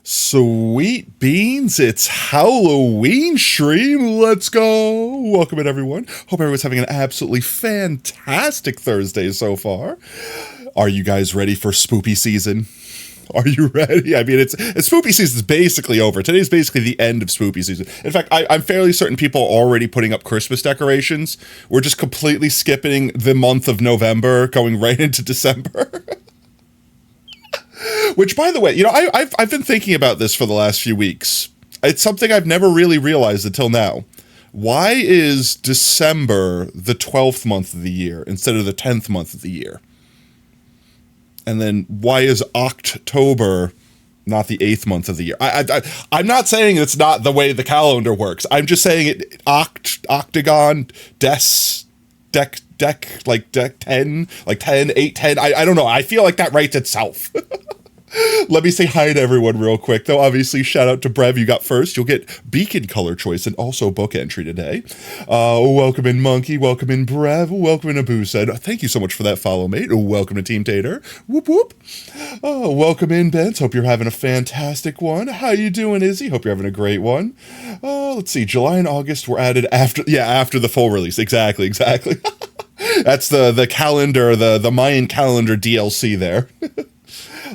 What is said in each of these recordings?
Sweet beans, it's Halloween stream. Let's go. Welcome in, everyone. Hope everyone's having an absolutely fantastic Thursday so far. Are you guys ready for spoopy season? Are you ready? I mean, it's spoopy season's basically over. Today's basically the end of spoopy season. In fact, I'm fairly certain people are already putting up Christmas decorations. We're just completely skipping the month of November, going right into December. Which, by the way, you know, I've been thinking about this for the last few weeks. It's something I've never really realized until now. Why is December the 12th month of the year instead of the 10th month of the year? And then why is October not the 8th month of the year? I'm not saying it's not the way the calendar works. I'm just saying octagon, deck, like deck 10, like 10, 8, 10. I don't know. I feel like that writes itself. Let me say hi to everyone real quick, though. Obviously, shout out to Brev. You got first. You'll get beacon color choice and also book entry today. Welcome in, Monkey. Welcome in, Brev. Welcome in, Abu said. Thank you so much for that follow, mate. Welcome to Team Tater. Whoop, whoop. Welcome in, Bent. Hope you're having a fantastic one. How you doing, Izzy? Hope you're having a great one. Let's see. July and August were added after the full release. Exactly. That's the calendar, the Mayan calendar DLC there.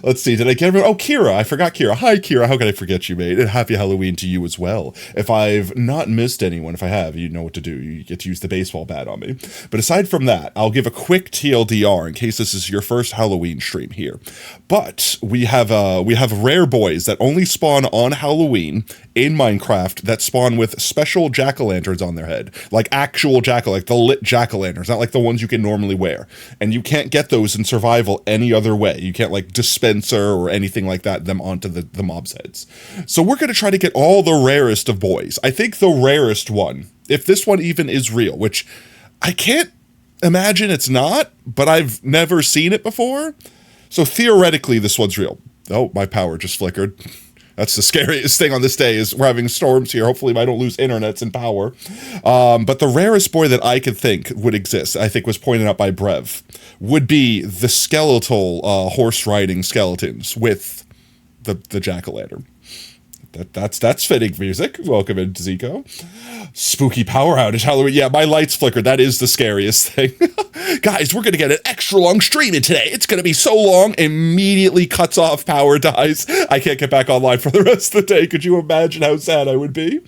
Let's see, did I get everyone? Oh, Kira, I forgot Kira. Hi, Kira, how could I forget you, mate? And happy Halloween to you as well. If I've not missed anyone, if I have, you know what to do. You get to use the baseball bat on me. But aside from that, I'll give a quick TLDR in case this is your first Halloween stream here. But we have rare boys that only spawn on Halloween in Minecraft that spawn with special jack-o'-lanterns on their head. Like actual like the lit jack-o'-lanterns, not like the ones you can normally wear. And you can't get those in survival any other way. You can't like dispenser or anything like that them onto the mob's heads. So we're going to try to get all the rarest of boys. I think the rarest one, if this one even is real, which I can't imagine it's not, but I've never seen it before. So theoretically, this one's real. Oh, my power just flickered. That's the scariest thing on this day is we're having storms here. Hopefully I don't lose internets and power. But the rarest boy that I could think would exist, I think was pointed out by Brev, would be the skeletal horse riding skeletons with the jack-o'-lantern. That's fitting music. Welcome in, Zico. Spooky power outage Halloween. Yeah, my lights flickered. That is the scariest thing. Guys, we're going to get an extra long stream in today. It's going to be so long, immediately cuts off, power dies. I can't get back online for the rest of the day. Could you imagine how sad I would be?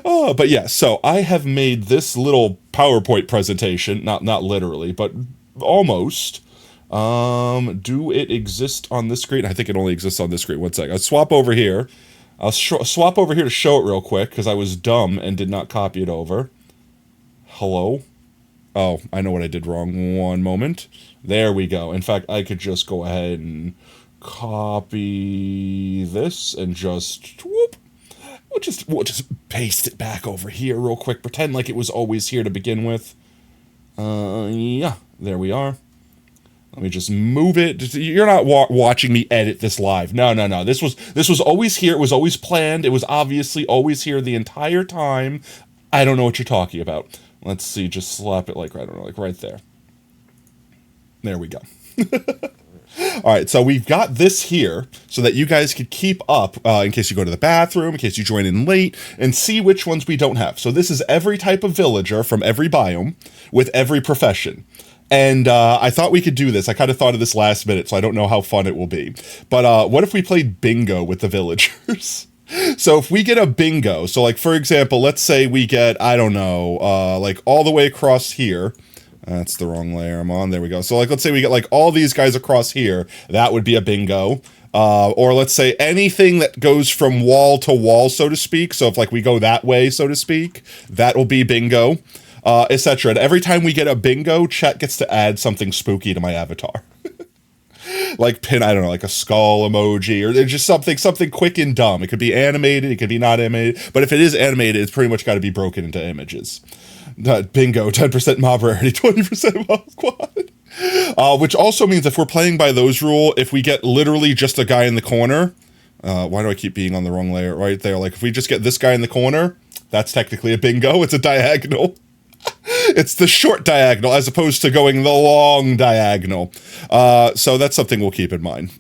But yeah, so I have made this little PowerPoint presentation, not literally, but almost. Do it exist on this screen? I think it only exists on this screen. One sec. I'll swap over here. I'll swap over here to show it real quick, because I was dumb and did not copy it over. Hello? Oh, I know what I did wrong. One moment. There we go. In fact, I could just go ahead and copy this and just, whoop. We'll just paste it back over here real quick. Pretend like it was always here to begin with. Yeah, there we are. Let me just move it. You're not watching me edit this live. No. This was always here. It was always planned. It was obviously always here the entire time. I don't know what you're talking about. Let's see. Just slap it like, I don't know, like right there. There we go. All right, so we've got this here so that you guys could keep up in case you go to the bathroom, in case you join in late, and see which ones we don't have. So this is every type of villager from every biome with every profession. And I thought we could do this. I kind of thought of this last minute, so I don't know how fun it will be. But what if we played bingo with the villagers? So if we get a bingo, so like, for example, let's say we get, I don't know, like all the way across here. That's the wrong layer I'm on. There we go. So like, let's say we get like all these guys across here. That would be a bingo. Or let's say anything that goes from wall to wall, so to speak. So if like we go that way, so to speak, that will be bingo. Etc. And every time we get a bingo, chat gets to add something spooky to my avatar. Like pin, I don't know, like a skull emoji, or just something quick and dumb. It could be animated, it could be not animated, but if it is animated, it's pretty much got to be broken into images. Bingo, 10% mob rarity, 20% mob squad. Which also means if we're playing by those rules, if we get literally just a guy in the corner, why do I keep being on the wrong layer right there? Like if we just get this guy in the corner, that's technically a bingo, it's a diagonal. It's the short diagonal as opposed to going the long diagonal. So that's something we'll keep in mind.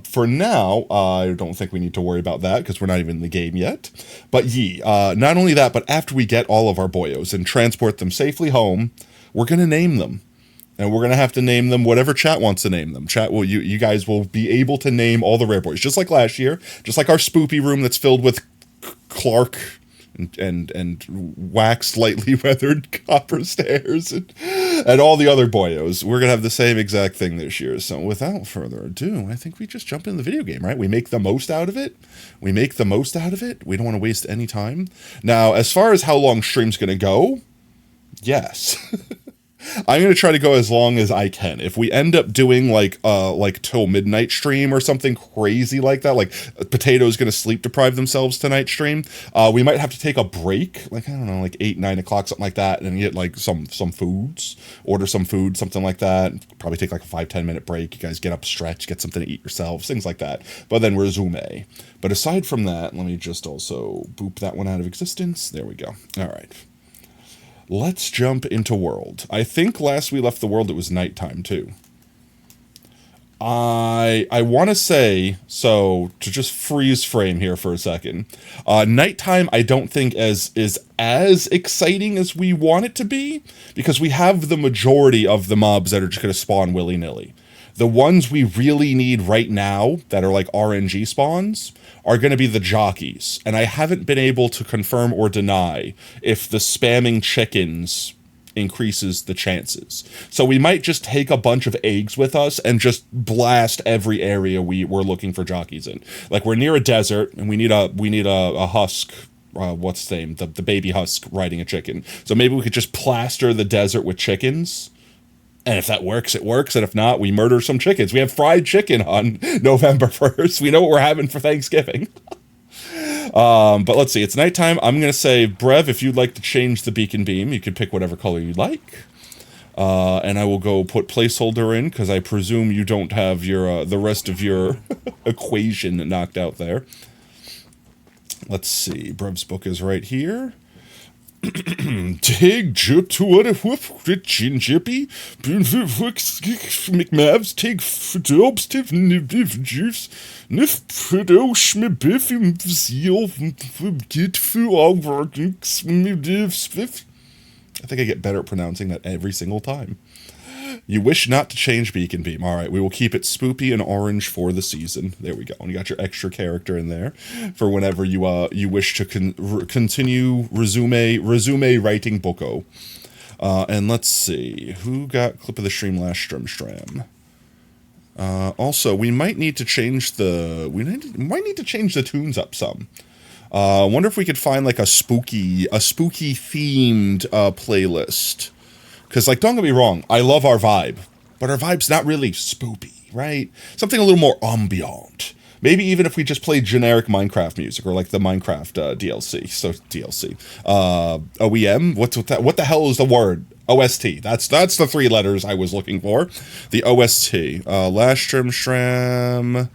For now, I don't think we need to worry about that because we're not even in the game yet. But not only that, but after we get all of our boyos and transport them safely home, we're going to name them. And we're going to have to name them whatever chat wants to name them. Chat will you guys will be able to name all the rare boys, just like last year, just like our spoopy room that's filled with Clark and waxed, lightly weathered copper stairs and all the other boyos. We're going to have the same exact thing this year. So without further ado, I think we just jump into the video game, right? We make the most out of it. We make the most out of it. We don't want to waste any time. Now, as far as how long stream's going to go, yes. I'm going to try to go as long as I can. If we end up doing like till midnight stream or something crazy like that, like Potato's going to sleep deprive themselves tonight stream, we might have to take a break, like, I don't know, like 8, 9 o'clock, something like that, and get like some foods, order some food, something like that. Probably take like a 5-10 minute break. You guys get up, stretch, get something to eat yourselves, things like that. But then resume. But aside from that, let me just also boop that one out of existence. There we go. All right. Let's jump into world. I think last we left the world, it was nighttime too. I want to say, so to just freeze frame here for a second, nighttime I don't think is as exciting as we want it to be, because we have the majority of the mobs that are just going to spawn willy-nilly. The ones we really need right now that are like RNG spawns are going to be the jockeys. And I haven't been able to confirm or deny if the spamming chickens increases the chances. So we might just take a bunch of eggs with us and just blast every area we're looking for jockeys in. Like we're near a desert and we need a husk. What's the name? The baby husk riding a chicken. So maybe we could just plaster the desert with chickens. And if that works, it works. And if not, we murder some chickens. We have fried chicken on November 1st. We know what we're having for Thanksgiving. But let's see. It's nighttime. I'm going to say, Brev, if you'd like to change the beacon beam, you can pick whatever color you like. And I will go put placeholder in because I presume you don't have your the rest of your equation knocked out there. Let's see. Brev's book is right here. Take jip to what a whoop chin jippy McMavs take fdobs tif nif juice nif prodush me biffy seal get fu over spiff. I think I get better at pronouncing that every single time. You wish not to change beacon beam. All right, we will keep it spoopy and orange for the season. There we go. And you got your extra character in there for whenever you wish to continue resume writing booko. And let's see who got clip of the stream last stram. Also, we might need to change the tunes up some. I wonder if we could find like a spooky themed playlist. Because, like, don't get me wrong, I love our vibe, but our vibe's not really spoopy, right? Something a little more ambient. Maybe even if we just play generic Minecraft music, or like the Minecraft DLC. So, DLC. OEM? What the hell is the word? OST. That's the 3 letters I was looking for. The OST. Last stram,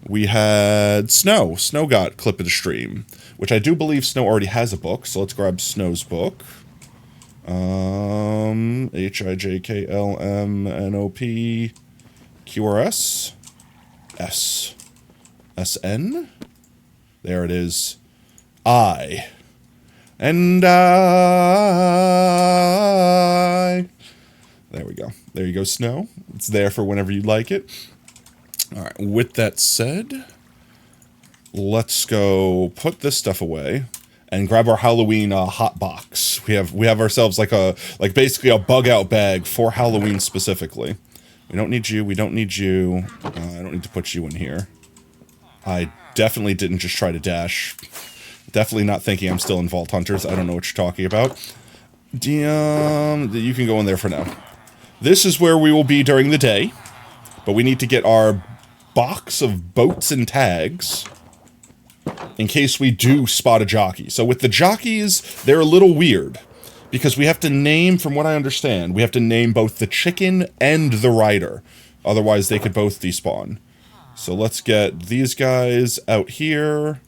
we had Snow. Snow got clip of the stream, which I do believe Snow already has a book, so let's grab Snow's book. HIJKLMNOPQRS SN. There it is. I. And I. There we go. There you go, Snow. It's there for whenever you'd like it. All right. With that said, let's go put this stuff away and grab our Halloween hot box. We have ourselves like basically a bug out bag for Halloween specifically. We don't need you. We don't need you. I don't need to put you in here. I definitely didn't just try to dash. Definitely not thinking I'm still in Vault Hunters. I don't know what you're talking about. You can go in there for now. This is where we will be during the day, but we need to get our box of boats and tags in case we do spot a jockey. So with the jockeys, they're a little weird because we have to name, from what I understand, we have to name both the chicken and the rider. Otherwise, they could both despawn. So let's get these guys out here.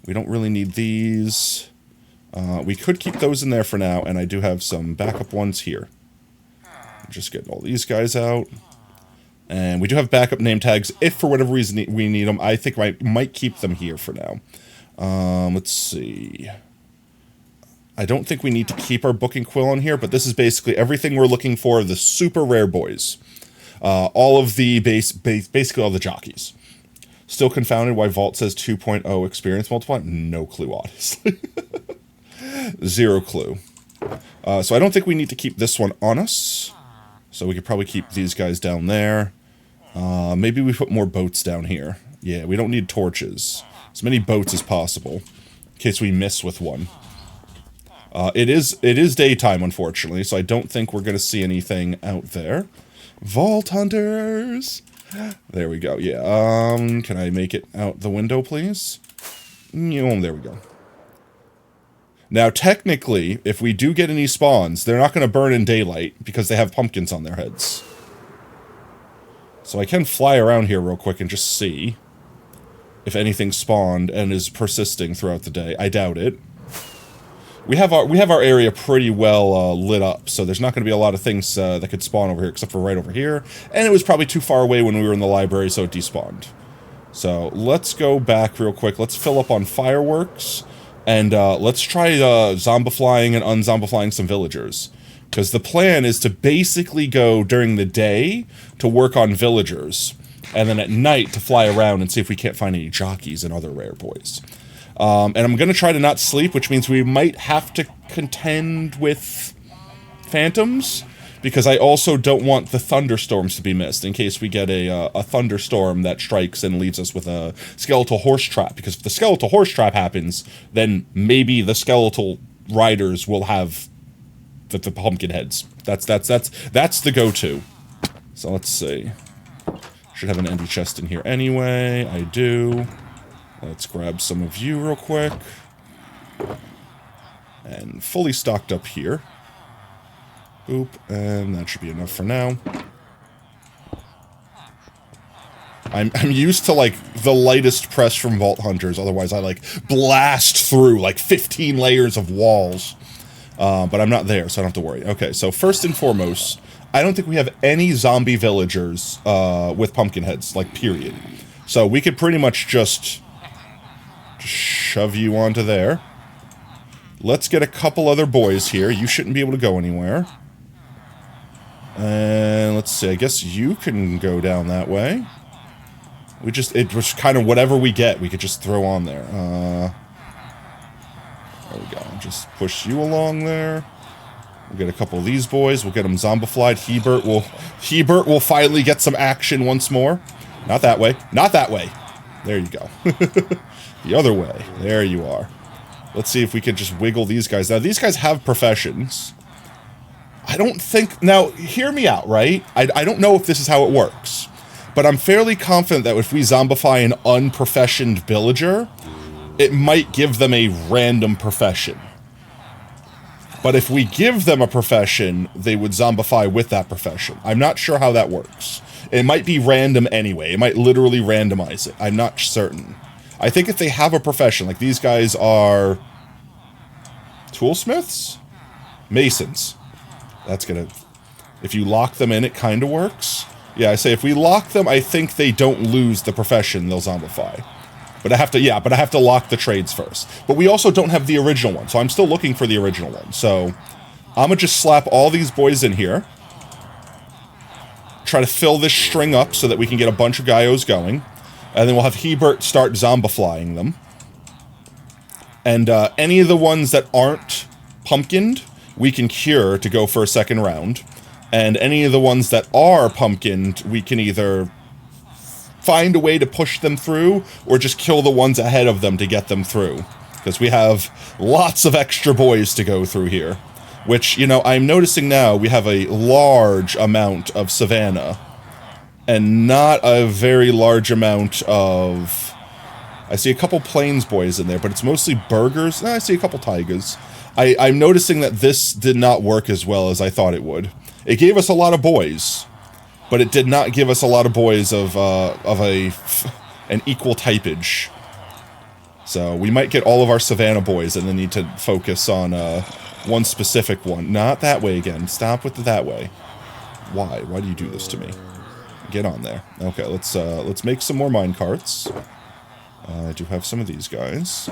We don't really need these. We could keep those in there for now, and I do have some backup ones here. Just getting all these guys out. And we do have backup name tags if for whatever reason we need them. I think I might keep them here for now. Let's see. I don't think we need to keep our booking quill on here, but this is basically everything we're looking for, the super rare boys. All of the basically all the jockeys. Still confounded why Vault says 2.0 experience multiplier. No clue, honestly. Zero clue. So I don't think we need to keep this one on us. So we could probably keep these guys down there. Maybe we put more boats down here. Yeah, we don't need torches. As many boats as possible, in case we miss with one. It is daytime, unfortunately, so I don't think we're going to see anything out there. Vault Hunters! There we go, yeah. Can I make it out the window, please? There we go. Now, technically, if we do get any spawns, they're not going to burn in daylight, because they have pumpkins on their heads. So I can fly around here real quick and just see if anything spawned and is persisting throughout the day. I doubt it. We have our area pretty well lit up, so there's not going to be a lot of things that could spawn over here, except for right over here. And it was probably too far away when we were in the library, so it despawned. So let's go back real quick. Let's fill up on fireworks, and let's try zombifying and unzombifying some villagers. Because the plan is to basically go during the day to work on villagers, and then at night to fly around and see if we can't find any jockeys and other rare boys. And I'm going to try to not sleep, which means we might have to contend with phantoms, because I also don't want the thunderstorms to be missed, in case we get a thunderstorm that strikes and leaves us with a skeletal horse trap. Because if the skeletal horse trap happens, then maybe the skeletal riders will have the pumpkin heads. That's the go-to. So let's see. Should have an empty chest in here anyway. I do. Let's grab some of you real quick. And fully stocked up here. Boop, and that should be enough for now. I'm used to, like, the lightest press from Vault Hunters, otherwise I, like, blast through, like, 15 layers of walls. But I'm not there, so I don't have to worry. Okay, so first and foremost, I don't think we have any zombie villagers with pumpkin heads, like, period. So we could pretty much just shove you onto there. Let's get a couple other boys here. You shouldn't be able to go anywhere. And let's see, I guess you can go down that way. It was kind of whatever we get, we could just throw on there. There we go. Just push you along there. We'll get a couple of these boys. We'll get them zombified. Hebert will finally get some action once more. Not that way. Not that way. There you go. The other way. There you are. Let's see if we can just wiggle these guys. Now, these guys have professions. I don't think... Now, hear me out, right? I don't know if this is how it works. But I'm fairly confident that if we zombify an unprofessioned villager, it might give them a random profession. But if we give them a profession, they would zombify with that profession. I'm not sure how that works. It might be random anyway. It might literally randomize it. I'm not certain. I think if they have a profession, like these guys are... toolsmiths? Masons. That's gonna... If you lock them in, it kind of works. Yeah, I say if we lock them, I think they don't lose the profession, they'll zombify. But I have to, yeah, but I have to lock the trades first. But we also don't have the original one, so I'm still looking for the original one. So, I'm gonna just slap all these boys in here. Try to fill this string up so that we can get a bunch of Gaios going. And then we'll have Hebert start zombifying them. And any of the ones that aren't pumpkined, we can cure to go for a second round. And any of the ones that are pumpkined, we can either find a way to push them through, or just kill the ones ahead of them to get them through. Because we have lots of extra boys to go through here. Which, you know, I'm noticing now we have a large amount of Savannah. And not a very large amount of... I see a couple Plains boys in there, but it's mostly burgers. I see a couple Tigers. I'm noticing that this did not work as well as I thought it would. It gave us a lot of boys, but it did not give us a lot of boys of an equal typage. So we might get all of our Savannah boys and then need to focus on one specific one. Not that way again. Stop with the that way. Why? Why do you do this to me? Get on there. Okay, let's make some more minecarts. I do have some of these guys.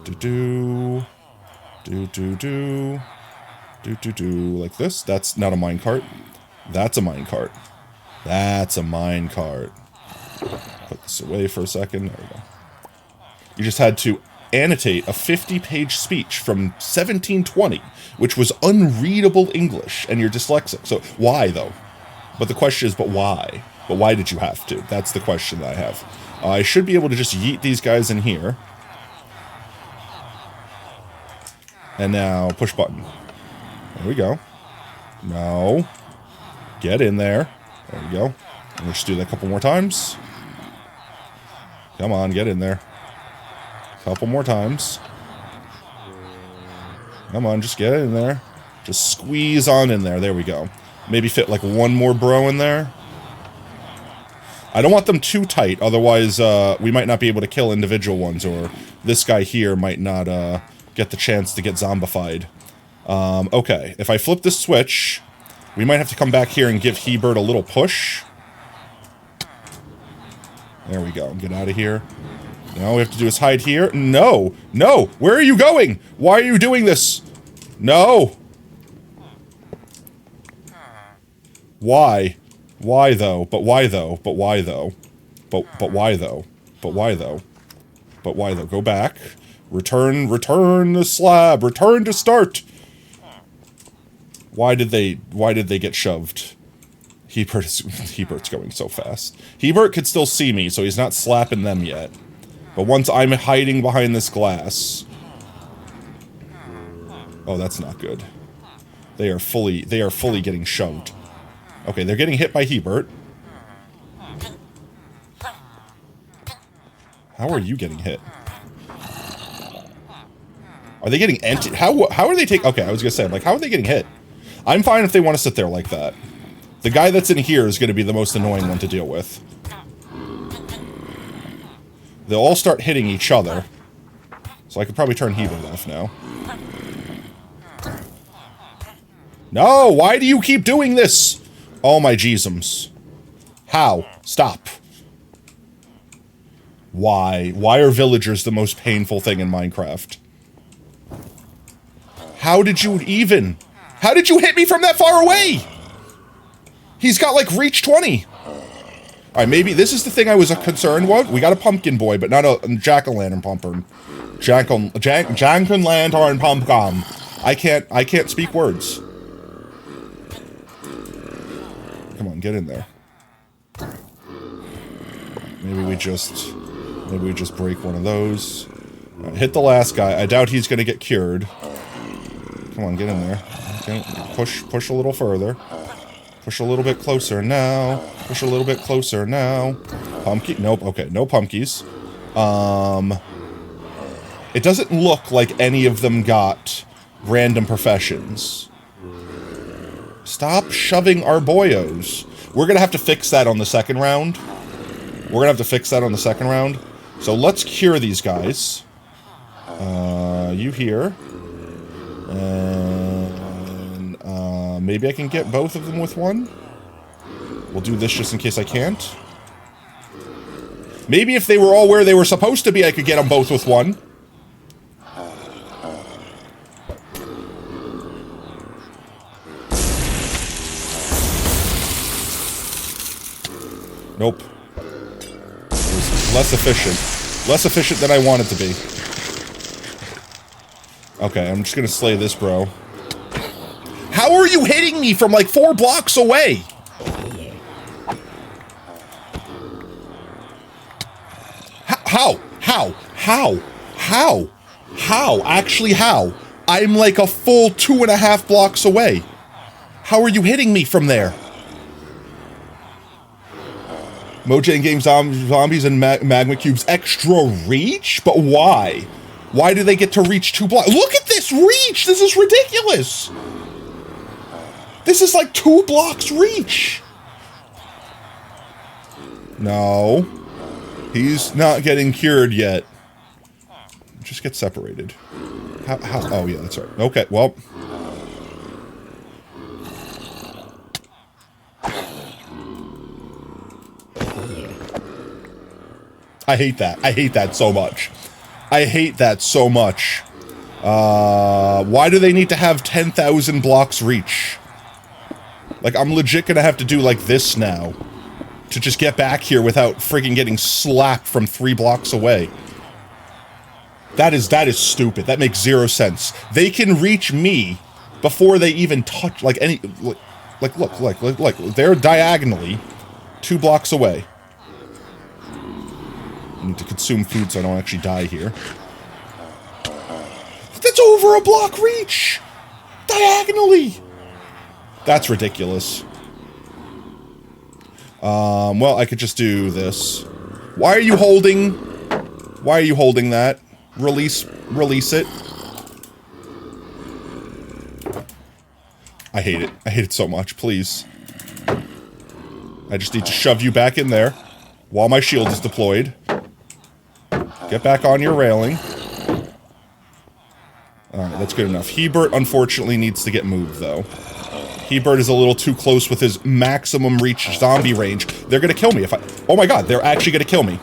Do-do. Do-do-do. Do-do-do. Like this. That's not a minecart. That's a minecart. That's a minecart. Put this away for a second. There we go. You just had to annotate a 50-page speech from 1720, which was unreadable English, and you're dyslexic. So, why, though? But the question is, but why? But why did you have to? That's the question that I have. I should be able to just yeet these guys in here. And now, push button. There we go. No. Get in there. There we go. And let's do that a couple more times. Come on, get in there. Couple more times. Come on, just get in there. Just squeeze on in there. There we go. Maybe fit like one more bro in there. I don't want them too tight, otherwise we might not be able to kill individual ones, or this guy here might not get the chance to get zombified. Okay, if I flip this switch, we might have to come back here and give Hebert a little push. There we go. Get out of here. Now all we have to do is hide here. No! No! Where are you going? Why are you doing this? No! Why? Why though? But why though? But why though? But why though? But why though? But why though? Go back. Return the slab. Return to start. Why did they get shoved? Hebert's going so fast. Hebert could still see me, so he's not slapping them yet. But once I'm hiding behind this glass... Oh, that's not good. They are fully getting shoved. Okay, they're getting hit by Hebert. How are you getting hit? Are they getting how are they taking... Okay, I was gonna say, like, how are they getting hit? I'm fine if they want to sit there like that. The guy that's in here is gonna be the most annoying one to deal with. They'll all start hitting each other. So I could probably turn Hebert off now. No! Why do you keep doing this? Oh my Jeezums. How? Stop. Why? Why are villagers the most painful thing in Minecraft? How did you even? How did you hit me from that far away? He's got like reach 20. Alright, maybe this is the thing I was concerned with. We got a pumpkin boy, but not a jack-o'-lantern pumpkin. Jack-o'-lantern pumpkin. I can't speak words. Come on, get in there. Maybe we just break one of those. Right, hit the last guy. I doubt he's gonna get cured. Come on, get in there. Okay, push a little further. Push a little bit closer now. Push a little bit closer now. Pumpkin? Nope. Okay, no pumpkins. It doesn't look like any of them got random professions. Stop shoving our boyos. We're gonna have to fix that on the second round. So let's cure these guys. You here. And, maybe I can get both of them with one? We'll do this just in case I can't. Maybe if they were all where they were supposed to be, I could get them both with one. Nope. It was less efficient. Less efficient than I want it to be. Okay, I'm just gonna slay this bro. How are you hitting me from like 4 blocks away? How? Actually, how? I'm like a full 2.5 blocks away. How are you hitting me from there? Mojang Game Zombies and Magma Cubes extra reach? But why? Why do they get to reach 2 blocks? Look at this reach! This is ridiculous! This is like 2 blocks reach! No. He's not getting cured yet. Just get separated. How, oh, yeah, that's right. Okay, well. I hate that. I hate that so much. I hate that so much. Why do they need to have 10,000 blocks reach? Like, I'm legit gonna have to do like this now to just get back here without friggin' getting slapped from 3 blocks away. That is stupid. That makes 0 sense. They can reach me before they even touch, like, any, like, look, they're diagonally 2 blocks away. I need to consume food so I don't actually die here. That's over a block reach! Diagonally! That's ridiculous. Well, I could just do this. Why are you holding? Why are you holding that? Release it. I hate it. I hate it so much, please. I just need to shove you back in there while my shield is deployed. Get back on your railing. Alright, that's good enough. Hebert, unfortunately, needs to get moved, though. Hebert is a little too close with his maximum reach zombie range. They're gonna kill me if I... Oh my god, they're actually gonna kill me.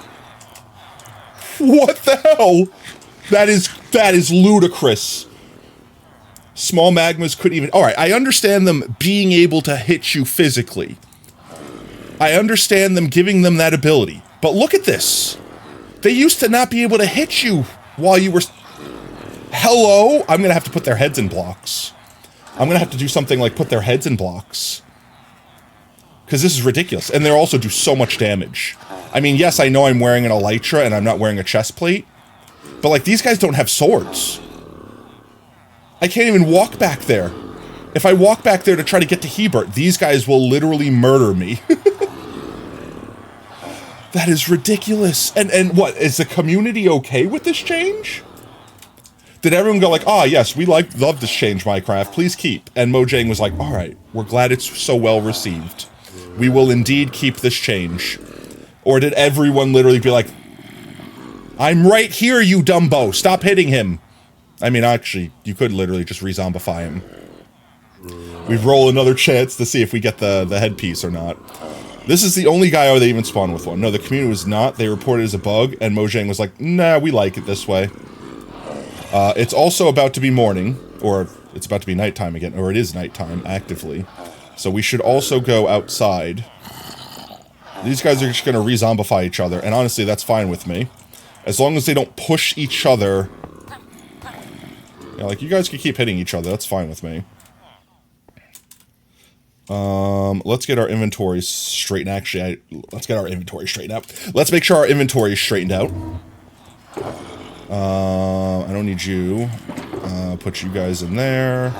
What the hell? That is ludicrous. Small magmas couldn't even... Alright, I understand them being able to hit you physically. I understand them giving them that ability. But look at this. They used to not be able to hit you while you were... Hello? I'm gonna have to put their heads in blocks. I'm gonna have to do something like put their heads in blocks. Because this is ridiculous. And they also do so much damage. I mean, yes, I know I'm wearing an elytra and I'm not wearing a chest plate. But, like, these guys don't have swords. I can't even walk back there. If I walk back there to try to get to Hebert, these guys will literally murder me. That is ridiculous. And what, is the community okay with this change? Did everyone go like, ah, yes, we love this change, Minecraft, please keep. And Mojang was like, alright, we're glad it's so well received. We will indeed keep this change. Or did everyone literally be like, I'm right here, you Dumbo, stop hitting him. I mean, actually, you could literally just re-zombify him. We roll another chance to see if we get the headpiece or not. This is the only guy they even spawned with one. No, the community was not. They reported it as a bug, and Mojang was like, nah, we like it this way. It's also about to be morning, or it's about to be nighttime again, or it is nighttime, actively. So we should also go outside. These guys are just gonna re-zombify each other, and honestly, that's fine with me. As long as they don't push each other. Yeah, like, you guys can keep hitting each other, that's fine with me. Let's get our inventory straightened. Actually, let's get our inventory straightened out. Let's make sure our inventory is straightened out. I don't need you. Put you guys in there.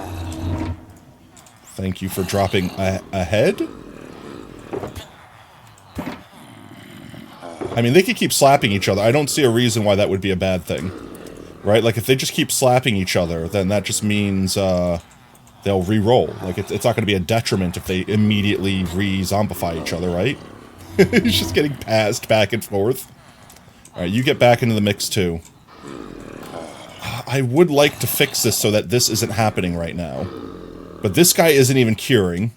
Thank you for dropping a head. I mean, they could keep slapping each other. I don't see a reason why that would be a bad thing. Right? Like, if they just keep slapping each other, then that just means, they'll re-roll. Like, it's not going to be a detriment if they immediately re-zombify each other, right? It's just getting passed back and forth. Alright, you get back into the mix, too. I would like to fix this so that this isn't happening right now. But this guy isn't even curing.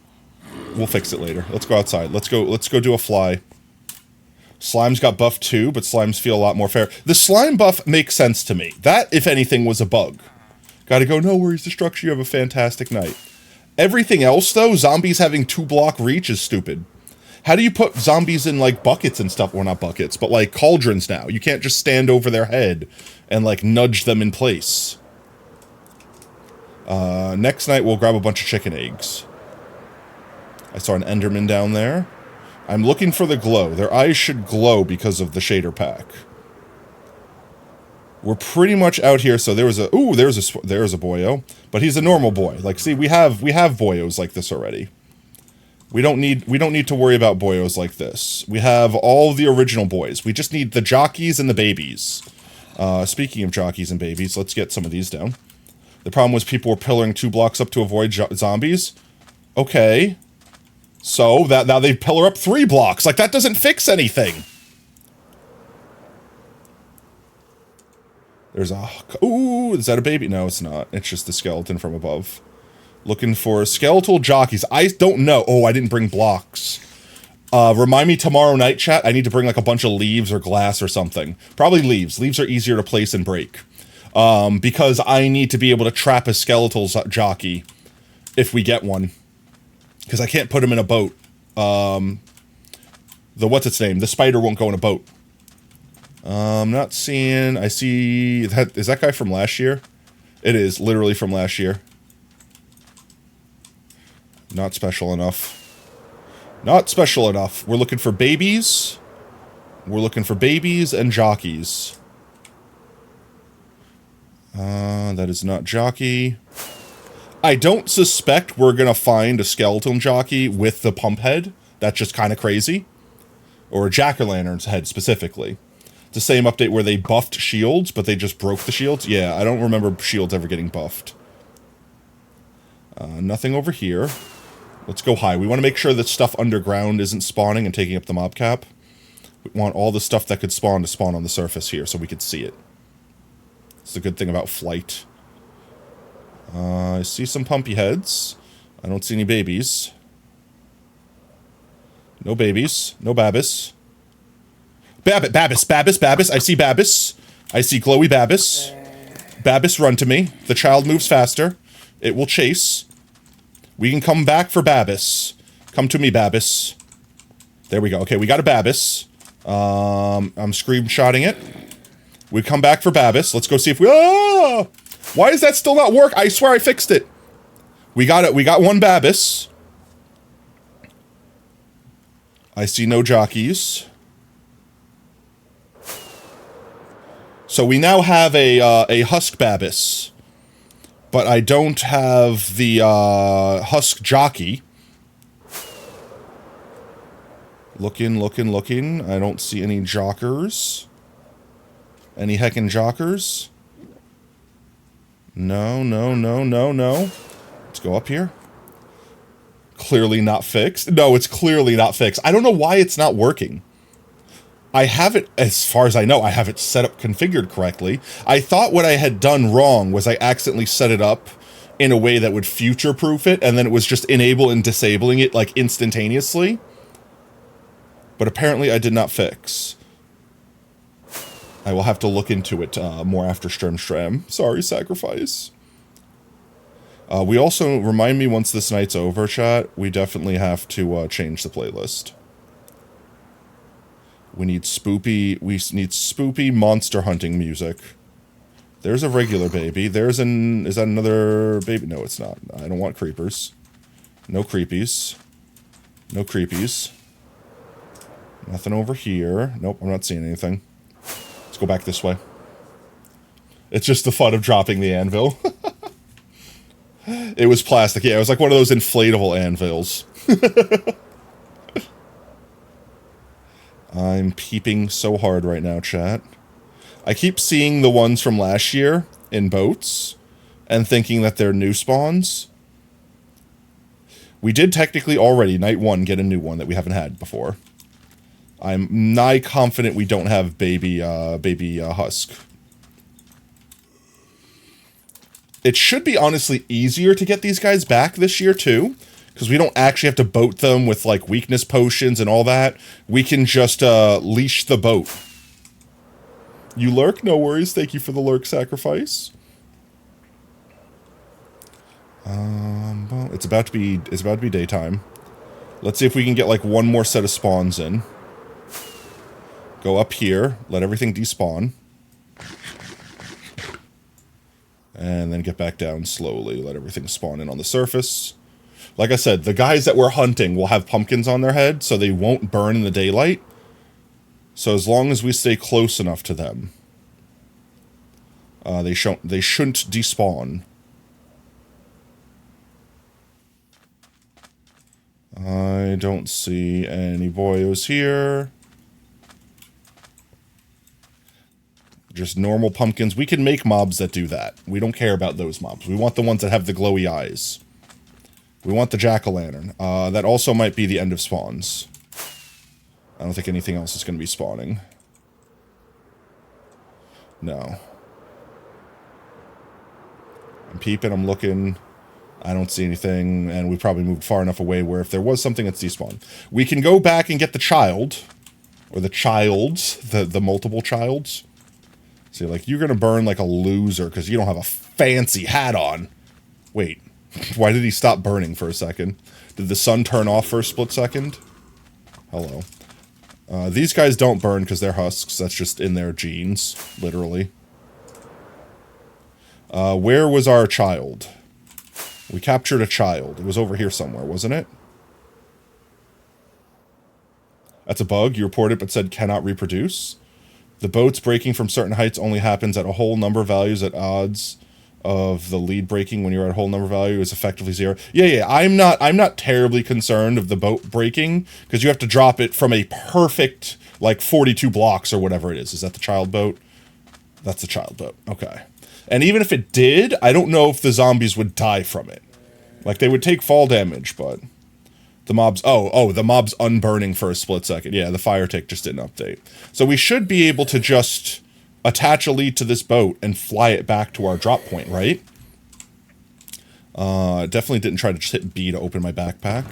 We'll fix it later. Let's go outside. Let's go do a fly. Slimes got buffed too, but slimes feel a lot more fair. The slime buff makes sense to me. That, if anything, was a bug. Gotta go, no worries, Destruction, you have a fantastic night. Everything else, though, zombies having 2-block reach is stupid. How do you put zombies in, like, buckets and stuff? Well, not buckets, but, like, cauldrons now. You can't just stand over their head and, like, nudge them in place. Next night, we'll grab a bunch of chicken eggs. I saw an Enderman down there. I'm looking for the glow. Their eyes should glow because of the shader pack. We're pretty much out here, so there was a... Ooh, there's a boyo. But he's a normal boy. Like, see, we have boyos like this already. We don't need to worry about boyos like this. We have all the original boys. We just need the jockeys and the babies. Speaking of jockeys and babies, let's get some of these down. The problem was people were pillaring 2 blocks up to avoid zombies. Okay. So, now they pillar up 3 blocks. Like, that doesn't fix anything. There's a... Ooh, is that a baby? No, it's not. It's just the skeleton from above. Looking for skeletal jockeys. I don't know. Oh, I didn't bring blocks. Remind me tomorrow night, chat. I need to bring like a bunch of leaves or glass or something. Probably leaves. Leaves are easier to place and break. Because I need to be able to trap a skeletal jockey if we get one. Because I can't put him in a boat. The what's its name? The spider won't go in a boat. I'm not seeing... I see... Is that guy from last year? It is, literally from last year. Not special enough. Not special enough. We're looking for babies. We're looking for babies and jockeys. That is not jockey. I don't suspect we're gonna find a skeleton jockey with the pump head. That's just kind of crazy. Or a jack-o'-lantern's head, specifically. The same update where they buffed shields, but they just broke the shields. Yeah, I don't remember shields ever getting buffed. Nothing over here. Let's go high. We want to make sure that stuff underground isn't spawning and taking up the mob cap. We want all the stuff that could spawn to spawn on the surface here so we could see it. It's a good thing about flight. I see some pumpy heads. I don't see any babies. No babies. No Babis. Babis. I see Babis. I see glowy Babis. Babis, run to me. The child moves faster. It will chase. We can come back for Babis. Come to me, Babis. There we go. Okay, we got a Babis. I'm screenshotting it. We come back for Babis. Let's go see if we... Ah! Why is that still not work? I swear I fixed it. We got it. We got one Babis. I see no jockeys. So we now have a Husk Babis. But I don't have the Husk Jockey. Looking. I don't see any jockers. Any heckin' jockers? No. Let's go up here. Clearly not fixed. No, it's clearly not fixed. I don't know why it's not working. I have it, as far as I know, I have it set up, configured correctly. I thought what I had done wrong was I accidentally set it up in a way that would future-proof it, and then it was just enable and disabling it, like, instantaneously. But apparently I did not fix. I will have to look into it more after Stram. Sorry, Sacrifice. We also, remind me once this night's over, chat, we definitely have to change the playlist. We need spoopy monster hunting music. There's a regular baby. Is that another baby? No, it's not. I don't want creepers. No creepies. No creepies. Nothing over here. Nope, I'm not seeing anything. Let's go back this way. It's just the fun of dropping the anvil. It was plastic. Yeah, it was like one of those inflatable anvils. I'm peeping so hard right now, chat. I keep seeing the ones from last year in boats and thinking that they're new spawns. We did technically already, night one, get a new one that we haven't had before. I'm nigh confident we don't have baby Husk. It should be honestly easier to get these guys back this year too, because we don't actually have to boat them with like weakness potions and all that. We can just leash the boat. You lurk? No worries. Thank you for the lurk sacrifice. Well, it's about to be daytime. Let's see if we can get like one more set of spawns in. Go up here, let everything despawn. And then get back down slowly, let everything spawn in on the surface. Like I said, the guys that we're hunting will have pumpkins on their head, so they won't burn in the daylight. So as long as we stay close enough to them, they shouldn't despawn. I don't see any boyos here. Just normal pumpkins. We can make mobs that do that. We don't care about those mobs. We want the ones that have the glowy eyes. We want the jack-o'-lantern. That also might be the end of spawns. I don't think anything else is going to be spawning. No. I'm peeping, I'm looking. I don't see anything, and we probably moved far enough away where if there was something, it's despawn. We can go back and get the child, or the childs, the multiple childs. See, like, you're gonna burn like a loser because you don't have a fancy hat on. Wait, why did he stop burning for a second? Did the sun turn off for a split second? Hello. These guys don't burn because they're husks. That's just in their genes, literally. Where was our child? We captured a child. It was over here somewhere, wasn't it? That's a bug. You reported but said cannot reproduce. The boats breaking from certain heights only happens at a whole number of values at odds of the lead breaking when you're at a whole number value is effectively 0. Yeah, I'm not terribly concerned of the boat breaking because you have to drop it from a perfect like 42 blocks or whatever it is. Is that the child boat? That's the child boat. Okay. And even if it did, I don't know if the zombies would die from it. Like they would take fall damage, but the mobs the mob's unburning for a split second. Yeah, the fire tick just didn't update. So we should be able to just attach a lead to this boat and fly it back to our drop point, right? Definitely didn't try to just hit B to open my backpack.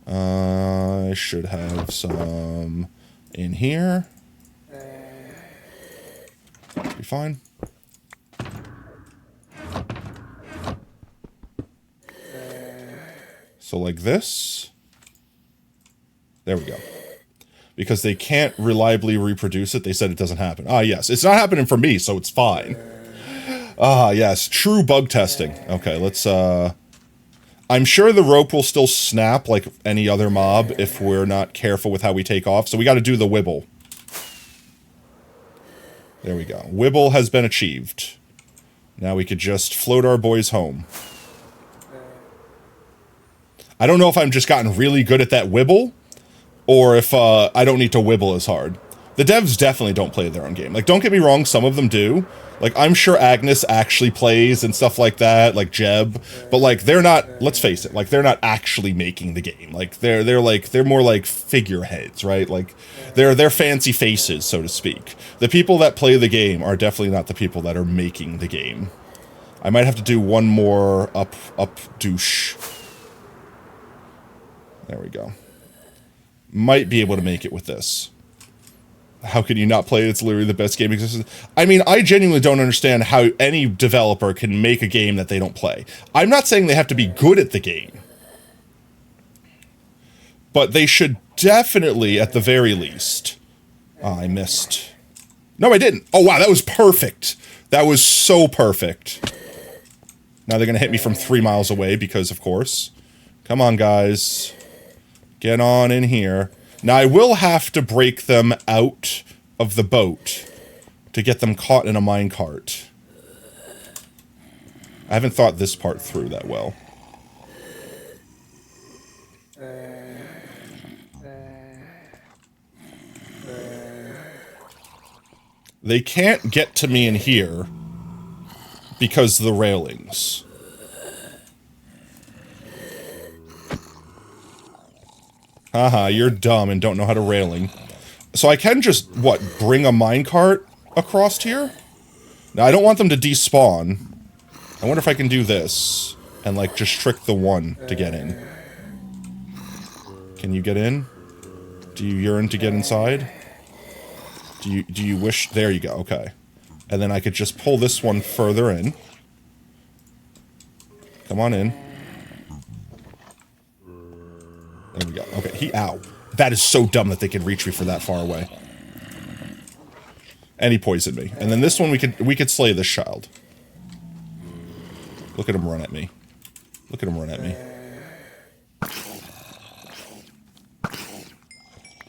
I should have some in here. Be fine. So like this. There we go. Because they can't reliably reproduce it, they said it doesn't happen. Ah, yes. It's not happening for me, so it's fine. Ah, yes. True bug testing. Okay, let's, I'm sure the rope will still snap like any other mob if we're not careful with how we take off, so we gotta do the wibble. There we go. Wibble has been achieved. Now we could just float our boys home. I don't know if I've just gotten really good at that wibble, or if I don't need to wibble as hard. The devs definitely don't play their own game. Like, don't get me wrong, some of them do. Like, I'm sure Agnes actually plays and stuff like that, like Jeb. But, like, they're not, let's face it, like, they're not actually making the game. Like, they're more like figureheads, right? Like, they're fancy faces, so to speak. The people that play the game are definitely not the people that are making the game. I might have to do one more up douche. There we go. Might be able to make it with this. How can you not play it? It's literally the best game existence. I mean, I genuinely don't understand how any developer can make a game that they don't play. I'm not saying they have to be good at the game. But they should definitely, at the very least... Oh, I missed. No, I didn't. Oh, wow, that was perfect. That was so perfect. Now they're going to hit me from 3 miles away because, of course. Come on, guys. Get on in here. Now, I will have to break them out of the boat to get them caught in a minecart. I haven't thought this part through that well. They can't get to me in here because of the railings. Haha, you're dumb and don't know how to railing. So I can just, what, bring a minecart across here? Now, I don't want them to despawn. I wonder if I can do this and, like, just trick the one to get in. Can you get in? Do you yearn to get inside? Do you wish? There you go, okay. And then I could just pull this one further in. Come on in. There we go. Okay, ow. That is so dumb that they can reach me from that far away. And he poisoned me. And then this one, we could slay this child. Look at him run at me. Look at him run at me.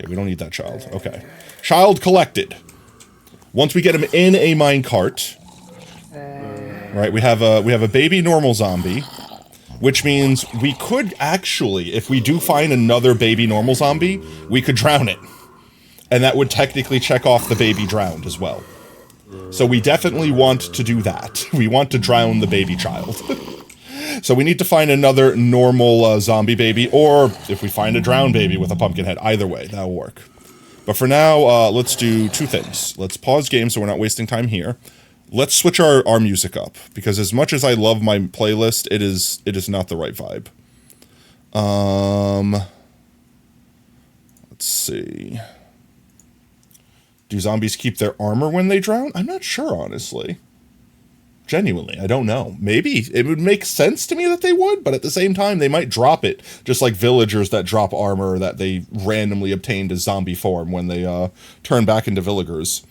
Yeah, we don't need that child. Okay. Child collected. Once we get him in a minecart, right, we have a baby normal zombie. Which means we could actually, if we do find another baby normal zombie, we could drown it. And that would technically check off the baby drowned as well. So we definitely want to do that. We want to drown the baby child. So we need to find another normal zombie baby, or if we find a drowned baby with a pumpkin head, either way, that'll work. But for now, let's do 2 things. Let's pause game so we're not wasting time here. Let's switch our music up, because as much as I love my playlist, it is not the right vibe. Let's see. Do zombies keep their armor when they drown? I'm not sure, honestly. Genuinely, I don't know. Maybe. It would make sense to me that they would, but at the same time, they might drop it, just like villagers that drop armor that they randomly obtained as zombie form when they turn back into villagers.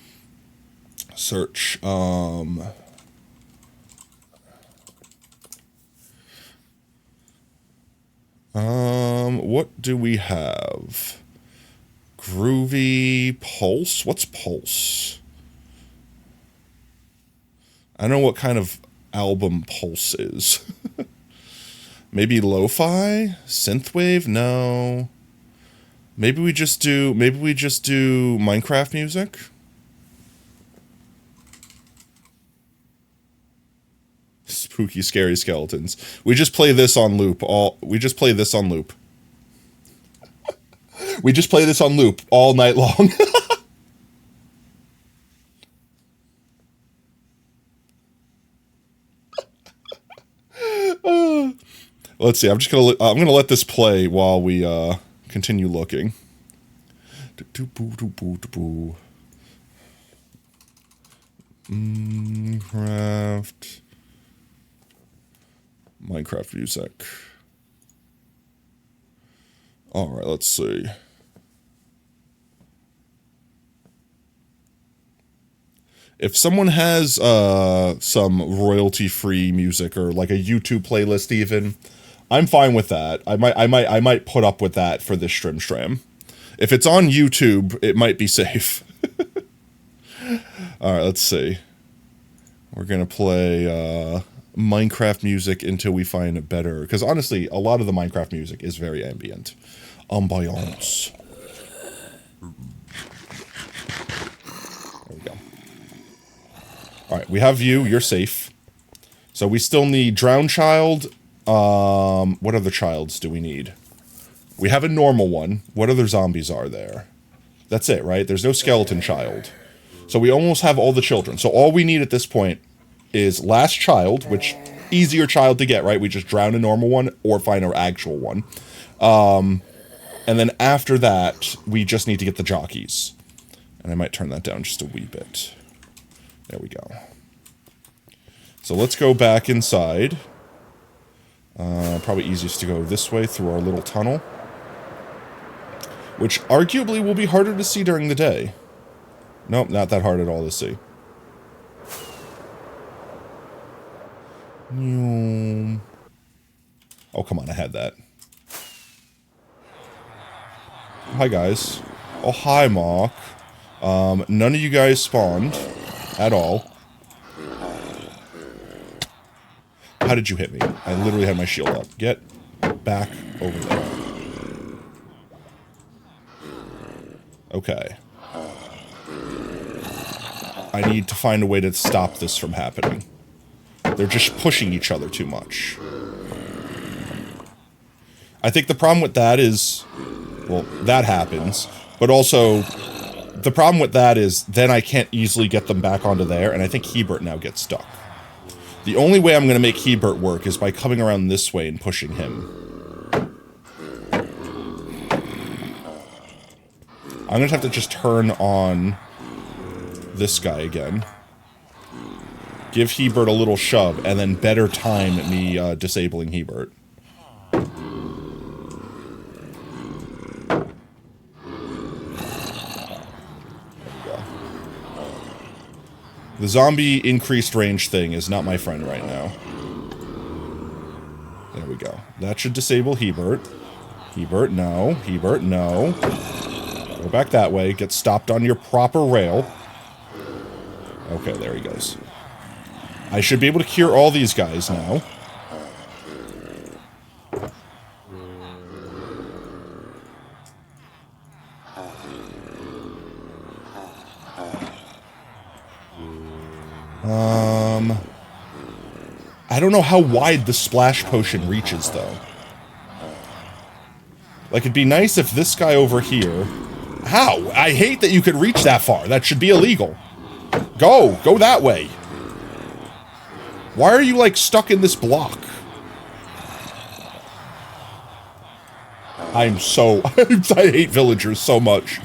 Search. What do we have? Groovy Pulse? What's Pulse? I don't know what kind of album Pulse is. Maybe lo-fi? Synthwave? No. Maybe we just do Minecraft music? Spooky, scary skeletons. We just play this on loop. We just play this on loop all night long. Let's see. I'm gonna let this play while we continue looking. Minecraft music. All right, let's see. If someone has some royalty-free music or like a YouTube playlist, even, I'm fine with that. I might put up with that for this stream. If it's on YouTube, it might be safe. All right, let's see. We're gonna play Minecraft music until we find it better, because honestly, a lot of the Minecraft music is very ambient. Ambiance. There we go. Alright, we have you. You're safe. So we still need Drowned Child. What other childs do we need? We have a normal one. What other zombies are there? That's it, right? There's no Skeleton Child. So we almost have all the children. So all we need at this point is Last Child, which, easier child to get, right? We just drown a normal one or find our actual one. And then after that, we just need to get the jockeys. And I might turn that down just a wee bit. There we go. So let's go back inside. Probably easiest to go this way through our little tunnel. Which arguably will be harder to see during the day. Nope, not that hard at all to see. Oh, come on, I had that. Hi, guys. Oh, hi, Mark. None of you guys spawned at all. How did you hit me? I literally had my shield up. Get back over there. Okay. I need to find a way to stop this from happening. They're just pushing each other too much. I think the problem with that is, well, that happens, but also the problem with that is then I can't easily get them back onto there, and I think Hebert now gets stuck. The only way I'm going to make Hebert work is by coming around this way and pushing him. I'm going to have to just turn on this guy again. Give Hebert a little shove, and then better time me disabling Hebert. The zombie increased range thing is not my friend right now. There we go. That should disable Hebert. Hebert, no. Hebert, no. Go back that way. Get stopped on your proper rail. Okay, there he goes. I should be able to cure all these guys now. I don't know how wide the splash potion reaches, though. Like, it'd be nice if this guy over here... How? I hate that you could reach that far. That should be illegal. Go! Go that way! Why are you, like, stuck in this block? I'm so... I hate villagers so much.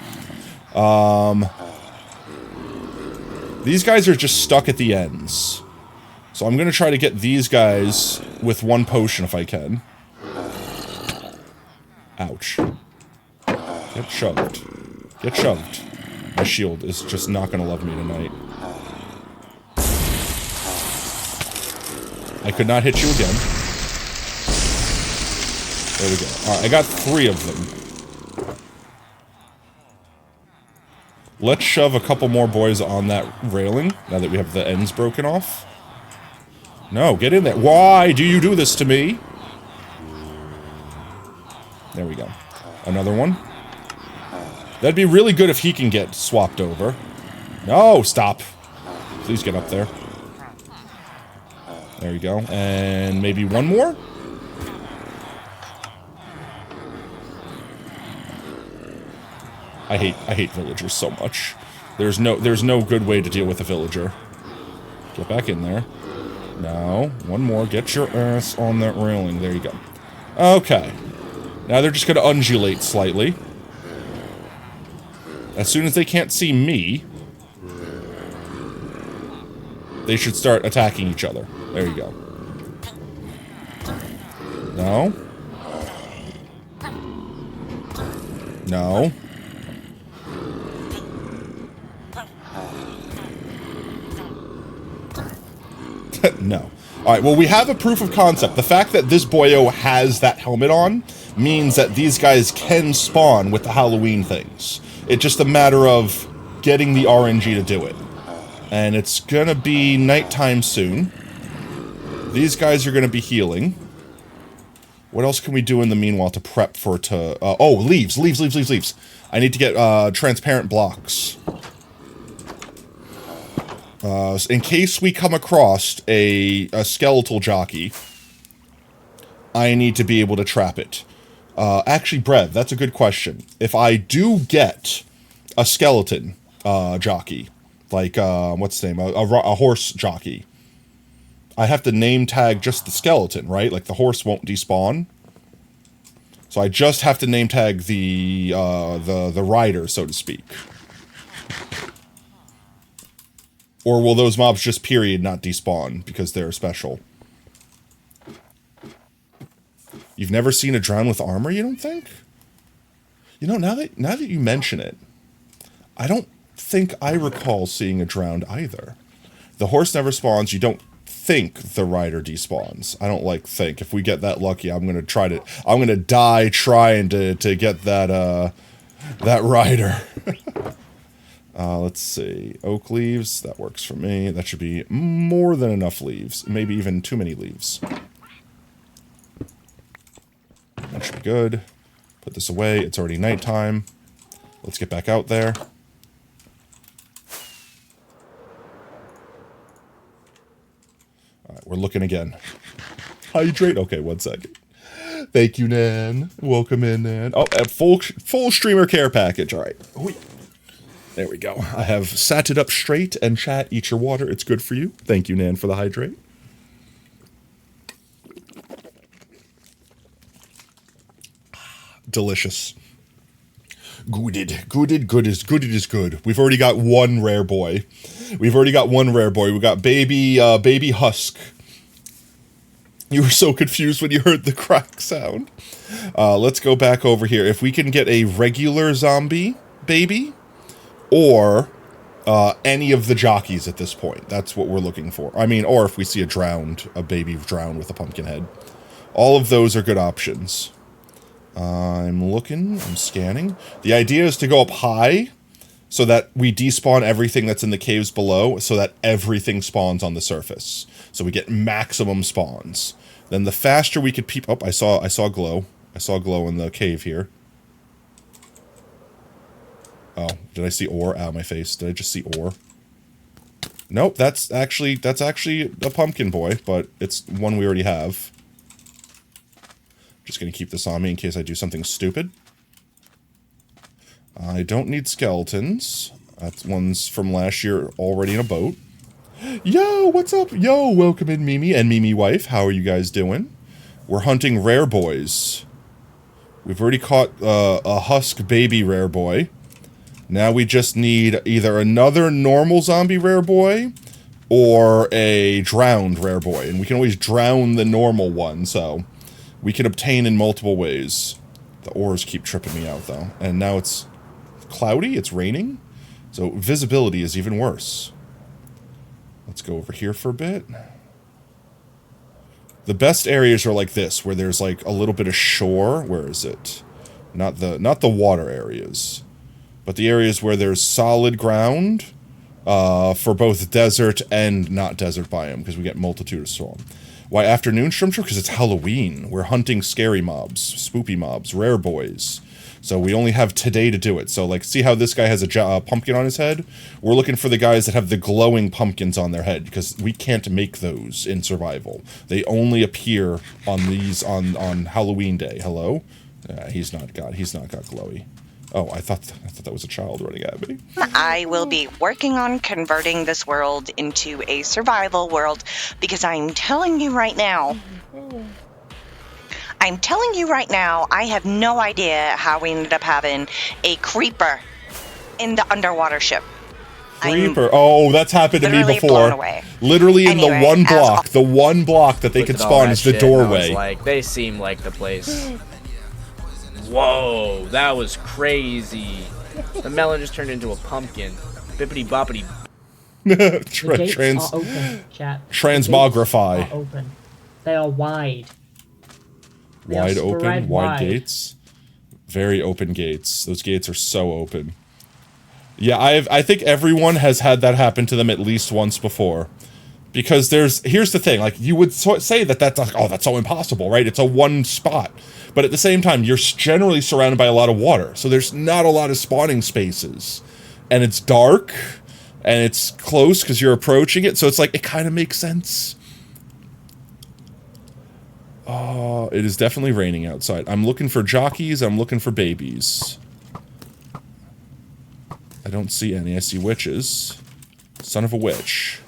These guys are just stuck at the ends. So I'm going to try to get these guys with one potion if I can. Ouch. Get shoved. Get shoved. My shield is just not going to love me tonight. I could not hit you again. There we go. Alright, I got 3 of them. Let's shove a couple more boys on that railing, now that we have the ends broken off. No, get in there. Why do you do this to me? There we go. Another one. That'd be really good if he can get swapped over. No, stop. Please get up there. There we go. And maybe one more? I hate villagers so much. There's no good way to deal with a villager. Get back in there. No, one more. Get your ass on that railing. There you go. Okay. Now they're just gonna undulate slightly. As soon as they can't see me, they should start attacking each other. There you go. No. No. No. Alright, well, we have a proof of concept. The fact that this boyo has that helmet on means that these guys can spawn with the Halloween things. It's just a matter of getting the RNG to do it. And it's gonna be nighttime soon. These guys are gonna be healing. What else can we do in the meanwhile to prep for oh, leaves. I need to get, transparent blocks. In case we come across a skeletal jockey, I need to be able to trap it. Actually, Brev, that's a good question. If I do get a skeleton jockey, like, what's his name? A horse jockey, I have to name tag just the skeleton, right? Like, the horse won't despawn. So I just have to name tag the rider, so to speak. Or will those mobs just period not despawn because they're special? You've never seen a drown with armor, you don't think? You know, now that you mention it, I don't think I recall seeing a drowned either. The horse never spawns, you don't think the rider despawns. I don't think. If we get that lucky, I'm gonna die trying to get that rider. Let's see. Oak leaves, that works for me. That should be more than enough leaves. Maybe even too many leaves. That should be good. Put this away. It's already nighttime. Let's get back out there. Alright, we're looking again. Hydrate. Okay, 1 second. Thank you, Nan. Welcome in, Nan. Oh, a full streamer care package. Alright. There we go. I have sat it up straight, and chat, eat your water. It's good for you. Thank you, Nan, for the hydrate. Delicious. Good is good. We've already got one rare boy. We got baby Husk. You were so confused when you heard the crack sound. Let's go back over here. If we can get a regular zombie baby, or any of the jockeys at this point. That's what we're looking for. I mean, or if we see a baby drowned with a pumpkin head. All of those are good options. I'm looking, I'm scanning. The idea is to go up high so that we despawn everything that's in the caves below so that everything spawns on the surface. So we get maximum spawns. Then the faster we could peep... Oh, I saw glow. I saw glow in the cave here. Oh, did I see ore? Ow, my face. Did I just see ore? Nope, that's actually a pumpkin boy, but it's one we already have. Just gonna keep this on me in case I do something stupid. I don't need skeletons. That one's from last year already in a boat. Yo, what's up? Yo, welcome in Mimi and Mimi wife. How are you guys doing? We're hunting rare boys. We've already caught a husk baby rare boy. Now we just need either another normal zombie rare boy or a drowned rare boy. And we can always drown the normal one, so we can obtain in multiple ways. The oars keep tripping me out, though. And now it's cloudy, it's raining, so visibility is even worse. Let's go over here for a bit. The best areas are like this, where there's like a little bit of shore. Where is it? Not the water areas, but the areas where there's solid ground for both desert and not desert biome, because we get multitude of storm. Why afternoon shrimp? Because it's Halloween. We're hunting scary mobs, spoopy mobs, rare boys. So we only have today to do it. So, like, see how this guy has a pumpkin on his head? We're looking for the guys that have the glowing pumpkins on their head, because we can't make those in survival. They only appear on these on Halloween day. Hello? He's not got glowy. Oh, I thought that was a child running at me. I will be working on converting this world into a survival world, because I'm telling you right now, I have no idea how we ended up having a creeper in the underwater ship. Creeper. Oh, that's happened to me before. Blown away. Literally in Anyway, the one block that they could spawn is the doorway. Like, they seem like the place. Whoa, that was crazy. The melon just turned into a pumpkin. Bippity boppity. The gates are open, chat. Transmogrify. The gates are open. They are wide. Wide open, wide gates. Very open gates. Those gates are so open. Yeah, I think everyone has had that happen to them at least once before. Because here's the thing, like, you would say that's like, oh, that's so impossible, right? It's a one spot. But at the same time, you're generally surrounded by a lot of water. So there's not a lot of spawning spaces. And it's dark, and it's close because you're approaching it. So it's like, it kind of makes sense. Oh, it is definitely raining outside. I'm looking for jockeys. I'm looking for babies. I don't see any. I see witches. Son of a witch.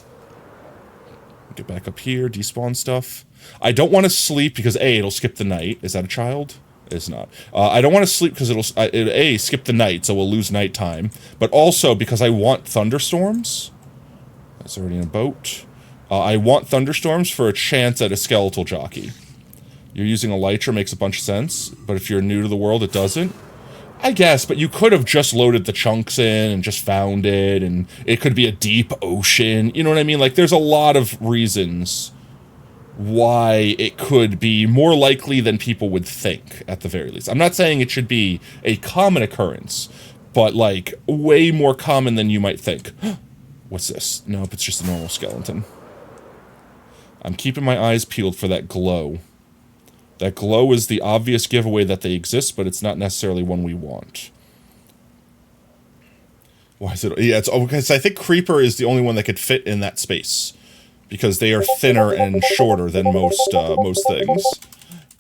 Get back up here. Despawn stuff. I don't want to sleep because A, it'll skip the night. Is that a child? It's not. I don't want to sleep because it'll A, skip the night, so we'll lose nighttime. But also because I want thunderstorms. That's already in a boat. I want thunderstorms for a chance at a skeletal jockey. You're using elytra makes a bunch of sense, but if you're new to the world, it doesn't. I guess, but you could have just loaded the chunks in and just found it, and it could be a deep ocean. You know what I mean? Like, there's a lot of reasons why it could be more likely than people would think, at the very least. I'm not saying it should be a common occurrence, but, like, way more common than you might think. What's this? Nope, it's just a normal skeleton. I'm keeping my eyes peeled for that glow. That glow is the obvious giveaway that they exist, but it's not necessarily one we want. Why is it? Yeah, it's because I think Creeper is the only one that could fit in that space, because they are thinner and shorter than most things.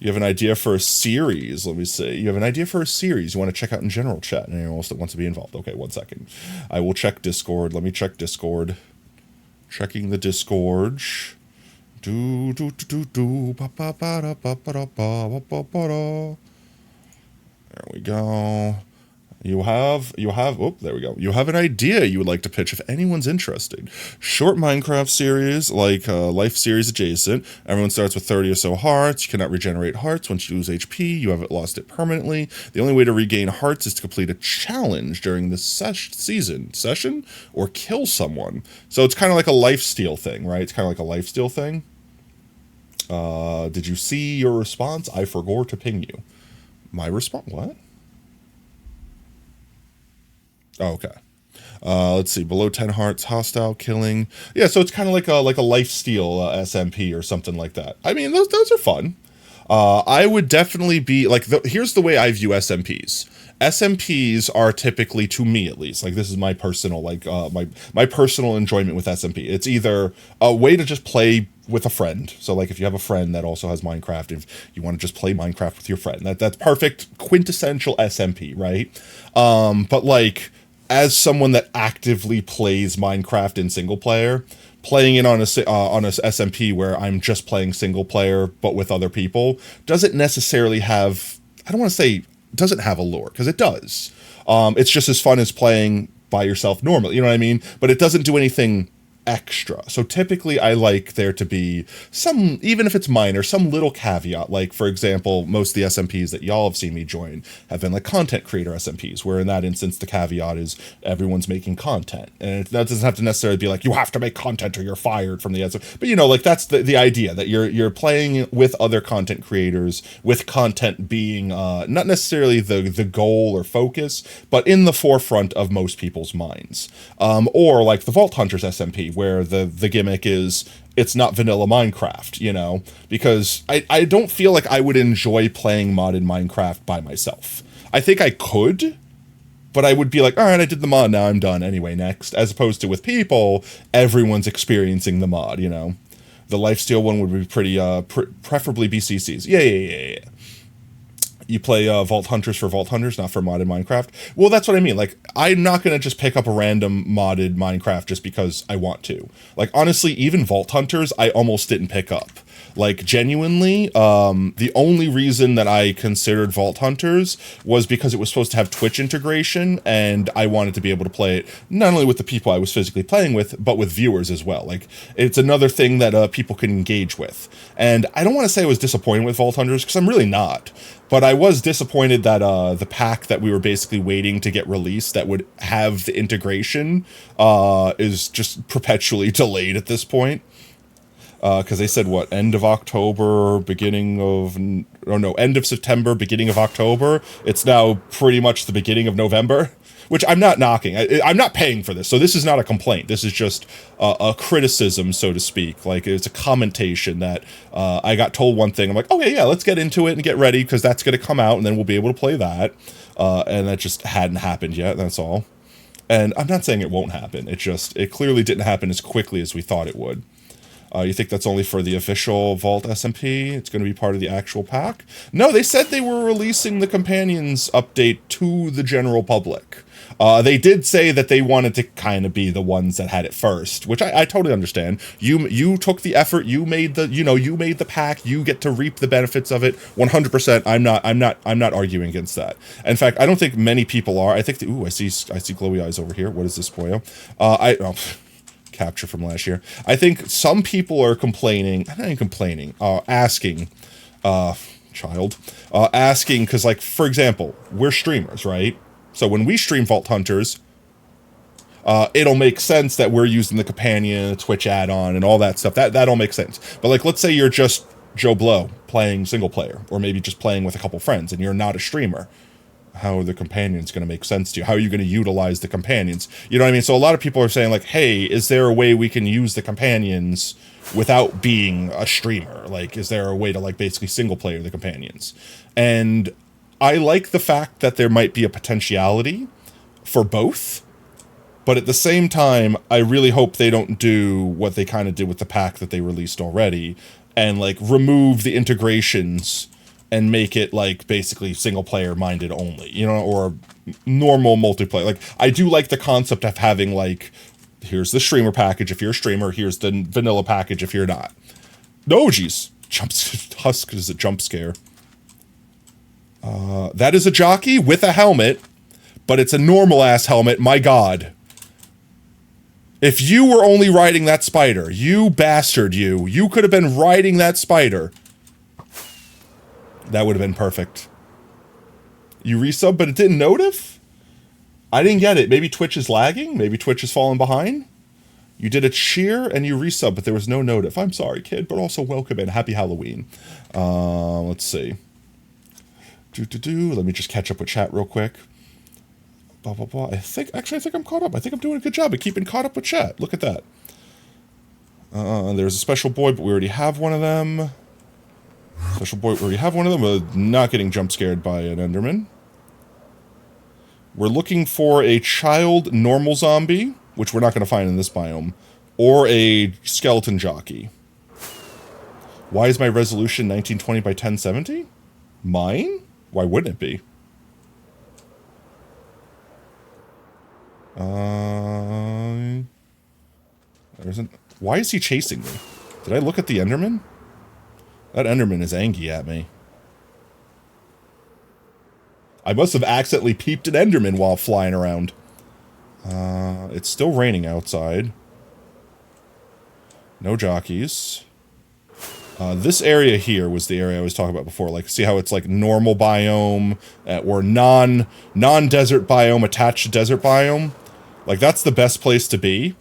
You have an idea for a series? Let me see. You have an idea for a series you want to check out in general chat, and anyone else that wants to be involved? Okay, 1 second. I will check Discord. Let me check Discord. Checking the Discord. There we go. You have, oh, there we go. You have an idea you would like to pitch if anyone's interested. Short Minecraft series, like Life series adjacent. Everyone starts with 30 or so hearts. You cannot regenerate hearts. Once you lose HP, you haven't lost it permanently. The only way to regain hearts is to complete a challenge during the session, or kill someone. So it's kind of like a lifesteal thing, right? It's kind of like a lifesteal thing. Did you see your response? I forgot to ping you. My response, what? Oh, okay. Let's see. Below 10 hearts, hostile killing. Yeah, so it's kind of like a lifesteal SMP or something like that. I mean, those are fun. I would definitely be like. Here's the way I view SMPs. SMPs are typically, to me at least, like, this is my personal my personal enjoyment with SMP. It's either a way to just play with a friend. So, like, if you have a friend that also has Minecraft, if you want to just play Minecraft with your friend, that's perfect, quintessential SMP, right? But like, as someone that actively plays Minecraft in single player, playing it on a SMP where I'm just playing single player but with other people doesn't necessarily have, I don't want to say doesn't have a lore, because it does. It's just as fun as playing by yourself normally, you know what I mean? But it doesn't do anything extra. So typically I like there to be some, even if it's minor, some little caveat. Like, for example, most of the SMPs that y'all have seen me join have been like content creator SMPs, where in that instance the caveat is everyone's making content. And that doesn't have to necessarily be like you have to make content or you're fired from the SMP. But you know, like that's the idea, that you're playing with other content creators, with content being not necessarily the goal or focus, but in the forefront of most people's minds. Or like the Vault Hunters SMP, where the gimmick is it's not vanilla Minecraft, you know, because I don't feel like I would enjoy playing modded Minecraft by myself. I think I could, but I would be like, all right, I did the mod, now I'm done. Anyway, next. As opposed to with people, everyone's experiencing the mod, you know. The lifesteal one would be pretty, preferably BCCs. Yeah. You play Vault Hunters for Vault Hunters, not for modded Minecraft. Well, that's what I mean. Like, I'm not going to just pick up a random modded Minecraft just because I want to. Like, honestly, even Vault Hunters, I almost didn't pick up. Like, genuinely, the only reason that I considered Vault Hunters was because it was supposed to have Twitch integration, and I wanted to be able to play it not only with the people I was physically playing with, but with viewers as well. Like, it's another thing that people can engage with. And I don't want to say I was disappointed with Vault Hunters, because I'm really not. But I was disappointed that the pack that we were basically waiting to get released that would have the integration is just perpetually delayed at this point. Because they said, what, end of October, end of September, beginning of October. It's now pretty much the beginning of November, which I'm not knocking. I'm not paying for this, so this is not a complaint. This is just a criticism, so to speak. Like, it's a commentation that I got told one thing. I'm like, okay, yeah, let's get into it and get ready, because that's going to come out, and then we'll be able to play that. And that just hadn't happened yet, that's all. And I'm not saying it won't happen. It clearly didn't happen as quickly as we thought it would. You think that's only for the official Vault SMP? It's going to be part of the actual pack? No, they said they were releasing the Companions update to the general public. They did say that they wanted to kind of be the ones that had it first, which I totally understand. You took the effort, you made the pack, you get to reap the benefits of it 100%. I'm not arguing against that. In fact, I don't think many people are. I think I see glowy eyes over here. What is this, boyo? Capture from last year. I think some people are asking, asking, because, like, for example, we're streamers, right? So when we stream Vault Hunters, it'll make sense that we're using the companion, Twitch add-on, and all that stuff. That all makes sense. But, like, let's say you're just Joe Blow playing single player, or maybe just playing with a couple friends, and you're not a streamer. How are the companions going to make sense to you? How are you going to utilize the companions? You know what I mean? So a lot of people are saying, like, hey, is there a way we can use the companions without being a streamer? Like, is there a way to, like, basically single player the companions? And I like the fact that there might be a potentiality for both. But at the same time, I really hope they don't do what they kind of did with the pack that they released already and, like, remove the integrations and make it, like, basically single-player minded only, you know, or normal multiplayer. Like, I do like the concept of having, like, here's the streamer package if you're a streamer, here's the vanilla package if you're not. No, geez. Husk is a jump scare. That is a jockey with a helmet, but it's a normal-ass helmet, my god. If you were only riding that spider, you bastard, you could have been riding that spider. That would have been perfect. You resub, but it didn't notif? I didn't get it. Maybe Twitch is lagging? Maybe Twitch is falling behind? You did a cheer and you resub, but there was no notif. I'm sorry, kid, but also welcome and happy Halloween. Let's see. Let me just catch up with chat real quick. I think I'm caught up. I think I'm doing a good job at keeping caught up with chat. Look at that. There's a special boy, but we already have one of them. Special boy, we already have one of them. Not getting jump scared by an Enderman. We're looking for a child normal zombie, which we're not going to find in this biome, or a skeleton jockey. Why is my resolution 1920 by 1070? Mine? Why wouldn't it be? Why is he chasing me? Did I look at the Enderman? That Enderman is angry at me. I must have accidentally peeped an Enderman while flying around. It's still raining outside. No jockeys. This area here was the area I was talking about before. Like, see how it's like normal biome or non-desert biome attached to desert biome? Like, that's the best place to be.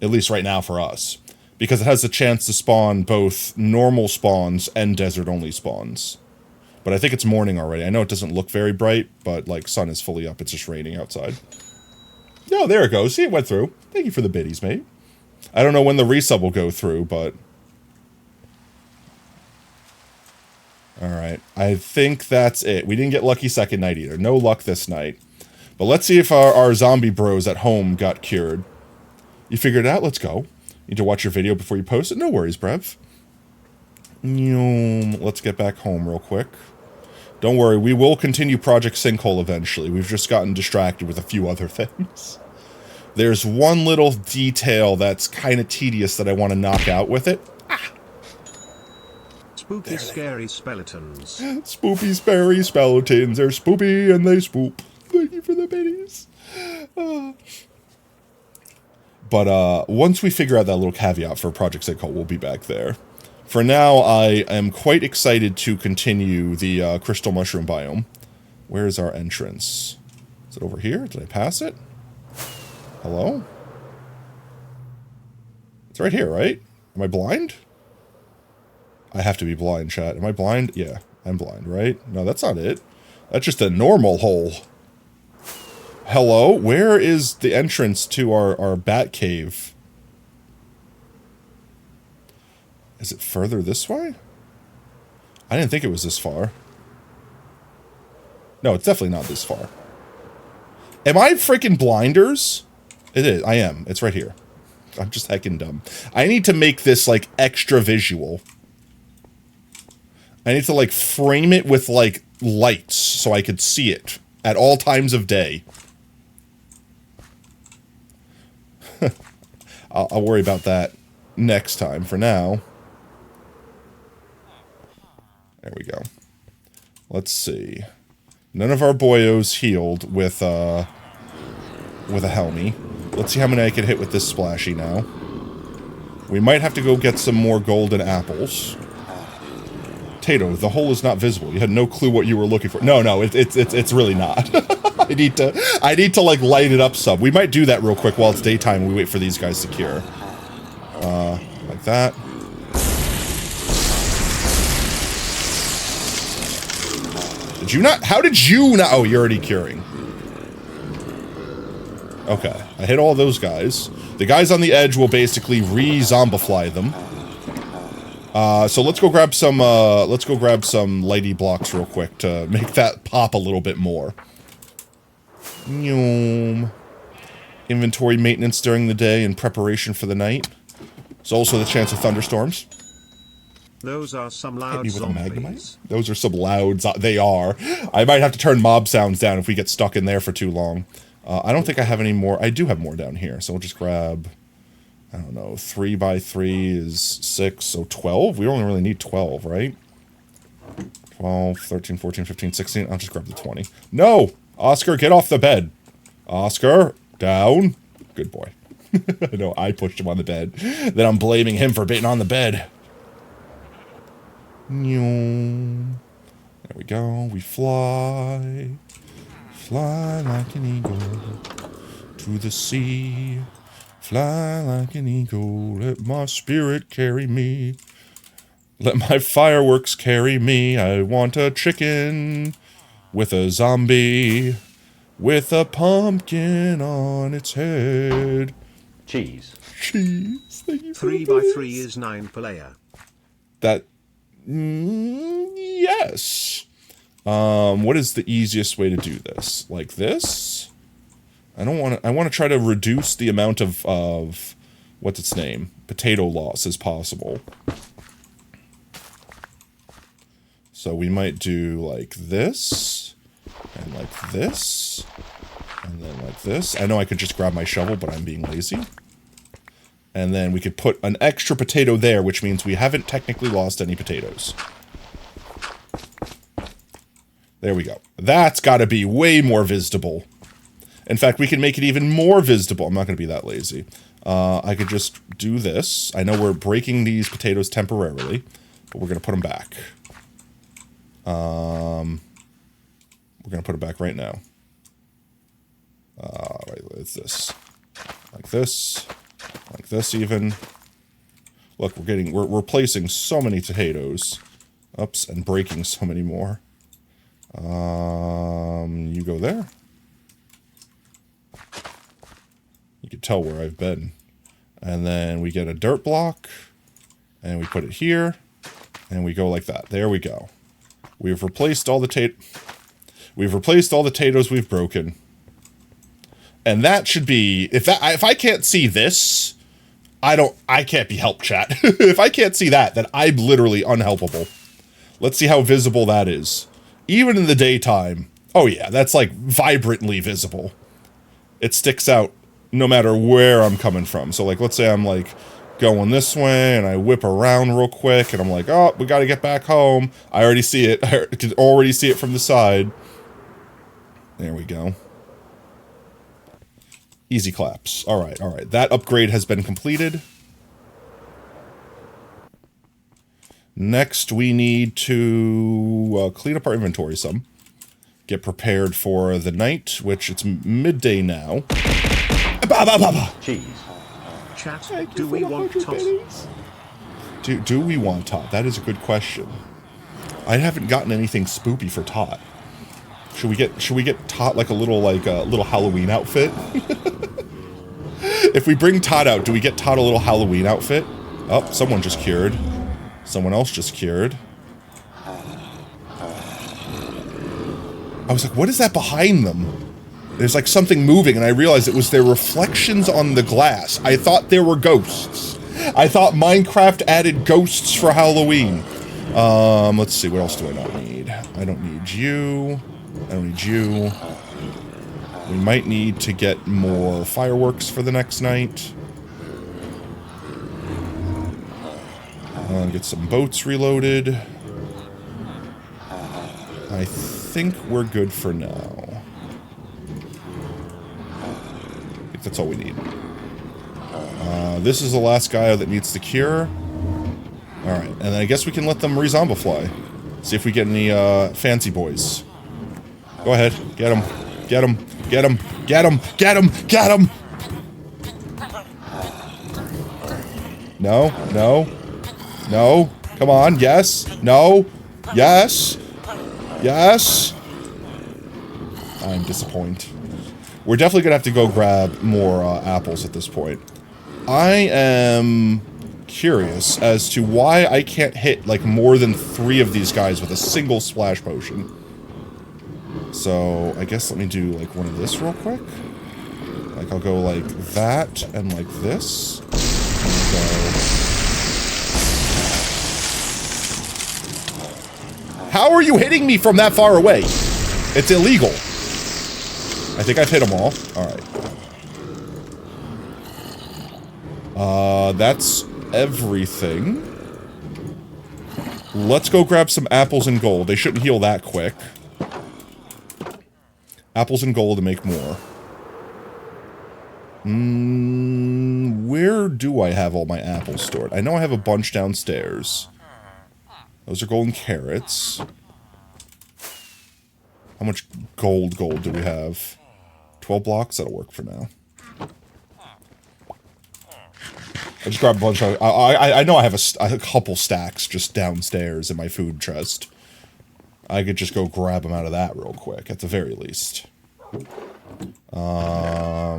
At least right now for us. Because it has a chance to spawn both normal spawns and desert-only spawns. But I think it's morning already. I know it doesn't look very bright, but, like, sun is fully up. It's just raining outside. Oh, there it goes. See, it went through. Thank you for the biddies, mate. I don't know when the resub will go through, but... Alright. I think that's it. We didn't get lucky second night either. No luck this night. But let's see if our zombie bros at home got cured. You figured it out? Let's go. Need to watch your video before you post it? No worries, Brev. Let's get back home real quick. Don't worry, we will continue Project Sinkhole eventually. We've just gotten distracted with a few other things. There's one little detail that's kind of tedious that I want to knock out with it. Spooky, scary skeletons. Spoopy, scary skeletons. They're spoopy and they spoop. Thank you for the biddies. But once we figure out that little caveat for Project Sinkhole, we'll be back there. For now, I am quite excited to continue the crystal mushroom biome. Where is our entrance? Is it over here? Did I pass it? Hello? It's right here, right? Am I blind? I have to be blind, chat. Am I blind? Yeah, I'm blind, right? No, that's not it. That's just a normal hole. Hello? Where is the entrance to our bat cave? Is it further this way? I didn't think it was this far. No, it's definitely not this far. Am I freaking blinders? It is. I am. It's right here. I'm just heckin' dumb. I need to make this, like, extra visual. I need to, like, frame it with, like, lights so I could see it at all times of day. I'll worry about that next time. For now... There we go. Let's see. None of our boyos healed with a helmy. Let's see how many I can hit with this splashy now. We might have to go get some more golden apples. Tato, the hole is not visible. You had no clue what you were looking for. No, it's really not. I need to like light it up some. We might do that real quick while it's daytime and we wait for these guys to cure. Like that. Did you not? How did you not? Oh, you're already curing. Okay, I hit all those guys. The guys on the edge will basically re-zombify them. So let's go grab some lighty blocks real quick to make that pop a little bit more. Inventory maintenance during the day in preparation for the night. There's also the chance of thunderstorms. Those are some loud zombies. Those are some loud they are. I might have to turn mob sounds down if we get stuck in there for too long. I don't think I have any more. I do have more down here, so we'll just grab... I don't know, 3 by 3 is 6, so 12? We only really need 12, right? 12, 13, 14, 15, 16. I'll just grab the 20. No! Oscar, get off the bed. Oscar, down. Good boy. I know, I pushed him on the bed. Then I'm blaming him for being on the bed. There we go. We fly. Fly like an eagle to the sea. Fly like an eagle, let my spirit carry me. Let my fireworks carry me. I want a chicken with a zombie with a pumpkin on its head. Cheese. Cheese. Thank you for 3 by 3 is 9 per layer. That... yes. What is the easiest way to do this? Like this? I want to try to reduce the amount of what's its name? Potato loss as possible. So we might do like this, and like this, and then like this. I know I could just grab my shovel, but I'm being lazy. And then we could put an extra potato there, which means we haven't technically lost any potatoes. There we go. That's got to be way more visible. In fact, we can make it even more visible. I'm not going to be that lazy. I could just do this. I know we're breaking these potatoes temporarily, but we're going to put them back. We're going to put it back right now. Right, it's this. Like this. Like this even. Look, we're placing so many potatoes. Oops, and breaking so many more. You go there. You can tell where I've been. And then we get a dirt block, and we put it here, and we go like that. There we go. We've replaced all the potatoes we've broken. And that should be, if I can't see this, I can't be helped, chat. If I can't see that, then I'm literally unhelpable. Let's see how visible that is. Even in the daytime. Oh yeah, that's like vibrantly visible. It sticks out no matter where I'm coming from. So like, let's say I'm like going this way and I whip around real quick and I'm like, oh, we got to get back home. I already see it. I can already see it from the side. There we go. Easy claps. All right, all right. That upgrade has been completed. Next, we need to clean up our inventory some. Get prepared for the night, which it's midday now. Cheese. Chat, do we want tot? Do we want tot? That is a good question. I haven't gotten anything spoopy for tot. Should we get tot like a little Halloween outfit? If we bring tot out, do we get tot a little Halloween outfit? Oh, someone just cured. Someone else just cured. I was like, what is that behind them? There's like something moving, and I realized it was their reflections on the glass. I thought there were ghosts. I thought Minecraft added ghosts for Halloween. Let's see, what else do I not need? I don't need you. I don't need you. We might need to get more fireworks for the next night. Get some boats reloaded. I think we're good for now. I think that's all we need. This is the last guy that needs the cure. Alright, and then I guess we can let them re-zombify. See if we get any fancy boys. Go ahead, get him. Get him. Get him. Get him. Get him. Get him. No. No. No. Come on. Yes. No. Yes. Yes. I'm disappointed. We're definitely gonna have to go grab more apples at this point. I am curious as to why I can't hit like more than 3 of these guys with a single splash potion. So I guess let me do like one of this real quick. Like I'll go like that and like this. How are you hitting me from that far away? It's illegal. I think I've hit them all. Alright. That's everything. Let's go grab some apples and gold. They shouldn't heal that quick. Apples and gold to make more. Where do I have all my apples stored? I know I have a bunch downstairs. Those are golden carrots. How much gold do we have? 12 blocks? That'll work for now. I just grabbed a bunch of... I know I have a couple stacks just downstairs in my food chest. I could just go grab them out of that real quick, at the very least. I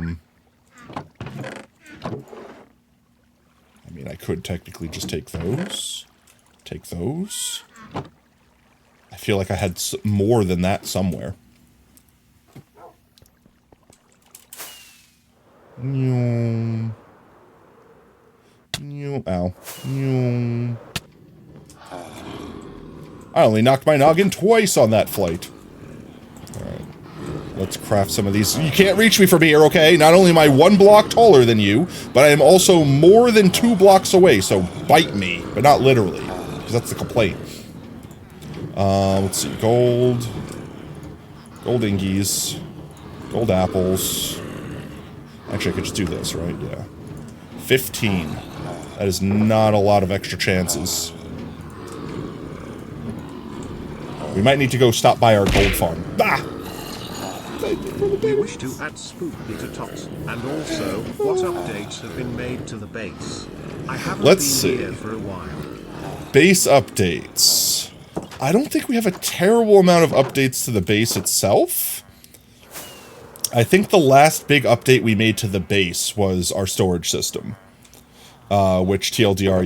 mean, I could technically just take those. Take those. I feel like I had more than that somewhere. Ow. I only knocked my noggin twice on that flight. Alright. Let's craft some of these. You can't reach me from here, okay? Not only am I 1 block taller than you, but I am also more than 2 blocks away, so bite me. But not literally, because that's the complaint. Let's see. Gold. Gold ingies. Gold apples. Actually, I could just do this, right? Yeah. 15. That is not a lot of extra chances. We might need to go stop by our gold farm. Ah! We wish to add spooky to tops, and also, what updates have been made to the base? I haven't been here for a while. Base updates. I don't think we have a terrible amount of updates to the base itself. I think the last big update we made to the base was our storage system. Which, TLDR,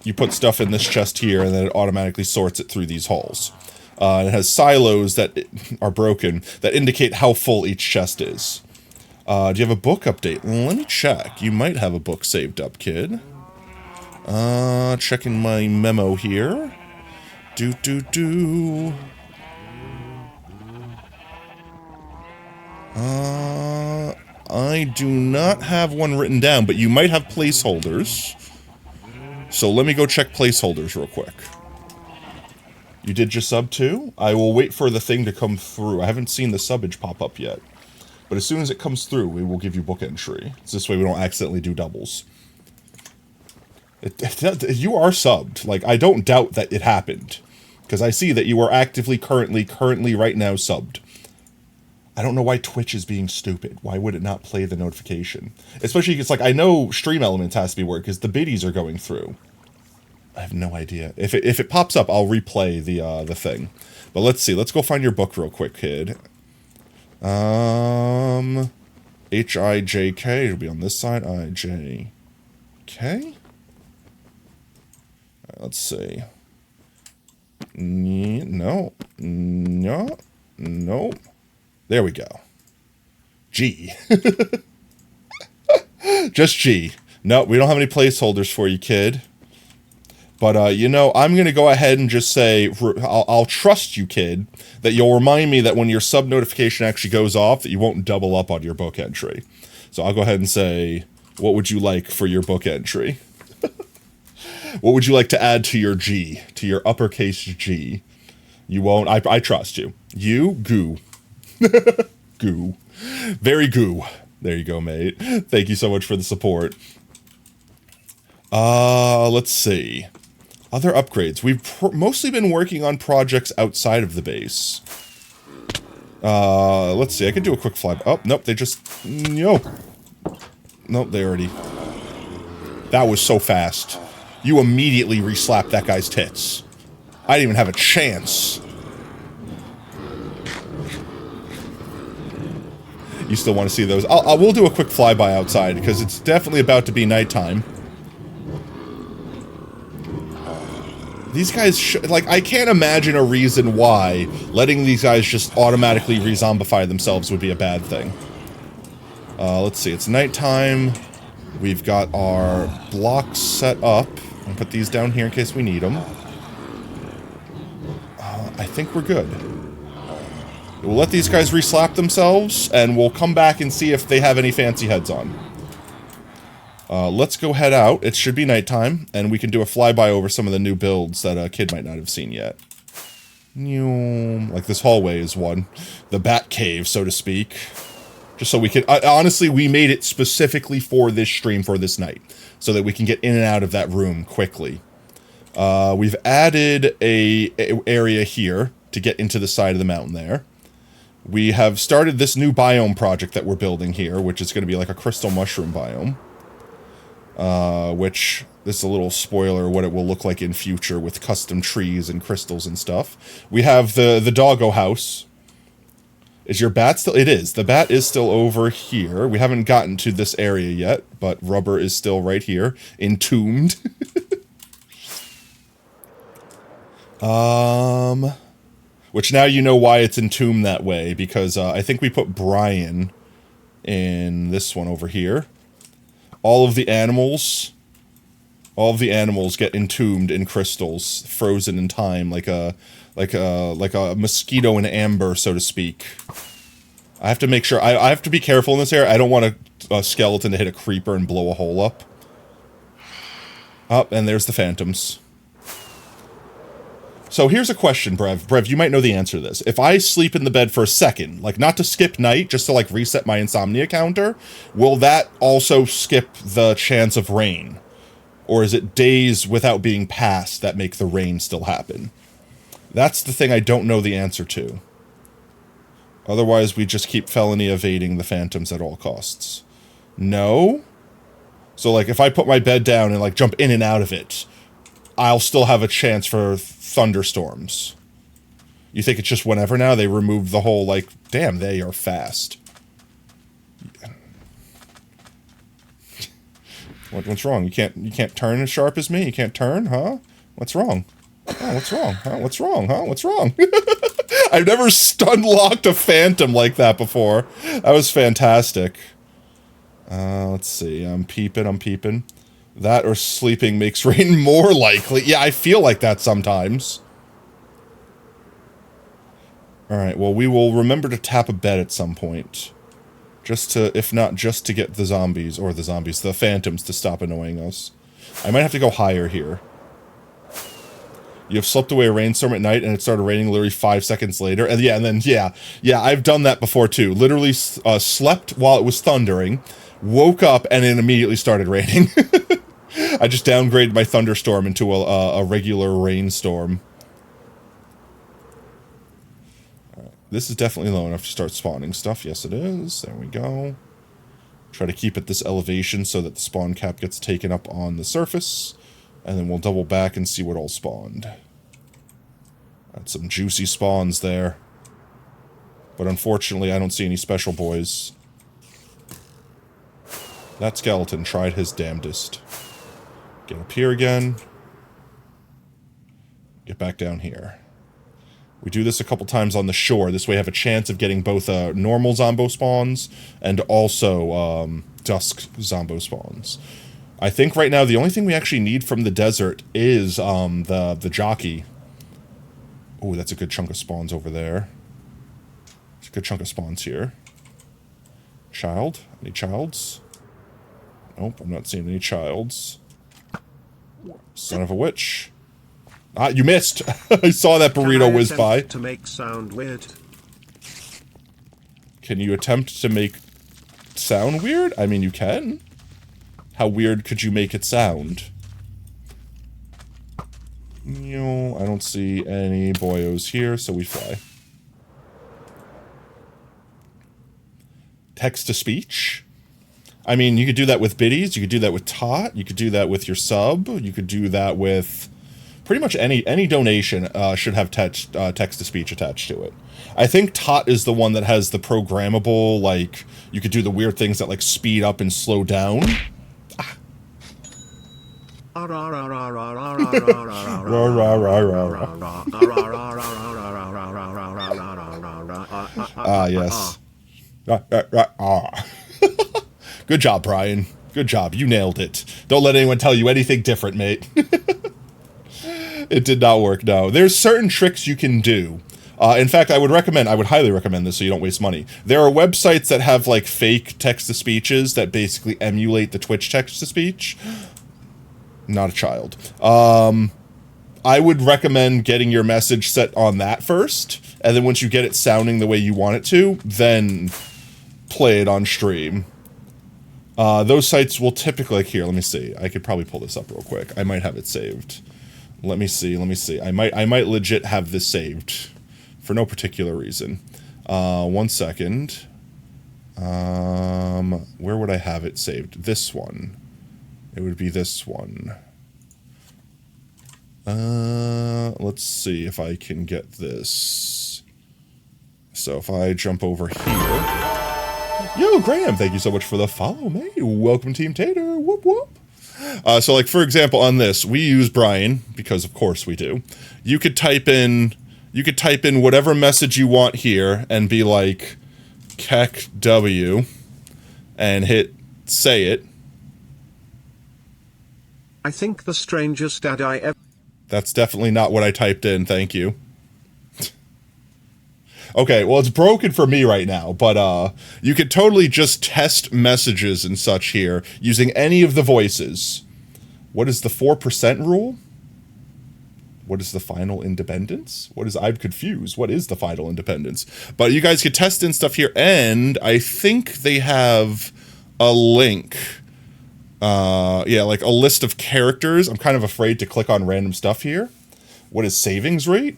you put stuff in this chest here, and then it automatically sorts it through these halls. It has silos that are broken that indicate how full each chest is. Do you have a book update? Let me check. You might have a book saved up, kid. Checking my memo here. I do not have one written down, but you might have placeholders. So let me go check placeholders real quick. You did just sub too? I will wait for the thing to come through. I haven't seen the subbage pop up yet. But as soon as it comes through, we will give you book entry. So this way we don't accidentally do doubles. You are subbed. Like, I don't doubt that it happened. Because I see that you are actively, currently right now subbed. I don't know why Twitch is being stupid. Why would it not play the notification? Especially, it's like, I know Stream Elements has to be worked because the biddies are going through. I have no idea. If it pops up, I'll replay the thing. But let's see. Let's go find your book real quick, kid. H-I-J-K. It'll be on this side. I-J-K. Let's see. No. There we go. G. Just G. No, we don't have any placeholders for you, kid. But, you know, I'm going to go ahead and just say, I'll trust you, kid, that you'll remind me that when your sub notification actually goes off, that you won't double up on your book entry. So I'll go ahead and say, what would you like for your book entry? What would you like to add to your G, to your uppercase G? You won't? I trust you. You, goo. Goo. Very goo. There you go, mate. Thank you so much for the support. Let's see. Other upgrades. We've mostly been working on projects outside of the base. Let's see. I could do a quick fly. Oh, nope. They just... No. Nope, they already... That was so fast. You immediately re-slapped that guy's tits. I didn't even have a chance. You still want to see those? We'll do a quick flyby outside, because it's definitely about to be nighttime. These guys, like, I can't imagine a reason why letting these guys just automatically re-zombify themselves would be a bad thing. Let's see, it's nighttime. We've got our blocks set up. I'll put these down here in case we need them. I think we're good. We'll let these guys re-slap themselves, and we'll come back and see if they have any fancy heads on. Let's go head out. It should be nighttime, and we can do a flyby over some of the new builds that a kid might not have seen yet. Like this hallway is one. The Bat Cave, so to speak. Just so we can... honestly, we made it specifically for this stream for this night, so that we can get in and out of that room quickly. We've added a area here to get into the side of the mountain there. We have started this new biome project that we're building here, which is going to be like a crystal mushroom biome. Which, this is a little spoiler what it will look like in future with custom trees and crystals and stuff. We have the doggo house. Is your bat still? It is. The bat is still over here. We haven't gotten to this area yet, but rubber is still right here, entombed. Which now you know why it's entombed that way, because I think we put Brian in this one over here. All of the animals get entombed in crystals, frozen in time, like a mosquito in amber, so to speak. I have to make sure, I have to be careful in this area. I don't want a skeleton to hit a creeper and blow a hole up. Oh, and there's the phantoms. So here's a question, Brev. Brev, you might know the answer to this. If I sleep in the bed for a second, like not to skip night, just to like reset my insomnia counter, will that also skip the chance of rain? Or is it days without being passed that make the rain still happen? That's the thing I don't know the answer to. Otherwise, we just keep felony evading the phantoms at all costs. No? So like if I put my bed down and like jump in and out of it, I'll still have a chance for thunderstorms. You think it's just whenever now? They removed the whole, like, damn, they are fast. What's wrong? You can't turn as sharp as me? You can't turn, huh? What's wrong? Oh, what's wrong? Huh? What's wrong? Huh? What's wrong? I've never stun-locked a phantom like that before. That was fantastic. Let's see. I'm peeping. That or sleeping makes rain more likely. Yeah, I feel like that sometimes. Alright, well, we will remember to tap a bed at some point. Just to, if not just to get the zombies, the phantoms to stop annoying us. I might have to go higher here. You have slept away a rainstorm at night and it started raining literally 5 seconds later. And yeah, I've done that before too. Literally slept while it was thundering, woke up, and it immediately started raining. I just downgraded my thunderstorm into a regular rainstorm. This is definitely low enough to start spawning stuff. Yes, it is. There we go. Try to keep it this elevation so that the spawn cap gets taken up on the surface. And then we'll double back and see what all spawned. That's some juicy spawns there. But unfortunately, I don't see any special boys. That skeleton tried his damnedest. Get up here again. Get back down here. We do this a couple times on the shore. This way I have a chance of getting both normal zombo spawns and also dusk zombo spawns. I think right now the only thing we actually need from the desert is the jockey. Oh, that's a good chunk of spawns over there. There's a good chunk of spawns here. Child? Any childs? Nope, I'm not seeing any childs. Son of a witch. Ah, you missed! I saw that burrito whiz by. To make sound weird. Can you attempt to make sound weird? I mean, you can. How weird could you make it sound? No, I don't see any boyos here, so we fly. Text-to-speech? I mean, you could do that with biddies, you could do that with tot, you could do that with your sub, you could do that with... Pretty much any donation should have text-to-speech attached to it. I think tot is the one that has the programmable, like, you could do the weird things that, like, speed up and slow down. Ah, yes. Good job, Brian. Good job. You nailed it. Don't let anyone tell you anything different, mate. It did not work, no. There's certain tricks you can do. In fact, I would highly recommend this so you don't waste money. There are websites that have, like, fake text-to-speeches that basically emulate the Twitch text-to-speech. Not a child. I would recommend getting your message set on that first, and then once you get it sounding the way you want it to, then play it on stream. Those sites will typically, like, here, let me see. I could probably pull this up real quick. I might have it saved. Let me see. I might legit have this saved for no particular reason. 1 second. Where would I have it saved? This one. It would be this one. Let's see if I can get this. So if I jump over here. Yo, Graham, thank you so much for the follow, mate. Welcome, Team Tater. Whoop, whoop. So, like, for example, on this, we use Brian, because of course we do. You could type in whatever message you want here, and be like, Kek W, and hit say it. I think the strangest ad I ever... That's definitely not what I typed in, thank you. Okay, well, it's broken for me right now, but you could totally just test messages and such here using any of the voices. What is the 4% rule? What is the final independence? I'm confused. What is the final independence? But you guys could test in stuff here, and I think they have a link. Yeah, like a list of characters. I'm kind of afraid to click on random stuff here. What is savings rate?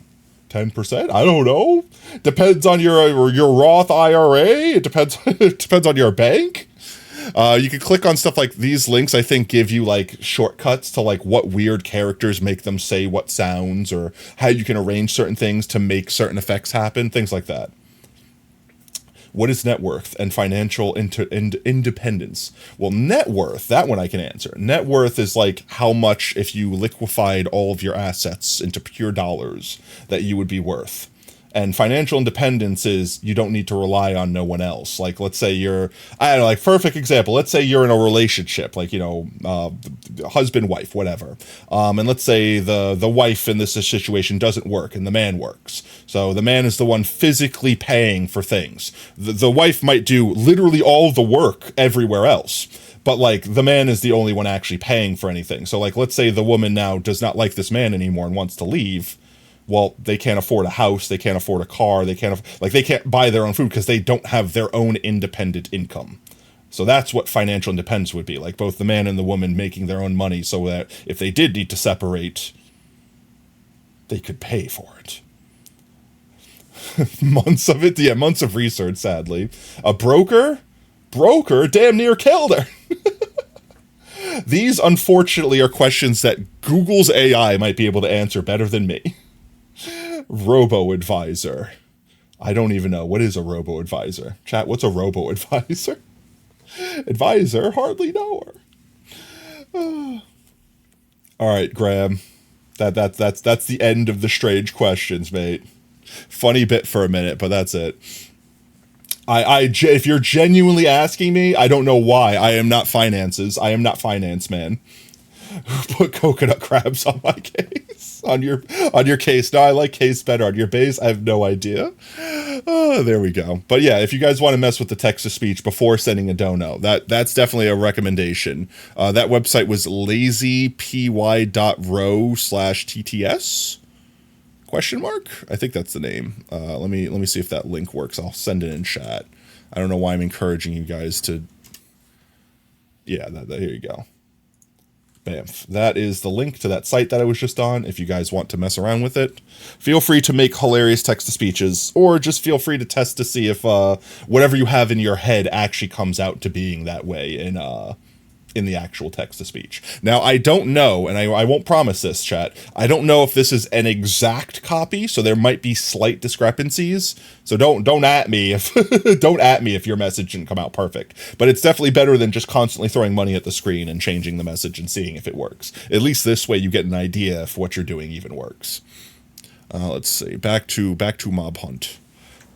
10%? I don't know. Depends on your Roth IRA. It depends on your bank. You can click on stuff like these links. I think give you like shortcuts to like what weird characters make them say what sounds, or how you can arrange certain things to make certain effects happen, things like that. What is net worth and financial independence? Well, net worth, that one I can answer. Net worth is like how much, if you liquefied all of your assets into pure dollars, that you would be worth. And financial independence is you don't need to rely on no one else. Like, let's say you're, I don't know, like, perfect example. Let's say you're in a relationship, like, you know, husband, wife, whatever. And let's say the wife in this situation doesn't work and the man works. So the man is the one physically paying for things. The wife might do literally all the work everywhere else. But, like, the man is the only one actually paying for anything. So, like, let's say the woman now does not like this man anymore and wants to leave. Well, they can't afford a house, they can't afford a car, they can't buy their own food because they don't have their own independent income. So that's what financial independence would be, like both the man and the woman making their own money so that if they did need to separate, they could pay for it. Months of it, yeah, months of research, sadly. A broker damn near killed her. These, unfortunately, are questions that Google's AI might be able to answer better than me. Robo-advisor. I don't even know. What is a robo-advisor? Chat, what's a robo-advisor? Advisor? Hardly know her. All right, Graham. That's the end of the strange questions, mate. Funny bit for a minute, but that's it. If you're genuinely asking me, I don't know why. I am not finances. I am not finance man. Who put coconut crabs on my case? On your case. No, I like case better. On your base, I have no idea. Oh, there we go. But yeah, if you guys want to mess with the text-to-speech before sending a dono, that's definitely a recommendation. That website was lazypy.ro/TTS? Question mark? I think that's the name. Let me see if that link works. I'll send it in chat. I don't know why I'm encouraging you guys to... Yeah, here you go. Bam. That is the link to that site that I was just on. If you guys want to mess around with it, feel free to make hilarious text-to-speeches, or just feel free to test to see if whatever you have in your head actually comes out to being that way in the actual text-to-speech. Now, I don't know, and I won't promise this, chat. I don't know if this is an exact copy, so there might be slight discrepancies. So don't at me if don't at me if your message didn't come out perfect. But it's definitely better than just constantly throwing money at the screen and changing the message and seeing if it works. At least this way you get an idea if what you're doing even works. Let's see. Back to Mob Hunt.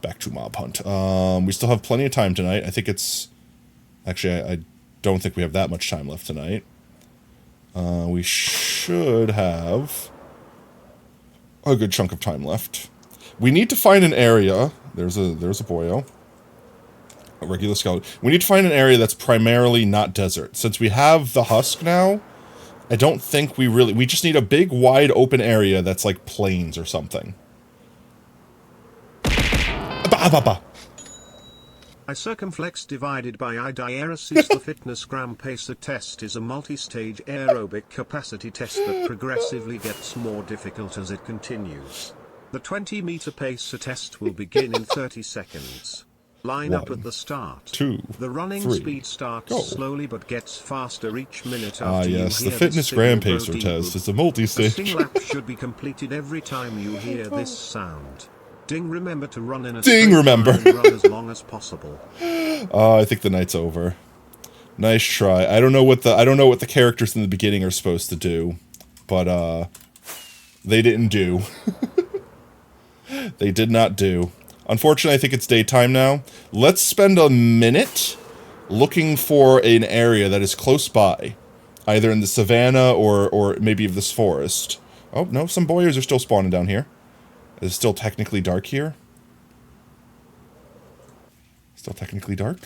Back to Mob Hunt. We still have plenty of time tonight. I think it's actually I don't think we have that much time left tonight. We should have a good chunk of time left. We need to find an area. There's a boyo. A regular skeleton. We need to find an area that's primarily not desert. Since we have the husk now, I don't think we just need a big wide open area that's like plains or something. I circumflex divided by I diaresis. The fitness gram pacer test is a multi-stage aerobic capacity test that progressively gets more difficult as it continues. The 20-meter pacer test will begin in 30 seconds. Line up at the start. 2, The running 3, speed starts go. slowly but gets faster each minute after you hear the fitness gram pacer test. It's a multi-stage. The sing lap should be completed every time you hear this sound. Ding, remember to run in a Ding, remember. and run as long as possible. I think the night's over. Nice try. I don't know what the characters in the beginning are supposed to do, but they didn't do. They did not do. Unfortunately, I think it's daytime now. Let's spend a minute looking for an area that is close by, either in the savannah or maybe of this forest. Oh no, some boyers are still spawning down here. It's still technically dark here. Still technically dark?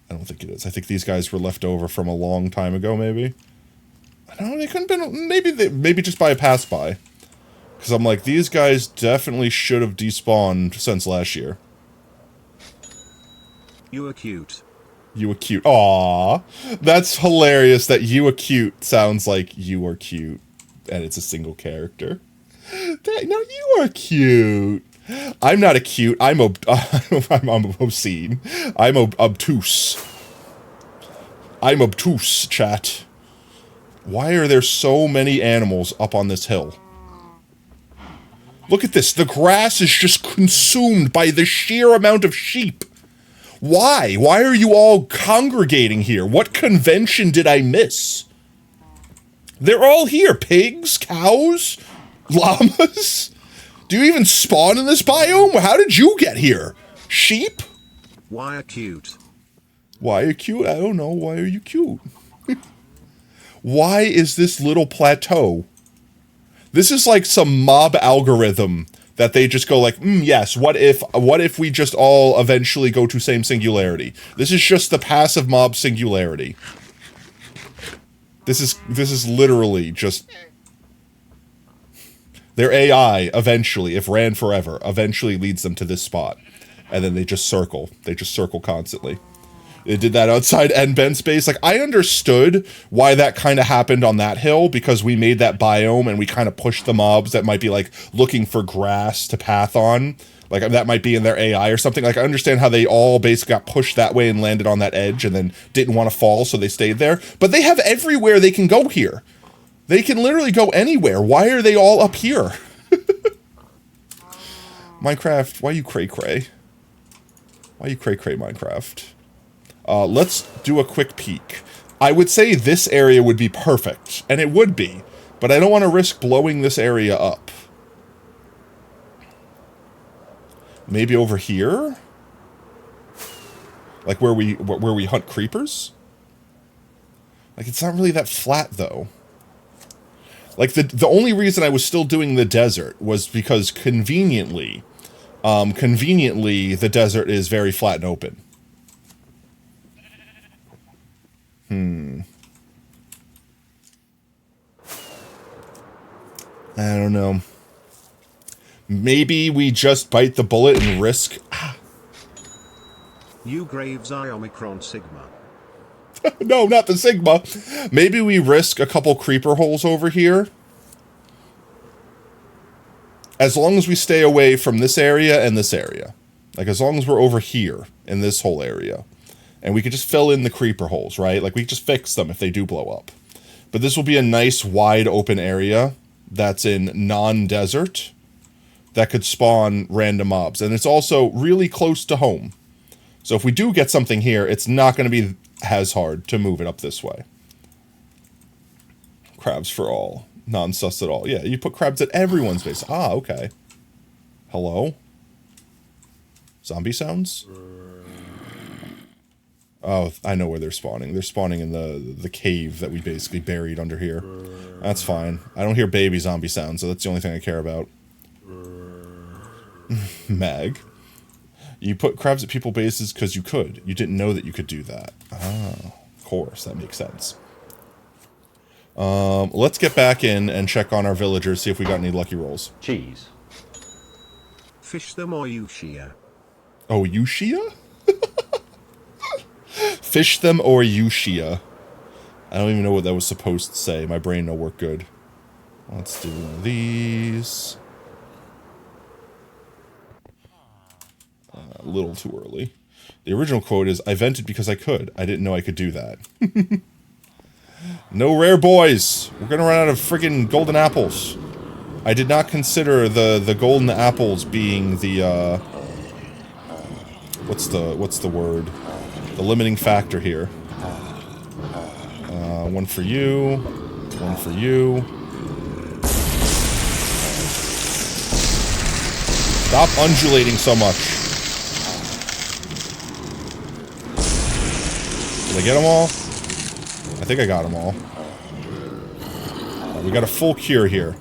I don't think it is. I think these guys were left over from a long time ago, maybe. I don't know, they couldn't have been... Maybe just by a pass-by. Because I'm like, these guys definitely should have despawned since last year. You were cute. You were cute. Aww. That's hilarious that you were cute sounds like you are cute. And it's a single character. No, you are cute. I'm not a cute. I'm obscene. I'm obtuse. I'm obtuse, chat. Why are there so many animals up on this hill? Look at this. The grass is just consumed by the sheer amount of sheep. Why? Why are you all congregating here? What convention did I miss? They're all here. Pigs, cows, llamas. Do you even spawn in this biome? How did you get here? Sheep? Why are cute? Why are you cute? I don't know. Why are you cute? Why is this little plateau? This is like some mob algorithm that they just go like, yes, what if we just all eventually go to same singularity? This is just the passive mob singularity. This is literally just their AI eventually, if ran forever, eventually leads them to this spot. And then they just circle. They just circle constantly. It did that outside N-Ben space. Like, I understood why that kind of happened on that hill, because we made that biome and we kind of pushed the mobs that might be, like, looking for grass to path on. Like, that might be in their AI or something. Like, I understand how they all basically got pushed that way and landed on that edge and then didn't want to fall, so they stayed there. But they have everywhere they can go here. They can literally go anywhere. Why are they all up here? Minecraft, why you cray-cray? Why you cray-cray, Minecraft? Let's do a quick peek. I would say this area would be perfect, and it would be, but I don't want to risk blowing this area up. Maybe over here? Like where we hunt creepers? Like, it's not really that flat, though. Like, the only reason I was still doing the desert was because conveniently, the desert is very flat and open. I don't know. Maybe we just bite the bullet and risk... You Graves I Omicron Sigma. No, not the Sigma. Maybe we risk a couple creeper holes over here. As long as we stay away from this area and this area. Like, as long as we're over here in this whole area. And we could just fill in the creeper holes, right? Like, we could just fix them if they do blow up. But this will be a nice, wide open area that's in non-desert that could spawn random mobs. And it's also really close to home. So if we do get something here, it's not going to be as hard to move it up this way. Crabs for all. Non-sus at all. Yeah, you put crabs at everyone's base. Ah, okay. Hello? Zombie sounds? Oh, I know where they're spawning. They're spawning in the cave that we basically buried under here. That's fine. I don't hear baby zombie sounds, so that's the only thing I care about. Mag. You put crabs at people bases because you could. You didn't know that you could do that. Ah, of course. That makes sense. Let's get back in and check on our villagers, see if we got any lucky rolls. Cheese. Fish them or Yushia. Oh, Yushia? Fish them or Yushia. I don't even know what that was supposed to say. My brain don't work good. Let's do one of these. A little too early. The original quote is, I vented because I could. I didn't know I could do that. No rare boys. We're gonna run out of friggin' golden apples. I did not consider the golden apples being the, what's the word? The limiting factor here. One for you. One for you. Stop undulating so much. Did I get them all? I think I got them all. We got a full cure here.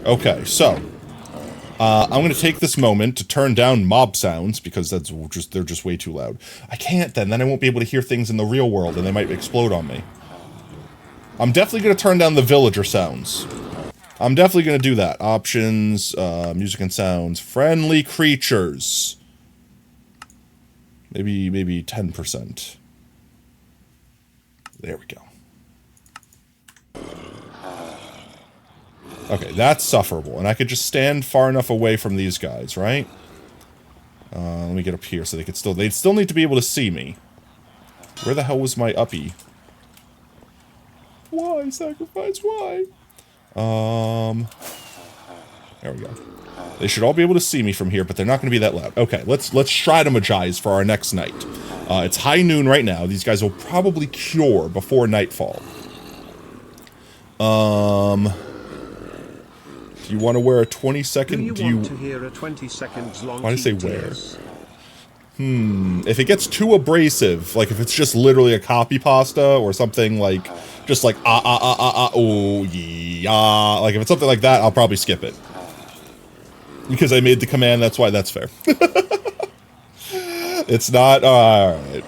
Okay, so I'm going to take this moment to turn down mob sounds because they're just way too loud. I can't then I won't be able to hear things in the real world and they might explode on me. I'm definitely going to turn down the villager sounds. I'm definitely going to do that. Options, music and sounds, friendly creatures. Maybe 10%. There we go. Okay, that's sufferable, and I could just stand far enough away from these guys, right? Let me get up here so they'd still need to be able to see me. Where the hell was my uppie? Why, sacrifice, why? There we go. They should all be able to see me from here, but they're not going to be that loud. Okay, let's strategize for our next night. It's high noon right now. These guys will probably cure before nightfall. Do you want to wear a 20-second? Do you want to hear a 20 seconds long? Why did I say wear? If it gets too abrasive, like if it's just literally a copy pasta or something like, just like oh yeah, like if it's something like that, I'll probably skip it. Because I made the command, that's why that's fair. It's not, alright.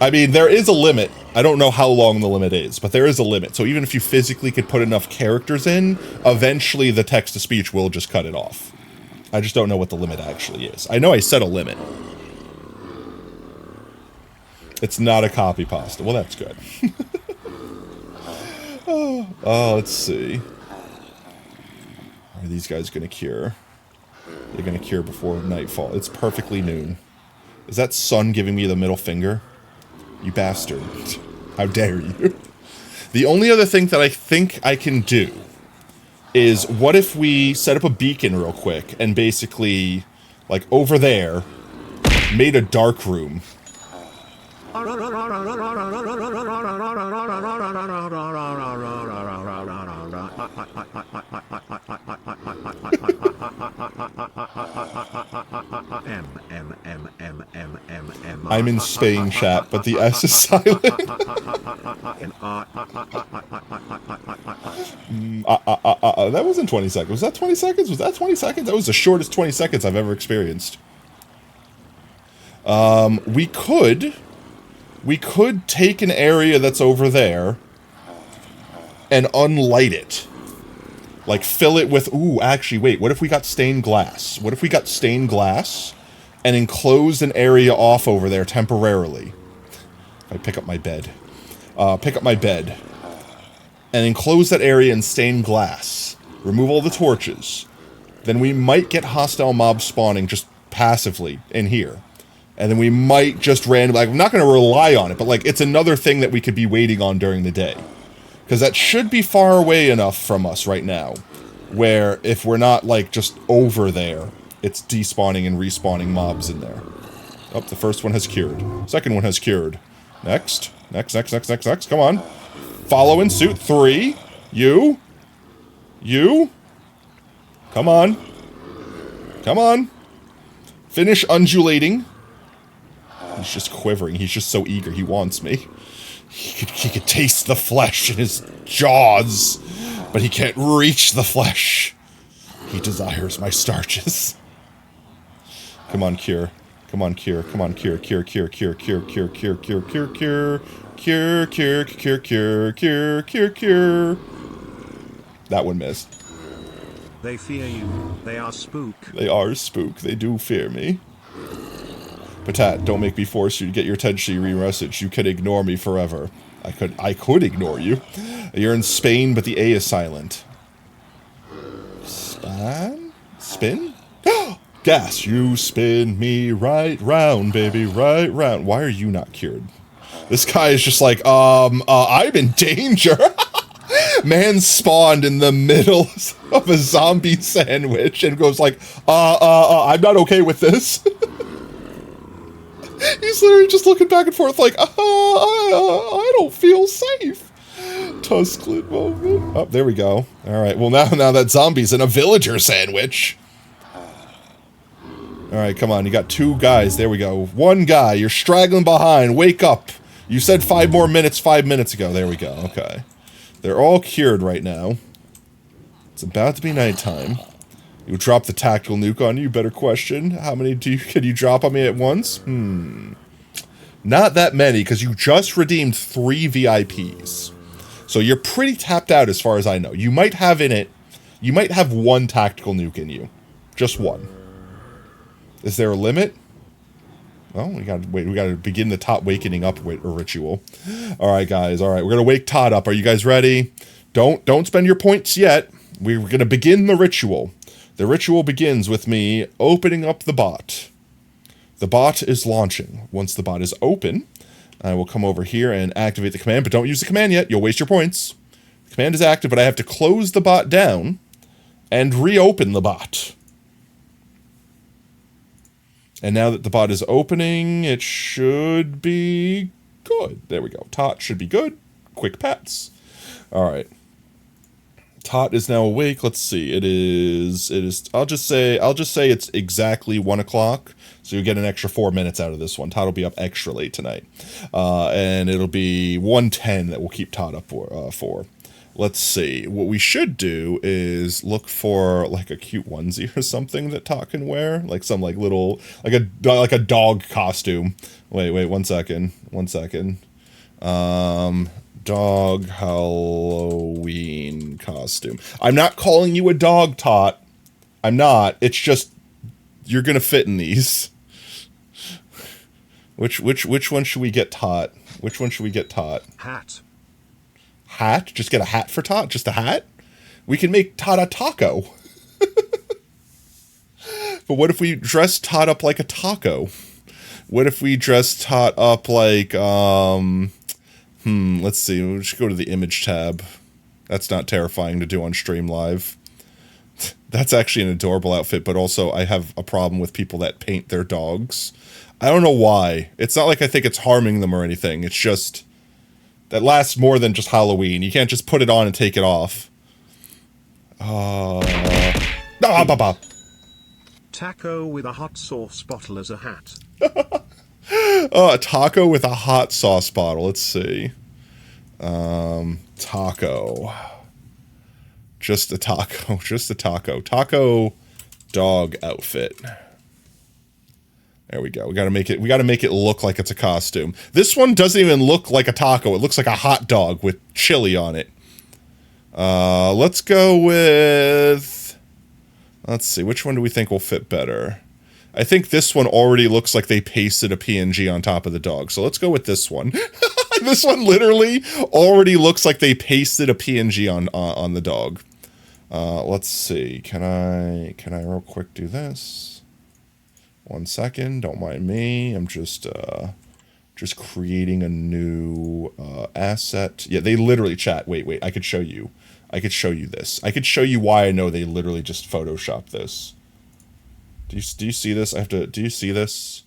I mean, there is a limit. I don't know how long the limit is, but there is a limit. So even if you physically could put enough characters in, eventually the text-to-speech will just cut it off. I just don't know what the limit actually is. I know I set a limit. It's not a copy pasta. Well, that's good. Oh, let's see. Are these guys gonna cure? They're gonna cure before nightfall. It's perfectly noon. Is that sun giving me the middle finger? You bastard. How dare you? The only other thing that I think I can do is, what if we set up a beacon real quick and basically, like over there, made a dark room. I'm in Spain, chat, but the S is silent. That wasn't 20 seconds. Was that 20 seconds? Was that 20 seconds? That was the shortest 20 seconds I've ever experienced. We could take an area that's over there and unlight it. Like, fill it with... Ooh, actually, wait. What if we got stained glass? What if we got stained glass and enclosed an area off over there temporarily? If I pick up my bed. And enclose that area in stained glass. Remove all the torches. Then we might get hostile mobs spawning just passively in here. And then we might just randomly... Like, I'm not going to rely on it, but, like, it's another thing that we could be waiting on during the day. Because that should be far away enough from us right now, where if we're not, like, just over there, it's despawning and respawning mobs in there. Oh, the first one has cured. Second one has cured. Next. Next. Come on. Follow in suit. 3. You. Come on. Finish undulating. He's just quivering. He's just so eager. He wants me. He could taste the flesh in his jaws, but he can't reach the flesh. He desires my starches. Come on, cure. Cure. That one missed. They fear you. They are spook. They do fear me. Patat, don't make me force you to get your attention, your message. You can ignore me forever. I could ignore you. You're in Spain, but the A is silent. Spin? Gas, you spin me right round, baby, right round. Why are you not cured? This guy is just like, I'm in danger. Man spawned in the middle of a zombie sandwich and goes like, I'm not okay with this. He's literally just looking back and forth like, I don't feel safe. Tusklin moment. Oh, there we go. Alright, well now that zombie's in a villager sandwich. Alright, come on, you got 2 guys. There we go. 1 guy, you're straggling behind. Wake up. You said 5 more minutes 5 minutes ago. There we go, okay. They're all cured right now. It's about to be nighttime. You drop the tactical nuke on you, better question. How many can you drop on me at once? Not that many, because you just redeemed 3 VIPs. So you're pretty tapped out as far as I know. You might have 1 tactical nuke in you. Just 1. Is there a limit? Well, we gotta wait. We gotta begin the Tot wakening up ritual. All right, guys. All right, we're gonna wake Tot up. Are you guys ready? Don't spend your points yet. We're gonna begin the ritual. The ritual begins with me opening up the bot. The bot is launching. Once the bot is open, I will come over here and activate the command. But don't use the command yet. You'll waste your points. The command is active, but I have to close the bot down and reopen the bot. And now that the bot is opening, it should be good. There we go. Tot should be good. Quick pats. All right. Tot is now awake. Let's see. It is, I'll just say it's exactly 1 o'clock. So you get an extra 4 minutes out of this one. Tot will be up extra late tonight. And it'll be 1:10 that we'll keep Tot up for. Let's see. What we should do is look for like a cute onesie or something that Tot can wear, like some like little like a dog costume. Wait, 1 second. 1 second. Dog Halloween costume. I'm not calling you a dog, Tot. I'm not. It's just you're gonna fit in these. Which one should we get Tot? Which one should we get Tot? Hat. Hat? Just get a hat for Tot? Just a hat? We can make Tot a taco. But what if we dress Tot up like a taco? What if we dress Tot up like, let's see. We'll just go to the image tab. That's not terrifying to do on stream live. That's actually an adorable outfit, but also I have a problem with people that paint their dogs. I don't know why. It's not like I think it's harming them or anything. It's just that lasts more than just Halloween. You can't just put it on and take it off. Taco with a hot sauce bottle as a hat. A taco with a hot sauce bottle. Let's see. Taco. Just a taco. Just a taco. Taco dog outfit. There we go. We gotta make it look like it's a costume. This one doesn't even look like a taco. It looks like a hot dog with chili on it. Let's go with... Let's see. Which one do we think will fit better? I think this one already looks like they pasted a PNG on top of the dog. So let's go with this one. This one literally already looks like they pasted a PNG on the dog. Let's see. Can I real quick do this? 1 second. Don't mind me. I'm just creating a new asset. Yeah, they literally chat. Wait. I could show you. I could show you this. I could show you why I know they literally just photoshopped this. Do you see this? Do you see this?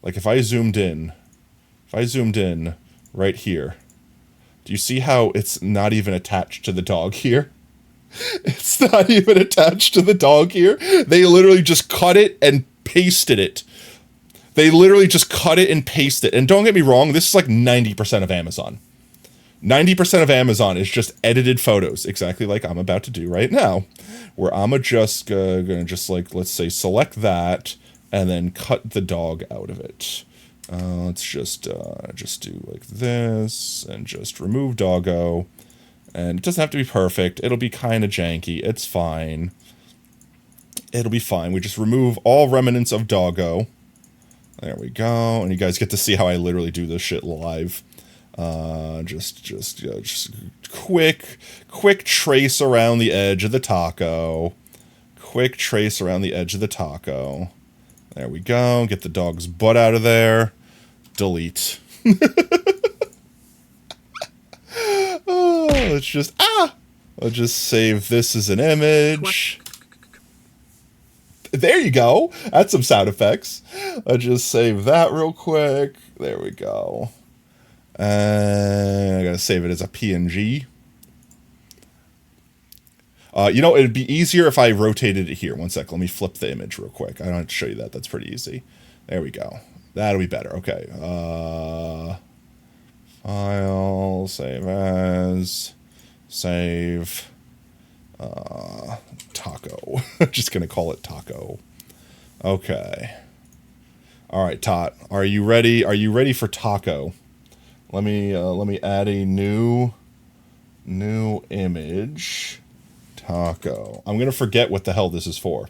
Like if I zoomed in right here, do you see how it's not even attached to the dog here? It's not even attached to the dog here. They literally just cut it and pasted it. They literally just cut it and pasted it. And don't get me wrong, this is like 90% of Amazon. 90% of Amazon is just edited photos, exactly like I'm about to do right now, where I'm just gonna just like, let's say, select that and then cut the dog out of it. Let's just do like this and just remove doggo. And it doesn't have to be perfect. It'll be kind of janky. It's fine. It'll be fine. We just remove all remnants of doggo. There we go. And you guys get to see how I literally do this shit live. Just quick trace around the edge of the taco. Quick trace around the edge of the taco. There we go. Get the dog's butt out of there. Delete. Oh, let's just save this as an image. There you go. That's some sound effects. I'll just save that real quick. There we go. And I gotta save it as a PNG. You know, it'd be easier if I rotated it here. 1 sec. Let me flip the image real quick. I don't have to show you that. That's pretty easy. There we go. That'll be better. Okay. File, save as, save. Taco. Just gonna call it taco. Okay. All right, Tot. Are you ready? Are you ready for taco? Let me add a new image. Taco. I'm gonna forget what the hell this is for.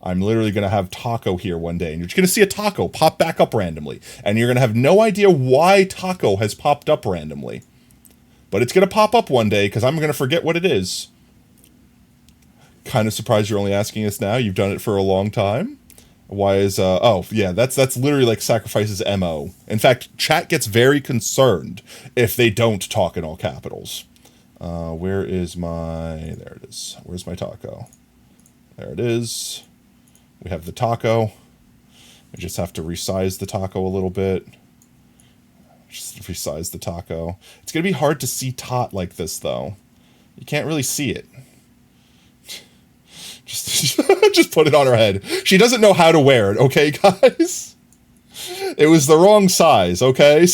I'm literally gonna have taco here one day, and you're just gonna see a taco pop back up randomly, and you're gonna have no idea why taco has popped up randomly. But it's gonna pop up one day because I'm gonna forget what it is. Kind of surprised you're only asking us now. You've done it for a long time. Why is oh yeah, that's literally like Sacrifice's MO. In fact, chat gets very concerned if they don't talk in all capitals. Where is my, there it is. Where's my taco? There it is. We have the taco. We just have to resize the taco a little bit. Just resize the taco. It's gonna be hard to see Tot like this though. You can't really see it. Just put it on her head. She doesn't know how to wear it, okay, guys? It was the wrong size, okay?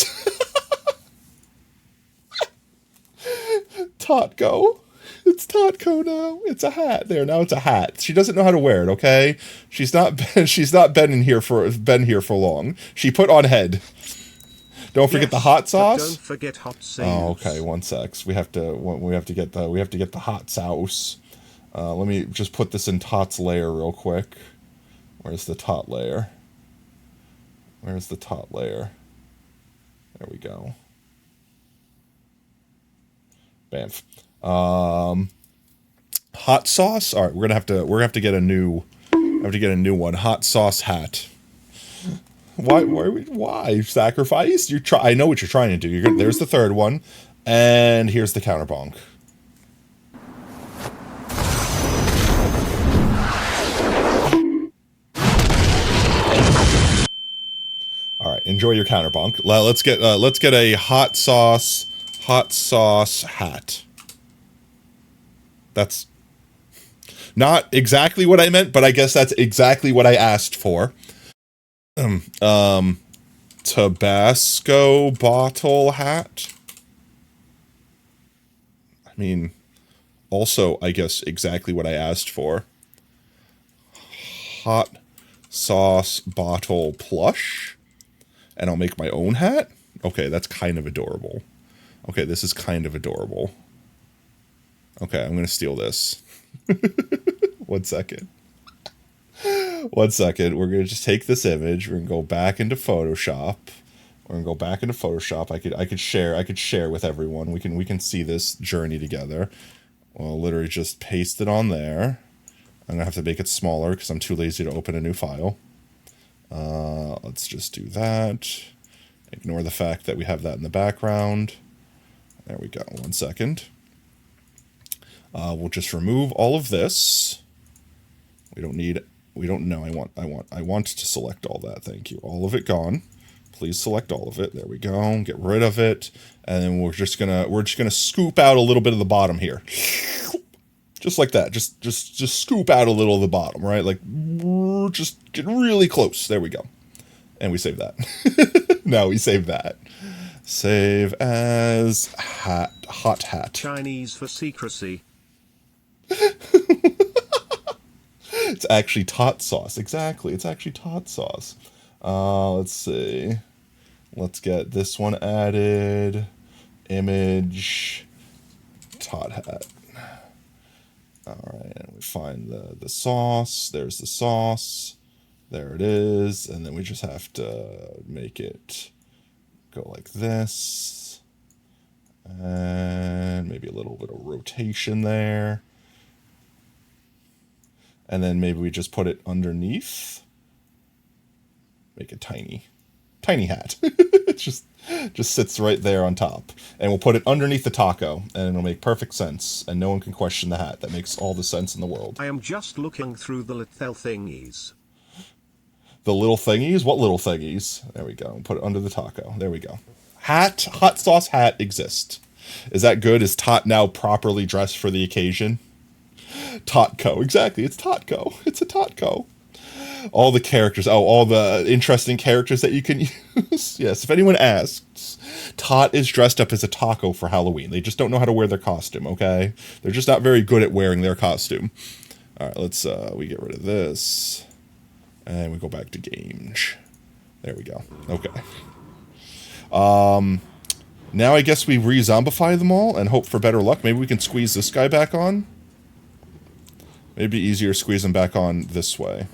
Totco. It's Totco now. It's a hat. There, now it's a hat. She doesn't know how to wear it, okay? She's not been here for long. She put on head. Don't forget the hot sauce. Don't forget hot sauce. Oh, okay. 1 sec. We have to get the hot sauce. Let me just put this in Tot's layer real quick. Where's the Tot layer? Where's the Tot layer? There we go. Bamf. Hot sauce. All right, we're gonna have to get a new one. Hot sauce hat. Why Sacrifice? I know what you're trying to do. There's the third one, and here's the counterbonk. All right, enjoy your counterbonk. Let's get a hot sauce hat. That's not exactly what I meant, but I guess that's exactly what I asked for. Tabasco bottle hat. I mean, also, I guess exactly what I asked for. Hot sauce bottle plush. And I'll make my own hat? Okay, that's kind of adorable. Okay, this is kind of adorable. Okay, I'm going to steal this. 1 second. 1 second. We're going to just take this image. We're going to go back into Photoshop. I could share with everyone. We can see this journey together. Well, literally just paste it on there. I'm going to have to make it smaller because I'm too lazy to open a new file. Let's just do that. Ignore the fact that we have that in the background. There we go. 1 second. We'll just remove all of this. I want to select all that. Thank you. All of it gone. Please select all of it. There we go. Get rid of it. And then we're just gonna scoop out a little bit of the bottom here. Just like that. Just scoop out a little of the bottom, right? Like, just get really close. There we go. And we save that. No, we save that. Save as hat. Hot hat. Chinese for secrecy. It's actually Tot sauce. Exactly. It's actually Tot sauce. Let's see. Let's get this one added. Image. Tot hat. Alright, and we find the sauce. There's the sauce. There it is. And then we just have to make it go like this. And maybe a little bit of rotation there. And then maybe we just put it underneath. Make it tiny. Tiny hat. It just sits right there on top. And we'll put it underneath the taco, and it'll make perfect sense, and no one can question the hat. That makes all the sense in the world. I am just looking through the little thingies. The little thingies? What little thingies? There we go. Put it under the taco. There we go. Hat, hot sauce hat exists. Is that good? Is Tot now properly dressed for the occasion? Totco. Exactly. It's Totco. It's a Totco. All the characters. Oh, all the interesting characters that you can use. Yes, if anyone asks, Tot is dressed up as a taco for Halloween. They just don't know how to wear their costume, okay? They're just not very good at wearing their costume. All right, let's, we get rid of this. And we go back to games. There we go. Okay. Now I guess we re-zombify them all and hope for better luck. Maybe we can squeeze this guy back on. It'd be easier to squeeze him back on this way.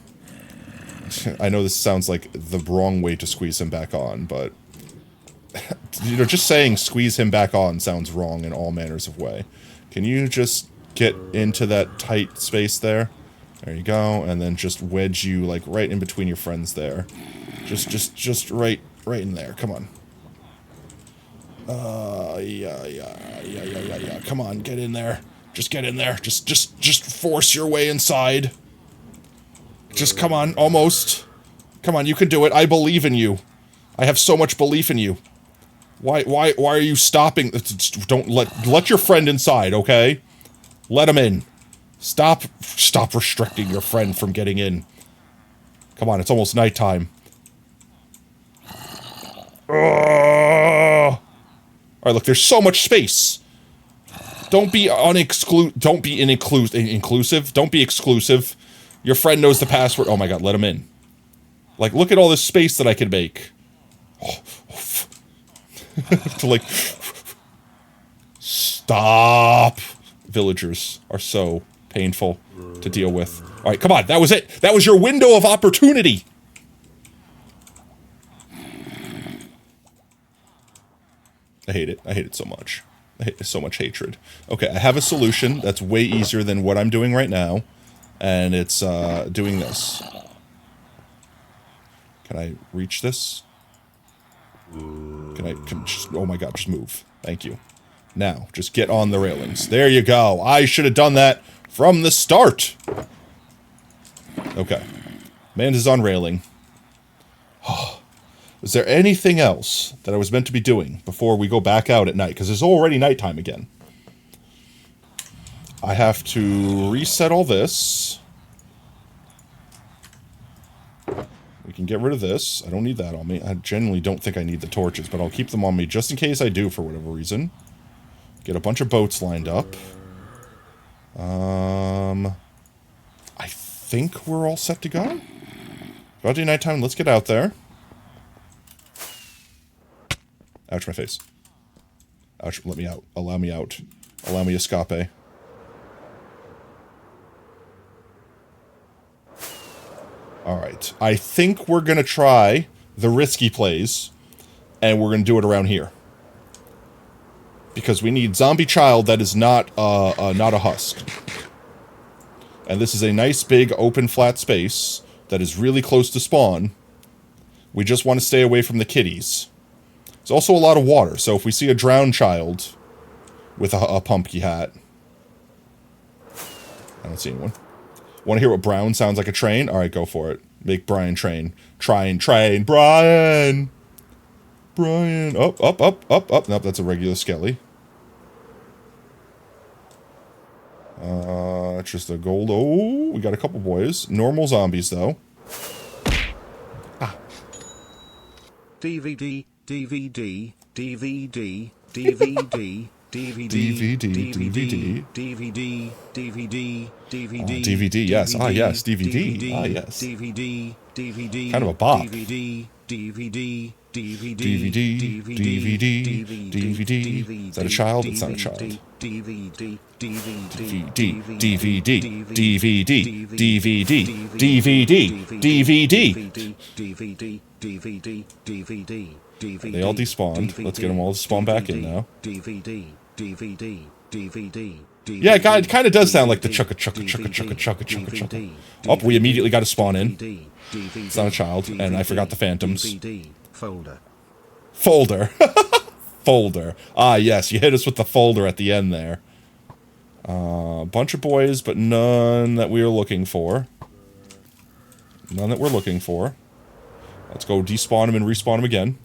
I know this sounds like the wrong way to squeeze him back on, but... you know, just saying squeeze him back on sounds wrong in all manners of way. Can you just get into that tight space there? There you go, and then just wedge you, like, right in between your friends there. Just right in there, come on. Yeah. Come on, get in there. Just get in there. Just force your way inside. Just come on, almost. Come on, you can do it. I believe in you. I have so much belief in you. Why are you stopping? Don't let your friend inside, okay? Let him in. Stop restricting your friend from getting in. Come on, it's almost nighttime. Alright, look, there's so much space. Don't be inclusive. Don't be exclusive. Your friend knows the password. Oh my god, let him in. Like, look at all this space that I can make. To like... Stop. Villagers are so painful to deal with. Alright, come on, that was it. That was your window of opportunity. I hate it. I hate it so much. I hate so much hatred. Okay, I have a solution that's way easier than what I'm doing right now. And it's, doing this. Can I reach this? Oh my god, just move. Thank you. Now, just get on the railings. There you go. I should have done that from the start. Okay. Amanda's on railing. Is there anything else that I was meant to be doing before we go back out at night? Because it's already nighttime again. I have to reset all this. We can get rid of this. I don't need that on me. I genuinely don't think I need the torches, but I'll keep them on me just in case I do for whatever reason. Get a bunch of boats lined up. I think we're all set to go. About to nighttime, let's get out there. Ouch, my face. Ouch, let me out. Allow me out. Allow me escape. Alright, I think we're gonna try the risky plays, and we're gonna do it around here. Because we need zombie child that is not a husk. And this is a nice big open flat space that is really close to spawn. We just want to stay away from the kitties. There's also a lot of water, so if we see a drowned child with a pumpkin hat... I don't see anyone. Want to hear what brown sounds like a train? Alright, go for it. Make Brian train. Train, Brian! Brian! Up. Nope, that's a regular skelly. It's just a gold... Oh, we got a couple boys. Normal zombies, though. Ah. DVD, DVD, DVD, DVD, DVD, DVD, DVD, DVD, DVD, DVD, yes. Ah, yes, DVD. Ah, yes. DVD, DVD, kind of a bop. DVD, DVD, DVD, DVD, DVD. Is that a child? It's not a child. DVD, DVD, DVD, DVD, DVD, DVD. They all despawned. Let's get them all to spawn back in now. Yeah, it kind of does sound like the chugga. Oh, we immediately got to spawn in. It's not a child, and I forgot the phantoms. Folder. Folder. Ah, yes, you hit us with the folder at the end there. Bunch of boys, but none that we are looking for. None that we're looking for. Let's go despawn them and respawn them again.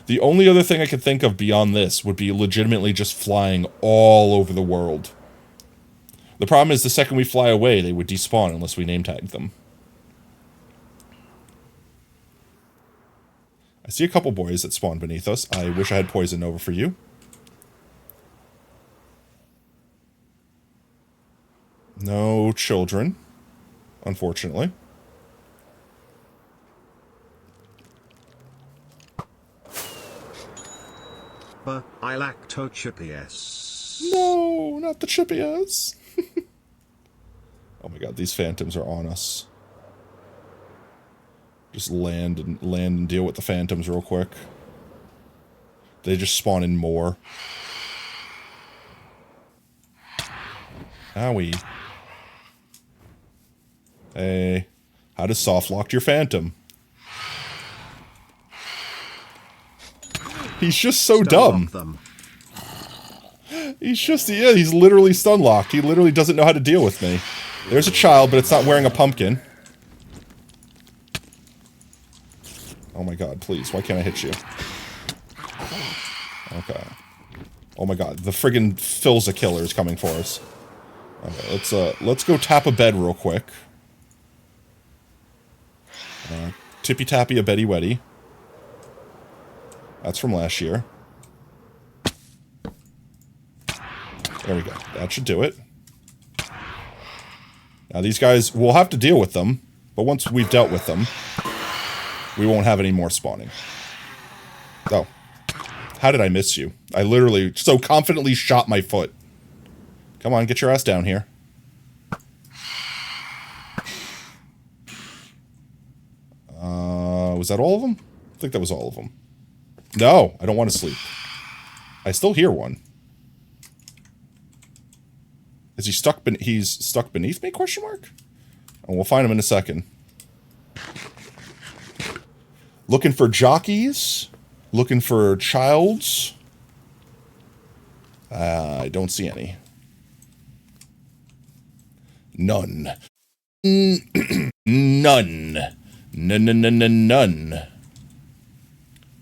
The only other thing I could think of beyond this would be legitimately just flying all over the world. The problem is the second we fly away, they would despawn unless we name tag them. I see a couple boys that spawn beneath us. I wish I had poison over for you. No children, unfortunately. But I lack toe chippy-s. No, not the chippy-s. Oh my god, these phantoms are on us. Just land and deal with the phantoms real quick. They just spawn in more. Owie. Hey, how to soft lock your phantom? He's just so dumb. He's just, yeah, he's literally stun locked. He literally doesn't know how to deal with me. There's a child, but it's not wearing a pumpkin. Oh my god, please, why can't I hit you? Okay. Oh my god, the friggin' Philza killer is coming for us. Okay, let's go tap a bed real quick. Tippy Tappy a Betty Weddy. That's from last year. There we go. That should do it. Now these guys, we'll have to deal with them, but once we've dealt with them, we won't have any more spawning. Oh. How did I miss you? I literally so confidently shot my foot. Come on, get your ass down here. Was that all of them? I think that was all of them. No, I don't want to sleep. I still hear one. Is he stuck? He's stuck beneath me? Question mark. And we'll find him in a second. Looking for jockeys. Looking for childs. I don't see any. None. None. None.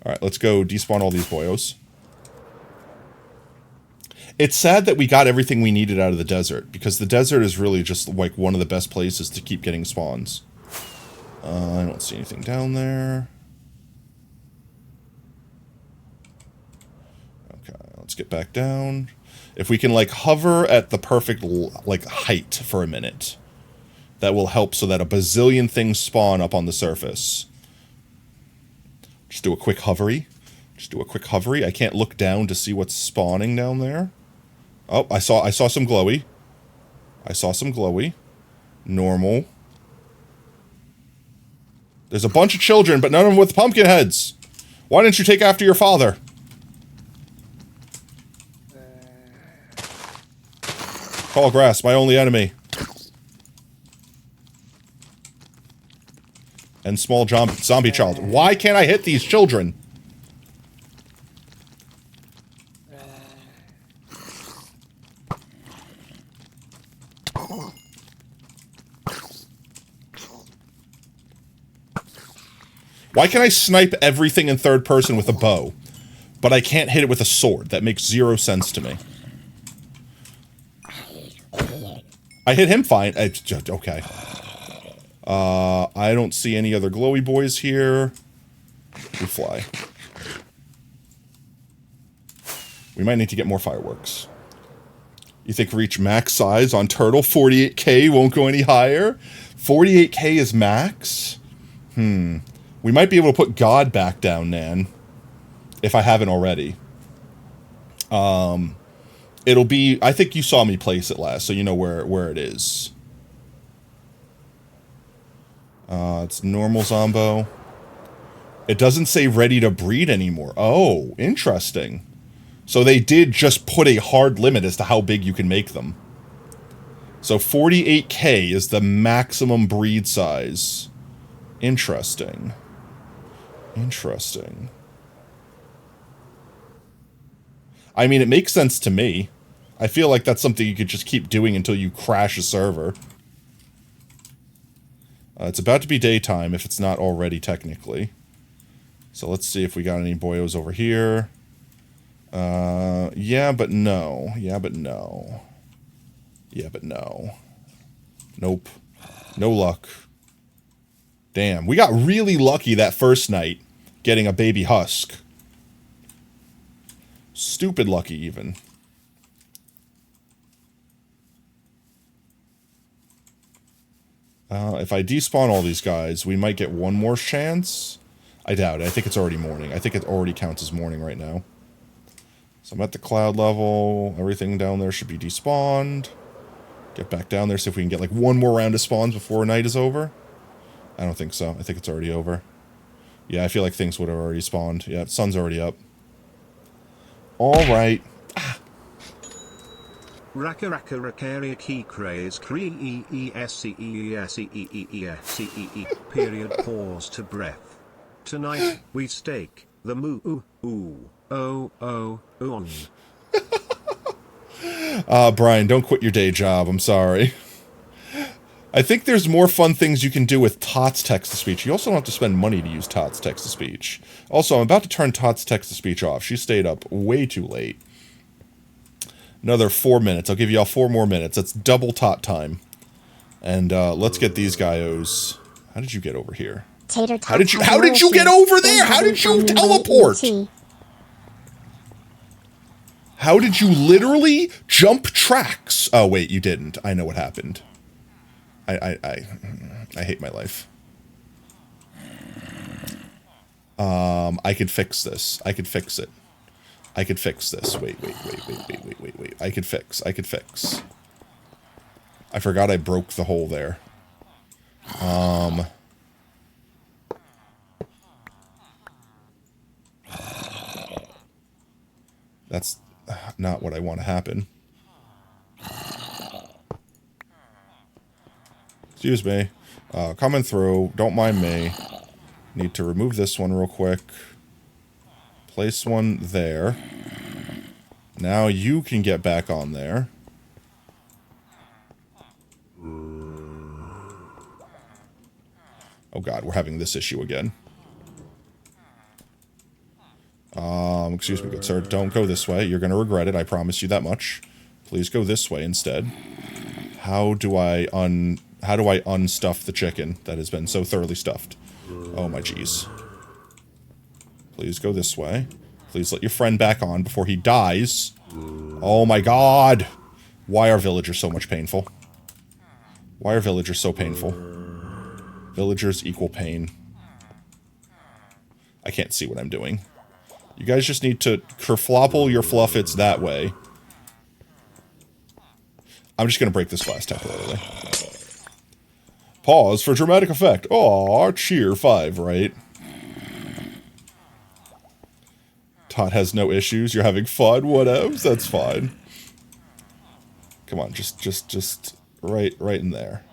Alright, let's go despawn all these boyos. It's sad that we got everything we needed out of the desert, because the desert is really just like one of the best places to keep getting spawns. I don't see anything down there. Okay, let's get back down. If we can like hover at the perfect like height for a minute, that will help so that a bazillion things spawn up on the surface. Just do a quick hovery. Just do a quick hovery. I can't look down to see what's spawning down there. Oh, I saw some glowy. I saw some glowy. Normal. There's a bunch of children, but none of them with pumpkin heads. Why didn't you take after your father? Tall grass, my only enemy. And small zombie child. Why can't I hit these children? Why can I snipe everything in third person with a bow, but I can't hit it with a sword? That makes zero sense to me. I hit him fine. Okay. I don't see any other glowy boys here. We fly. We might need to get more fireworks. You think reach max size on turtle? 48k won't go any higher? 48k is max? We might be able to put God back down, Nan. If I haven't already. It'll be... I think you saw me place it last, so you know where it is. It's normal Zombo. It doesn't say ready to breed anymore. Oh, interesting. So they did just put a hard limit as to how big you can make them. So 48k is the maximum breed size. Interesting. Interesting. I mean, it makes sense to me. I feel like that's something you could just keep doing until you crash a server. It's about to be daytime, if it's not already, technically. So let's see if we got any boyos over here. Yeah, but no. Yeah, but no. Yeah, but no. Nope. No luck. Damn, we got really lucky that first night getting a baby husk. Stupid lucky, even. If I despawn all these guys, we might get one more chance. I doubt it. I think it's already morning. I think it already counts as morning right now. So I'm at the cloud level. Everything down there should be despawned. Get back down there, see if we can get like one more round of spawns before night is over. I don't think so. I think it's already over. Yeah, I feel like things would have already spawned. Yeah, sun's already up. Alright. Raka raka rakaria key craze cree period pause to breath. Tonight, we stake the moo on. Brian, don't quit your day job. I'm sorry. I think there's more fun things you can do with Tot's text-to-speech. You also don't have to spend money to use Tot's text-to-speech. Also, I'm about to turn Tot's text-to-speech off. She stayed up way too late. Another 4 minutes. I'll give y'all 4 more minutes. That's double Tot time. And let's get these guys. How did you get over here? How did you get over there? How did you teleport? How did you literally jump tracks? Oh wait, you didn't. I know what happened. I hate my life. I could fix this. I could fix it. I could fix this. Wait. I could fix. I forgot I broke the hole there. That's not what I want to happen. Excuse me. Coming through. Don't mind me. Need to remove this one real quick. Place one there. Now you can get back on there. Oh god, we're having this issue again. Excuse me, good sir. Don't go this way. You're going to regret it. I promise you that much. Please go this way instead. How do I unstuff the chicken that has been so thoroughly stuffed? Oh my jeez. Please go this way. Please let your friend back on before he dies. Oh my god! Why are villagers so much painful? Why are villagers so painful? Villagers equal pain. I can't see what I'm doing. You guys just need to kerflopple your fluffits that way. I'm just gonna break this glass temporarily. Pause for dramatic effect. Aw, cheer 5, right? Tot has no issues. You're having fun. Whatevs. That's fine. Come on, just right in there.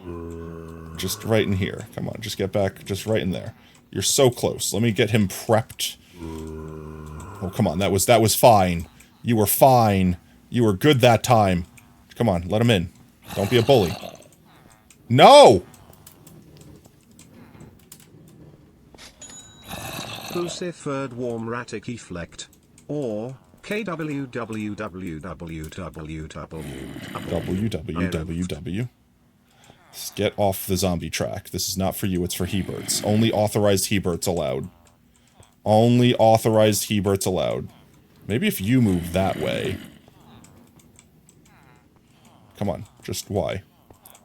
Just right in here. Come on, just get back. Just right in there. You're so close. Let me get him prepped. Oh, come on. That was fine. You were fine. You were good that time. Come on, let him in. Don't be a bully. No! Cruciferred warm ratic efflect. Or KWWWWWW. www. Get off the zombie track. This is not for you, it's for Heberts. Only authorized Heberts allowed. Only authorized Heberts allowed. Maybe if you move that way. Come on, just why?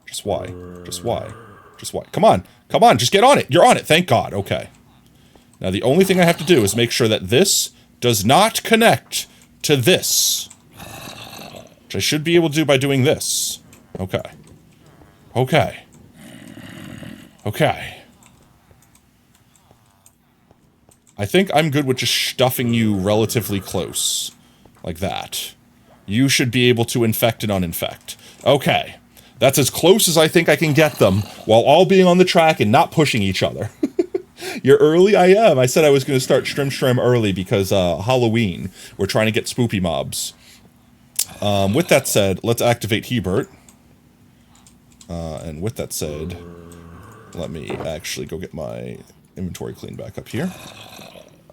Just why? Just why? Just why? Come on! Come on, just get on it! You're on it, thank God, okay. Now the only thing I have to do is make sure that this does not connect to this. Which I should be able to do by doing this. Okay. Okay. Okay. I think I'm good with just stuffing you relatively close. Like that. You should be able to infect and uninfect. Okay. That's as close as I think I can get them, while all being on the track and not pushing each other. You're early? I am. I said I was going to start Shrim early because Halloween. We're trying to get spoopy mobs. With that said, let's activate Hebert. And with that said, let me actually go get my inventory cleaned back up here.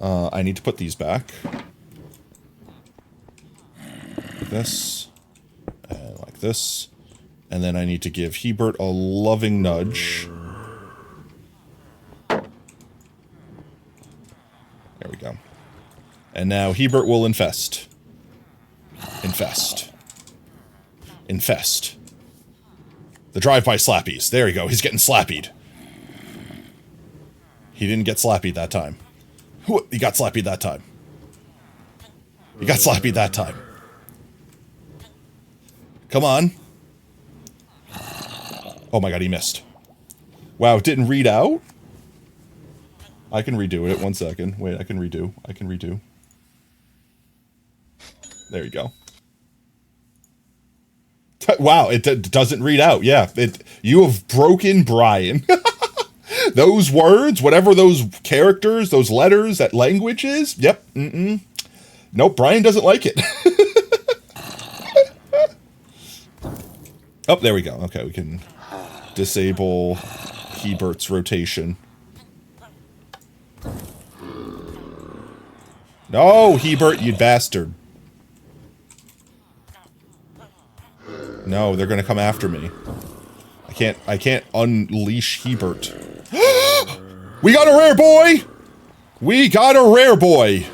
I need to put these back. Like this. And like this. And then I need to give Hebert a loving nudge. There we go. And now Hebert will infest. Infest. Infest. The drive-by slappies. There you go. He's getting slappied. He didn't get slappied that time. He got slappied that time. He got slappied that time. Come on. Oh my god, he missed. Wow, it didn't read out? I can redo it. 1 second. Wait, I can redo. I can redo. There you go. Wow, it doesn't read out. Yeah, you have broken Brian. Those words, whatever those characters, those letters, that language is, yep, nope, Brian doesn't like it. Oh, there we go. Okay, we can disable Hebert's rotation. No, Hebert, you bastard. No, they're gonna come after me. I can't unleash Hebert. We got a rare boy! We got a rare boy!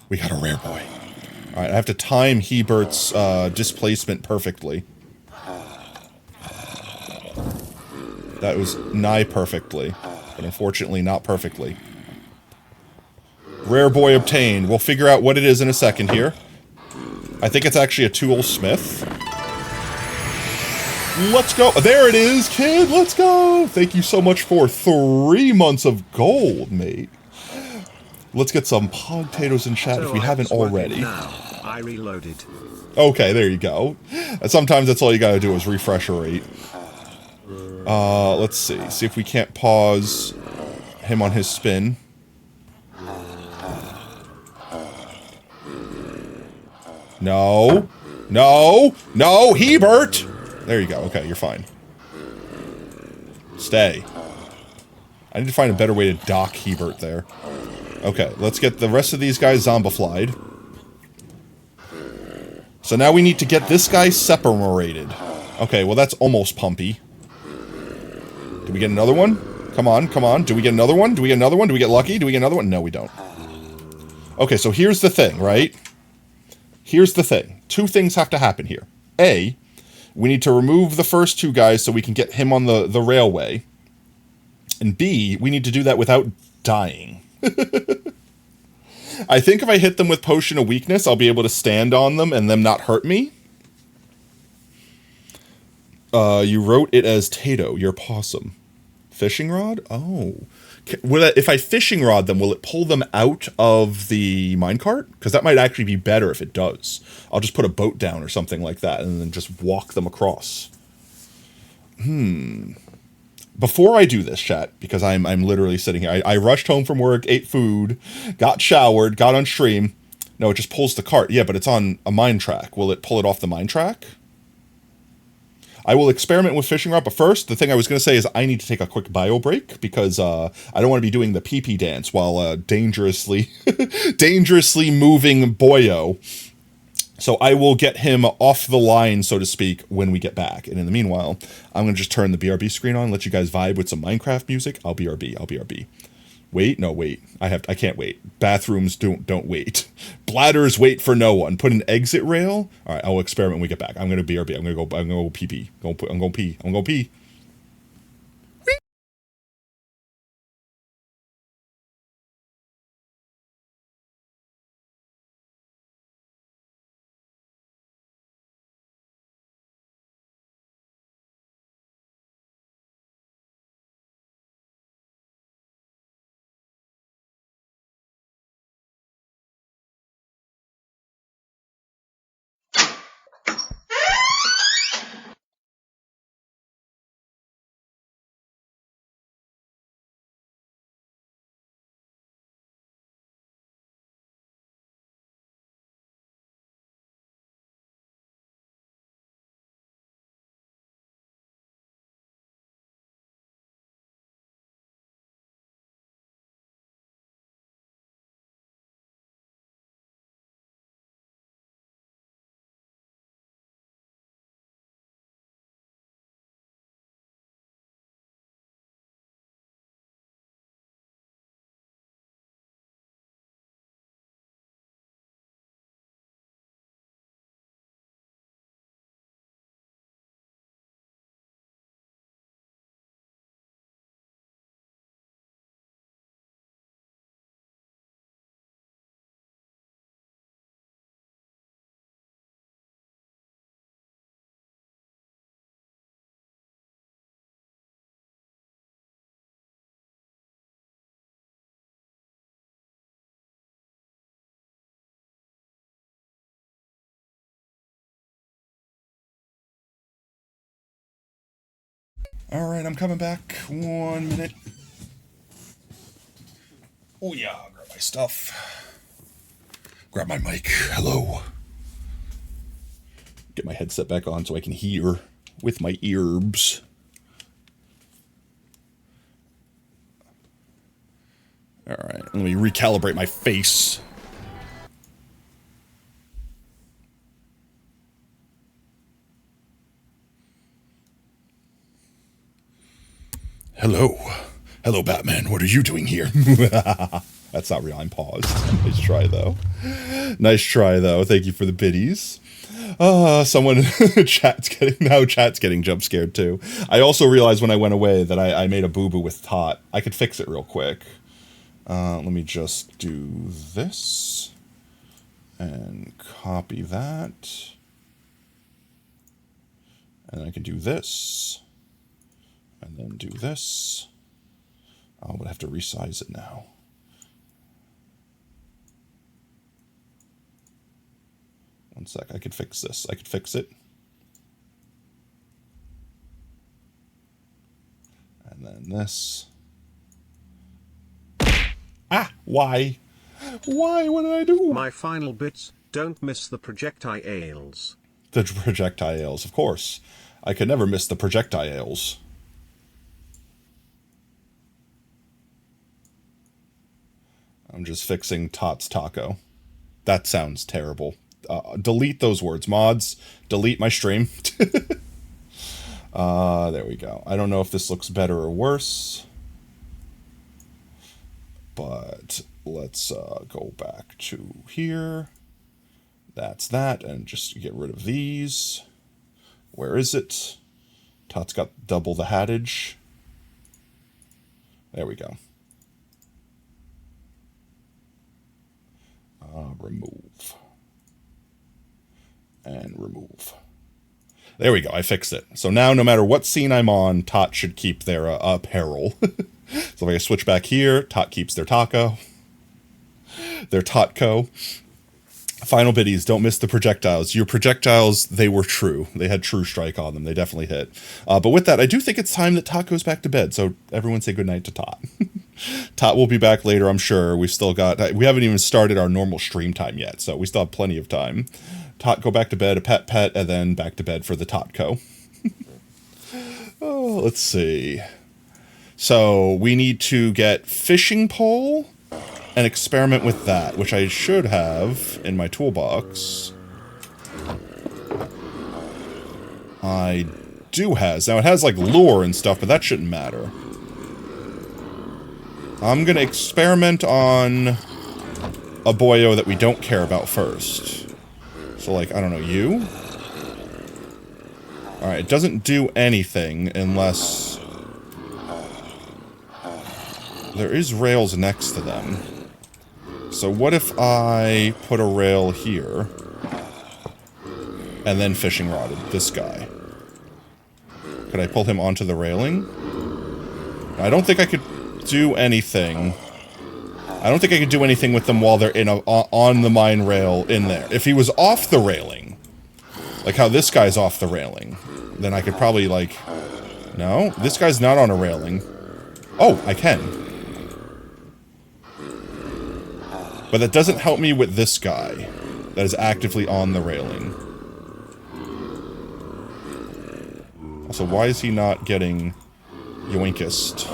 We got a rare boy. Alright, I have to time Hebert's displacement perfectly. That was nigh perfectly, but unfortunately not perfectly. Rare boy obtained. We'll figure out what it is in a second here. I think it's actually a tool smith. Let's go. There it is, kid. Let's go. Thank you so much for 3 months of gold, mate. Let's get some potatoes in chat if we haven't already. Now. I reloaded. Okay, there you go. Sometimes that's all you gotta do is refresh a rate. Let's see. See if we can't pause him on his spin. No. No. No, Hebert! There you go. Okay, you're fine. Stay. I need to find a better way to dock Hebert there. Okay, let's get the rest of these guys zombified. So now we need to get this guy separated. Okay, well that's almost pumpy. Do we get another one? Come on, come on. Do we get another one? Do we get another one? Do we get lucky? Do we get another one? No, we don't. Okay, so here's the thing, right? Here's the thing. 2 things have to happen here. A, we need to remove the first 2 guys so we can get him on the railway. And B, we need to do that without dying. I think if I hit them with Potion of Weakness, I'll be able to stand on them and them not hurt me. You wrote it as Tato, your possum. Fishing rod? Oh. If I fishing rod them, will it pull them out of the minecart? Because that might actually be better if it does. I'll just put a boat down or something like that and then just walk them across. Before I do this, chat, because I'm literally sitting here. I rushed home from work, ate food, got showered, got on stream. No, it just pulls the cart. Yeah, but it's on a mine track. Will it pull it off the mine track? I will experiment with fishing rod, but first, the thing I was going to say is I need to take a quick bio break because I don't want to be doing the pee-pee dance while dangerously moving Boyo. So I will get him off the line, so to speak, when we get back. And in the meanwhile, I'm going to just turn the BRB screen on, let you guys vibe with some Minecraft music. I'll BRB. Wait, no, wait. I can't wait. Bathrooms don't wait. Bladders wait for no one. Put an exit rail. All right, I'll experiment when we get back. I'm going to BRB. I'm going to go pee. I'm going to pee. Alright, I'm coming back. 1 minute. Oh yeah, I'll grab my stuff. Grab my mic. Hello. Get my headset back on so I can hear with my earbs. Alright, let me recalibrate my face. Hello. Hello, Batman. What are you doing here? That's not real. I'm paused. Nice try, though. Nice try, though. Thank you for the biddies. Someone chat's getting jump scared too. I also realized when I went away that I made a boo-boo with Tot. I could fix it real quick. Let me just do this and copy that. And I can do this and then do this. Oh, but I have to resize it now. One sec, I could fix this. I could fix it. And then this. Ah, why? Why? What did I do? My final bits, don't miss the projectiles. The projectiles, of course. I could never miss the projectiles. I'm just fixing Tot's taco. That sounds terrible. Delete those words, mods. Delete my stream. There we go. I don't know if this looks better or worse. But let's go back to here. That's that. And just get rid of these. Where is it? Tot's got double the hattage. There we go. Remove. And remove. There we go, I fixed it. So now no matter what scene I'm on, Tot should keep their apparel. So if I switch back here, Tot keeps their taco. Their Totco. Final biddies, don't miss the projectiles. Your projectiles, they were true. They had true strike on them. They definitely hit. But with that, I do think it's time that Tot goes back to bed. So everyone say goodnight to Tot. Tot will be back later, I'm sure. We haven't even started our normal stream time yet. So we still have plenty of time. Tot, go back to bed, a pet, and then back to bed for the Totco. Oh, let's see. So we need to get fishing pole and experiment with that, which I should have in my toolbox. I do has. Now it has like lure and stuff, but that shouldn't matter. I'm gonna experiment on a boyo that we don't care about first. So, like, I don't know, you? Alright, it doesn't do anything unless there is rails next to them. So what if I put a rail here and then fishing rodded this guy? Could I pull him onto the railing? I don't think I could do anything. I don't think I could do anything with them while they're on the mine rail in there. If he was off the railing, like how this guy's off the railing, then I could probably, like... No, this guy's not on a railing. Oh, I can. But that doesn't help me with this guy that is actively on the railing. Also, why is he not getting yoinkest?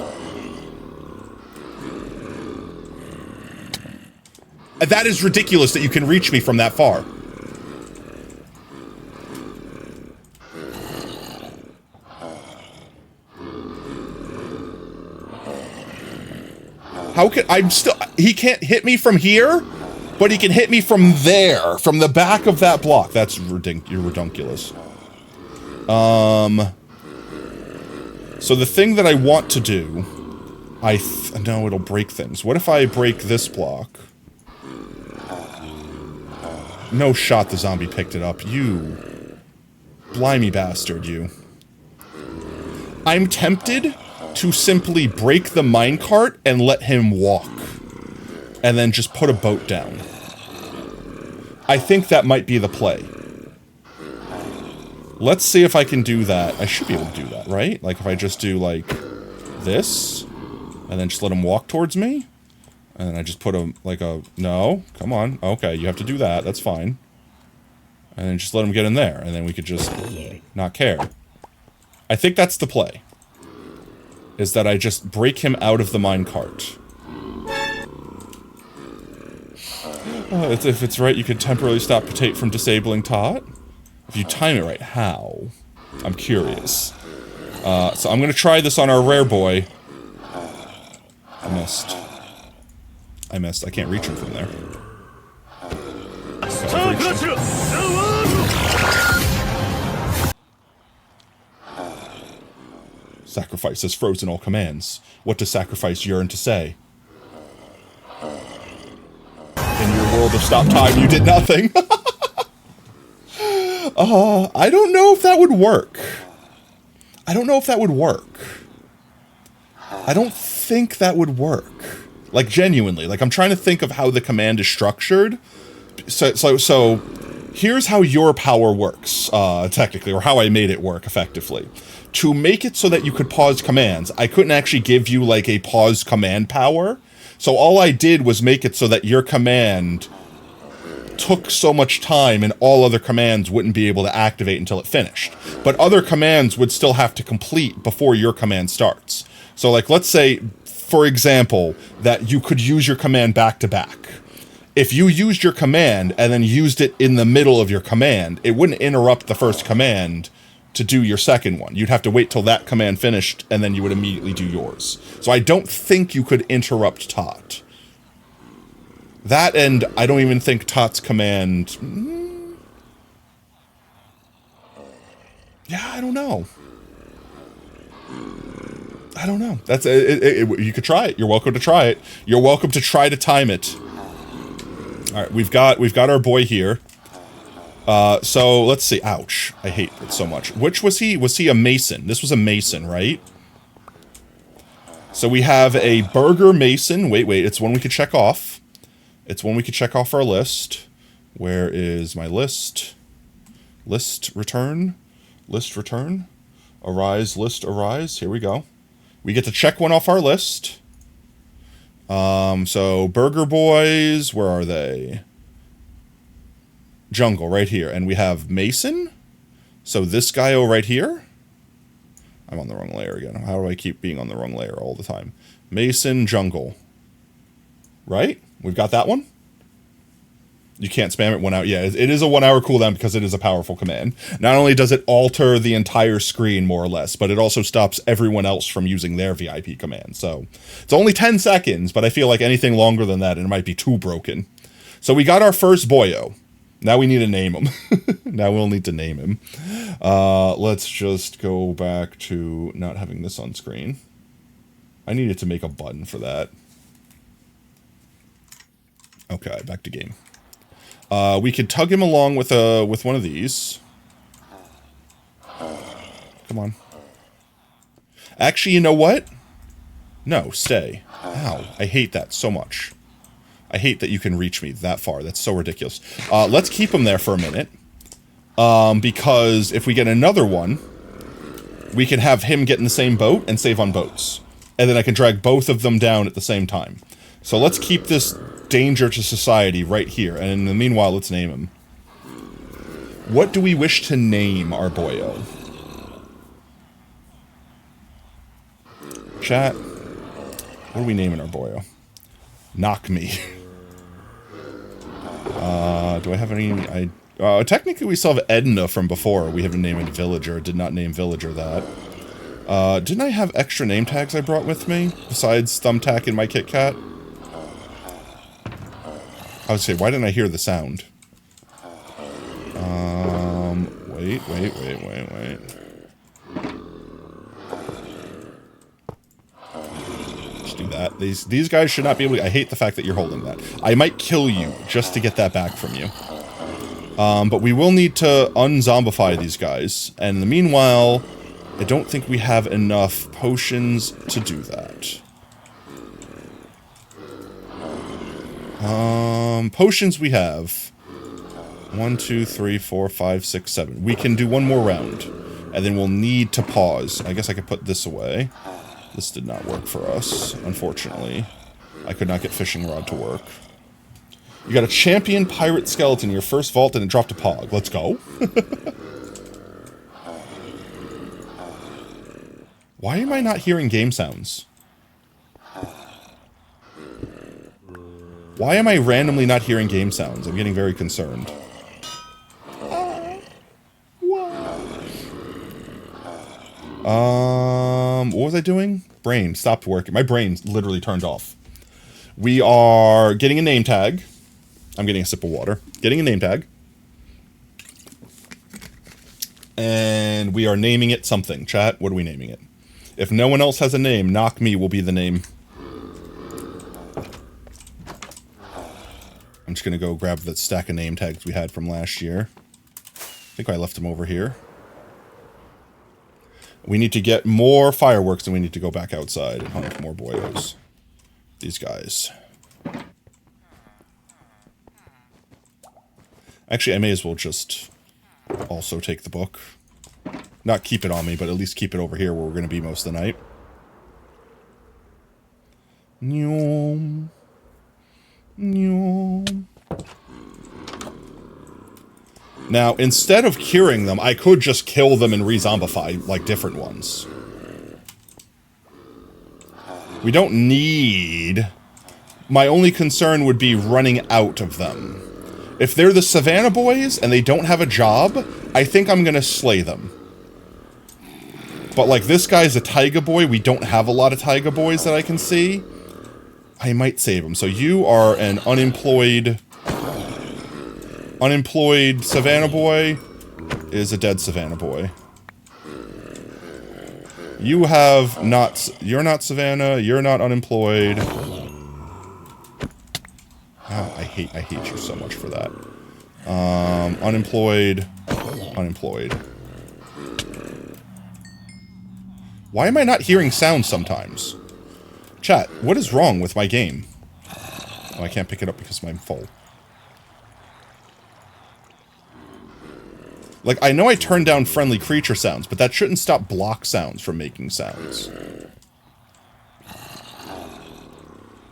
That is ridiculous that you can reach me from that far. How can I'm still he can't hit me from here, but he can hit me from there, from the back of that block. That's ridiculous. So the thing that I want to do, no, it'll break things. What if I break this block? No shot the zombie picked it up. You blimey bastard, you. I'm tempted to simply break the minecart and let him walk. And then just put a boat down. I think that might be the play. Let's see if I can do that. I should be able to do that, right? Like, if I just do, like, this, and then just let him walk towards me, and then I just put him, like, no, come on, okay, you have to do that, that's fine. And then just let him get in there, and then we could just not care. I think that's the play. Is that I just break him out of the minecart. If it's right, you could temporarily stop Potate from disabling Tot. If you time it right, how? I'm curious. So I'm gonna try this on our rare boy. I missed. I can't reach him from there. Sacrifice has frozen all commands. What does sacrifice yearn to say? In your world of stop time, you did nothing. I don't know if that would work. I don't think that would work. Like, genuinely. Like, I'm trying to think of how the command is structured. So here's how your power works, technically, or how I made it work effectively. To make it so that you could pause commands, I couldn't actually give you, like, a pause command power. So all I did was make it so that your command took so much time and all other commands wouldn't be able to activate until it finished. But other commands would still have to complete before your command starts. So, like, let's say, for example, that you could use your command back to back. If you used your command and then used it in the middle of your command, it wouldn't interrupt the first command to do your second one. You'd have to wait till that command finished, and then you would immediately do yours. So I don't think you could interrupt Tot. That, and I don't even think Tot's command... Yeah, I don't know. That's you could try it. You're welcome to try it. You're welcome to try to time it. All right, we've got our boy here. So let's see. Ouch! I hate it so much. Which was he? Was he a mason? This was a mason, right? So we have a burger mason. Wait. It's one we could check off. It's one we could check off our list. Where is my list? List return. Arise. List arise. Here we go. We get to check one off our list. So Burger Boys, where are they? Jungle, right here. And we have Mason. So this guy right here. I'm on the wrong layer again. How do I keep being on the wrong layer all the time? Mason, Jungle. Right? We've got that one. You can't spam it 1 hour. Yeah, it is a 1 hour cooldown because it is a powerful command. Not only does it alter the entire screen, more or less, but it also stops everyone else from using their VIP command. So it's only 10 seconds, but I feel like anything longer than that, it might be too broken. So we got our first boyo. Now we need to name him. Now we'll need to name him. Let's just go back to not having this on screen. I needed to make a button for that. Okay, back to game. We could tug him along with one of these. Come on. Actually, you know what? No, stay. Ow, I hate that so much. I hate that you can reach me that far. That's so ridiculous. Let's keep him there for a minute. Because if we get another one, we can have him get in the same boat and save on boats. And then I can drag both of them down at the same time. So let's keep this danger to society right here. And in the meanwhile, let's name him. What do we wish to name our boyo? Chat. What are we naming our boyo? Knock me. Do I have any... technically we still have Edna from before. We haven't named Villager. Did not name Villager that. Didn't I have extra name tags I brought with me? Besides Thumbtack and my Kit Kat? I would say, why didn't I hear the sound? Wait. Just do that. These guys should not be able to... I hate the fact that you're holding that. I might kill you just to get that back from you. But we will need to unzombify these guys. And in the meanwhile, I don't think we have enough potions to do that. Potions we have. 1, 2, 3, 4, 5, 6, 7. We can do one more round. And then we'll need to pause. I guess I could put this away. This did not work for us, unfortunately. I could not get fishing rod to work. You got a champion pirate skeleton in your first vault and it dropped a pog. Let's go. Why am I not hearing game sounds? Why am I randomly not hearing game sounds? I'm getting very concerned. What was I doing? Brain stopped working. My brain literally turned off. We are getting a name tag. I'm getting a sip of water. Getting a name tag. And we are naming it something. Chat, what are we naming it? If no one else has a name, Knock Me will be the name. I'm just going to go grab the stack of name tags we had from last year. I think I left them over here. We need to get more fireworks, and we need to go back outside and hunt more boyos. These guys. Actually, I may as well just also take the book. Not keep it on me, but at least keep it over here where we're going to be most of the night. Nyom. Nyom. Now, instead of curing them, I could just kill them and re-zombify, like, different ones. We don't need... My only concern would be running out of them. If they're the Savannah Boys and they don't have a job, I think I'm gonna slay them. But, like, this guy's a Taiga Boy. We don't have a lot of Taiga Boys that I can see. I might save him. So you are an unemployed Savannah Boy is a dead Savannah Boy. You have not... You're not Savannah. You're not unemployed. Oh, I hate you so much for that. Unemployed. Unemployed. Why am I not hearing sounds sometimes? Chat, what is wrong with my game? Oh, I can't pick it up because I'm full. Like, I know I turned down friendly creature sounds, but that shouldn't stop block sounds from making sounds.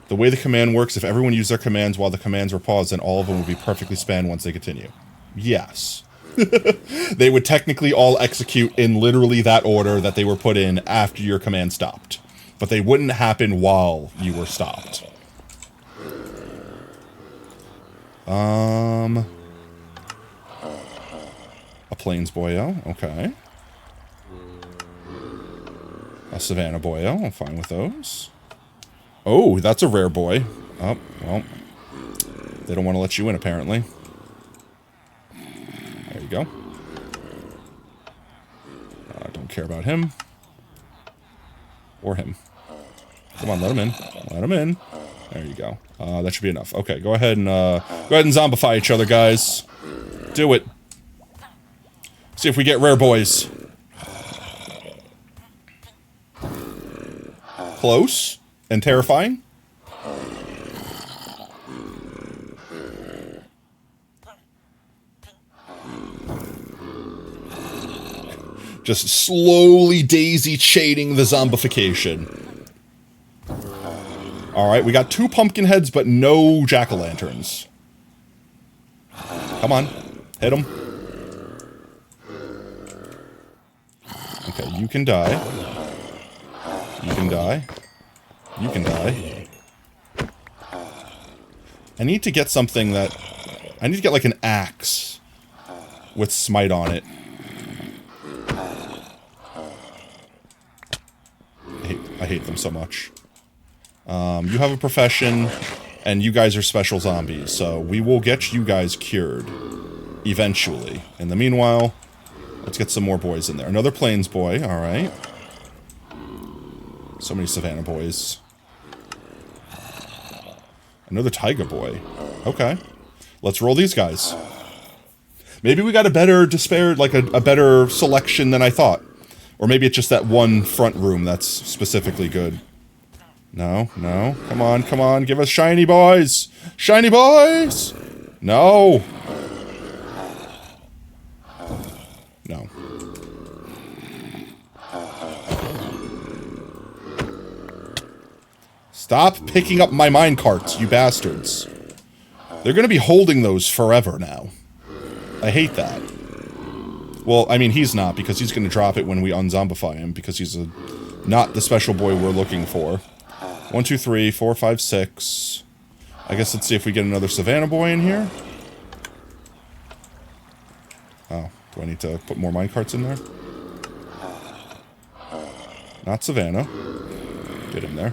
The way the command works, if everyone used their commands while the commands were paused, then all of them would be perfectly spanned once they continue. Yes. They would technically all execute in literally that order that they were put in after your command stopped. But they wouldn't happen while you were stopped. A Plains Boyo, okay. A Savannah Boyo, I'm fine with those. Oh, that's a rare boy. Oh, well. They don't want to let you in, apparently. There you go. Don't care about him. Or him. Come on, let him in. Let him in. There you go. That should be enough. Okay, go ahead and zombify each other, guys. Do it. See if we get rare boys. Close and terrifying. Just slowly daisy-chaining the zombification. Alright, we got 2 pumpkin heads, but no jack-o'-lanterns. Come on. Hit them. Okay, you can die. You can die. You can die. I need to get something that... I need to get, like, an axe with smite on it. I hate them so much. You have a profession, and you guys are special zombies, so we will get you guys cured. Eventually. In the meanwhile, let's get some more boys in there. Another Plains Boy, alright. So many Savannah Boys. Another Taiga Boy. Okay. Let's roll these guys. Maybe we got a better a better selection than I thought. Or maybe it's just that one front room that's specifically good. No, no. Come on, come on. Give us shiny boys. Shiny boys! No. No. Stop picking up my mine carts, you bastards. They're going to be holding those forever now. I hate that. Well, I mean, he's not, because he's going to drop it when we unzombify him, because he's not the special boy we're looking for. 1, 2, 3, 4, 5, 6. I guess let's see if we get another Savannah boy in here. Oh, do I need to put more minecarts in there? Not Savannah. Get him there.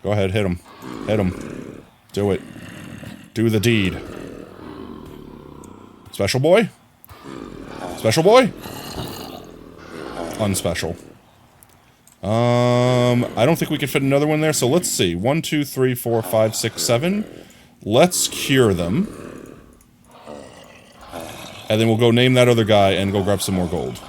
Go ahead, hit him. Hit him. Do it. Do the deed. Special boy? Special boy? Unspecial. I don't think we can fit another one there, so let's see. 1, 2, 3, 4, 5, 6, 7. Let's cure them. And then we'll go name that other guy and go grab some more gold.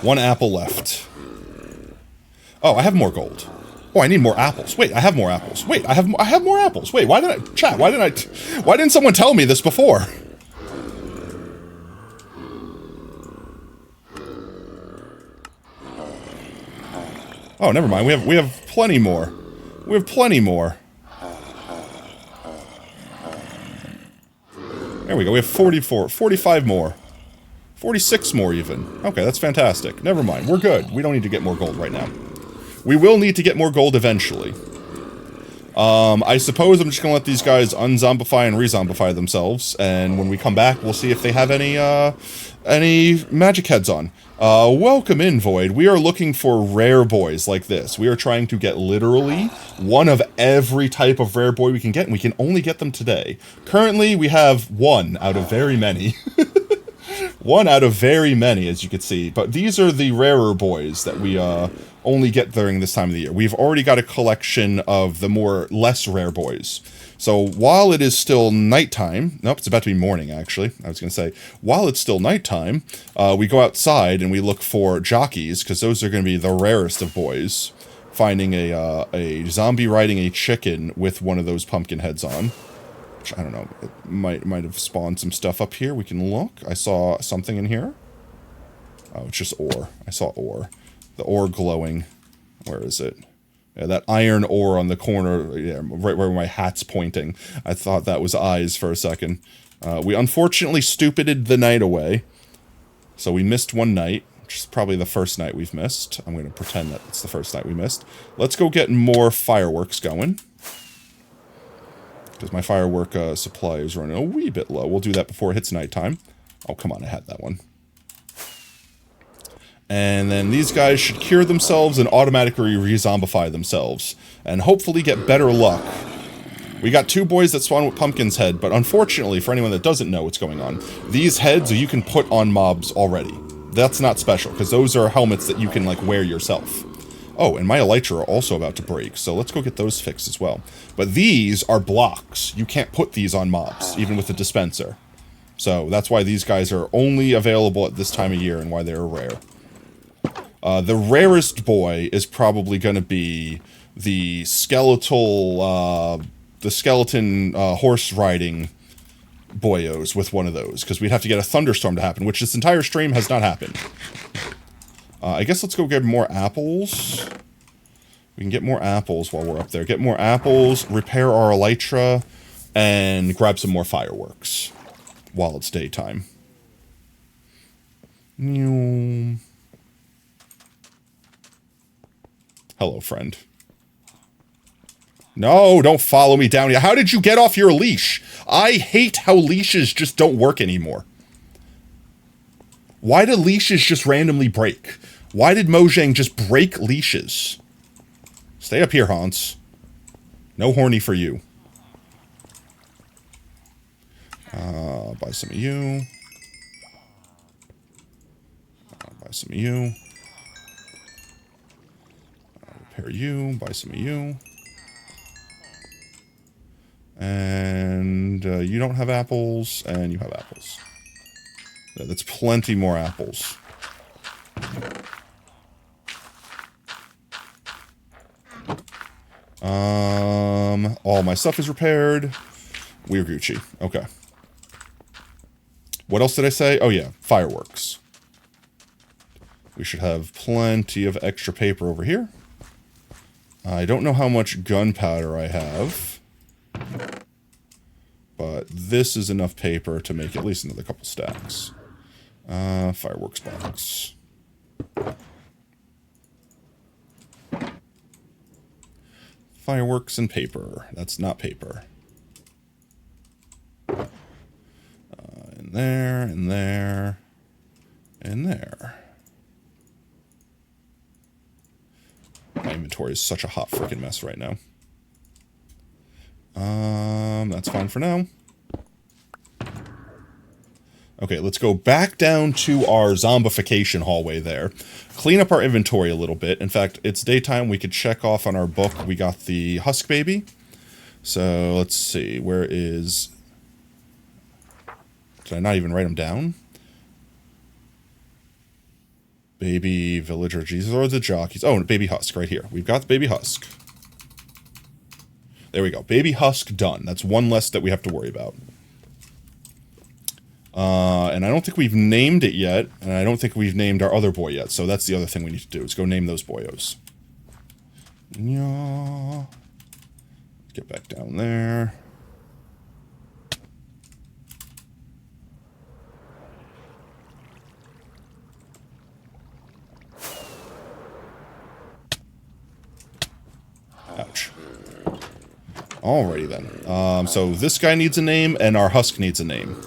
One apple left. Oh, I have more gold. Oh, I need more apples. Wait, I have more apples. Wait, I have more apples. Wait, why didn't someone tell me this before? Oh, never mind. We have plenty more. We have plenty more. There we go. We have 45 more. 46 more even. Okay, that's fantastic. Never mind. We're good. We don't need to get more gold right now. We will need to get more gold eventually. I suppose I'm just gonna let these guys unzombify and rezombify themselves, and when we come back, we'll see if they have any magic heads on. Welcome in, Void. We are looking for rare boys like this. We are trying to get literally one of every type of rare boy we can get, and we can only get them today. Currently, we have one out of very many. One out of very many, as you can see. But these are the rarer boys that we only get during this time of the year. We've already got a collection of the less rare boys. So while it is still nighttime, nope, it's about to be morning, actually. I was going to say, while it's still nighttime, we go outside and we look for jockeys, because those are going to be the rarest of boys. Finding a zombie riding a chicken with one of those pumpkin heads on. I don't know, it might have spawned some stuff up here. We can look. I saw something in here. Oh, it's just ore. I saw ore. The ore glowing. Where is it? Yeah, that iron ore on the corner, yeah, right where my hat's pointing. I thought that was eyes for a second. We unfortunately stupided the night away. So we missed one night, which is probably the first night we've missed. I'm going to pretend that it's the first night we missed. Let's go get more fireworks going. Because my firework supply is running a wee bit low. We'll do that before it hits nighttime. Oh, come on, I had that one. And then these guys should cure themselves and automatically re-zombify themselves. And hopefully get better luck. We got 2 boys that spawn with Pumpkin's head, but unfortunately, for anyone that doesn't know what's going on, these heads you can put on mobs already. That's not special, because those are helmets that you can, like, wear yourself. Oh, and my elytra are also about to break, so let's go get those fixed as well. But these are blocks. You can't put these on mobs, even with the dispenser. So that's why these guys are only available at this time of year and why they're rare. The rarest boy is probably going to be the skeletal, the skeleton horse riding boyos with one of those, because we'd have to get a thunderstorm to happen, which this entire stream has not happened. I guess let's go get more apples. We can get more apples while we're up there. Get more apples, repair our elytra, and grab some more fireworks while it's daytime. Hello, friend. No, don't follow me down here. How did you get off your leash? I hate how leashes just don't work anymore. Why do leashes just randomly break? Why did Mojang just break leashes? Stay up here, Hans. No horny for you. Buy some of you. Buy some of you. Repair you. Buy some of you. And you don't have apples, and you have apples. That's plenty more apples. All my stuff is repaired. We're Gucci. Okay. What else did I say? Oh, yeah. Fireworks. We should have plenty of extra paper over here. I don't know how much gunpowder I have. But this is enough paper to make at least another couple stacks. Fireworks box. Fireworks and paper. That's not paper. In there, in there, in there. My inventory is such a hot freaking mess right now. That's fine for now. Okay, let's go back down to our zombification hallway there. Clean up our inventory a little bit. In fact, it's daytime. We could check off on our book. We got the husk baby. So let's see. Where is... Did I not even write them down? Baby villager Jesus or the jockeys. Oh, baby husk right here. We've got the baby husk. There we go. Baby husk done. That's one less that we have to worry about. And I don't think we've named it yet, and I don't think we've named our other boy yet, so that's the other thing we need to do, is go name those boyos. Yeah. Get back down there. Ouch. Alrighty then. So this guy needs a name, and our husk needs a name.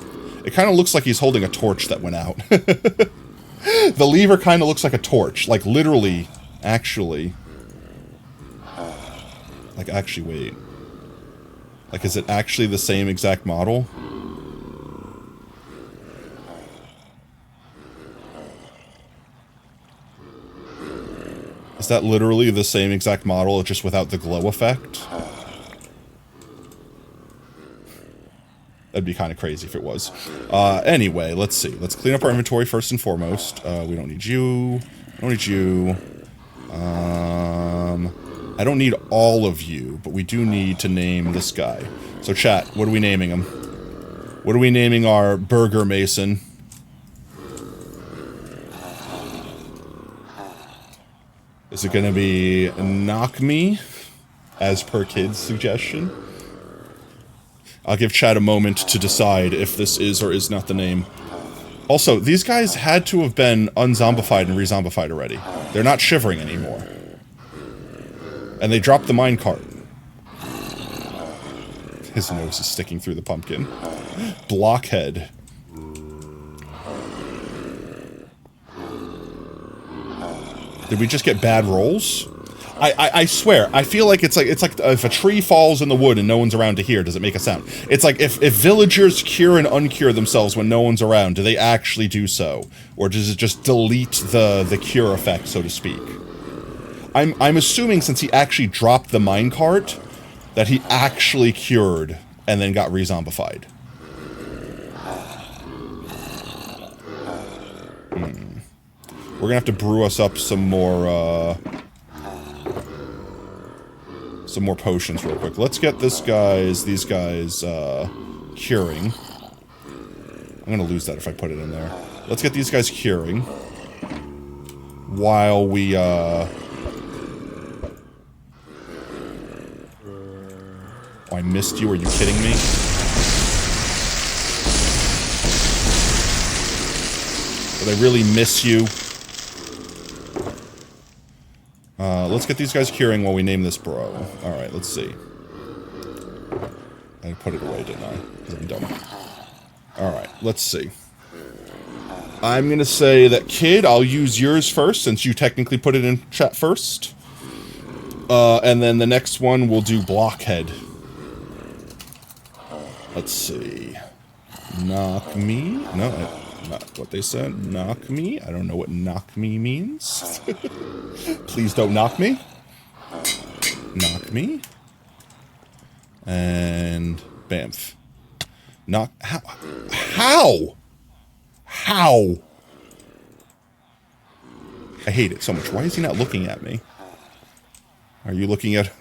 It kind of looks like he's holding a torch that went out. The lever kind of looks like a torch. Like, literally, actually. Like, actually, wait. Like, is it actually the same exact model? Is that literally the same exact model, just without the glow effect? That'd be kind of crazy if it was. Anyway, let's see. Let's clean up our inventory first and foremost. We don't need you. I don't need you. I don't need all of you, but we do need to name this guy. So chat, what are we naming him? What are we naming our burger mason? Is it going to be Knock Me, as per kid's suggestion? I'll give chat a moment to decide if this is or is not the name. Also, these guys had to have been unzombified and rezombified already. They're not shivering anymore. And they dropped the minecart. His nose is sticking through the pumpkin. Blockhead. Did we just get bad rolls? I swear, I feel like it's like if a tree falls in the wood and no one's around to hear, does it make a sound? It's like if villagers cure and uncure themselves when no one's around, do they actually do so? Or does it just delete the cure effect, so to speak? I'm assuming since he actually dropped the minecart, that he actually cured and then got rezombified. We're gonna have to brew us up some more potions real quick. Let's get these guys, curing. I'm gonna lose that if I put it in there. Let's get these guys curing. While we, Oh, I missed you, are you kidding me? Did I really miss you? Let's get these guys curing while we name this bro. Alright, let's see. I put it away, didn't I? Because I'm dumb. Alright, let's see. I'm gonna say that, kid, I'll use yours first, since you technically put it in chat first. And then the next one we'll do blockhead. Let's see. Knock me? No, not what they said. Knock me? I don't know what knock me means. Please don't knock me. Knock me. And bamf. Knock. How? How? I hate it so much. Why is he not looking at me? Are you looking at...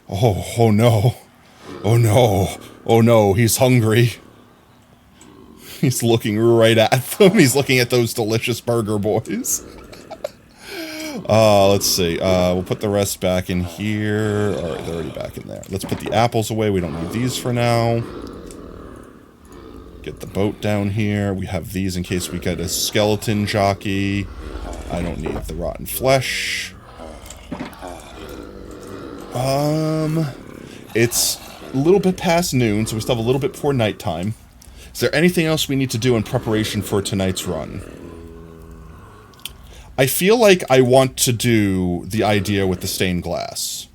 Oh no. Oh no. Oh no, he's hungry. He's looking right at them. He's looking at those delicious burger boys. Let's see. We'll put the rest back in here. Alright, they're already back in there. Let's put the apples away. We don't need these for now. Get the boat down here. We have these in case we get a skeleton jockey. I don't need the rotten flesh. It's a little bit past noon, so we still have a little bit before nighttime. Is there anything else we need to do in preparation for tonight's run? I feel like I want to do the idea with the stained glass.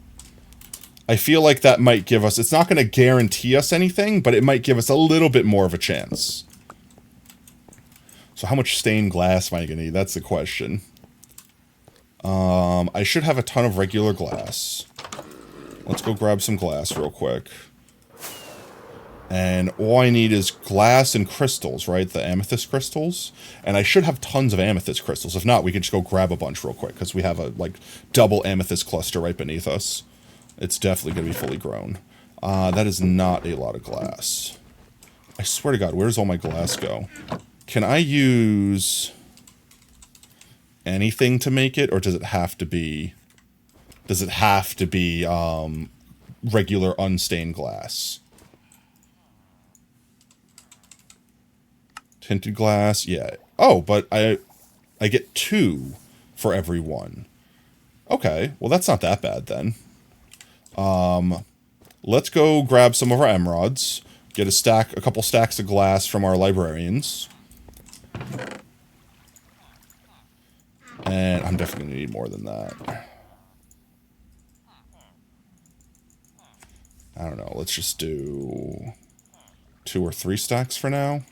I feel like that might give us... It's not going to guarantee us anything, but it might give us a little bit more of a chance. So how much stained glass am I going to need? That's the question. I should have a ton of regular glass. Let's go grab some glass real quick. And all I need is glass and crystals, right? The amethyst crystals. And I should have tons of amethyst crystals. If not, we can just go grab a bunch real quick, because we have a, like, double amethyst cluster right beneath us. It's definitely going to be fully grown. That is not a lot of glass. I swear to God, where does all my glass go? Can I use anything to make it, or does it have to be... Does it have to be regular unstained glass? Tinted glass, yeah. Oh, but I get 2 for every one. Okay, well that's not that bad then. Let's go grab some of our emeralds. Get a couple stacks of glass from our librarians. And I'm definitely gonna need more than that. I don't know, let's just do 2 or 3 stacks for now.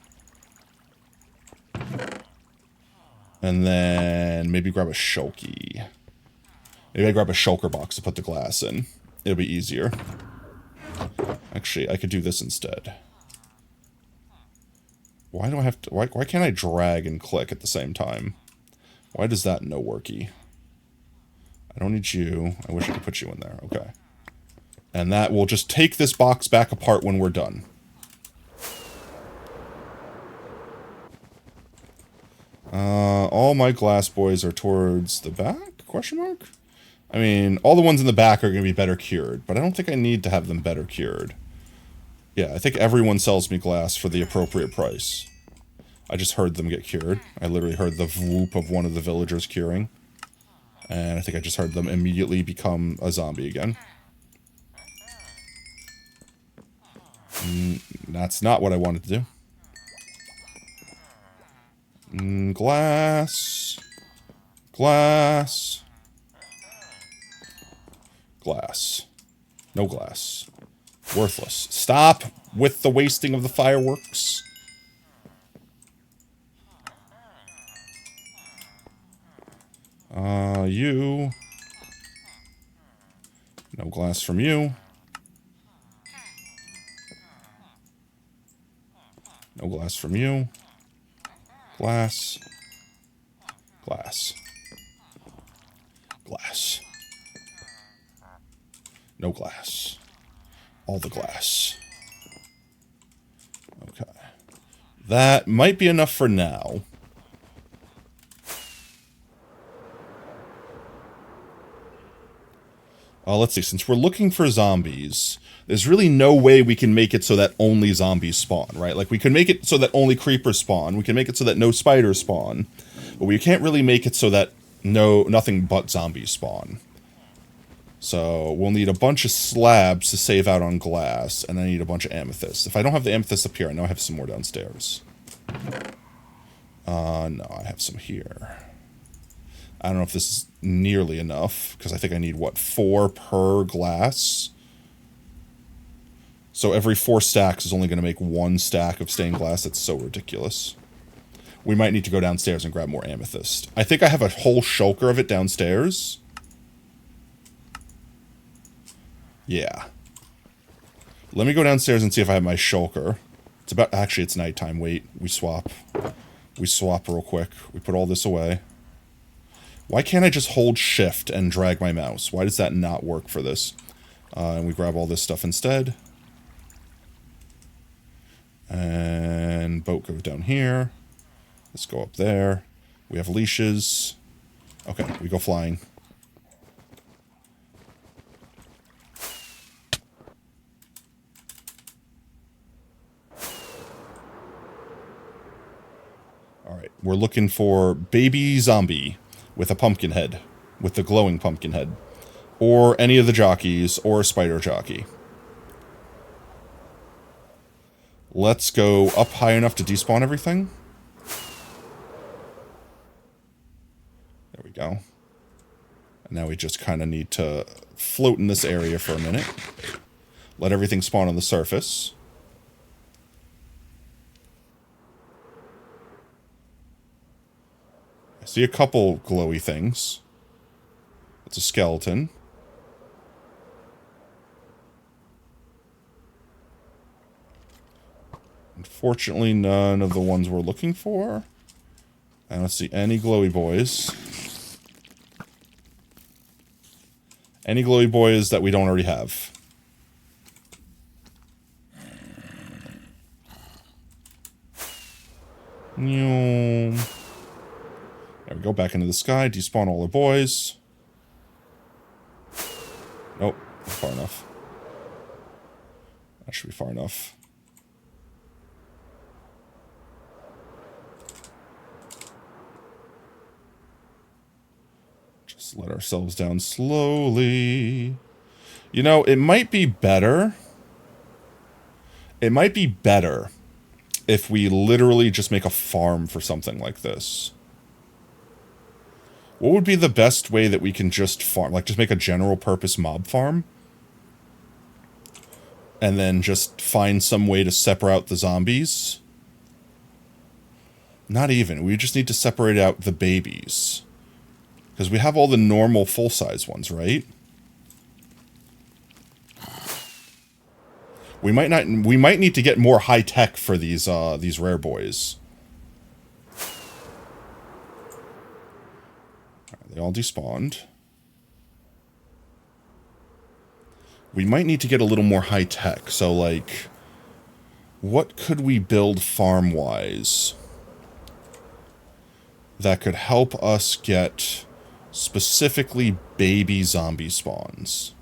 And then maybe grab a shulky. Maybe I grab a shulker box to put the glass in. It'll be easier. Actually, I could do this instead. Why do I have to... Why can't I drag and click at the same time? Why does that no worky? I don't need you. I wish I could put you in there. Okay. And that will just take this box back apart when we're done. All my glass boys are towards the back? Question mark? I mean, all the ones in the back are going to be better cured, but I don't think I need to have them better cured. Yeah, I think everyone sells me glass for the appropriate price. I just heard them get cured. I literally heard the whoop of one of the villagers curing. And I think I just heard them immediately become a zombie again. That's not what I wanted to do. Glass. Glass. Glass. No glass. Worthless. Stop with the wasting of the fireworks. You. No glass from you. No glass from you. Glass. Glass. Glass. No glass. All the glass. Okay. That might be enough for now. Let's see. Since we're looking for zombies, there's really no way we can make it so that only zombies spawn, right? Like, we can make it so that only creepers spawn. We can make it so that no spiders spawn. But we can't really make it so that nothing but zombies spawn. So we'll need a bunch of slabs to save out on glass, and I need a bunch of amethyst. If I don't have the amethyst up here, I know I have some more downstairs. No, I have some here. I don't know if this is nearly enough, because I think I need, what, 4 per glass? So every 4 stacks is only going to make 1 stack of stained glass. That's so ridiculous. We might need to go downstairs and grab more amethyst. I think I have a whole shulker of it downstairs. Yeah. Let me go downstairs and see if I have my shulker. It's about... Actually, it's nighttime. Wait. We swap. We swap real quick. We put all this away. Why can't I just hold shift and drag my mouse? Why does that not work for this? And we grab all this stuff instead. And boat goes down here. Let's go up there. We have leashes. Okay, we go flying. Alright, we're looking for baby zombie with a pumpkin head. With the glowing pumpkin head. Or any of the jockeys, or a spider jockey. Let's go up high enough to despawn everything. There we go. And now we just kind of need to float in this area for a minute. Let everything spawn on the surface. I see a couple glowy things. It's a skeleton. Unfortunately, none of the ones we're looking for. I don't see any glowy boys. Any glowy boys that we don't already have. There we go, back into the sky, despawn all the boys. Nope, not far enough. That should be far enough. Just let ourselves down slowly. You know, it might be better. It might be better if we literally just make a farm for something like this. What would be the best way that we can just farm? Like, just make a general purpose mob farm? And then just find some way to separate out the zombies? Not even. We just need to separate out the babies. Because we have all the normal full-size ones, right? We might need to get more high-tech for these rare boys. Right, they all despawned. We might need to get a little more high-tech. So, like, what could we build farm-wise that could help us get specifically baby zombie spawns?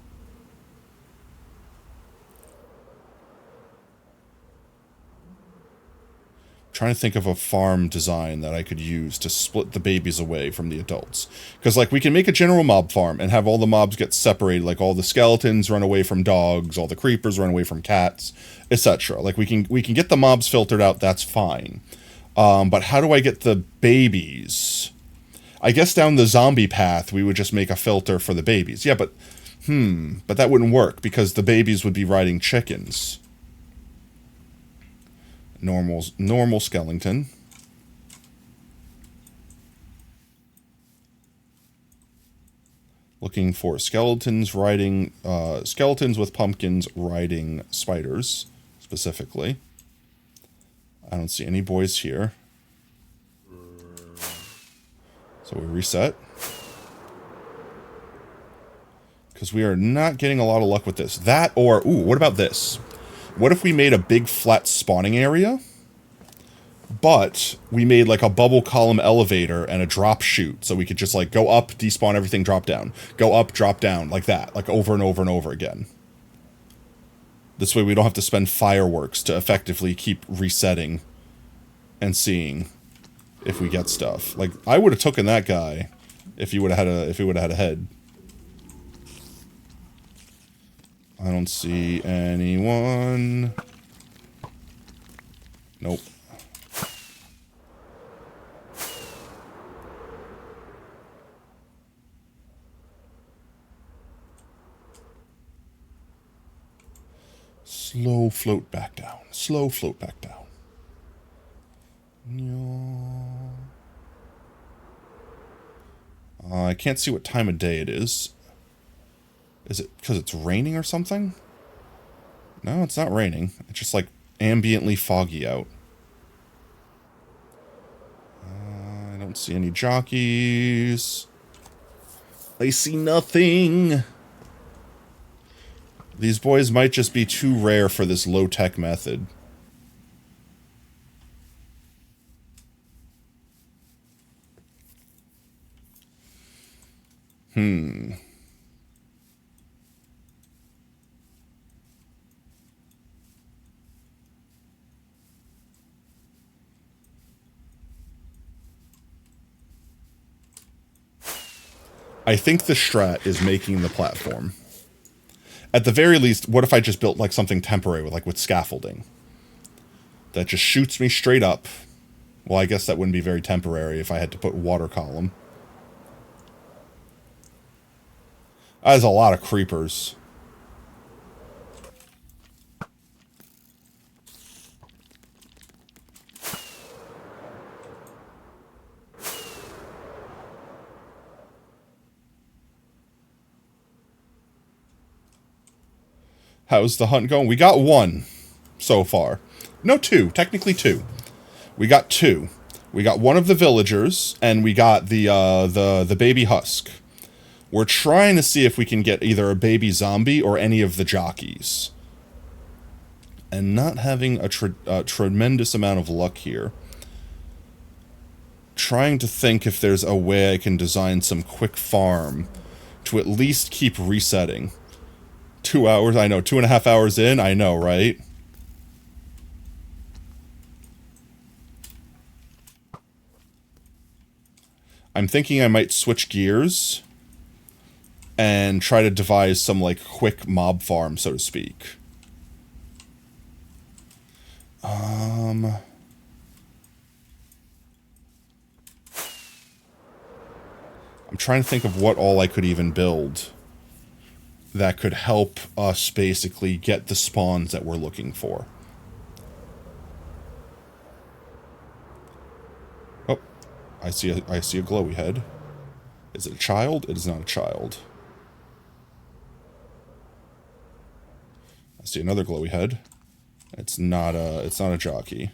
Trying to think of a farm design that I could use to split the babies away from the adults. Because, like, we can make a general mob farm and have all the mobs get separated. Like, all the skeletons run away from dogs, all the creepers run away from cats, etc. Like, we can get the mobs filtered out, that's fine. But how do I get the babies? I guess down the zombie path, we would just make a filter for the babies. Yeah, but that wouldn't work, because the babies would be riding chickens. Normal skeleton. Looking for skeletons with pumpkins riding spiders, specifically. I don't see any boys here. So we reset. Because we are not getting a lot of luck with this. That or, ooh, what about this? What if we made a big flat spawning area, but we made like a bubble column elevator and a drop chute, so we could just like go up, despawn everything, drop down. Go up, drop down, like that, like over and over and over again. This way we don't have to spend fireworks to effectively keep resetting and seeing if we get stuff. Like, I would have taken that guy if he would have had a head. I don't see anyone. Nope. Slow float back down. Slow float back down. I can't see what time of day it is. Is it because it's raining or something? No, it's not raining. It's just like ambiently foggy out. I don't see any jockeys. I see nothing. These boys might just be too rare for this low-tech method. I think the strat is making the platform. At the very least, what if I just built like something temporary with scaffolding? That just shoots me straight up. Well, I guess that wouldn't be very temporary if I had to put water column. There's a lot of creepers. How's the hunt going? We got one so far. No, two. Technically two. We got two. We got one of the villagers, and we got the baby husk. We're trying to see if we can get either a baby zombie or any of the jockeys. And not having a tremendous amount of luck here. Trying to think if there's a way I can design some quick farm to at least keep resetting. 2 hours, I know, 2.5 hours in, I know, right? I'm thinking I might switch gears and try to devise some, like, quick mob farm, so to speak. I'm trying to think of what all I could even build that could help us basically get the spawns that we're looking for. Oh, I see a glowy head. Is it a child? It is not a child. I see another glowy head. It's not a jockey.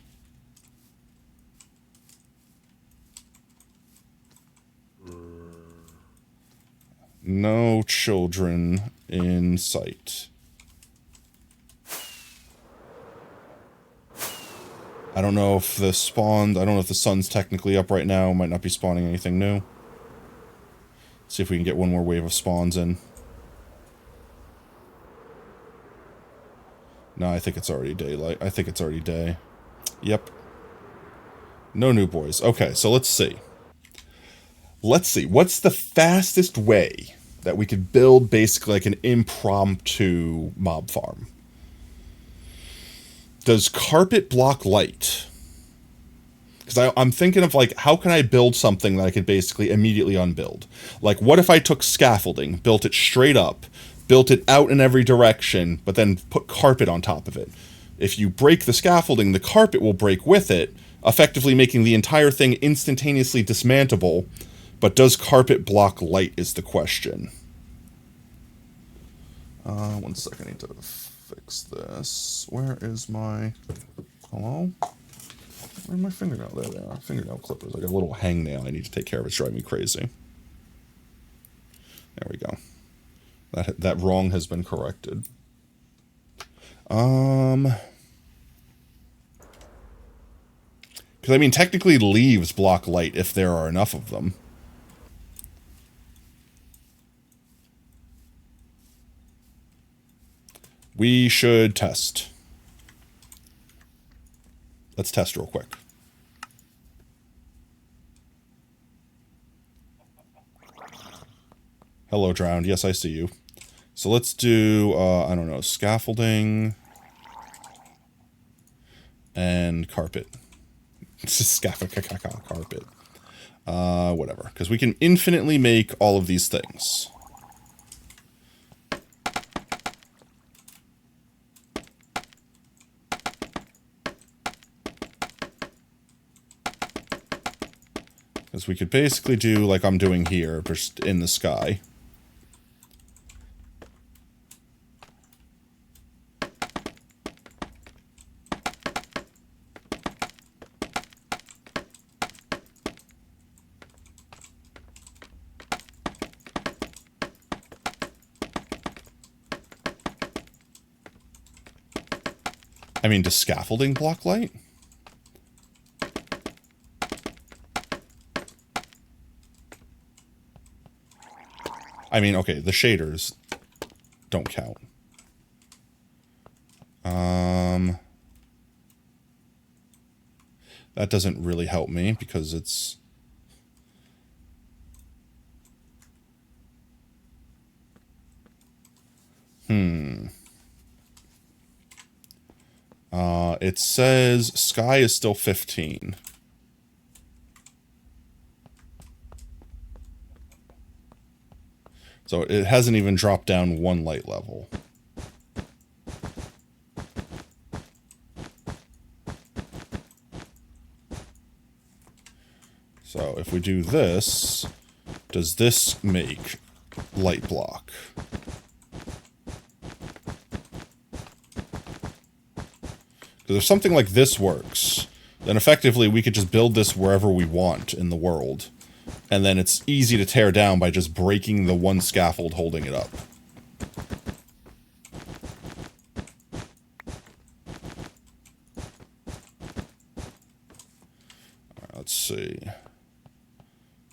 No children in sight. I don't know if the spawned, I don't know if the sun's technically up right now. Might not be spawning anything new. See if we can get one more wave of spawns in. No, I think it's already daylight. I think it's already day. Yep. No new boys. Okay, so let's see. Let's see. What's the fastest way that we could build basically like an impromptu mob farm? Does carpet block light? Because I'm thinking of, like, how can I build something that I could basically immediately unbuild? Like, what if I took scaffolding, built it straight up, built it out in every direction, but then put carpet on top of it? If you break the scaffolding, the carpet will break with it, effectively making the entire thing instantaneously dismantleable. But does carpet block light is the question. 1 second, I need to fix this. Where is my... Hello? Where's my fingernail? There they are. Fingernail clippers. I got a little hangnail I need to take care of. It's driving me crazy. There we go. That wrong has been corrected. Because, I mean, technically leaves block light if there are enough of them. We should test. Let's test real quick. Hello, Drowned. Yes, I see you. So let's do, I don't know, scaffolding and carpet. Scaffolding, carpet. Whatever. Because we can infinitely make all of these things. Because we could basically do like I'm doing here, just in the sky. I mean, does scaffolding block light? I mean, okay, the shaders don't count. That doesn't really help me because it's... It says sky is still 15. So it hasn't even dropped down one light level. So if we do this, does this make light block? Because if something like this works, then effectively we could just build this wherever we want in the world. And then it's easy to tear down by just breaking the one scaffold holding it up. Alright, let's see.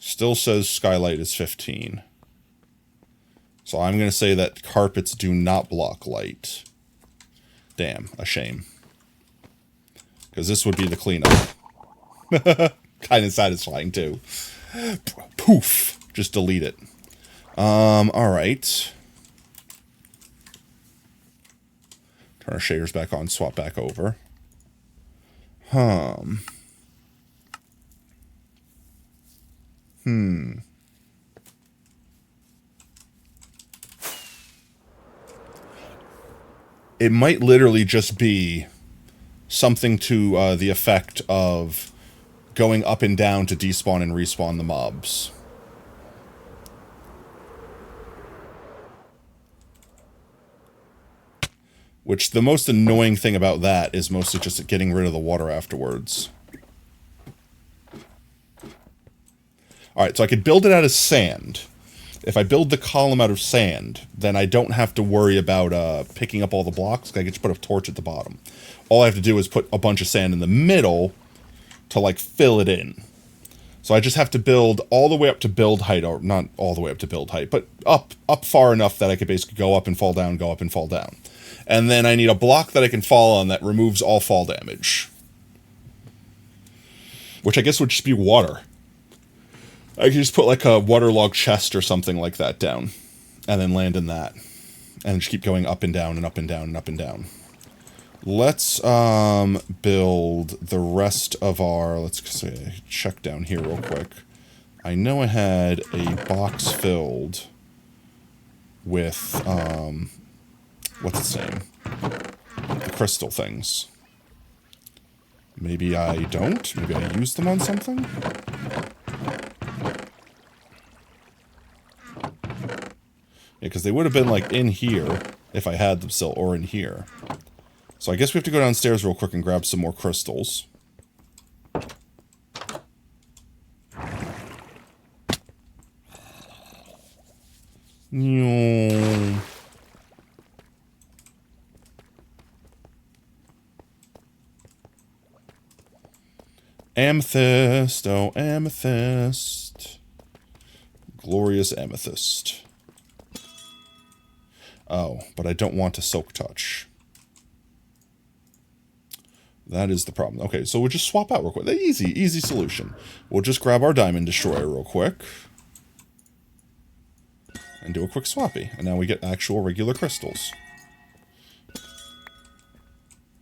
Still says skylight is 15. So I'm going to say that carpets do not block light. Damn, a shame. Because this would be the cleanup. Kind of satisfying, too. Poof! Just delete it. Alright. Turn our shaders back on, swap back over. It might literally just be something to the effect of going up and down to despawn and respawn the mobs. Which, the most annoying thing about that is mostly just getting rid of the water afterwards. Alright, so I could build it out of sand. If I build the column out of sand, then I don't have to worry about picking up all the blocks. I can just put a torch at the bottom. All I have to do is put a bunch of sand in the middle to, like, fill it in. So I just have to build all the way up to build height, or not all the way up to build height, but up far enough that I could basically go up and fall down, go up and fall down. And then I need a block that I can fall on that removes all fall damage. Which I guess would just be water. I could just put like a waterlogged chest or something like that down. And then land in that. And just keep going up and down and up and down and up and down. Let's build the rest of our... Let's say, check down here real quick. I know I had a box filled with... what's its name? The crystal things. Maybe I don't? Maybe I used them on something? Yeah, because they would have been, like, in here, if I had them still, or in here. So I guess we have to go downstairs real quick and grab some more crystals. Amethyst, oh amethyst. Glorious amethyst. Oh, but I don't want a silk touch. That is the problem. Okay, so we'll just swap out real quick. Easy solution. We'll just grab our diamond destroyer real quick. And do a quick swappy. And now we get actual regular crystals.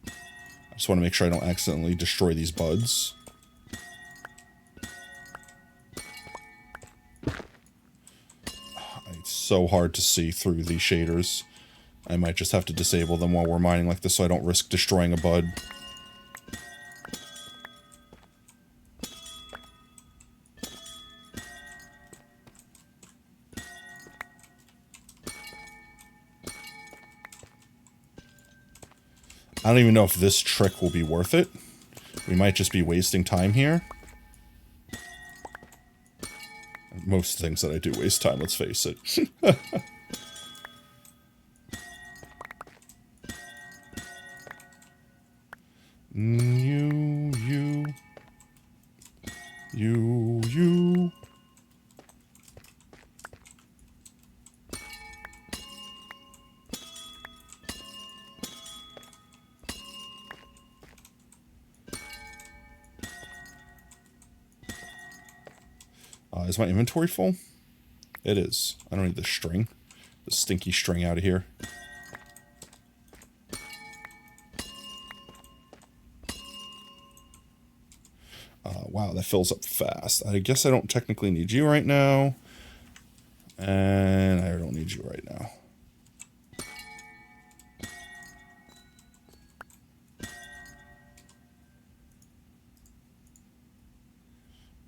I just want to make sure I don't accidentally destroy these buds. It's so hard to see through these shaders. I might just have to disable them while we're mining like this so I don't risk destroying a bud. I don't even know if this trick will be worth it. We might just be wasting time here. Most things that I do waste time, let's face it. You. Is my inventory full? It is. I don't need the string. The stinky string out of here. Wow, that fills up fast. I guess I don't technically need you right now. And I don't need you right now.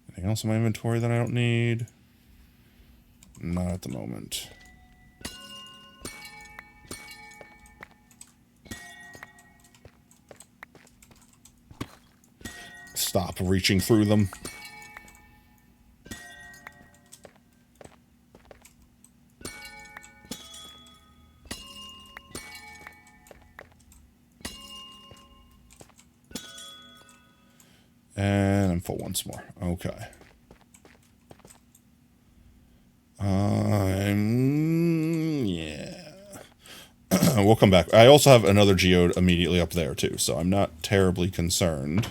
Anything else in my inventory that I don't need? Not at the moment. Stop reaching through them. And I'm full once more. Okay. Yeah. We'll come back. I also have another geode immediately up there too, so I'm not terribly concerned.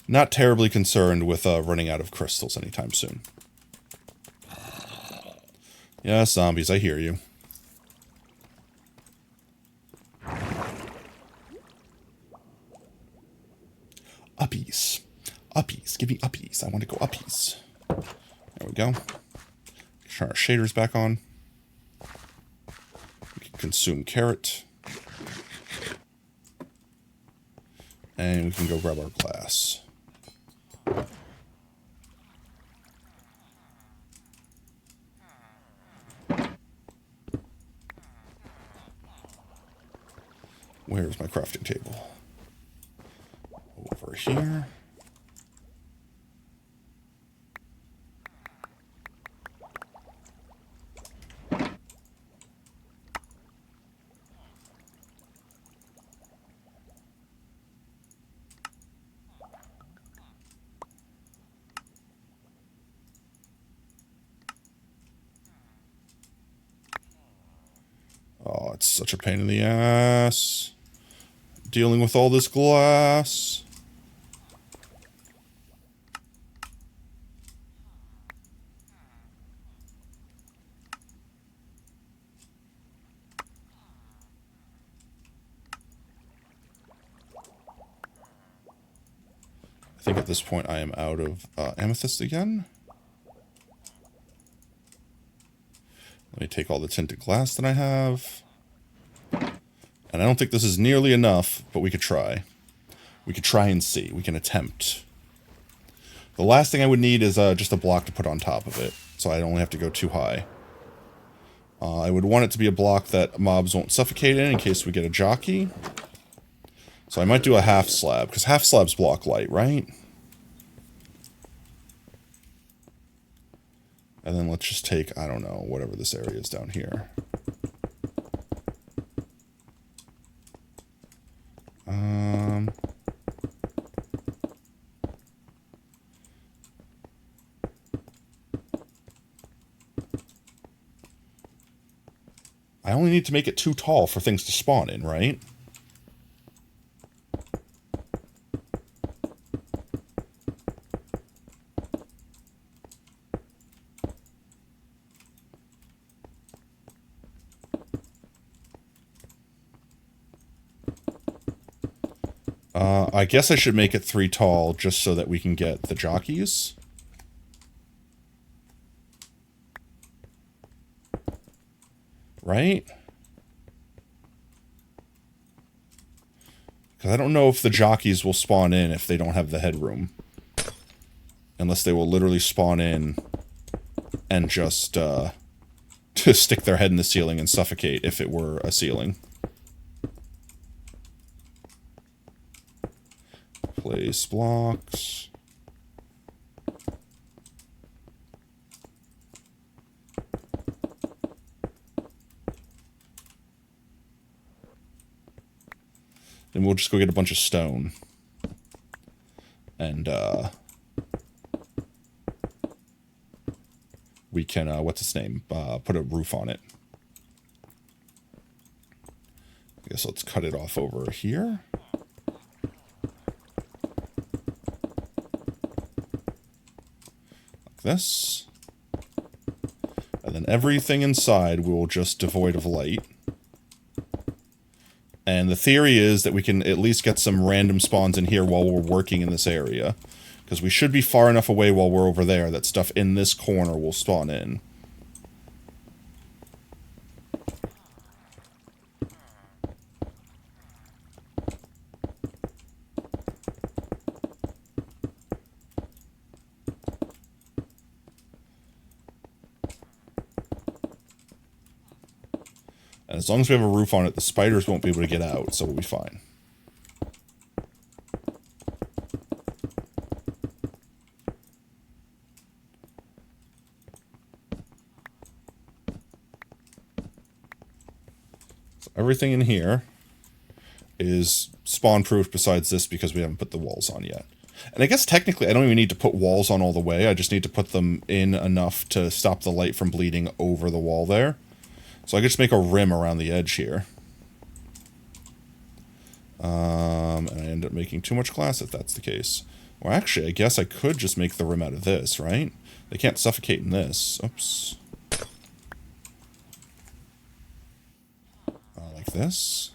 Not terribly concerned with running out of crystals anytime soon. Yeah, zombies, I hear you. Uppies. Uppies. Give me uppies. I want to go uppies. There we go. Turn our shaders back on. We can consume carrot. And we can go grab our glass. Where's my crafting table? Over here. Oh, it's such a pain in the ass. Dealing with all this glass. I think at this point I am out of amethyst again. Let me take all the tinted glass that I have. And I don't think this is nearly enough, but we could try. We could try and see. We can attempt. The last thing I would need is just a block to put on top of it, so I don't have to go too high. I would want it to be a block that mobs won't suffocate in case we get a jockey. So I might do a half slab, because half slabs block light, right? And then let's just take, I don't know, whatever this area is down here. I only need to make it too tall for things to spawn in, right? I guess I should make it 3 tall just so that we can get the jockeys. Right? Because I don't know if the jockeys will spawn in if they don't have the headroom. Unless they will literally spawn in and just to stick their head in the ceiling and suffocate if it were a ceiling. Place blocks. And we'll just go get a bunch of stone. And, we can, what's its name? Put a roof on it. I guess let's cut it off over here. Like this. And then everything inside will just devoid of light. And the theory is that we can at least get some random spawns in here while we're working in this area. Because we should be far enough away while we're over there that stuff in this corner will spawn in. And as long as we have a roof on it, the spiders won't be able to get out, so we'll be fine. So everything in here is spawn-proof besides this because we haven't put the walls on yet. And I guess technically I don't even need to put walls on all the way. I just need to put them in enough to stop the light from bleeding over the wall there. So I could just make a rim around the edge here. And I end up making too much glass if that's the case. Well, actually, I guess I could just make the rim out of this, right? They can't suffocate in this. Oops. Like this.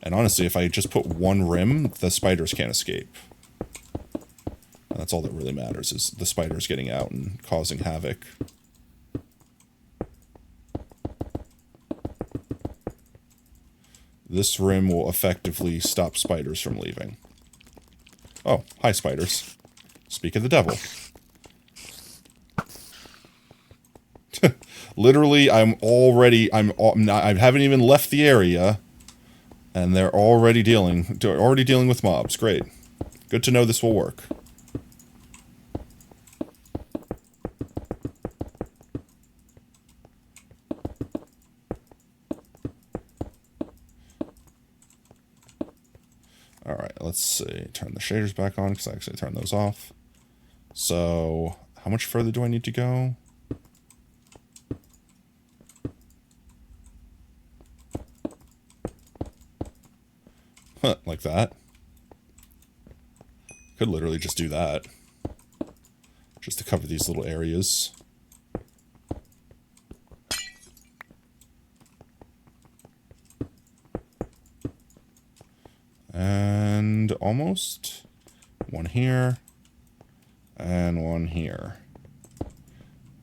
And honestly, if I just put one rim, the spiders can't escape. And that's all that really matters, is the spiders getting out and causing havoc. This rim will effectively stop spiders from leaving. Oh, hi spiders. Speak of the devil. Literally, I haven't even left the area, and they're already dealing with mobs. Great. Good to know this will work. Alright, let's see. Turn the shaders back on, because I actually turned those off. So, how much further do I need to go? Huh, like that. Could literally just do that. Just to cover these little areas. And almost. One here. And one here.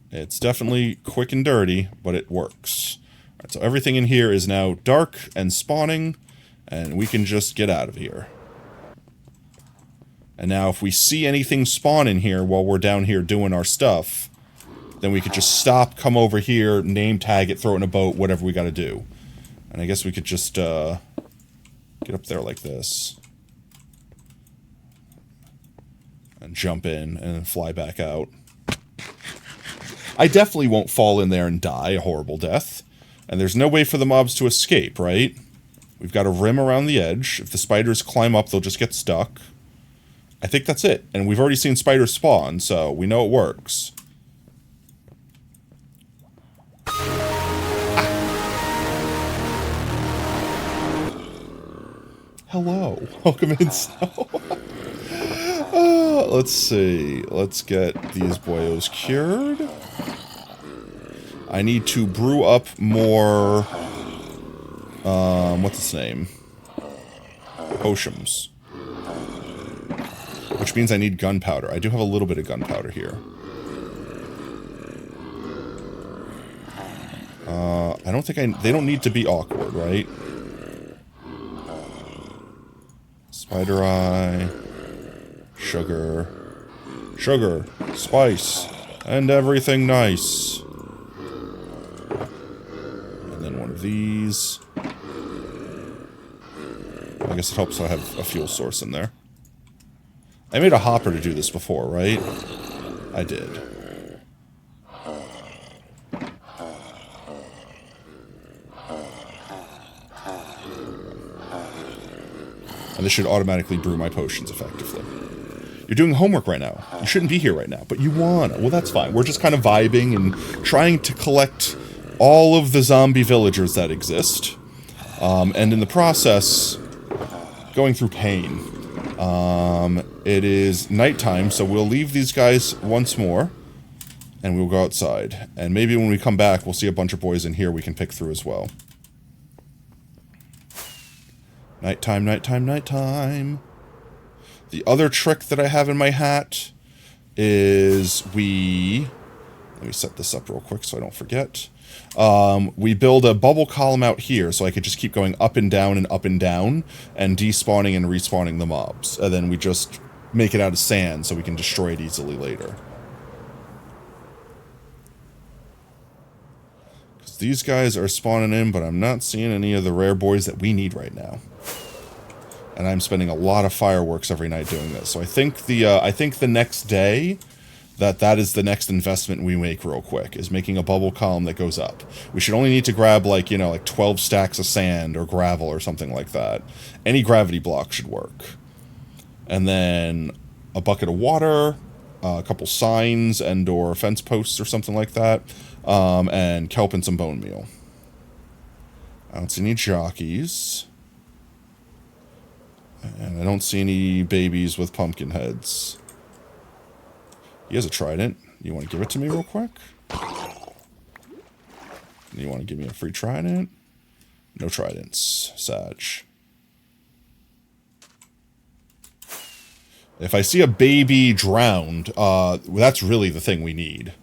It's definitely quick and dirty, but it works. Alright, so everything in here is now dark and spawning, and we can just get out of here. And now if we see anything spawn in here while we're down here doing our stuff, then we could just stop, come over here, name tag it, throw it in a boat, whatever we gotta do. And I guess we could just, get up there like this. And jump in, and then fly back out. I definitely won't fall in there and die a horrible death. And there's no way for the mobs to escape, right? We've got a rim around the edge. If the spiders climb up, they'll just get stuck. I think that's it. And we've already seen spiders spawn, so we know it works. Hello. Welcome in, Snow. Let's see. Let's get these boyos cured. I need to brew up more... what's its name? Potions. Which means I need gunpowder. I do have a little bit of gunpowder here. I don't think they don't need to be awkward, right? Spider eye. Sugar. Sugar. Spice. And everything nice. And then one of these. I guess it helps I have a fuel source in there. I made a hopper to do this before, right? I did. And this should automatically brew my potions effectively. You're doing homework right now. You shouldn't be here right now, but you wanna. Well, that's fine. We're just kind of vibing and trying to collect all of the zombie villagers that exist. And in the process, going through pain. It is nighttime, so we'll leave these guys once more. And we'll go outside. And maybe when we come back, we'll see a bunch of boys in here we can pick through as well. Nighttime, nighttime, nighttime. The other trick that I have in my hat is let me set this up real quick so I don't forget. We build a bubble column out here so I could just keep going up and down and despawning and respawning the mobs. And then we just make it out of sand so we can destroy it easily later. Because these guys are spawning in, but I'm not seeing any of the rare boys that we need right now. And I'm spending a lot of fireworks every night doing this. So I think the next day that is the next investment we make real quick, is making a bubble column that goes up. We should only need to grab like 12 stacks of sand or gravel or something like that. Any gravity block should work. And then a bucket of water, a couple signs and or fence posts or something like that, and kelp and some bone meal. I don't see any jockeys. And I don't see any babies with pumpkin heads. He has a trident. You want to give it to me real quick? You want to give me a free trident? No tridents, Sag. If I see a baby drowned, that's really the thing we need.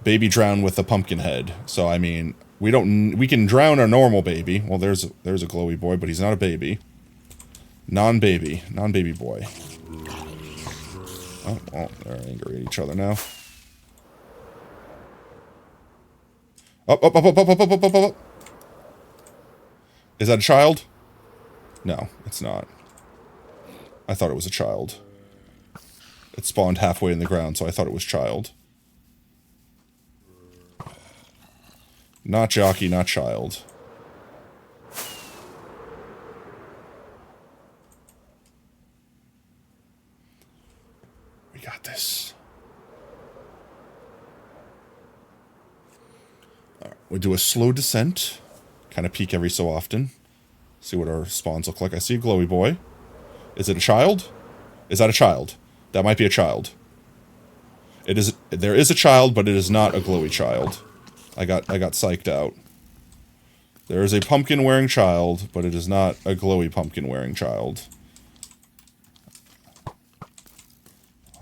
Baby drowned with a pumpkin head. So, I mean, we can drown our normal baby. Well, there's a glowy boy, but he's not a baby. Non-baby boy. Oh, well, they're angry at each other now. Up. Is that a child? No, it's not. I thought it was a child. It spawned halfway in the ground, so I thought it was child. Not jockey, not child. We got this. All right, we do a slow descent. Kind of peek every so often. See what our spawns look like. I see a glowy boy. Is it a child? Is that a child? That might be a child. It is. There is a child, but it is not a glowy child. I got psyched out. There is a pumpkin-wearing child, but it is not a glowy pumpkin-wearing child.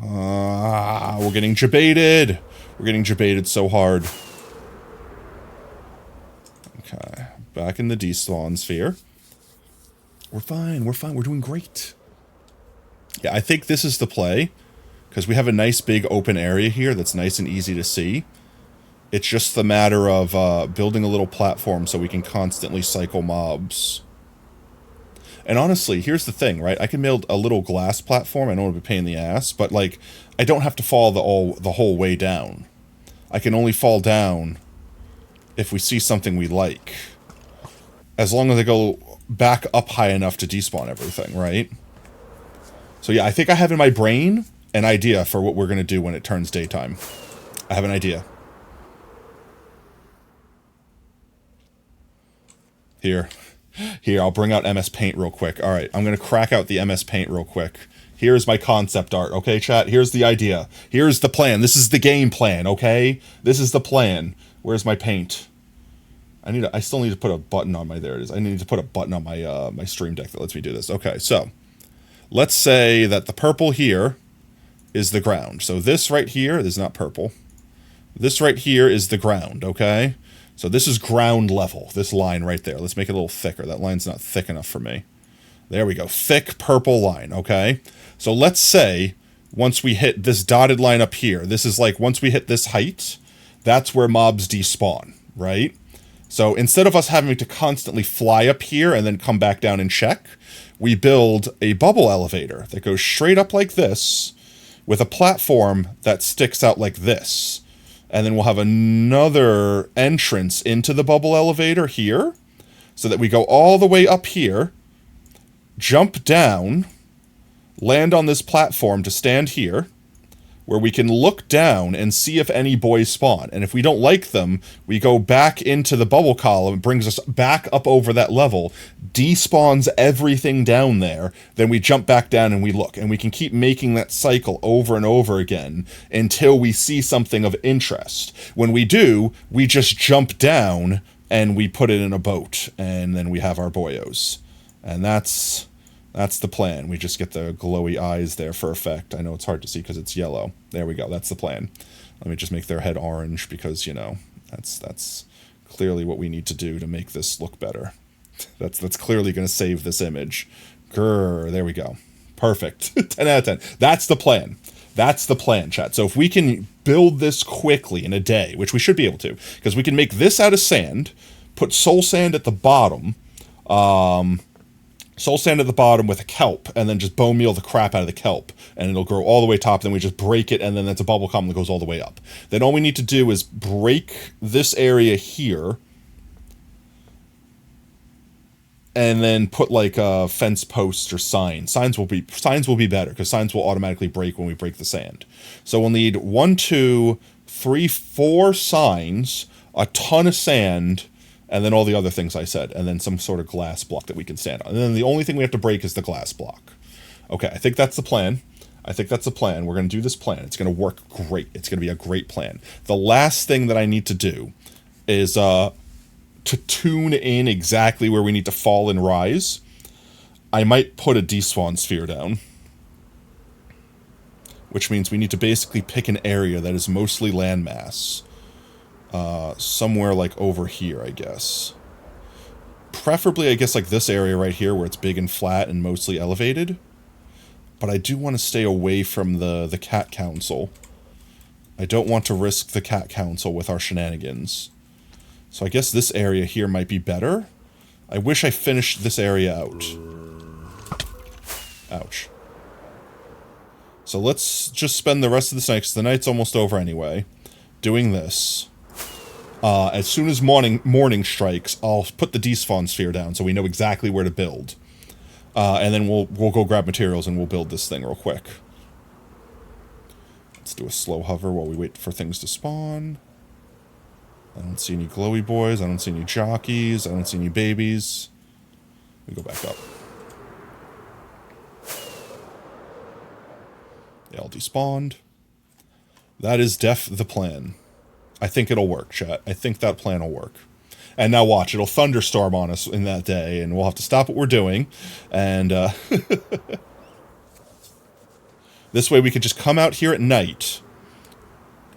We're getting jebaited. We're getting jebaited so hard. Okay, back in the despawn sphere. We're fine. We're doing great. Yeah, I think this is the play, because we have a nice big open area here that's nice and easy to see. It's just the matter of building a little platform so we can constantly cycle mobs. And honestly, here's the thing, right? I can build a little glass platform. I know it'll be a pain in the ass, but like, I don't have to fall the whole way down. I can only fall down if we see something we like. As long as I go back up high enough to despawn everything, right? So yeah, I think I have in my brain an idea for what we're going to do when it turns daytime. I have an idea. Here, I'll bring out MS Paint real quick. All right, I'm going to crack out the MS Paint real quick. Here's my concept art, okay, chat? Here's the idea. Here's the plan. This is the game plan, okay? This is the plan. Where's my paint? I still need to put a button on my, there it is. I need to put a button on my my Stream Deck that lets me do this. Okay, so let's say that the purple here is the ground. So this right here is not purple. This right here is the ground, okay? So this is ground level, this line right there. Let's make it a little thicker. That line's not thick enough for me. There we go. Thick purple line, okay? So let's say once we hit this dotted line up here, this is like once we hit this height, that's where mobs despawn, right? So instead of us having to constantly fly up here and then come back down and check, we build a bubble elevator that goes straight up like this with a platform that sticks out like this. And then we'll have another entrance into the bubble elevator here, so that we go all the way up here, jump down, land on this platform to stand here, where we can look down and see if any boys spawn. And if we don't like them, we go back into the bubble column, it brings us back up over that level, despawns everything down there, then we jump back down and we look. And we can keep making that cycle over and over again until we see something of interest. When we do, we just jump down and we put it in a boat, and then we have our boyos. And that's the plan. We just get the glowy eyes there for effect. I know it's hard to see because it's yellow. There we go. That's the plan. Let me just make their head orange because, you know, that's clearly what we need to do to make this look better. That's clearly going to save this image. Grrr, there we go. Perfect. 10 out of 10. That's the plan. That's the plan, chat. So if we can build this quickly in a day, which we should be able to, because we can make this out of sand, put soul sand at the bottom, soul sand at the bottom with a kelp, and then just bone meal the crap out of the kelp, and it'll grow all the way top, then we just break it, and then that's a bubble column that goes all the way up. Then all we need to do is break this area here, and then put like a fence post or sign. Signs will be better, because signs will automatically break when we break the sand. So we'll need 1, 2, 3, 4 signs, a ton of sand, and then all the other things I said, and then some sort of glass block that we can stand on. And then the only thing we have to break is the glass block. Okay, I think that's the plan. We're going to do this plan. It's going to work great. It's going to be a great plan. The last thing that I need to do is to tune in exactly where we need to fall and rise. I might put a despawn sphere down, which means we need to basically pick an area that is mostly landmass. Somewhere like over here, I guess. Preferably, I guess, like this area right here where it's big and flat and mostly elevated. But I do want to stay away from the Cat Council. I don't want to risk the Cat Council with our shenanigans. So I guess this area here might be better. I wish I finished this area out. Ouch. So let's just spend the rest of this night, because the night's almost over anyway, doing this. As soon as morning strikes, I'll put the despawn sphere down so we know exactly where to build. And then we'll go grab materials and we'll build this thing real quick. Let's do a slow hover while we wait for things to spawn. I don't see any glowy boys. I don't see any jockeys. I don't see any babies. We go back up. They all despawned. That is the plan. I think it'll work, chat. I think that plan will work. And now watch, it'll thunderstorm on us in that day, and we'll have to stop what we're doing, and this way we could just come out here at night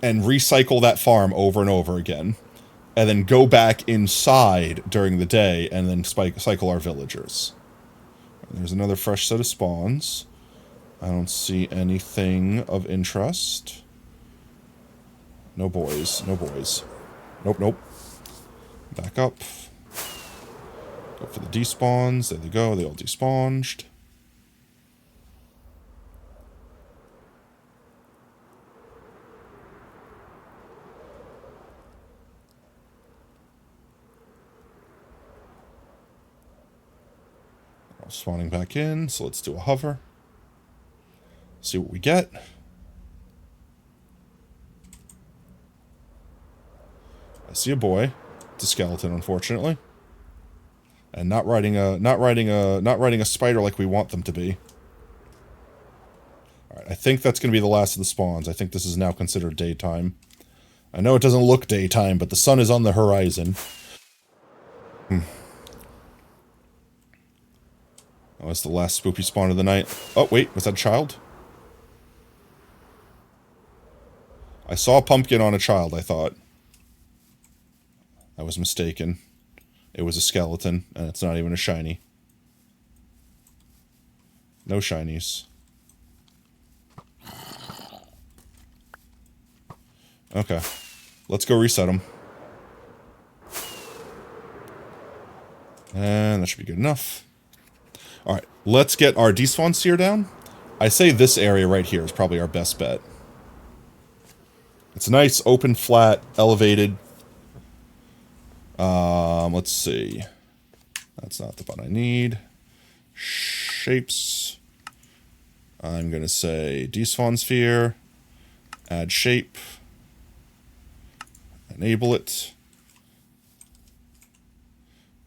and recycle that farm over and over again, and then go back inside during the day, and then cycle our villagers. There's another fresh set of spawns. I don't see anything of interest. No boys. No boys. Nope. Back up. Go for the despawns. There they go. They all despawned. All spawning back in. So let's do a hover. See what we get. I see a boy. It's a skeleton, unfortunately, and not riding a spider like we want them to be. All right, I think that's going to be the last of the spawns. I think this is now considered daytime. I know it doesn't look daytime, but the sun is on the horizon. Oh, it's the last spoopy spawn of the night. Oh, wait, was that a child? I saw a pumpkin on a child, I thought. I was mistaken. It was a skeleton, and it's not even a shiny. No shinies. Okay. Let's go reset them. And that should be good enough. Alright, let's get our despawn sphere down. I say this area right here is probably our best bet. It's nice, open, flat, elevated. Let's see. That's not the button I need. Shapes. I'm going to say despawn sphere. Add shape. Enable it.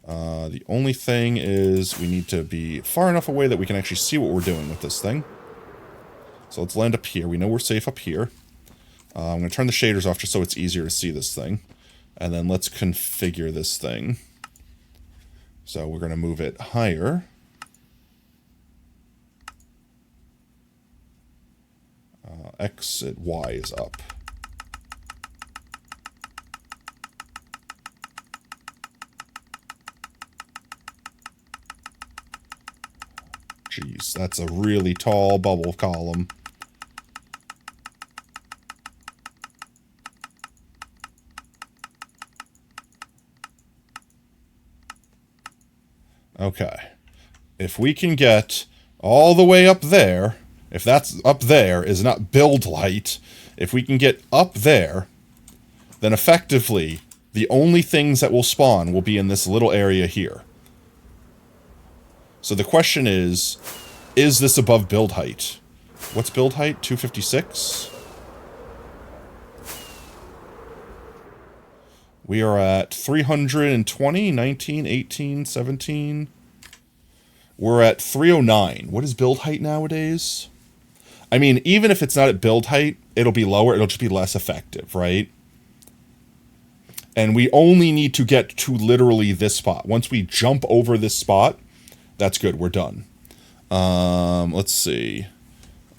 The only thing is we need to be far enough away that we can actually see what we're doing with this thing. So let's land up here. We know we're safe up here. I'm going to turn the shaders off just so it's easier to see this thing. And then let's configure this thing. So we're going to move it higher. X and Y is up. Jeez, that's a really tall bubble column. Okay. If we can get all the way up there, if that's up there is not build light, if we can get up there, then effectively the only things that will spawn will be in this little area here. So the question is this above build height? What's build height? 256? We are at 320, 19, 18, 17. We're at 309. What is build height nowadays? I mean, even if it's not at build height, it'll be lower. It'll just be less effective, right? And we only need to get to literally this spot. Once we jump over this spot, that's good. We're done. Let's see.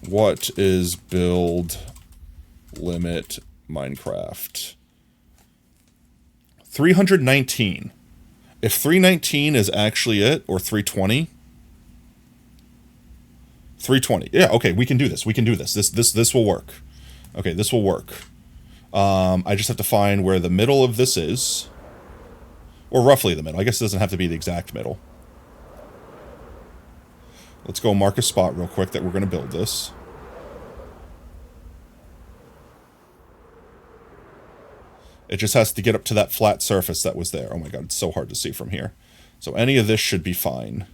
What is build limit Minecraft? 319. If 319 is actually it, or 320. 320. Yeah, okay, we can do this. We can do this. This will work. Okay, this will work. I just have to find where the middle of this is. Or roughly the middle. I guess it doesn't have to be the exact middle. Let's go mark a spot real quick that we're going to build this. It just has to get up to that flat surface that was there. Oh my god, it's so hard to see from here. So any of this should be fine.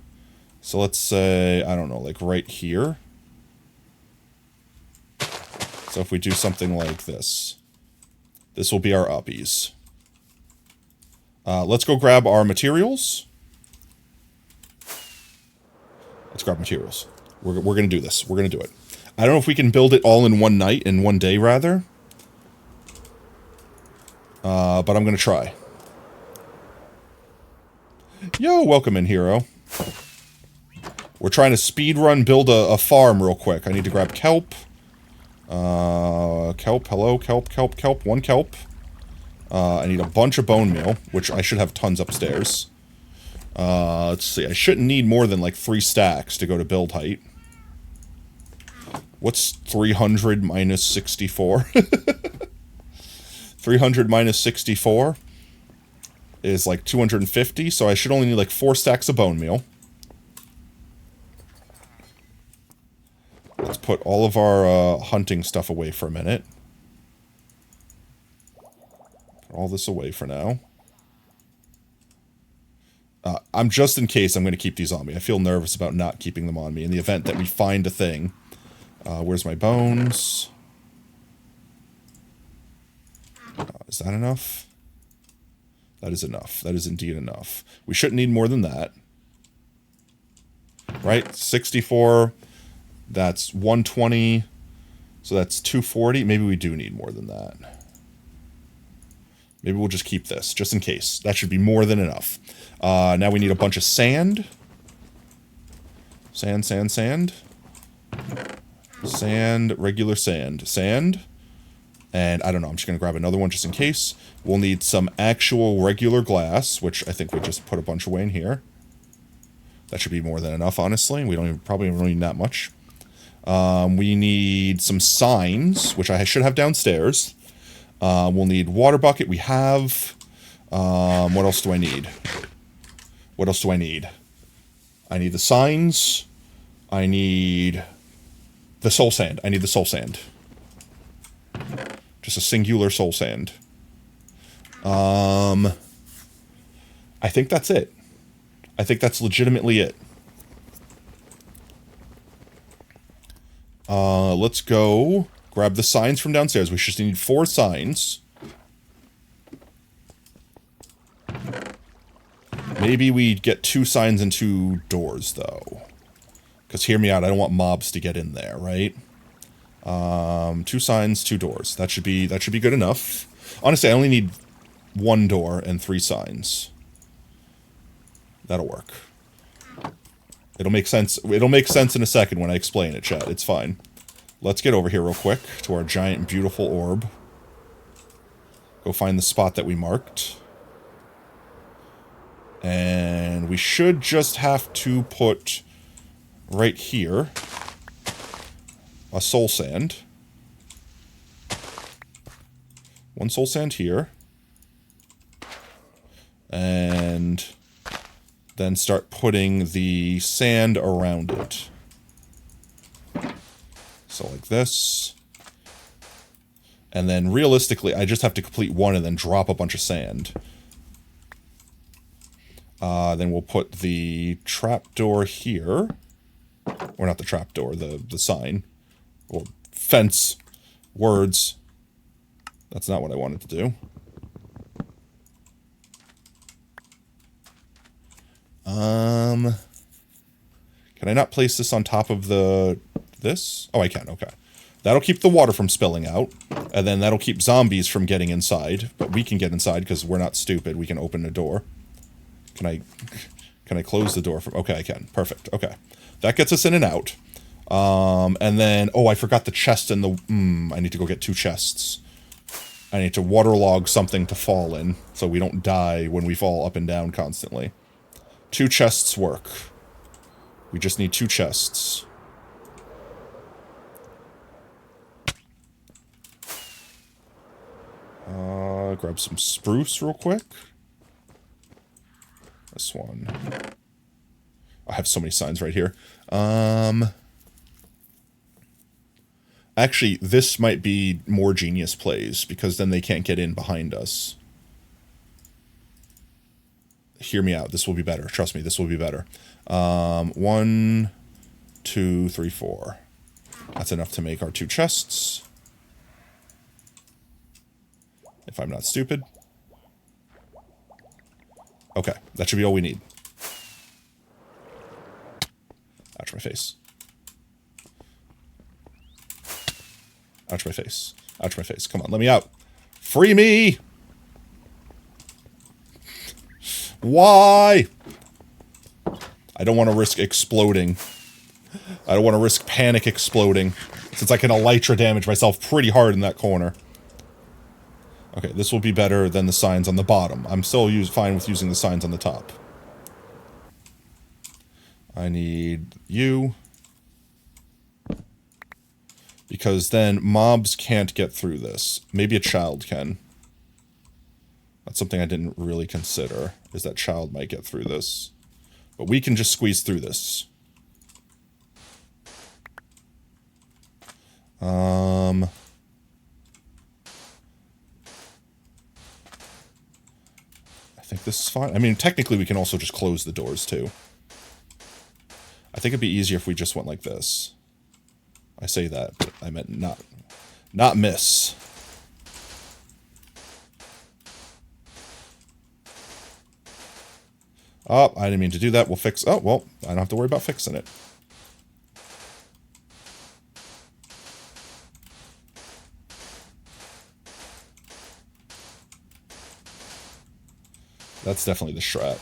So let's say, I don't know, like right here. So if we do something like this, this will be our uppies. Let's go grab our materials. Let's grab materials. We're going to do this. We're going to do it. I don't know if we can build it all in one night, in one day rather. But I'm going to try. Yo, welcome in, hero. We're trying to speedrun build a farm real quick. I need to grab kelp. Kelp, hello, kelp, kelp, kelp. One kelp. I need a bunch of bone meal, which I should have tons upstairs. Let's see. I shouldn't need more than like 3 stacks to go to build height. What's 300 minus 64? 300 minus 64 is like 250, so I should only need like 4 stacks of bone meal. Let's put all of our hunting stuff away for a minute. Put all this away for now. I'm just in case I'm going to keep these on me. I feel nervous about not keeping them on me in the event that we find a thing. Where's my bones? Is that enough? That is enough. That is indeed enough. We shouldn't need more than that. Right? 64. That's 120. So that's 240. Maybe we do need more than that. Maybe we'll just keep this, just in case. That should be more than enough. Now we need a bunch of sand. Sand, sand, sand. Sand, regular sand. Sand. And I don't know, I'm just going to grab another one just in case. We'll need some actual regular glass, which I think we just put a bunch away in here. That should be more than enough, honestly. We probably don't need that much. We need some signs, which I should have downstairs. We'll need water bucket. We have. What else do I need? What else do I need? I need the signs. I need the soul sand. I need the soul sand. Just a singular soul sand. I think that's it. I think that's legitimately it. Let's go grab the signs from downstairs. We just need 4 signs. Maybe we get 2 signs and 2 doors, though. Because hear me out, I don't want mobs to get in there, right? 2 signs, 2 doors. That should be good enough. Honestly, I only need 1 door and 3 signs. That'll work. It'll make sense. It'll make sense in a second when I explain it, chat. It's fine. Let's get over here real quick to our giant, beautiful orb. Go find the spot that we marked. And we should just have to put right here a soul sand. 1 soul sand here. And then start putting the sand around it. So like this. And then realistically, I just have to complete 1 and then drop a bunch of sand. Then we'll put the trapdoor here. Or not the trapdoor, the sign. Or fence. Words. That's not what I wanted to do. Can I not place this on top of this? Oh, I can, okay. That'll keep the water from spilling out, and then that'll keep zombies from getting inside, but we can get inside because we're not stupid. We can open a door. Can I close the door from... Okay, I can. Perfect, okay. That gets us in and out. And then... Oh, I forgot the chest and the... I need to go get 2 chests. I need to waterlog something to fall in, so we don't die when we fall up and down constantly. 2 chests work. We just need 2 chests. Grab some spruce real quick. This one. I have so many signs right here. Actually, this might be more genius plays, because then they can't get in behind us. Hear me out. This will be better. Trust me, this will be better. 1, 2, 3, 4. That's enough to make our 2 chests. If I'm not stupid. Okay, that should be all we need. Ouch, my face. Ouch, my face. Ouch, my face. Come on, let me out. Free me! Why? I don't want to risk exploding. I don't want to risk panic exploding, since I can elytra damage myself pretty hard in that corner. Okay, this will be better than the signs on the bottom. I'm still fine with using the signs on the top. I need you. Because then mobs can't get through this. Maybe a child can. That's something I didn't really consider, is that child might get through this. But we can just squeeze through this. I think this is fine. I mean, technically we can also just close the doors, too. I think it'd be easier if we just went like this. I say that, but I meant not miss. Oh, I didn't mean to do that. We'll fix... Oh, well, I don't have to worry about fixing it. That's definitely the strat.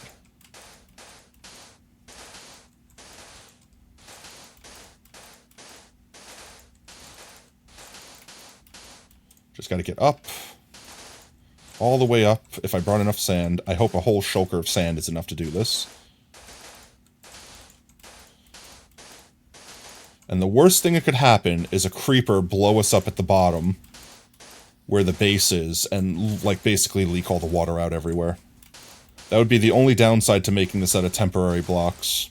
Just gotta get up. All the way up, if I brought enough sand. I hope a whole shulker of sand is enough to do this. And the worst thing that could happen is a creeper blow us up at the bottom, where the base is, and, like, basically leak all the water out everywhere. That would be the only downside to making this out of temporary blocks.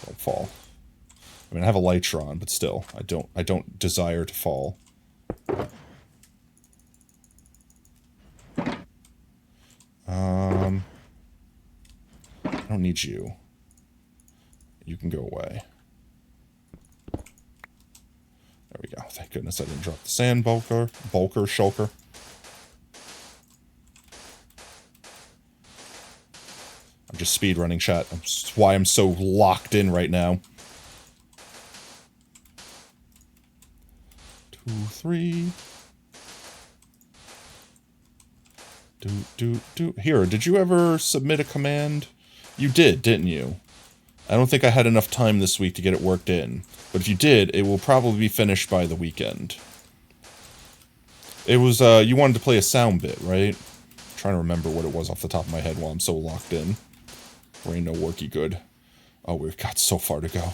Don't fall. I mean, I have a elytra on, but still, I don't desire to fall. don't need you. You can go away. There we go. Thank goodness I didn't drop the sand shulker. I'm just speed running, chat. That's why I'm so locked in right now. 2, 3. Here, did you ever submit a command? You did, didn't you? I don't think I had enough time this week to get it worked in. But if you did, it will probably be finished by the weekend. It was, you wanted to play a sound bit, right? I'm trying to remember what it was off the top of my head while I'm so locked in. Brain no worky good. Oh, we've got so far to go.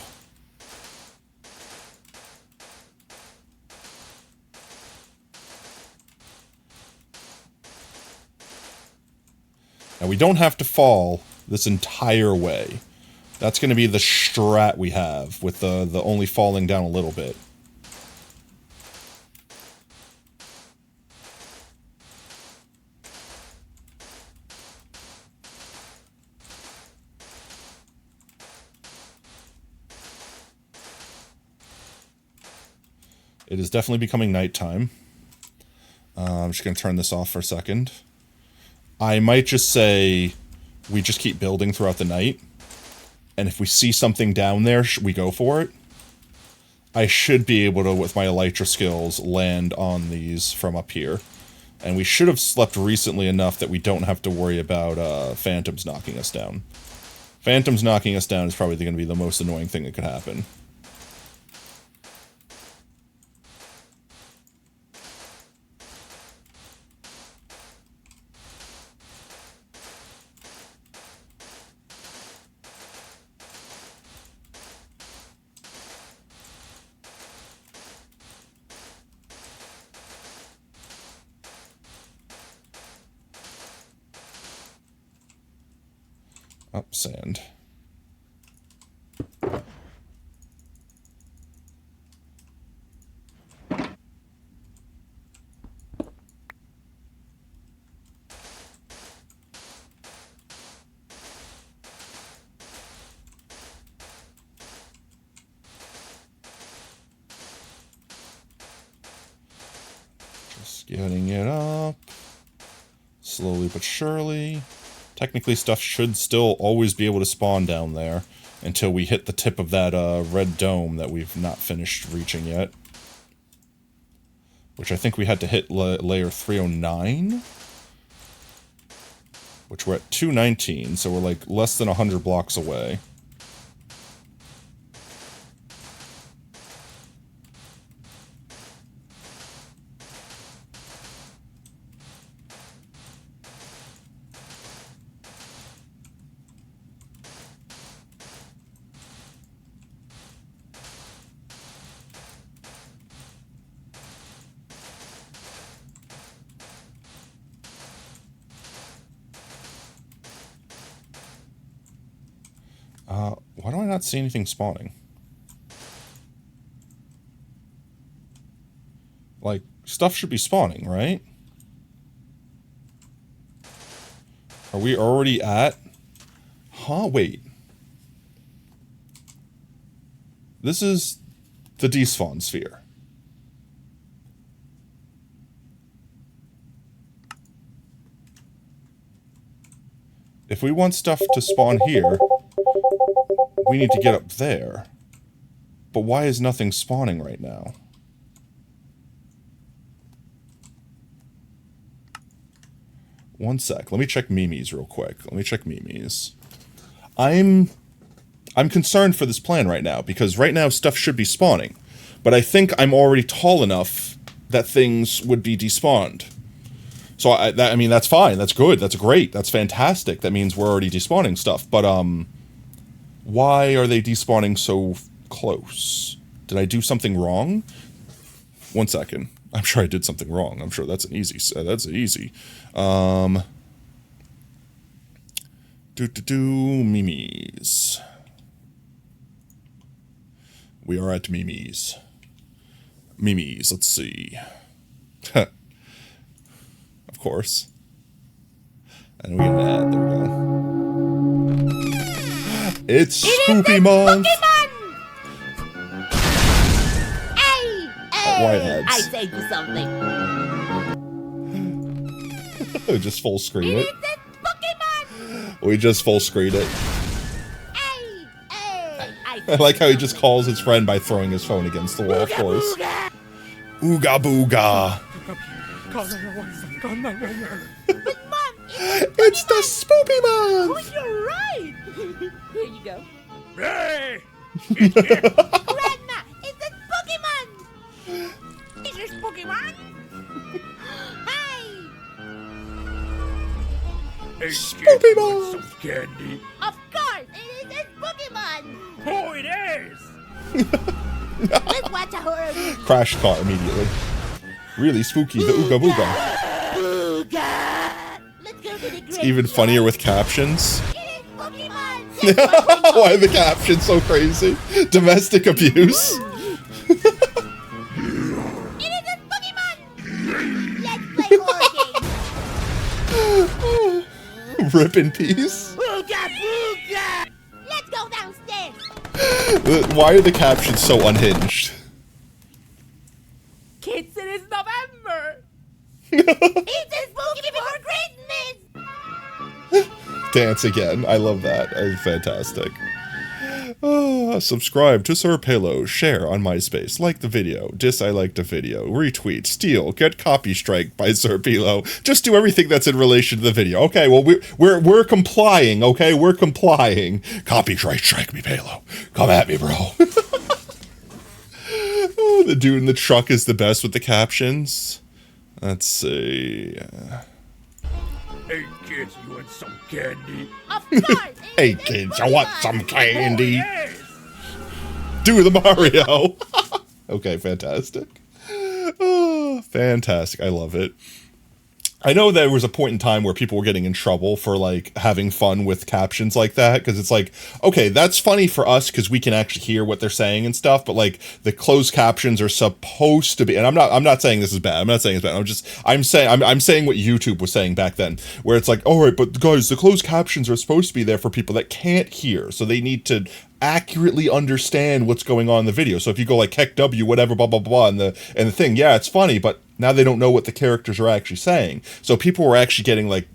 Now, we don't have to fall this entire way. That's going to be the strat we have, with the only falling down a little bit. It is definitely becoming nighttime. I'm just going to turn this off for a second. I might just say we just keep building throughout the night. And if we see something down there, we go for it. I should be able to, with my elytra skills, land on these from up here. And we should have slept recently enough that we don't have to worry about phantoms knocking us down. Phantoms knocking us down is probably going to be the most annoying thing that could happen. Up sand. Just getting it up. Slowly but surely. Technically, stuff should still always be able to spawn down there until we hit the tip of that red dome that we've not finished reaching yet. Which I think we had to hit layer 309? Which we're at 219, so we're like less than 100 blocks away. Why do I not see anything spawning? Like, stuff should be spawning, right? Are we already at... Huh, wait. This is the despawn sphere. If we want stuff to spawn here, we need to get up there. But why is nothing spawning right now? One sec. Let me check Mimi's real quick. Let me check Mimi's. I'm concerned for this plan right now, because right now stuff should be spawning. But I think I'm already tall enough that things would be despawned. So, I mean, that's fine. That's good. That's great. That's fantastic. That means we're already despawning stuff. But, why are they despawning so close? Did I do something wrong? One second. I'm sure I did something wrong. I'm sure that's an easy. Mimi's. We are at Mimi's. Mimi's, let's see. Of course. And we get an ad, there we go. It's Spoopy Month! Hey! Whiteheads. I saved you something. Just full screen it. It's Pokemon! We just full screen it. Hey! I like how he just calls his friend by throwing his phone against the wall, of course. Booga! Ooga booga. But Mom, It's the Spoopy oh, Month! you're right! Here you go. Hey! Grandma, it's a Pokemon! Is this Pokemon? Hi! Hey, Spoopy kid, Month! want some candy? Of course, it is a Pokemon! Oh, it is! Let's watch a horror movie. Crash car immediately. Really spooky, the Ooga booga. Booga! Let's go to the It's even funnier with captions. It is Pokemon! Why are the captions so crazy? Domestic abuse. It is a Pokemon! Let's play horror games! Rip in peace. Booga! Booga! Let's go downstairs! Why are the captions so unhinged? Kids, it is November! It's a spooky before Christmas! Dance again. I love that. That's fantastic. Subscribe to Sir Palo. Share on MySpace. Like the video. Dislike the video. Retweet. Steal. Get copy strike by Sir Palo. Just do everything that's in relation to the video. Okay, well we're complying. Okay, we're complying. Copy strike me, Palo. Come at me, bro. Oh, the dude in the truck is the best with the captions. Let's see. Hey, kids, you want some candy? Of course! Hey kids, I want some candy. Oh, it is! Do the Mario. Okay, fantastic. Oh, fantastic. I love it. I know there was a point in time where people were getting in trouble for like having fun with captions like that, because it's like, okay, that's funny for us because we can actually hear what they're saying and stuff, but like the closed captions are supposed to be, and I'm not saying this is bad. I'm not saying it's bad. I'm saying what YouTube was saying back then, where it's like, all right, but guys, the closed captions are supposed to be there for people that can't hear, so they need to accurately understand what's going on in the video. So if you go like heck W whatever blah blah blah and the thing, yeah, it's funny, but now they don't know what the characters are actually saying. So people were actually getting like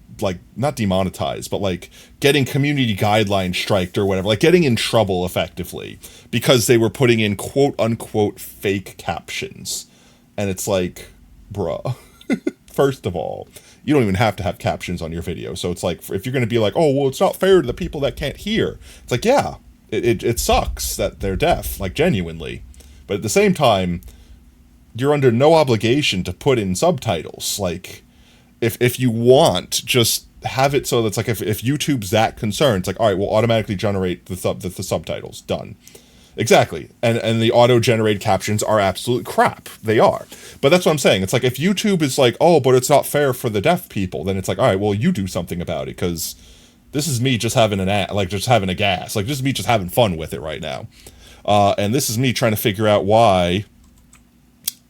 not demonetized, but like getting community guidelines striked or whatever, like getting in trouble effectively because they were putting in quote unquote fake captions. And it's like, bruh, first of all, you don't even have to have captions on your video. So it's like, if you're going to be like, oh, well, it's not fair to the people that can't hear. It's like, yeah, it sucks that they're deaf, like genuinely. But at the same time, you're under no obligation to put in subtitles. Like, if you want, just have it so that's like, if YouTube's that concerned, it's like, all right, we'll automatically generate the subtitles. Done. Exactly. And the auto-generated captions are absolute crap. They are. But that's what I'm saying. It's like, if YouTube is like, oh, but it's not fair for the deaf people, then it's like, all right, well, you do something about it, because this is me just having just having a gas. Like, this is me just having fun with it right now. And this is me trying to figure out why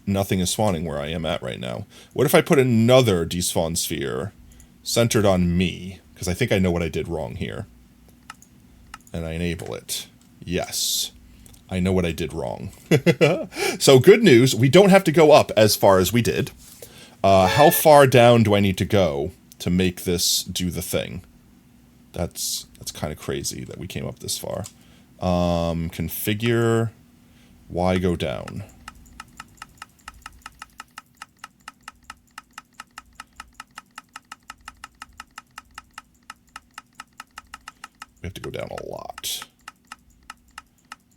nothing is spawning where I am at right now. What if I put another despawn sphere centered on me? Because I think I know what I did wrong here. And I enable it. Yes. I know what I did wrong. So good news, we don't have to go up as far as we did. How far down do I need to go to make this do the thing? That's kind of crazy that we came up this far. Configure. Why go down? We have to go down a lot.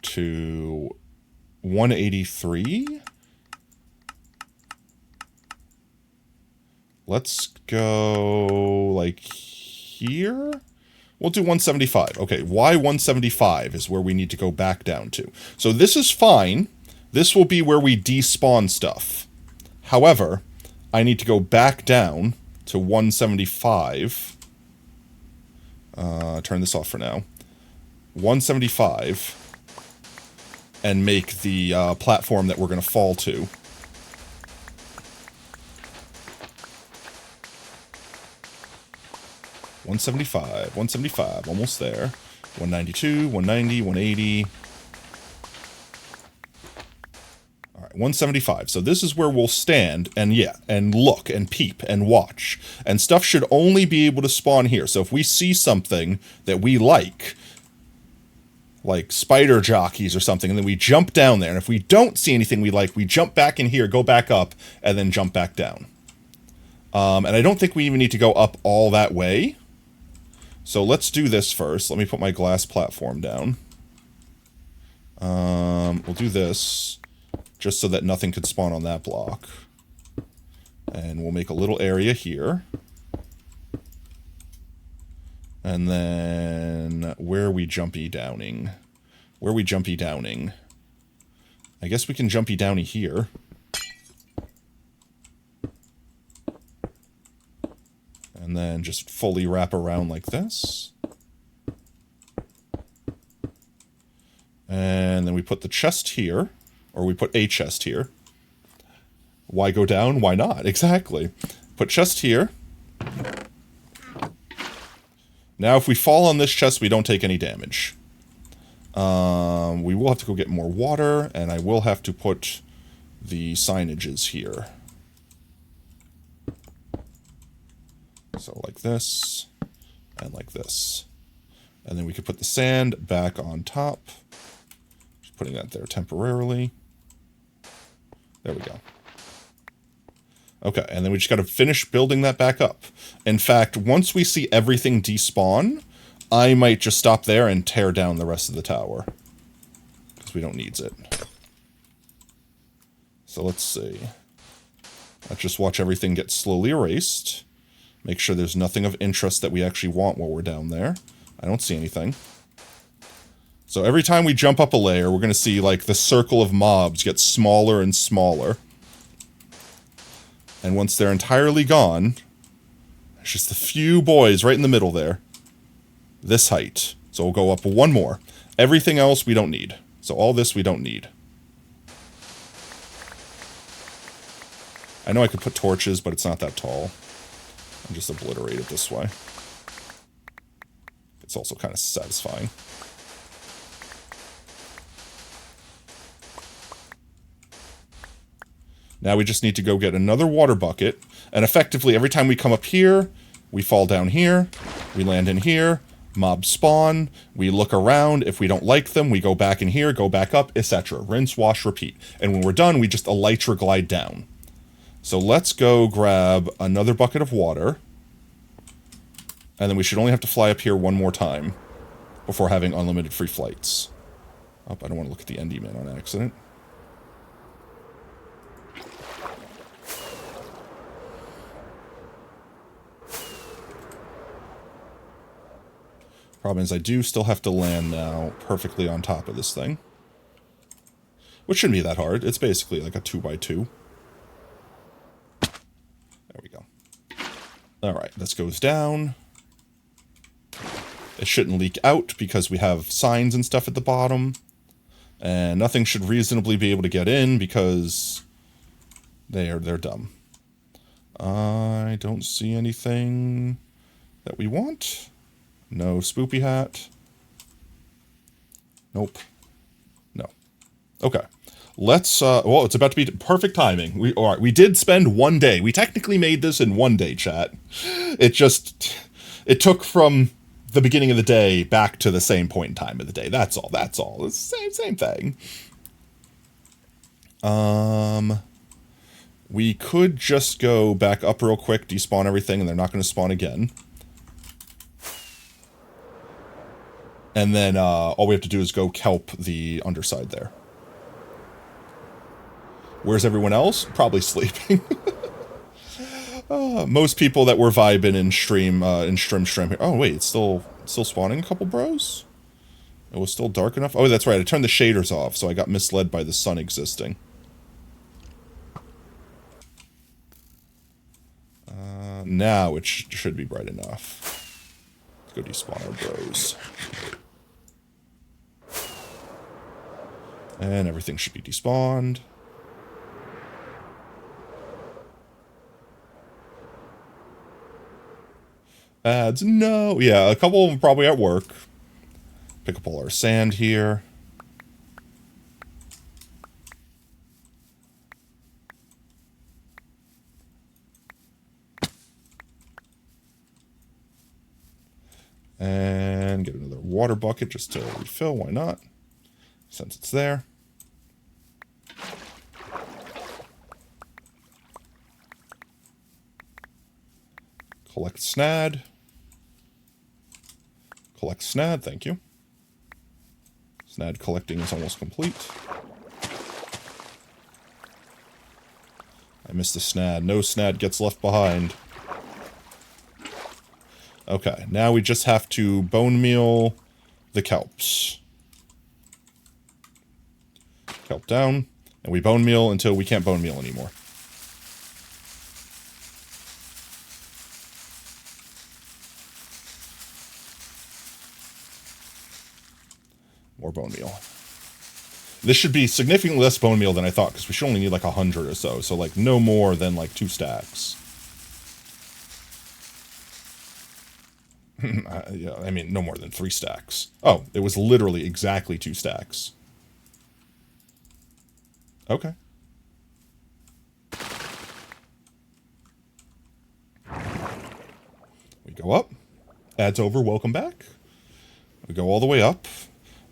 To 183. Let's go like here. We'll do 175. Okay, why 175 is where we need to go back down to. So this is fine. This will be where we despawn stuff. However, I need to go back down to 175. Turn this off for now. 175. And make the platform that we're going to fall to. $175, almost there. 192, 190, 180. All right, 175. So this is where we'll stand and yeah, and look and peep and watch. And stuff should only be able to spawn here. So if we see something that we like spider jockeys or something, and then we jump down there. And if we don't see anything we like, we jump back in here, go back up, and then jump back down. And I don't think we even need to go up all that way. So let's do this first. Let me put my glass platform down. We'll do this just so that nothing could spawn on that block. And we'll make a little area here. And then, where are we jumpy downing? Where are we jumpy downing? I guess we can jumpy downy here. And then just fully wrap around like this. And then we put the chest here. Or we put a chest here. Why go down? Why not? Exactly. Put chest here. Now, if we fall on this chest, we don't take any damage. We will have to go get more water, and I will have to put the signages here. So like this, and like this. And then we could put the sand back on top. Just putting that there temporarily. There we go. Okay, and then we just got to finish building that back up. In fact, once we see everything despawn, I might just stop there and tear down the rest of the tower. Because we don't need it. So let's see. Let's just watch everything get slowly erased. Make sure there's nothing of interest that we actually want while we're down there. I don't see anything. So every time we jump up a layer, we're going to see, like, the circle of mobs get smaller and smaller. And once they're entirely gone, there's just a few boys right in the middle there. This height. So we'll go up one more. Everything else we don't need. So all this we don't need. I know I could put torches, but it's not that tall. I'll just obliterate it this way. It's also kind of satisfying. Now we just need to go get another water bucket, and effectively every time we come up here, we fall down here, we land in here, mobs spawn, we look around, if we don't like them, we go back in here, go back up, etc. Rinse, wash, repeat. And when we're done, we just elytra glide down. So let's go grab another bucket of water, and then we should only have to fly up here one more time before having unlimited free flights. Oh, I don't want to look at the Endyman on accident. Problem is, I do still have to land now perfectly on top of this thing. Which shouldn't be that hard. It's basically like a 2x2. There we go. Alright, this goes down. It shouldn't leak out because we have signs and stuff at the bottom. And nothing should reasonably be able to get in because they're dumb. I don't see anything that we want. No spoopy hat. Nope. No. Okay. Let's, well, it's about to be perfect timing. Alright, we did spend one day. We technically made this in one day, chat. It took from the beginning of the day back to the same point in time of the day. That's all. It's the same thing. We could just go back up real quick, despawn everything, and they're not going to spawn again. And then all we have to do is go kelp the underside there. Where's everyone else? Probably sleeping. Most people that were vibing in stream here. Oh wait, it's still spawning a couple bros? It was still dark enough? Oh, that's right, I turned the shaders off, so I got misled by the sun existing. Now it should be bright enough. Let's go despawn our bros. And everything should be despawned. Ads, no. Yeah, a couple of them probably at work. Pick up all our sand here. And get another water bucket just to refill. Why not? Since it's there. Collect snad. Collect snad, thank you. Snad collecting is almost complete. I missed the snad. No snad gets left behind. Okay, now we just have to bone meal the kelps. Kelp down, and we bone meal until we can't bone meal anymore. More bone meal. This should be significantly less bone meal than I thought, because we should only need like 100 or so. So like no more than like 2 stacks. Yeah, I mean, no more than 3 stacks. Oh, it was literally exactly 2 stacks. Okay. We go up. Adds over, welcome back. We go all the way up.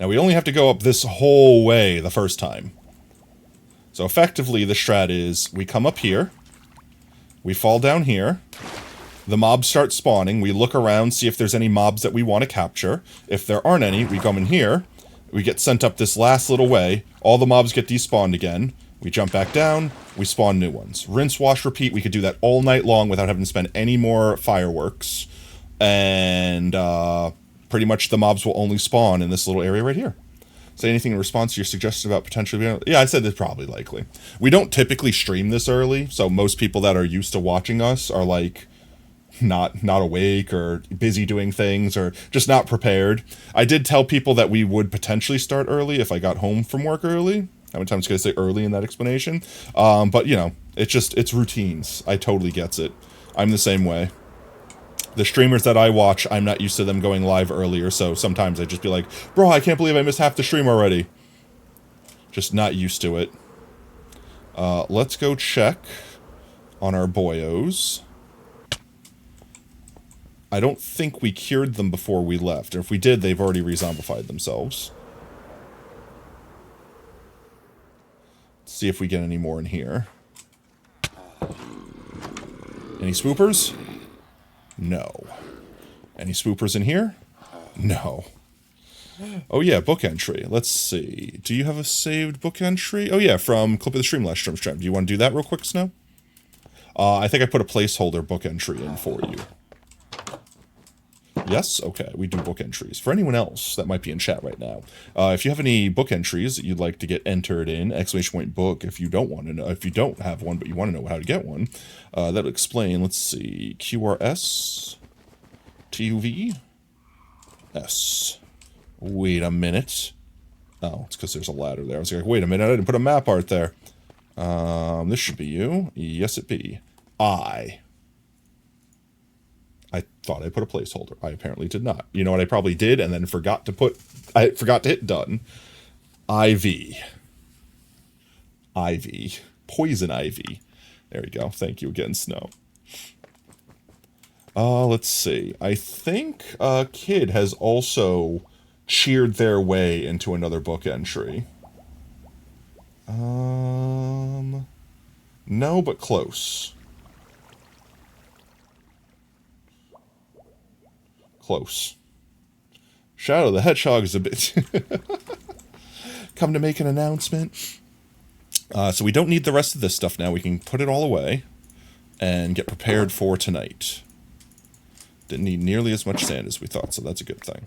Now we only have to go up this whole way the first time. So effectively the strat is we come up here. We fall down here. The mobs start spawning. We look around, see if there's any mobs that we want to capture. If there aren't any, we come in here. We get sent up this last little way. All the mobs get despawned again. We jump back down. We spawn new ones. Rinse, wash, repeat. We could do that all night long without having to spend any more fireworks. And pretty much the mobs will only spawn in this little area right here. Say anything in response to your suggestion about potentially... Yeah, I said that's probably likely. We don't typically stream this early, so most people that are used to watching us are like... not awake or busy doing things or just not prepared. I did tell people that we would potentially start early if I got home from work early. How many times can I say early in that explanation? But, you know, it's routines. I totally gets it. I'm the same way. The streamers that I watch, I'm not used to them going live earlier, so sometimes I just be like, bro, I can't believe I missed half the stream already. Just not used to it. Let's go check on our boyos. I don't think we cured them before we left. Or if we did, they've already re-zombified themselves. Let's see if we get any more in here. Any spoopers? No. Any spoopers in here? No. Oh yeah, book entry. Let's see. Do you have a saved book entry? Oh yeah, from Clip of the Stream last stream. Do you want to do that real quick, Snow? I think I put a placeholder book entry in for you. Yes? Okay, we do book entries. For anyone else that might be in chat right now, if you have any book entries that you'd like to get entered in, !book, if you don't want to know, if you don't have one but you want to know how to get one, that'll explain, let's see, QRS, TUV, S. Wait a minute. Oh, it's because there's a ladder there. I was like, wait a minute, I didn't put a map art there. This should be you. Yes, it be. I thought I put a placeholder. I apparently did not. You know what I probably did and then forgot to put... I forgot to hit done. IV. Poison ivy. There we go. Thank you again, Snow. Let's see. I think Kid has also cheered their way into another book entry. No, but close. Close. Shadow the Hedgehog is a bit... Come to make an announcement. So we don't need the rest of this stuff now. We can put it all away and get prepared for tonight. Didn't need nearly as much sand as we thought, so that's a good thing.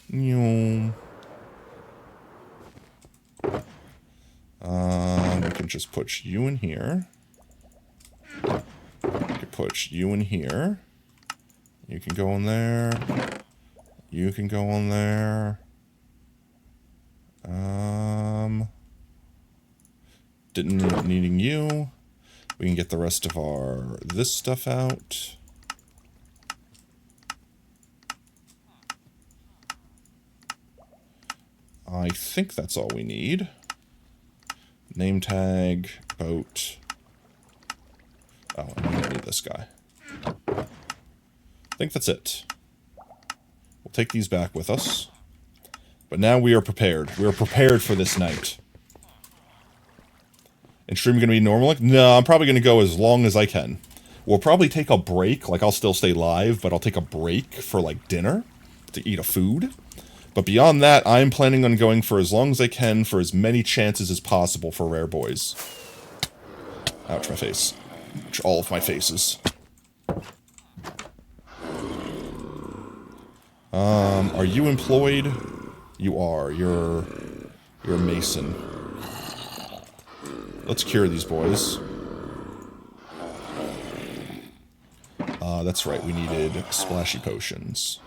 We can just put you in here. We can put you in here. You can go in there. You can go in there. Didn't end up needing you. We can get the rest of our this stuff out. I think that's all we need. Name tag, boat. Oh, I don't need this guy. I think that's it. We'll take these back with us. But now we are prepared. We are prepared for this night. And stream going to be normal? No, I'm probably going to go as long as I can. We'll probably take a break. Like, I'll still stay live, but I'll take a break for, like, dinner. To eat a food. But beyond that, I'm planning on going for as long as I can for as many chances as possible for rare boys. Ouch, my face. Ouch, all of my faces. Are you employed? You are. You're a mason. Let's cure these boys. That's right, we needed splashy potions.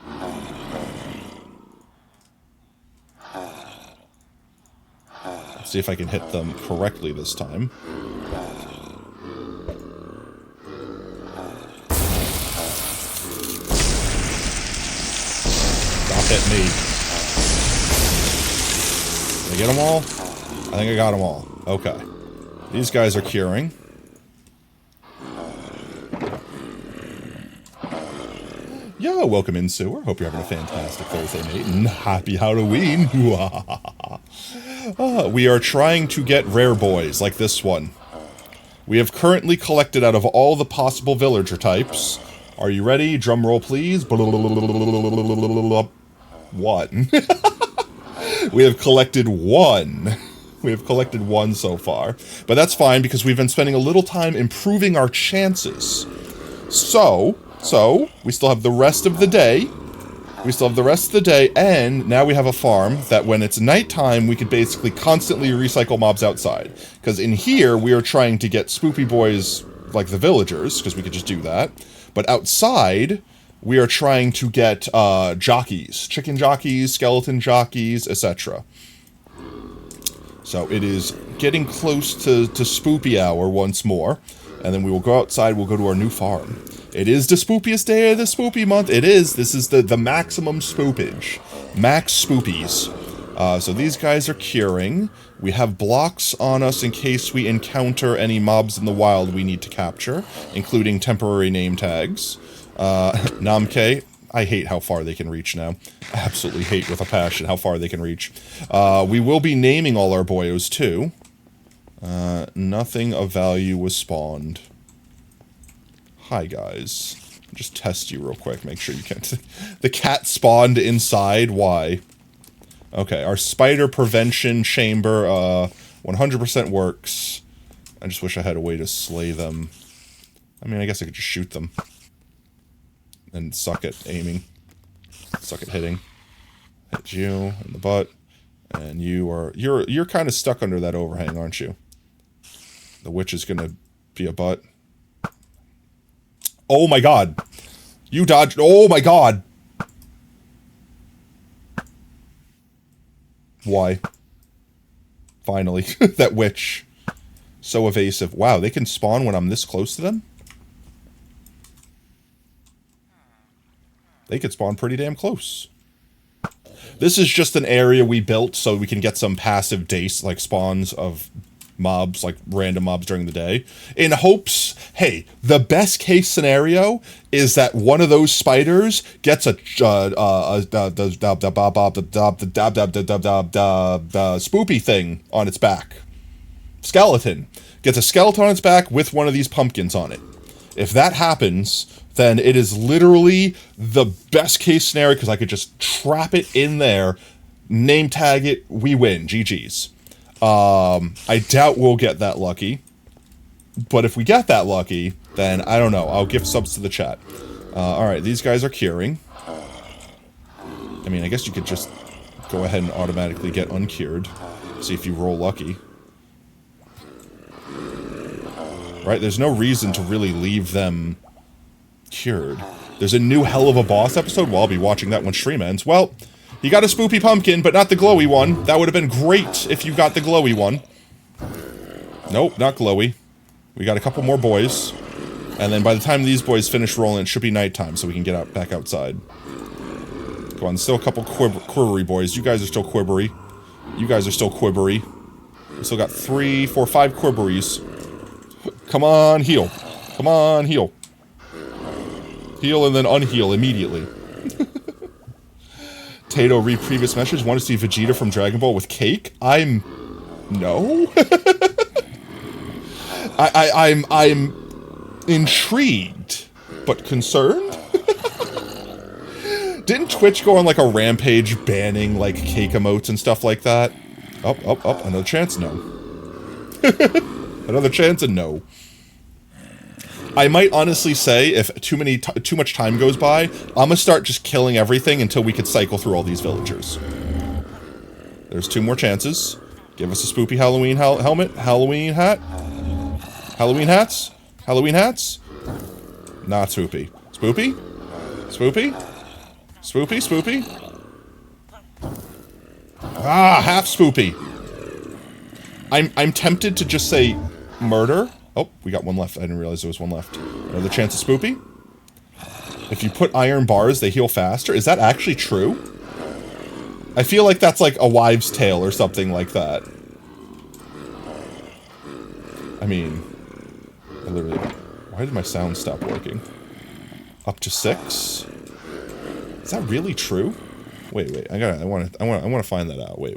Let's see if I can hit them correctly this time. Stop hitting me. Did I get them all? I think I got them all. Okay. These guys are curing. Yo, welcome in, Sewer. Hope you're having a fantastic Thursday, mate, and happy Halloween. We are trying to get rare boys like this one. We have currently collected out of all the possible villager types. Are you ready? Drum roll, please. What? We have collected one. We have collected one so far. But that's fine, because we've been spending a little time improving our chances. So, we still have the rest of the day. And now we have a farm that when it's nighttime, we could basically constantly recycle mobs outside. Because in here, we are trying to get spoopy boys like the villagers, because we could just do that. But outside, we are trying to get jockeys. Chicken jockeys, skeleton jockeys, etc. So it is getting close to spoopy hour once more. And then we will go outside, we'll go to our new farm. It is the spoopiest day of the spoopy month. It is. This is the maximum spoopage. Max spoopies. So these guys are curing. We have blocks on us in case we encounter any mobs in the wild we need to capture, including temporary name tags. Namke, I hate how far they can reach now. Absolutely hate with a passion how far they can reach. We will be naming all our boyos too. Nothing of value was spawned. Hi, guys. Just test you real quick. Make sure you can't... The cat spawned inside. Why? Okay, our spider prevention chamber, 100% works. I just wish I had a way to slay them. I mean, I guess I could just shoot them. And suck at aiming. Suck at hitting. Hit you in the butt. And you are... You're kind of stuck under that overhang, aren't you? The witch is gonna be a butt. Oh my god. You dodged. Oh my god. Why? Finally. That witch. So evasive. Wow, they can spawn when I'm this close to them? They could spawn pretty damn close. This is just an area we built so we can get some passive dace, like spawns of mobs, like random mobs during the day, in hopes, hey, the best case scenario is that one of those spiders gets a spoopy thing on its back. Skeleton. Gets a skeleton on its back with one of these pumpkins on it. If that happens, then it is literally the best case scenario, because I could just trap it in there, name tag it, we win, GG's. I doubt we'll get that lucky. But if we get that lucky, then I don't know. I'll give subs to the chat. Alright, these guys are curing. I mean, I guess you could just go ahead and automatically get uncured. See if you roll lucky. Right, there's no reason to really leave them cured. There's a new Hell of a Boss episode. Well, I'll be watching that when stream ends. Well... You got a spoopy pumpkin, but not the glowy one. That would have been great if you got the glowy one. Nope, not glowy. We got a couple more boys. And then by the time these boys finish rolling, it should be nighttime, so we can get back outside. Come on, still a couple quivery boys. You guys are still quivery. You guys are still quibbery. We still got 3, 4, 5 quibberies. Come on, heal. Come on, heal. Heal and then unheal immediately. Tato read previous message. Want to see Vegeta from Dragon Ball with cake? No? I'm intrigued, but concerned? Didn't Twitch go on like a rampage banning like cake emotes and stuff like that? Up. Another chance? No. Another chance and no. I might honestly say if too much time goes by, I'm gonna start just killing everything until we could cycle through all these villagers. There's 2 more chances. Give us a spoopy Halloween helmet, Halloween hat. Halloween hats? Halloween hats? Not spoopy. Spoopy? Spoopy? Spoopy? Spoopy? Ah, half spoopy. I'm tempted to just say murder. Oh, we got one left. I didn't realize there was one left. Another chance of spoopy. If you put iron bars, they heal faster. Is that actually true? I feel like that's like a wives' tale or something like that. I mean, I literally... Why did my sound stop working? Up to 6? Is that really true? Wait. I want to find that out. Wait.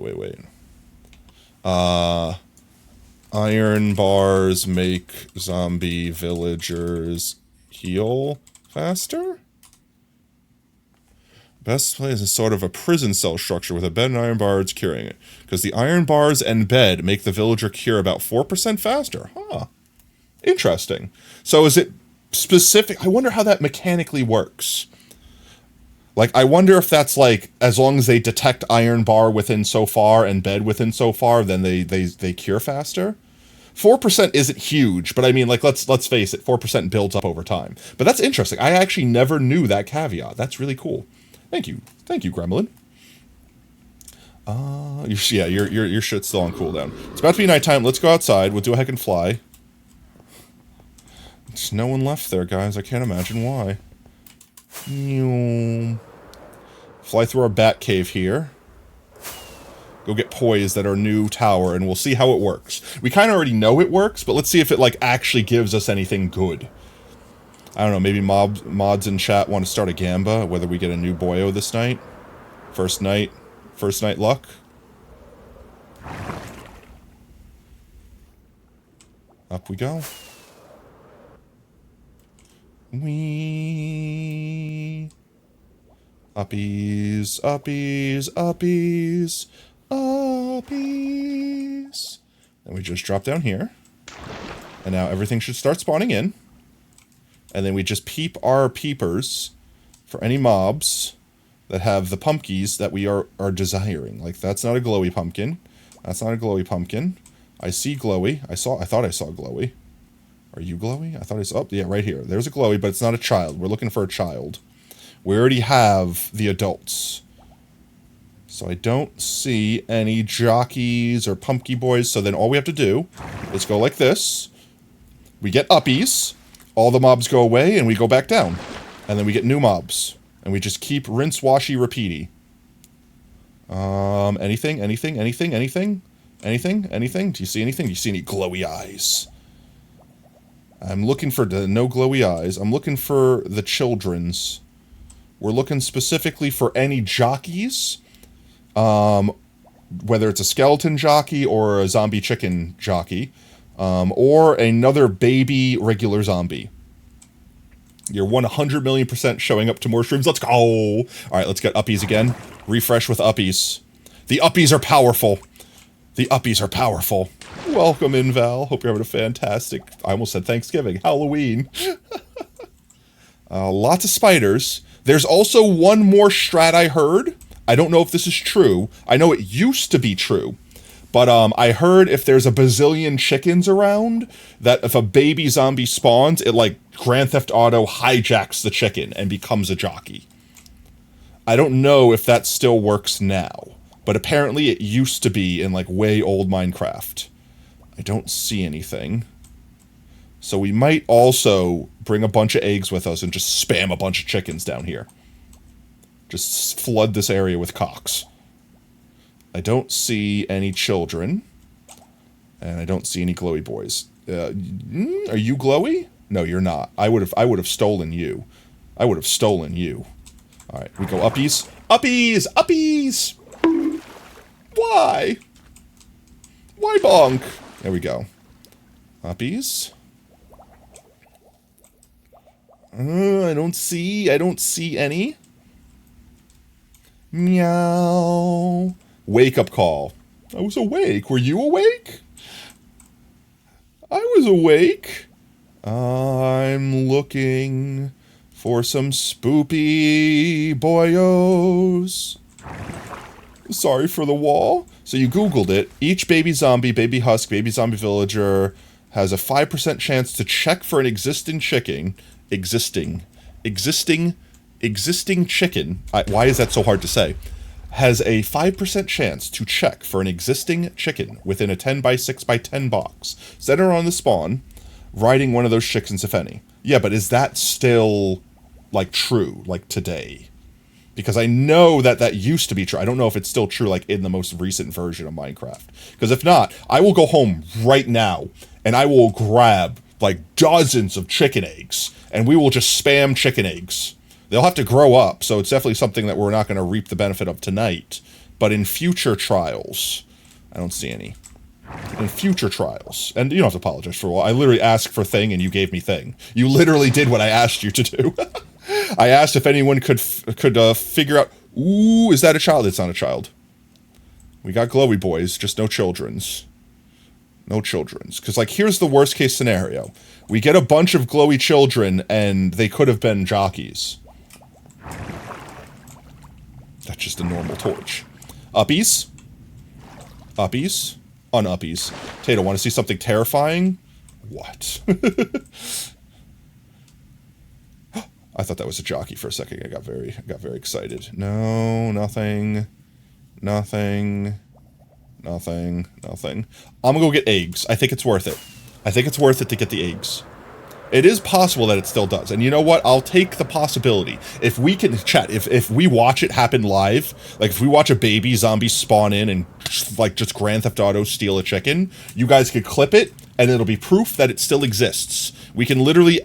Iron bars make zombie villagers heal faster? Best place is sort of a prison cell structure with a bed and iron bars curing it. Because the iron bars and bed make the villager cure about 4% faster. Huh. Interesting. So is it specific? I wonder how that mechanically works. Like, I wonder if that's like, as long as they detect iron bar within so far and bed within so far, then they cure faster? 4% isn't huge, but I mean, like, let's face it, 4% builds up over time. But that's interesting. I actually never knew that caveat. That's really cool. Thank you, Gremlin. Your shit's still on cooldown. It's about to be nighttime. Let's go outside. We'll do a heck and fly. There's no one left there, guys. I can't imagine why. Fly through our bat cave here. Go get poised at our new tower, and we'll see how it works. We kind of already know it works, but let's see if it, like, actually gives us anything good. I don't know, maybe mods in chat want to start a gamba, whether we get a new boyo this night. First night luck. Up we go. Wee. Uppies. And we just drop down here. And now everything should start spawning in. And then we just peep our peepers for any mobs that have the pumpkies that we are desiring. Like, that's not a glowy pumpkin. That's not a glowy pumpkin. I see glowy. I thought I saw glowy. Are you glowy? I thought I saw... Oh, yeah, right here. There's a glowy, but it's not a child. We're looking for a child. We already have the adults. So I don't see any jockeys or pumpkin boys. So then all we have to do is go like this. We get uppies. All the mobs go away, and we go back down. And then we get new mobs. And we just keep rinse, washy, repeaty. Anything? Do you see anything? Do you see any glowy eyes? I'm looking for no glowy eyes. I'm looking for the children's. We're looking specifically for any jockeys. Whether it's a skeleton jockey or a zombie chicken jockey. Or another baby regular zombie. You're 100,000,000% showing up to more streams. Let's go! Alright, let's get uppies again. Refresh with uppies. The uppies are powerful. The uppies are powerful. Welcome in, Val. Hope you're having a fantastic... I almost said Thanksgiving. Halloween. Lots of spiders. There's also one more strat I heard. I don't know if this is true. I know it used to be true. But I heard if there's a bazillion chickens around, that if a baby zombie spawns, it like Grand Theft Auto hijacks the chicken and becomes a jockey. I don't know if that still works now, but apparently it used to be in like way old Minecraft. I don't see anything. So we might also bring a bunch of eggs with us and just spam a bunch of chickens down here. Just flood this area with cocks. I don't see any children. And I don't see any glowy boys. Are you glowy? No, you're not. I would have stolen you. I would have stolen you. All right, we go uppies. Uppies! Uppies! Why? Why bonk? There we go. Uppies. I don't see any. Meow. Wake up call. I was awake. Were you awake? I was awake. I'm looking for some spoopy boyos. Sorry for the wall. So you Googled it. Each baby zombie, baby husk, baby zombie villager has a 5% chance to check for an existing chicken. Existing chicken. Why is that so hard to say? Has a 5% chance to check for an existing chicken within a 10 by 6 by 10 box. Center on the spawn, riding one of those chickens, if any. Yeah, but is that still, like, true, like, today? Because I know that used to be true. I don't know if it's still true, like, in the most recent version of Minecraft. Because if not, I will go home right now, and I will grab, like, dozens of chicken eggs, and we will just spam chicken eggs. They'll have to grow up, so it's definitely something that we're not going to reap the benefit of tonight. But in future trials, I don't see any. In future trials, and you don't have to apologize for a while. I literally asked for thing, and you gave me thing. You literally did what I asked you to do. I asked if anyone could figure out, ooh, is that a child? It's not a child. We got glowy boys, just no children's. No children's. Because, like, here's the worst case scenario. We get a bunch of glowy children, and they could have been jockeys. That's just a normal torch. Uppies. Uppies. Unuppies. Tato, want to see something terrifying? What? I thought that was a jockey for a second. I got very excited. No, nothing. Nothing. Nothing. Nothing. I'm gonna go get eggs. I think it's worth it. I think it's worth it to get the eggs. It is possible that it still does. And you know what? I'll take the possibility. If we can chat, if we watch it happen live, like if we watch a baby zombie spawn in and like just Grand Theft Auto steal a chicken, you guys could clip it and it'll be proof that it still exists. We can literally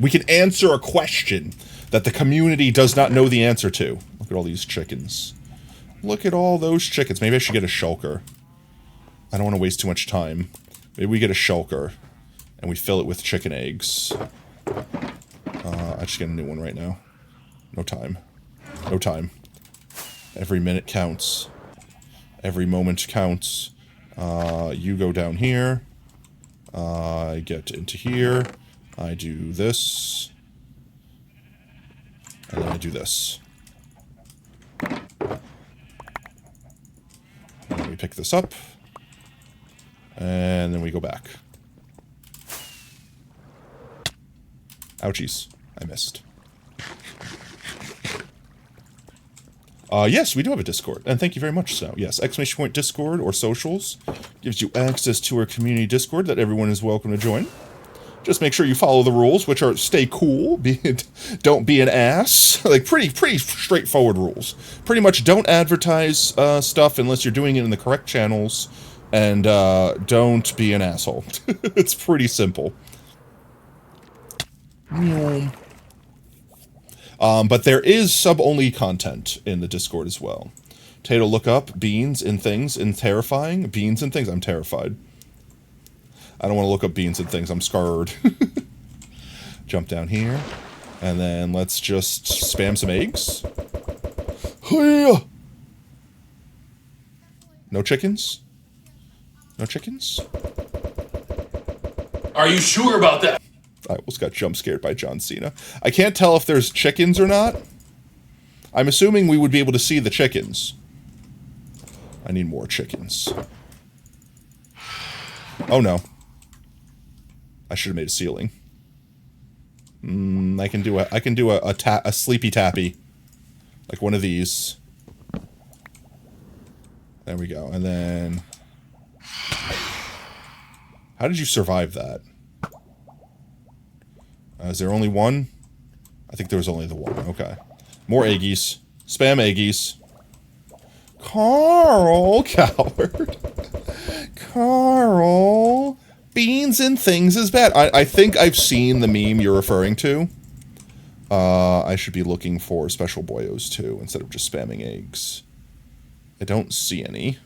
we can answer a question that the community does not know the answer to. Look at all these chickens. Look at all those chickens. Maybe I should get a shulker. I don't want to waste too much time. Maybe we get a shulker. And we fill it with chicken eggs. I just get a new one right now. No time. No time. Every minute counts. Every moment counts. You go down here. I get into here. I do this. And then I do this. And then we pick this up. And then we go back. Ouchies. I missed. Yes, we do have a Discord. And thank you very much, so. Yes, ! Discord or socials gives you access to our community Discord that everyone is welcome to join. Just make sure you follow the rules, which are stay cool, don't be an ass. Like, pretty straightforward rules. Pretty much don't advertise stuff unless you're doing it in the correct channels. And don't be an asshole. It's pretty simple. But there is sub-only content in the Discord as well. Tato, look up beans and things in terrifying. Beans and things. I'm terrified. I don't want to look up beans and things. I'm scared. Jump down here. And then let's just spam some eggs. No chickens? No chickens? Are you sure about that? I almost got jump scared by John Cena. I can't tell if there's chickens or not. I'm assuming we would be able to see the chickens. I need more chickens. Oh no. I should have made a ceiling. I can do a sleepy tappy. Like one of these. There we go. And then... How did you survive that? Is there only one? I think there was only the one. Okay. More eggies. Spam eggies. Carl, coward. Carl, beans and things is bad. I think I've seen the meme you're referring to. I should be looking for special boyos too, instead of just spamming eggs. I don't see any.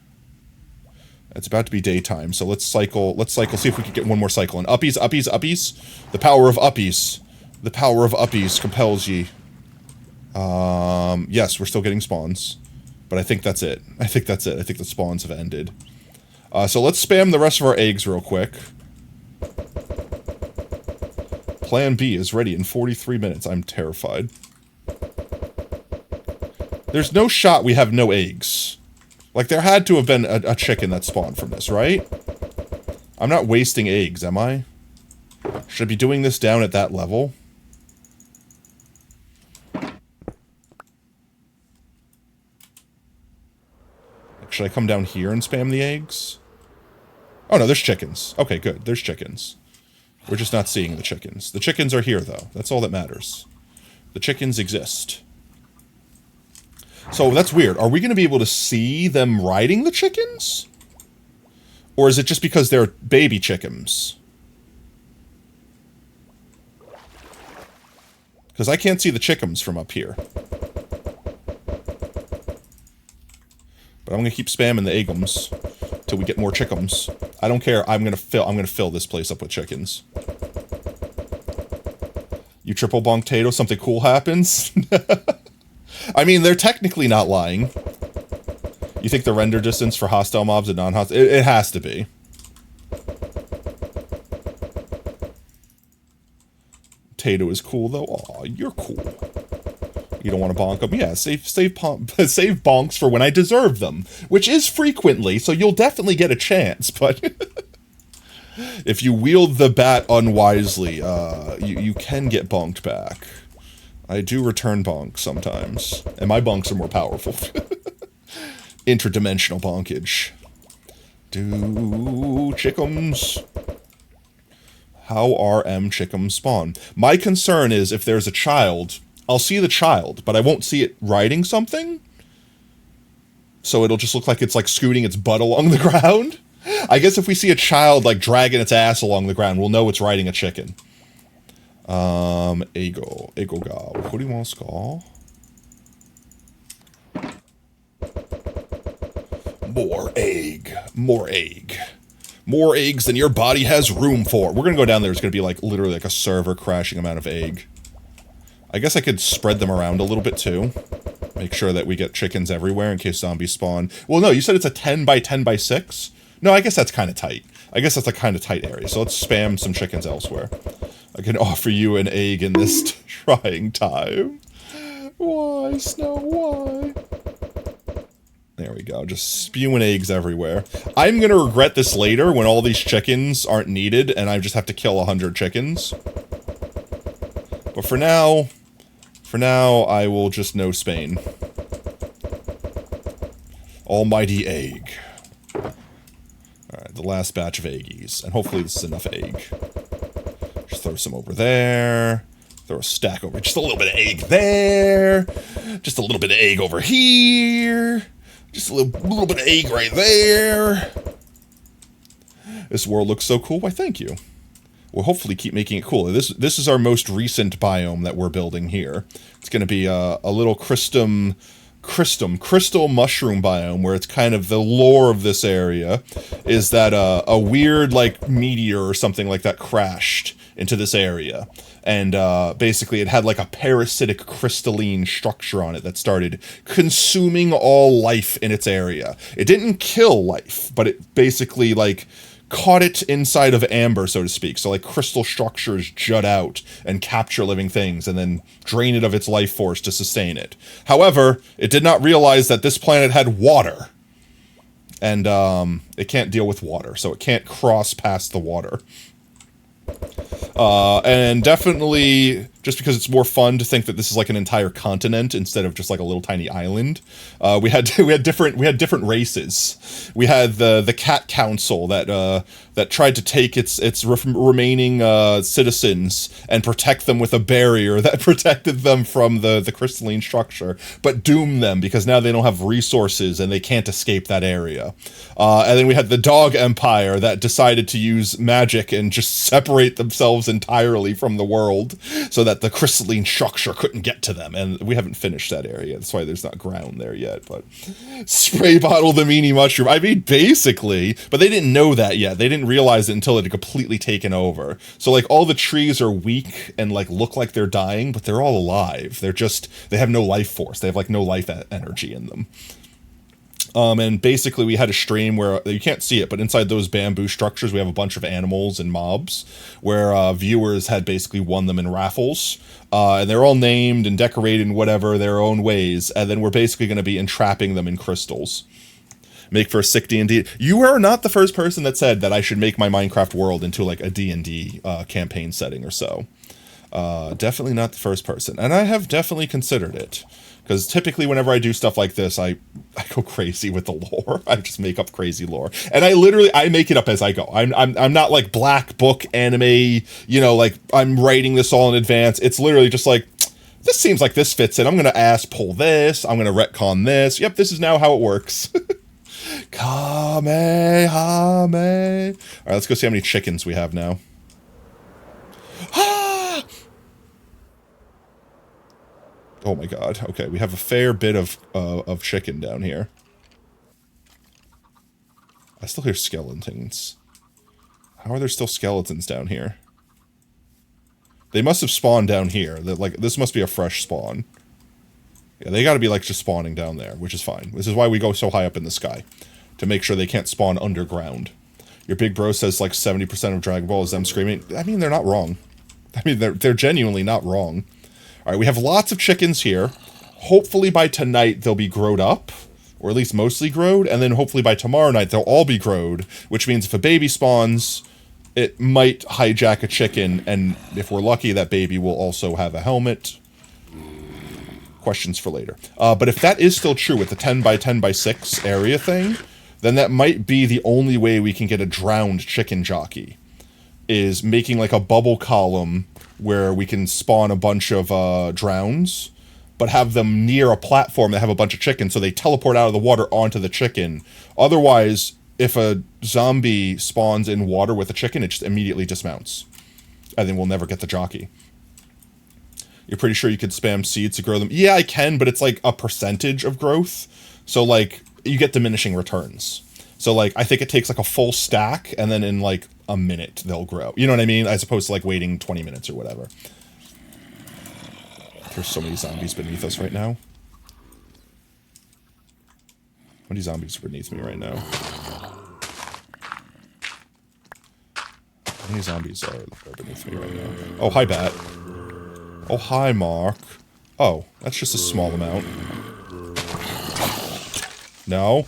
It's about to be daytime, so let's cycle, see if we can get one more cycle in. Uppies, uppies, uppies. The power of uppies. The power of uppies compels ye. Yes, we're still getting spawns. But I think that's it. I think that's it. I think the spawns have ended. So let's spam the rest of our eggs real quick. Plan B is ready in 43 minutes. I'm terrified. There's no shot we have no eggs. Like, there had to have been a chicken that spawned from this, right? I'm not wasting eggs, am I? Should I be doing this down at that level? Should I come down here and spam the eggs? Oh no, there's chickens. Okay, good. There's chickens. We're just not seeing the chickens. The chickens are here, though. That's all that matters. The chickens exist. So, that's weird. Are we going to be able to see them riding the chickens? Or is it just because they're baby chickens? Because I can't see the chickens from up here. But I'm going to keep spamming the eggums till we get more chickens. I don't care. I'm going to fill this place up with chickens. You triple bonk Tato, something cool happens? I mean, they're technically not lying. You think the render distance for hostile mobs and non-hostile? It has to be. Tato is cool, though. Aw, you're cool. You don't want to bonk them? Yeah, save bonks for when I deserve them. Which is frequently, so you'll definitely get a chance, but... if you wield the bat unwisely, you can get bonked back. I do return bonks sometimes, and my bonks are more powerful. Interdimensional bonkage. Do chickums. How are chickums spawn? My concern is if there's a child, I'll see the child, but I won't see it riding something. So it'll just look like it's like scooting its butt along the ground. I guess if we see a child like dragging its ass along the ground, we'll know it's riding a chicken. Ego gal. What do you want to call? More egg. More egg. More eggs than your body has room for. We're gonna go down there. It's gonna be like literally like a server crashing amount of egg. I guess I could spread them around a little bit too. Make sure that we get chickens everywhere in case zombies spawn. Well, no, you said it's a 10 by 10 by 6? No, I guess that's kind of tight. I guess that's a kind of tight area. So let's spam some chickens elsewhere. I can offer you an egg in this trying time. Why, Snow, why? There we go, just spewing eggs everywhere. I'm gonna regret this later when all these chickens aren't needed and I just have to kill 100 chickens. But for now, I will just know Spain. Almighty egg. Alright, the last batch of eggies. And hopefully this is enough egg. Just throw some over there. Throw a stack over. Just a little bit of egg there. Just a little bit of egg over here. Just a little bit of egg right there. This world looks so cool. Why, thank you. We'll hopefully keep making it cooler. This is our most recent biome that we're building here. It's going to be a little crystal mushroom biome, where it's kind of the lore of this area is that a weird like meteor or something like that crashed into this area, and basically it had like a parasitic crystalline structure on it that started consuming all life in its area. It didn't kill life, but it basically like caught it inside of amber, so to speak. So like crystal structures jut out and capture living things and then drain it of its life force to sustain it. However, it did not realize that this planet had water. And it can't deal with water, so it can't cross past the water. And definitely just because it's more fun to think that this is like an entire continent instead of just like a little tiny island. We had different races. We had the Cat Council that tried to take its remaining citizens and protect them with a barrier that protected them from the crystalline structure, but doomed them because now they don't have resources and they can't escape that area. And then we had the Dog Empire that decided to use magic and just separate themselves entirely from the world so that the crystalline structure couldn't get to them. And we haven't finished that area. That's why there's not ground there yet. But spray bottle the meanie mushroom. I mean, basically, but they didn't know that yet. They didn't realize it until it had completely taken over. So like all the trees are weak and like look like they're dying, but they're all alive. They have no life force. They have like no life energy in them. And basically we had a stream where, you can't see it, but inside those bamboo structures, we have a bunch of animals and mobs where viewers had basically won them in raffles. And they're all named and decorated in whatever their own ways. And then we're basically going to be entrapping them in crystals. Make for a sick D&D. You are not the first person that said that I should make my Minecraft world into like a D&D campaign setting or so. Definitely not the first person. And I have definitely considered it. Because typically whenever I do stuff like this, I go crazy with the lore. I just make up crazy lore. And I make it up as I go. I'm not like black book anime, you know, like I'm writing this all in advance. It's literally just like, this seems like this fits in. I'm going to pull this. I'm going to retcon this. Yep, this is now how it works. Kamehame. All right, let's go see how many chickens we have now. Oh my god. Okay, we have a fair bit of chicken down here. I still hear skeletons. How are there still skeletons down here? They must have spawned down here. Like, this must be a fresh spawn. Yeah, they gotta be like just spawning down there, which is fine. This is why we go so high up in the sky. To make sure they can't spawn underground. Your big bro says like 70% of Dragon Ball is them screaming. I mean, they're not wrong. I mean, they're genuinely not wrong. All right, we have lots of chickens here. Hopefully by tonight they'll be growed up, or at least mostly growed, and then hopefully by tomorrow night they'll all be growed, which means if a baby spawns, it might hijack a chicken, and if we're lucky, that baby will also have a helmet. Questions for later. But if that is still true with the 10 by 10 by 6 area thing, then that might be the only way we can get a drowned chicken jockey, is making like a bubble column where we can spawn a bunch of drowns, but have them near a platform that have a bunch of chickens, so they teleport out of the water onto the chicken. Otherwise, if a zombie spawns in water with a chicken, it just immediately dismounts. And then we'll never get the jockey. You're pretty sure you could spam seeds to grow them? Yeah, I can, but it's like a percentage of growth. So, like, you get diminishing returns. So, like, I think it takes, like, a full stack, and then in, like, a minute they'll grow. You know what I mean? As opposed to, like, waiting 20 minutes or whatever. There's so many zombies beneath us right now. How many zombies are beneath me right now? How many zombies are beneath me right now? Oh, hi, Bat. Oh, hi, Mark. Oh, that's just a small amount. No.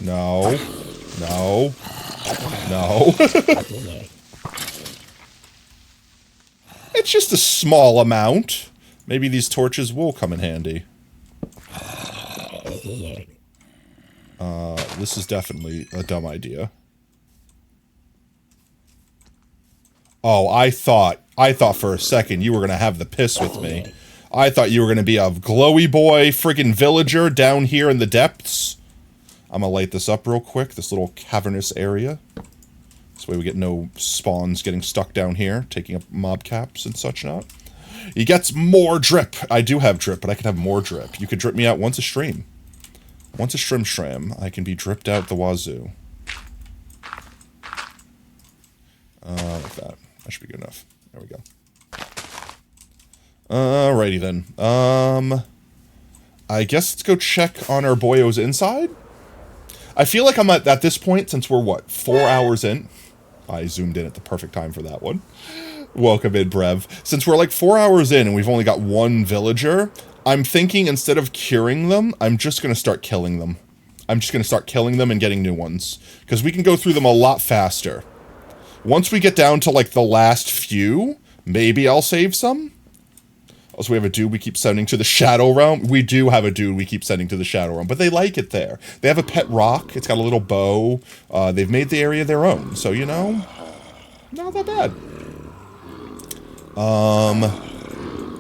No. No. No. It's just a small amount. Maybe these torches will come in handy. This is definitely a dumb idea. Oh, I thought for a second you were gonna have the piss with me. I thought you were gonna be a glowy boy friggin' villager down here in the depths. I'm gonna light this up real quick, this little cavernous area. This way we get no spawns getting stuck down here, taking up mob caps and such not. He gets more drip. I do have drip, but I can have more drip. You could drip me out once a stream. Once a shrim, I can be dripped out the wazoo. Like that. That should be good enough. There we go. Alrighty then. I guess let's go check on our boyos inside. I feel like I'm at this point, since we're, what, 4 hours in? I zoomed in at the perfect time for that one. Welcome in, Brev. Since we're like 4 hours in and we've only got one villager, I'm thinking instead of curing them, I'm just going to start killing them. I'm just going to start killing them and getting new ones. Because we can go through them a lot faster. Once we get down to like the last few, Maybe I'll save some. Also, we have a dude we keep sending to the Shadow Realm. We do have a dude we keep sending to the Shadow Realm, but they like it there. They have a pet rock. It's got a little bow. They've made the area their own, so, you know, not that bad.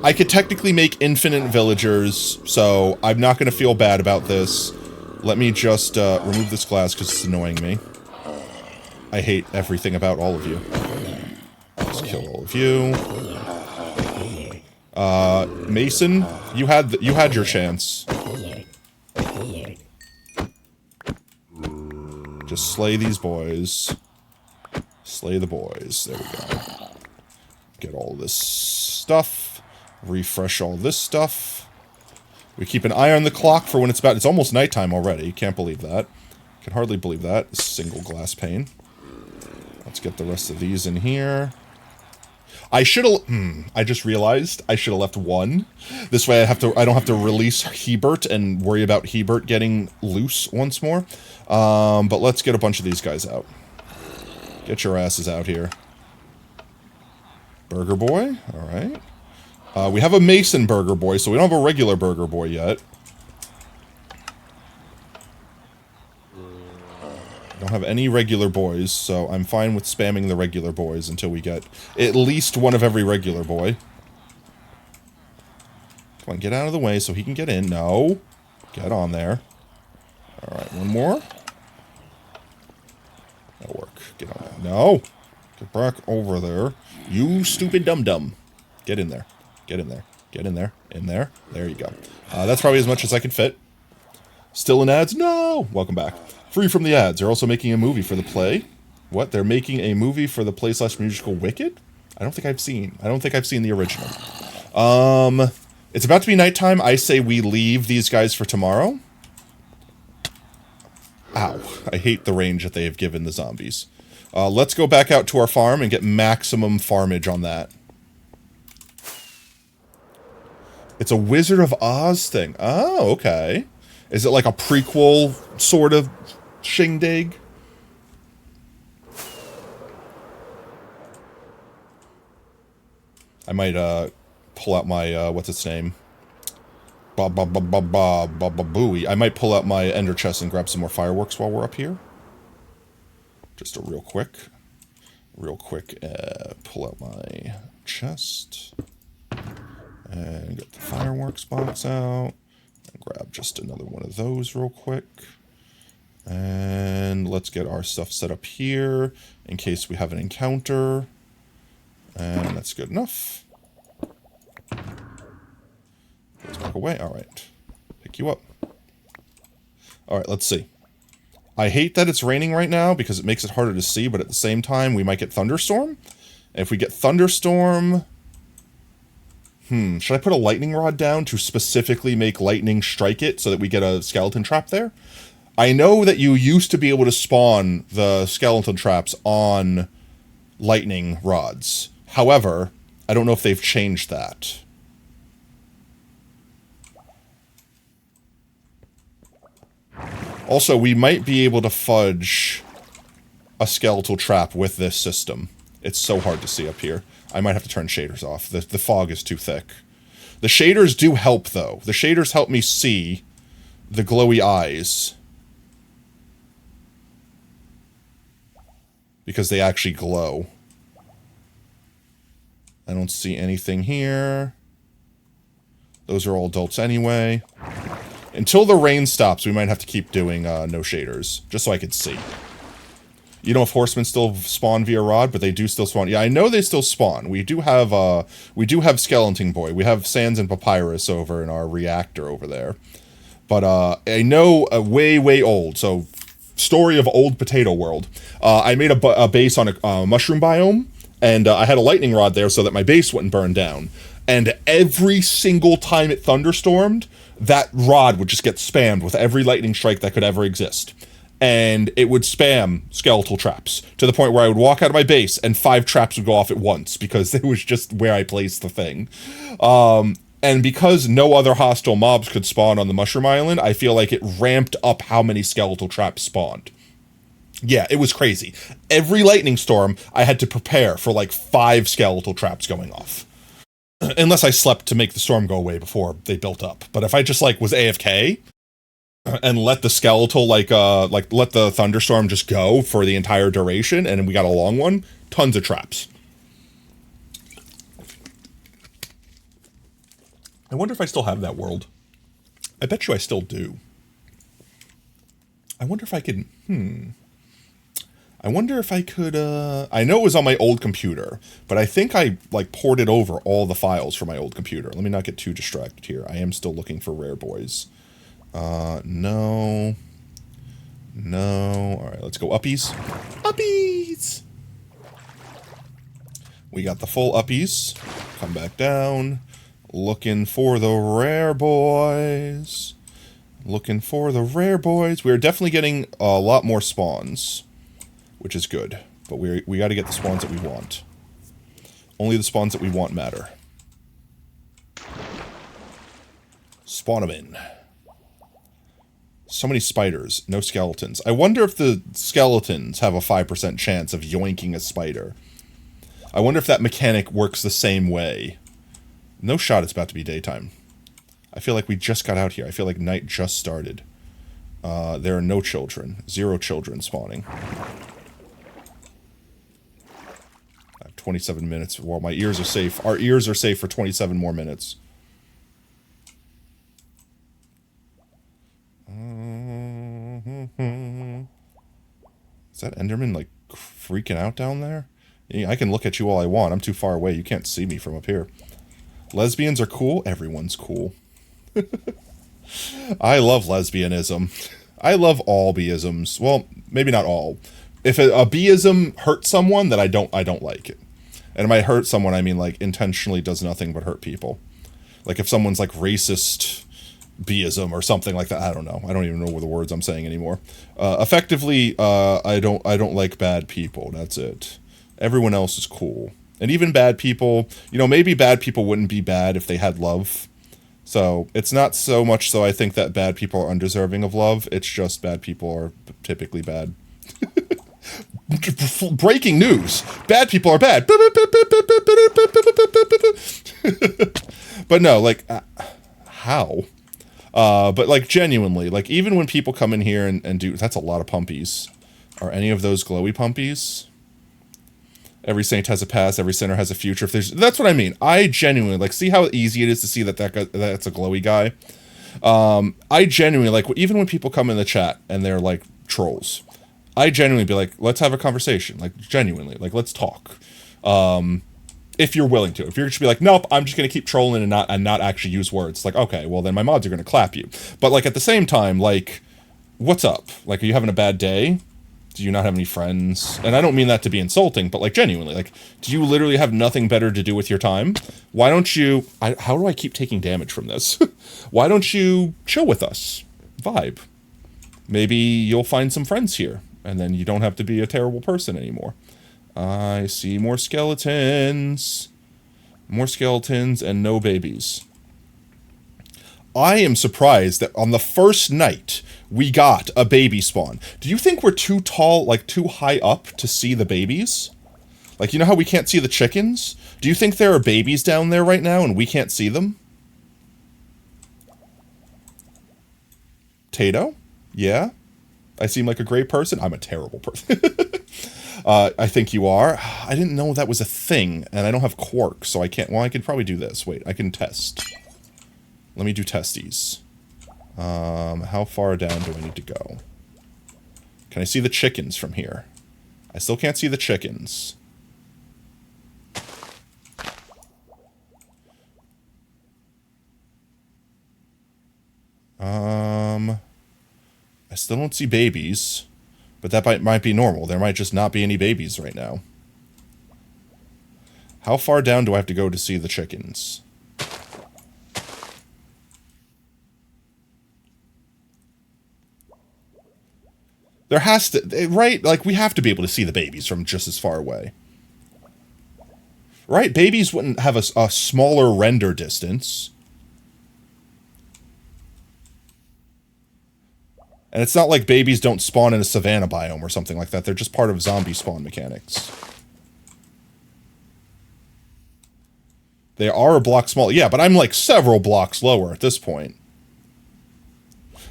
I could technically make infinite villagers, so I'm not going to feel bad about this. Let me just remove this glass because it's annoying me. I hate everything about all of you. Let's kill all of you. Mason, you had your chance. Just slay these boys. Slay the boys. There we go. Get all this stuff. Refresh all this stuff. We keep an eye on the clock for when it's about... It's almost nighttime already. Can't believe that. Can hardly believe that. Single glass pane. Let's get the rest of these in here. I should have... I just realized I should have left one. This way I don't have to release Hebert and worry about Hebert getting loose once more. But let's get a bunch of these guys out. Get your asses out here. Burger Boy? Alright. We have a Mason Burger Boy, so we don't have a regular Burger Boy yet. Don't have any regular boys, so I'm fine with spamming the regular boys until we get at least one of every regular boy. Come on, get out of the way so he can get in. No. Get on there. Alright, one more. That'll work. Get on there. No! Get back over there. You stupid dum-dum. Get in there. Get in there. Get in there. In there. There you go. That's probably as much as I can fit. Still in ads? No! Welcome back. Free from the ads. They're also making a movie for the play. What? They're making a movie for the play/musical Wicked? I don't think I've seen the original. It's about to be nighttime. I say we leave these guys for tomorrow. Ow. I hate the range that they have given the zombies. Let's go back out to our farm and get maximum farmage on that. It's a Wizard of Oz thing. Oh, okay. Is it like a prequel sort of shindig? I might pull out my what's its name? BOI. I might pull out my ender chest and grab some more fireworks while we're up here. Just a real quick, pull out my chest and get the fireworks box out. And grab just another one of those real quick. And let's get our stuff set up here in case we have an encounter. And that's good enough. Let's back away. Alright. Pick you up. Alright, let's see. I hate that it's raining right now because it makes it harder to see, but at the same time, we might get thunderstorm. And if we get thunderstorm... should I put a lightning rod down to specifically make lightning strike it so that we get a skeleton trap there? I know that you used to be able to spawn the skeleton traps on lightning rods. However, I don't know if they've changed that. Also, we might be able to fudge a skeletal trap with this system. It's so hard to see up here. I might have to turn shaders off. The fog is too thick. The shaders do help, though. The shaders help me see the glowy eyes. Because they actually glow. I don't see anything here. Those are all adults anyway. Until the rain stops, we might have to keep doing no shaders. Just so I can see. You know if horsemen still spawn via rod, but they do still spawn. Yeah, I know they still spawn. We do have Skeleton Boy. We have Sands and Papyrus over in our reactor over there. But I know way, way old. So, story of old potato world. I made a base on a mushroom biome, and I had a lightning rod there so that my base wouldn't burn down. And every single time it thunderstormed, that rod would just get spammed with every lightning strike that could ever exist. And it would spam skeletal traps to the point where I would walk out of my base and 5 traps would go off at once because it was just where I placed the thing. And because no other hostile mobs could spawn on the Mushroom Island, I feel like it ramped up how many skeletal traps spawned. Yeah, it was crazy. Every lightning storm, I had to prepare for like 5 skeletal traps going off. Unless I slept to make the storm go away before they built up. But if I just like was AFK and let the skeletal like let the thunderstorm just go for the entire duration, and we got a long one, tons of traps. I wonder if I still have that world. I bet you I still do. I wonder if I could, I wonder if I could, I know it was on my old computer, but I think I, like, ported over all the files from my old computer. Let me not get too distracted here. I am still looking for rare boys. No. No. Alright, let's go uppies. Uppies! We got the full uppies. Come back down. Looking for the rare boys. Looking for the rare boys. We're definitely getting a lot more spawns, which is good. But we got to get the spawns that we want. Only the spawns that we want matter. Spawn them in. So many spiders, no skeletons. I wonder if the skeletons have a 5% chance of yoinking a spider. I wonder if that mechanic works the same way. No shot it's about to be daytime. I feel like we just got out here. I feel like night just started. There are no children. 0 children spawning. I have 27 minutes. Well, my ears are safe. Our ears are safe for 27 more minutes. Is that Enderman, like, freaking out down there? Yeah, I can look at you all I want. I'm too far away. You can't see me from up here. Lesbians are cool. Everyone's cool. I love lesbianism. I love all B-isms. Well, maybe not all. If a B-ism hurts someone, then I don't like it. And by hurt someone, I mean, like, intentionally does nothing but hurt people. Like, if someone's, like, racist B-ism or something like that. I don't know. I don't even know what the words I'm saying anymore. Effectively, I don't like bad people. That's it. Everyone else is cool. And even bad people, you know, maybe bad people wouldn't be bad if they had love. So, it's not so much so I think that bad people are undeserving of love. It's just bad people are typically bad. Breaking news. Bad people are bad. But no, like, how? But, like, genuinely, like, even when people come in here and do... That's a lot of pumpies. Are any of those glowy pumpies? Every saint has a past, every sinner has a future. If there's... That's what I mean. I genuinely... Like, see how easy it is to see that that's a glowy guy? I genuinely... Like, even when people come in the chat and they're, like, trolls, I genuinely be like, let's have a conversation. Like, genuinely. Like, let's talk. If you're willing to. If you're just be like, nope, I'm just gonna keep trolling and not actually use words. Like, okay, well then my mods are gonna clap you. But like at the same time, like, what's up? Like, are you having a bad day? Do you not have any friends? And I don't mean that to be insulting, but like genuinely, like, do you literally have nothing better to do with your time? Why don't you... how do I keep taking damage from this? Why don't you chill with us? Vibe. Maybe you'll find some friends here, and then you don't have to be a terrible person anymore. I see more skeletons. More skeletons and no babies. I am surprised that on the first night we got a baby spawn. Do you think we're too tall, like too high up to see the babies? Like, you know how we can't see the chickens? Do you think there are babies down there right now and we can't see them? Tato? Yeah? I seem like a great person? I'm a terrible person. I think you are. I didn't know that was a thing, and I don't have quark, so I can't... Well, I could probably do this. Wait, I can test. Let me do testes. How far down do I need to go? Can I see the chickens from here? I still can't see the chickens. I still don't see babies. But that might be normal. There might just not be any babies right now. How far down do I have to go to see the chickens? There has to... Right? Like, we have to be able to see the babies from just as far away. Right? Babies wouldn't have a smaller render distance. And it's not like babies don't spawn in a savanna biome or something like that. They're just part of zombie spawn mechanics. They are a block small. Yeah, but I'm like several blocks lower at this point.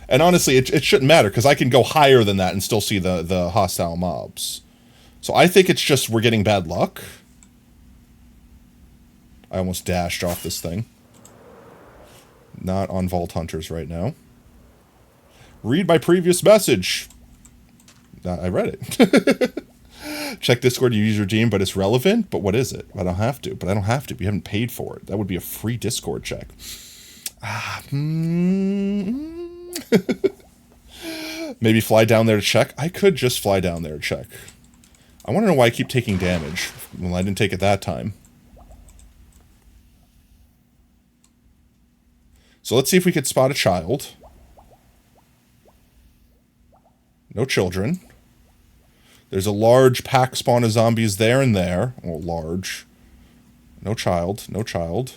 And honestly, it shouldn't matter, because I can go higher than that and still see the hostile mobs. So I think it's just we're getting bad luck. I almost dashed off this thing. Not on Vault Hunters right now. Read my previous message. I read it. Check Discord, you use your Gene, but it's relevant? But what is it? I don't have to. But I don't have to. We haven't paid for it. That would be a free Discord check. Maybe fly down there to check? I could just fly down there to check. I want to know why I keep taking damage. Well, I didn't take it that time. So let's see if we could spot a child. No children. There's a large pack spawn of zombies there and there. Oh, large. No child. No child.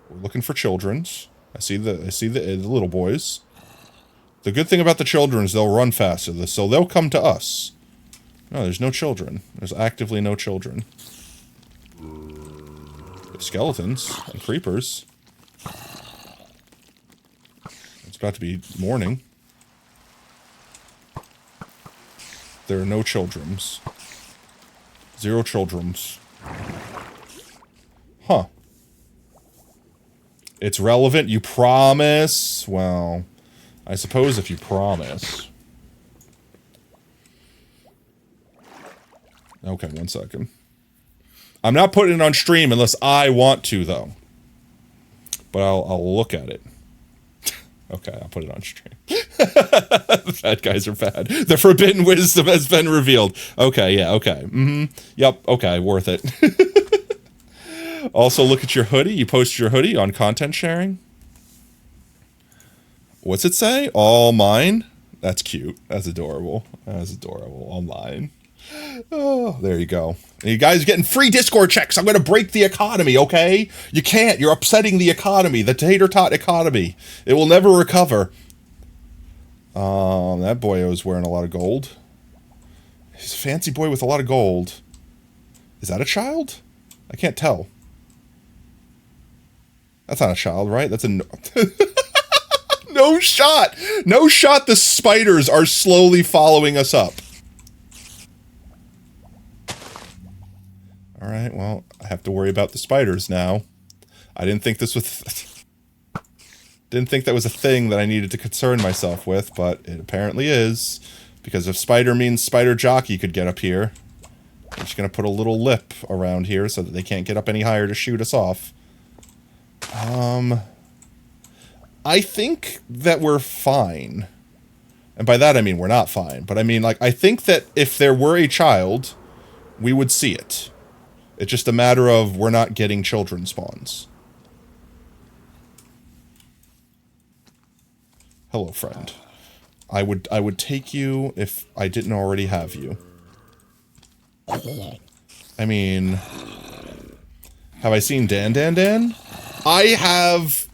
We're looking for children's. I see the little boys. The good thing about the children is they'll run faster, so they'll come to us. No, there's no children. There's actively no children. There's skeletons and creepers. It's about to be morning. There are no children's. Zero children's. Huh. It's relevant, you promise? Well, I suppose if you promise. Okay, 1 second. I'm not putting it on stream unless I want to, though. But I'll look at it. Okay, I'll put it on stream. The bad guys are bad. The forbidden wisdom has been revealed. Okay, yeah, okay. Yep, okay, worth it. Also, look at your hoodie. You post your hoodie on content sharing. What's it say? All mine? That's cute. That's adorable. That's adorable. All mine. Oh, there you go. And you guys are getting free Discord checks. I'm going to break the economy, okay? You can't. You're upsetting the economy. The tater-tot economy. It will never recover. That boyo is wearing a lot of gold. He's a fancy boy with a lot of gold. Is that a child? I can't tell. That's not a child, right? That's a... No shot! No shot the spiders are slowly following us up. Alright, well, I have to worry about the spiders now. I didn't think this was... Didn't think that was a thing that I needed to concern myself with, but it apparently is. Because if spider means spider jockey could get up here, I'm just gonna put a little lip around here so that they can't get up any higher to shoot us off. I think that we're fine. And by that I mean we're not fine. But I mean, like, I think that if there were a child, we would see it. It's just a matter of we're not getting children spawns. Hello, friend. I would take you if I didn't already have you. I mean, have I seen Dan? I have,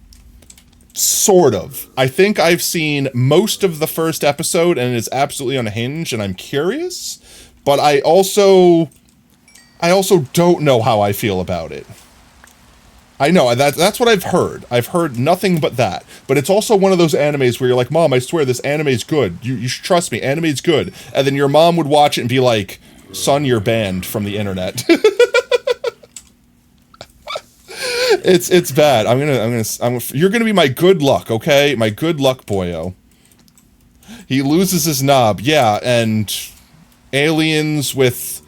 sort of. I think I've seen most of the first episode, and it is absolutely unhinged, and I'm curious. But I also don't know how I feel about it. I know, that's what I've heard. I've heard nothing but that. But it's also one of those animes where you're like, Mom, I swear this anime's good. You should trust me, anime's good. And then your mom would watch it and be like, son, you're banned from the internet. It's bad. You're gonna be my good luck, okay? My good luck boyo. He loses his knob, yeah, and aliens with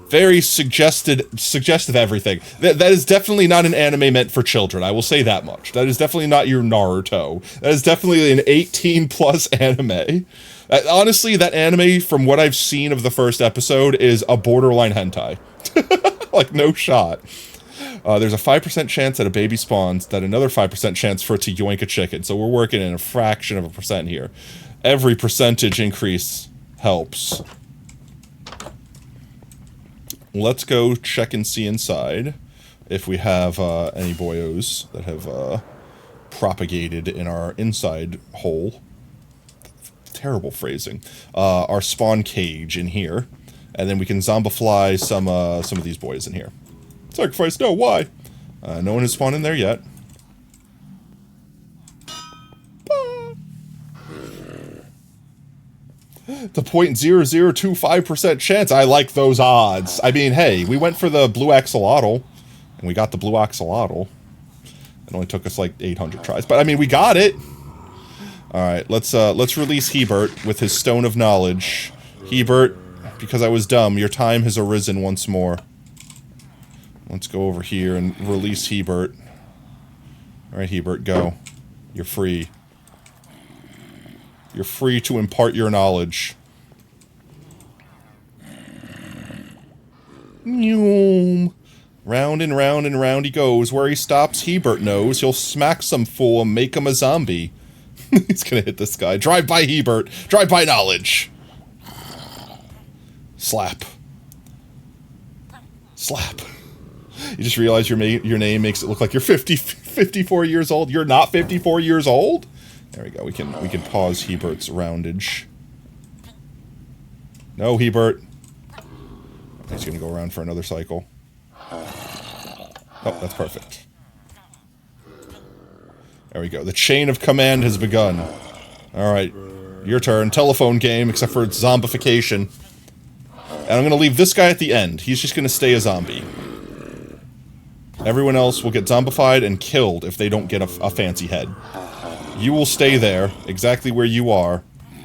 very suggestive everything. That is definitely not an anime meant for children. I will say that much. That is definitely not your Naruto. That is definitely an 18+ anime. Honestly, that anime, from what I've seen of the first episode, is a borderline hentai. Like, no shot. There's a 5% chance that a baby spawns, that another 5% chance for it to yoink a chicken. So we're working in a fraction of a percent here. Every percentage increase helps. Let's go check and see inside. if we have any boyos that have propagated in our inside hole. Terrible phrasing. Our spawn cage in here, and then we can zombify some of these boys in here. Sacrifice? No, why? No one has spawned in there yet. The 0.0025% chance. I like those odds. I mean, hey, we went for the blue axolotl, and we got the blue axolotl. It only took us like 800 tries, but I mean, we got it. All right, let's release Hebert with his stone of knowledge. Hebert, because I was dumb, your time has arisen once more. Let's go over here and release Hebert. All right, Hebert, go. You're free. You're free to impart your knowledge. Round and round and round he goes. Where he stops, Hebert knows. He'll smack some fool and make him a zombie. He's gonna hit this guy. Drive by Hebert. Drive by knowledge. Slap. Slap. You just realize your name makes it look like you're 54 years old. You're not 54 years old? There we go. We can pause Hebert's roundage. No, Hebert. He's gonna go around for another cycle. Oh, that's perfect. There we go. The chain of command has begun. Alright. Your turn. Telephone game, except for its zombification. And I'm gonna leave this guy at the end. He's just gonna stay a zombie. Everyone else will get zombified and killed if they don't get a fancy head. You will stay there, exactly where you are,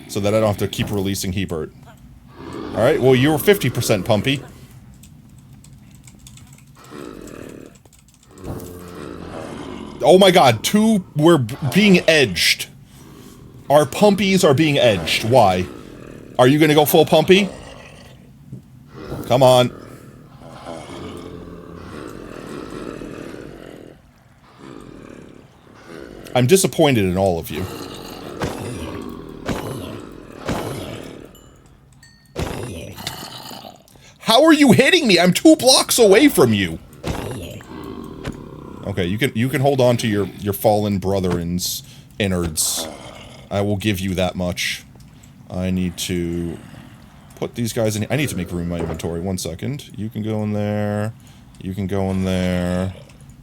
so that I don't have to keep releasing Hebert. Alright, well, you're 50% pumpy. Oh my god, we're being edged. Our pumpies are being edged. Why? Are you gonna go full pumpy? Come on. I'm disappointed in all of you. How are you hitting me? I'm 2 blocks away from you. Okay, you can hold on to your fallen brethren's innards. I will give you that much. I need to put these guys in. I need to make room in my inventory. 1 second. You can go in there. You can go in there.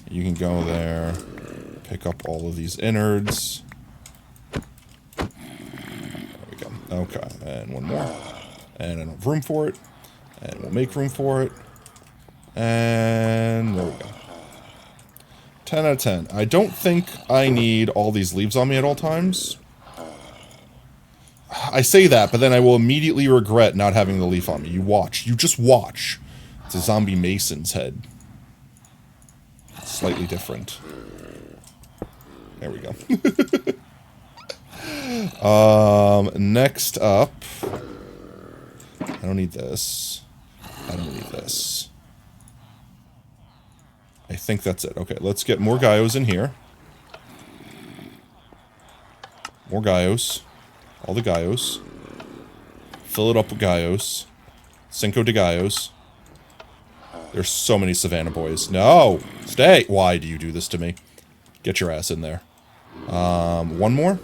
You can go there. Pick up all of these innards. There we go. Okay, and one more. And I don't have room for it. And we'll make room for it. And there we go. 10 out of 10. I don't think I need all these leaves on me at all times. I say that, but then I will immediately regret not having the leaf on me. You watch. You just watch. It's a zombie mason's head. Slightly different. There we go. Next up... I don't need this. I don't need this. I think that's it. Okay, let's get more Gaios in here. More Gaios. All the Gaios. Fill it up with Gaios. Cinco de Gaios. There's so many Savannah boys. No! Stay! Why do you do this to me? Get your ass in there. One more?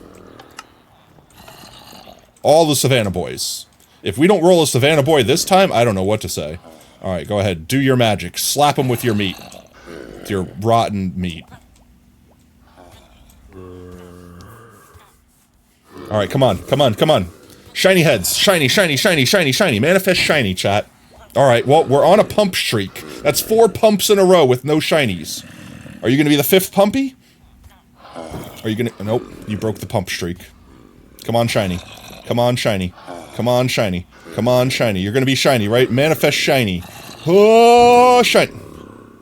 All the Savannah boys. If we don't roll a Savannah boy this time, I don't know what to say. Alright, go ahead. Do your magic. Slap him with your meat. With your rotten meat. Alright, come on. Come on, come on. Shiny heads. Shiny, shiny, shiny, shiny, shiny. Manifest shiny, chat. Alright, well, we're on a pump streak. That's 4 pumps in a row with no shinies. Are you gonna be the 5th pumpy? Are you gonna... Nope, you broke the pump streak. Come on, shiny. Come on, shiny. Come on, shiny. Come on, shiny. You're gonna be shiny, right? Manifest shiny. Oh, shiny.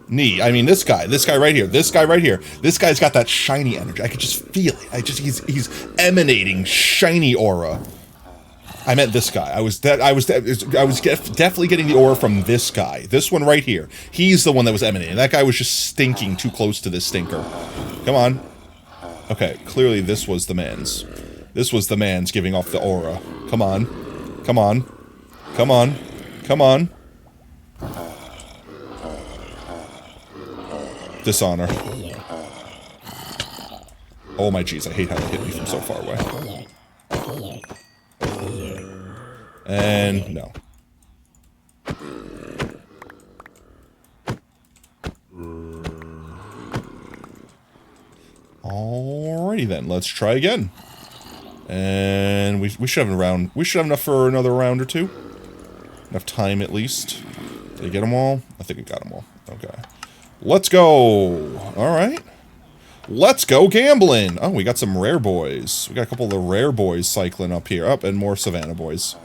Knee. I mean, this guy right here. This guy right here. This guy's got that shiny energy. I could just feel it. He's emanating shiny aura. I meant this guy. I was definitely getting the aura from this guy. This one right here. He's the one that was emanating. That guy was just stinking too close to this stinker. Come on. Okay, clearly this was the man's. This was the man's giving off the aura. Come on. Come on. Come on. Come on. Dishonor. Oh my jeez, I hate how they hit me from so far away. And no. Alrighty then, let's try again. And we should have a round. We should have enough for another round or two. Enough time at least. Did I get them all? I think I got them all. Okay. Let's go. Alright. Let's go gambling. Oh, we got some rare boys. We got a couple of the rare boys cycling up here. Up, and more Savannah boys.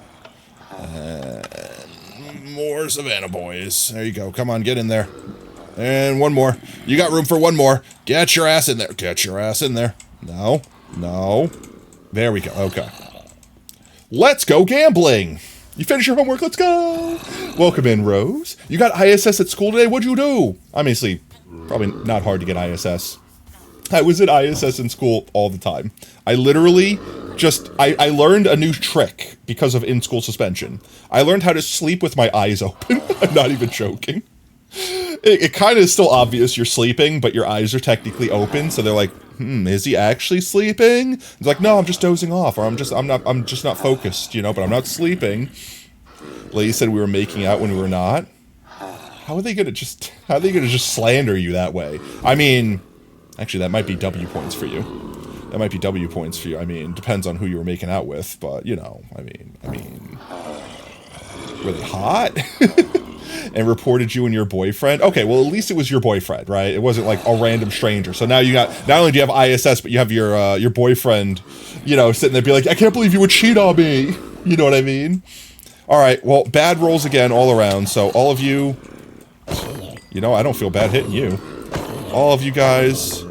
And more Savannah boys. There you go. Come on, get in there. And one more. You got room for one more. Get your ass in there. Get your ass in there. No. No. There we go. Okay. Let's go gambling. You finish your homework. Let's go. Welcome in, Rose. You got ISS at school today. What'd you do? Obviously, probably not hard to get ISS. I was at ISS in school all the time. I literally just, I learned a new trick because of in-school suspension. I learned how to sleep with my eyes open. I'm not even joking. It kind of is still obvious you're sleeping, but your eyes are technically open, so they're like, is he actually sleeping? It's like, no, I'm just dozing off, or I'm just not focused, you know, but I'm not sleeping. Lady said we were making out when we were not. How are they gonna just slander you that way? I mean, actually, that might be W points for you. That might be W points for you. I mean, depends on who you were making out with, but, you know, I mean, were they hot? And reported you and your boyfriend? Okay, well, at least it was your boyfriend, right? It wasn't like a random stranger. So now you got, not only do you have ISS, but you have your boyfriend, you know, sitting there be like, I can't believe you would cheat on me. You know what I mean? All right, well, bad rolls again all around. So all of you, you know, I don't feel bad hitting you. All of you guys,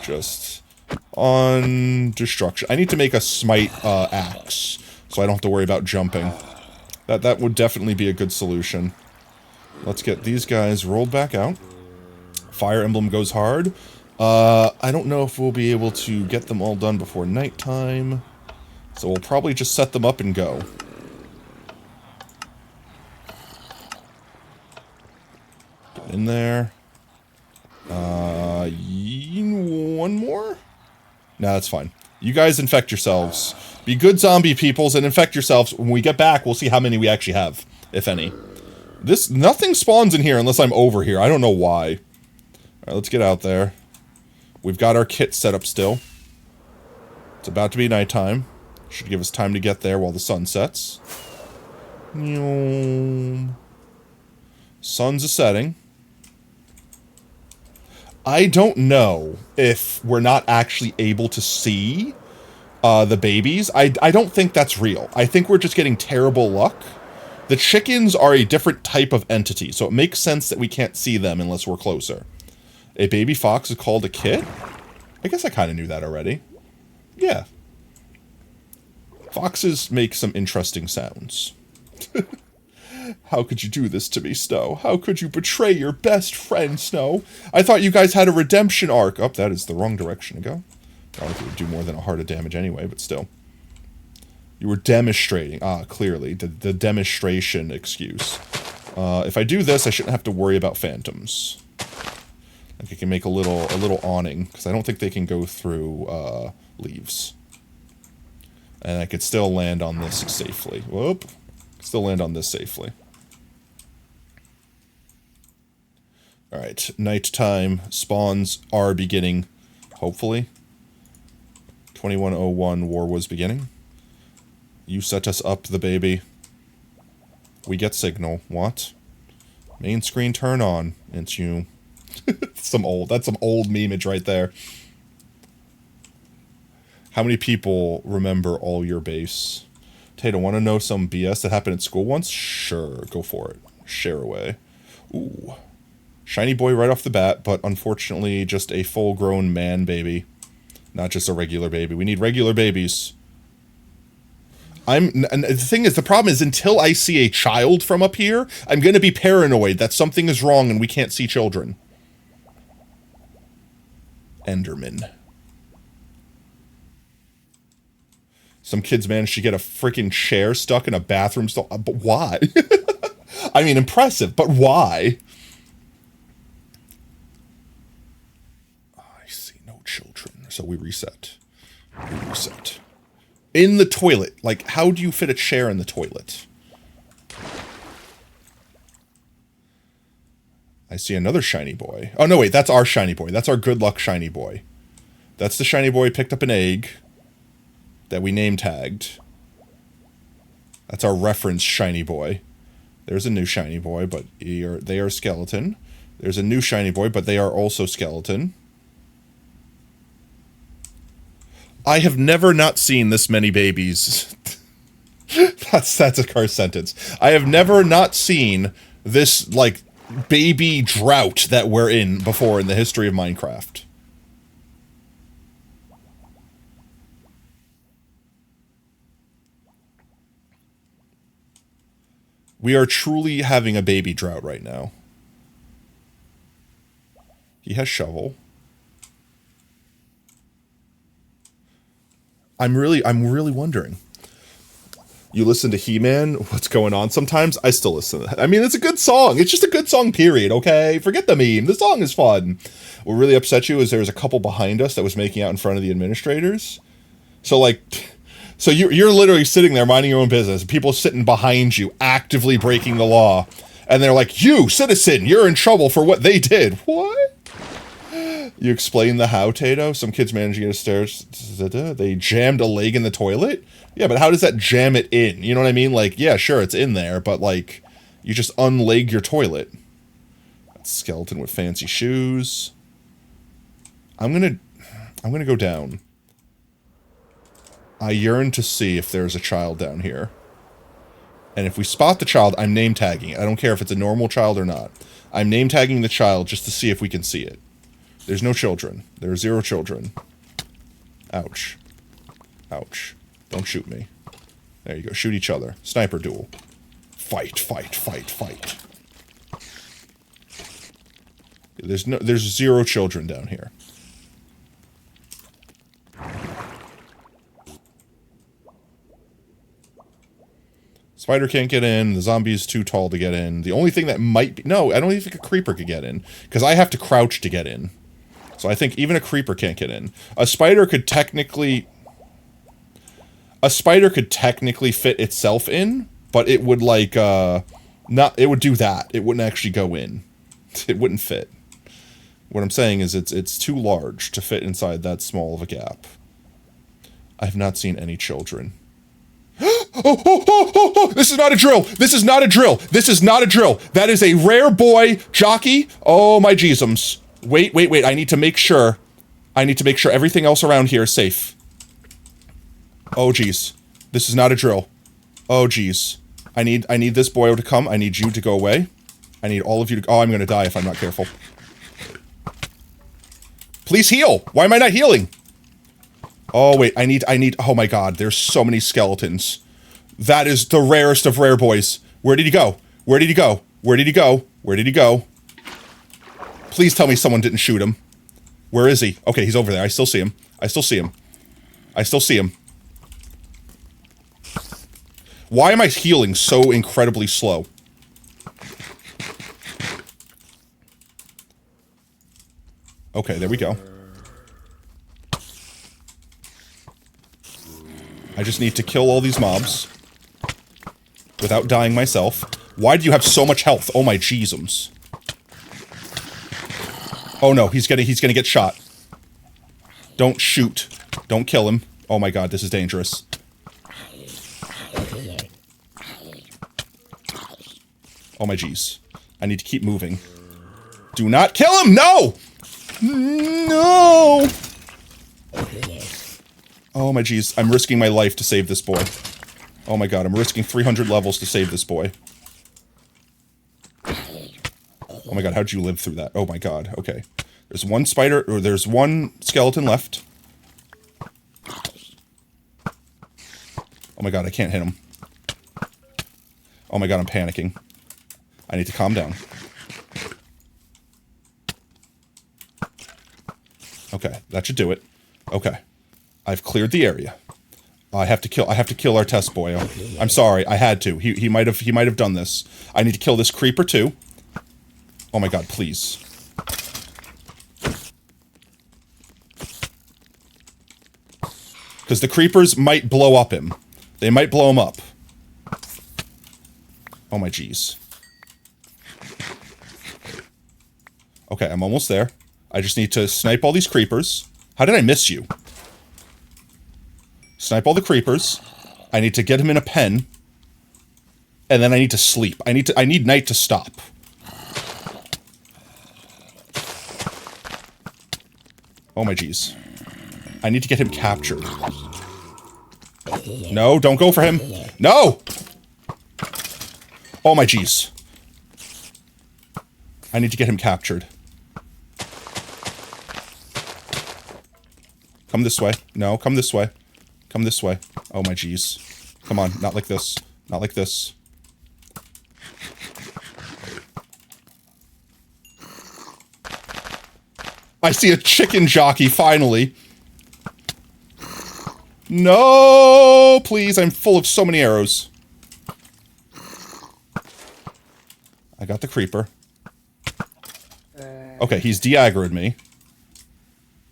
just on destruction. I need to make a smite axe, so I don't have to worry about jumping. That would definitely be a good solution. Let's get these guys rolled back out. Fire Emblem goes hard. I don't know if we'll be able to get them all done before nighttime, so we'll probably just set them up and go. Get in there. One more? No, that's fine. You guys infect yourselves. Be good zombie peoples and infect yourselves. When we get back, we'll see how many we actually have, if any. Nothing spawns in here unless I'm over here. I don't know why. Alright, let's get out there. We've got our kit set up still. It's about to be nighttime. Should give us time to get there while the sun sets. Sun's a setting. I don't know if we're not actually able to see the babies. I don't think that's real. I think we're just getting terrible luck. The chickens are a different type of entity, so it makes sense that we can't see them unless we're closer. A baby fox is called a kit? I guess I kind of knew that already. Yeah. Foxes make some interesting sounds. How could you do this to me, Snow? How could you betray your best friend, Snow? I thought you guys had a redemption arc. Oh, that is the wrong direction to go. I don't think it would do more than a heart of damage anyway, but still. You were demonstrating. Ah, clearly. The demonstration excuse. If I do this, I shouldn't have to worry about phantoms. Like I can make a little awning, because I don't think they can go through leaves. And I could still land on this safely. Whoop. Still land on this safely. Alright, nighttime spawns are beginning, hopefully. 2101 war was beginning. You set us up, the baby. We get signal. What? Main screen turn on. It's you. That's some old memeage right there. How many people remember all your base? Tato, want to know some BS that happened at school once? Sure, go for it. Share away. Ooh. Shiny boy right off the bat, but unfortunately just a full-grown man baby. Not just a regular baby. We need regular babies. And the thing is, the problem is, until I see a child from up here, I'm going to be paranoid that something is wrong and we can't see children. Enderman. Some kids managed to get a freaking chair stuck in a bathroom stall. But why? I mean, impressive, but why? I see no children. So we reset. We reset. In the toilet. Like, how do you fit a chair in the toilet? I see another shiny boy. Oh, no, wait, that's our shiny boy. That's our good luck shiny boy. That's the shiny boy picked up an egg that we name tagged. That's our reference shiny boy. There's a new shiny boy, but they are skeleton. There's a new shiny boy, but they are also skeleton. I have never not seen this many babies. that's a car sentence. I have never not seen this, like, baby drought that we're in before in the history of Minecraft. We are truly having a baby drought right now. He has shovel. I'm really wondering. You listen to He-Man, what's going on sometimes? I still listen to that. I mean, it's a good song. It's just a good song, period, okay? Forget the meme. The song is fun. What really upset you is there was a couple behind us that was making out in front of the administrators. So, like, so you're literally sitting there minding your own business. People sitting behind you, actively breaking the law. And they're like, you, citizen, you're in trouble for what they did. What? You explain the how, Tato? Some kids managed to get upstairs. They jammed a leg in the toilet? Yeah, but how does that jam it in? You know what I mean? Like, yeah, sure, it's in there, but, like, you just unleg your toilet. That's skeleton with fancy shoes. I'm gonna go down. I yearn to see if there's a child down here. And if we spot the child, I'm name tagging it. I don't care if it's a normal child or not. I'm name tagging the child just to see if we can see it. There's no children. There are 0 children. Ouch. Ouch. Don't shoot me. There you go. Shoot each other. Sniper duel. Fight, fight, fight, fight. There's 0 children down here. Spider can't get in. The zombie's too tall to get in. The only thing that might be... No, I don't even think a creeper could get in. Because I have to crouch to get in. So I think even a creeper can't get in. A spider could technically... A spider could technically fit itself in, but it would, like, not... It would do that. It wouldn't actually go in. It wouldn't fit. What I'm saying is it's too large to fit inside that small of a gap. I've not seen any children. Oh, this is not a drill. This is not a drill. This is not a drill. That is a rare boy jockey. Oh, my jeezums. Wait. I need to make sure. I need to make sure everything else around here is safe. Oh, jeez. This is not a drill. Oh, jeez. I need this boyo to come. I need you to go away. I need all of you to... Oh, I'm going to die if I'm not careful. Please heal. Why am I not healing? Oh, wait. I need... Oh, my God. There's so many skeletons. That is the rarest of rare boys. Where did he go? Where did he go? Where did he go? Where did he go? Please tell me someone didn't shoot him. Where is he? Okay, he's over there. I still see him. I still see him. I still see him. Why am I healing so incredibly slow? Okay, there we go. I just need to kill all these mobs without dying myself. Why do you have so much health? Oh my jeezums. Oh no, he's gonna get shot. Don't shoot. Don't kill him. Oh my God, this is dangerous. Oh my jeez. I need to keep moving. Do not kill him! No! No! Oh my jeez. I'm risking my life to save this boy. Oh my God, I'm risking 300 levels to save this boy. Oh my God, how'd you live through that? Oh my God, okay. There's one spider, or there's one skeleton left. Oh my God, I can't hit him. Oh my God, I'm panicking. I need to calm down. Okay, that should do it. Okay. I've cleared the area. I have to kill our test boy. I'm sorry, I had to. He might have done this. I need to kill this creeper too. Oh my god, please. Because the creepers might blow up him. They might blow him up. Oh my jeez. Okay, I'm almost there. I just need to snipe all these creepers. How did I miss you? Snipe all the creepers. I need to get him in a pen. And then I need to sleep. I need night to stop. Oh my jeez. I need to get him captured. No, don't go for him. No! Oh my jeez. I need to get him captured. Come this way. No, come this way. Come this way. Oh my jeez. Come on, not like this. Not like this. I see a chicken jockey, finally. No, please, I'm full of so many arrows. I got the creeper. Okay, he's de-aggroed me.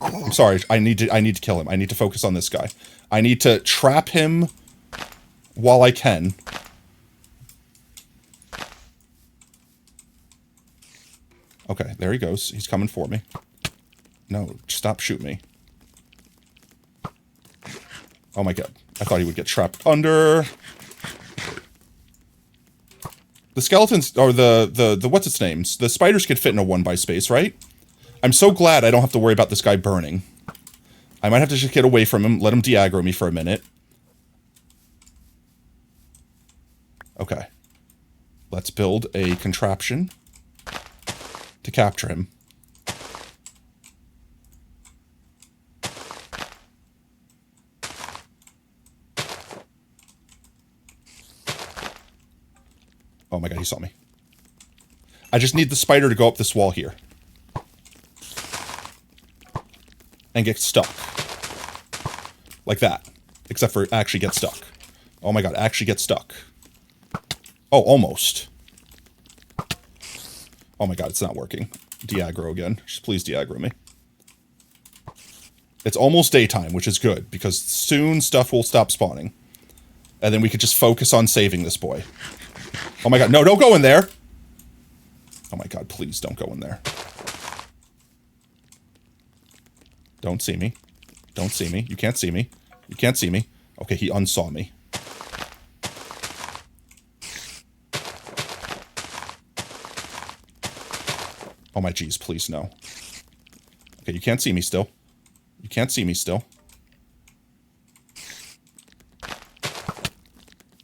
I'm sorry, I need to kill him. I need to focus on this guy. I need to trap him while I can. Okay, there he goes. He's coming for me. No, stop shooting me. Oh my god. I thought he would get trapped under. The skeletons, or the what's its names? The spiders could fit in a 1x space, right? I'm so glad I don't have to worry about this guy burning. I might have to just get away from him, let him de-aggro me for a minute. Okay. Let's build a contraption to capture him. Oh my god, he saw me. I just need the spider to go up this wall here. And get stuck. Like that. Except for actually get stuck. Oh my god, actually get stuck. Oh, almost. Oh my god, it's not working. De-aggro again. Just please de-aggro me. It's almost daytime, which is good, because soon stuff will stop spawning. And then we could just focus on saving this boy. Oh my god, no, don't go in there! Oh my god, please don't go in there. Don't see me. Don't see me. You can't see me. You can't see me. Okay, he unsaw me. Oh my jeez, please no. Okay, you can't see me still. You can't see me still.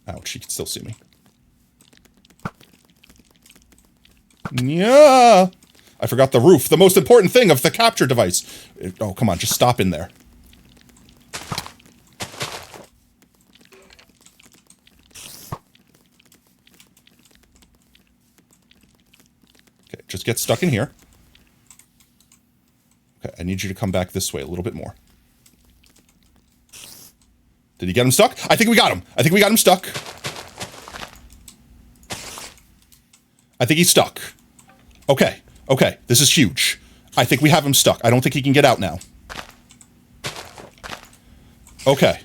Ouch, he can still see me. Yeah. I forgot the roof. The most important thing of the capture device. Oh, come on. Just stop in there. Okay, just get stuck in here. Okay, I need you to come back this way a little bit more. Did he get him stuck? I think we got him. I think we got him stuck. I think he's stuck. Okay. Okay. This is huge. I think we have him stuck. I don't think he can get out now. Okay.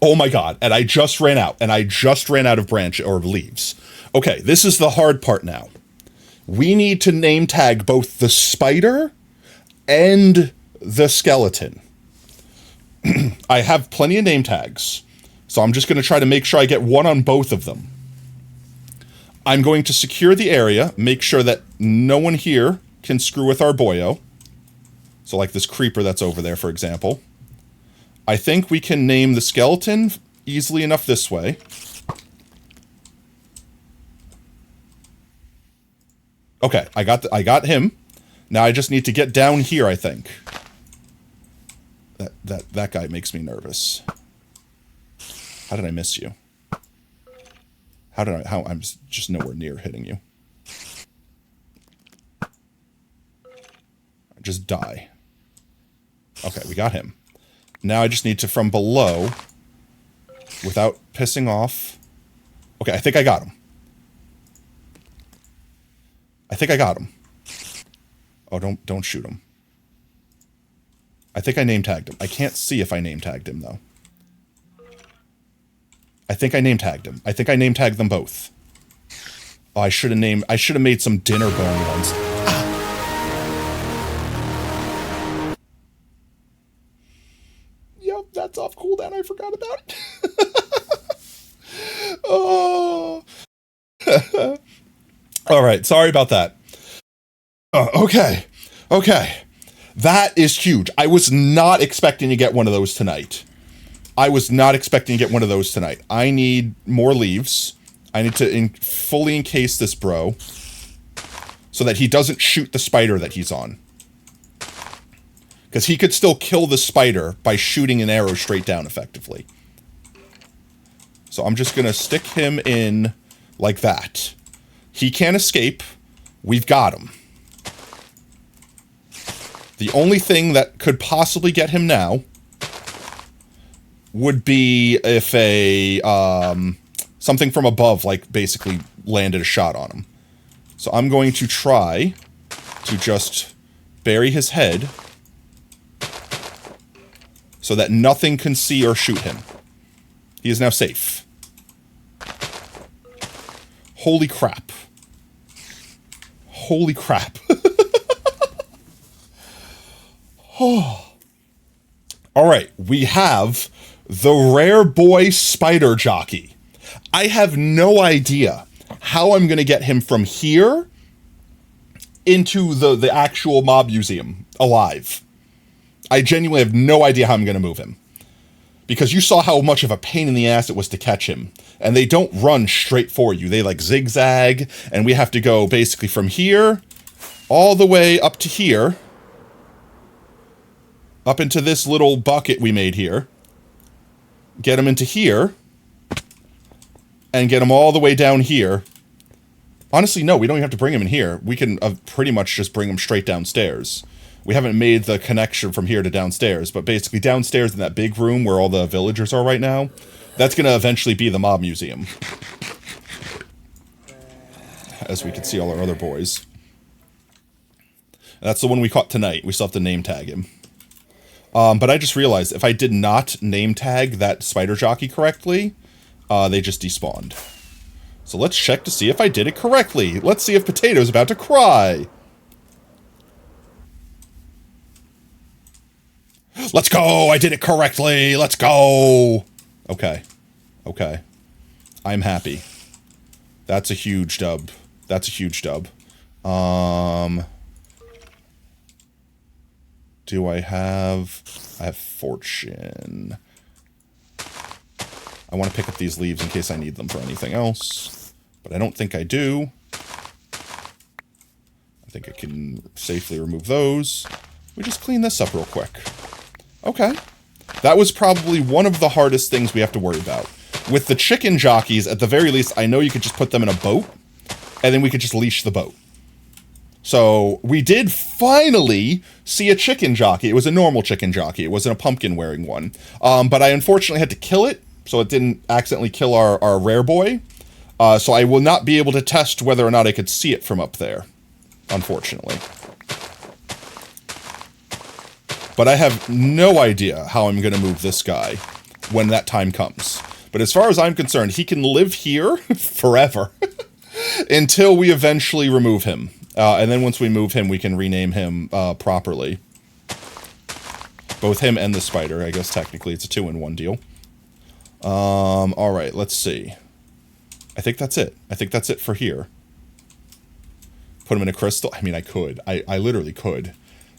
Oh my god. And I just ran out. And I just ran out of branch or leaves. Okay. This is the hard part now. We need to name tag both the spider and the skeleton. I have plenty of name tags. So I'm just going to try to make sure I get one on both of them. I'm going to secure the area, make sure that no one here can screw with our boyo. So like this creeper that's over there, for example. I think we can name the skeleton easily enough this way. Okay, I got him. Now I just need to get down here, I think. That guy makes me nervous. How did I miss you? How I'm just nowhere near hitting you. Just die. Okay, we got him. Now I just need to, from below, without pissing off. Okay, I think I got him. I think I got him. Oh, don't shoot him. I think I name tagged him. I can't see if I name tagged him though. I think I name tagged him. I think I name tagged them both. Oh, I should have made some dinner bone ones. Ah. Yep, that's off cooldown. I forgot about it. Oh. All right, sorry about that. Okay. That is huge. I was not expecting to get one of those tonight. I need more leaves. I need to fully encase this bro so that he doesn't shoot the spider that he's on. Because he could still kill the spider by shooting an arrow straight down effectively. So I'm just going to stick him in like that. He can't escape. We've got him. The only thing that could possibly get him now would be if something from above, like, basically landed a shot on him. So I'm going to try to just bury his head so that nothing can see or shoot him. He is now safe. Holy crap. Holy crap. Oh. All right, we have the rare boy spider jockey. I have no idea how I'm going to get him from here into the actual mob museum alive. I genuinely have no idea how I'm going to move him. Because you saw how much of a pain in the ass it was to catch him. And they don't run straight for you. They like zigzag, and we have to go basically from here all the way up to here. Up into this little bucket we made here. Get him into here. And get him all the way down here. Honestly, no, we don't even have to bring him in here. We can pretty much just bring him straight downstairs. We haven't made the connection from here to downstairs, but basically downstairs in that big room where all the villagers are right now, that's going to eventually be the mob museum. As we can see all our other boys. That's the one we caught tonight. We still have to name tag him. But I just realized if I did not name tag that spider jockey correctly, they just despawned. So let's check to see if I did it correctly. Let's see if Potato's about to cry. Let's go! I did it correctly! Let's go! Okay. Okay. I'm happy. That's a huge dub. That's a huge dub. Do I have fortune. I want to pick up these leaves in case I need them for anything else. But I don't think I do. I think I can safely remove those. We just clean this up real quick. Okay. That was probably one of the hardest things we have to worry about. With the chicken jockeys, at the very least, I know you could just put them in a boat, and then we could just leash the boat. So, we did finally see a chicken jockey. It was a normal chicken jockey. It wasn't a pumpkin-wearing one. But I unfortunately had to kill it, so it didn't accidentally kill our rare boy. So I will not be able to test whether or not I could see it from up there, unfortunately. But I have no idea how I'm going to move this guy when that time comes. But as far as I'm concerned, he can live here forever until we eventually remove him. And then once we move him, we can rename him properly. Both him and the spider. I guess technically it's a 2-in-1 deal. Alright, let's see. I think that's it. I think that's it for here. Put him in a crystal? I mean, I could. I literally could.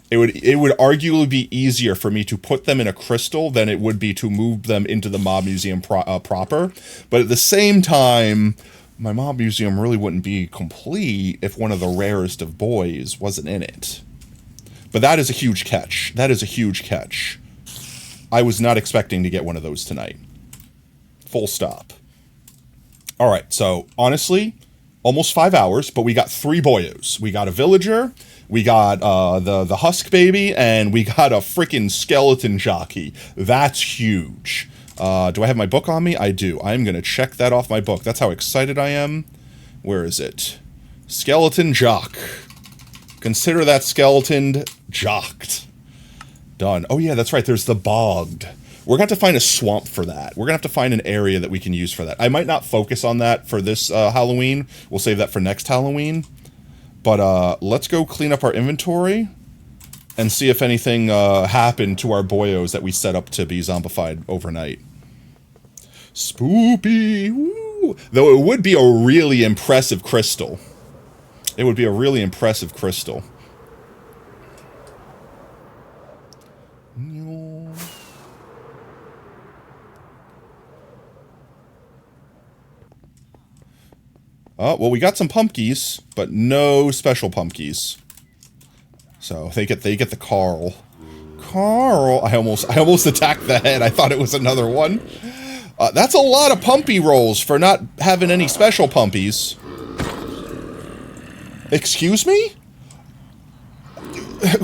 It would arguably be easier for me to put them in a crystal than it would be to move them into the mob museum proper. But at the same time, my mob museum really wouldn't be complete if one of the rarest of boys wasn't in it. But that is a huge catch. That is a huge catch. I was not expecting to get one of those tonight. Full stop. Alright, so honestly, almost 5 hours, but we got 3 boyos. We got a villager, we got the husk baby, and we got a freaking skeleton jockey. That's huge. Do I have my book on me? I do. I'm going to check that off my book. That's how excited I am. Where is it? Skeleton jock. Consider that skeleton jocked. Done. Oh yeah, that's right. There's the bogged. We're going to have to find a swamp for that. We're going to have to find an area that we can use for that. I might not focus on that for this Halloween. We'll save that for next Halloween. But let's go clean up our inventory and see if anything happened to our boyos that we set up to be zombified overnight. Spoopy! Woo. Though it would be a really impressive crystal. It would be a really impressive crystal. Oh, well, we got some pumpkies, but no special pumpkies. So they get the Carl. Carl! I almost attacked the head. I thought it was another one. That's a lot of pumpy rolls for not having any special pumpies. Excuse me?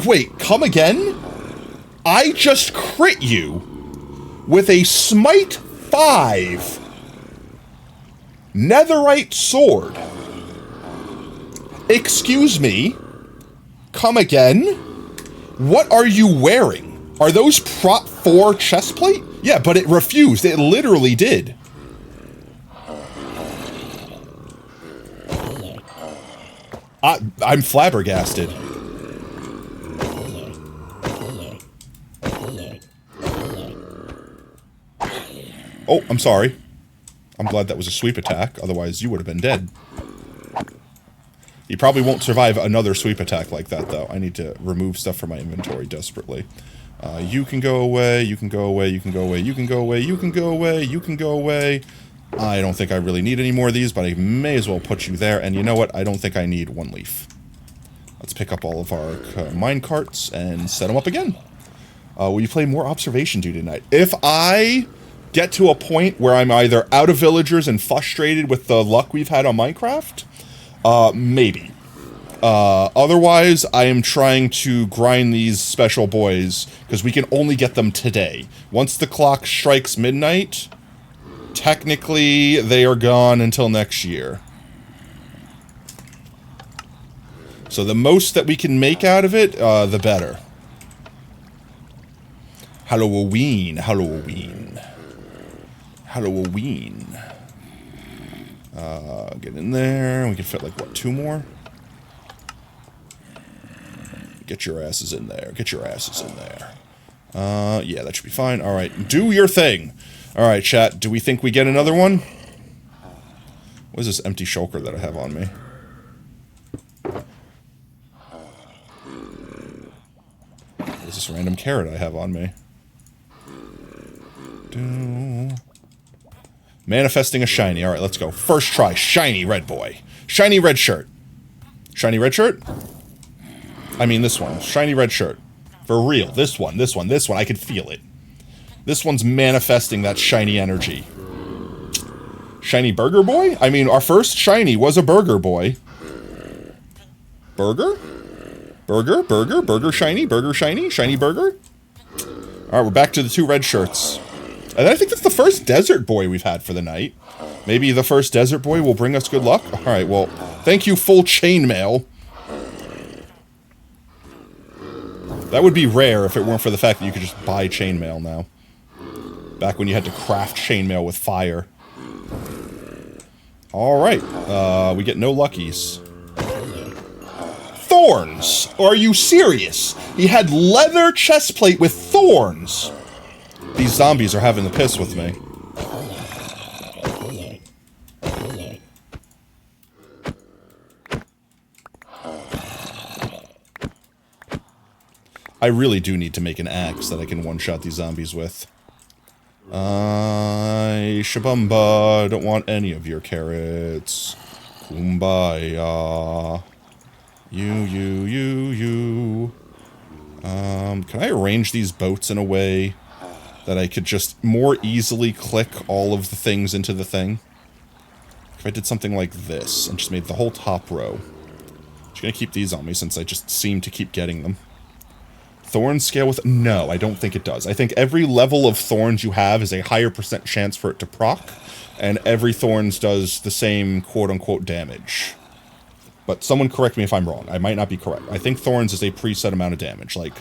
Wait, come again? I just crit you with a Smite 5 Netherite sword. Excuse me? Come again? What are you wearing? Are those Prot 4 chestplate? Yeah, but it refused. It literally did. I'm flabbergasted. Oh, I'm sorry. I'm glad that was a sweep attack, otherwise you would have been dead. You probably won't survive another sweep attack like that, though. I need to remove stuff from my inventory desperately. You can go away, you can go away, you can go away, you can go away, you can go away, you can go away. I don't think I really need any more of these, but I may as well put you there. And you know what? I don't think I need one leaf. Let's pick up all of our mine carts and set them up again. Will you play more observation duty tonight? If I get to a point where I'm either out of villagers and frustrated with the luck we've had on Minecraft, maybe. Otherwise, I am trying to grind these special boys, because we can only get them today. Once the clock strikes midnight, technically they are gone until next year. So the most that we can make out of it, the better. Halloween, Halloween. Halloween. Get in there. We can fit, like, what, 2 more? Get your asses in there. Get your asses in there. Yeah, that should be fine. Alright, do your thing. Alright, chat, do we think we get another one? What is this empty shulker that I have on me? What is this random carrot I have on me? Manifesting a shiny. Alright, let's go. First try. Shiny red boy. Shiny red shirt. Shiny red shirt? I mean this one. Shiny red shirt. For real. This one. This one. This one. I can feel it. This one's manifesting that shiny energy. Shiny burger boy? I mean, our first shiny was a burger boy. Burger? Burger? Burger? Burger shiny? Burger shiny? Shiny burger? Alright, we're back to the 2 red shirts. And I think that's the first desert boy we've had for the night. Maybe the first desert boy will bring us good luck? Alright, well, thank you, full chainmail. That would be rare if it weren't for the fact that you could just buy chainmail now. Back when you had to craft chainmail with fire. Alright, we get no luckies. Thorns! Are you serious? He had leather chestplate with thorns! These zombies are having the piss with me. I really do need to make an axe that I can one-shot these zombies with. Shabumba, don't want any of your carrots. Kumbaya. You. Can I arrange these boats in a way that I could just more easily click all of the things into the thing? If I did something like this, and just made the whole top row. I'm just gonna keep these on me, since I just seem to keep getting them. Thorns scale with... No, I don't think it does. I think every level of thorns you have is a higher % chance for it to proc, and every thorns does the same quote-unquote damage. But someone correct me if I'm wrong. I might not be correct. I think thorns is a preset amount of damage, like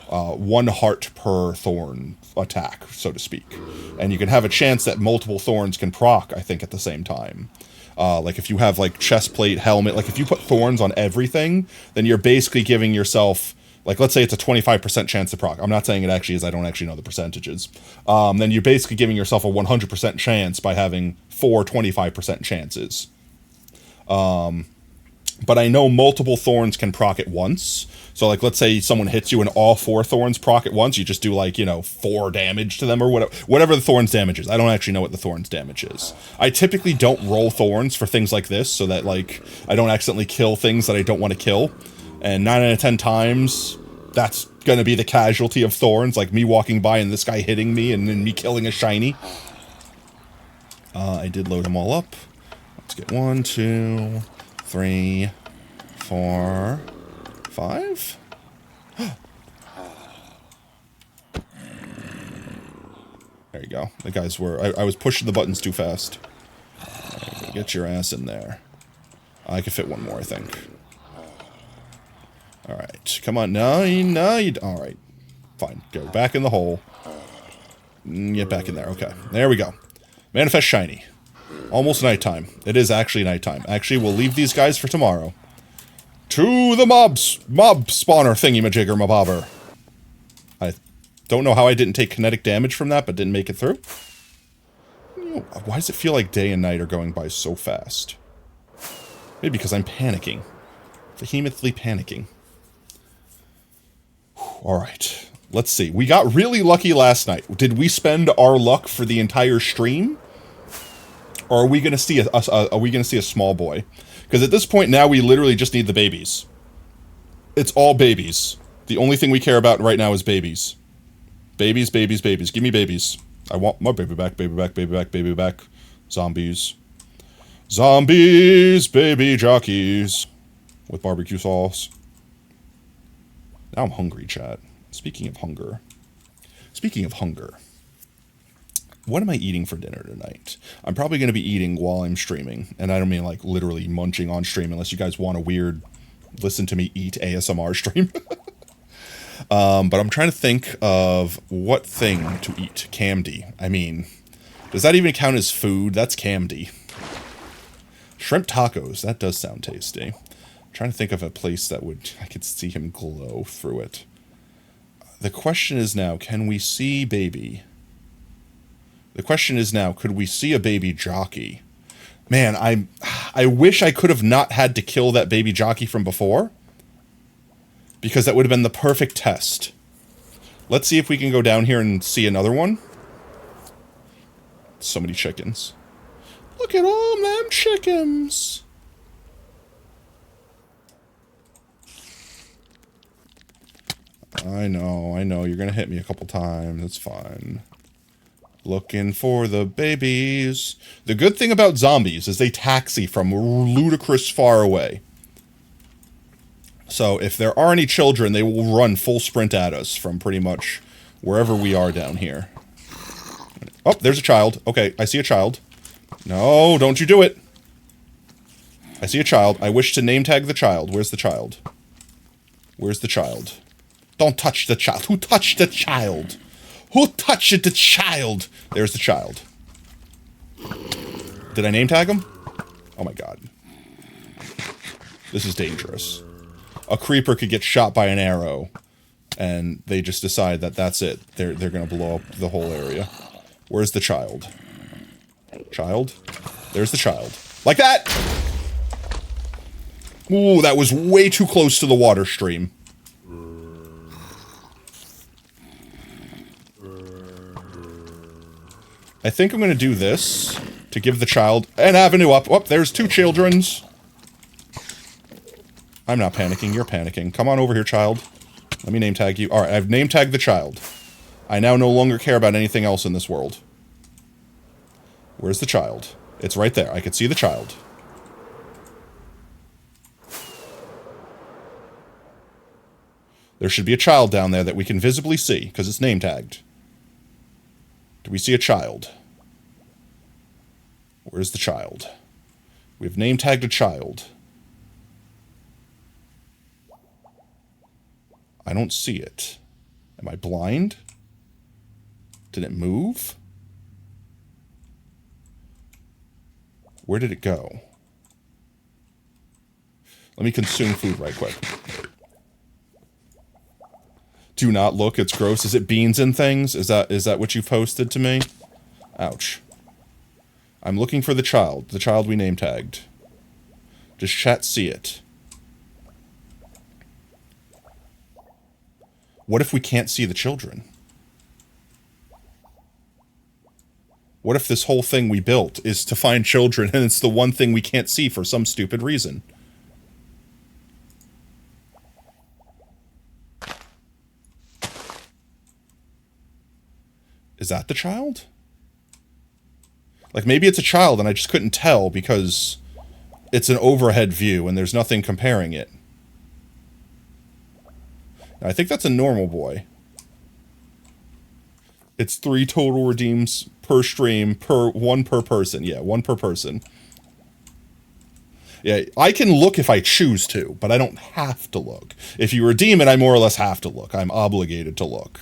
1 heart per thorn attack, so to speak. And you can have a chance that multiple thorns can proc, I think, at the same time. Like if you have like chest plate, helmet, like if you put thorns on everything, then you're basically giving yourself... Like, let's say it's a 25% chance to proc. I'm not saying it actually is. I don't actually know the percentages. Then you're basically giving yourself a 100% chance by having 4 25% chances. But I know multiple thorns can proc at once. So, like, let's say someone hits you and all 4 thorns proc at once. You just do, like, 4 damage to them or whatever the thorns damage is. I don't actually know what the thorns damage is. I typically don't roll thorns for things like this so that, like, I don't accidentally kill things that I don't want to kill. And 9 out of 10 times, that's going to be the casualty of thorns, like me walking by and this guy hitting me and then me killing a shiny. I did load them all up. Let's get 1, 2, 3, 4, 5. There you go. The guys were... I was pushing the buttons too fast. Get your ass in there. I could fit 1 more, I think. Alright, come on, no, you... Alright, fine, go back in the hole. Get back in there, okay. There we go. Manifest shiny. Almost nighttime. It is actually nighttime. Actually, we'll leave these guys for tomorrow. To the mob spawner thingy-majigger mabobber. I don't know how I didn't take kinetic damage from that, but didn't make it through. Why does it feel like day and night are going by so fast? Maybe because I'm panicking. Vehemently panicking. Alright, let's see. We got really lucky last night. Did we spend our luck for the entire stream? Or are we gonna see a small boy? Because at this point now we literally just need the babies. It's all babies. The only thing we care about right now is babies. Babies, babies, babies. Give me babies. I want my baby back, baby back, baby back, baby back. Zombies. Zombies, baby jockeys. With barbecue sauce. Now I'm hungry, chat. Speaking of hunger. What am I eating for dinner tonight? I'm probably going to be eating while I'm streaming. And I don't mean like literally munching on stream unless you guys want a weird listen to me eat ASMR stream. But I'm trying to think of what thing to eat. Camdy. I mean, does that even count as food? That's camdy. Shrimp tacos. That does sound tasty. Trying to think of a place that I could see him glow through it. The question is now, can we see baby? The question is now, could we see a baby jockey? Man, I wish I could have not had to kill that baby jockey from before. Because that would have been the perfect test. Let's see if we can go down here and see another one. So many chickens. Look at all them chickens. I know, you're gonna hit me a couple times, it's fine. Looking for the babies. The good thing about zombies is they taxi from ludicrous far away. So if there are any children, they will run full sprint at us from pretty much wherever we are down here. Oh, there's a child. Okay, I see a child. No, don't you do it. I see a child. I wish to name tag the child. Where's the child? Where's the child? Don't touch the child. Who touched the child? Who touched the child? There's the child. Did I name tag him? Oh my god. This is dangerous. A creeper could get shot by an arrow, and they just decide that that's it. They're gonna blow up the whole area. Where's the child? Child? There's the child. Like that! Ooh, that was way too close to the water stream. I think I'm going to do this to give the child an avenue up. Oh, there's 2 children's. I'm not panicking. You're panicking. Come on over here, child. Let me name tag you. All right, I've name tagged the child. I now no longer care about anything else in this world. Where's the child? It's right there. I could see the child. There should be a child down there that we can visibly see, because it's name tagged. Do we see a child? Where's the child? We've name tagged a child. I don't see it. Am I blind? Did it move? Where did it go? Let me consume food right quick. Do not look, it's gross. Is it beans and things? Is that what you posted to me? Ouch. I'm looking for the child we name tagged. Does chat see it? What if we can't see the children? What if this whole thing we built is to find children and it's the one thing we can't see for some stupid reason? Is that the child? Like, maybe it's a child and I just couldn't tell because it's an overhead view and there's nothing comparing it. I think that's a normal boy. It's 3 total redeems per stream, one per person. Yeah, 1 per person. Yeah, I can look if I choose to, but I don't have to look. If you redeem it, I more or less have to look. I'm obligated to look.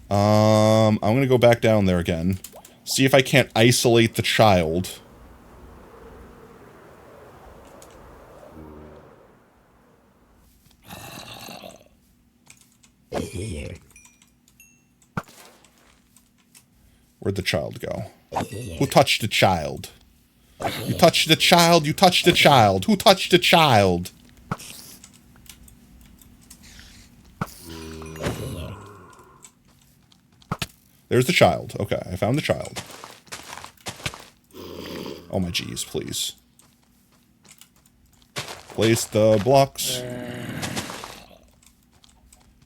I'm going to go back down there again. See if I can't isolate the child. Where'd the child go? Who touched the child? You touched the child, you touched the child. Who touched the child? There's the child. Okay, I found the child. Oh my geez, please. Place the blocks.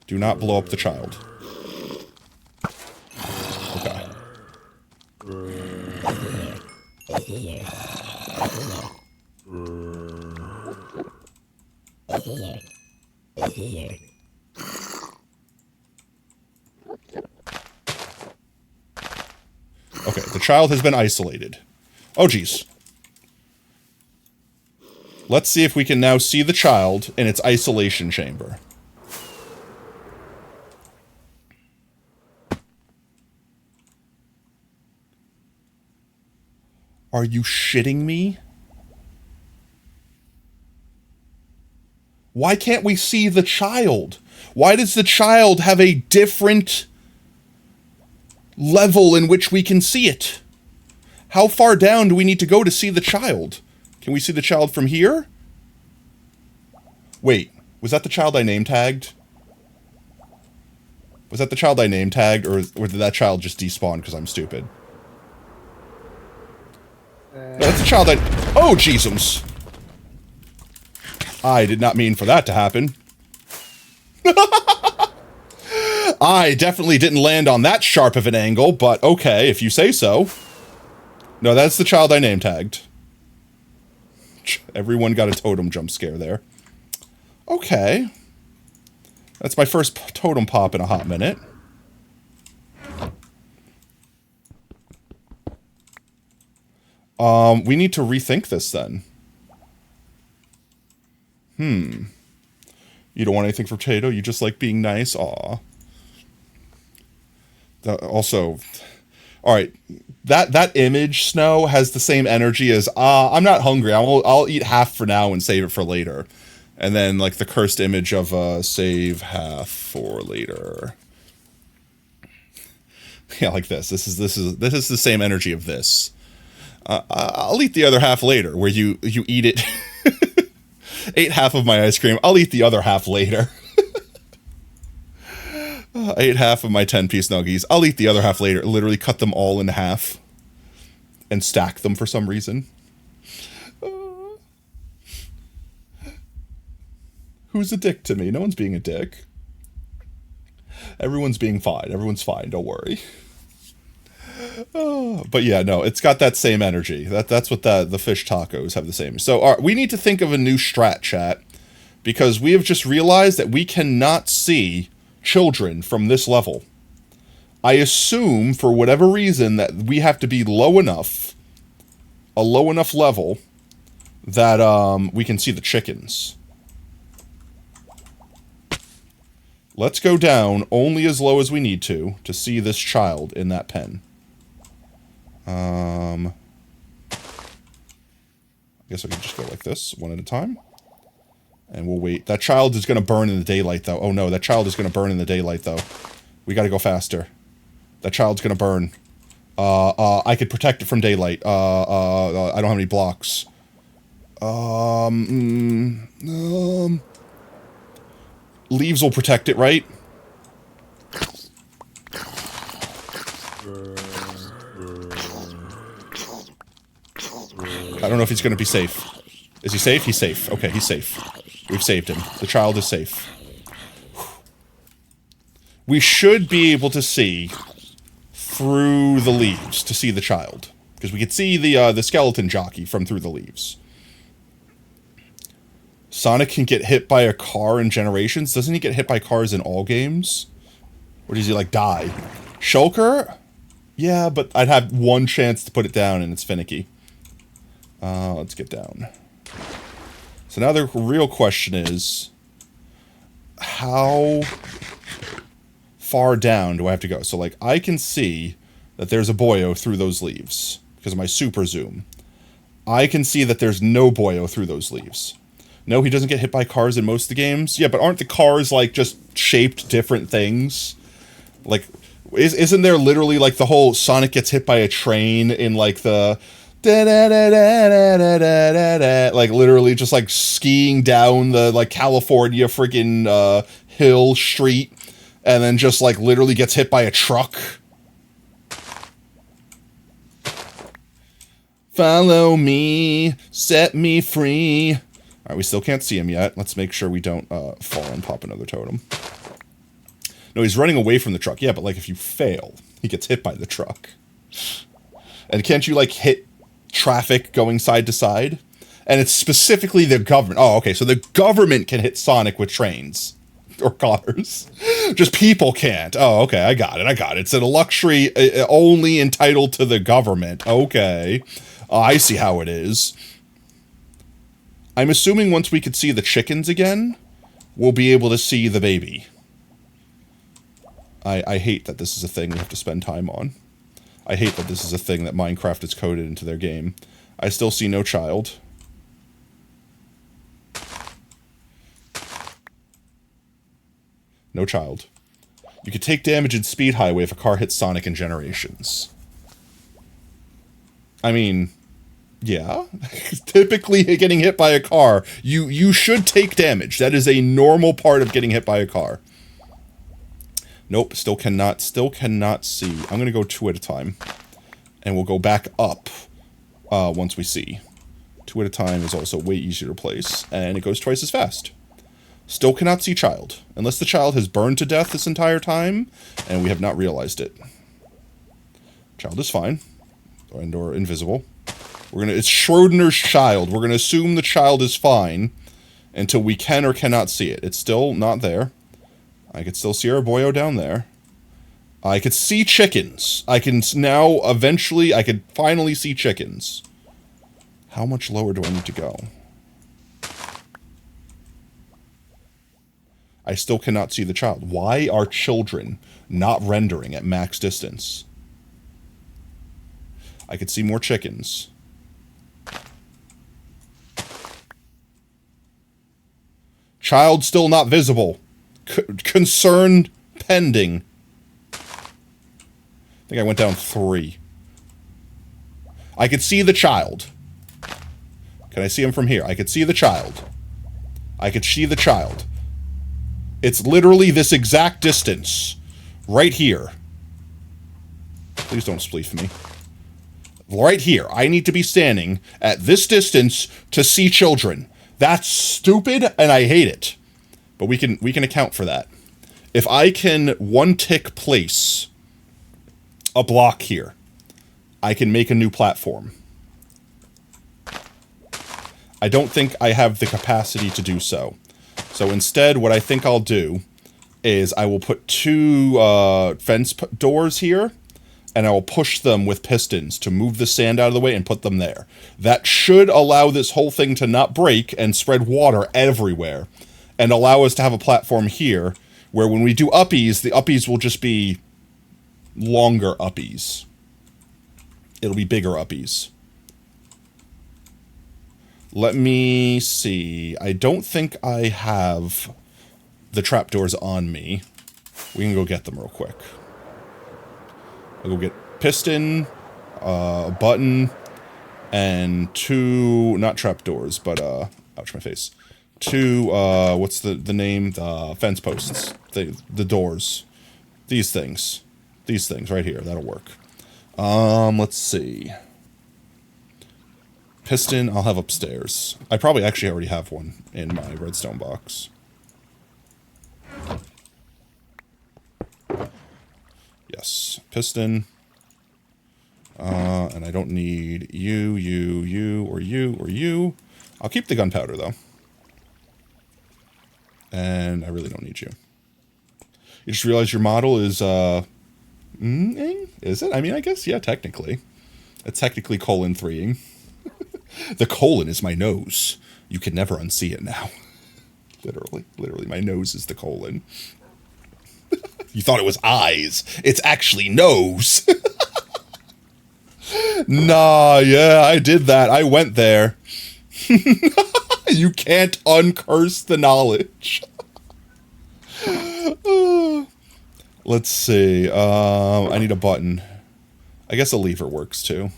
Do not blow up the child. Okay. Okay, the child has been isolated. Oh, geez. Let's see if we can now see the child in its isolation chamber. Are you shitting me? Why can't we see the child? Why does the child have a different level in which we can see it? How far down do we need to go to see the child? Can we see the child from here? Wait, was that the child I name tagged? Was that the child I name tagged, or did that child just despawn because I'm stupid? No, that's the child I... Oh, Jeezums! I did not mean for that to happen. I definitely didn't land on that sharp of an angle, but okay, if you say so. No, that's the child I name tagged. Everyone got a totem jump scare there. Okay. That's my first totem pop in a hot minute. We need to rethink this then. You don't want anything for Potato? You just like being nice? Aw. Also, alright, that image, Snow, has the same energy as, I'm not hungry, I'll eat half for now and save it for later. And then, like, the cursed image of, save half for later. Yeah, like this. This is the same energy of this. I'll eat the other half later, where you eat it. Ate half of my ice cream. I'll eat the other half later. I ate half of my 10-piece nuggies. I'll eat the other half later. Literally cut them all in half. And stack them for some reason. Who's a dick to me? No one's being a dick. Everyone's being fine. Everyone's fine. Don't worry. But yeah, no, it's got that same energy. That's what the fish tacos have the same. So we need to think of a new strat, chat. because we have just realized that we cannot see children from this level. I assume, for whatever reason, that we have to be low enough, a low enough level, that we can see the chickens. Let's go down only as low as we need to see this child in that pen. I guess I can just go like this, one at a time. And we'll wait. That child is going to burn in the daylight, though. Oh, no, that child is going to burn in the daylight, though. We got to go faster. That child's going to burn. I could protect it from daylight. I don't have any blocks. Leaves will protect it, right? I don't know if he's going to be safe. Is he safe? He's safe. Okay, he's safe. We've saved him. The child is safe. We should be able to see through the leaves to see the child. Because we could see the skeleton jockey from through the leaves. Sonic can get hit by a car in Generations. Doesn't he get hit by cars in all games? Or does he, like, die? Shulker? Yeah, but I'd have one chance to put it down, and it's finicky. Let's get down. So now the real question is, how far down do I have to go? So, like, I can see that there's a boyo through those leaves because of my super zoom. I can see that there's no boyo through those leaves. No, he doesn't get hit by cars in most of the games. Yeah, but aren't the cars, like, just shaped different things? Like, isn't there literally, like, the whole Sonic gets hit by a train in, like, the... like, literally just, like, skiing down the, like, California freaking hill street, and then just, like, literally gets hit by a truck? Follow me, set me free. Alright, we still can't see him yet. Let's make sure we don't fall and pop another totem. No, he's running away from the truck. Yeah, but, like, if you fail, he gets hit by the truck. And can't you, like, hit traffic going side to side? And it's specifically the government. Oh, okay, so the government can hit Sonic with trains. Or cars. Just people can't. Oh, okay, I got it. It's a luxury only entitled to the government. Okay. I see how it is. I'm assuming once we could see the chickens again, we'll be able to see the baby. I hate that this is a thing we have to spend time on. I hate that this is a thing that Minecraft has coded into their game. I still see no child. No child. You could take damage in Speed Highway if a car hits Sonic in Generations. I mean... yeah, typically getting hit by a car, you should take damage. That is a normal part of getting hit by a car. Nope, still cannot see. I'm going to go 2 at a time. And we'll go back up once we see. 2 at a time is also way easier to place, and it goes twice as fast. Still cannot see child, unless the child has burned to death this entire time, and we have not realized it. Child is fine, or invisible. It's Schrodinger's child. We're gonna assume the child is fine until we can or cannot see it. It's still not there. I could still see our boyo down there. I could see chickens. I can now, eventually, I could finally see chickens. How much lower do I need to go? I still cannot see the child. Why are children not rendering at max distance? I could see more chickens. Child still not visible. Concern pending. I think I went down 3. I could see the child. Can I see him from here? I could see the child. I could see the child. It's literally this exact distance. Right here. Please don't spleef me. Right here. I need to be standing at this distance to see children. That's stupid, and I hate it. But we can account for that. If I can one-tick place a block here, I can make a new platform. I don't think I have the capacity to do so. So instead, what I think I'll do is I will put 2 fence doors here, and I will push them with pistons to move the sand out of the way and put them there. That should allow this whole thing to not break and spread water everywhere, and allow us to have a platform here where when we do uppies, the uppies will just be longer uppies. It'll be bigger uppies. Let me see. I don't think I have the trapdoors on me. We can go get them real quick. I'll go get piston, a button, and 2, not trapdoors, but, ouch, my face. 2, what's the name? The fence posts. The doors. These things. These things right here. That'll work. Let's see. Piston, I'll have upstairs. I probably actually already have one in my redstone box. Yes, piston. And I don't need you, or you. I'll keep the gunpowder, though. And I really don't need you. You just realize your model is, is it? I mean, I guess, yeah, technically. It's technically colon 3-ing. The colon is my nose. You can never unsee it now. Literally, my nose is the colon. You thought it was eyes. It's actually nose. Nah, yeah, I did that. I went there. You can't uncurse the knowledge. Let's see. I need a button. I guess a lever works too.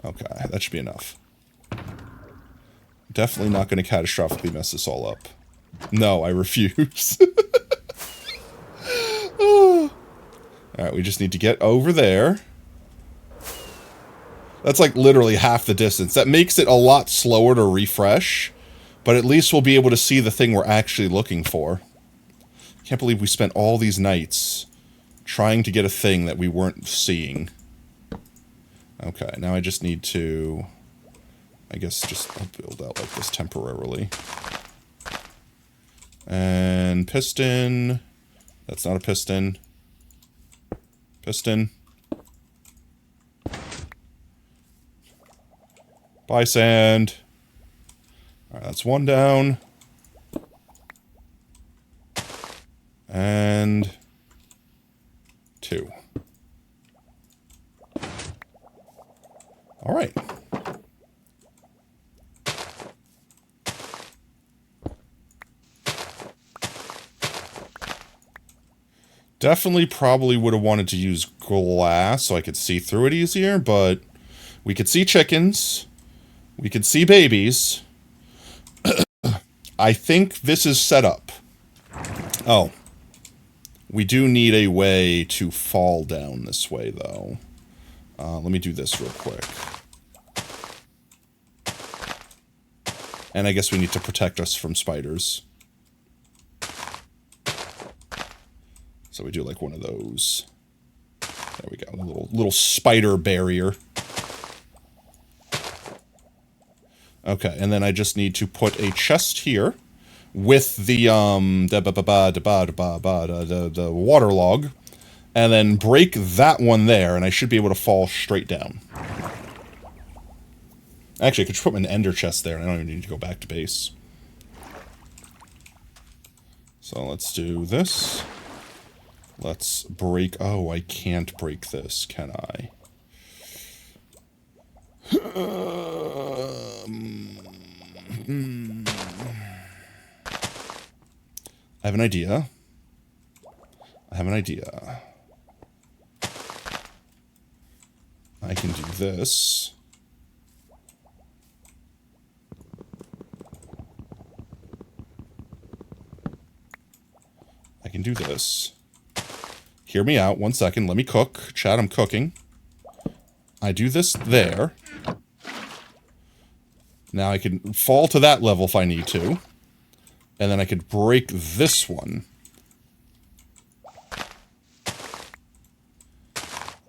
Okay, that should be enough. Definitely not going to catastrophically mess this all up. No, I refuse. Alright, we just need to get over there. That's like literally half the distance. That makes it a lot slower to refresh, but at least we'll be able to see the thing we're actually looking for. Can't believe we spent all these nights trying to get a thing that we weren't seeing. Okay, now I just need to, I guess, I'll build out like this temporarily. And piston. That's not a piston. Piston. Bye, sand. Alright, that's 1 down. And 2. Alright. Definitely probably would have wanted to use glass so I could see through it easier, but we could see chickens. We could see babies. I think this is set up. Oh. We do need a way to fall down this way, though. Let me do this real quick. And I guess we need to protect us from spiders. So we do like one of those. There we go, a little spider barrier. Okay, and then I just need to put a chest here with the water log, and then break that one there, and I should be able to fall straight down. Actually, I could just put an ender chest there, and I don't even need to go back to base. So let's do this. Let's break... Oh, I can't break this, can I? I have an idea. I can do this. I can do this. Hear me out. 1 second. Let me cook. Chat, I'm cooking. I do this there. Now I can fall to that level if I need to. And then I could break this one.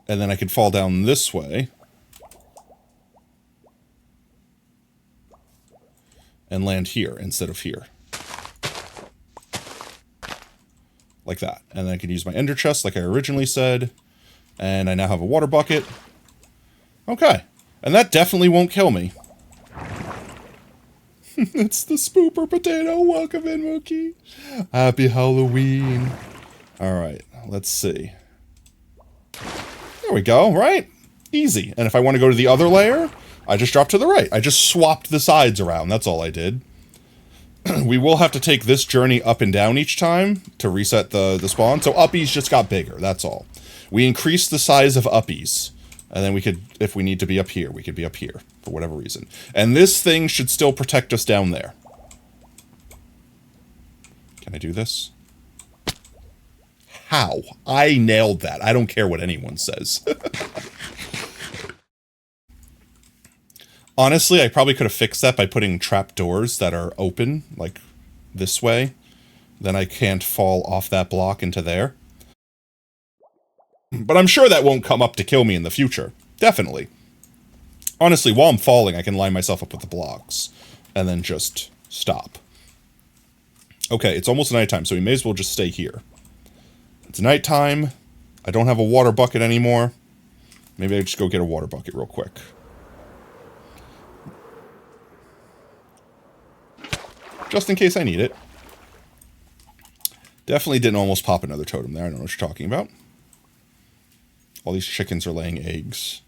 And then I could fall down this way. And land here instead of here. like that. And then I can use my ender chest like I originally said. And I now have a water bucket. Okay. And that definitely won't kill me. It's the spooper potato. Welcome in, Mookie. Happy Halloween. Alright, let's see. There we go, right? Easy. And if I want to go to the other layer, I just drop to the right. I just swapped the sides around. That's all I did. We will have to take this journey up and down each time to reset the spawn. So uppies just got bigger, that's all. We increased the size of uppies. And then we could, if we need to be up here, we could be up here for whatever reason. And this thing should still protect us down there. Can I do this? How? I nailed that. I don't care what anyone says. Honestly, I probably could have fixed that by putting trap doors that are open, like this way. Then I can't fall off that block into there. But I'm sure that won't come up to kill me in the future. Definitely. Honestly, while I'm falling, I can line myself up with the blocks. And then just stop. Okay, it's almost nighttime, so we may as well just stay here. It's nighttime. I don't have a water bucket anymore. Maybe I just go get a water bucket real quick. Just in case I need it. Definitely didn't almost pop another totem there. I don't know what you're talking about. All these chickens are laying eggs.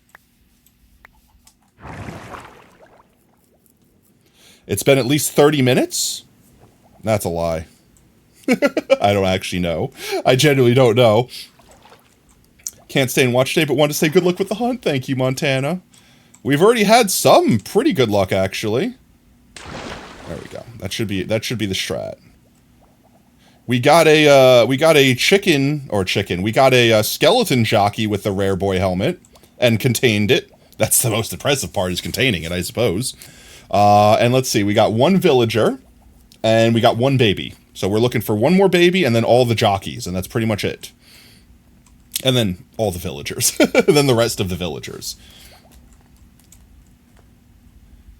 It's been at least 30 minutes? That's a lie. I don't actually know. I genuinely don't know. Can't stay and watch today, but want to say good luck with the hunt. Thank you, Montana. We've already had some pretty good luck, actually. There we go. That should be the strat. We got a chicken. We got a skeleton jockey with the rare boy helmet and contained it. That's the most impressive part, is containing it, I suppose. And let's see, we got one villager and we got one baby. So we're looking for one more baby and then all the jockeys, and that's pretty much it. And then all the villagers. And then the rest of the villagers.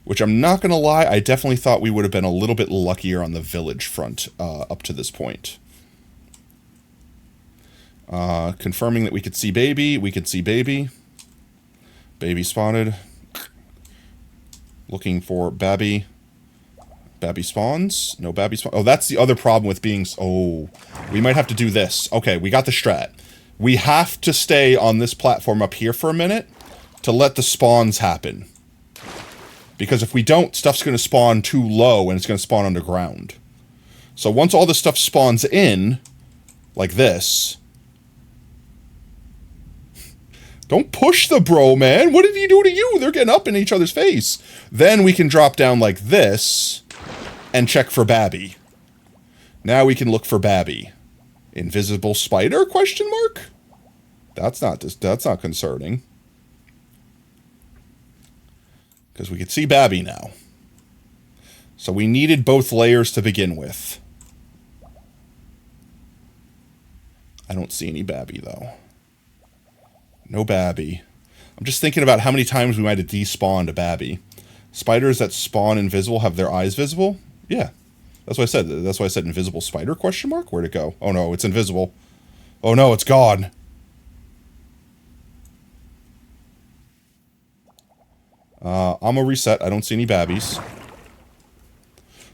Which I'm not going to lie, I definitely thought we would have been a little bit luckier on the village front up to this point. Confirming that we could see baby. We could see baby. Baby spotted. Looking for Babby. Babby spawns. No Babby spawns. Oh, that's the other problem with being... Oh, we might have to do this. Okay, we got the strat. We have to stay on this platform up here for a minute to let the spawns happen. Because if we don't, stuff's going to spawn too low and it's going to spawn underground. So once all this stuff spawns in, like this... Don't push the bro, man! What did he do to you? They're getting up in each other's face. Then we can drop down like this and check for Babby. Now we can look for Babby. Invisible spider? Question mark? That's not concerning. Because we could see Babby now. So we needed both layers to begin with. I don't see any Babby, though. No Babby. I'm just thinking about how many times we might have despawned a Babby. Spiders that spawn invisible have their eyes visible? Yeah. That's what I said. That's why I said invisible spider, question mark? Where'd it go? Oh no, it's invisible. Oh no, it's gone. I'm gonna reset. I don't see any Babbies.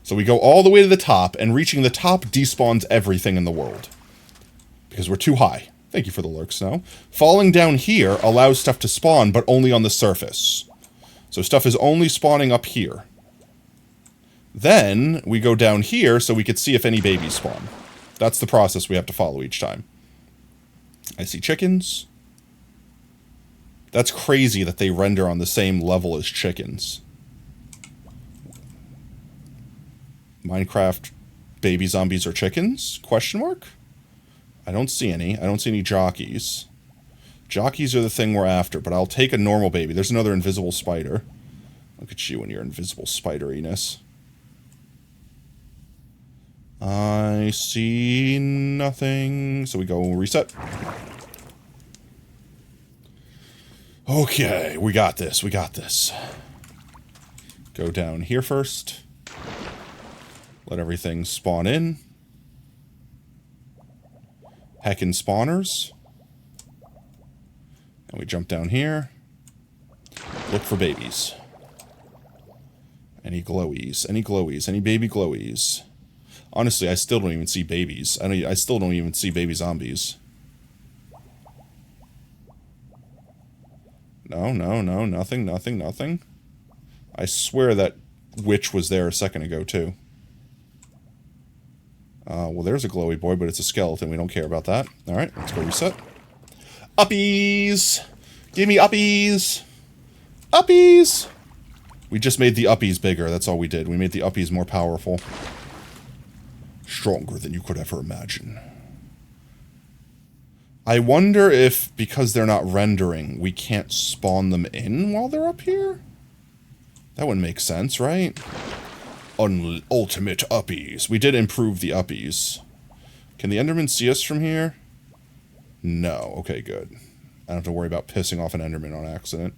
So we go all the way to the top, and reaching the top despawns everything in the world. Because we're too high. Thank you for the lurk, Snow. Falling down here allows stuff to spawn, but only on the surface. So stuff is only spawning up here. Then we go down here so we could see if any babies spawn. That's the process we have to follow each time. I see chickens. That's crazy that they render on the same level as chickens. Minecraft baby zombies or chickens? Question mark? I don't see any. I don't see any jockeys. Jockeys are the thing we're after, but I'll take a normal baby. There's another invisible spider. Look at you and your invisible spideriness. I see nothing. So we go reset. Okay, we got this. We got this. Go down here first. Let everything spawn in. Heckin' spawners. And we jump down here. Look for babies. Any glowies? Any glowies? Any baby glowies? Honestly, I still don't even see babies. I still don't even see baby zombies. No, no, no, nothing, nothing, nothing. I swear that witch was there a second ago, too. Well, there's a glowy boy, but it's a skeleton. We don't care about that. Alright, let's go reset. Uppies! Give me uppies! Uppies! We just made the uppies bigger. That's all we did. We made the uppies more powerful. Stronger than you could ever imagine. I wonder if, because they're not rendering, we can't spawn them in while they're up here? That wouldn't make sense, right? Ultimate uppies. We did improve the uppies. Can the Enderman see us from here? No. Okay, good. I don't have to worry about pissing off an Enderman on accident.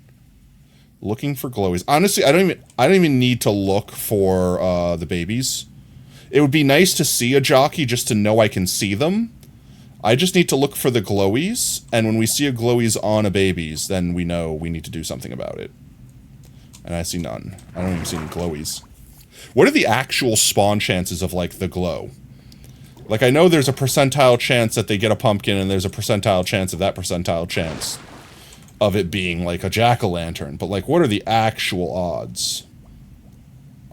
Looking for glowies. Honestly, I don't even need to look for the babies. It would be nice to see a jockey just to know I can see them. I just need to look for the glowies, and when we see a glowies on a babies, then we know we need to do something about it. And I see none. I don't even see any glowies. What are the actual spawn chances of, like, the glow? Like, I know there's a percentile chance that they get a pumpkin, and there's a percentile chance of that percentile chance of it being, like, a jack-o'-lantern. But, like, what are the actual odds?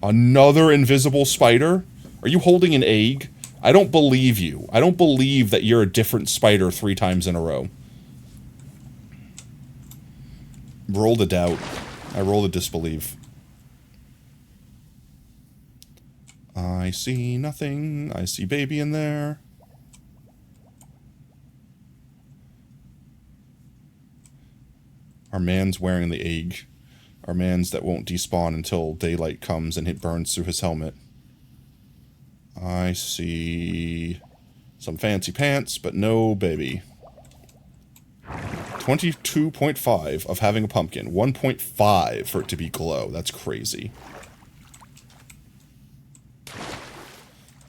Another invisible spider? Are you holding an egg? I don't believe you. I don't believe that you're a different spider 3 times in a row. Roll the doubt. I roll the disbelieve. I see nothing. I see baby in there. Our man's wearing the egg. Our man's that won't despawn until daylight comes and it burns through his helmet. I see some fancy pants, but no baby. 22.5 of having a pumpkin. 1.5 for it to be glow. That's crazy.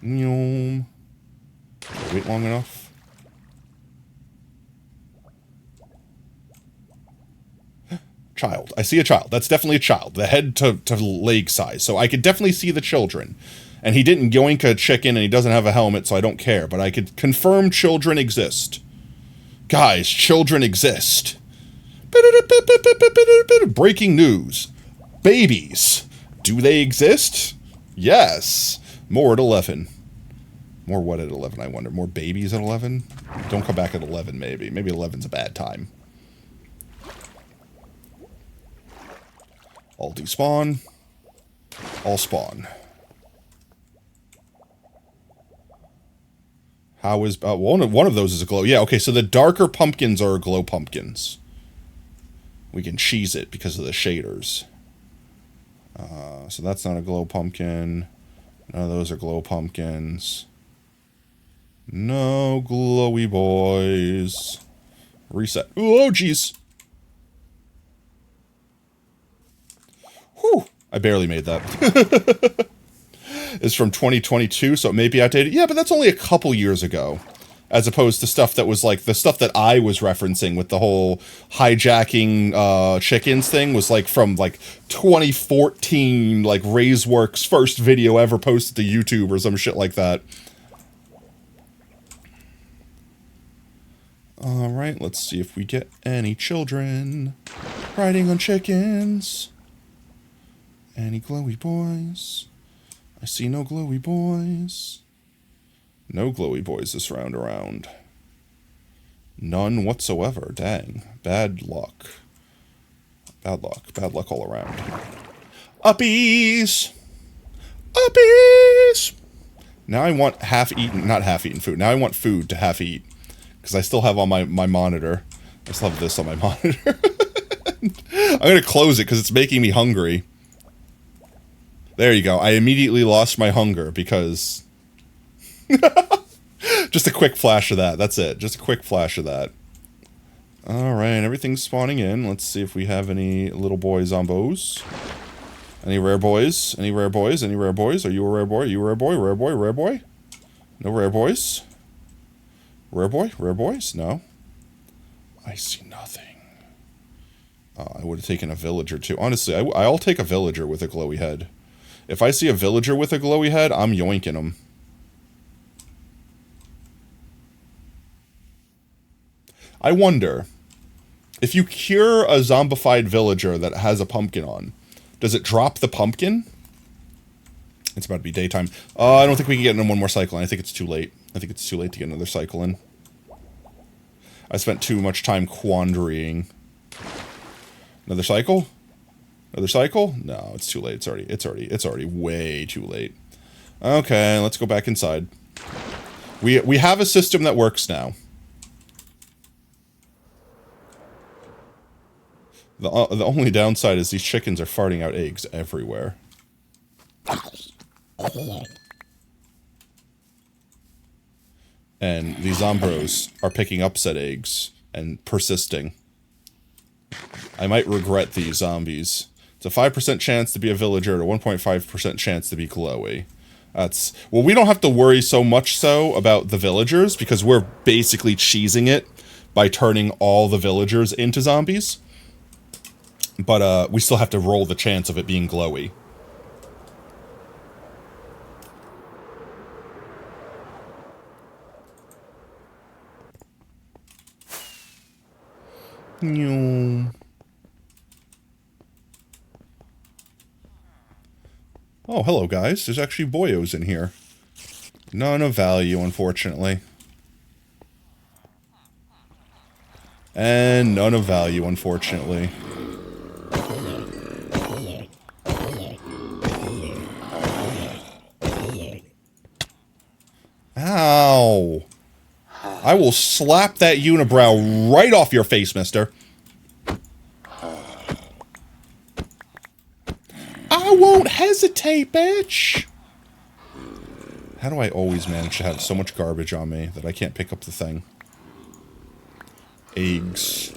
Did I wait long enough? Child. I see a child. That's definitely a child. The head to leg size. So I could definitely see the children. And he didn't yoink a chicken and he doesn't have a helmet, so I don't care. But I could confirm children exist. Guys, children exist. Breaking news. Babies. Do they exist? Yes. More at 11. More what at 11, I wonder? More babies at 11? Don't come back at 11, maybe. Maybe 11's a bad time. All despawn. All spawn. How is... one of those is a glow. Yeah, okay, so the darker pumpkins are glow pumpkins. We can cheese it because of the shaders. So that's not a glow pumpkin. None of those are glow pumpkins. No glowy boys. Reset. Oh, jeez. Whew. I barely made that. It's from 2022, so it may be outdated. Yeah, but that's only a couple years ago. As opposed to stuff that was like, the stuff that I was referencing with the whole hijacking chickens thing was like from like 2014, like Ray's first video ever posted to YouTube or some shit like that. Alright, let's see if we get any children riding on chickens. Any glowy boys? I see no glowy boys. No glowy boys this round around. None whatsoever. Dang. Bad luck. Bad luck. Bad luck all around. Uppies! Uppies! Now I want half-eaten... Not half-eaten food. Now I want food to half-eat. Because I still have on my monitor. I still have this on my monitor. I'm going to close it because it's making me hungry. There you go. I immediately lost my hunger because... Just a quick flash of that. That's it. Just a quick flash of that. Alright, everything's spawning in. Let's see if we have any little boy zombos. Any rare boys? Any rare boys? Any rare boys? Are you a rare boy? Are you a rare boy? Rare boy? Rare boy? No rare boys? Rare boy? Rare boys? No. I see nothing. I would have taken a villager too. Honestly, I'll take a villager with a glowy head. If I see a villager with a glowy head, I'm yoinking him. I wonder, if you cure a zombified villager that has a pumpkin on, does it drop the pumpkin? It's about to be daytime. I don't think we can get in one more cycle in. I think it's too late. I think it's too late to get another cycle in. I spent too much time quandarying. Another cycle? Another cycle? No, it's too late. It's already way too late. Okay, let's go back inside. We have a system that works now. The only downside is these chickens are farting out eggs everywhere. And these zombros are picking up said eggs and persisting. I might regret these zombies. It's a 5% chance to be a villager and a 1.5% chance to be glowy. That's... Well, we don't have to worry so much so about the villagers, because we're basically cheesing it by turning all the villagers into zombies. But, we still have to roll the chance of it being glowy. Oh, hello, guys. There's actually boyos in here. None of value, unfortunately. And none of value, unfortunately. Ow. I will slap that unibrow right off your face, mister. I won't hesitate, bitch! How do I always manage to have so much garbage on me that I can't pick up the thing? Eggs.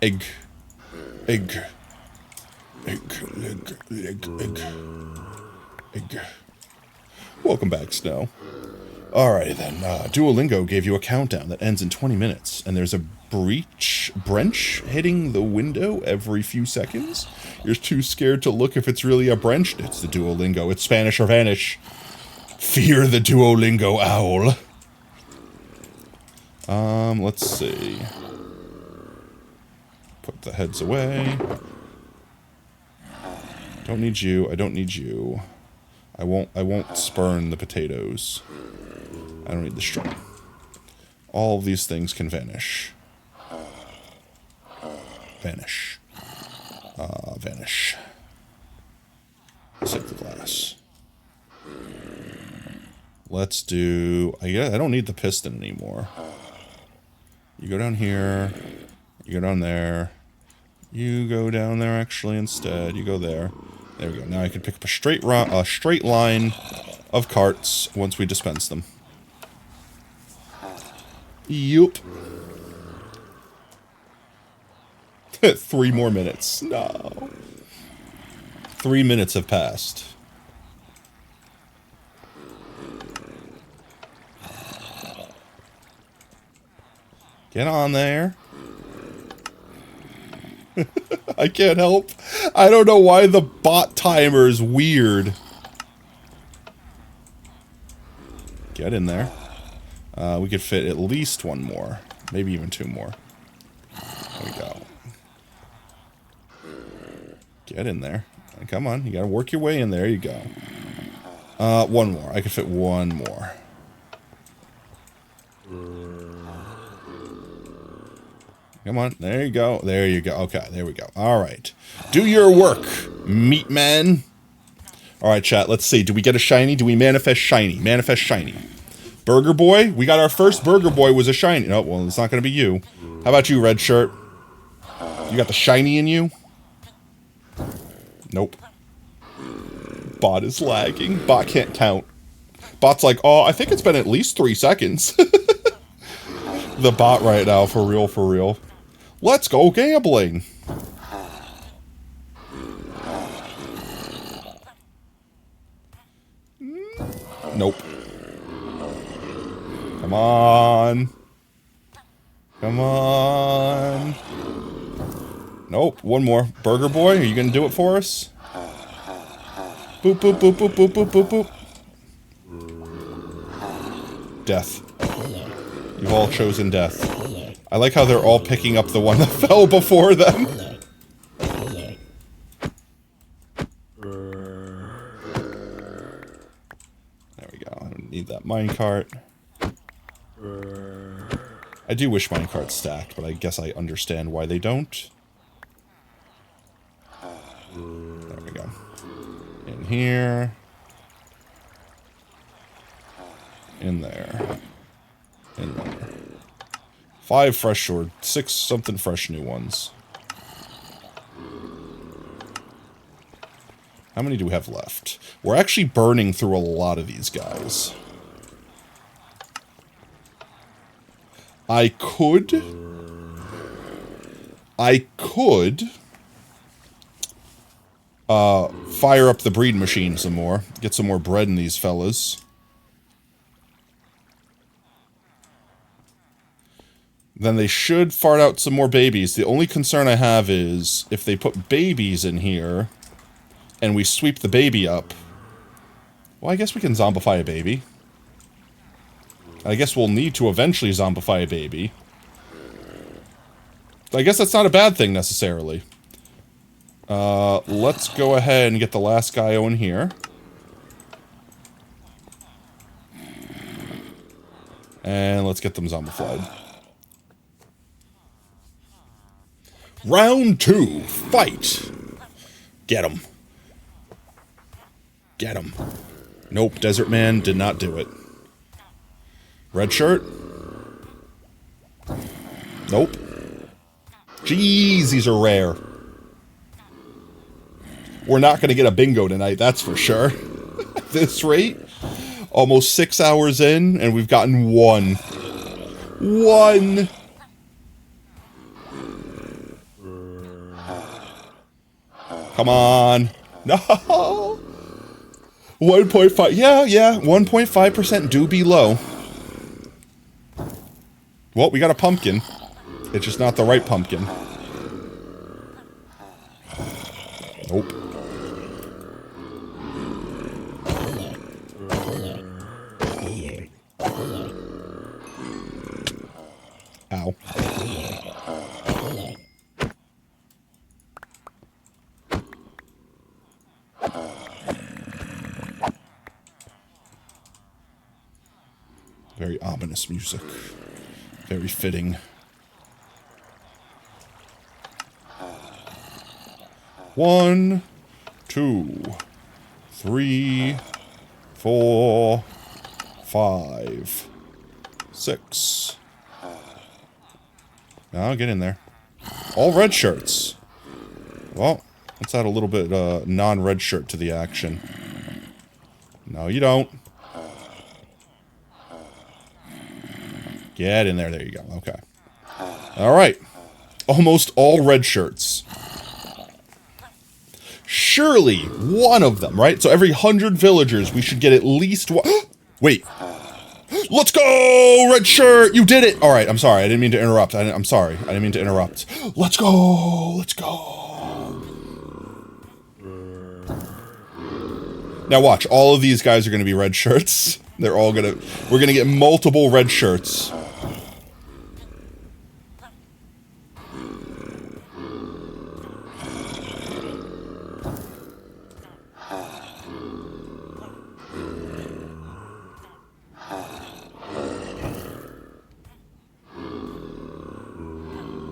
Egg. Egg. Egg. Egg. Welcome back, Snow. Alrighty then, Duolingo gave you a countdown that ends in 20 minutes, and there's a branch hitting the window every few seconds. You're too scared to look if it's really a branch. It's the Duolingo. It's Spanish or vanish. Fear the Duolingo owl. Let's see. Put the heads away. Don't need you. I don't need you. I won't spurn the potatoes. I don't need the string. All of these things can vanish. Vanish. Vanish. Save the glass. Let's do... I don't need the piston anymore. You go down here. You go down there. You go down there, actually, instead. You go there. There we go. Now I can pick up a straight line of carts once we dispense them. Yup. 3 more minutes. No. 3 minutes have passed. Get on there. I can't help. I don't know why the bot timer is weird. Get in there. We could fit at least 1 more. Maybe even 2 more. There we go. Get in there. Come on, you gotta work your way in there. You go. 1 more. I could fit 1 more. Come on. There you go. There you go. Okay, there we go. All right. Do your work, meat man. All right, chat. Let's see. Do we get a shiny? Do we manifest shiny? Manifest shiny. Burger boy? We got our first burger boy was a shiny. No, well, it's not going to be you. How about you, red shirt? You got the shiny in you? Nope. Bot is lagging. Bot can't count. Bot's like, oh, I think it's been at least 3 seconds. The bot right now, for real, for real. Let's go gambling. Nope. Come Come on. Come on. Nope, one more. Burger Boy, are you gonna do it for us? Boop, boop, boop, boop, boop, boop, boop, boop. Death. You've all chosen death. I like how they're all picking up the one that fell before them. There we go. I don't need that minecart. I do wish minecarts stacked, but I guess I understand why they don't. There we go. In here. In there. In there. 5 fresh or 6 something fresh new ones. How many do we have left? We're actually burning through a lot of these guys. I could fire up the breed machine some more. Get some more bread in these fellas. Then they should fart out some more babies. The only concern I have is if they put babies in here and we sweep the baby up. Well, I guess we can zombify a baby. I guess we'll need to eventually zombify a baby. I guess that's not a bad thing necessarily. Let's go ahead and get the last guy in here. And let's get them zombified. Round 2, fight! Get him. Get him. Nope, Desert Man did not do it. Red shirt? Nope. Jeez, these are rare. We're not going to get a bingo tonight, that's for sure. At this rate, almost 6 hours in, and we've gotten one. One! Come on. No! 1.5. Yeah, 1.5% do be low. Well, we got a pumpkin. It's just not the right pumpkin. Nope. Ow. Very ominous music. Very fitting. One, 2, 3, 4, 5, 6. Now get in there. All red shirts. Well, let's add a little bit non-red shirt to the action. No, you don't. Get in there. There you go. Okay. All right. Almost all red shirts. Surely one of them, right? So every 100 villagers, we should get at least one. Wait. Let's go, red shirt. You did it. All right. I'm sorry. I didn't mean to interrupt. I'm sorry. I didn't mean to interrupt. Let's go. Let's go. Now watch. All of these guys are going to be red shirts. They're all going to... We're going to get multiple red shirts.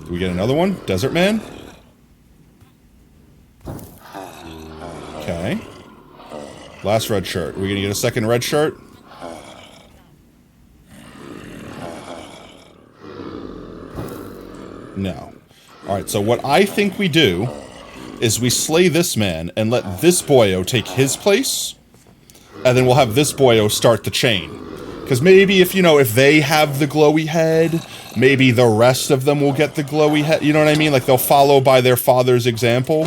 Do we get another one? Desert Man? Okay. Last red shirt. Are we gonna get a second red shirt? No. Alright, so what I think we do is we slay this man and let this boyo take his place, and then we'll have this boyo start the chain. Because maybe if, you know, if they have the glowy head, maybe the rest of them will get the glowy head. You know what I mean? Like, they'll follow by their father's example.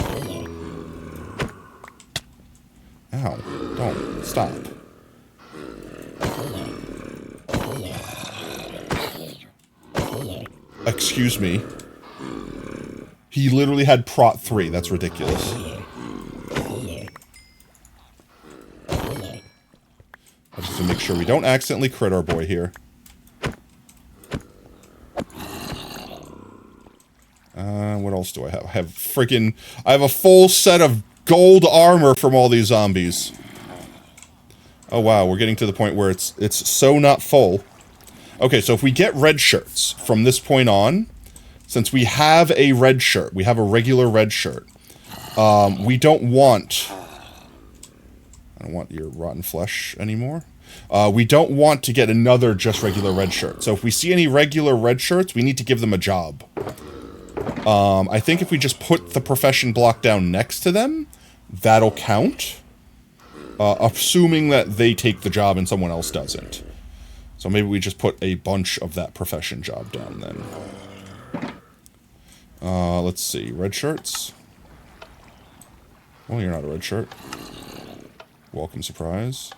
Ow. Don't. Stop. excuse me. He literally had prot 3. That's ridiculous. Just to make sure we don't accidentally crit our boy here. What else do I have? I have a full set of gold armor from all these zombies. Oh wow, we're getting to the point where it's so not full. Okay, so if we get red shirts from this point on, since we have a red shirt, we have a regular red shirt, we don't want... I don't want your rotten flesh anymore. We don't want to get another just regular red shirt. So if we see any regular red shirts, we need to give them a job. I think if we just put the profession block down next to them, that'll count. Assuming that they take the job and someone else doesn't. So maybe we just put a bunch of that profession job down then. Let's see. Red shirts? Well, you're not a red shirt. Welcome surprise.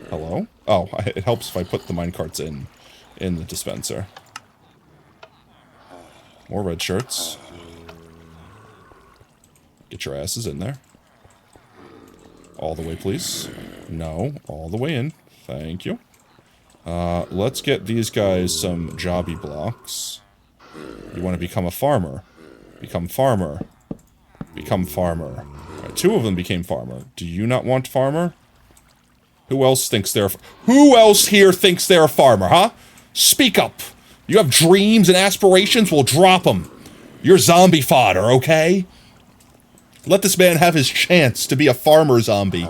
Hello? Oh, it helps if I put the minecarts in the dispenser. More red shirts. Get your asses in there. All the way, please. No, all the way in. Thank you. Let's get these guys some jobby blocks. You want to become a farmer. Become farmer. Become farmer. Right, 2 of them became farmer. Do you not want farmer? Who else thinks they're... Who else here thinks they're a farmer, huh? Speak up. You have dreams and aspirations? Well, drop them. You're zombie fodder, okay? Let this man have his chance to be a farmer zombie.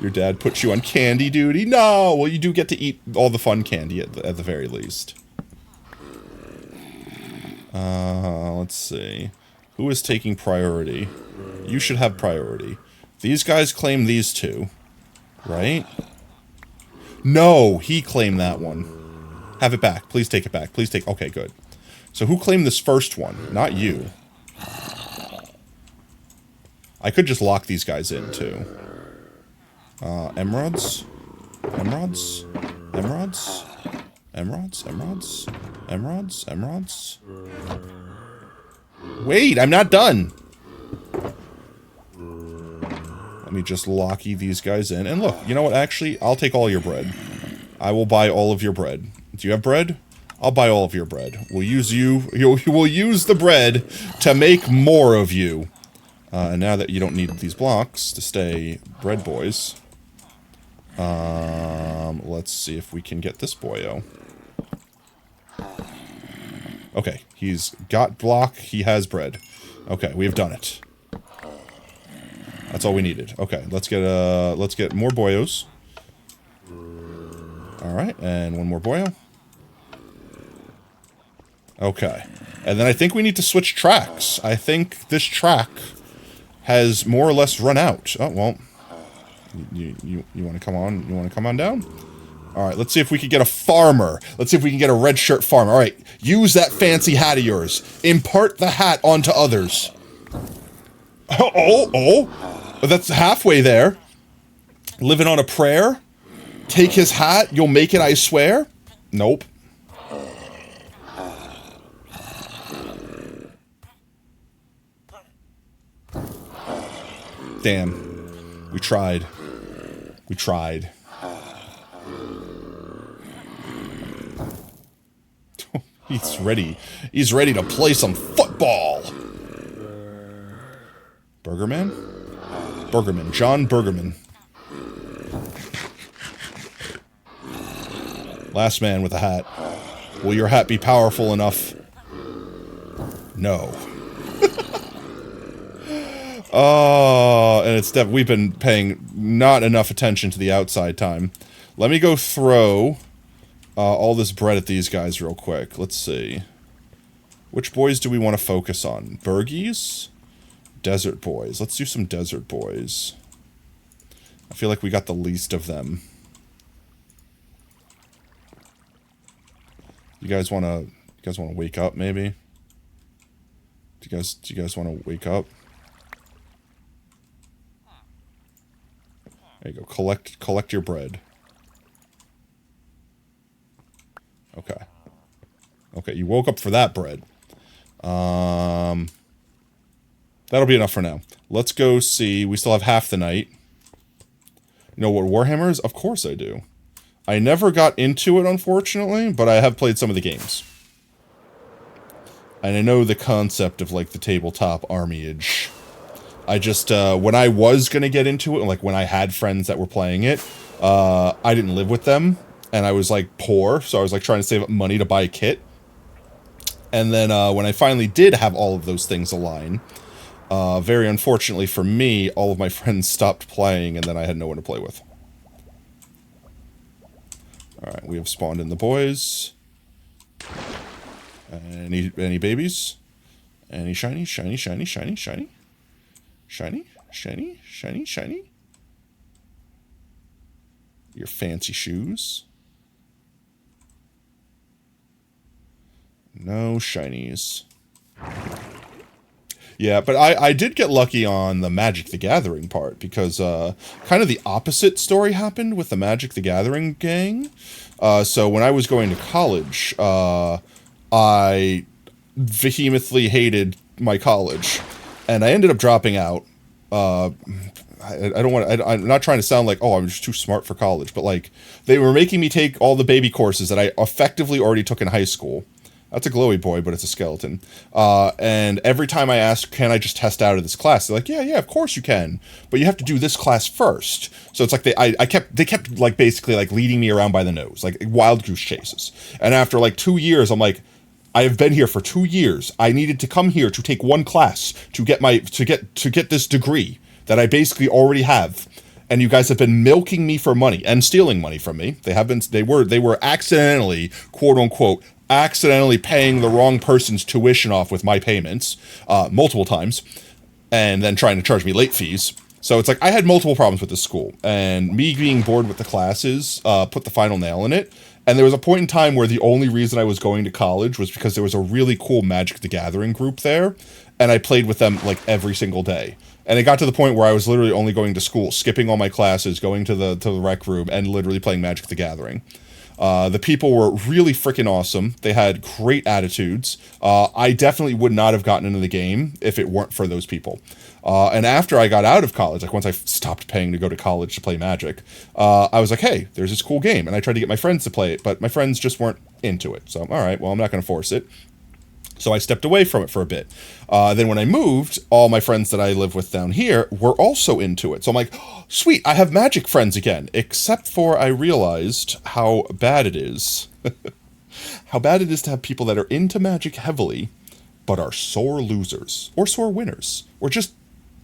Your dad puts you on candy duty? No! Well, you do get to eat all the fun candy at the very least. Let's see. Who is taking priority? You should have priority. These guys claim these 2. Right? No! He claimed that one. Have it back. Please take it back. Please take... Okay, good. So who claimed this first one? Not you. I could just lock these guys in, too. Emeralds? Emeralds? Emeralds? Emeralds? Emeralds? Emeralds? Emeralds? Wait, I'm not done! Let me just locky these guys in. And look, you know what? Actually, I'll take all your bread. I will buy all of your bread. Do you have bread? I'll buy all of your bread. We'll use we'll use the bread to make more of you. And now that you don't need these blocks to stay bread boys, let's see if we can get this boyo. Okay, he's got block, he has bread. Okay, we have done it. That's all we needed. Okay, let's get more boyos. Alright, and one more boyo. Okay. And then I think we need to switch tracks. I think this track has more or less run out. Oh, well. You want to come on? You want to come on down? Alright, let's see if we can get a farmer. Let's see if we can get a red shirt farmer. Alright, use that fancy hat of yours. Impart the hat onto others. Oh, that's halfway there. Living on a prayer? Take his hat, you'll make it, I swear? Nope. Damn. We tried. We tried. He's ready. He's ready to play some football. Burgerman? Burgerman. John Burgerman. Last man with a hat. Will your hat be powerful enough? No. Oh, and it's we've been paying not enough attention to the outside time. Let me go throw all this bread at these guys real quick. Let's see. Which boys do we want to focus on? Burgies? Desert boys. Let's do some desert boys. I feel like we got the least of them. You guys want to wake up maybe? Do you guys want to wake up? There you go. Collect your bread. Okay. Okay, you woke up for that bread. That'll be enough for now. Let's go see. We still have half the night. You know what Warhammer is? Of course I do. I never got into it, unfortunately, but I have played some of the games. And I know the concept of, like, the tabletop armyage. I just, when I was gonna get into it, like, when I had friends that were playing it, I didn't live with them, and I was, like, poor, so I was, like, trying to save up money to buy a kit. And then, when I finally did have all of those things align, very unfortunately for me, all of my friends stopped playing, and then I had no one to play with. Alright, we have spawned in the boys. Any babies? Any shiny? Your fancy shoes. No shinies. Yeah, but I did get lucky on the Magic the Gathering part, because kind of the opposite story happened with the Magic the Gathering gang. So when I was going to college, I vehemently hated my college, and I ended up dropping out. I don't want. I'm not trying to sound like, oh, I'm just too smart for college, but like they were making me take all the baby courses that I effectively already took in high school. That's a glowy boy, but it's a skeleton. And every time I asked, can I just test out of this class? They're like, yeah, of course you can, but you have to do this class first. So it's like they kept like basically like leading me around by the nose, like wild goose chases. And after like 2 years, I'm like, I have been here for 2 years. I needed to come here to take one class to get this degree that I basically already have. And you guys have been milking me for money and stealing money from me. They were accidentally, quote unquote, accidentally paying the wrong person's tuition off with my payments multiple times, and then trying to charge me late fees. So it's like I had multiple problems with this school, and me being bored with the classes put the final nail in it. And there was a point in time where the only reason I was going to college was because there was a really cool Magic the Gathering group there, and I played with them like every single day. And it got to the point where I was literally only going to school, skipping all my classes, going to the rec room, and literally playing Magic the Gathering. The people were really freaking awesome. They had great attitudes. I definitely would not have gotten into the game if it weren't for those people. And after I got out of college, like once I stopped paying to go to college to play Magic, I was like, hey, there's this cool game. And I tried to get my friends to play it, but my friends just weren't into it. So, all right, well, I'm not going to force it. So I stepped away from it for a bit. Then when I moved, all my friends that I live with down here were also into it. So I'm like, oh, sweet, I have Magic friends again. Except for I realized how bad it is. How bad it is to have people that are into Magic heavily, but are sore losers, or sore winners, or just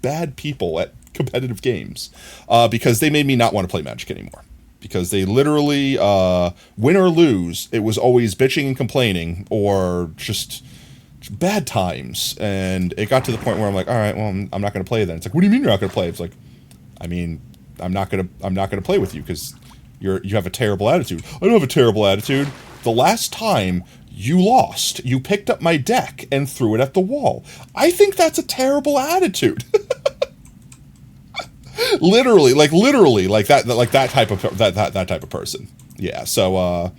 bad people at competitive games. Because they made me not want to play Magic anymore. Because they literally, win or lose, it was always bitching and complaining, or just bad times. And it got to the point where I'm like, all right, well, I'm not going to play then. It's like, what do you mean you're not going to play? It's like, I mean, I'm not going to play with you because you have a terrible attitude. I don't have a terrible attitude. The last time you lost, you picked up my deck and threw it at the wall. I think that's a terrible attitude. literally like that type of person. Yeah. So,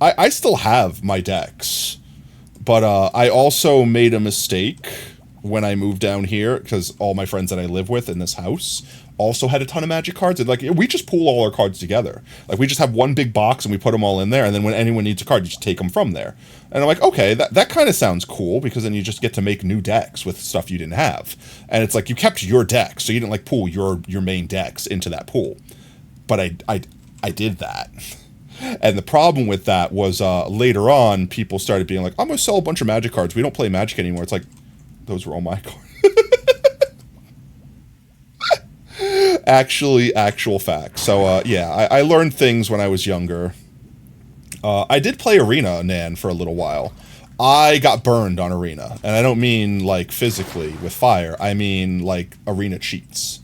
I still have my decks. But I also made a mistake when I moved down here, because all my friends that I live with in this house also had a ton of Magic cards. And like, we just pool all our cards together. Like, we just have one big box and we put them all in there. And then when anyone needs a card, you just take them from there. And I'm like, okay, that kind of sounds cool, because then you just get to make new decks with stuff you didn't have. And it's like, you kept your deck, so you didn't like pool your main decks into that pool. But I did that. And the problem with that was later on, people started being like, I'm going to sell a bunch of Magic cards. We don't play Magic anymore. It's like, those were all my cards. Actual facts. So, yeah, I learned things when I was younger. I did play Arena, Nan, for a little while. I got burned on Arena. And I don't mean, like, physically with fire. I mean, like, Arena cheats.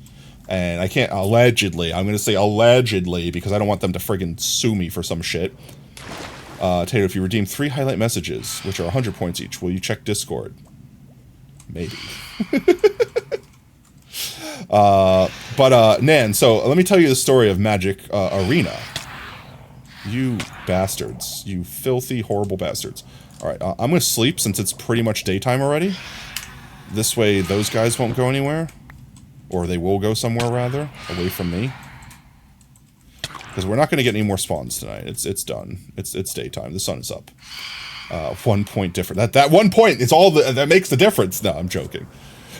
And I can't, allegedly, I'm going to say allegedly, because I don't want them to friggin' sue me for some shit. Tato, if you redeem 3 highlight messages, which are 100 points each, will you check Discord? Maybe. Nan, so let me tell you the story of Magic Arena. You bastards. You filthy, horrible bastards. Alright, I'm gonna sleep since it's pretty much daytime already. This way those guys won't go anywhere. Or they will go somewhere, rather, away from me. Because we're not gonna get any more spawns tonight. It's done. It's daytime. The sun is up. 1 point different. That 1 point is all that makes the difference. No, I'm joking.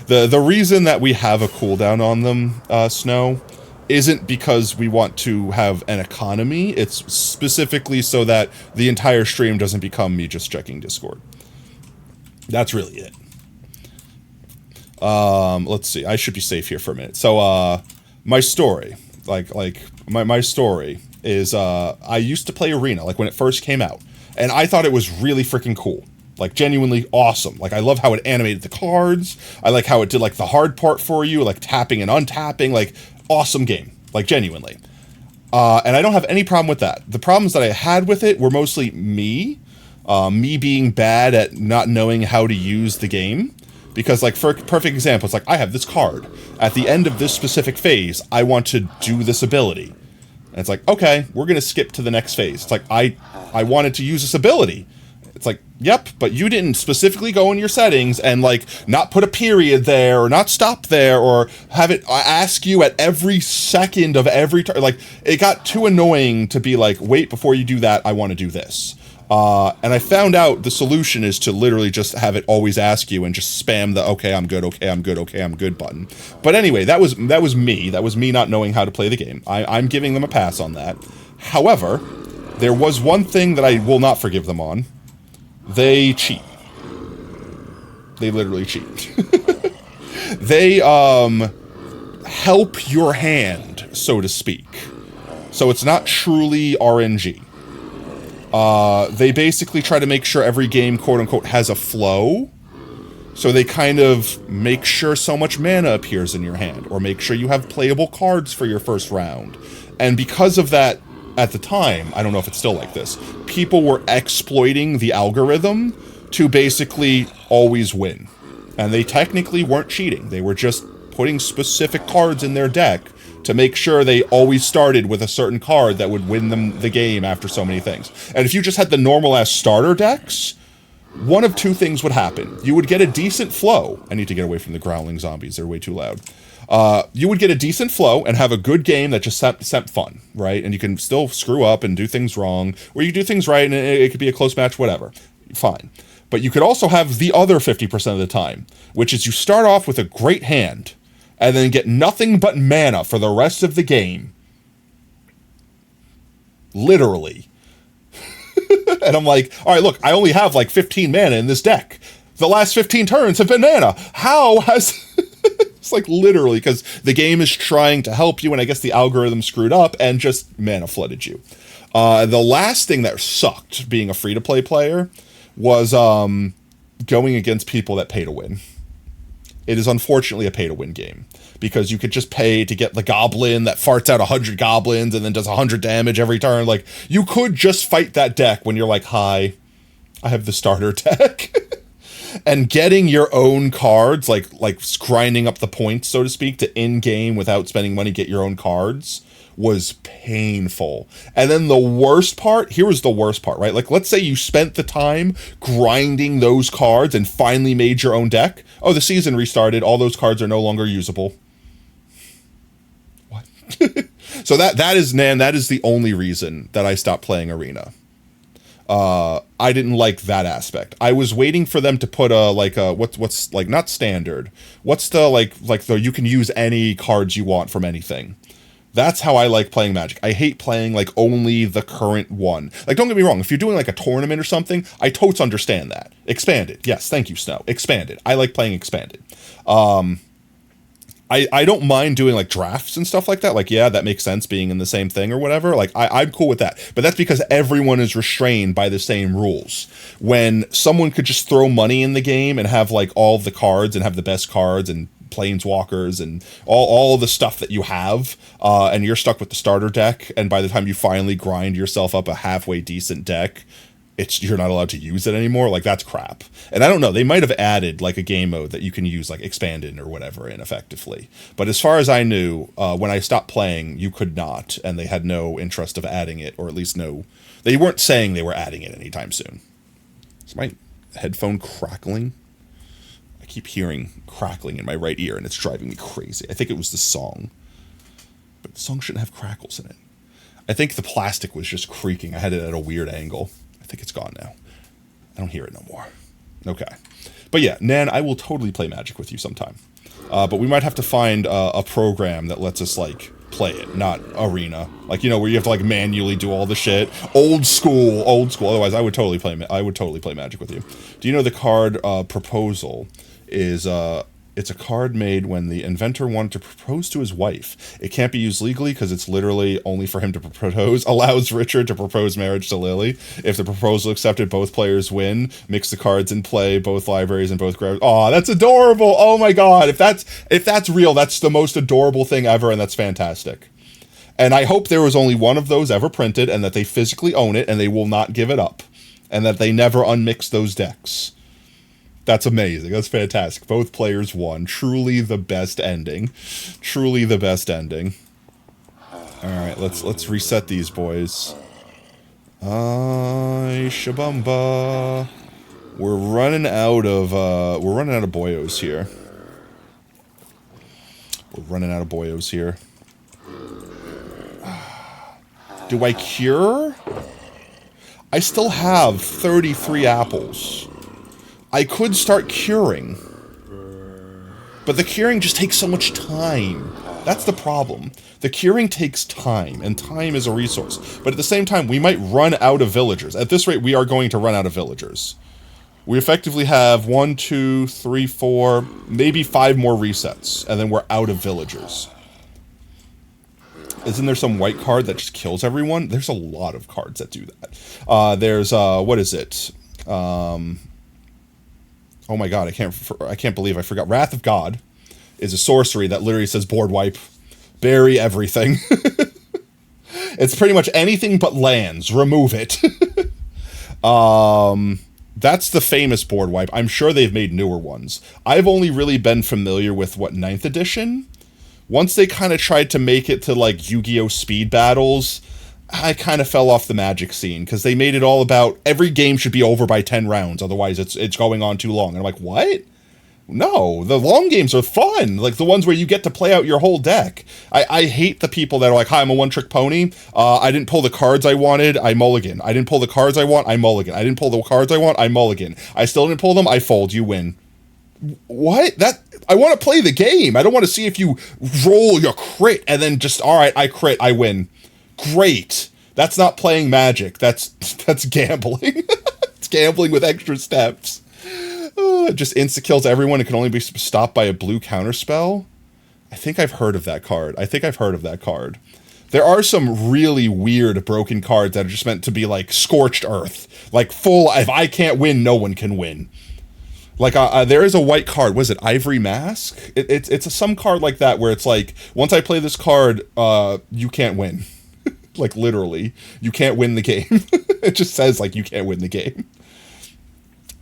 The reason that we have a cooldown on them, Snow, isn't because we want to have an economy. It's specifically so that the entire stream doesn't become me just checking Discord. That's really it. Let's see. I should be safe here for a minute. So, my story, my story is, I used to play Arena, like when it first came out, and I thought it was really freaking cool. Like, genuinely awesome. Like, I love how it animated the cards. I like how it did, like, the hard part for you, like tapping and untapping. Like, awesome game. Like, genuinely. And I don't have any problem with that. The problems that I had with it were mostly me being bad at not knowing how to use the game. Because, like, for a perfect example, it's like, I have this card. At the end of this specific phase, I want to do this ability. And it's like, okay, we're going to skip to the next phase. It's like, I wanted to use this ability. It's like, yep, but you didn't specifically go in your settings and, like, not put a period there, or not stop there, or have it ask you at every second of every turn. Like, it got too annoying to be like, wait, before you do that, I want to do this. And I found out the solution is to literally just have it always ask you and just spam the, okay, I'm good, okay, I'm good, okay, I'm good button. But anyway, that was me. That was me not knowing how to play the game. I'm giving them a pass on that. However, there was one thing that I will not forgive them on. They cheat. They literally cheat. They, help your hand, so to speak. So it's not truly RNG. They basically try to make sure every game, quote-unquote, has a flow. So they kind of make sure so much mana appears in your hand, or make sure you have playable cards for your first round. And because of that, at the time, I don't know if it's still like this, people were exploiting the algorithm to basically always win. And they technically weren't cheating. They were just putting specific cards in their deck to make sure they always started with a certain card that would win them the game after so many things. And if you just had the normal-ass starter decks, one of two things would happen. You would get a decent flow. I need to get away from the growling zombies. They're way too loud. You would get a decent flow and have a good game that just sent fun, right? And you can still screw up and do things wrong, or you do things right and it could be a close match, whatever. Fine. But you could also have the other 50% of the time, which is you start off with a great hand, and then get nothing but mana for the rest of the game. Literally. And I'm like, alright, look, I only have like 15 mana in this deck. The last 15 turns have been mana. How has... It's like literally, because the game is trying to help you, and I guess the algorithm screwed up and just mana flooded you. The last thing that sucked, being a free-to-play player, was going against people that pay to win. It is unfortunately a pay-to-win game, because you could just pay to get the goblin that farts out 100 goblins and then does 100 damage every turn. Like, you could just fight that deck when you're like, hi, I have the starter deck. And getting your own cards, like grinding up the points, so to speak, to in-game without spending money, get your own cards, was painful. And then the worst part, here was the worst part, right? Like, let's say you spent the time grinding those cards and finally made your own deck. Oh, the season restarted. All those cards are no longer usable. What? So that is the only reason that I stopped playing Arena. I didn't like that aspect. I was waiting for them to put what's like, not standard. What's the like the you can use any cards you want from anything. That's how I like playing Magic. I hate playing like only the current one. Like, don't get me wrong, if you're doing like a tournament or something, I totes understand that. Expanded. Yes, thank you, Snow. Expanded. I like playing Expanded. I don't mind doing like drafts and stuff like that. Like, yeah, that makes sense being in the same thing or whatever. Like, I'm cool with that. But that's because everyone is restrained by the same rules. When someone could just throw money in the game and have like all of the cards and have the best cards and planeswalkers and all the stuff that you have, and you're stuck with the starter deck, and by the time you finally grind yourself up a halfway decent deck, you're not allowed to use it anymore. Like, that's crap. And I don't know, they might have added like a game mode that you can use like expanded or whatever in effectively. But as far as I knew, when I stopped playing, you could not, and they had no interest of adding it, or at least they weren't saying they were adding it anytime soon. Is my headphone crackling? I keep hearing crackling in my right ear, and it's driving me crazy. I think it was the song. But the song shouldn't have crackles in it. I think the plastic was just creaking. I had it at a weird angle. I think it's gone now. I don't hear it no more. Okay. But yeah, Nan, I will totally play Magic with you sometime. But we might have to find a program that lets us, like, play it, not Arena. Like, you know, where you have to, like, manually do all the shit. Old school. Otherwise, I would totally play Magic with you. Do you know the card Proposal is... It's a card made when the inventor wanted to propose to his wife. It can't be used legally because it's literally only for him to propose. Allows Richard to propose marriage to Lily. If the proposal accepted, both players win. Mix the cards in play, both libraries and both grabs. Oh, that's adorable. Oh my god. If that's real, that's the most adorable thing ever, and that's fantastic. And I hope there was only one of those ever printed, and that they physically own it and they will not give it up. And that they never unmix those decks. That's amazing. That's fantastic. Both players won. Truly the best ending. Truly the best ending. Alright, let's reset these boys. Shabumba. We're running out of boyos here. Do I cure? I still have 33 apples. I could start curing, but the curing just takes so much time. That's the problem. The curing takes time, and time is a resource. But at the same time, we might run out of villagers. At this rate, we are going to run out of villagers. We effectively have 1, 2, 3, 4, maybe 5 more resets, and then we're out of villagers. Isn't there some white card that just kills everyone? There's a lot of cards that do that. There's, what is it? Oh my god, I can't believe I forgot. Wrath of God is a sorcery that literally says board wipe. Bury everything. It's pretty much anything but lands. Remove it. That's the famous board wipe. I'm sure they've made newer ones. I've only really been familiar with, 9th edition? Once they kind of tried to make it to, like, Yu-Gi-Oh! Speed battles, I kind of fell off the Magic scene, because they made it all about every game should be over by 10 rounds, otherwise it's going on too long. And I'm like, what? No, the long games are fun, like the ones where you get to play out your whole deck. I hate the people that are like, hi, I'm a one-trick pony, I didn't pull the cards I wanted, I mulligan. I didn't pull the cards I want, I mulligan. I didn't pull the cards I want, I mulligan. I still didn't pull them, I fold, you win. What? I want to play the game. I don't want to see if you roll your crit and then just, alright, I crit, I win. Great. That's not playing Magic. That's gambling. It's gambling with extra steps. It just insta-kills everyone. It can only be stopped by a blue counterspell. I think I've heard of that card. There are some really weird broken cards that are just meant to be like Scorched Earth. Like full, if I can't win, no one can win. Like, there is a white card. Was it Ivory Mask? It's some card like that where it's like, once I play this card, you can't win. Like, literally. You can't win the game. It just says, like, you can't win the game.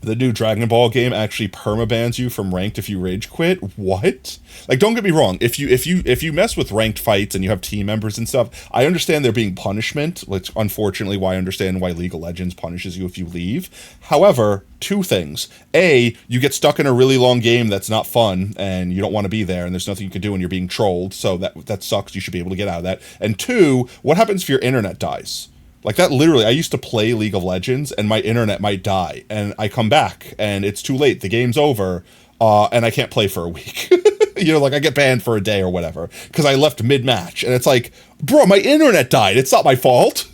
The new Dragon Ball game actually permabans you from ranked if you rage quit. What? Like, don't get me wrong. If you mess with ranked fights and you have team members and stuff, I understand there being punishment, which unfortunately why I understand why League of Legends punishes you if you leave. However, 2 things. A, you get stuck in a really long game that's not fun and you don't want to be there and there's nothing you can do and you're being trolled, so that sucks. You should be able to get out of that. And 2, what happens if your internet dies? Like, that literally, I used to play League of Legends, and my internet might die, and I come back, and it's too late, the game's over, and I can't play for a week. You know, like, I get banned for a day or whatever, because I left mid-match, and it's like, bro, my internet died, it's not my fault.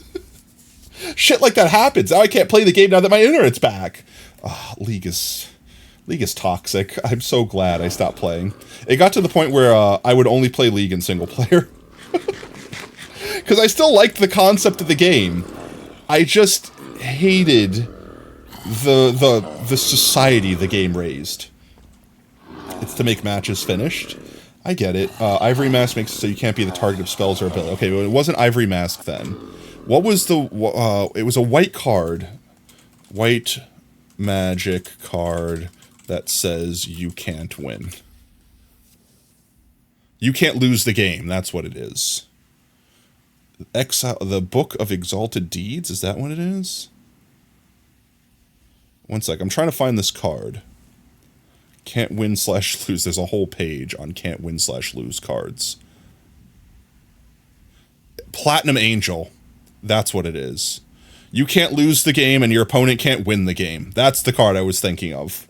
Shit like that happens, now I can't play the game now that my internet's back. League is toxic. I'm so glad I stopped playing. It got to the point where I would only play League in single player. Because I still liked the concept of the game. I just hated the society the game raised. It's to make matches finished. I get it. Ivory Mask makes it so you can't be the target of spells or ability. Okay, but it wasn't Ivory Mask then. What was the... it was a white card white magic card that says you can't win. You can't lose the game, that's what it is. Exile, the Book of Exalted Deeds, is that what it is? One sec, I'm trying to find this card. Can't win / lose. There's a whole page on can't win / lose cards. Platinum Angel. That's what it is. You can't lose the game and your opponent can't win the game. That's the card I was thinking of.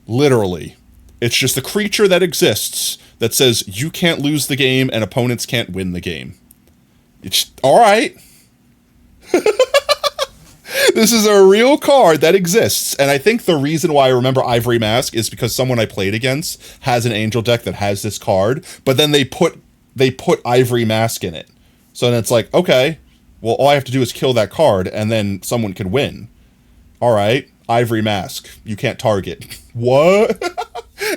Literally. It's just a creature that exists that says you can't lose the game and opponents can't win the game. It's alright. This is a real card that exists, and I think the reason why I remember Ivory Mask is because someone I played against has an Angel deck that has this card, but then they put Ivory Mask in it. So then it's like, okay, well, all I have to do is kill that card, and then someone can win. Alright, Ivory Mask. You can't target. What?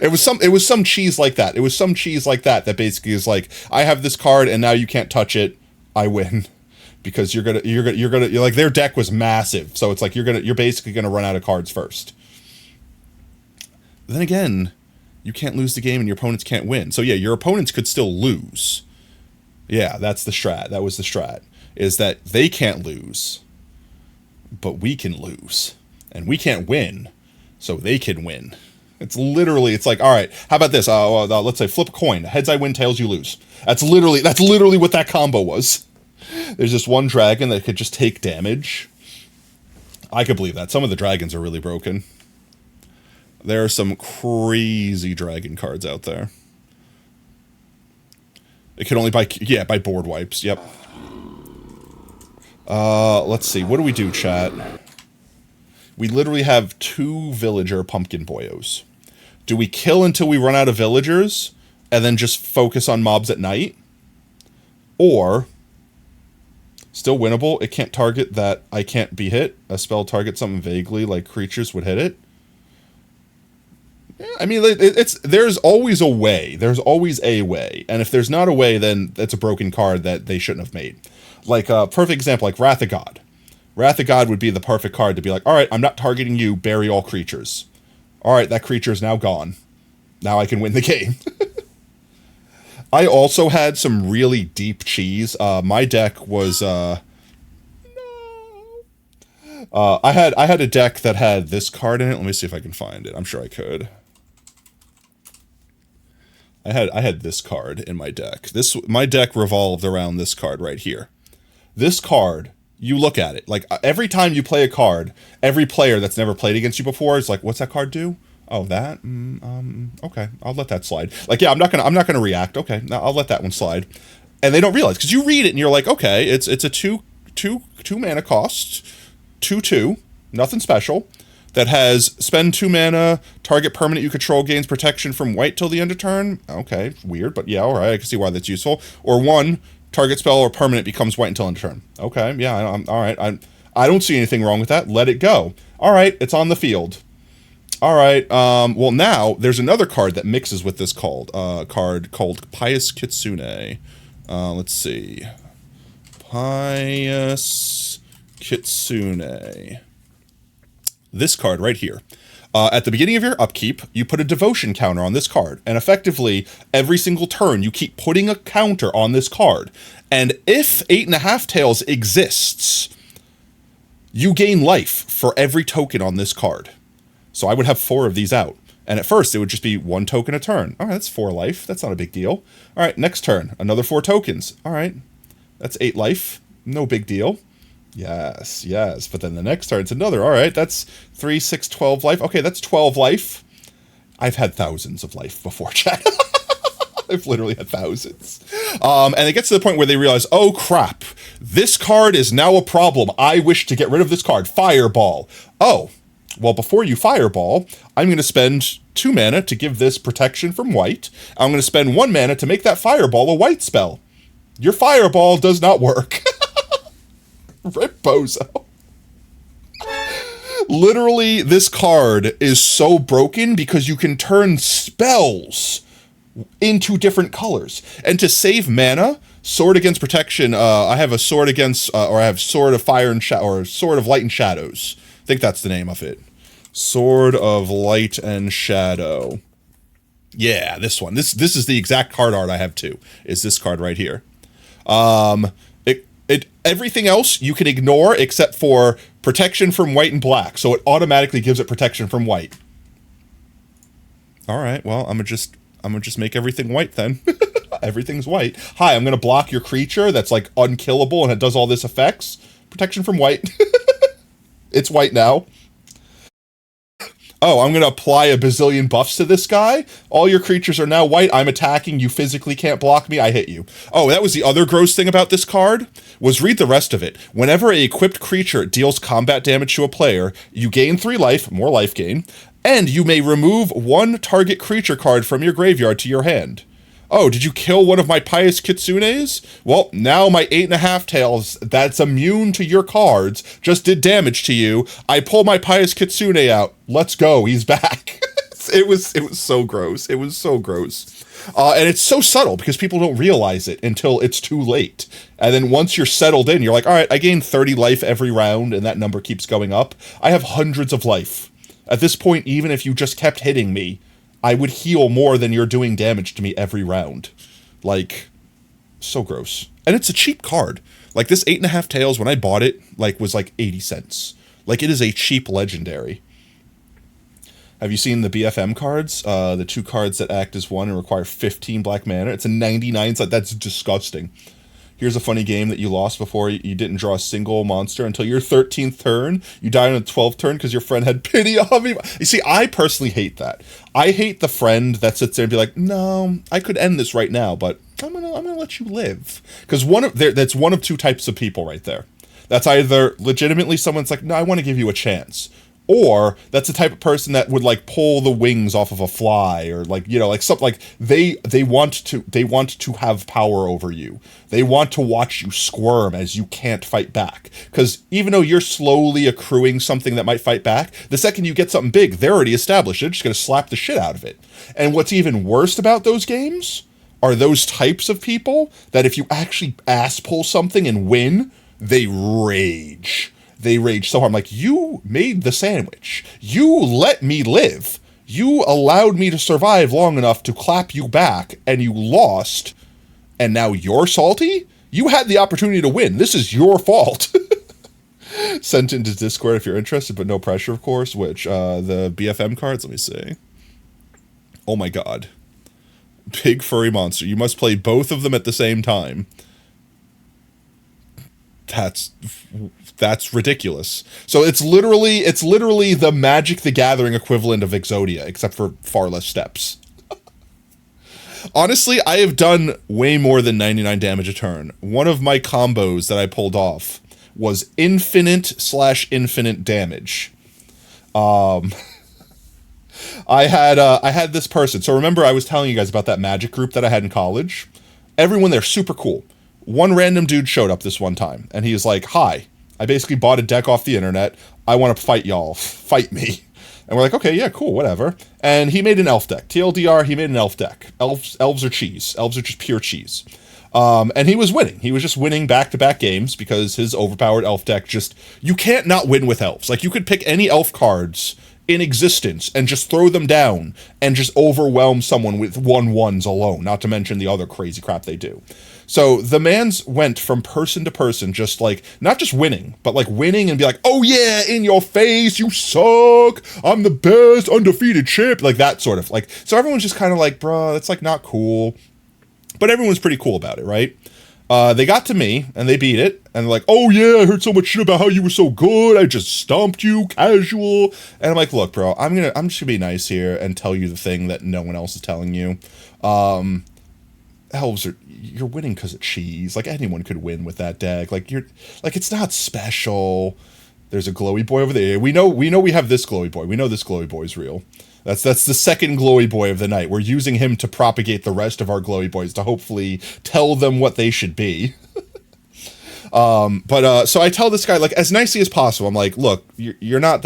It was some cheese like that. It was some cheese like that basically is like, I have this card, and now you can't touch it, I win. Because you're like, their deck was massive, so it's like you're basically gonna run out of cards first. But then again, you can't lose the game and your opponents can't win. So yeah, your opponents could still lose. Yeah, that's the strat. That was the strat. Is that they can't lose, but we can lose, and we can't win, so they can win. It's like, all right, how about this? Let's say flip a coin. Heads I win, tails you lose. That's literally what that combo was. There's this one dragon that could just take damage. I could believe that. Some of the dragons are really broken. There are some crazy dragon cards out there. It can only by board wipes. Yep. Let's see. What do we do, chat? We literally have 2 villager pumpkin boyos. Do we kill until we run out of villagers and then just focus on mobs at night? Or still winnable. It can't target that I can't be hit. A spell targets something vaguely like creatures would hit it. Yeah, I mean, there's always a way. There's always a way. And if there's not a way, then that's a broken card that they shouldn't have made. Like a perfect example, like Wrath of God. Wrath of God would be the perfect card to be like, all right, I'm not targeting you, bury all creatures. All right, that creature is now gone. Now I can win the game. I also had some really deep cheese. My deck was I had a deck that had this card in it. Let me see if I can find it. I'm sure I could. I had this card in my deck. My deck revolved around this card right here. This card, you look at it. Like every time you play a card, every player that's never played against you before is like, "What's that card do?" Oh, that? Okay, I'll let that slide. Like, yeah, I'm not gonna react. Okay, no, I'll let that one slide. And they don't realize, because you read it and you're like, okay, it's a two mana cost, 2/2, nothing special, that has spend 2 mana, target permanent you control gains protection from white till the end of turn. Okay, weird, but yeah, all right, I can see why that's useful. Or 1, target spell or permanent becomes white until end of turn. Okay, yeah, all right, I don't see anything wrong with that. Let it go. All right, it's on the field. All right. Well, now there's another card that mixes with this card called Pious Kitsune. Let's see. Pious Kitsune. This card right here. At the beginning of your upkeep, you put a devotion counter on this card, and effectively every single turn you keep putting a counter on this card. And if 8.5 Tails exists, you gain life for every token on this card. So I would have 4 of these out. And at first, it would just be 1 token a turn. All right, that's 4 life. That's not a big deal. All right, next turn, another 4 tokens. All right, that's 8 life. No big deal. Yes. But then the next turn, it's another. All right, that's 3, 6, 12 life. Okay, that's 12 life. I've had thousands of life before, chat. I've literally had thousands. And it gets to the point where they realize, oh, crap. This card is now a problem. I wish to get rid of this card. Fireball. Oh. Well, before you fireball, I'm going to spend 2 mana to give this protection from white. I'm going to spend 1 mana to make that fireball a white spell. Your fireball does not work. Rip bozo. Literally, this card is so broken because you can turn spells into different colors. And to save mana, Sword Against Protection, I have a Sword Against, or I have Sword of Fire and or Sword of Light and Shadows. think that's the name of it. Sword of Light and Shadow. Yeah, this one. This is the exact card art I have too. Is this card right here. Everything else you can ignore except for protection from white and black. So it automatically gives it protection from white. All right, well, I'm gonna just make everything white then. Everything's white. Hi, I'm gonna block your creature that's like unkillable and it does all this effects. Protection from white. It's white now. Oh, I'm going to apply a bazillion buffs to this guy. All your creatures are now white. I'm attacking. You physically can't block me. I hit you. Oh, that was the other gross thing about this card, was read the rest of it. Whenever a equipped creature deals combat damage to a player, you gain 3 life, more life gain, and you may remove 1 target creature card from your graveyard to your hand. Oh, did you kill one of my Pious Kitsunes? Well, now my 8.5 tails that's immune to your cards just did damage to you. I pull my Pious Kitsune out. Let's go. He's back. It was so gross. It was so gross. And it's so subtle because people don't realize it until it's too late. And then once you're settled in, you're like, all right, I gain 30 life every round and that number keeps going up. I have hundreds of life. At this point, even if you just kept hitting me, I would heal more than you're doing damage to me every round. Like, so gross. And it's a cheap card. Like, this 8.5 tails, when I bought it, like, was like 80 cents. Like, it is a cheap legendary. Have you seen the BFM cards? The 2 cards that act as 1 and require 15 black mana. It's a 99 cent. That's disgusting. Here's a funny game that you lost before you didn't draw a single monster until your 13th turn. You died on the 12th turn because your friend had pity on me. You see, I personally hate that. I hate the friend that sits there and be like, no, I could end this right now, but I'm gonna let you live. Because that's one of 2 types of people right there. That's either legitimately someone's like, no, I want to give you a chance. Or that's the type of person that would like pull the wings off of a fly, or like, you know, like something like they want to have power over you. They want to watch you squirm as you can't fight back. Because even though you're slowly accruing something that might fight back, the second you get something big, they're already established. They're just going to slap the shit out of it. And what's even worse about those games are those types of people that if you actually ass pull something and win, they rage. They rage so hard. I'm like, you made the sandwich. You let me live. You allowed me to survive long enough to clap you back, and you lost, and now you're salty? You had the opportunity to win. This is your fault. Sent into Discord if you're interested, but no pressure, of course, which, the BFM cards, let me see. Oh my god. Big furry monster. You must play both of them at the same time. That's ridiculous. So it's literally the Magic the Gathering equivalent of Exodia, except for far less steps. Honestly, I have done way more than 99 damage a turn. One of my combos that I pulled off was infinite/infinite damage. I had this person. So remember I was telling you guys about that Magic group that I had in college? Everyone there, super cool. One random dude showed up this one time, and he was like, hi, I basically bought a deck off the internet. I want to fight y'all. Fight me. And we're like, okay, yeah, cool, whatever. And he made an elf deck. TLDR, he made an elf deck. Elves are cheese. Elves are just pure cheese. And he was winning. He was just winning back-to-back games because his overpowered elf deck just... You can't not win with elves. Like, you could pick any elf cards in existence and just throw them down and just overwhelm someone with 1/1s alone, not to mention the other crazy crap they do. So the man's went from person to person, just like, not just winning, but like winning and be like, oh yeah, in your face, you suck, I'm the best undefeated champ, like that sort of, like, so everyone's just kind of like, bruh, that's like not cool, but everyone's pretty cool about it, right? They got to me, and they beat it, and they're like, oh yeah, I heard so much shit about how you were so good, I just stomped you, casual, and I'm like, look, bro, I'm just gonna be nice here and tell you the thing that no one else is telling you. Elves are, you're winning because of cheese. Like, anyone could win with that deck. Like, it's not special. There's a glowy boy over there. We know we have this glowy boy. We know this glowy boy is real. That's the second glowy boy of the night. We're using him to propagate the rest of our glowy boys to hopefully tell them what they should be. So I tell this guy, like, as nicely as possible, I'm like, look, you're not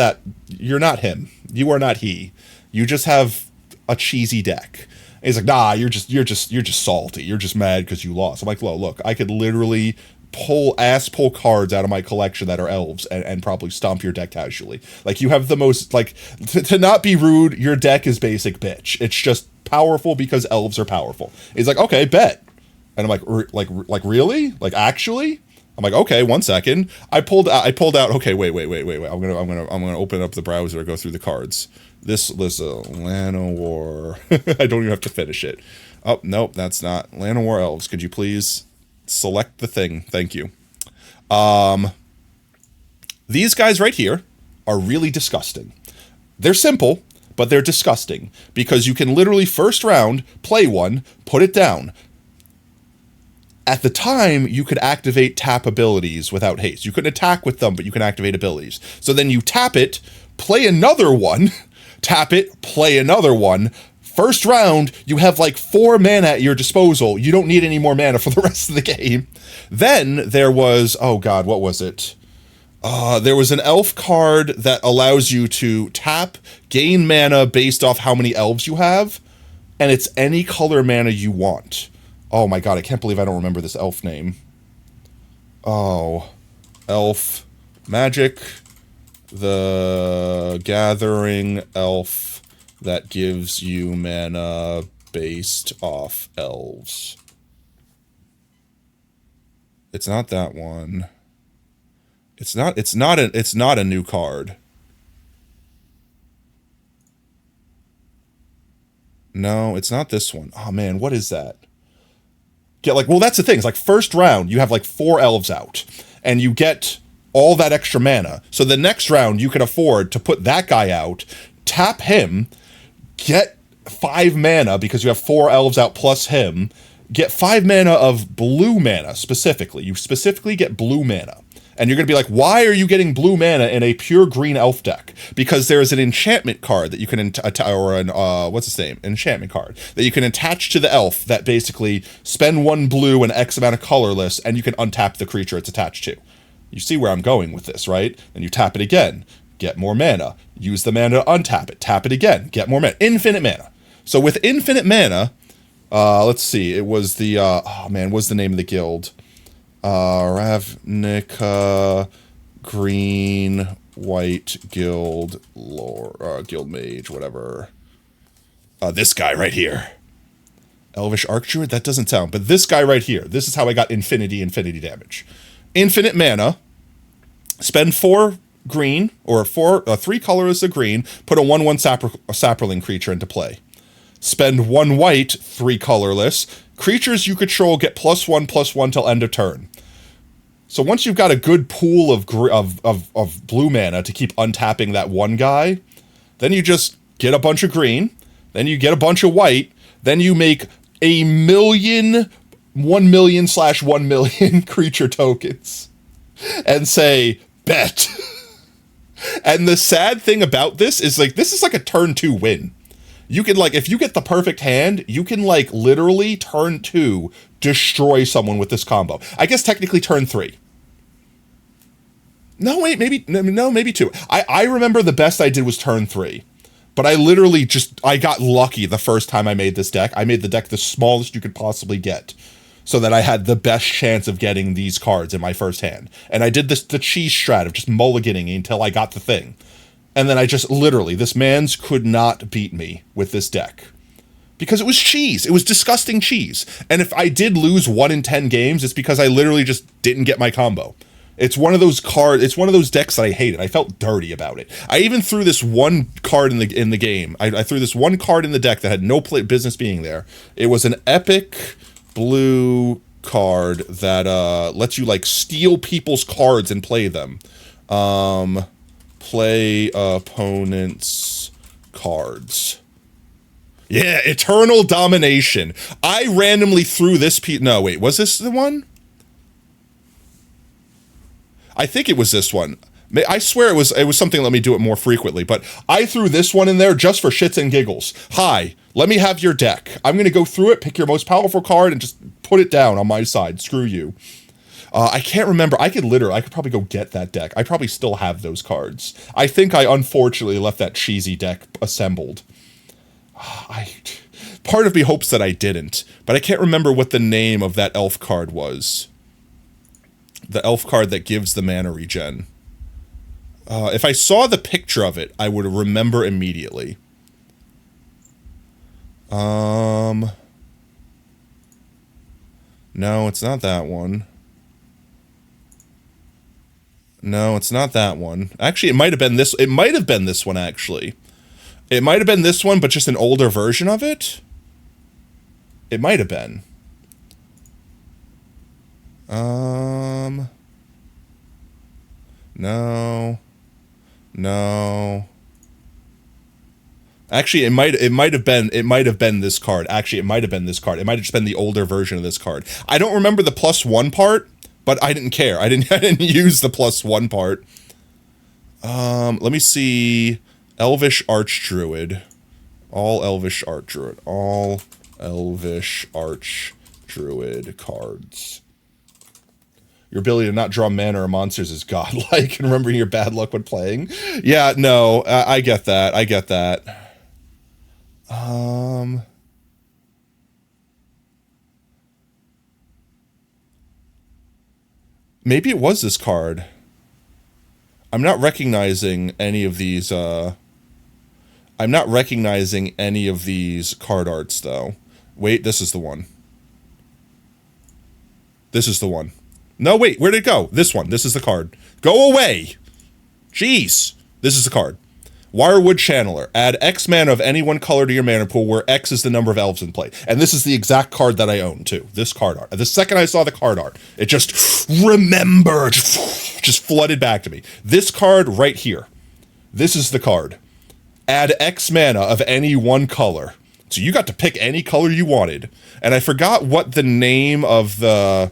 him. You are not he. You just have a cheesy deck. And he's like, nah, you're just salty. You're just mad because you lost. I'm like, well, look, I could literally pull cards out of my collection that are elves and probably stomp your deck casually. Like, you have the most, like, to not be rude, your deck is basic bitch. It's just powerful because elves are powerful. He's like, okay, bet. And I'm like, really? Like, actually? I'm like, okay, 1 second. I pulled out, okay, wait. I'm gonna open up the browser and go through the cards. This was a Llanowar. I don't even have to finish it. Oh, nope, that's not. Llanowar Elves, could you please select the thing? Thank you. These guys right here are really disgusting. They're simple, but they're disgusting because you can literally first round, play one, put it down. At the time, you could activate tap abilities without haste. You couldn't attack with them, but you can activate abilities. So then you tap it, play another one, tap it, play another one. First round, you have like 4 mana at your disposal. You don't need any more mana for the rest of the game. Then there was, oh god, what was it? There was an elf card that allows you to tap, gain mana based off how many elves you have, and it's any color mana you want. Oh my god, I can't believe I don't remember this elf name. Oh, elf magic, the gathering elf that gives you mana based off elves. It's not that one. It's not a new card. No, it's not this one. Oh man, what is that? Get like, well, that's the thing. It's like first round, you have like 4 elves out, and you get all that extra mana. So the next round, you can afford to put that guy out, tap him, get 5 mana because you have 4 elves out plus him, get 5 mana of blue mana specifically. You specifically get blue mana. And you're going to be like, why are you getting blue mana in a pure green elf deck? Because there is an enchantment card that you can, what's its name? Enchantment card that you can attach to the elf that basically spend 1 blue and X amount of colorless, and you can untap the creature it's attached to. You see where I'm going with this, right? Then you tap it again, get more mana. Use the mana to untap it, tap it again, get more mana. Infinite mana. So with infinite mana, let's see, it was the, oh man, what's the name of the guild? Ravnica Green White Guild Lore, Guild Mage, whatever. This guy right here. Elvish Archdruid? That doesn't sound, but this guy right here. This is how I got infinity damage. Infinite mana. Spend 4 green, or 3 colors of green, put a 1/1 Saproling creature into play. Spend 1 white, 3 colorless. Creatures you control get +1/+1 till end of turn. So once you've got a good pool of blue mana to keep untapping that one guy, then you just get a bunch of green, then you get a bunch of white, then you make 1 million / 1 million creature tokens and say, bet. And the sad thing about this is, like, this is like a turn 2 win. You can, like, if you get the perfect hand, you can, like, literally turn 2 destroy someone with this combo. I guess technically turn 3. No, wait, maybe 2. I remember the best I did was turn 3. But I literally I got lucky the first time I made this deck. I made the deck the smallest you could possibly get, so that I had the best chance of getting these cards in my first hand. And I did the cheese strat of just mulliganing until I got the thing. And then I just literally, this man's could not beat me with this deck. Because it was cheese. It was disgusting cheese. And if I did lose 1 in 10 games, it's because I literally just didn't get my combo. It's one of those decks that I hated. I felt dirty about it. I even threw this one card in the game. I threw this one card in the deck that had no business being there. It was an epic blue card that lets you, like, steal people's cards and play them. Play opponent's cards. Yeah, Eternal Domination. I randomly threw this piece. No, wait, was this the one? I think it was this one. I swear it was something, let me do it more frequently, but I threw this one in there just for shits and giggles. Hi, let me have your deck. I'm going to go through it, pick your most powerful card, and just put it down on my side. Screw you. I can't remember. I could probably go get that deck. I probably still have those cards. I think I unfortunately left that cheesy deck assembled. Part of me hopes that I didn't, but I can't remember what the name of that elf card was. The elf card that gives the mana regen. If I saw the picture of it, I would remember immediately. No, it's not that one. No, it's not that one. Actually, it might have been this. It might have been this one, actually. It might have been this one, but just an older version of it. It might have been. No. No. Actually, it might have been this card. Actually, it might have been this card. It might have just been the older version of this card. I don't remember the +1 part, but I didn't care. I didn't use the +1 part. Let me see. Elvish Archdruid. All Elvish Archdruid. All Elvish Archdruid cards. Your ability to not draw mana or monsters is godlike, and remembering your bad luck when playing. Yeah, no, I get that. I get that. Maybe it was this card. I'm not recognizing any of these, I'm not recognizing any of these card arts, though. Wait, this is the one. This is the one. No, wait, where'd it go? This one. This is the card. Go away! Jeez! This is the card. Wirewood Channeler. Add X mana of any one color to your mana pool, where X is the number of elves in play. And this is the exact card that I own, too. This card art. The second I saw the card art, it just remembered. Just flooded back to me. This card right here. This is the card. Add X mana of any one color. So you got to pick any color you wanted. And I forgot what the name of the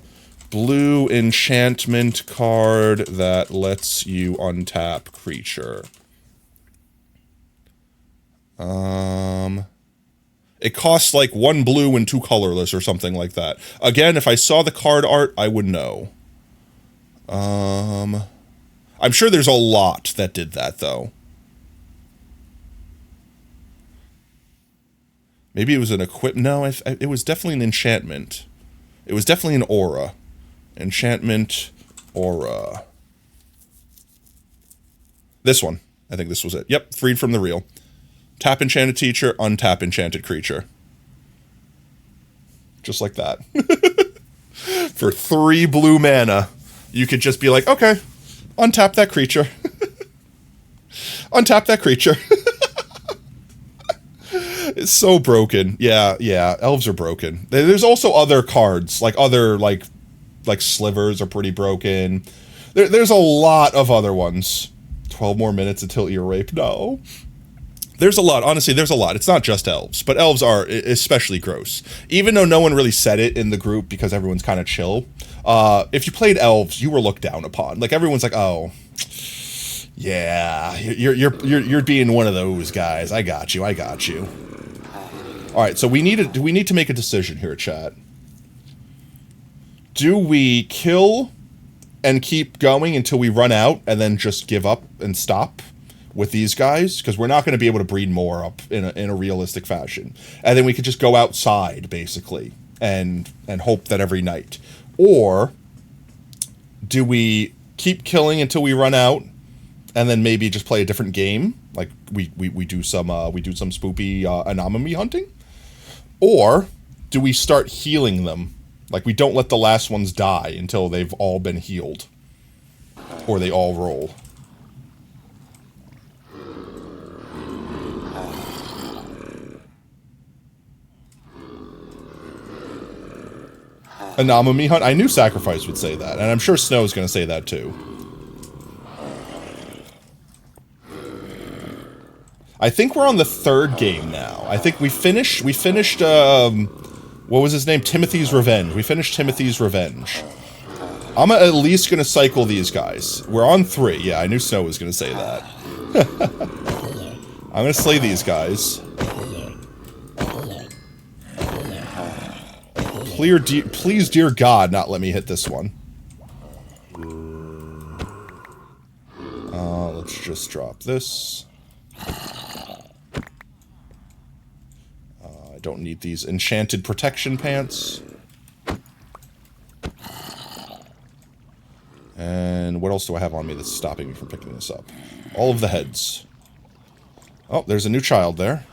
blue enchantment card that lets you untap creature. It costs like 1 blue and 2 colorless or something like that. Again, if I saw the card art, I would know. I'm sure there's a lot that did that, though. Maybe it was an no, it was definitely an enchantment. It was definitely an aura. Enchantment aura. This one. I think this was it. Yep, freed from the real. Tap enchanted teacher, untap enchanted creature. Just like that. For 3 blue mana, you could just be like, okay, untap that creature. Untap that creature. It's so broken. Yeah, elves are broken. There's also other cards, like other, like slivers are pretty broken. There's a lot of other ones. 12 more minutes until ear rape. No. There's a lot. Honestly, there's a lot. It's not just elves, but elves are especially gross. Even though no one really said it in the group because everyone's kind of chill. If you played elves, you were looked down upon. Like everyone's like, oh, yeah, you're being one of those guys. I got you. All right, so we need to make a decision here, chat. Do we kill and keep going until we run out and then just give up and stop with these guys? Because we're not going to be able to breed more up in a realistic fashion. And then we could just go outside, basically, and hope that every night. Or do we keep killing until we run out and then maybe just play a different game? Like we do some spoopy anomaly hunting? Or do we start healing them? Like we don't let the last ones die until they've all been healed. Or they all roll. Anomaly hunt? I knew Sacrifice would say that, and I'm sure Snow's going to say that too. I think we're on the 3rd game now. I think we finished, what was his name? Timothy's Revenge. We finished Timothy's Revenge. I'm at least going to cycle these guys. We're on 3. Yeah, I knew Snow was going to say that. I'm going to slay these guys. Please, dear God, not let me hit this one. Let's just drop this. I don't need these enchanted protection pants. And what else do I have on me that's stopping me from picking this up? All of the heads. Oh, there's a new child there.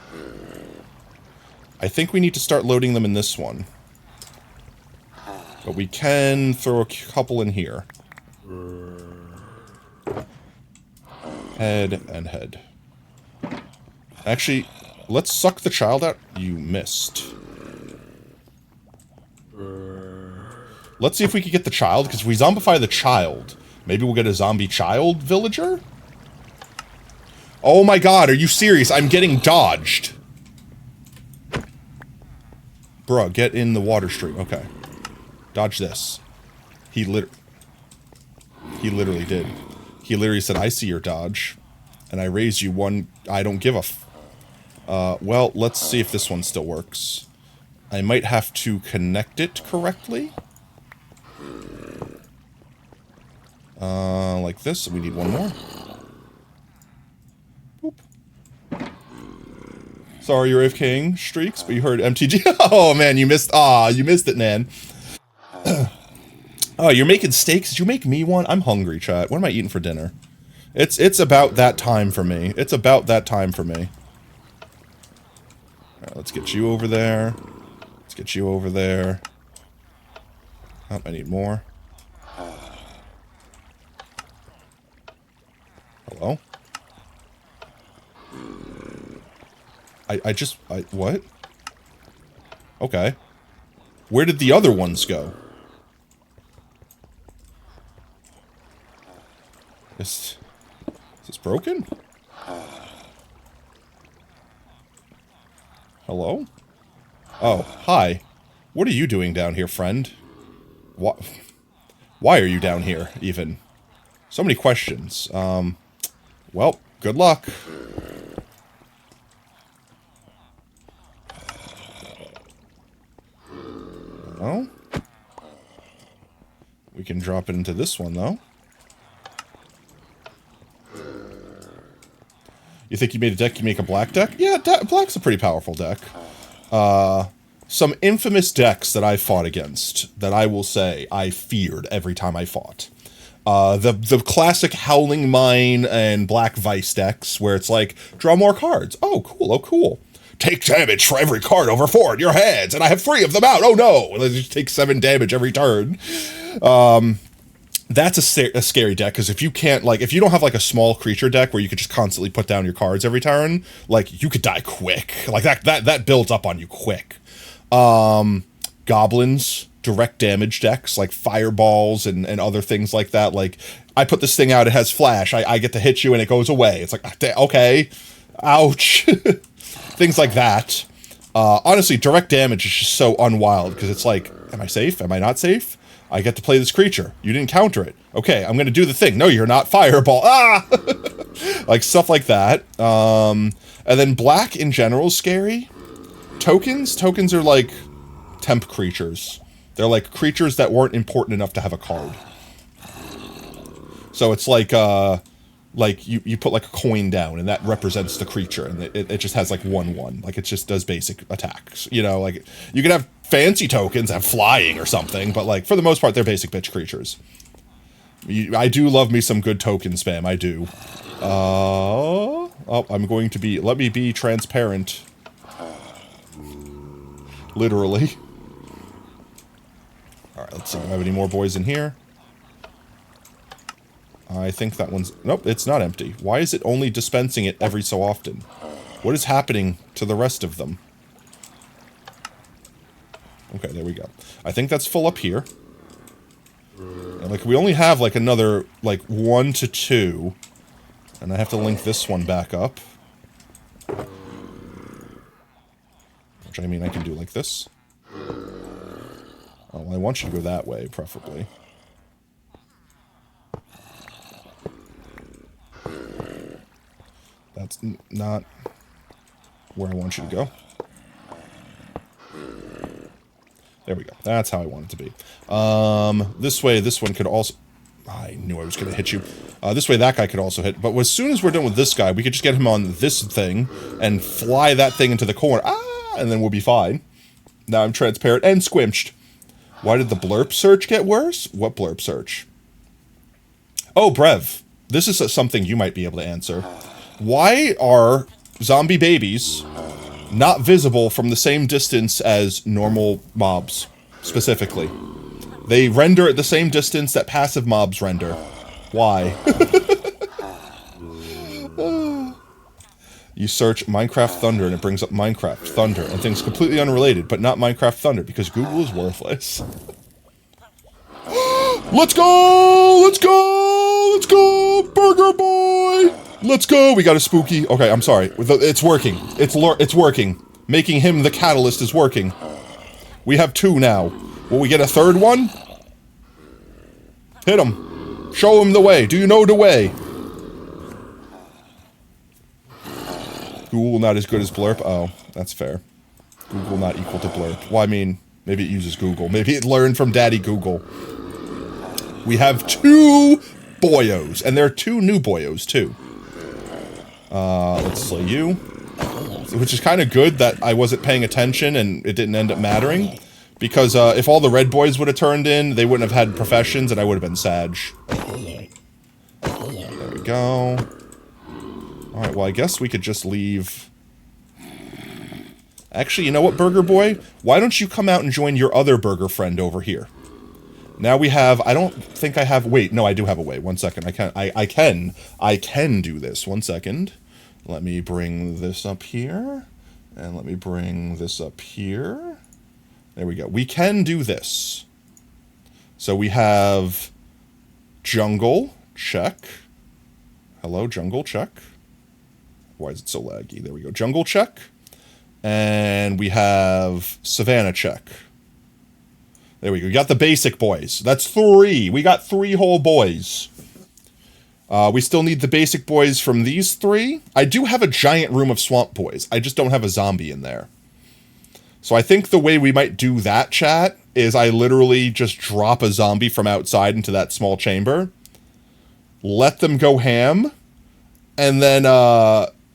I think we need to start loading them in this one. But we can throw a couple in here. Head and head. Actually, let's suck the child out. You missed. Let's see if we can get the child, because if we zombify the child, maybe we'll get a zombie child villager? Oh my god, are you serious? I'm getting dodged. Bruh, get in the water stream. Okay. Dodge this. He literally did. He literally said, I see your dodge. And I raise you one. I don't give a well, let's see if this one still works. I might have to connect it correctly. Like this. We need one more. Boop. Sorry, you're AFKing, Streaks, but you heard MTG. Oh, man, you missed. Aw, you missed it, man. Oh, you're making steaks? Did you make me one? I'm hungry, chat. What am I eating for dinner? It's about that time for me. It's about that time for me. Alright, let's get you over there. Let's get you over there. Oh, I need more. Hello? What? Okay. Where did the other ones go? Is this broken? Hello? Oh, hi. What are you doing down here, friend? What? Why are you down here, even? So many questions. Well, good luck. Oh? We can drop it into this one, though. You think you made a deck, you make a black deck? Yeah, black's a pretty powerful deck. Some infamous decks that I fought against, that I will say I feared every time I fought. The classic Howling Mine and Black Vice decks, where it's like, draw more cards. Oh, cool, oh, cool. Take damage for every card over 4 in your hands, and I have 3 of them out. Oh, no. Let's just take 7 damage every turn. That's a scary deck, because if you can't, like, if you don't have, like, a small creature deck where you could just constantly put down your cards every turn, like, you could die quick. Like, that builds up on you quick. Goblins, direct damage decks, like fireballs and other things like that. Like, I put this thing out, it has flash, I get to hit you and it goes away. It's like, okay, ouch. Things like that. Honestly, direct damage is just so unwild, because it's like, am I safe? Am I not safe? I get to play this creature. You didn't counter it. Okay, I'm gonna do the thing. No, you're not. Fireball. Ah! Like, stuff like that. And then black in general is scary. Tokens are like temp creatures. They're like creatures that weren't important enough to have a card. So it's like you put like a coin down, and that represents the creature, and it just has like 1/1. Like, it just does basic attacks. You know, like, you could have fancy tokens have flying or something, but like, for the most part, they're basic bitch creatures. I do love me some good token spam, I do. Oh, I'm going to be, let me be transparent. Literally. Alright, let's see if I have any more boys in here. I think that one's, nope, it's not empty. Why is it only dispensing it every so often? What is happening to the rest of them? Okay, there we go. I think that's full up here. And, like, we only have, like, another, like, 1 to 2. And I have to link this one back up. Which, I mean, I can do like this. Oh, well, I want you to go that way, preferably. That's not where I want you to go. There we go. That's how I want it to be. This way, this one could also... I knew I was going to hit you. This way, that guy could also hit. But as soon as we're done with this guy, we could just get him on this thing and fly that thing into the corner. Ah! And then we'll be fine. Now I'm transparent and squinched. Why did the blurp search get worse? What blurp search? Oh, Brev, this is something you might be able to answer. Why are zombie babies not visible from the same distance as normal mobs, specifically? They render at the same distance that passive mobs render. Why? You search Minecraft Thunder and it brings up Minecraft Thunder and things completely unrelated, but not Minecraft Thunder because Google is worthless. Let's go! Let's go! Let's go! Burger Boy! Let's go! We got a spooky... Okay, I'm sorry. It's working. It's working. Making him the catalyst is working. We have 2 now. Will we get a 3rd one? Hit him. Show him the way. Do you know the way? Google not as good as Blurp? Oh, that's fair. Google not equal to Blurp. Well, I mean, maybe it uses Google. Maybe it learned from Daddy Google. We have 2 boyos, and there are 2 new boyos, too. Let's slay you. Which is kind of good that I wasn't paying attention and it didn't end up mattering. Because if all the red boys would have turned in, they wouldn't have had professions and I would have been Sag. There we go. Alright, well I guess we could just leave... Actually, you know what, Burger Boy? Why don't you come out and join your other burger friend over here? Now we have... I don't think I have... Wait, no, I do have a way. 1 second. I can do this. 1 second. Let me bring this up here. And let me bring this up here. There we go. We can do this. So we have jungle, check. Hello, jungle, check. Why is it so laggy? There we go. Jungle, check. And we have savannah, check. There we go. We got the basic boys. That's 3. We got 3 whole boys. We still need the basic boys from these 3. I do have a giant room of swamp boys. I just don't have a zombie in there. So I think the way we might do that, chat, is I literally just drop a zombie from outside into that small chamber. Let them go ham. And then,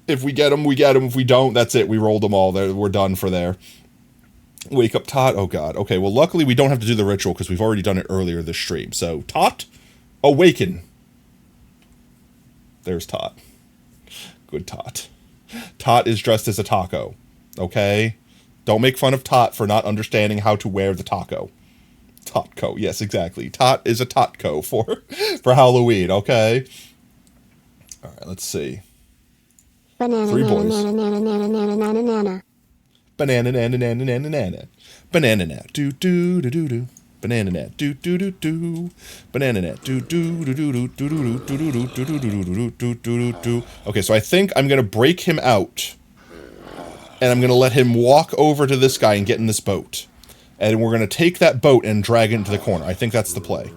if we get them, we get them. If we don't, that's it. We rolled them all. We're done for there. Wake up, Tot. Oh, God. Okay, well, luckily we don't have to do the ritual because we've already done it earlier this stream. So, Tot, awaken. There's Tot. Good Tot. Tot is dressed as a taco. Okay? Don't make fun of Tot for not understanding how to wear the taco. Totco. Yes, exactly. Tot is a Totco for Halloween, okay? Alright, let's see. Banana, 3 boys. banana, banana, banana, banana, banana. Banana, nana, nana, nana, nana. Banana, nana, do, do, do, do, do. Banana, nana, do, do, do, do. Banana, nana, do, do, do, do, do, do, do, do, do, do, do, do, do, do, do, do. Okay, so I think I'm gonna break him out. And I'm gonna let him walk over to this guy and get in this boat. And we're gonna take that boat and drag it into the corner. I think that's the play.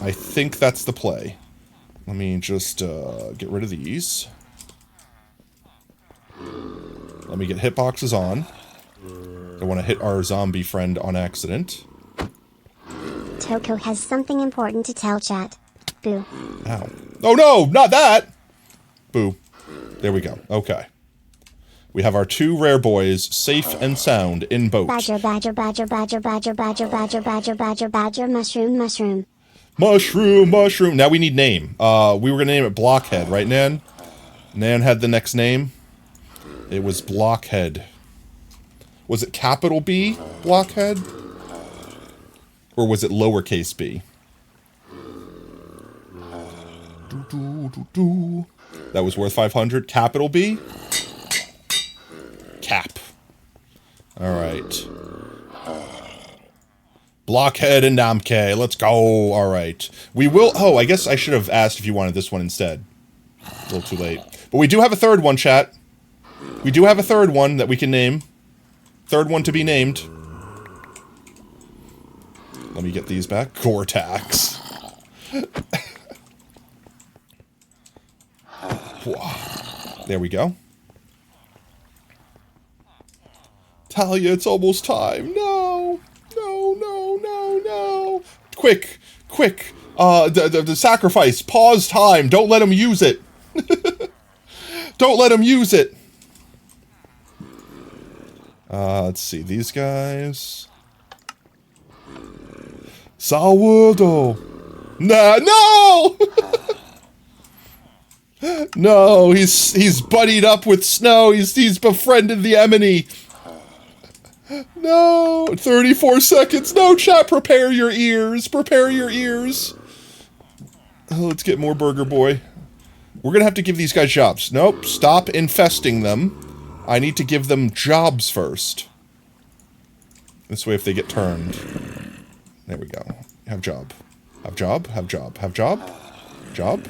I think that's the play. Let me just get rid of these. Let me get hitboxes on. I want to hit our zombie friend on accident. Toko has something important to tell chat. Boo. Ow. Oh no, not that! Boo. There we go. Okay. We have our 2 rare boys, safe and sound, in boat. Badger, badger, badger, badger, badger, badger, badger, badger, badger, badger, mushroom, mushroom. Mushroom, mushroom. Now we need name. We were gonna name it Blockhead, right, Nan? Nan had the next name. It was Blockhead. Was it capital B, Blockhead? Or was it lowercase b? That was worth 500. Capital B? Cap. Alright. Blockhead and Namke. Let's go. Alright. We will... Oh, I guess I should have asked if you wanted this one instead. A little too late. But we do have a 3rd one, chat. We do have a 3rd one that we can name. 3rd one to be named. Let me get these back. Gore-Tax. There we go. Talia, it's almost time. No. No, no, no, no. Quick. Quick. The sacrifice. Pause time. Don't let him use it. Don't let him use it. Let's see. These guys. Sourdough. Nah, no! No, he's buddied up with Snow. He's befriended the Emily. No, 34 seconds. No, chat, prepare your ears. Prepare your ears. Oh, let's get more Burger Boy. We're gonna have to give these guys jobs. Nope, stop infesting them. I need to give them jobs first. This way if they get turned. There we go. Have job. Have job, have job, have job. Job.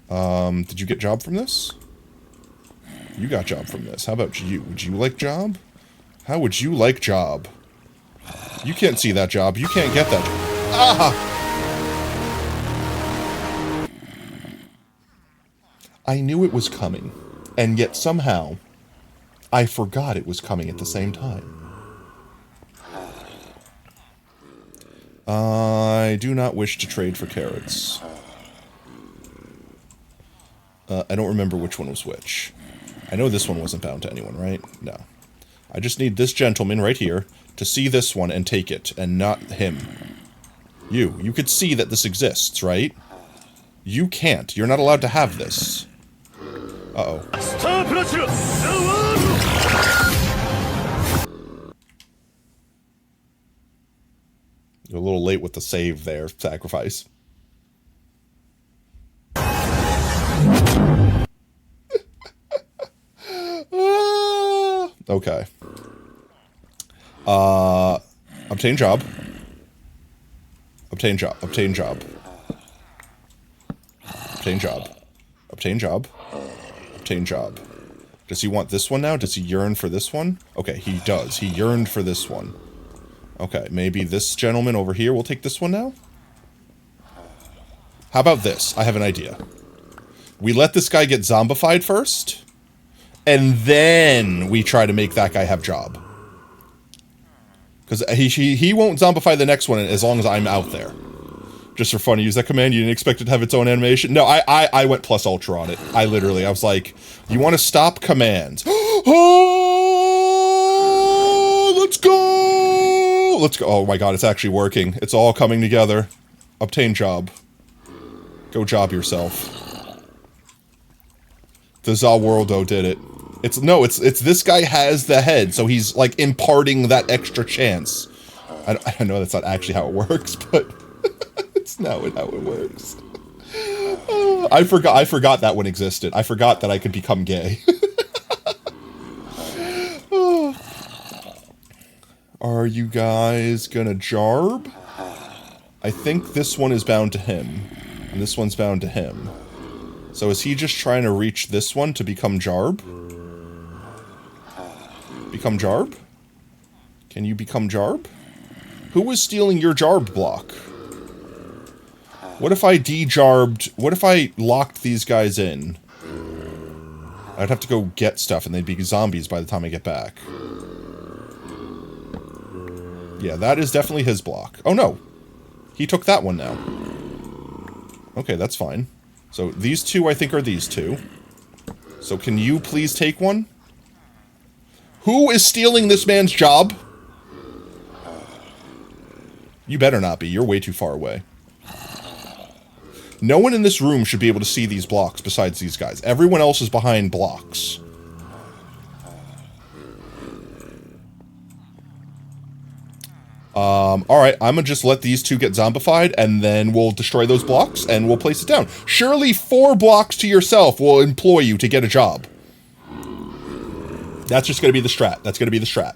Did you get job from this? You got job from this. How about you? Would you like job? How would you like job? You can't see that job. You can't get that job. Ah! I knew it was coming, and yet somehow I forgot it was coming at the same time. I do not wish to trade for carrots. I don't remember which one was which. I know this one wasn't bound to anyone, right? No. I just need this gentleman right here to see this one and take it, and not him. You could see that this exists, right? You can't. You're not allowed to have this. Uh-oh. You're a little late with the save there, sacrifice. Okay. Obtain job. Obtain job. Obtain job. Obtain job. Obtain job. Obtain job. Does he want this one now? Does he yearn for this one? Okay, he does. He yearned for this one. Okay, maybe this gentleman over here will take this one now? How about this? I have an idea. We let this guy get zombified first, and then we try to make that guy have job. Because he won't zombify the next one as long as I'm out there. Just for fun, use that command. You didn't expect it to have its own animation. No, I went plus ultra on it. I was like, you want to stop commands. Oh, let's go! Let's go. Oh my god, it's actually working. It's all coming together. Obtain job. Go job yourself. The Zawworldo did it. It's this guy has the head, so he's like imparting that extra chance. I know that's not actually how it works, but it's not how it works. I forgot that one existed. I forgot that I could become gay. Are you guys gonna jarb? I think this one is bound to him, and this one's bound to him. So is he just trying to reach this one to become jarb? Become jarb? Can you become jarb? Who was stealing your jarb block? What if I de-jarbed... What if I locked these guys in? I'd have to go get stuff and they'd be zombies by the time I get back. Yeah, that is definitely his block. Oh no! He took that one now. Okay, that's fine. So these two, I think, are these two. So can you please take one? Who is stealing this man's job? You better not be. You're way too far away. No one in this room should be able to see these blocks besides these guys. Everyone else is behind blocks. Alright, I'm gonna just let these two get zombified, and then we'll destroy those blocks, and we'll place it down. Surely 4 blocks to yourself will employ you to get a job. That's just gonna be the strat. That's gonna be the strat.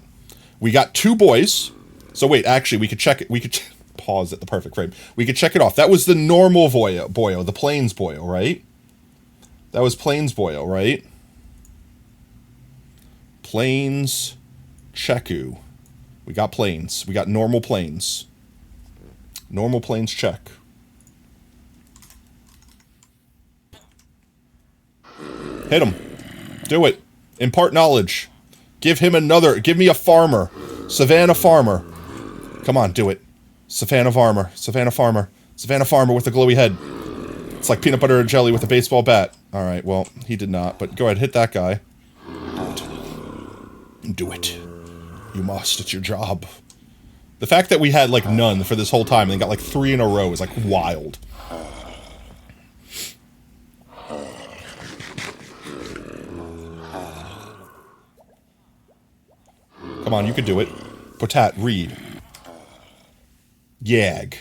We got 2 boys. So wait, actually, we could check it. We could pause at the perfect frame. We could check it off. That was the normal boyo, the plains boyo, right? That was plains boyo, right? Plains Cheku. We got plains. We got normal plains. Normal plains check. Hit him. Do it. Impart knowledge. Give him another. Give me a farmer. Savannah farmer. Come on, do it. Savannah farmer. Savannah farmer. Savannah farmer with a glowy head. It's like peanut butter and jelly with a baseball bat. Alright, well, he did not. But go ahead, hit that guy. Do it. Do it. You must. It's your job. The fact that we had, like, none for this whole time and then got, like, 3 in a row is, like, wild. Come on, you can do it. Potat, read. Yag.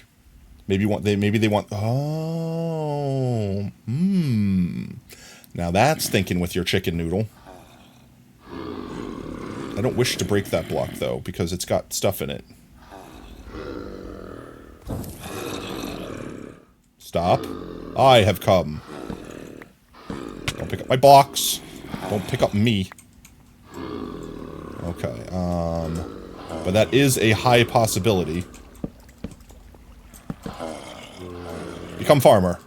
Maybe they want. Oh, Now that's thinking with your chicken noodle. I don't wish to break that block though because it's got stuff in it. Stop. I have come. Don't pick up my box. Don't pick up me. Okay. But that is a high possibility. Become farmer.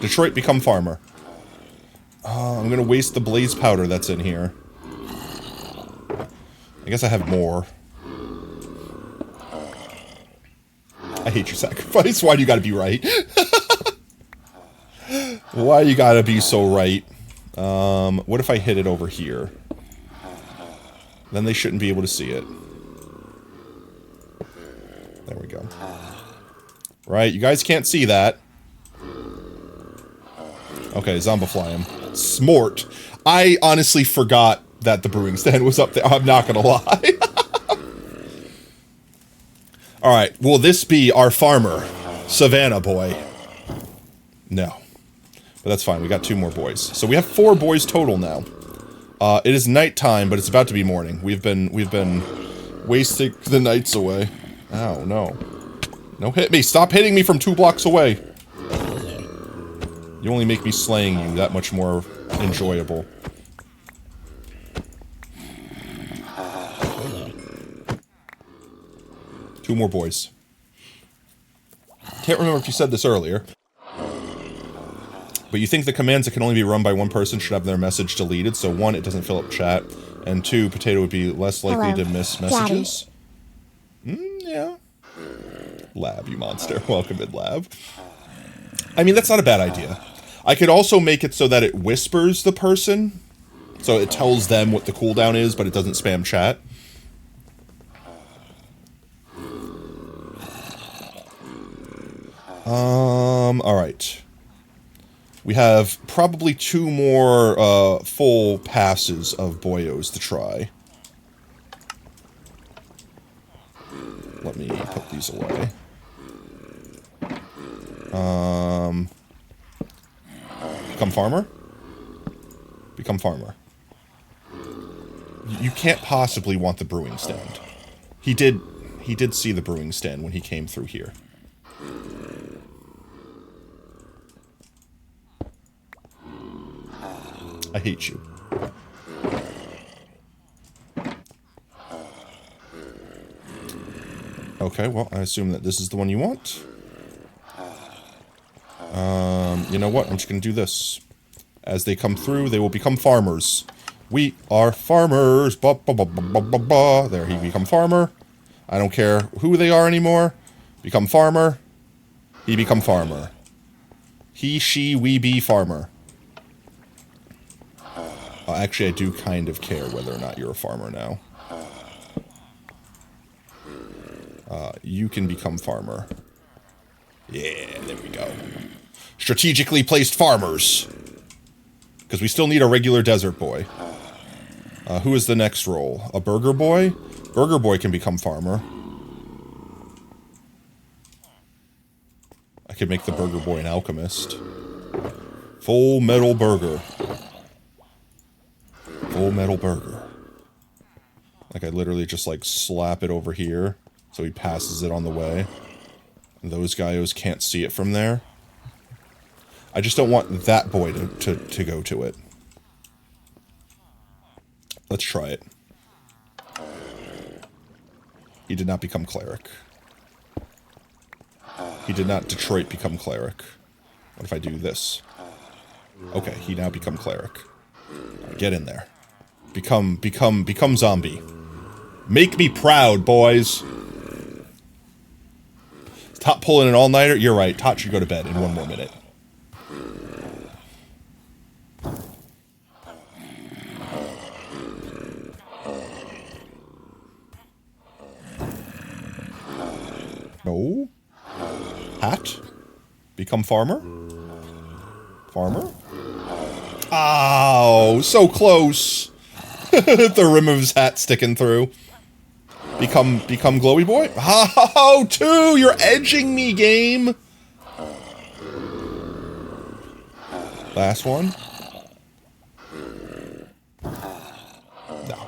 Detroit, become farmer. I'm gonna waste the blaze powder that's in here. I guess I have more. I hate your sacrifice. Why do you gotta be right? Why you gotta be so right? What if I hit it over here? Then they shouldn't be able to see it. There we go. Right, you guys can't see that. Okay, zombify him. Smort. I honestly forgot that the brewing stand was up there. I'm not gonna lie. Alright, will this be our farmer? Savannah boy. No. But that's fine, we got 2 more boys. So we have 4 boys total now. It is nighttime, but it's about to be morning. We've been wasting the nights away. Ow, no. No, hit me! Stop hitting me from 2 blocks away! You only make me slaying you that much more enjoyable. Two more boys. Can't remember if you said this earlier. But you think the commands that can only be run by one person should have their message deleted, so 1, it doesn't fill up chat, and 2, Potato would be less likely to miss messages? Yeah. Lab, you monster. Welcome in, Lab. I mean, that's not a bad idea. I could also make it so that it whispers the person, so it tells them what the cooldown is, but it doesn't spam chat. Alright. We have probably 2 more, full passes of boyos to try. Let me put these away. Become farmer? Become farmer. You can't possibly want the brewing stand. He did see the brewing stand when he came through here. I hate you. Okay, well, I assume that this is the one you want. You know what? I'm just gonna do this. As they come through, they will become farmers. We are farmers. Ba, ba, ba, ba, ba, ba, ba. There, he become farmer. I don't care who they are anymore. Become farmer. He become farmer. He, she, we be farmer. Actually, I do kind of care whether or not you're a farmer now. You can become farmer. Yeah, there we go. Strategically placed farmers. Because we still need a regular desert boy. Who is the next role? A burger boy? Burger boy can become farmer. I could make the burger boy an alchemist. Full metal burger. Full metal burger. Like I literally just like slap it over here. So he passes it on the way. And those guys can't see it from there. I just don't want that boy to go to it. Let's try it. He did not become cleric. He did not Detroit become cleric. What if I do this? Okay, he now become cleric. Right, get in there. Become zombie. Make me proud, boys. Tot pulling an all-nighter? You're right. Tot should go to bed in 1 more minute. No. Hat. Become farmer. Farmer. Oh, so close. The rim of his hat sticking through. Become glowy boy. Oh, 2! You're edging me, game. Last one. No.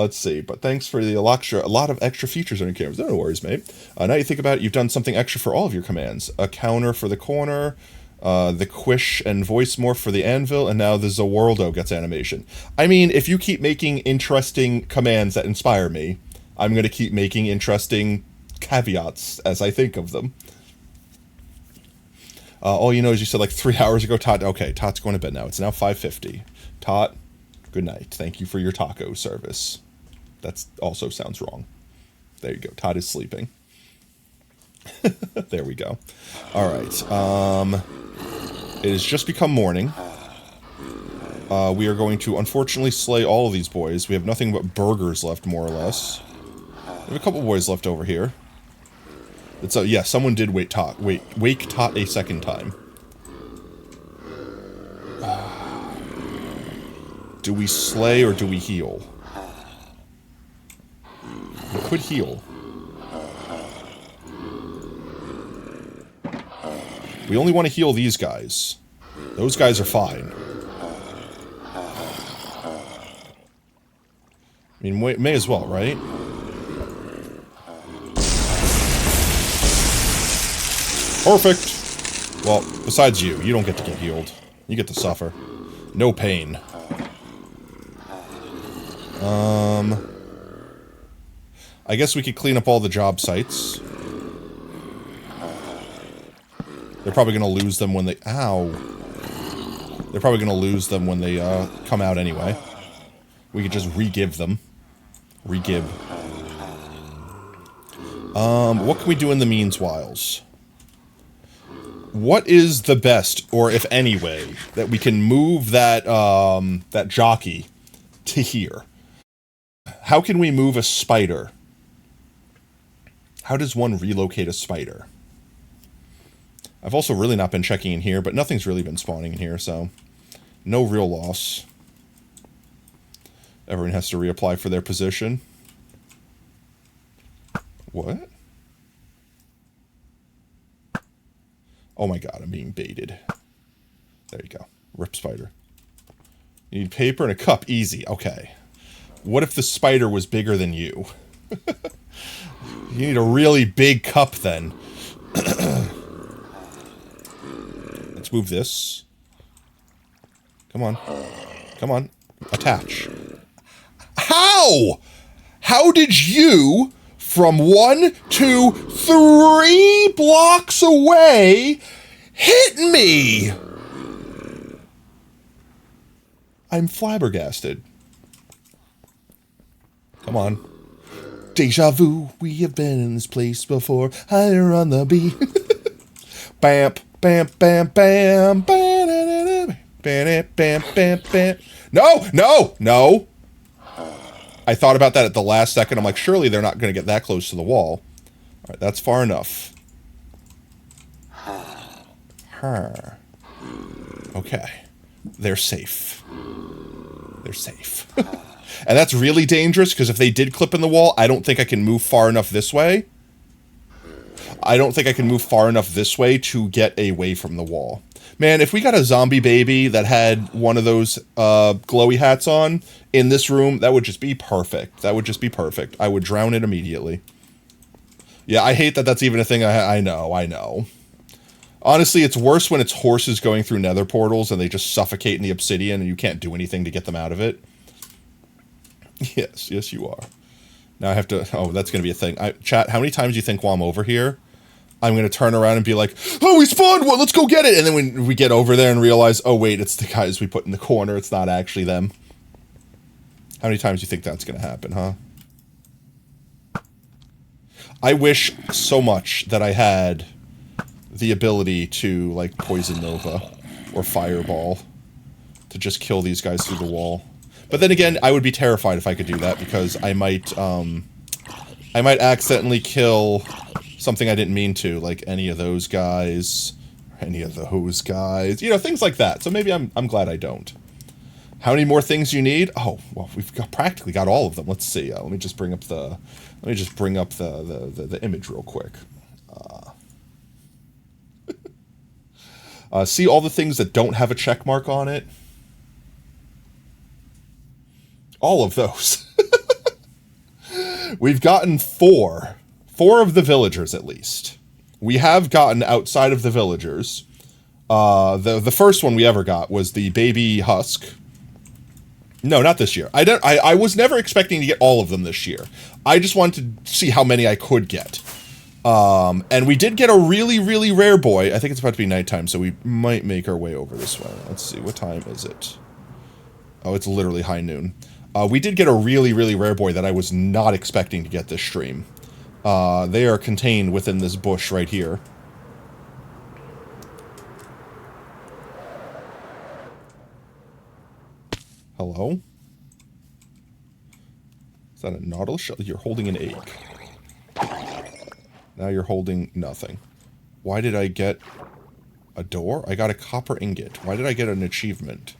Let's see. But thanks for the a lot of extra features on your cameras. No worries, mate. Now you think about it, you've done something extra for all of your commands. A counter for the corner, the quish and voice morph for the anvil, and now the Zaworldo gets animation. I mean, if you keep making interesting commands that inspire me, I'm going to keep making interesting caveats as I think of them. All you know is you said like 3 hours ago, Tot. Okay, Tot's going to bed now. It's now 5:50. Tot, good night. Thank you for your taco service. That also sounds wrong. There you go. Tot is sleeping. There we go. All right. It has just become morning. We are going to unfortunately slay all of these boys. We have nothing but burgers left, more or less. We have a couple boys left over here. It's yeah, someone did wake Tot a second time. Do we slay or do we heal? We could heal. We only want to heal these guys. Those guys are fine. I mean, may as well, right? Perfect! Well, besides you. You don't get to get healed. You get to suffer. No pain. I guess we could clean up all the job sites. They're probably going to lose them when they... Ow. They're probably going to lose them when they come out anyway. We could just re-give them. Re-give. What can we do in the meanwhiles? What is the best, or if any way, that we can move that, that jockey to here? How can we move a spider? How does one relocate a spider? I've also really not been checking in here, but nothing's really been spawning in here, so no real loss. Everyone has to reapply for their position. What? Oh my god, I'm being baited. There you go. Rip spider. You need paper and a cup. Easy. Okay. What if the spider was bigger than you? You need a really big cup then. Let's move this. Come on. Come on. Attach. How? How did you, from 1, 2, 3 blocks away, hit me? I'm flabbergasted. Come on. Deja vu, we have been in this place before. Higher on the beat. Bam, bam, bam, bam, bam, bam, bam, bam, bam. No, no, no. I thought about that at the last second. I'm like, surely they're not going to get that close to the wall. All right, that's far enough. Okay. They're safe. They're safe. And that's really dangerous, because if they did clip in the wall, I don't think I can move far enough this way. I don't think I can move far enough this way to get away from the wall. Man, if we got a zombie baby that had one of those glowy hats on in this room, that would just be perfect. That would just be perfect. I would drown it immediately. Yeah, I hate that that's even a thing. I know, I know. Honestly, it's worse when it's horses going through nether portals and they just suffocate in the obsidian and you can't do anything to get them out of it. Yes, yes you are. Now I have to... Oh, that's going to be a thing. Chat, how many times do you think while I'm over here, I'm going to turn around and be like, oh, we spawned one, let's go get it! And then when we get over there and realize, oh wait, it's the guys we put in the corner, it's not actually them. How many times do you think that's going to happen, huh? I wish so much that I had the ability to, like, Poison Nova or Fireball to just kill these guys through the wall. But then again, I would be terrified if I could do that, because I might accidentally kill something I didn't mean to, like any of those guys, you know, things like that. So maybe I'm glad I don't. How many more things you need? Oh, well, we've practically got all of them. Let's see. Let me just bring up the image real quick. See all the things that don't have a check mark on it? All of those. We've gotten four of the villagers at least. We have gotten outside of the villagers. The first one we ever got was the baby husk. No, not this year. I was never expecting to get all of them this year. I just wanted to see how many I could get. And we did get a really, really rare boy. I think it's about to be nighttime, so we might make our way over this way. Let's see, what time is it? Oh, it's literally high noon. We did get a really, really rare boy that I was not expecting to get this stream. They are contained within this bush right here. Hello? Is that a nautilus shell? You're holding an egg. Now you're holding nothing. Why did I get a door? I got a copper ingot. Why did I get an achievement?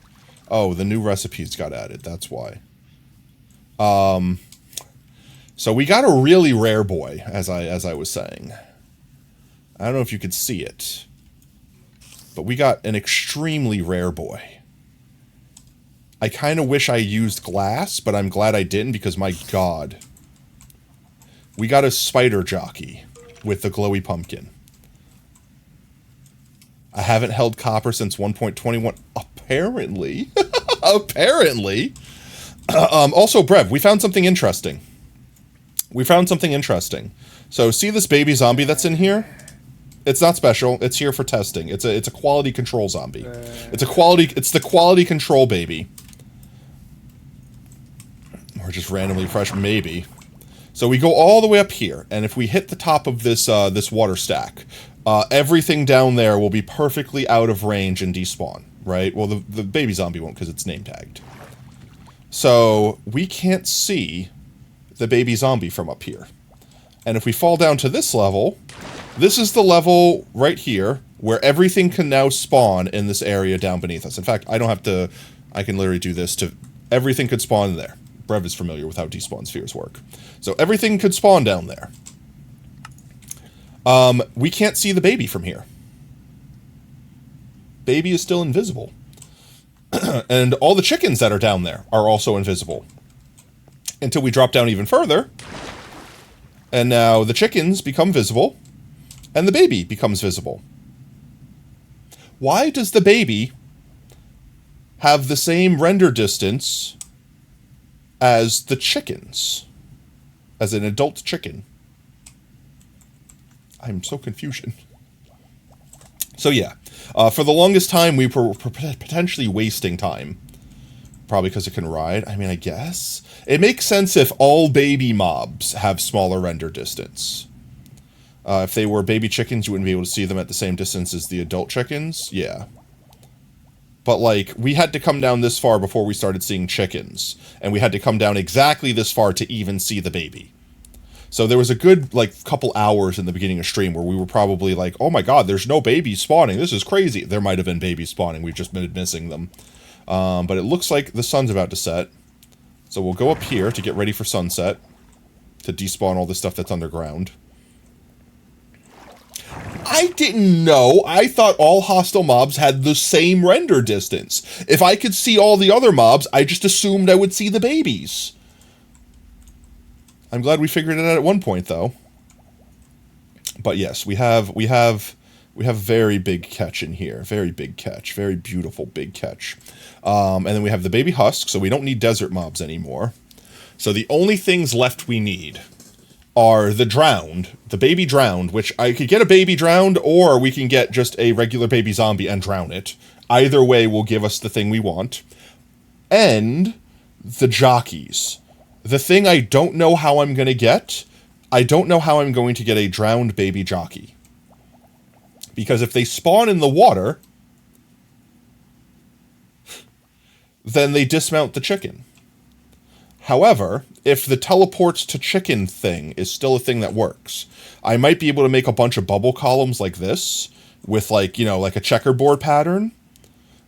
Oh, the new recipes got added. That's why. So we got a really rare boy, as I was saying. I don't know if you could see it, but we got an extremely rare boy. I kind of wish I used glass, but I'm glad I didn't because my god. We got a spider jockey with the glowy pumpkin. I haven't held copper since 1.21. Apparently. Apparently. Also, Brev, we found something interesting. So, see this baby zombie that's in here? It's not special. It's here for testing. It's a quality control zombie. It's the quality control baby. Or just randomly fresh, maybe. So we go all the way up here, and if we hit the top of this this water stack, everything down there will be perfectly out of range and despawn, right? Well, the baby zombie won't because it's name tagged. So we can't see the baby zombie from up here. And if we fall down to this level, this is the level right here where everything can now spawn in this area down beneath us. In fact, I don't have to, I can literally do this to, everything could spawn there. Brev is familiar with how despawn spheres work. So everything could spawn down there. We can't see the baby from here. Baby is still invisible. And all the chickens that are down there are also invisible. Until we drop down even further. And now the chickens become visible. And the baby becomes visible. Why does the baby have the same render distance as the chickens? As an adult chicken. I'm so confused. So yeah, for the longest time we were potentially wasting time. Probably because it can ride. I mean, I guess. It makes sense if all baby mobs have smaller render distance. If they were baby chickens, you wouldn't be able to see them at the same distance as the adult chickens. Yeah. But, like, we had to come down this far before we started seeing chickens. And we had to come down exactly this far to even see the baby. So there was a good, like, couple hours in the beginning of stream where we were probably like, oh my god, there's no babies spawning. This is crazy. There might have been babies spawning. We've just been missing them. But it looks like the sun's about to set. So we'll go up here to get ready for sunset. To despawn all the stuff that's underground. I didn't know. I thought all hostile mobs had the same render distance. If I could see all the other mobs, I just assumed I would see the babies. I'm glad we figured it out at one point, though. But yes, we have very big catch in here. Very big catch. Very beautiful big catch. And then we have the baby husk, so we don't need desert mobs anymore. So the only things left we need are the drowned, the baby drowned, which I could get a baby drowned, or we can get just a regular baby zombie and drown it. Either way will give us the thing we want. And the jockeys. The thing I don't know how I'm going to get, I don't know how I'm going to get a drowned baby jockey. Because if they spawn in the water, then they dismount the chicken. However, if the teleports to chicken thing is still a thing that works, I might be able to make a bunch of bubble columns like this with like, you know, like a checkerboard pattern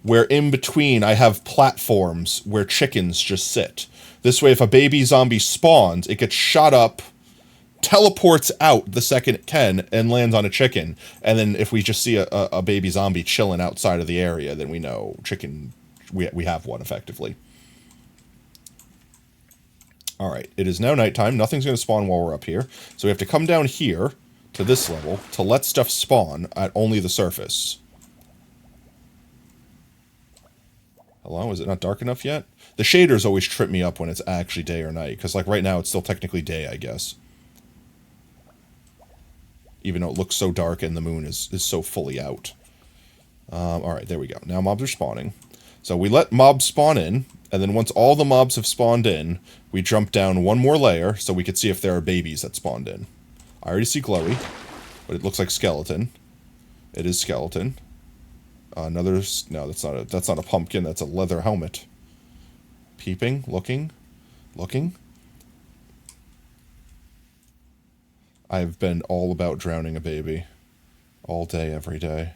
where in between I have platforms where chickens just sit. This way, if a baby zombie spawns, it gets shot up, teleports out the second it can, and lands on a chicken. And then if we just see a baby zombie chilling outside of the area, then we know chicken, we have one effectively. Alright, it is now nighttime. Nothing's going to spawn while we're up here. So we have to come down here to this level to let stuff spawn at only the surface. Hello? Is it not dark enough yet? The shaders always trip me up when it's actually day or night, because like right now it's still technically day, I guess. Even though it looks so dark and the moon is so fully out. Alright, there we go. Now mobs are spawning. So we let mobs spawn in, and then once all the mobs have spawned in, we jump down one more layer so we could see if there are babies that spawned in. I already see glowy, but it looks like skeleton. It is skeleton. No, that's not a pumpkin, that's a leather helmet. Peeping, looking. I've been all about drowning a baby. All day, every day.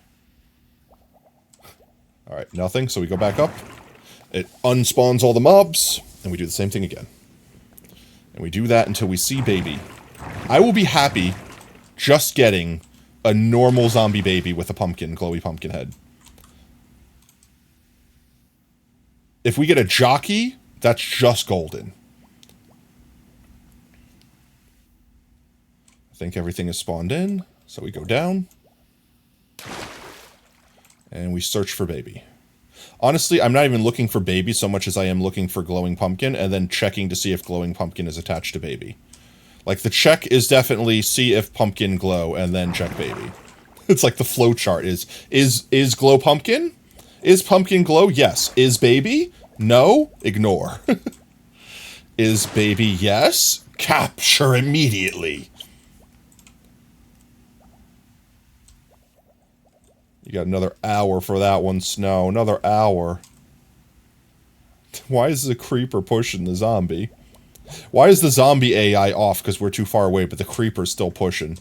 Alright, nothing, so we go back up. It unspawns all the mobs, and we do the same thing again. And we do that until we see baby. I will be happy just getting a normal zombie baby with a glowy pumpkin head. If we get a jockey, that's just golden. I think everything is spawned in, so we go down. And we search for baby. Honestly, I'm not even looking for baby so much as I am looking for glowing pumpkin, and then checking to see if glowing pumpkin is attached to baby. Like, the check is definitely see if pumpkin glow, and then check baby. It's like the flow chart is glow pumpkin? Is pumpkin glow? Yes. Is baby? No? Ignore. Is baby yes? Capture immediately. You got another hour for that one, Snow. Another hour. Why is the creeper pushing the zombie? Why is the zombie AI off because we're too far away, but the creeper's still pushing?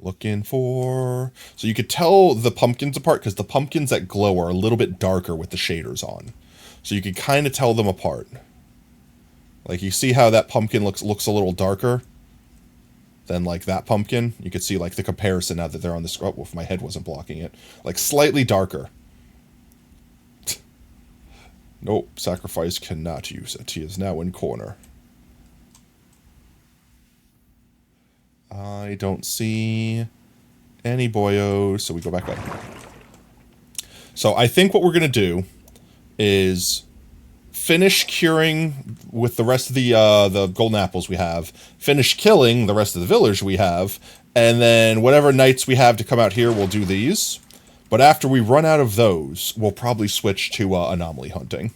Looking for... So you could tell the pumpkins apart, because the pumpkins that glow are a little bit darker with the shaders on. So you could kind of tell them apart. Like, you see how that pumpkin looks a little darker than, like, that pumpkin? You could see, like, the comparison now that they're on the screen. Oh, if my head wasn't blocking it. Like, slightly darker. Nope, sacrifice cannot use it. He is now in corner. I don't see any boyos, so we go back up. So I think what we're going to do is finish curing with the rest of the golden apples we have, finish killing the rest of the village we have, and then whatever nights we have to come out here, we'll do these. But after we run out of those, we'll probably switch to anomaly hunting,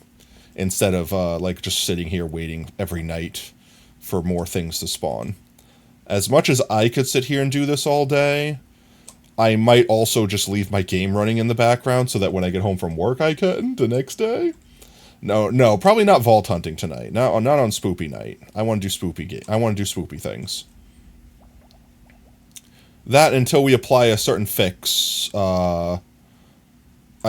instead of like just sitting here waiting every night for more things to spawn. As much as I could sit here and do this all day, I might also just leave my game running in the background so that when I get home from work I can the next day. No, probably not vault hunting tonight. No, not on spoopy night. I want to do spoopy things. That until we apply a certain fix, I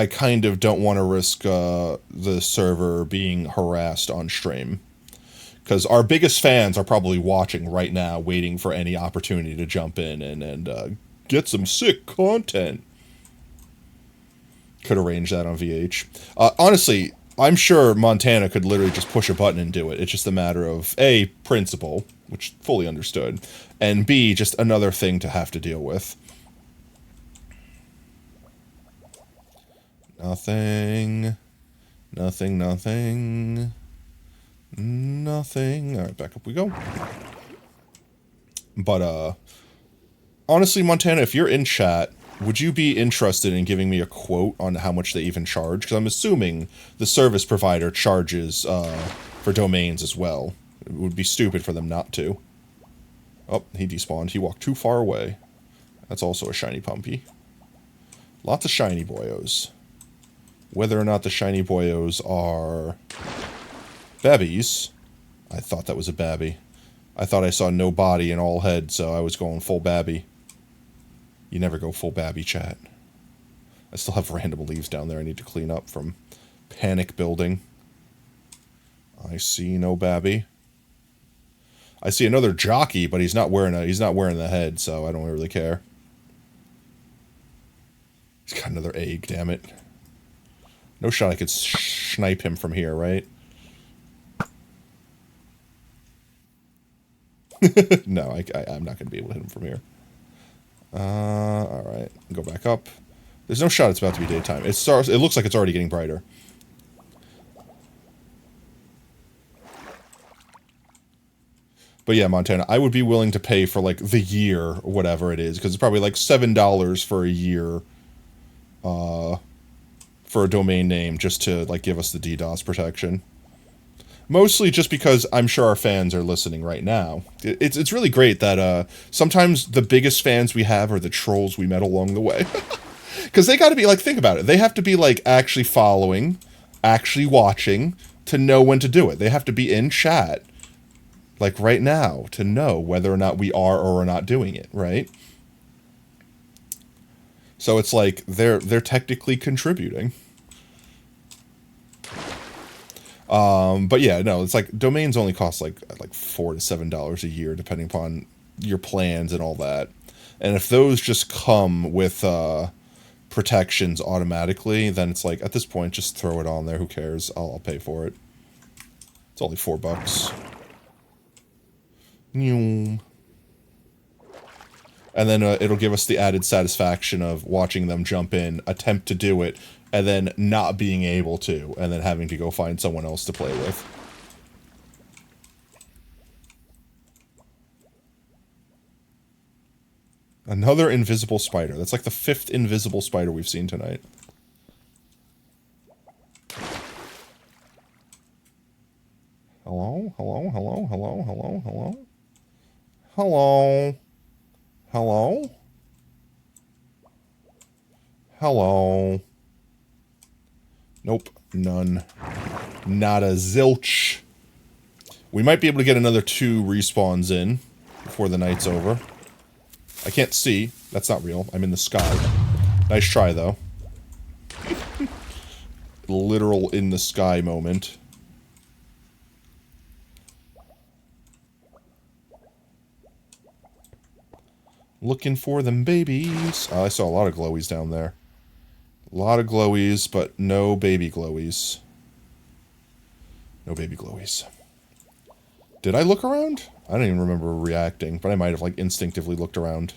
kind of don't want to risk the server being harassed on stream. Because our biggest fans are probably watching right now, waiting for any opportunity to jump in and get some sick content. Could arrange that on VH. Honestly, I'm sure Montana could literally just push a button and do it. It's just a matter of, A, principle, which fully understood, and B, just another thing to have to deal with. Nothing. Alright, back up we go. But, honestly, Montana, if you're in chat, would you be interested in giving me a quote on how much they even charge? Because I'm assuming the service provider charges, for domains as well. It would be stupid for them not to. Oh, he despawned. He walked too far away. That's also a shiny pumpy. Lots of shiny boyos. whether or not the shiny boyos are babbies. I thought that was a babby. I thought I saw no body and all head, so I was going full babby. You never go full babby, chat. I still have random leaves down there I need to clean up from panic building. I see no babby. I see another jockey, but he's not wearing the head, so I don't really care. He's got another egg, damn it. No shot I could snipe him from here, right? No, I'm not going to be able to hit him from here. Alright, go back up. There's no shot it's about to be daytime. It looks like it's already getting brighter. But yeah, Montana, I would be willing to pay for, like, the year, or whatever it is, because it's probably, like, $7 for a year, for a domain name, just to, like, give us the DDoS protection. Mostly just because I'm sure our fans are listening right now. It's really great that, sometimes the biggest fans we have are the trolls we met along the way. Because they gotta be, like, think about it, they have to be, like, actually following, actually watching, to know when to do it. They have to be in chat, like right now, to know whether or not we are or are not doing it, right? So it's like they're technically contributing. But yeah, no, it's like domains only cost like $4 to $7 a year, depending upon your plans and all that. And if those just come with protections automatically, then it's like at this point, just throw it on there. Who cares? I'll pay for it. It's only $4. And then it'll give us the added satisfaction of watching them jump in, attempt to do it, and then not being able to, and then having to go find someone else to play with. Another invisible spider. That's like the 5th invisible spider we've seen tonight. Hello? Hello? Hello? Hello? Hello? Hello? Hello? Hello? Hello? Nope. None. Not a zilch. We might be able to get another 2 respawns in before the night's over. I can't see. That's not real. I'm in the sky. Nice try, though. Literal in the sky moment. Looking for them babies. Oh, I saw a lot of glowies down there. A lot of glowies, but no baby glowies. No baby glowies. Did I look around? I don't even remember reacting, but I might have, like, instinctively looked around.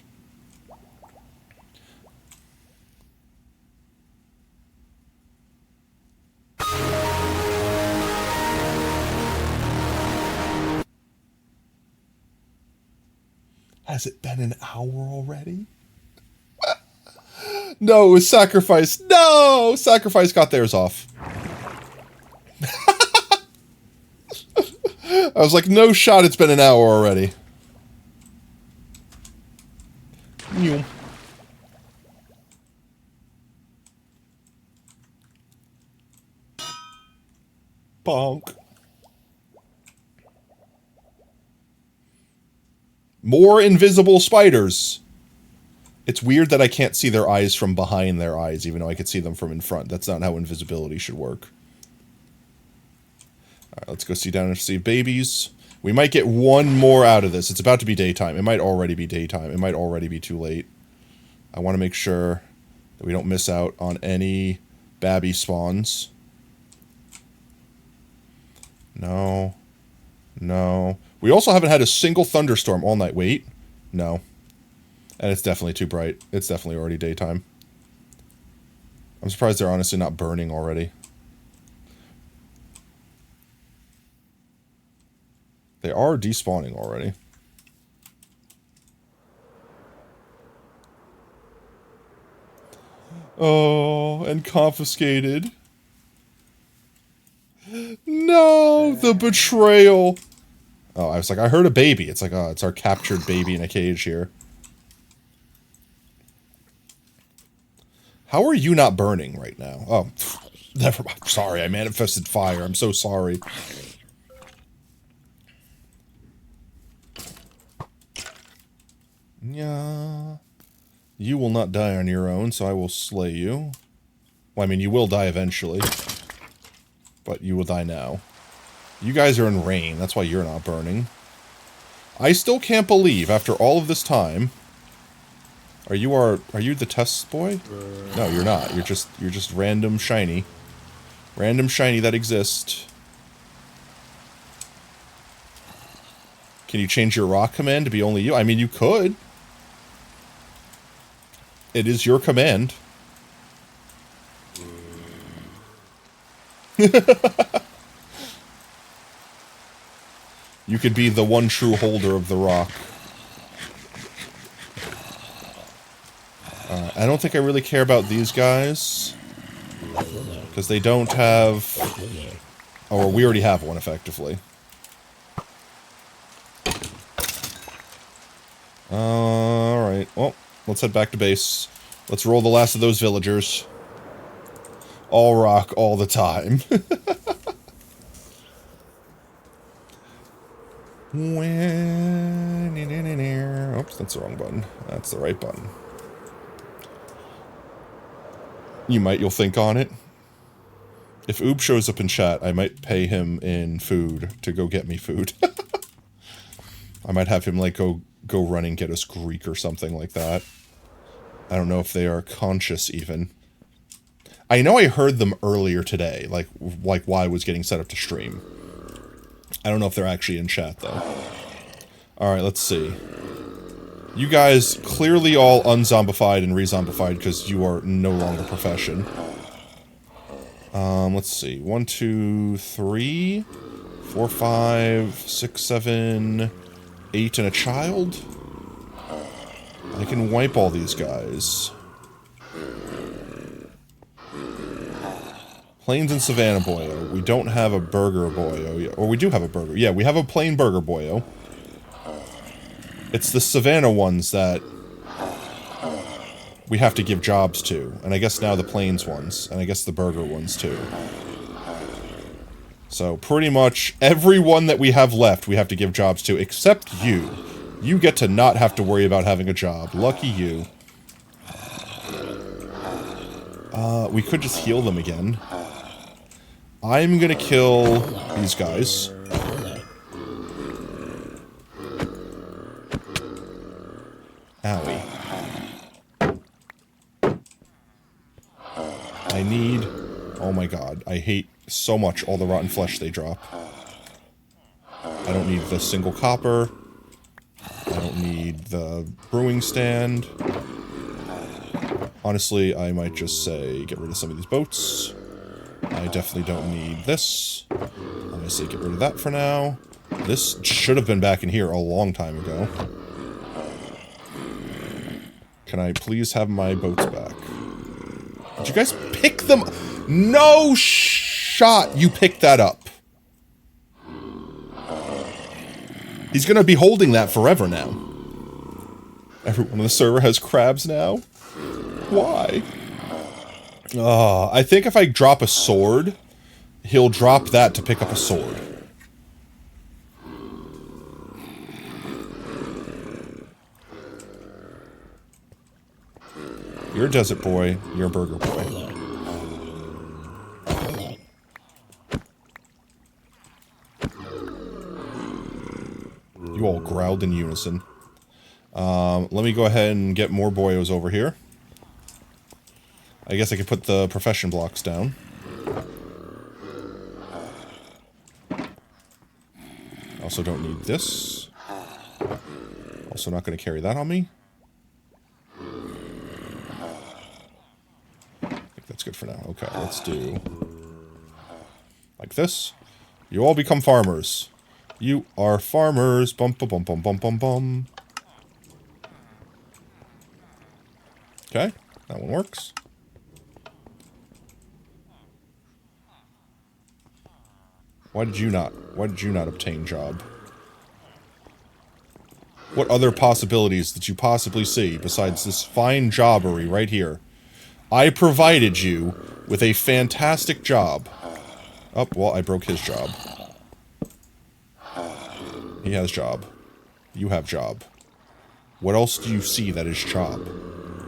Has it been an hour already? No, it was Sacrifice. No! Sacrifice got theirs off. I was like, no shot it's been an hour already. Bonk. More invisible spiders. It's weird that I can't see their eyes from behind their eyes, even though I could see them from in front. That's not how invisibility should work. Alright, let's go see down and see babies. We might get one more out of this. It's about to be daytime. It might already be daytime. It might already be too late. I want to make sure that we don't miss out on any babby spawns. No. No. We also haven't had a single thunderstorm all night. Wait. No. And it's definitely too bright. It's definitely already daytime. I'm surprised they're honestly not burning already. They are despawning already. Oh, and confiscated. No, the betrayal. Oh, I was like, I heard a baby. It's like, oh, it's our captured baby in a cage here. How are you not burning right now? Oh, Never mind. Sorry, I manifested fire. I'm so sorry. Yeah. You will not die on your own, so I will slay you. Well, I mean, you will die eventually. But you will die now. You guys are in rain. That's why you're not burning. I still can't believe, after all of this time... Are you the test boy? No, you're not. You're just random shiny. Random shiny that exist. Can you change your rock command to be only you? I mean, you could. It is your command. You could be the one true holder of the rock. I don't think I really care about these guys. Because they don't have... Oh, we already have one, effectively. Alright, well, let's head back to base. Let's roll the last of those villagers. All rock, all the time. Oops, that's the wrong button. That's the right button. You'll think on it. If Oob shows up in chat, I might pay him in food to go get me food. I might have him, like, go run and get us Greek or something like that. I don't know if they are conscious, even. I know I heard them earlier today, like while I was getting set up to stream. I don't know if they're actually in chat, though. Alright, let's see. You guys clearly all unzombified and re-zombified because you are no longer profession. Let's see. 1, 2, 3, 4, 5, 6, 7, 8, and a child? I can wipe all these guys. Plains and Savannah Boyo. We don't have a burger Boyo yet. Or we do have a burger. Yeah, we have a plain burger Boyo. It's the Savannah ones that we have to give jobs to. And I guess now the plains ones. And I guess the burger ones too. So pretty much everyone that we have left we have to give jobs to, except you. You get to not have to worry about having a job. Lucky you. We could just heal them again. I'm gonna kill these guys. Owie. I need... Oh my god, I hate so much all the rotten flesh they drop. I don't need the single copper. I don't need the brewing stand. Honestly, I might just say get rid of some of these boats. I definitely don't need this. I'm gonna say get rid of that for now. This should have been back in here a long time ago. Can I please have my boats back? Did you guys pick them? No shot you picked that up. He's gonna be holding that forever now. Everyone on the server has crabs now? Why? I think if I drop a sword, he'll drop that to pick up a sword. You're a desert boy, you're a burger boy. You all growled in unison. Let me go ahead and get more boyos over here. I guess I could put the profession blocks down. Also don't need this. Also not going to carry that on me. I think that's good for now. Okay, let's do... like this. You all become farmers. You are farmers. Bum bum bum bum bum bum bum. Okay, that one works. Why did you not obtain job? What other possibilities did you possibly see besides this fine jobbery right here? I provided you with a fantastic job. Oh, well, I broke his job. He has job. You have job. What else do you see that is job?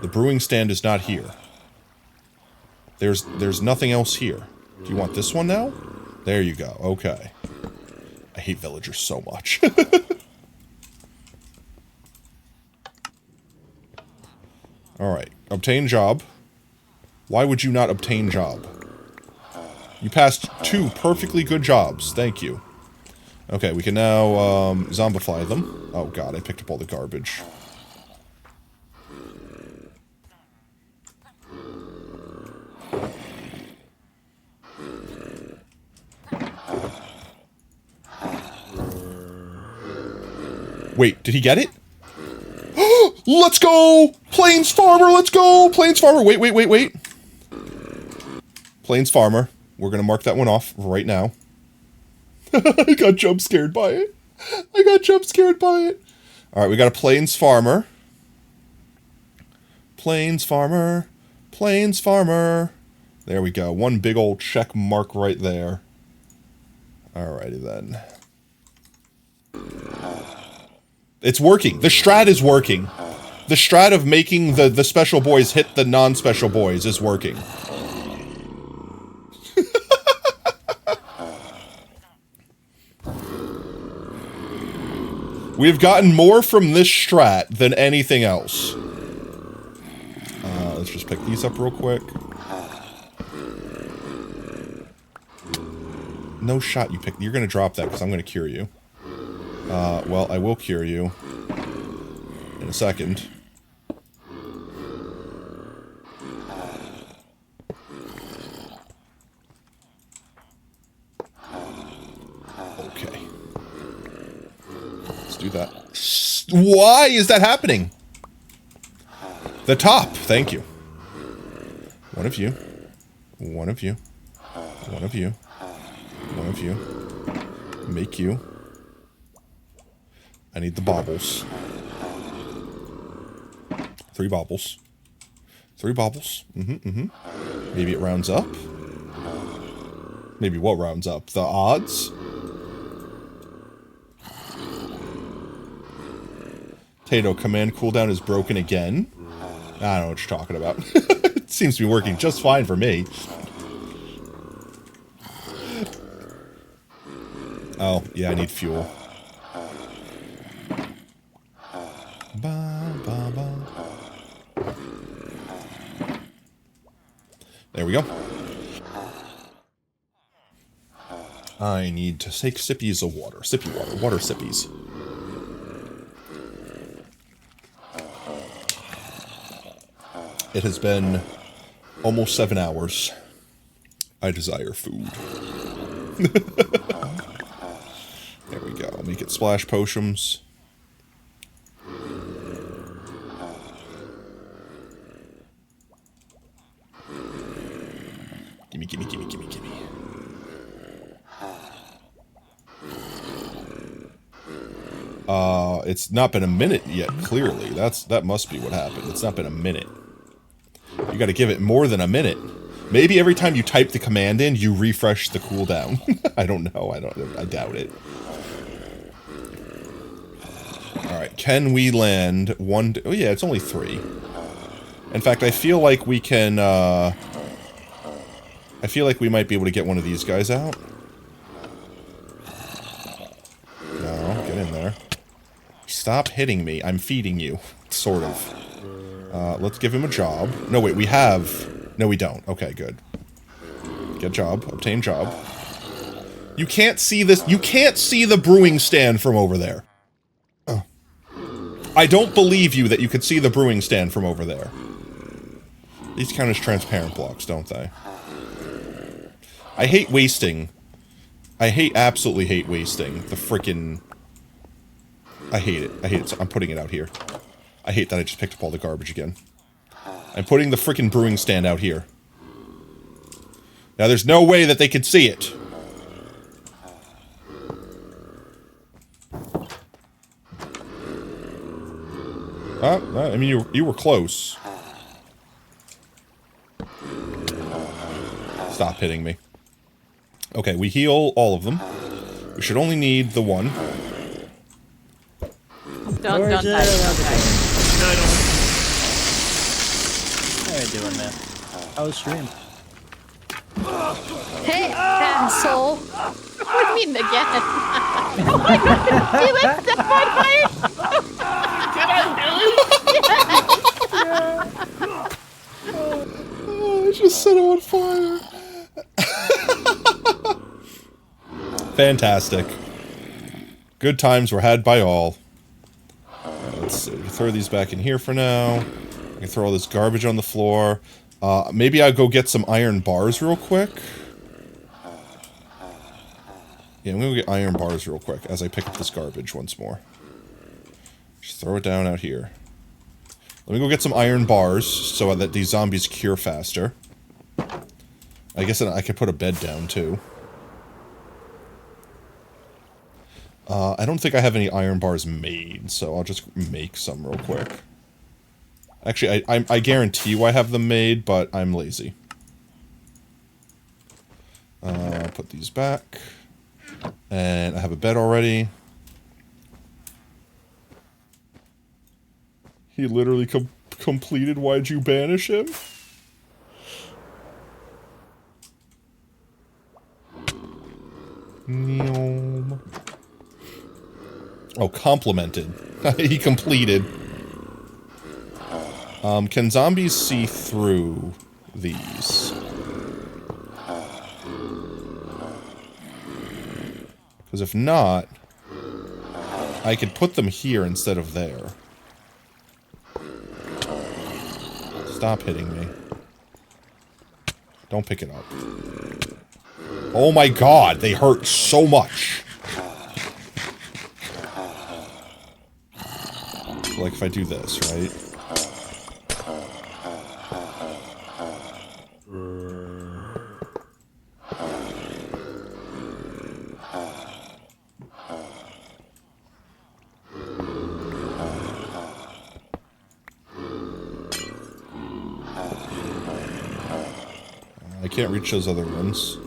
The brewing stand is not here. There's nothing else here. Do you want this one now? There you go. Okay. I hate villagers so much. Alright. Obtain job. Why would you not obtain job? You passed 2 perfectly good jobs. Thank you. Okay, we can now, zombify them. Oh god, I picked up all the garbage. Wait, did he get it? Let's go! Plains Farmer, let's go! Plains Farmer, wait. Plains Farmer. We're gonna mark that one off right now. I got jump scared by it. Alright, we got a Plains Farmer. Plains Farmer. There we go. One big old check mark right there. Alrighty then. It's working. The strat is working. The strat of making the special boys hit the non-special boys is working. We've gotten more from this strat than anything else. Let's just pick these up real quick. No shot you pick. You're gonna drop that because I'm gonna cure you. Well, I will cure you in a second. Okay. Let's do that. Why is that happening? The top. Thank you. One of you. Make you. I need the baubles. 3 baubles. 3 baubles. Maybe it rounds up. Maybe what rounds up? The odds? Tato, command cooldown is broken again. I don't know what you're talking about. It seems to be working just fine for me. Oh, yeah, I need fuel. There we go. I need to take sippies of water. Sippy water. Water sippies. It has been almost 7 hours. I desire food. There we go. Make it splash potions. Gimme. It's not been a minute yet, clearly. That must be what happened. It's not been a minute. You gotta give it more than a minute. Maybe every time you type the command in, you refresh the cooldown. I don't know. I doubt it. Alright, can we land one... Oh yeah, it's only 3. In fact, I feel like we can, I feel like we might be able to get one of these guys out. No, get in there. Stop hitting me. I'm feeding you. Sort of. Let's give him a job. No, wait, we have... No, we don't. Okay, good. Get job. Obtain job. You can't see this. You can't see the brewing stand from over there. Oh. I don't believe you that you could see the brewing stand from over there. These count as transparent blocks, don't they? I hate wasting. I absolutely hate wasting the frickin'... I hate it. I hate it. So I'm putting it out here. I hate that I just picked up all the garbage again. I'm putting the frickin' brewing stand out here. Now, there's no way that they could see it. I mean, you were close. Stop hitting me. Okay, we heal all of them. We should only need the one. Don't die. Don't die. How you doing, man? How was stream? Hey, asshole! What do you mean again? You left the fire! Did I Oh, I just set it on fire. Fantastic. Good times were had by all. Let's see. Throw these back in here for now. I can throw all this garbage on the floor. Maybe I'll go get some iron bars real quick. Yeah, I'm gonna get iron bars real quick as I pick up this garbage once more. Just throw it down out here. Let me go get some iron bars so that these zombies cure faster. I guess I could put a bed down too. I don't think I have any iron bars made, so I'll just make some real quick. Actually, I guarantee you I have them made, but I'm lazy. Put these back. And I have a bed already. He literally completed Why'd You Banish Him? Neom. Oh, complimented. He completed. Can zombies see through these? Because if not, I could put them here instead of there. Stop hitting me. Don't pick it up. Oh my god, they hurt so much. Like if I do this, right? I can't reach those other ones.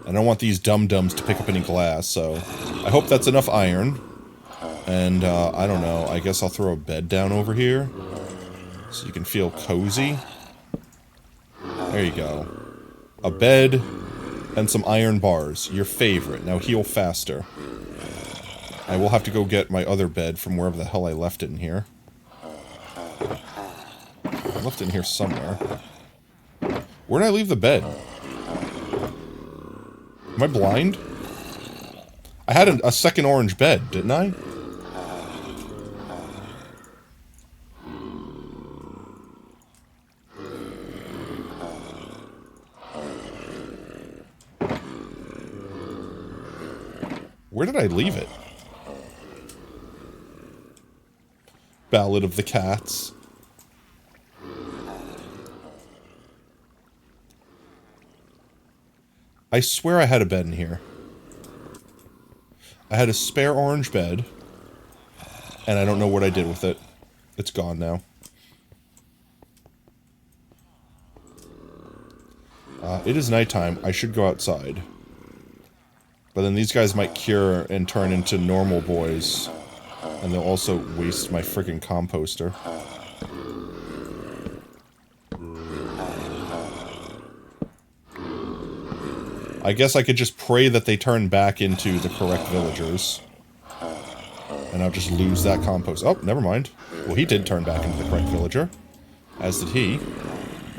I don't want these dum-dums to pick up any glass, so I hope that's enough iron. And, I don't know, I guess I'll throw a bed down over here so you can feel cozy. There you go. A bed and some iron bars, your favorite. Now heal faster. I will have to go get my other bed from wherever the hell I left it in here. I left it in here somewhere. Where did I leave the bed? Am I blind? I had a second orange bed, didn't I? Where did I leave it? Ballad of the Cats. I swear I had a bed in here. I had a spare orange bed, and I don't know what I did with it. It's gone now. It is nighttime. I should go outside. But then these guys might cure and turn into normal boys. And they'll also waste my freaking composter. I guess I could just pray that they turn back into the correct villagers. And I'll just lose that compost. Oh, never mind. Well, he did turn back into the correct villager. As did he.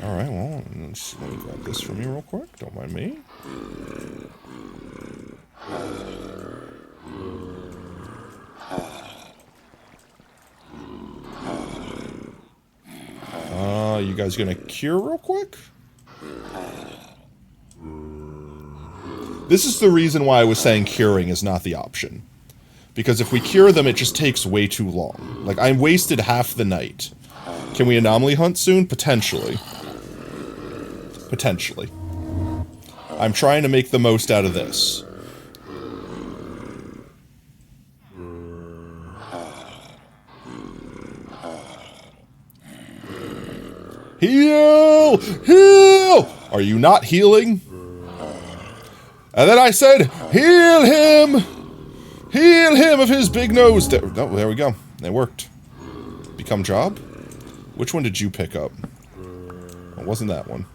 Alright, well, let me grab this from you real quick. Don't mind me. You guys gonna cure real quick? This is the reason why I was saying curing is not the option. Because if we cure them, it just takes way too long. Like, I wasted half the night. Can we anomaly hunt soon? Potentially. Potentially. I'm trying to make the most out of this. Heal! Heal! Are you not healing? And then I said, heal him! Heal him of his big nose. No, there we go. It worked. Become job? Which one did you pick up? It wasn't that one.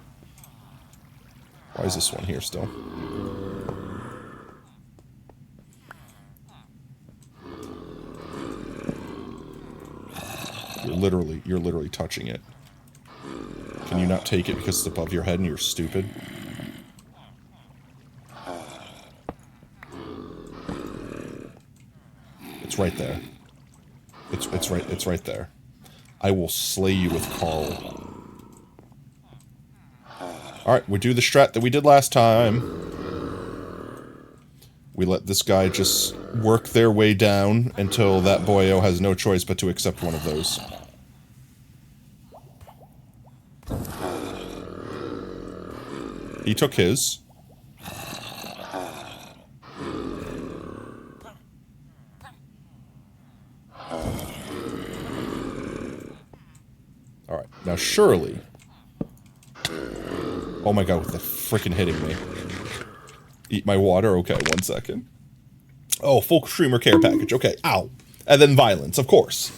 Why is this one here still? You're literally touching it. Can you not take it because it's above your head and you're stupid? It's right there. It's right there. I will slay you with Carl. Alright, we do the strat that we did last time. We let this guy just work their way down until that boyo has no choice but to accept one of those. He took his. Alright, now surely... Oh my god, they're freaking hitting me. Eat my water? Okay, 1 second. Oh, full streamer care package. Okay, ow. And then violence, of course.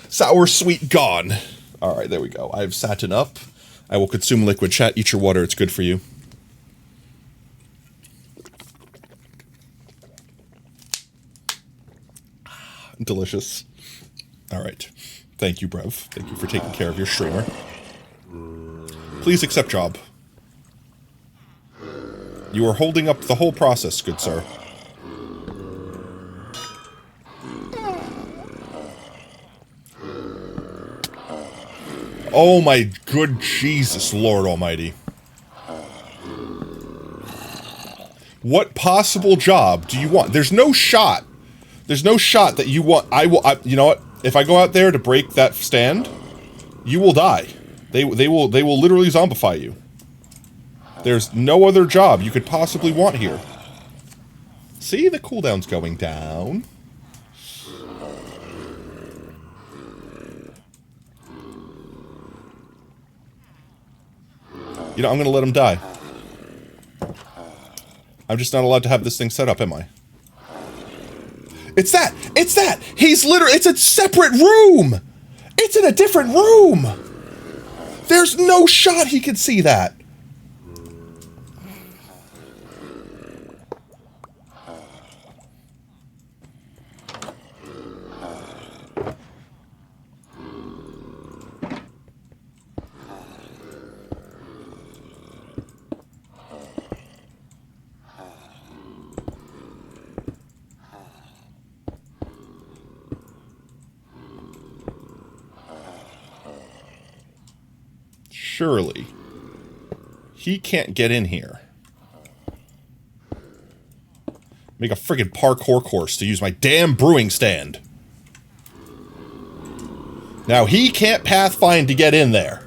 Sour, sweet, gone. Alright, there we go. I've satin up. I will consume liquid. Chat, eat your water. It's good for you. Delicious. Alright. Thank you, Brev. Thank you for taking care of your streamer. Please accept job. You are holding up the whole process, good sir. Oh my good Jesus, Lord Almighty. What possible job do you want? There's no shot. There's no shot that you want. You know what? If I go out there to break that stand, you will die. They will literally zombify you. There's no other job you could possibly want here. See, the cooldown's going down. You know, I'm gonna let him die. I'm just not allowed to have this thing set up, am I? It's that! It's that! He's literally- it's a separate room! It's in a different room! There's no shot he could see that! Surely. He can't get in here. Make a friggin' parkour course to use my damn brewing stand. Now, he can't pathfind to get in there.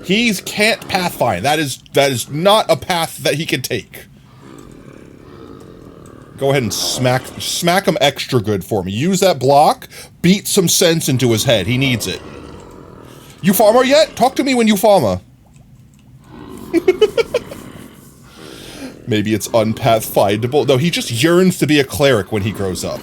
He can't pathfind. That is not a path that he can take. Go ahead and smack him extra good for me. Use that block, beat some sense into his head. He needs it. You farmer yet? Talk to me when you farmer. Maybe it's unpathfindable. No, he just yearns to be a cleric when he grows up.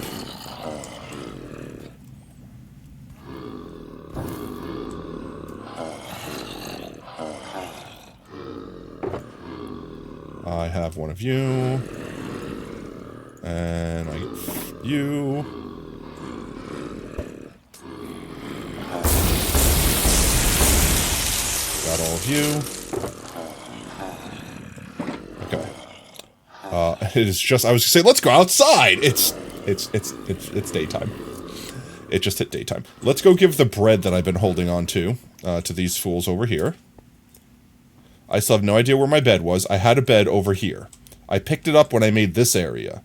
I have one of you. And I get you. Got all of you. Okay. It is just, I was gonna say, let's go outside! It's daytime. It just hit daytime. Let's go give the bread that I've been holding on to these fools over here. I still have no idea where my bed was. I had a bed over here. I picked it up when I made this area.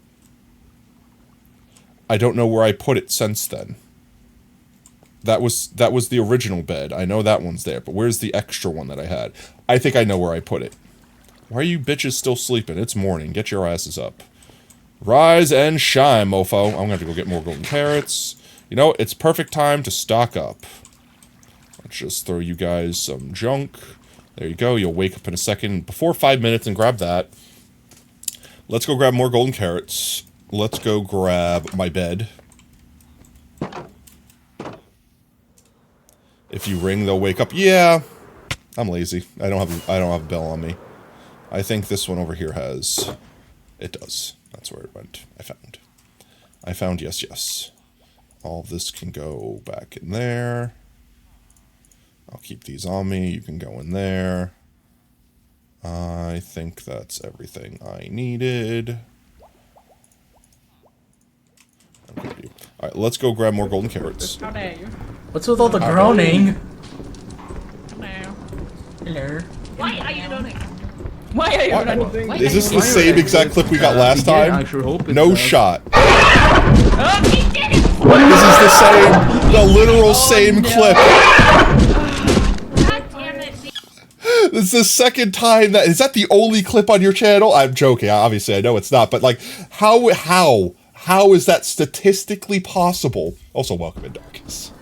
I don't know where I put it since then. That was the original bed. I know that one's there, but where's the extra one that I had? I think I know where I put it. Why are you bitches still sleeping? It's morning. Get your asses up. Rise and shine, mofo. I'm gonna have to go get more golden carrots. You know, it's perfect time to stock up. Let's just throw you guys some junk. There you go. You'll wake up in a second before 5 minutes and grab that. Let's go grab more golden carrots. Let's go grab my bed. If you ring, they'll wake up. Yeah, I'm lazy. I don't have a bell on me. I think this one over here has. It does. That's where it went. I found. Yes. All of this can go back in there. I'll keep these on me. You can go in there. I think that's everything I needed. Alright, let's go grab more golden carrots. What's with all the groaning? Hello. Why are you doing it? Why are you running? Is this the same exact clip we got last time? No shot. Oh, he did it! This is the literal same clip. God damn it. This is the second time is that the only clip on your channel? I'm joking. Obviously, I know it's not, but like, how is that statistically possible? Also, welcome in, Darkness.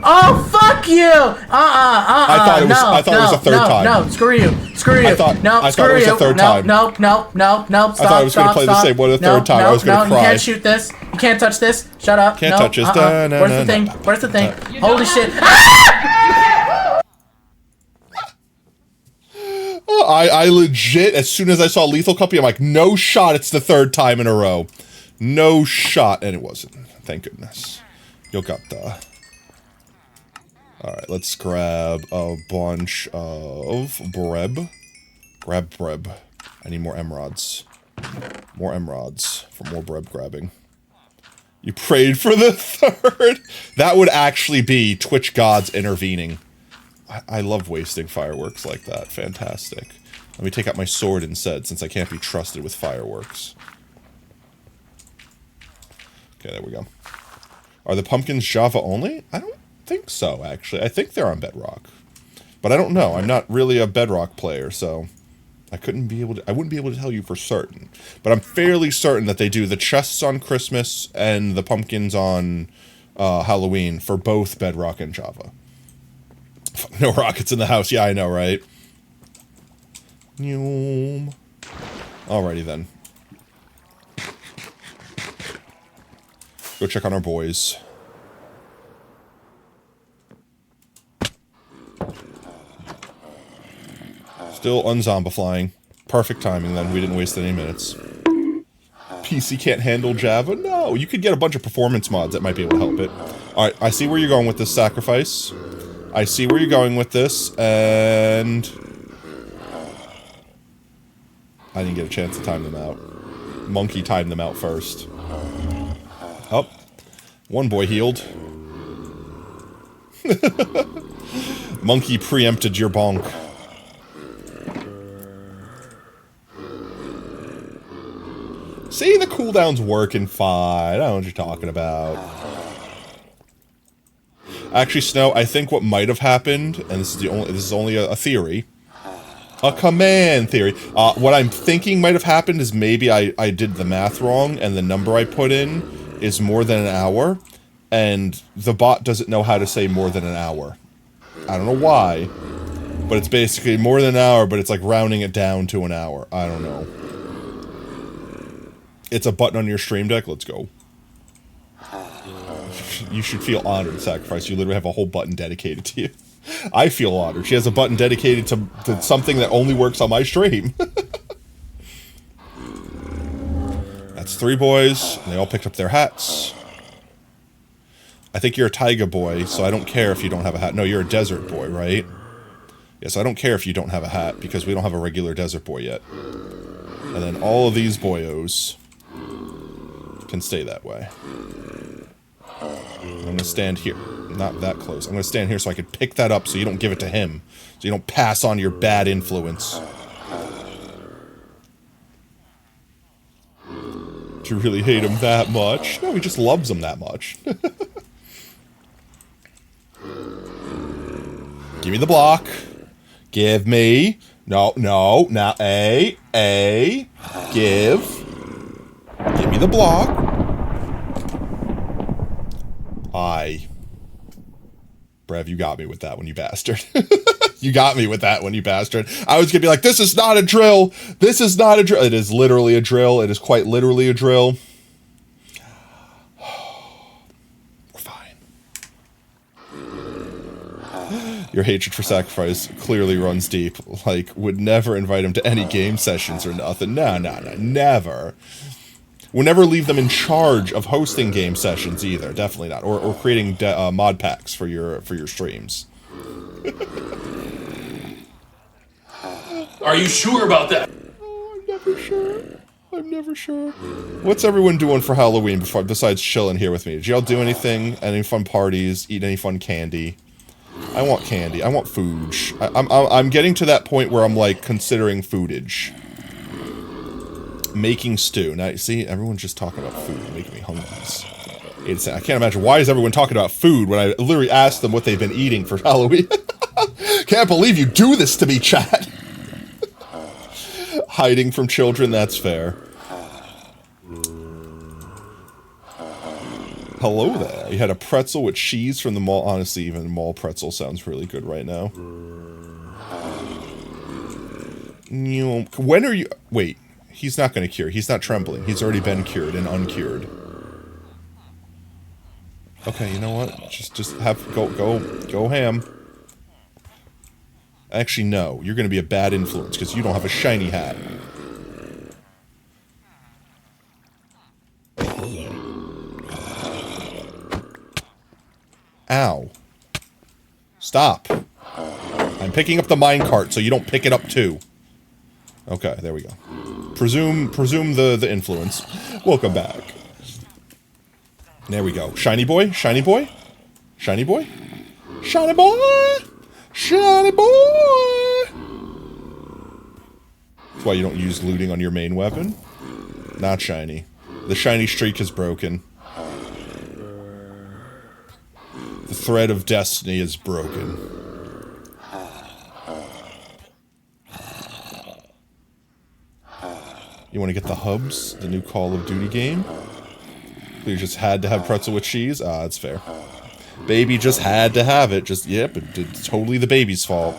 Oh, fuck you! I thought it was a third time. No, screw you. I thought it was a third time. No, stop, I thought I was going to play the same one a third time. I was going to cry. You can't shoot this. You can't touch this. Shut up. Can't touch this. Where's the thing? Where's the thing? Holy shit. I legit, as soon as I saw Lethal Company, I'm like, no shot, it's the third time in a row. No shot. And it wasn't. Thank goodness. You got the... Alright, let's grab a bunch of breb. Grab breb. I need more emeralds. More emeralds for more breb grabbing. You prayed for the third? That would actually be Twitch gods intervening. I love wasting fireworks like that. Fantastic. Let me take out my sword instead, since I can't be trusted with fireworks. Okay, there we go. Are the pumpkins Java only? I don't think so, actually. I think they're on Bedrock. But I don't know. I'm not really a Bedrock player, so I wouldn't be able to tell you for certain. But I'm fairly certain that they do the chests on Christmas and the pumpkins on Halloween for both Bedrock and Java. No rockets in the house. Yeah, I know, right? Alrighty then. Go check on our boys. Still unzombifying. Perfect timing then. We didn't waste any minutes. PC can't handle Java? No, you could get a bunch of performance mods that might be able to help it. Alright, I see where you're going with this sacrifice. I see where you're going with this, and... I didn't get a chance to time them out. Monkey timed them out first. Oh. One boy healed. Monkey preempted your bonk. See, the cooldown's working fine. I don't know what you're talking about. Actually, Snow, I think what might have happened, and this is only a theory, a command theory. What I'm thinking might have happened is maybe I did the math wrong, and the number I put in is more than an hour, and the bot doesn't know how to say more than an hour. I don't know why, but it's basically more than an hour, but it's like rounding it down to an hour. I don't know. It's a button on your stream deck. Let's go. You should feel honored, Sacrifice. You literally have a whole button dedicated to you. I feel honored. She has a button dedicated to something that only works on my stream. That's 3 boys, and they all picked up their hats. I think you're a taiga boy, so I don't care if you don't have a hat. No, you're a desert boy, right? Yes, I don't care if you don't have a hat, because we don't have a regular desert boy yet. And then all of these boyos can stay that way. I'm going to stand here. Not that close. I'm going to stand here so I can pick that up so you don't give it to him. So you don't pass on your bad influence. Do you really hate him that much? No, he just loves him that much. Give me the block. Give me... No, now, A. Give me the block. Brev, you got me with that one, you bastard. You got me with that one, you bastard. I was gonna be like, this is not a drill. This is not a drill. It is literally a drill. It is quite literally a drill. We're fine. Your hatred for sacrifice clearly runs deep. Like, would never invite him to any game sessions or nothing. No, never. Would never leave them in charge of hosting game sessions either. Definitely not. Or creating mod packs for your streams. Are you sure about that? Oh, I'm never sure. I'm never sure. What's everyone doing for Halloween besides chilling here with me? Did y'all do anything? Any fun parties? Eat any fun candy? I want candy. I want foodage. I'm getting to that point where I'm like considering foodage. Making stew. Now, see, everyone's just talking about food, making me hungry. I can't imagine, why is everyone talking about food when I literally asked them what they've been eating for Halloween? Can't believe you do this to me, chat. Hiding from children, that's fair. Hello there. You had a pretzel with cheese from the mall. Honestly, even mall pretzel sounds really good right now. When are you... Wait. He's not going to cure. He's not trembling. He's already been cured and uncured. Okay, you know what? Just have go ham. Actually, no. You're going to be a bad influence because you don't have a shiny hat. Ow. Stop. I'm picking up the minecart so you don't pick it up too. Okay, there we go. Presume the influence. Welcome back. There we go. Shiny boy? Shiny boy? Shiny boy? Shiny boy! Shiny boy! That's why you don't use looting on your main weapon. Not shiny. The shiny streak is broken. The thread of destiny is broken. You want to get the hubs? The new Call of Duty game? You just had to have pretzel with cheese? Ah, that's fair. Baby just had to have it. Yep, it's totally the baby's fault.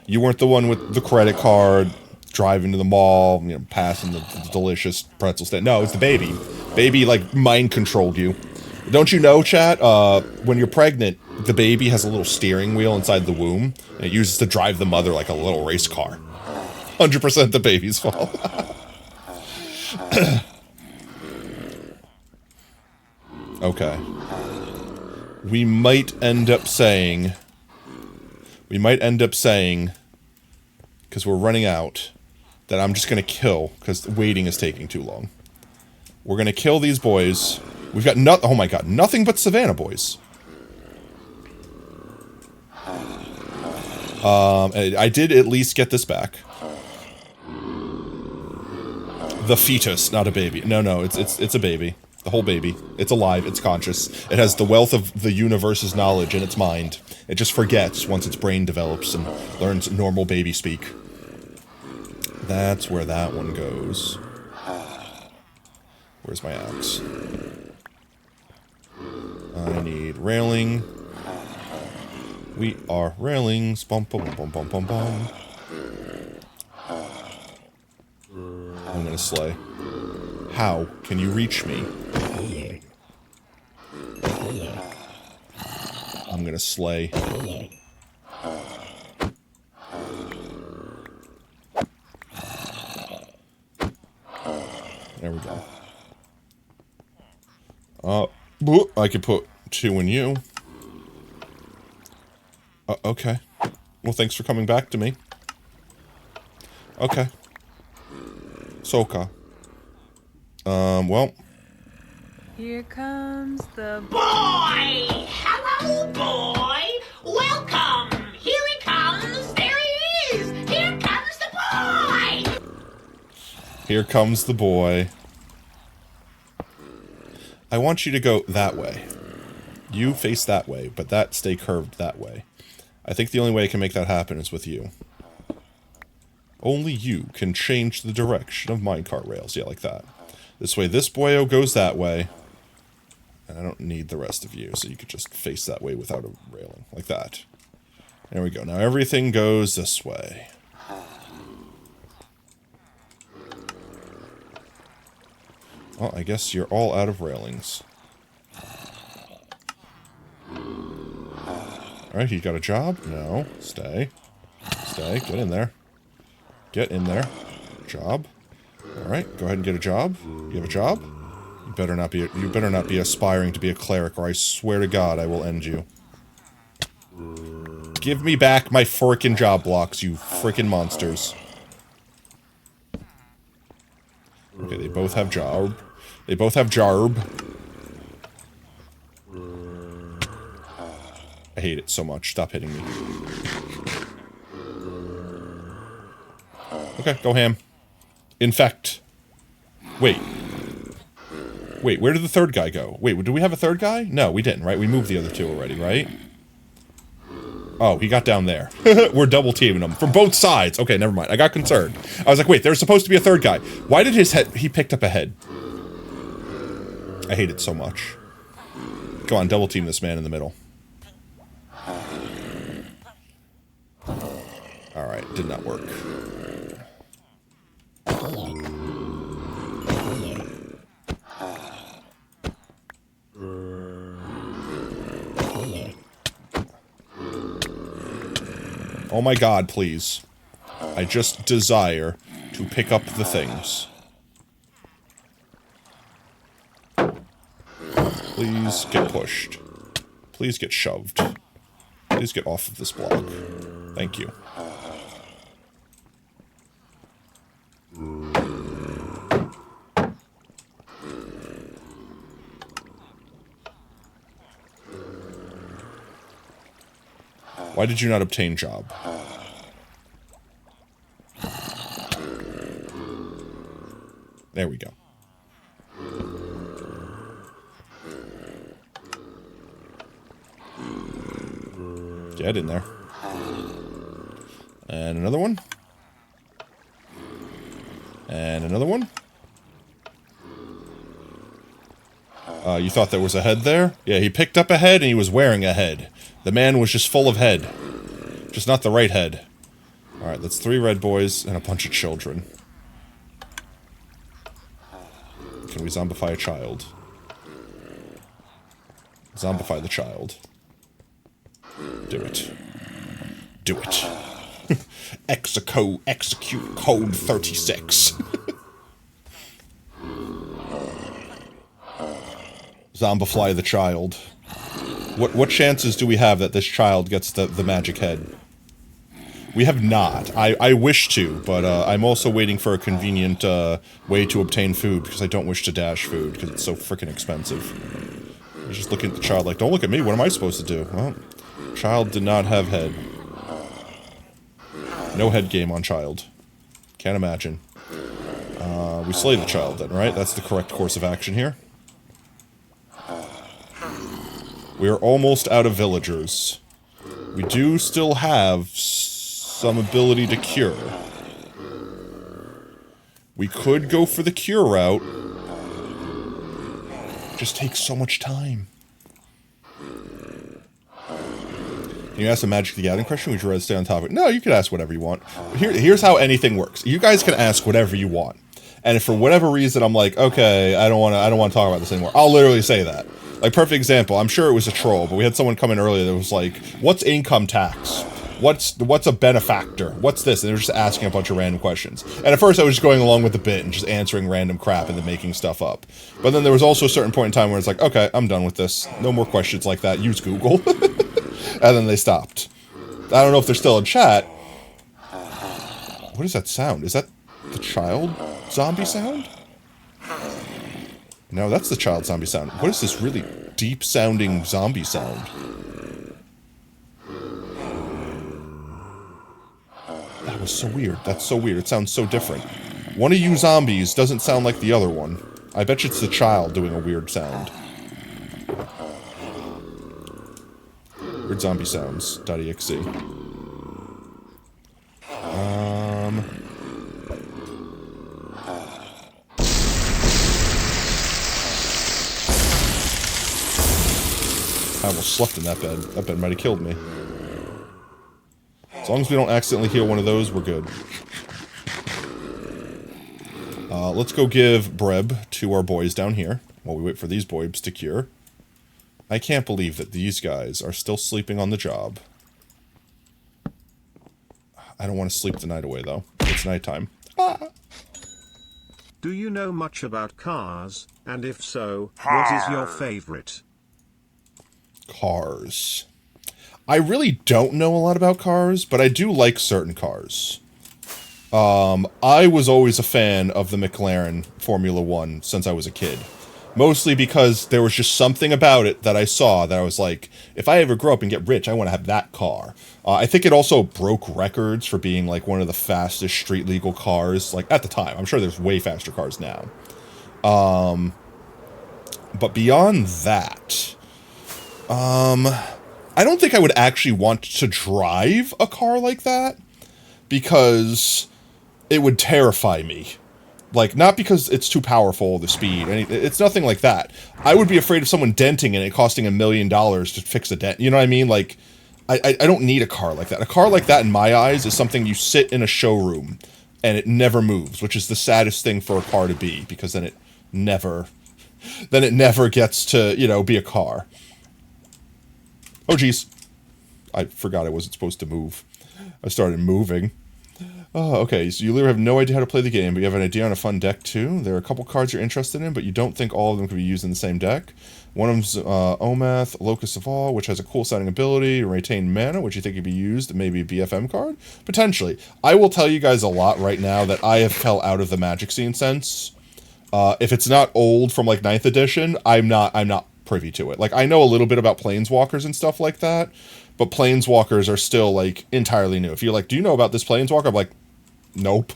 You weren't the one with the credit card, driving to the mall, you know, passing the delicious pretzel stand. No, it's the baby. Baby, like, mind-controlled you. Don't you know, chat, when you're pregnant, the baby has a little steering wheel inside the womb, and it uses to drive the mother like a little race car. 100% the baby's fault. Okay. We might end up saying, because we're running out, that I'm just going to kill, because waiting is taking too long. We're going to kill these boys. We've got oh my god, nothing but Savannah boys. I did at least get this back. The fetus, not a baby. No, it's a baby. The whole baby. It's alive, it's conscious. It has the wealth of the universe's knowledge in its mind. It just forgets once its brain develops and learns normal baby speak. That's where that one goes. Where's my axe? I need railing. We are railings. Bum bum bum bum bum bum. I'm gonna slay. How can you reach me? I'm gonna slay. There we go. I could put 2 in you. Okay. Well, thanks for coming back to me. Okay. Soka. Well. Here comes the boy! Hello, boy! Welcome! Here he comes! There he is! Here comes the boy! Here comes the boy. I want you to go that way. You face that way, but that stay curved that way. I think the only way I can make that happen is with you. Only you can change the direction of minecart rails. Yeah, like that. This way, this boyo goes that way. And I don't need the rest of you, so you could just face that way without a railing. Like that. There we go. Now everything goes this way. Well, I guess you're all out of railings. Alright, he got a job? No. Stay. Stay. Get in there. Get in there. Job. Alright, go ahead and get a job. You have a job? You better not be aspiring to be a cleric, or I swear to God I will end you. Give me back my frickin' job blocks, you frickin' monsters. Okay, they both have job. They both have jarb. I hate it so much. Stop hitting me. Okay, go ham. Infect. Wait. Wait, where did the third guy go? Wait, did we have a third guy? No, we didn't, right? We moved the other two already, right? Oh, he got down there. We're double teaming him from both sides. Okay, never mind. I got concerned. I was like, wait, there's supposed to be a third guy. Why did his head... He picked up a head. I hate it so much. Go on, double team this man in the middle. Alright, did not work. Oh my God, please. I just desire to pick up the things. Please get pushed. Please get shoved. Please get off of this block. Thank you. Why did you not obtain job? There we go. Get in there. And another one. And another one. You thought there was a head there? Yeah, he picked up a head and he was wearing a head. The man was just full of head. Just not the right head. Alright, that's 3 red boys and a bunch of children. Can we zombify a child? Zombify the child. Do it. Do it. Execute code 36. Zombify the child. What chances do we have that this child gets the magic head? We have not. I wish to, but I'm also waiting for a convenient way to obtain food, because I don't wish to dash food, because it's so freaking expensive. I'm just looking at the child like, don't look at me, what am I supposed to do? Well, child did not have head. No head game on child. Can't imagine. We slay the child then, right? That's the correct course of action here. We are almost out of villagers. We do still have some ability to cure. We could go for the cure route. It just takes so much time. Can you ask a Magic the Gathering question? Would you rather stay on topic? No, you can ask whatever you want. Here's how anything works. You guys can ask whatever you want. And if for whatever reason I'm like, okay, I don't want to talk about this anymore, I'll literally say that. Like, perfect example, I'm sure it was a troll, but we had someone come in earlier that was like, what's income tax? What's a benefactor? What's this? And they were just asking a bunch of random questions. And at first I was just going along with the bit and just answering random crap and then making stuff up. But then there was also a certain point in time where it's like, okay, I'm done with this. No more questions like that. Use Google. And then they stopped. I don't know if they're still in chat. What is that sound? Is that the child zombie sound? No, that's the child zombie sound. What is this really deep-sounding zombie sound? That was so weird. That's so weird. It sounds so different. One of you zombies doesn't sound like the other one. I bet you it's the child doing a weird sound. Weird zombie sounds.exe. I almost slept in that bed. That bed might have killed me. As long as we don't accidentally heal one of those, we're good. Let's go give Breb to our boys down here, while we wait for these boys to cure. I can't believe that these guys are still sleeping on the job. I don't want to sleep the night away, though. It's nighttime. Ah! Do you know much about cars? And if so, what is your favorite? Cars. I really don't know a lot about cars, but I do like certain cars. I was always a fan of the McLaren Formula 1 since I was a kid. Mostly because there was just something about it that I saw that I was like, if I ever grow up and get rich, I want to have that car. I think it also broke records for being like one of the fastest street legal cars, like at the time. I'm sure there's way faster cars now. But beyond that, I don't think I would actually want to drive a car like that because it would terrify me. Like, not because it's too powerful, the speed, it's nothing like that. I would be afraid of someone denting and it costing $1 million to fix a dent. You know what I mean? Like, I don't need a car like that. A car like that, in my eyes, is something you sit in a showroom and it never moves, which is the saddest thing for a car to be, because then it never gets to, you know, be a car. Oh, jeez. I forgot I wasn't supposed to move. I started moving. Oh, okay, so you literally have no idea how to play the game, but you have an idea on a fun deck, too. There are a couple cards you're interested in, but you don't think all of them could be used in the same deck. One of them's Omath, Locus of All, which has a cool sounding ability, Retain Mana, which you think could be used, maybe a BFM card? Potentially. I will tell you guys a lot right now that I have fell out of the Magic scene since. If it's not old from, like, 9th edition, I'm not privy to it. Like, I know a little bit about Planeswalkers and stuff like that, but Planeswalkers are still, like, entirely new. If you're like, do you know about this Planeswalker? I'm like, nope.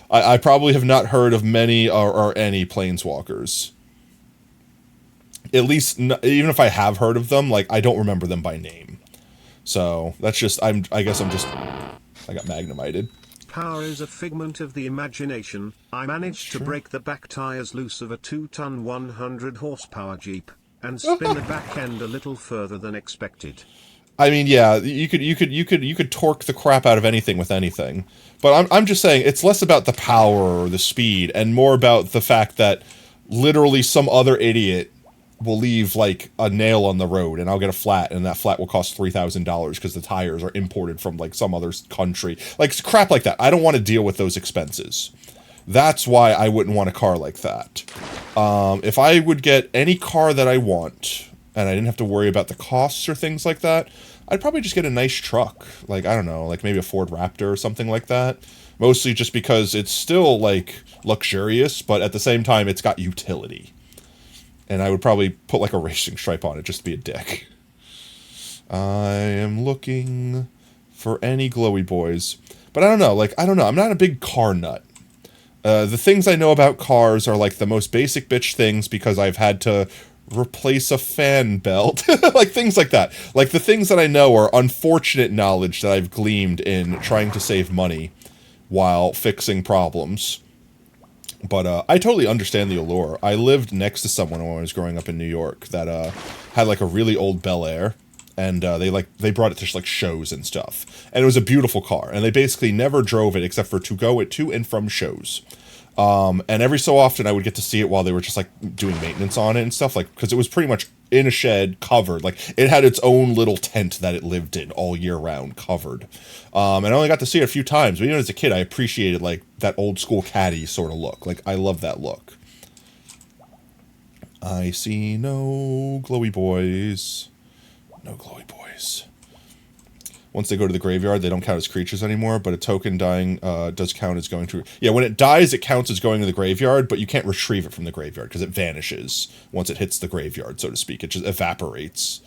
I probably have not heard of many or any Planeswalkers. At least, even if I have heard of them, like, I don't remember them by name. So, that's just, I guess I got magnemited. Power is a figment of the imagination. I managed to break the back tires loose of a 2-ton 100 horsepower Jeep, and spin the back end a little further than expected. I mean, yeah, you could torque the crap out of anything with anything. But I'm just saying, it's less about the power or the speed, and more about the fact that literally some other idiot will leave, like, a nail on the road, and I'll get a flat, and that flat will cost $3,000 because the tires are imported from, like, some other country. Like, crap like that. I don't want to deal with those expenses. That's why I wouldn't want a car like that. If I would get any car that I want, and I didn't have to worry about the costs or things like that, I'd probably just get a nice truck. Like, I don't know, like maybe a Ford Raptor or something like that. Mostly just because it's still, like, luxurious, but at the same time, it's got utility. And I would probably put, like, a racing stripe on it just to be a dick. I am looking for any glowy boys. But I don't know, I'm not a big car nut. The things I know about cars are, like, the most basic bitch things because I've had to replace a fan belt. Like, things like that. Like, the things that I know are unfortunate knowledge that I've gleaned in trying to save money while fixing problems. But I totally understand the allure. I lived next to someone when I was growing up in New York that had, like, a really old Bel Air. And they brought it to, like, shows and stuff. And it was a beautiful car. And they basically never drove it except for to go to and from shows. And every so often I would get to see it while they were just, like, doing maintenance on it and stuff. Like, because it was pretty much in a shed, covered. Like, it had its own little tent that it lived in all year round, covered. And I only got to see it a few times. But even as a kid, I appreciated, like, that old school caddy sort of look. Like, I love that look. I see no glowy boys. No glowy boys. Once they go to the graveyard, they don't count as creatures anymore, but a token dying does count as going to... Yeah, when it dies, it counts as going to the graveyard, but you can't retrieve it from the graveyard, because it vanishes once it hits the graveyard, so to speak. It just evaporates.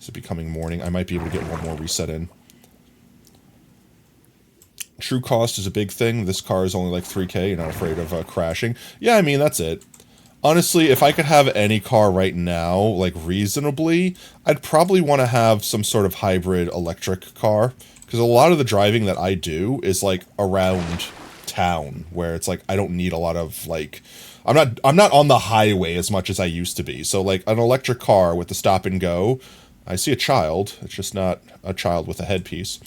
Is it becoming morning? I might be able to get one more reset in. True cost is a big thing. This car is only like 3K. You're not afraid of crashing. Yeah, I mean, that's it. Honestly, if I could have any car right now, like, reasonably, I'd probably want to have some sort of hybrid electric car. Because a lot of the driving that I do is, like, around town, where it's, like, I don't need a lot of, like... I'm not on the highway as much as I used to be. So, like, an electric car with the stop and go, I see a child. It's just not a child with a headpiece.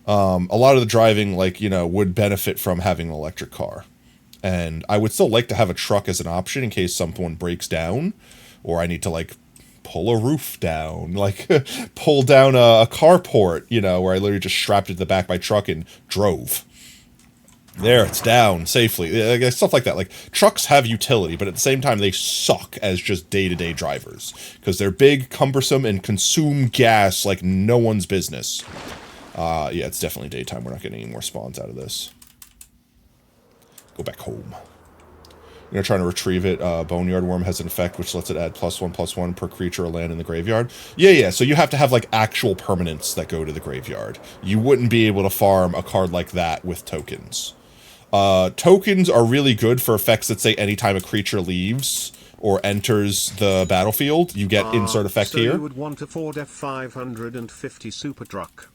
A lot of the driving, like, would benefit from having an electric car. And I would still like to have a truck as an option in case someone breaks down, or I need to, like, pull a roof down, like, pull down a carport, where I literally just strapped it to the back of my truck and drove. There, it's down safely. Stuff like that. Like, trucks have utility, but at the same time, they suck as just day-to-day drivers. Because they're big, cumbersome, and consume gas like no one's business. Yeah, it's definitely daytime. We're not getting any more spawns out of this. Go back home. Trying to retrieve it. Boneyard Worm has an effect which lets it add +1/+1 per creature or land in the graveyard. Yeah, so you have to have, like, actual permanents that go to the graveyard. You wouldn't be able to farm a card like that with tokens. Tokens are really good for effects that say anytime a creature leaves or enters the battlefield, you get insert effect here. So you would want a Ford F550 super truck.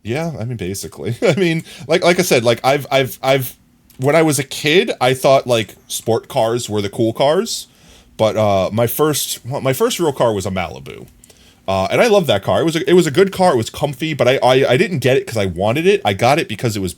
Yeah, I mean, basically. I mean, like I said, like, I've when I was a kid, I thought, like, sport cars were the cool cars, but my first real car was a Malibu. And I loved that car. It was a good car. It was comfy, but I didn't get it because I wanted it. I got it because it was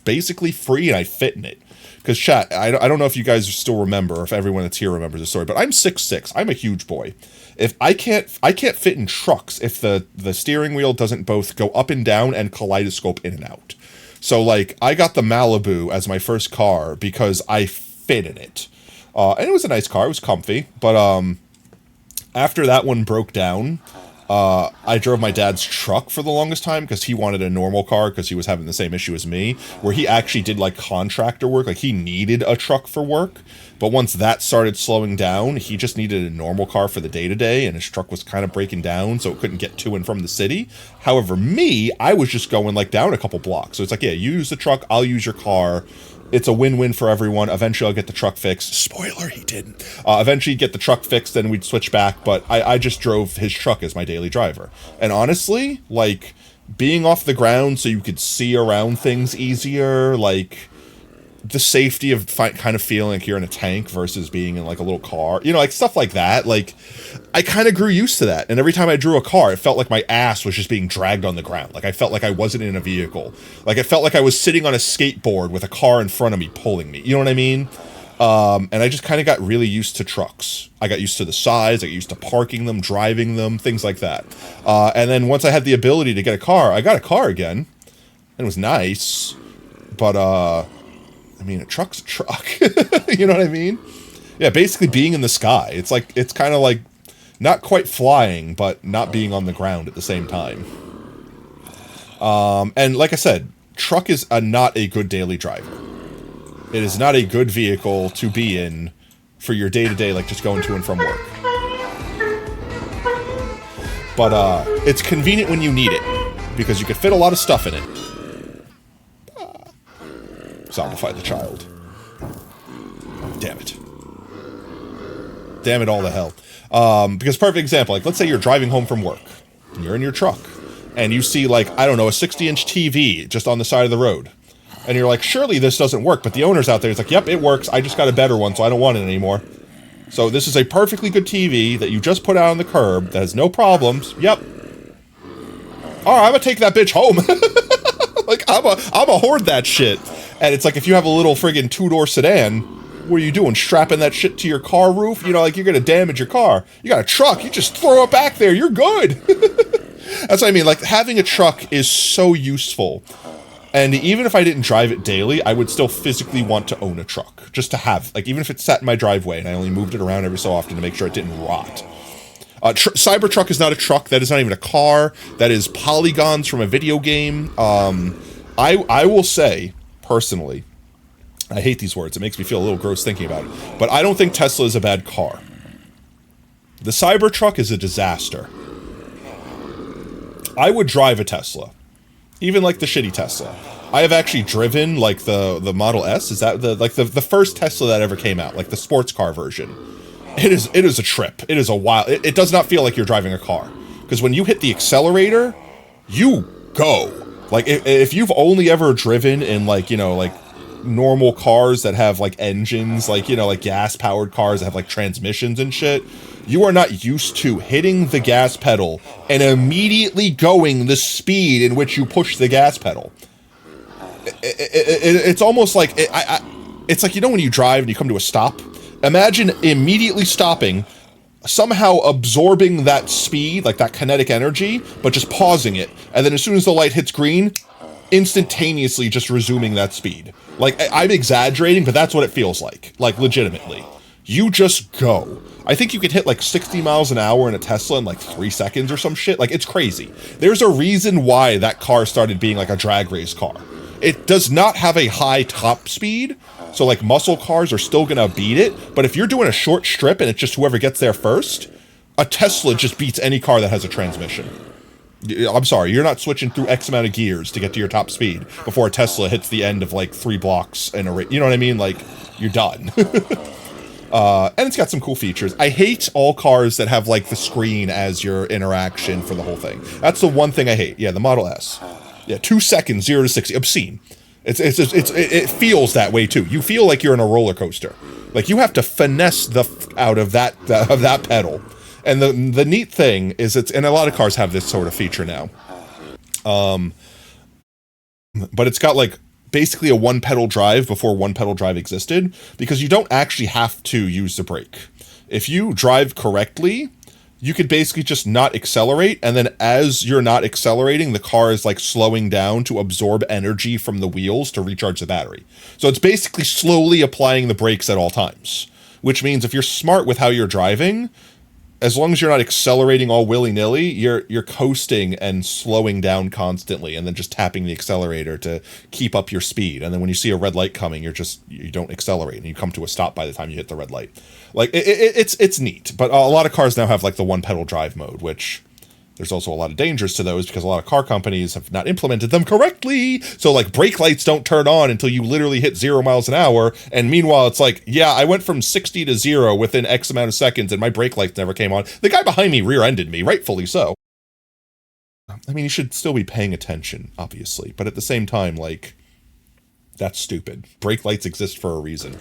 basically free and I fit in it. Because, chat, I don't know if you guys still remember, or if everyone that's here remembers the story, but I'm 6'6". I'm a huge boy. If I can't fit in trucks if the steering wheel doesn't both go up and down and kaleidoscope in and out. So, like, I got the Malibu as my first car because I fit in it. And it was a nice car. It was comfy. But after that one broke down, I drove my dad's truck for the longest time because he wanted a normal car because he was having the same issue as me, where he actually did, like, contractor work. Like, he needed a truck for work. But once that started slowing down, he just needed a normal car for the day-to-day, and his truck was kind of breaking down, so it couldn't get to and from the city. However, me, I was just going, like, down a couple blocks. So it's like, yeah, you use the truck, I'll use your car. It's a win-win for everyone. Eventually, I'll get the truck fixed. Spoiler, he didn't. Eventually, get the truck fixed, then we'd switch back, but I just drove his truck as my daily driver. And honestly, like, being off the ground so you could see around things easier, like, the safety of kind of feeling like you're in a tank versus being in, like, a little car, like, stuff like that. Like, I kind of grew used to that. And every time I drew a car, it felt like my ass was just being dragged on the ground. Like, I felt like I wasn't in a vehicle. Like, it felt like I was sitting on a skateboard with a car in front of me pulling me. You know what I mean? And I just kind of got really used to trucks. I got used to the size. I got used to parking them, driving them, things like that. And then once I had the ability to get a car, I got a car again. And it was nice. But, I mean, a truck's a truck. You know what I mean? Yeah, basically being in the sky. It's like, it's kind of like not quite flying, but not being on the ground at the same time. And like I said, truck is not a good daily driver. It is not a good vehicle to be in for your day-to-day, like just going to and from work. But it's convenient when you need it, because you can fit a lot of stuff in it. Zombify the child. Damn it. Damn it all to hell. Because perfect example, like, let's say you're driving home from work, and you're in your truck, and you see, like, I don't know, a 60-inch TV just on the side of the road. And you're like, surely this doesn't work, but the owner's out there, he's like, yep, it works, I just got a better one, so I don't want it anymore. So this is a perfectly good TV that you just put out on the curb, that has no problems, yep. Alright, I'm gonna take that bitch home. Like, I'm a hoard that shit. And it's like, if you have a little friggin' two-door sedan, what are you doing? Strapping that shit to your car roof? Like, you're gonna damage your car. You got a truck, you just throw it back there, you're good. That's what I mean, like, having a truck is so useful. And even if I didn't drive it daily, I would still physically want to own a truck. Just to have, like, even if it sat in my driveway and I only moved it around every so often to make sure it didn't rot. Cybertruck is not a truck, that is not even a car, that is polygons from a video game. I will say, personally, I hate these words, it makes me feel a little gross thinking about it, but I don't think Tesla is a bad car. The Cybertruck is a disaster. I would drive a Tesla. Even, like, the shitty Tesla. I have actually driven, like, the Model S. Is that the first Tesla that ever came out, like the sports car version. It is a trip. It is a wild. It does not feel like you're driving a car, because when you hit the accelerator, you go. Like, if you've only ever driven in, like, like normal cars that have like engines, like, you know, like gas powered cars that have like transmissions and shit, you are not used to hitting the gas pedal and immediately going the speed in which you push the gas pedal. It's almost like it's like, you know, when you drive and you come to a stop, imagine immediately stopping, somehow absorbing that speed, like that kinetic energy, but just pausing it, and then as soon as the light hits green, instantaneously just resuming that speed. Like, I'm exaggerating, but that's what it feels like legitimately. You just go. I think you could hit like 60 miles an hour in a Tesla in like 3 seconds or some shit. Like, it's crazy. There's a reason why that car started being like a drag race car. It does not have a high top speed, so like muscle cars are still gonna beat it, but if you're doing a short strip and it's just whoever gets there first, a Tesla just beats any car that has a transmission. I'm sorry, you're not switching through X amount of gears to get to your top speed before a Tesla hits the end of like 3 blocks in a race. You know what I mean? Like, you're done. And it's got some cool features. I hate all cars that have like the screen as your interaction for the whole thing. That's the one thing I hate. Yeah, the Model S. Yeah, 2 seconds, 0 to 60, obscene. It feels that way too. You feel like you're in a roller coaster. Like, you have to finesse the out of that pedal. And the neat thing is, and a lot of cars have this sort of feature now. But it's got like basically a one pedal drive before one pedal drive existed, because you don't actually have to use the brake. If you drive correctly, you could basically just not accelerate, and then as you're not accelerating, the car is like slowing down to absorb energy from the wheels to recharge the battery. So it's basically slowly applying the brakes at all times, which means if you're smart with how you're driving, as long as you're not accelerating all willy-nilly, you're coasting and slowing down constantly, and then just tapping the accelerator to keep up your speed. And then when you see a red light coming, you don't accelerate, and you come to a stop by the time you hit the red light. Like, it's neat, but a lot of cars now have like the one pedal drive mode, which there's also a lot of dangers to those because a lot of car companies have not implemented them correctly. So like, brake lights don't turn on until you literally hit 0 miles an hour. And meanwhile, it's like, yeah, I went from 60 to 0 within X amount of seconds and my brake lights never came on. The guy behind me rear-ended me, rightfully so. I mean, you should still be paying attention, obviously. But at the same time, like, that's stupid. Brake lights exist for a reason.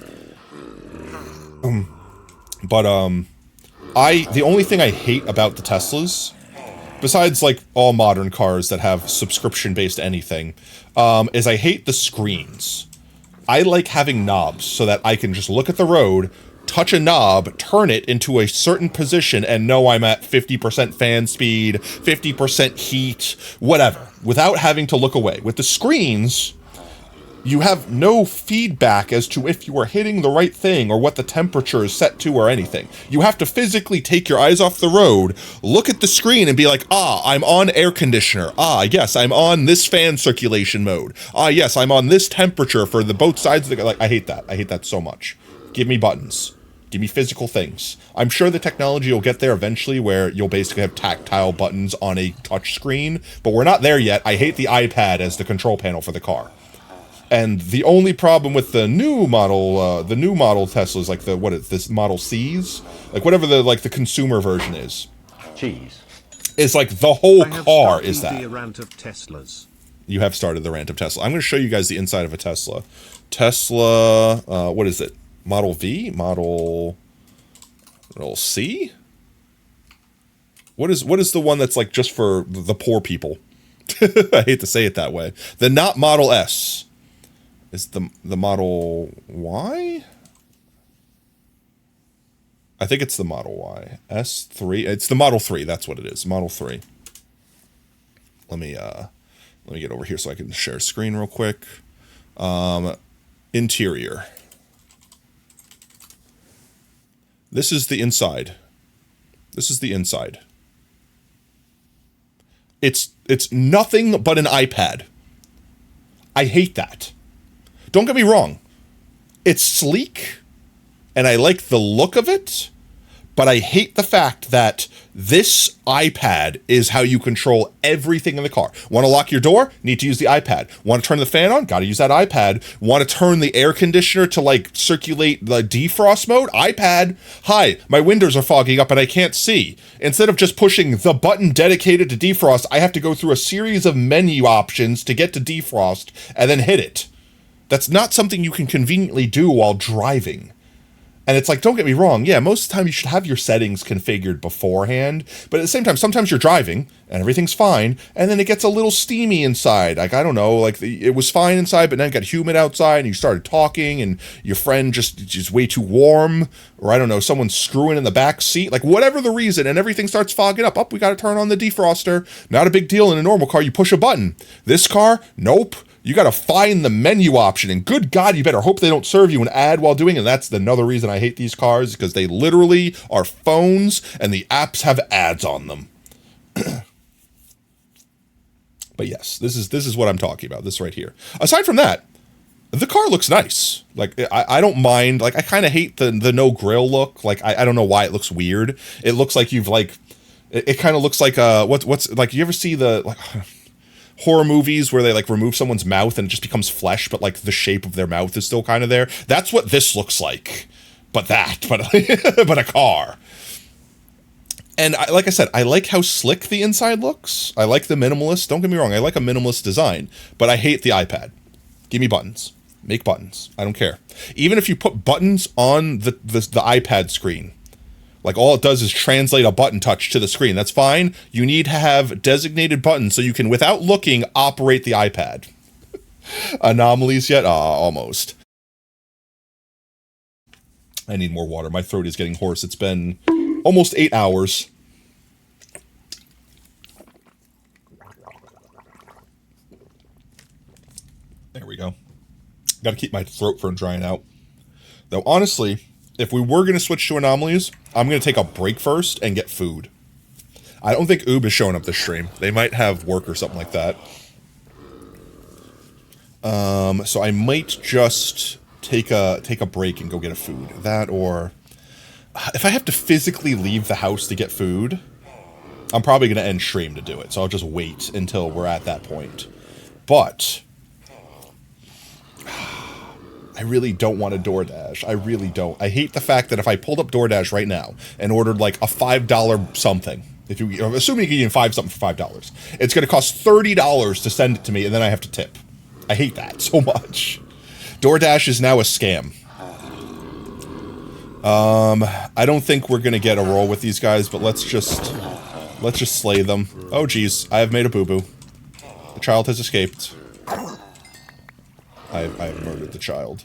The only thing I hate about the Teslas, besides like all modern cars that have subscription-based anything, is I hate the screens. I like having knobs so that I can just look at the road, touch a knob, turn it into a certain position, and know I'm at 50% fan speed, 50% heat, whatever, without having to look away. With the screens, you have no feedback as to if you are hitting the right thing or what the temperature is set to or anything. You have to physically take your eyes off the road, look at the screen and be like, I'm on air conditioner. Yes, I'm on this fan circulation mode. Yes, I'm on this temperature for the both sides of the... Like, I hate that. I hate that so much. Give me buttons. Give me physical things. I'm sure the technology will get there eventually where you'll basically have tactile buttons on a touch screen, but we're not there yet. I hate the iPad as the control panel for the car. And the only problem with the new model Teslas, like this Model Cs, like whatever the consumer version is. Jeez. It's like the whole car is that. The rant of Teslas. You have started the rant of Tesla. I'm going to show you guys the inside of a Tesla. Tesla, what is it? Model V? Model C? What is the one that's like just for the poor people? I hate to say it that way. The not Model S. Is the Model Y? I think it's the Model Y. S3. It's the Model 3. That's what it is. Model 3. Let me get over here so I can share screen real quick. Interior. This is the inside. This is the inside. It's nothing but an iPad. I hate that. Don't get me wrong, it's sleek, and I like the look of it, but I hate the fact that this iPad is how you control everything in the car. Want to lock your door? Need to use the iPad. Want to turn the fan on? Got to use that iPad. Want to turn the air conditioner to like circulate the defrost mode? iPad. Hi, my windows are fogging up and I can't see. Instead of just pushing the button dedicated to defrost, I have to go through a series of menu options to get to defrost and then hit it. That's not something you can conveniently do while driving. And it's like, don't get me wrong, yeah, most of the time you should have your settings configured beforehand, but at the same time, sometimes you're driving, and everything's fine, and then it gets a little steamy inside. Like, I don't know, like, it was fine inside, but then it got humid outside, and you started talking, and your friend just way too warm, or I don't know, someone's screwing in the back seat, like, whatever the reason, and everything starts fogging up. Oh, we gotta turn on the defroster. Not a big deal in a normal car, you push a button. This car, nope. You got to find the menu option, and good God, you better hope they don't serve you an ad while doing it. And that's another reason I hate these cars, because they literally are phones, and the apps have ads on them. But yes, this is what I'm talking about, this right here. Aside from that, the car looks nice. Like, I don't mind. Like, I kind of hate the no grill look. Like, I don't know why it looks weird. It looks like you've, like, it kind of looks like, what's, like, you ever see the, like... horror movies where they like remove someone's mouth and it just becomes flesh, but like the shape of their mouth is still kind of there. That's what this looks like, but a car. And like I said, I like how slick the inside looks. I like the minimalist. Don't get me wrong, I like a minimalist design, but I hate the iPad. Give me buttons. Make buttons. I don't care. Even if you put buttons on the iPad screen. Like, all it does is translate a button touch to the screen. That's fine. You need to have designated buttons so you can, without looking, operate the iPad. Anomalies yet? Almost. I need more water. My throat is getting hoarse. It's been almost 8 hours. There we go. Got to keep my throat from drying out. Though, honestly... if we were going to switch to anomalies, I'm going to take a break first and get food. I don't think Oob is showing up this stream. They might have work or something like that. So I might just take a break and go get a food. That, or if I have to physically leave the house to get food, I'm probably going to end stream to do it. So I'll just wait until we're at that point. But... I really don't want a DoorDash. I really don't. I hate the fact that if I pulled up DoorDash right now and ordered like a $5 something, if you assuming you can get 5 something for $5, it's going to cost $30 to send it to me, and then I have to tip. I hate that so much. DoorDash is now a scam. I don't think we're going to get a roll with these guys, but let's just slay them. Oh geez, I have made a boo-boo. The child has escaped. I have murdered the child.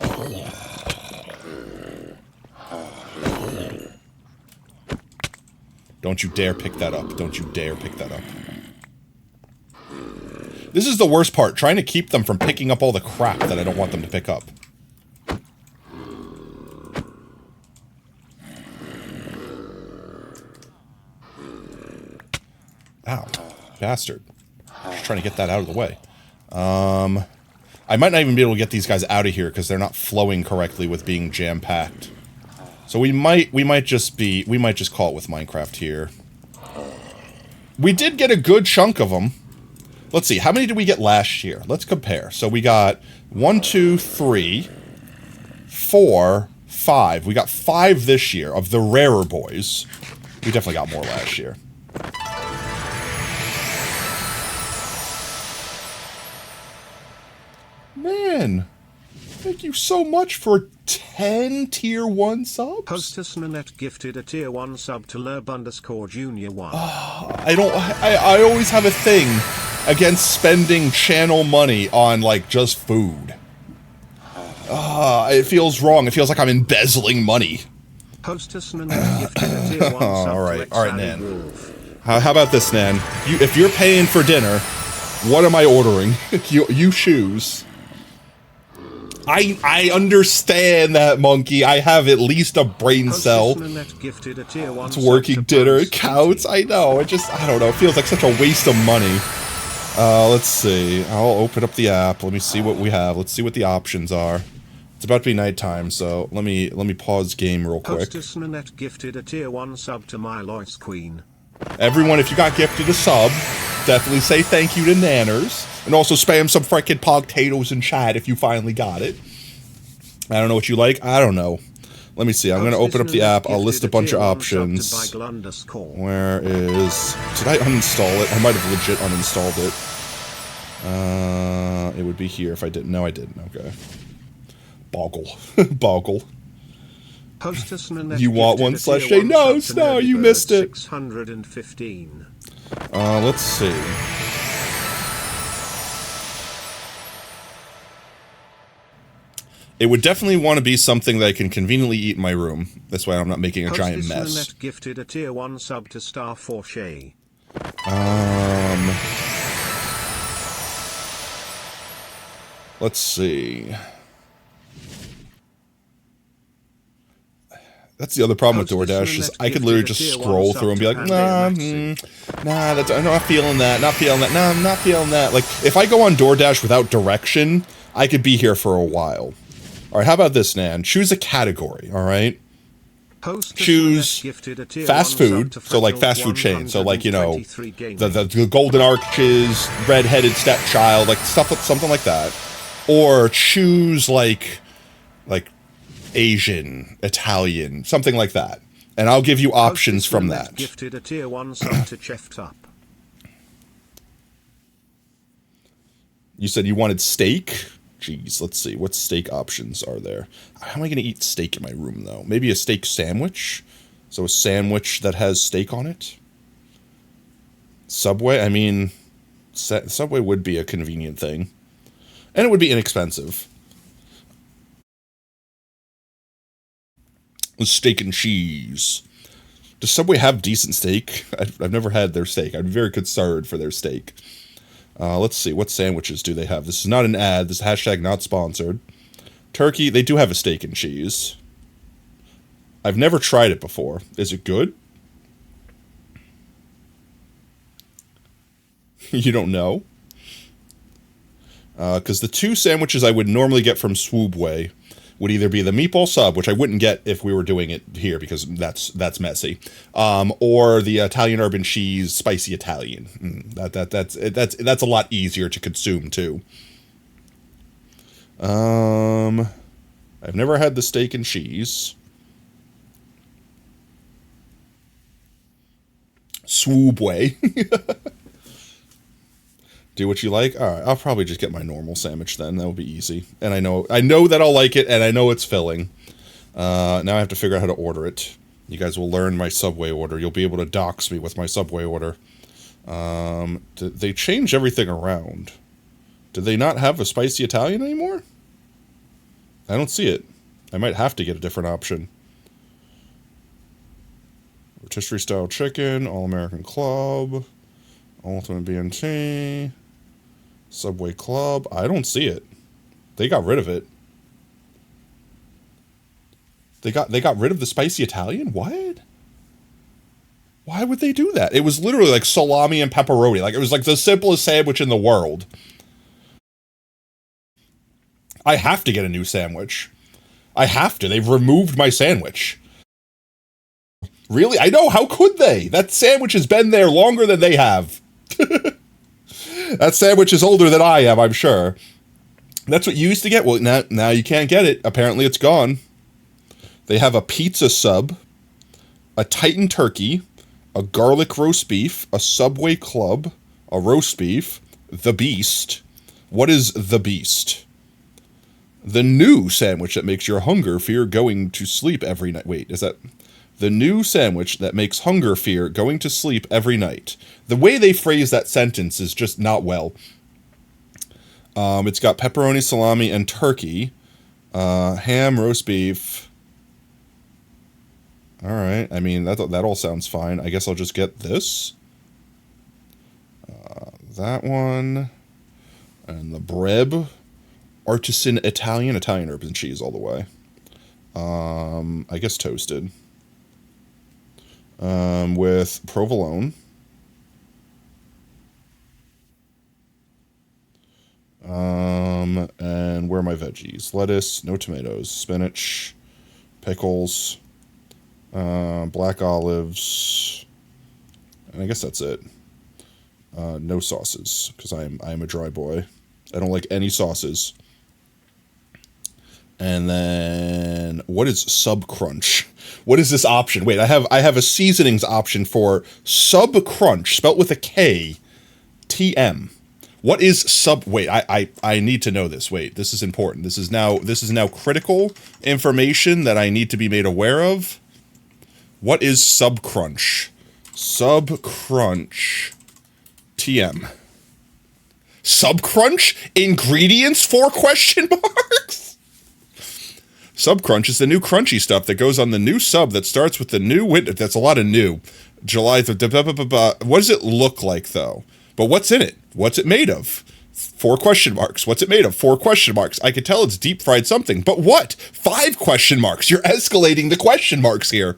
Don't you dare pick that up. Don't you dare pick that up. This is the worst part, trying to keep them from picking up all the crap that I don't want them to pick up. Ow. Bastard. Just trying to get that out of the way. I might not even be able to get these guys out of here because they're not flowing correctly with being jam-packed. So we might just call it with Minecraft here. We did get a good chunk of them. Let's see, how many did we get last year? Let's compare. So we got 1, 2, 3, 4, 5. We got 5 this year of the rarer boys. We definitely got more last year. Man, thank you so much for 10 tier 1 subs. Hostess Nanette gifted a tier 1 sub to Lerb_Junior1. I always have a thing against spending channel money on, like, just food. It feels wrong. It feels like I'm embezzling money. Hostess Nanette gifted a tier 1 sub Alright, Nan. How about this, Nan? If you're paying for dinner, what am I ordering? you choose. I understand that, Monkey. I have at least a brain cell. It's working dinner. It counts. I know. I don't know. It feels like such a waste of money. Let's see. I'll open up the app. Let me see what we have. Let's see what the options are. It's about to be nighttime, so let me pause game real quick. Hostess Nanette gifted a tier 1 sub to my Lois Queen. Everyone, if you got gifted a sub, definitely say thank you to Nanners. And also spam some frickin' pogtatoes in chat if you finally got it. I don't know what you like. I don't know. Let me see. I'm going to open up the app. I'll list a bunch of options. Where is... Did I uninstall it? I might have legit uninstalled it. It would be here if I didn't. No, I didn't. Okay. Boggle. Boggle. Hostess Nanette You want gifted one a slash tier J? 1 No, sub to Snow, you Nerdybird missed it. 615. Let's see. It would definitely want to be something that I can conveniently eat in my room. This way I'm not making a giant Hostess mess. Nanette gifted a tier 1 sub to Star for Shay. Let's see. That's the other problem with DoorDash is I could literally just scroll through and be like, nah, I'm not feeling that, not feeling that, nah, I'm not feeling that. Like, if I go on DoorDash without direction, I could be here for a while. All right, how about this, Nan? Choose a category, all right? Choose fast food, so like fast food chain, so like, you know, the Golden Arches, Red-Headed Stepchild, like something like that. Or choose like Asian, Italian, something like that. And I'll give you options from that. Gifted a tier 1 sub to Chefed Up. You said you wanted steak? Jeez, let's see. What steak options are there? How am I going to eat steak in my room, though? Maybe a steak sandwich? So a sandwich that has steak on it? Subway? I mean, Subway would be a convenient thing. And it would be inexpensive. Steak and cheese. Does Subway have decent steak? I've never had their steak. I'm very concerned for their steak. Let's see. What sandwiches do they have? This is not an ad. This is hashtag not sponsored. Turkey. They do have a steak and cheese. I've never tried it before. Is it good? You don't know? Because the two sandwiches I would normally get from Swoobway would either be the meatball sub, which I wouldn't get if we were doing it here because that's messy, or the Italian urban cheese spicy Italian. That's a lot easier to consume too. I've never had the steak and cheese. Swoobway. Do what you like. All right, I'll probably just get my normal sandwich then. That will be easy. And I know that I'll like it, and I know it's filling. Now I have to figure out how to order it. You guys will learn my Subway order. You'll be able to dox me with my Subway order. They change everything around. Do they not have a spicy Italian anymore? I don't see it. I might have to get a different option. Rotisserie style chicken, All American Club, Ultimate BNT. Subway Club. I don't see it. They got rid of it. They got rid of the spicy Italian? What? Why would they do that? It was literally like salami and pepperoni. Like it was like the simplest sandwich in the world. I have to get a new sandwich. I have to. They've removed my sandwich. Really? I know. How could they? That sandwich has been there longer than they have. That sandwich is older than I am, I'm sure. That's what you used to get. Well, now you can't get it. Apparently it's gone. They have a pizza sub, a Titan turkey, a garlic roast beef, a Subway Club, a roast beef, the Beast. What is the Beast? The new sandwich that makes your hunger fear going to sleep every night. Wait, is that... The new sandwich that makes hunger fear going to sleep every night. The way they phrase that sentence is just not well. It's got pepperoni, salami, and turkey. Ham, roast beef. All right. I mean, that all sounds fine. I guess I'll just get this. That one. And the Breb. Artisan Italian urban cheese all the way. I guess toasted. With provolone. And where are my veggies? Lettuce, no tomatoes, spinach, pickles, black olives, and I guess that's it. No sauces, because I am a dry boy. I don't like any sauces. And then, what is Sub Crunch? What is this option? Wait, I have a seasonings option for Sub Crunch, spelt with a K, TM. What is wait, I need to know this. Wait, this is important. This is now critical information that I need to be made aware of. What is Subcrunch? Subcrunch. TM. Subcrunch? Ingredients? 4 question marks? Subcrunch is the new crunchy stuff that goes on the new sub that starts with the new window. That's a lot of new. July. What does it look like, though? But what's in it? What's it made of? 4 question marks. What's it made of? 4 question marks. I could tell it's deep fried something. But what? 5 question marks. You're escalating the question marks here.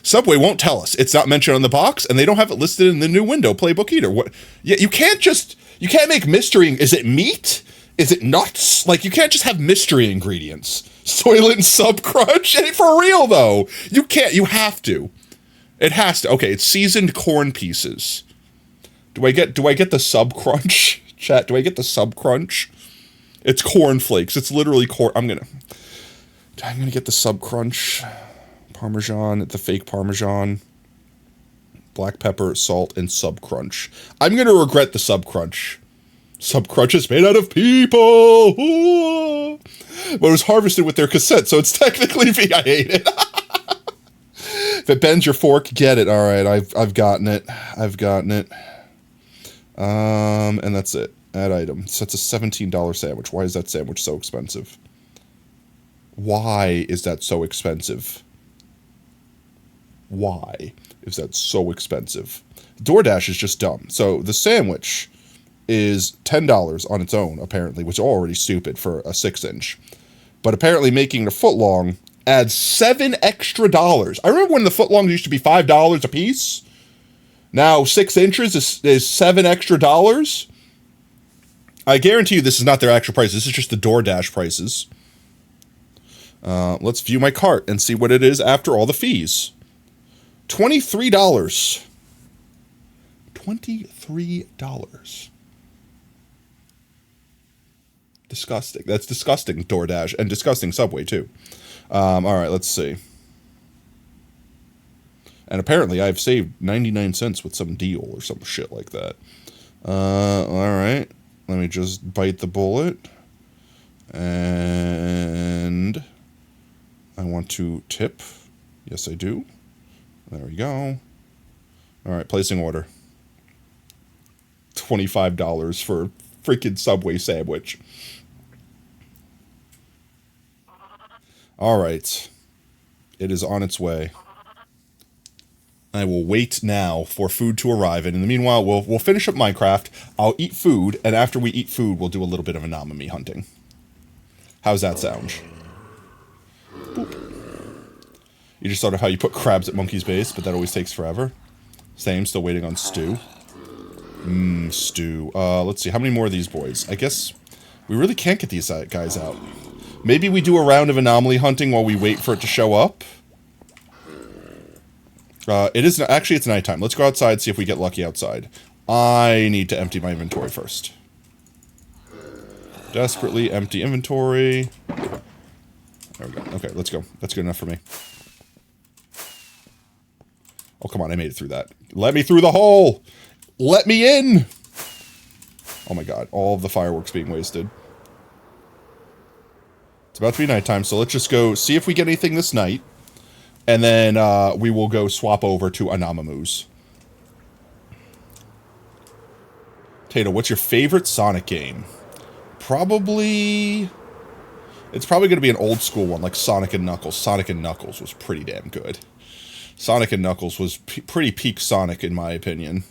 Subway won't tell us. It's not mentioned on the box, and they don't have it listed in the new window playbook either. What? Yeah, you can't make mystery. Is it meat? Is it nuts? Like, you can't just have mystery ingredients. Soylent Subcrunch? And for real, though. You can't. You have to. It has to. Okay, it's seasoned corn pieces. Do I get the Subcrunch? Chat, do I get the Subcrunch? It's corn flakes. It's literally corn. I'm gonna get the Subcrunch. Parmesan, the fake Parmesan. Black pepper, salt, and Subcrunch. I'm gonna regret the Subcrunch. Subcrunch is made out of people! Ooh. But it was harvested with their cassette, so it's technically me. I hate it. If it bends your fork, get it. Alright, I've gotten it. And that's it. Add item. So it's a $17 sandwich. Why is that sandwich so expensive? Why is that so expensive? Why is that so expensive? DoorDash is just dumb. So the sandwich is $10 on its own, apparently, which is already stupid for a 6-inch. But apparently making it a foot long adds $7 extra. I remember when the foot longs used to be $5 a piece. Now 6 inches is $7 extra. I guarantee you this is not their actual price. This is just the DoorDash prices. Let's view my cart and see what it is after all the fees. $23. $23. Disgusting. That's disgusting, DoorDash, and disgusting Subway, too. All right, let's see. And apparently I've saved 99 cents with some deal or some shit like that. All right. Let me just bite the bullet. And I want to tip. Yes, I do. There we go. All right, placing order. $25 for a freaking Subway sandwich. All right. It is on its way. I will wait now for food to arrive, and in the meanwhile, we'll finish up Minecraft. I'll eat food, and after we eat food, we'll do a little bit of anomami hunting. How's that sound? Boop. You just thought of how you put crabs at Monkey's base, but that always takes forever. Same, still waiting on stew. Stew. Let's see, how many more of these boys? I guess we really can't get these guys out. Maybe we do a round of anomaly hunting while we wait for it to show up. Actually, it's nighttime. Let's go outside, see if we get lucky outside. I need to empty my inventory first. Desperately empty inventory. There we go. Okay, let's go. That's good enough for me. Oh, come on, I made it through that. Let me through the hole! Let me in! Oh my god, all of the fireworks being wasted. It's about to be nighttime, so let's just go see if we get anything this night. And then we will go swap over to Anamamus. Tato, what's your favorite Sonic game? Probably... It's probably going to be an old school one, like Sonic and Knuckles. Sonic and Knuckles was pretty damn good. Sonic and Knuckles was pretty peak Sonic, in my opinion.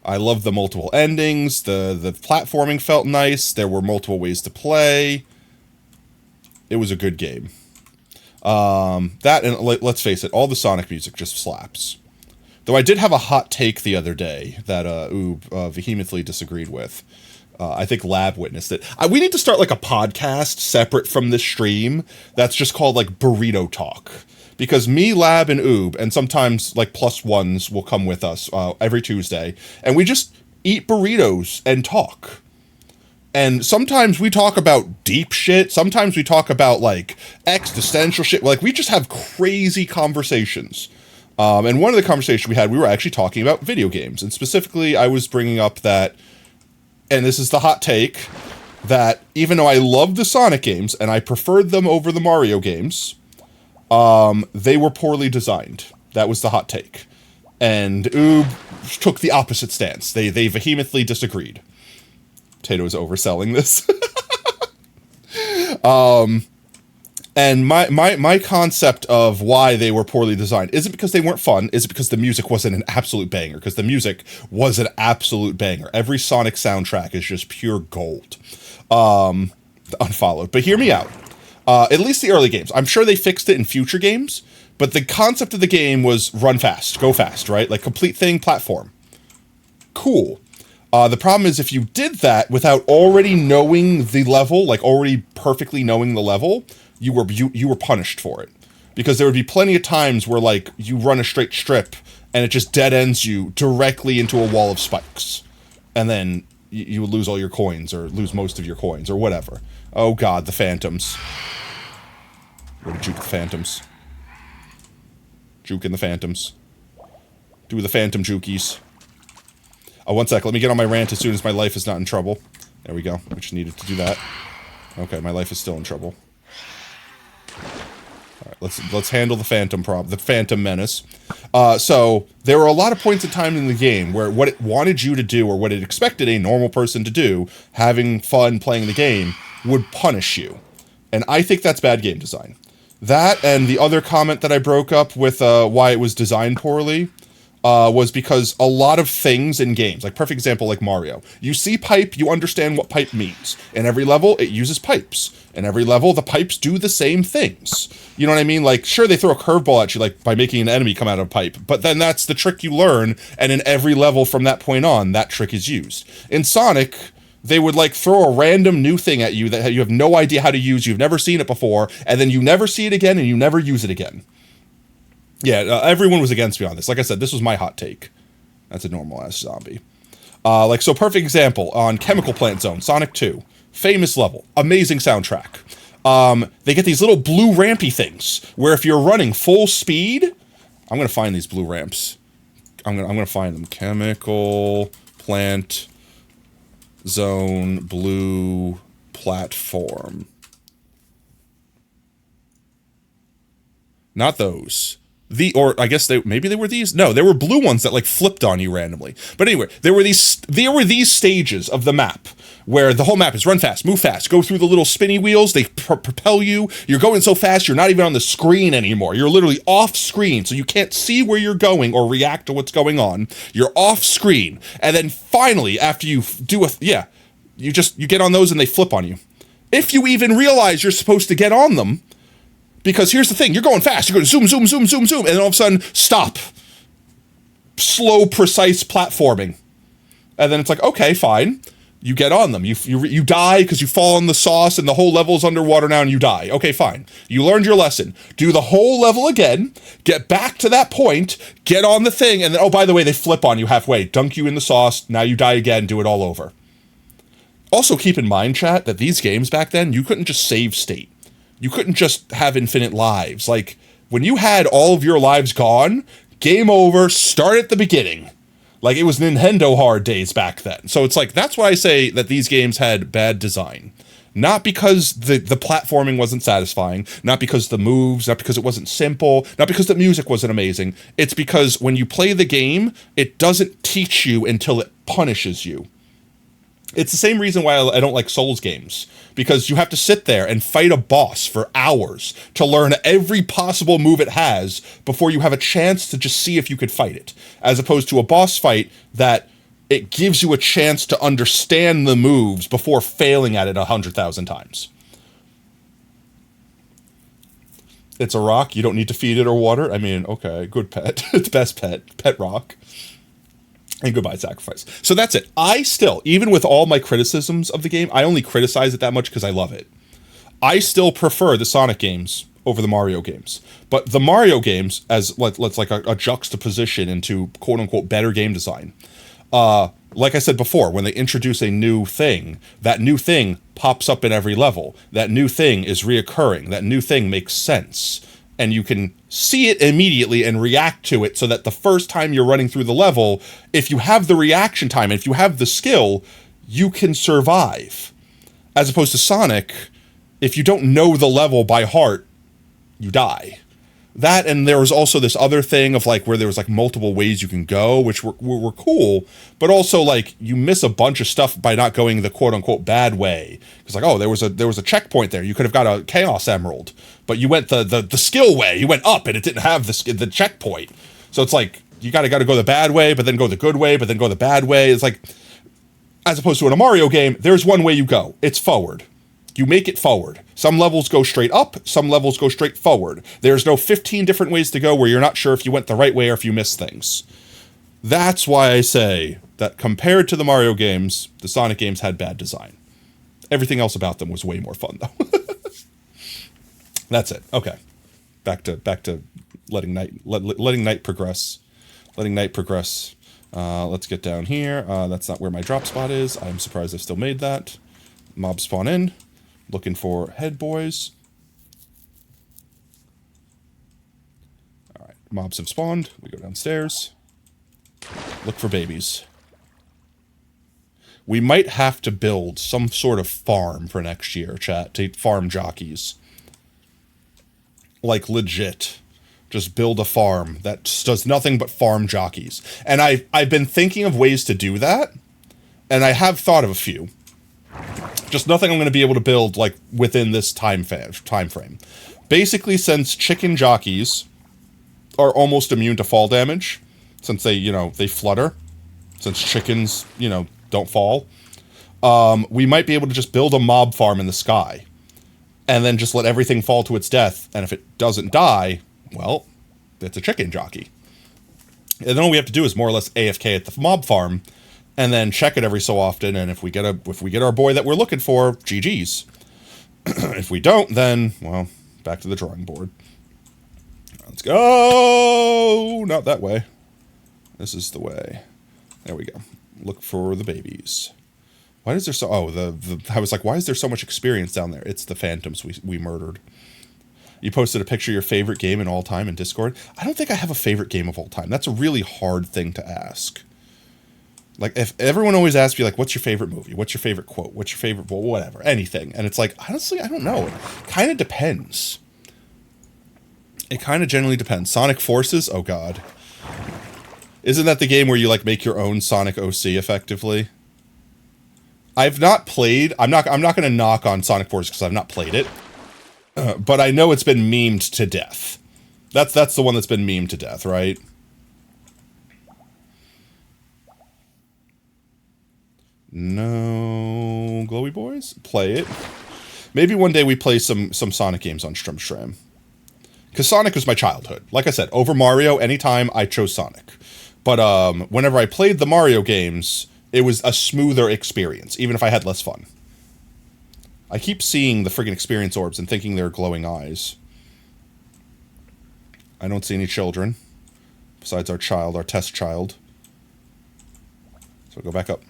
I love the multiple endings. The platforming felt nice. There were multiple ways to play. It was a good game. That, and let's face it, all the Sonic music just slaps. Though I did have a hot take the other day that Oob vehemently disagreed with. I think Lab witnessed it. We need to start like a podcast separate from this stream that's just called like Burrito Talk. Because me, Lab, and Oob, and sometimes like plus ones will come with us every Tuesday, and we just eat burritos and talk. And sometimes we talk about deep shit. Sometimes we talk about like existential shit. Like we just have crazy conversations. And one of the conversations we had, we were actually talking about video games. And specifically, I was bringing up that, and this is the hot take, that even though I loved the Sonic games, and I preferred them over the Mario games, they were poorly designed. That was the hot take. And Oob took the opposite stance. They vehemently disagreed. Tato is overselling this. And my concept of why they were poorly designed isn't because they weren't fun, is it because the music wasn't an absolute banger, because the music was an absolute banger. Every Sonic soundtrack is just pure gold. Unfollowed. But hear me out. At least the early games. I'm sure they fixed it in future games, but the concept of the game was run fast, go fast, right? Like complete thing, platform. Cool. The problem is if you did that without already knowing the level, like already perfectly knowing the level, you were punished for it. Because there would be plenty of times where like you run a straight strip and it just dead ends you directly into a wall of spikes. And then you would lose all your coins or lose most of your coins or whatever. Oh god, the phantoms. Where to juke the phantoms? Juking the phantoms. Do the phantom jukies. Oh, one sec. Let me get on my rant as soon as my life is not in trouble. There we go. I just needed to do that. Okay, my life is still in trouble. Alright, let's handle the phantom the phantom menace. So, there were a lot of points in time in the game where what it wanted you to do, or what it expected a normal person to do, having fun playing the game, would punish you. And I think that's bad game design. That, and the other comment that I broke up with why it was designed poorly, was because a lot of things in games, like perfect example like Mario, you see pipe, you understand what pipe means. In every level, it uses pipes. In every level, the pipes do the same things. You know what I mean? Like, sure, they throw a curveball at you, like, by making an enemy come out of a pipe, but then that's the trick you learn, and in every level from that point on, that trick is used. In Sonic, they would, like, throw a random new thing at you that you have no idea how to use, you've never seen it before, and then you never see it again, and you never use it again. Yeah, everyone was against me on this. Like I said, this was my hot take. That's a normal-ass zombie. So perfect example, on Chemical Plant Zone, Sonic 2. Famous level. Amazing soundtrack. They get these little blue rampy things, where if you're running full speed... I'm gonna find these blue ramps. I'm gonna find them. Chemical Plant Zone Blue Platform. Not those. Or I guess maybe they were these? No, they were blue ones that like flipped on you randomly. But anyway, there were these stages of the map where the whole map is run fast, move fast, go through the little spinny wheels, they propel you. You're going so fast, you're not even on the screen anymore. You're literally off screen, so you can't see where you're going or react to what's going on. You're off screen. And then finally, after you do you get on those and they flip on you. If you even realize you're supposed to get on them. Because here's the thing, you're going fast, you're going zoom, zoom, zoom, zoom, zoom, and then all of a sudden, stop. Slow, precise platforming. And then it's like, okay, fine. You get on them. You die because you fall in the sauce and the whole level's underwater now and you die. Okay, fine. You learned your lesson. Do the whole level again, get back to that point, get on the thing, and then, oh, by the way, they flip on you halfway, dunk you in the sauce, now you die again, do it all over. Also keep in mind, chat, that these games back then, you couldn't just save state. You couldn't just have infinite lives. Like, when you had all of your lives gone, game over, start at the beginning. Like, it was Nintendo hard days back then. So it's like, that's why I say that these games had bad design. Not because the platforming wasn't satisfying, not because the moves, not because it wasn't simple, not because the music wasn't amazing. It's because when you play the game, it doesn't teach you until it punishes you. It's the same reason why I don't like Souls games, because you have to sit there and fight a boss for hours to learn every possible move it has before you have a chance to just see if you could fight it, as opposed to a boss fight that it gives you a chance to understand the moves before failing at it 100,000 times. It's a rock, you don't need to feed it or water. I mean, okay, good pet. It's best pet rock. And goodbye, sacrifice. So that's it. I still, even with all my criticisms of the game, I only criticize it that much because I love it. I still prefer the Sonic games over the Mario games. But the Mario games, as let's like a juxtaposition into quote-unquote better game design. Like I said before, when they introduce a new thing, that new thing pops up in every level. That new thing is reoccurring. That new thing makes sense. And you can see it immediately and react to it, so that the first time you're running through the level, if you have the reaction time, if you have the skill, you can survive. As opposed to Sonic, if you don't know the level by heart, you die. That, and there was also this other thing of like where there was like multiple ways you can go, which were cool, but also like you miss a bunch of stuff by not going the quote unquote bad way. It's like, oh, there was a checkpoint there. You could have got a Chaos Emerald, but you went the skill way. You went up and it didn't have the checkpoint. So it's like you gotta go the bad way, but then go the good way, but then go the bad way. It's like, as opposed to in a Mario game, there's one way you go. It's forward. You make it forward. Some levels go straight up, some levels go straight forward. There's no 15 different ways to go where you're not sure if you went the right way or if you missed things. That's why I say that compared to the Mario games, the Sonic games had bad design. Everything else about them was way more fun, though. That's it. Okay. Back to letting night progress. Letting night progress. Let's get down here. That's not where my drop spot is. I'm surprised I still made that. Mob spawn in. Looking for head boys. Alright, mobs have spawned. We go downstairs. Look for babies. We might have to build some sort of farm for next year, chat, to farm jockeys. Like, legit. Just build a farm that does nothing but farm jockeys. And I've been thinking of ways to do that, and I have thought of a few. Just nothing I'm going to be able to build, like, within this time frame. Basically, since chicken jockeys are almost immune to fall damage, since they, they flutter, since chickens, don't fall, we might be able to just build a mob farm in the sky, and then just let everything fall to its death, and if it doesn't die, well, it's a chicken jockey. And then all we have to do is more or less AFK at the mob farm, and then check it every so often, and if we get our boy that we're looking for, GG's. If we don't, then, well, back to the drawing board. Let's go! Not that way. This is the way. There we go. Look for the babies. Why is there so... Oh, I was like, why is there so much experience down there? It's the phantoms we murdered. You posted a picture of your favorite game in all time in Discord. I don't think I have a favorite game of all time. That's a really hard thing to ask. Like, if everyone always asks you, like, what's your favorite movie? What's your favorite quote? What's your favorite, well, whatever, anything. And it's like, honestly, I don't know. It kind of depends. It kind of generally depends. Sonic Forces? Oh, God. Isn't that the game where you, like, make your own Sonic OC, effectively? I've not played... I'm not going to knock on Sonic Forces because I've not played it. But I know it's been memed to death. That's the one that's been memed to death, right? No glowy boys? Play it. Maybe one day we play some Sonic games on Strum. Because Sonic was my childhood. Like I said, over Mario, anytime I chose Sonic. But whenever I played the Mario games, it was a smoother experience, even if I had less fun. I keep seeing the friggin' experience orbs and thinking they're glowing eyes. I don't see any children. Besides our test child. So go back up.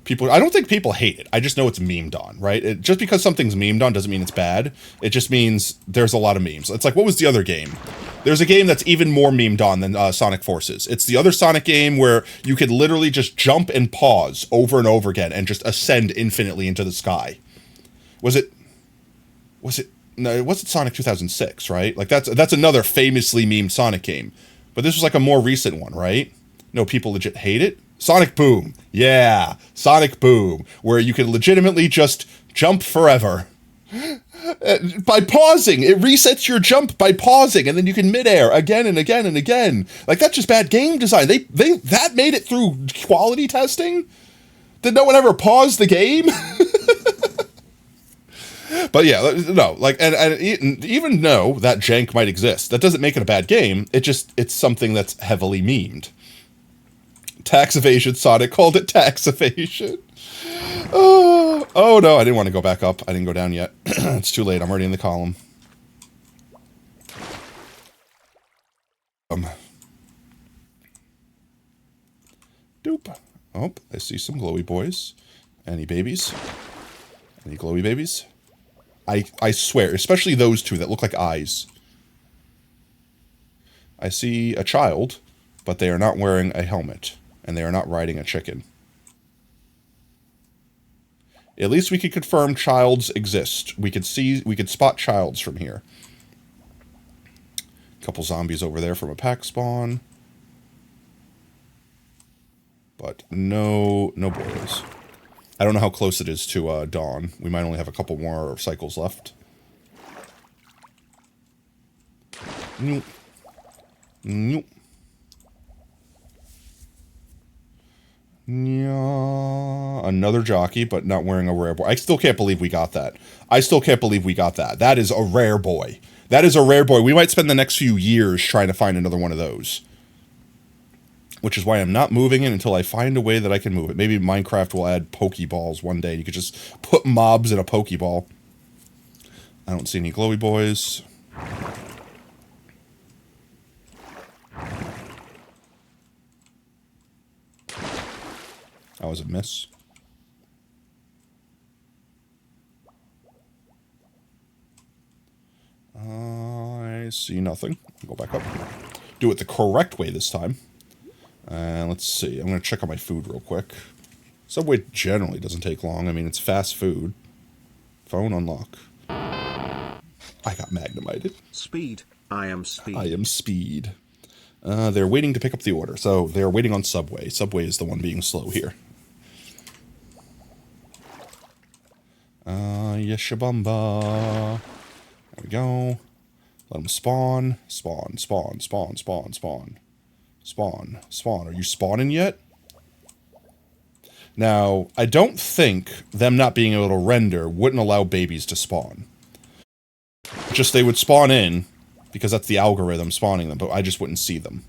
I don't think people hate it. I just know it's memed on, right? Just because something's memed on doesn't mean it's bad. It just means there's a lot of memes. It's like, what was the other game? There's a game that's even more memed on than Sonic Forces. It's the other Sonic game where you could literally just jump and pause over and over again and just ascend infinitely into the sky. No, it wasn't Sonic 2006, right? Like, that's another famously memed Sonic game. But this was like a more recent one, right? No, people legit hate it. Sonic Boom. Yeah, Sonic Boom, where you can legitimately just jump forever. By pausing. It resets your jump by pausing, and then you can midair again and again and again. Like, that's just bad game design. That made it through quality testing? Did no one ever pause the game? But yeah, no, like, and even though that jank might exist, that doesn't make it a bad game. It's something that's heavily memed. Tax evasion. Sonic called it tax evasion. Oh no, I didn't want to go back up. I didn't go down yet. It's too late. I'm already in the column. Doop. Oh, I see some glowy boys. Any babies? Any glowy babies? I swear, especially those two that look like eyes. I see a child, but they are not wearing a helmet, and they are not riding a chicken. At least we could confirm childs exist. We could spot childs from here. Couple zombies over there from a pack spawn. But no boys. I don't know how close it is to dawn. We might only have a couple more cycles left. Nope. Nope. Yeah, another jockey, but not wearing a rare boy. I still can't believe we got that. That is a rare boy. That is a rare boy. We might spend the next few years trying to find another one of those. Which is why I'm not moving it until I find a way that I can move it. Maybe Minecraft will add Pokeballs one day. You could just put mobs in a Pokeball. I don't see any glowy boys. That was a miss. I see nothing. Go back up. Do it the correct way this time. Let's see. I'm going to check on my food real quick. Subway generally doesn't take long. I mean, it's fast food. Phone unlock. I got magnemited. Speed. I am speed. I am speed. They're waiting to pick up the order. So they're waiting on Subway. Subway is the one being slow here. Yeshabumba. There we go. Let them spawn. Spawn, spawn, spawn, spawn, spawn. Spawn, spawn. Are you spawning yet? Now, I don't think them not being able to render wouldn't allow babies to spawn. Just they would spawn in, because that's the algorithm spawning them, but I just wouldn't see them.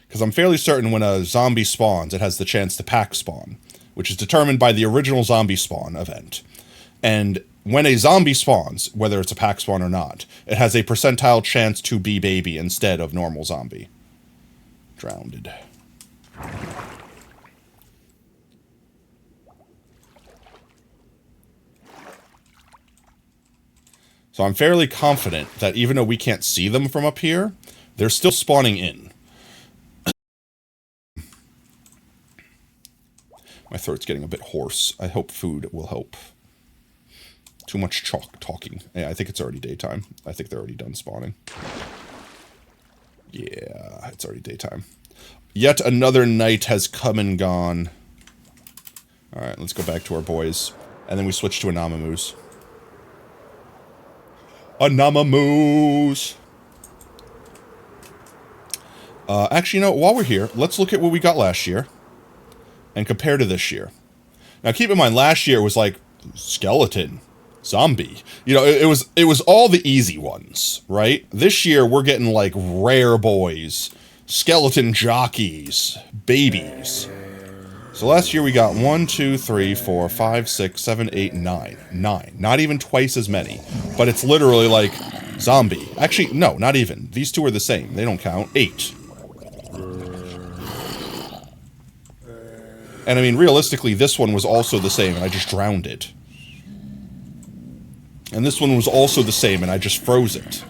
Because I'm fairly certain when a zombie spawns, it has the chance to pack spawn, which is determined by the original zombie spawn event. And when a zombie spawns, whether it's a pack spawn or not, it has a percentile chance to be baby instead of normal zombie. Drowned. So I'm fairly confident that even though we can't see them from up here, they're still spawning in. My throat's getting a bit hoarse. I hope food will help. Too much talking. Yeah, I think it's already daytime. I think they're already done spawning. Yeah, it's already daytime. Yet another night has come and gone. Alright, let's go back to our boys. And then we switch to Anamamoose. Anamamoose! Actually, you know, while we're here, let's look at what we got last year. And compare to this year. Now, keep in mind, last year was like skeleton, zombie. You know, it was all the easy ones, right? This year, we're getting like rare boys, skeleton jockeys, babies. So last year we got 1, 2, 3, 4, 5, 6, 7, 8, 9. 9. Not even twice as many. But it's literally like zombie. Actually, no, not even. These two are the same. They don't count. 8. And I mean, realistically, this one was also the same, and I just drowned it. And this one was also the same, and I just froze it.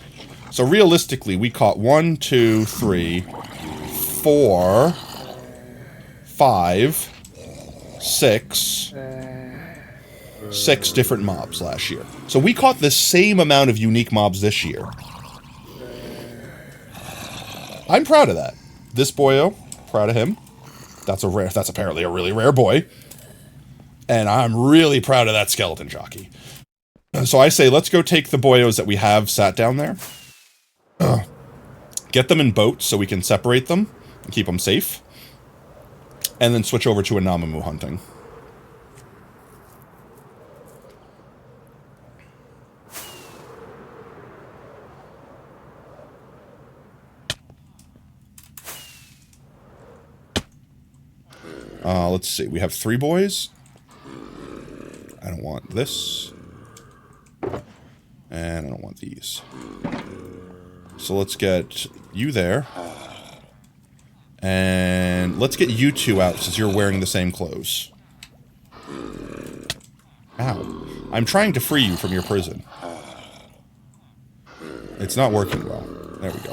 So realistically, we caught 1, 2, 3, 4, 5, 6 different mobs last year. So we caught the same amount of unique mobs this year. I'm proud of that. This boyo, proud of him. That's apparently a really rare boy. And I'm really proud of that skeleton jockey. So I say, let's go take the boyos that we have sat down there. Get them in boats so we can separate them and keep them safe. And then switch over to Anamamu hunting. Let's see. We have 3 boys. I don't want this. And I don't want these. So let's get you there. And let's get you 2 out since you're wearing the same clothes. Ow. I'm trying to free you from your prison. It's not working well. There we go.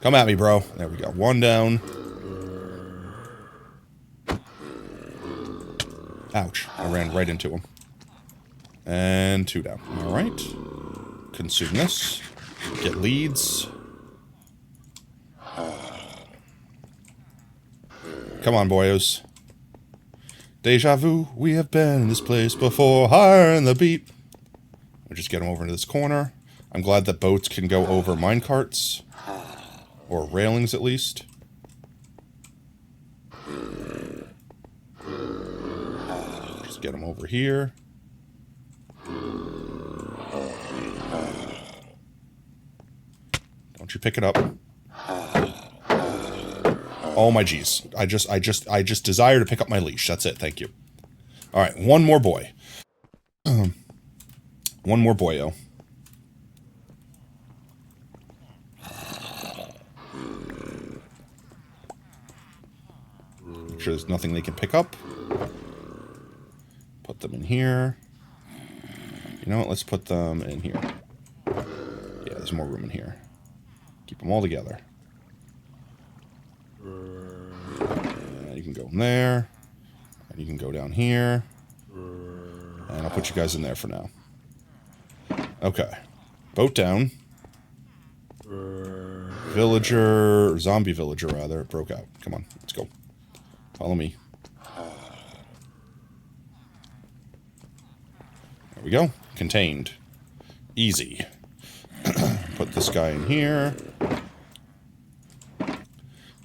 Come at me, bro. There we go. One down. Ouch. I ran right into him. And 2 down. Alright. Consume this. Get leads. Come on, boyos. Deja vu, we have been in this place before. Higher in the beat. We'll just get them over into this corner. I'm glad that boats can go over minecarts. Or railings, at least. Just get them over here. Don't you pick it up. Oh my geez. I just desire to pick up my leash. That's it. Thank you. Alright, one more boy. One more boyo. Make sure there's nothing they can pick up. Put them in here. You know what? Let's put them in here. Yeah, there's more room in here. Keep them all together. You can go in there. And you can go down here. And I'll put you guys in there for now. Okay. Boat down. Villager, zombie villager rather, broke out. Come on, let's go. Follow me. There we go. Contained. Easy. Put this guy in here.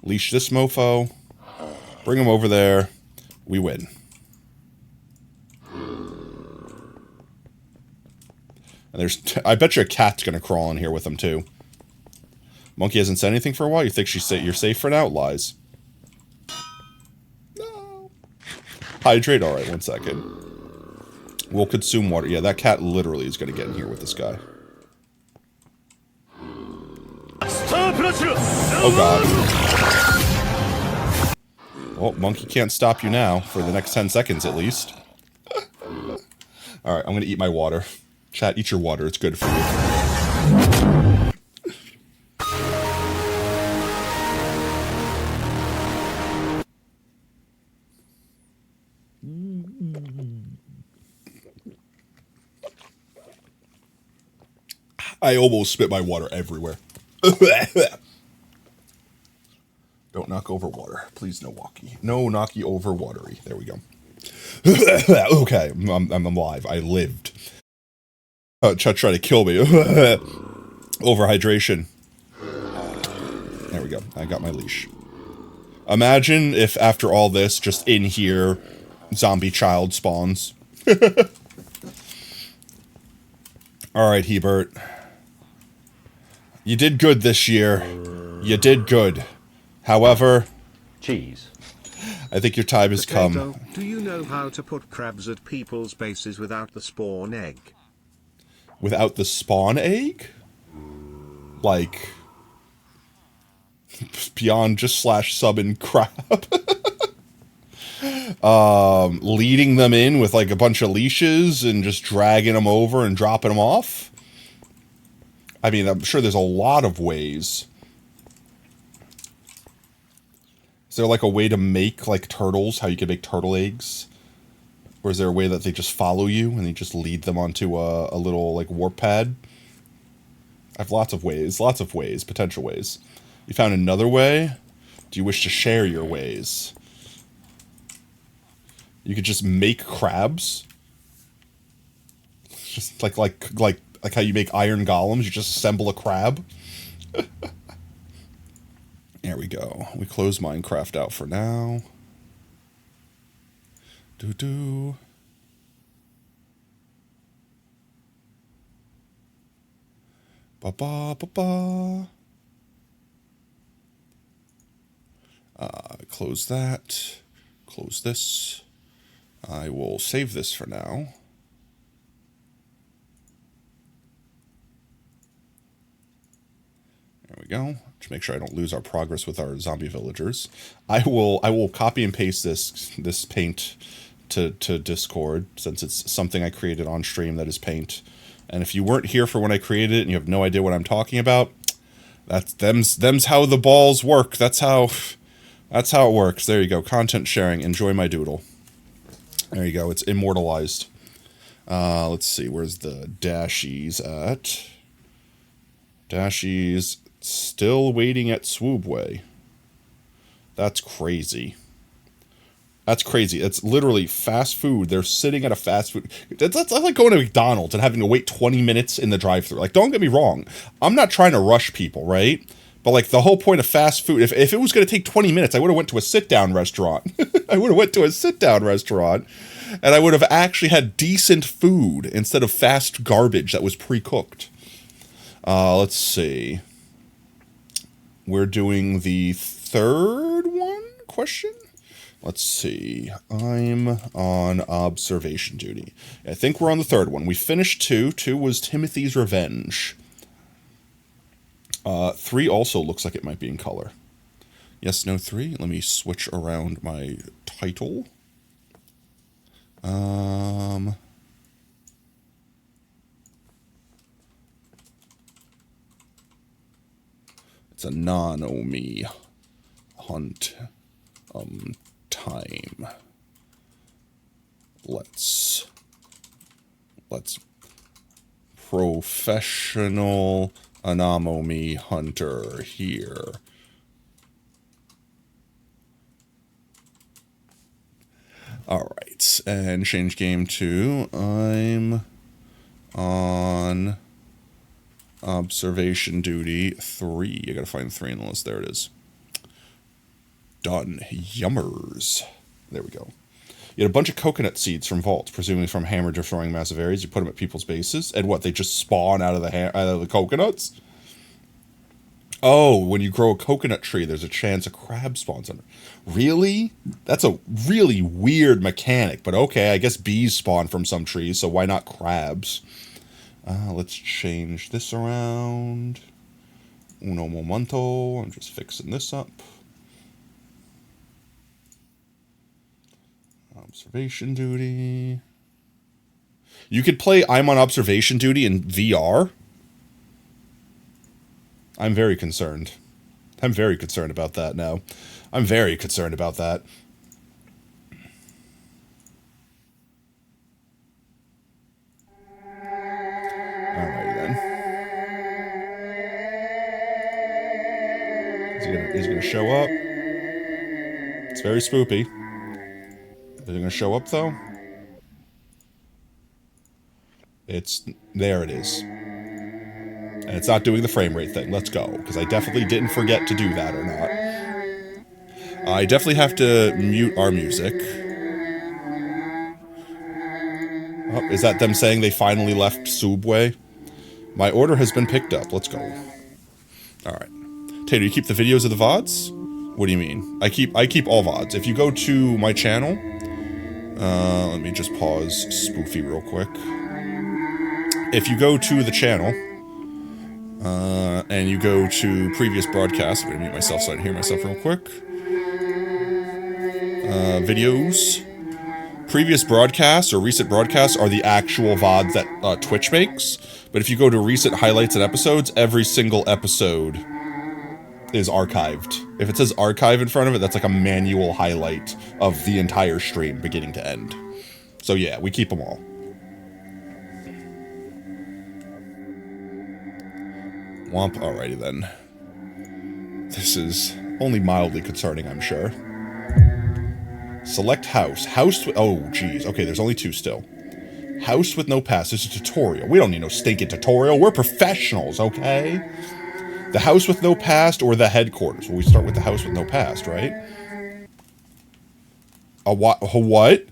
Leash this mofo. Bring him over there. We win. And there's... I bet you a cat's gonna crawl in here with him, too. Monkey hasn't said anything for a while? You think you're safe for now? Lies. No. Hydrate? Alright, 1 second. We'll consume water. Yeah, that cat literally is gonna get in here with this guy. Oh god. Well, monkey can't stop you now, for the next 10 seconds at least. Alright, I'm gonna eat my water. Chat, eat your water, it's good for you. I almost spit my water everywhere. Don't knock over water. Please, no walkie. No knocky over watery. There we go. Okay, I'm alive. I lived. Chuck tried to kill me. Overhydration. There we go. I got my leash. Imagine if after all this, just in here, zombie child spawns. Alright, Hebert. You did good this year. You did good. However... Cheese. I think your time has come. Do you know how to put crabs at people's bases without the spawn egg? Without the spawn egg? Like... beyond just /sub and crab? Leading them in with like a bunch of leashes and just dragging them over and dropping them off? I mean, I'm sure there's a lot of ways. Is there like a way to make like turtles? How you can make turtle eggs? Or is there a way that they just follow you and you just lead them onto a little like warp pad? I have lots of ways, potential ways. You found another way? Do you wish to share your ways? You could just make crabs. Just like how you make iron golems, you just assemble a crab. There we go. We close Minecraft out for now. Doo-doo. Ba-ba-ba-ba. Close that. Close this. I will save this for now. There we go. To make sure I don't lose our progress with our zombie villagers. I will copy and paste this paint to Discord, since it's something I created on stream that is paint. And if you weren't here for when I created it and you have no idea what I'm talking about, them's how the balls work. That's how it works. There you go. Content sharing. Enjoy my doodle. There you go. It's immortalized. Let's see. Where's the dashies at? Dashies still waiting at Swoobway. That's crazy. That's crazy. It's literally fast food. They're sitting at a fast food. That's like going to McDonald's and having to wait 20 minutes in the drive-thru. Like, don't get me wrong. I'm not trying to rush people, right? But, like, the whole point of fast food, if it was going to take 20 minutes, I would have went to a sit-down restaurant. I would have went to a sit-down restaurant, and I would have actually had decent food instead of fast garbage that was pre-cooked. Let's see. We're doing the third one? Question? Let's see. I'm on observation duty. I think we're on the third one. We finished 2. 2 was Timothy's Revenge. 3 also looks like it might be in color. Yes, no, 3. Let me switch around my title. It's a non-Omi hunt. Time. Let's professional Anomomi hunter here. Alright, and change game to I'm on observation duty 3. I gotta find 3 in the list. There it is. Done. Yummers. There we go. You had a bunch of coconut seeds from vaults, presumably from hammer destroying massive areas. You put them at people's bases, and what? They just spawn out of the coconuts? Oh, when you grow a coconut tree, there's a chance a crab spawns on it. Really? That's a really weird mechanic, but okay, I guess bees spawn from some trees, so why not crabs? Let's change this around. Uno momento. I'm just fixing this up. Observation duty. You could play I'm on observation duty in VR. I'm very concerned. I'm very concerned about that now. I'm very concerned about that. Alrighty then. Is he gonna show up? It's very spoopy. Is it going to show up, though? There it is. And it's not doing the frame rate thing. Let's go, because I definitely didn't forget to do that or not. I definitely have to mute our music. Oh, is that them saying they finally left Subway? My order has been picked up. Let's go. Alright. Tater, you keep the videos of the VODs? What do you mean? I keep all VODs. If you go to my channel... let me just pause Spoofy real quick. If you go to the channel, and you go to previous broadcasts, I'm going to mute myself so I can hear myself real quick. Videos. Previous broadcasts or recent broadcasts are the actual VODs that Twitch makes. But if you go to recent highlights and episodes, every single episode is archived. If it says archive in front of it, that's like a manual highlight of the entire stream, beginning to end. So yeah, we keep them all. Womp, alrighty then. This is only mildly concerning, I'm sure. Select house. House with, oh geez, okay, there's only 2 still. House with no pass. This is a tutorial. We don't need no stinking tutorial. We're professionals, okay? The house with no past or the headquarters? Well, we start with the house with no past, right? What?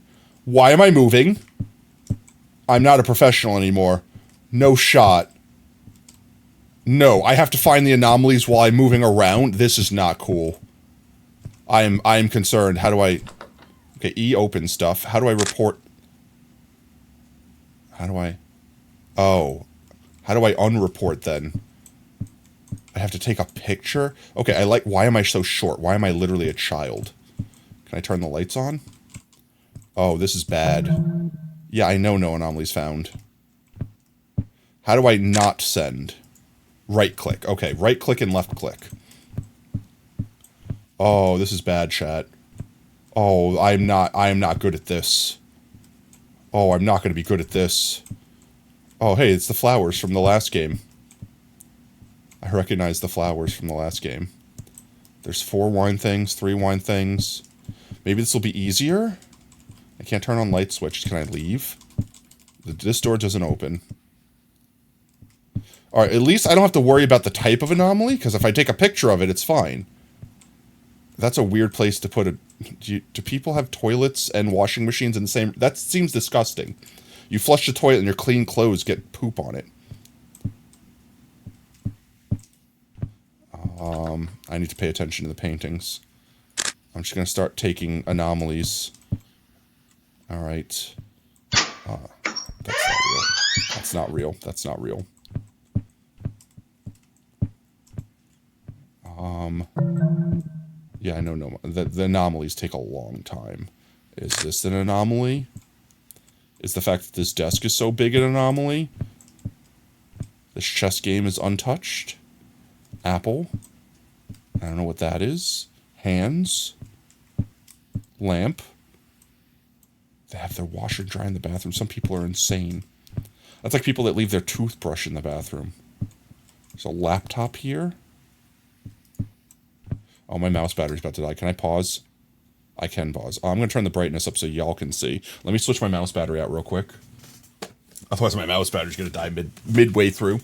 Why am I moving? I'm not a professional anymore. No shot. No, I have to find the anomalies while I'm moving around. This is not cool. I am concerned. How do I... Okay, E open stuff. How do I report... How do I... Oh. How do I unreport then? I have to take a picture? Okay, I like... Why am I so short? Why am I literally a child? Can I turn the lights on? Oh, this is bad. Yeah, I know no anomalies found. How do I not send? Right click. Okay, right click and left click. Oh, this is bad, chat. Oh, I am not good at this. Oh, I'm not going to be good at this. Oh, hey, it's the flowers from the last game. I recognize the flowers from the last game. There's 4 wine things, 3 wine things. Maybe this will be easier? I can't turn on light switch. Can I leave? This door doesn't open. Alright, at least I don't have to worry about the type of anomaly, because if I take a picture of it, it's fine. That's a weird place to put a... Do people have toilets and washing machines in the same... That seems disgusting. You flush the toilet and your clean clothes get poop on it. I need to pay attention to the paintings. I'm just going to start taking anomalies. Alright. That's not real. That's not real. Yeah, I know no. The anomalies take a long time. Is this an anomaly? Is the fact that this desk is so big an anomaly? This chess game is untouched. Apple. I don't know what that is. Hands. Lamp. They have their washer and dryer in the bathroom. Some people are insane. That's like people that leave their toothbrush in the bathroom. There's a laptop here. Oh, my mouse battery's about to die. Can I pause? I can pause. I'm going to turn the brightness up so y'all can see. Let me switch my mouse battery out real quick. Otherwise, my mouse battery's going to die midway through.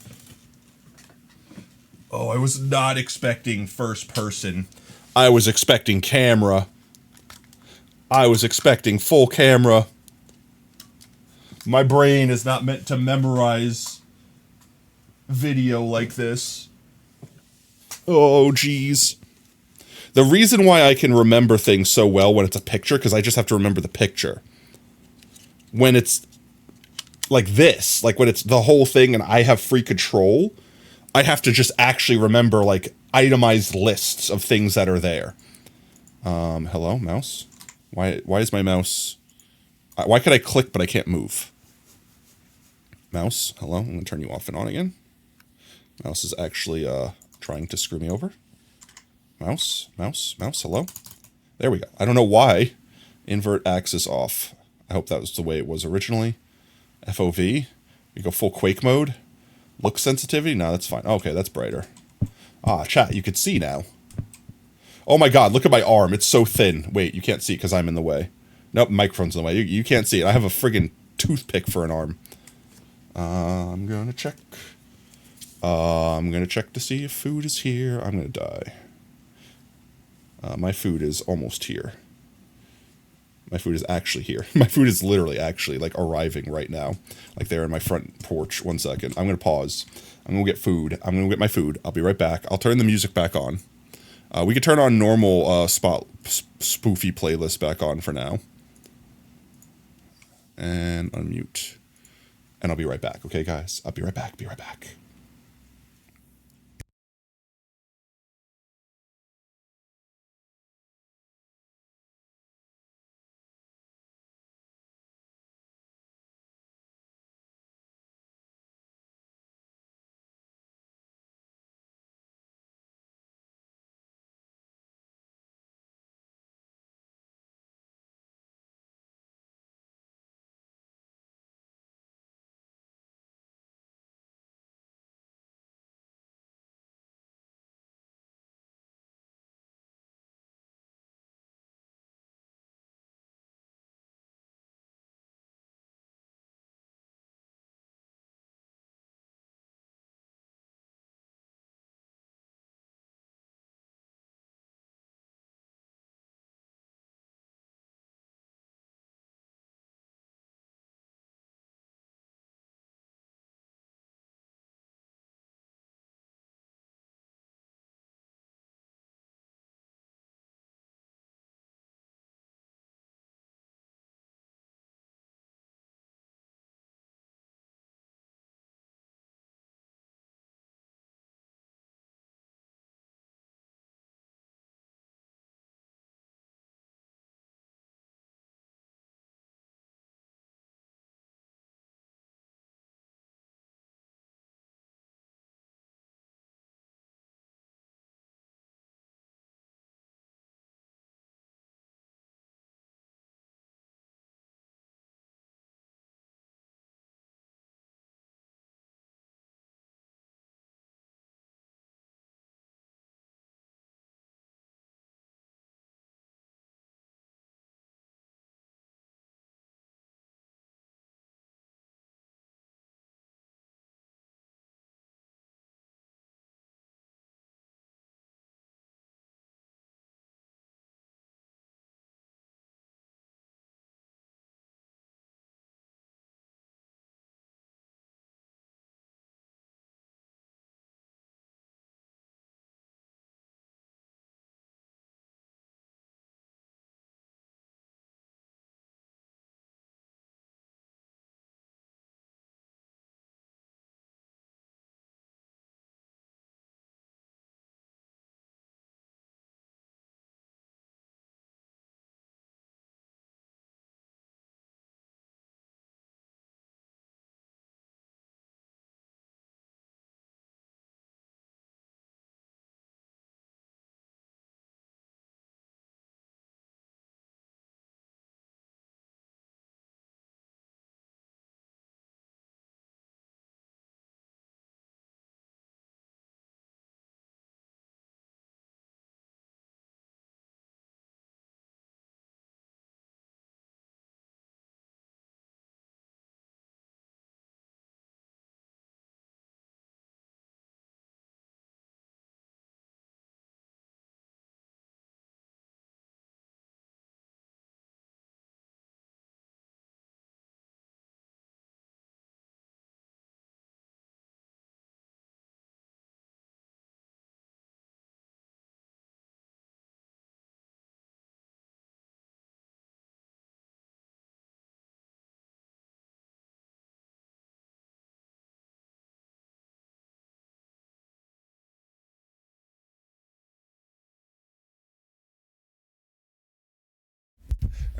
Oh, I was not expecting first person. I was expecting camera. I was expecting full camera. My brain is not meant to memorize video like this. Oh, jeez. The reason why I can remember things so well when it's a picture, because I just have to remember the picture. When it's like this, like when it's the whole thing and I have free control, I have to just actually remember, like, itemized lists of things that are there. Hello, mouse? Why is my mouse... Why could I click but I can't move? Mouse, hello? I'm going to turn you off and on again. Mouse is actually trying to screw me over. Mouse, hello? There we go. I don't know why. Invert axis off. I hope that was the way it was originally. FOV. We go full Quake mode. Look sensitivity? No, that's fine. Okay, that's brighter. Ah, chat, you can see now. Oh my god, look at my arm. It's so thin. Wait, you can't see it because I'm in the way. Nope, microphone's in the way. You can't see it. I have a friggin' toothpick for an arm. I'm gonna check. I'm gonna check to see if food is here. I'm gonna die. My food is almost here. My food is actually here. My food is literally actually, like, arriving right now. Like, they're in my front porch. 1 second. I'm gonna pause. I'm gonna get food. I'm gonna get my food. I'll be right back. I'll turn the music back on. We could turn on normal spoofy playlist back on for now. And unmute. And I'll be right back. Okay, guys? I'll be right back. Be right back.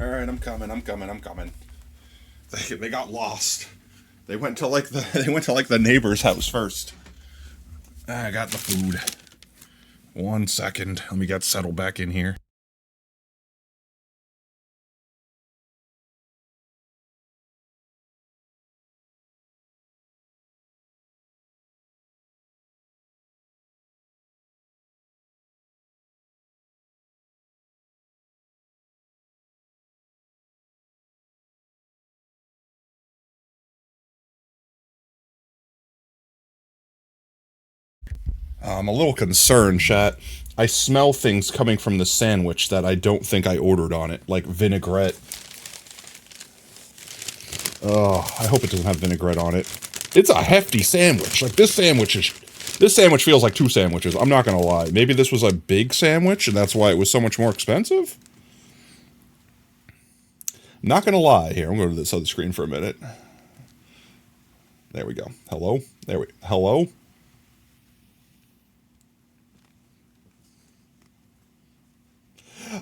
All right, I'm coming. They got lost. They went to like the neighbor's house first. I got the food. 1 second. Let me get settled back in here. I'm a little concerned, chat. I smell things coming from the sandwich that I don't think I ordered on it, like vinaigrette. Oh, I hope it doesn't have vinaigrette on it. It's a hefty sandwich. Like, this sandwich feels like 2 sandwiches, I'm not gonna lie. Maybe this was a big sandwich, and that's why it was so much more expensive? Not gonna lie. Here, I'm going to this other screen for a minute. There we go. Hello? Hello?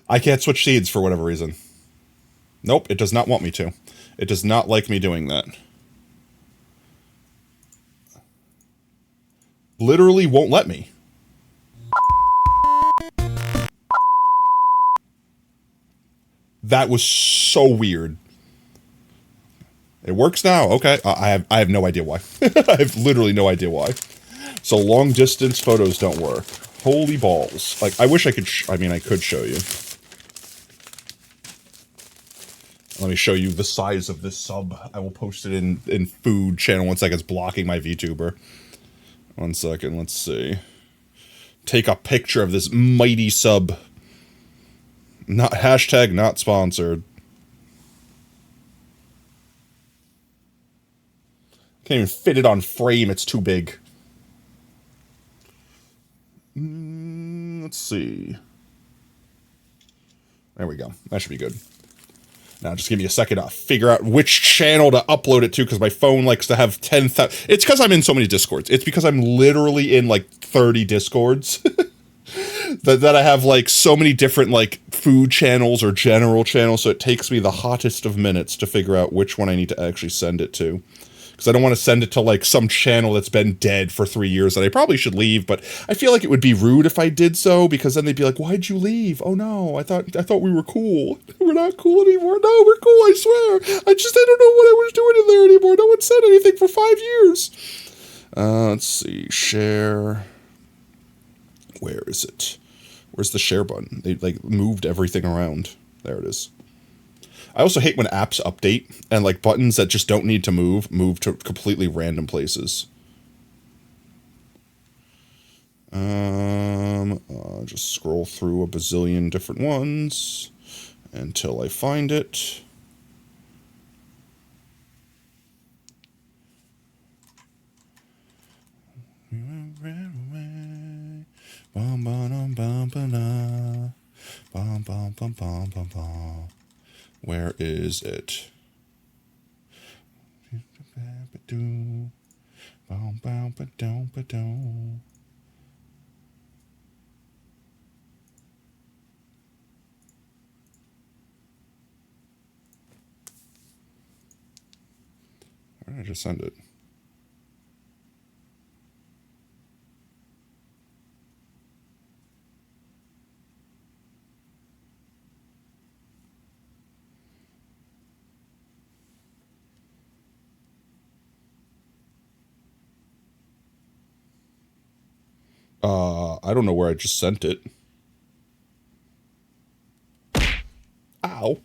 I can't switch seeds for whatever reason. Nope, it does not want me to. It does not like me doing that. Literally won't let me. That was so weird. It works now. Okay, I have no idea why. I have literally no idea why. So long distance photos don't work. Holy balls! Like, I wish I could. I mean, I could show you. Let me show you the size of this sub. I will post it in food channel. 1 second, it's blocking my VTuber. 1 second, let's see. Take a picture of this mighty sub. Not hashtag not sponsored. Can't even fit it on frame, it's too big. Let's see. There we go. That should be good. Now, just give me a second to figure out which channel to upload it to, because my phone likes to have 10,000... It's because I'm in so many Discords. It's because I'm literally in, like, 30 Discords. that I have, like, so many different, like, food channels or general channels, so it takes me the hottest of minutes to figure out which one I need to actually send it to. Because I don't want to send it to, like, some channel that's been dead for 3 years that I probably should leave, but I feel like it would be rude if I did so, because then they'd be like, why'd you leave? Oh no, I thought we were cool. We're not cool anymore. No, we're cool, I swear. I don't know what I was doing in there anymore. No one said anything for 5 years. Let's see, share. Where is it? Where's the share button? They, like, moved everything around. There it is. I also hate when apps update and, like, buttons that just don't need to move to completely random places. I'll just scroll through a bazillion different ones until I find it. Where is it? Where did I just send it? I don't know where I just sent it. Ow.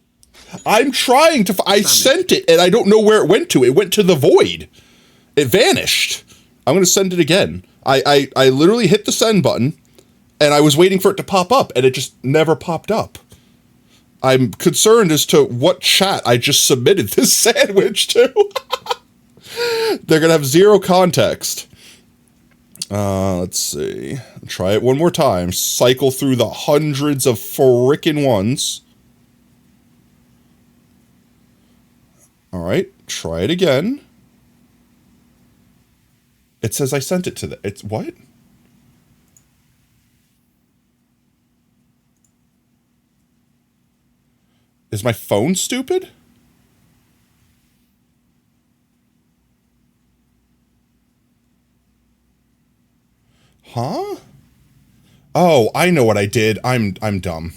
I'm trying to... I sent it, and I don't know where it went to. It went to the void. It vanished. I'm going to send it again. I literally hit the send button, and I was waiting for it to pop up, and it just never popped up. I'm concerned as to what chat I just submitted this sandwich to. They're going to have zero context. Let's see. Try it one more time. Cycle through the hundreds of frickin' ones. Alright, try it again. It says I sent it to the... It's... What? Is my phone stupid? Huh? Oh, I know what I did. I'm dumb.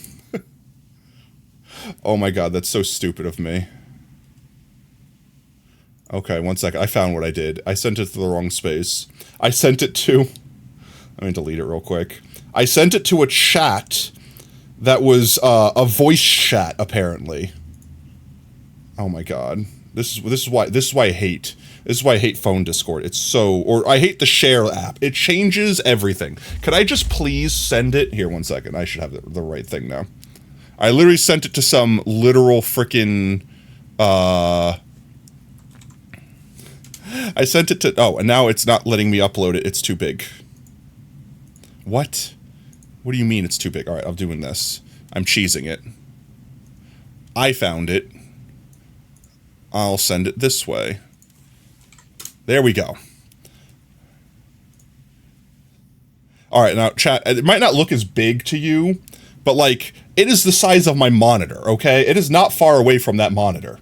Oh my god, that's so stupid of me. Okay, one second. I found what I did. I sent it to the wrong space. I sent it to... Let me delete it real quick. I sent it to a chat that was a voice chat, apparently. Oh my god. This is why I hate. This is why I hate phone Discord. It's so... Or I hate the share app. It changes everything. Could I just please send it? Here, one second. I should have the right thing now. I literally sent it to some literal frickin'... I sent it to... Oh, and now it's not letting me upload it. It's too big. What? What do you mean it's too big? Alright, I'm doing this. I'm cheesing it. I found it. I'll send it this way. There we go. Alright, now, chat, it might not look as big to you, but, like, it is the size of my monitor, okay? It is not far away from that monitor.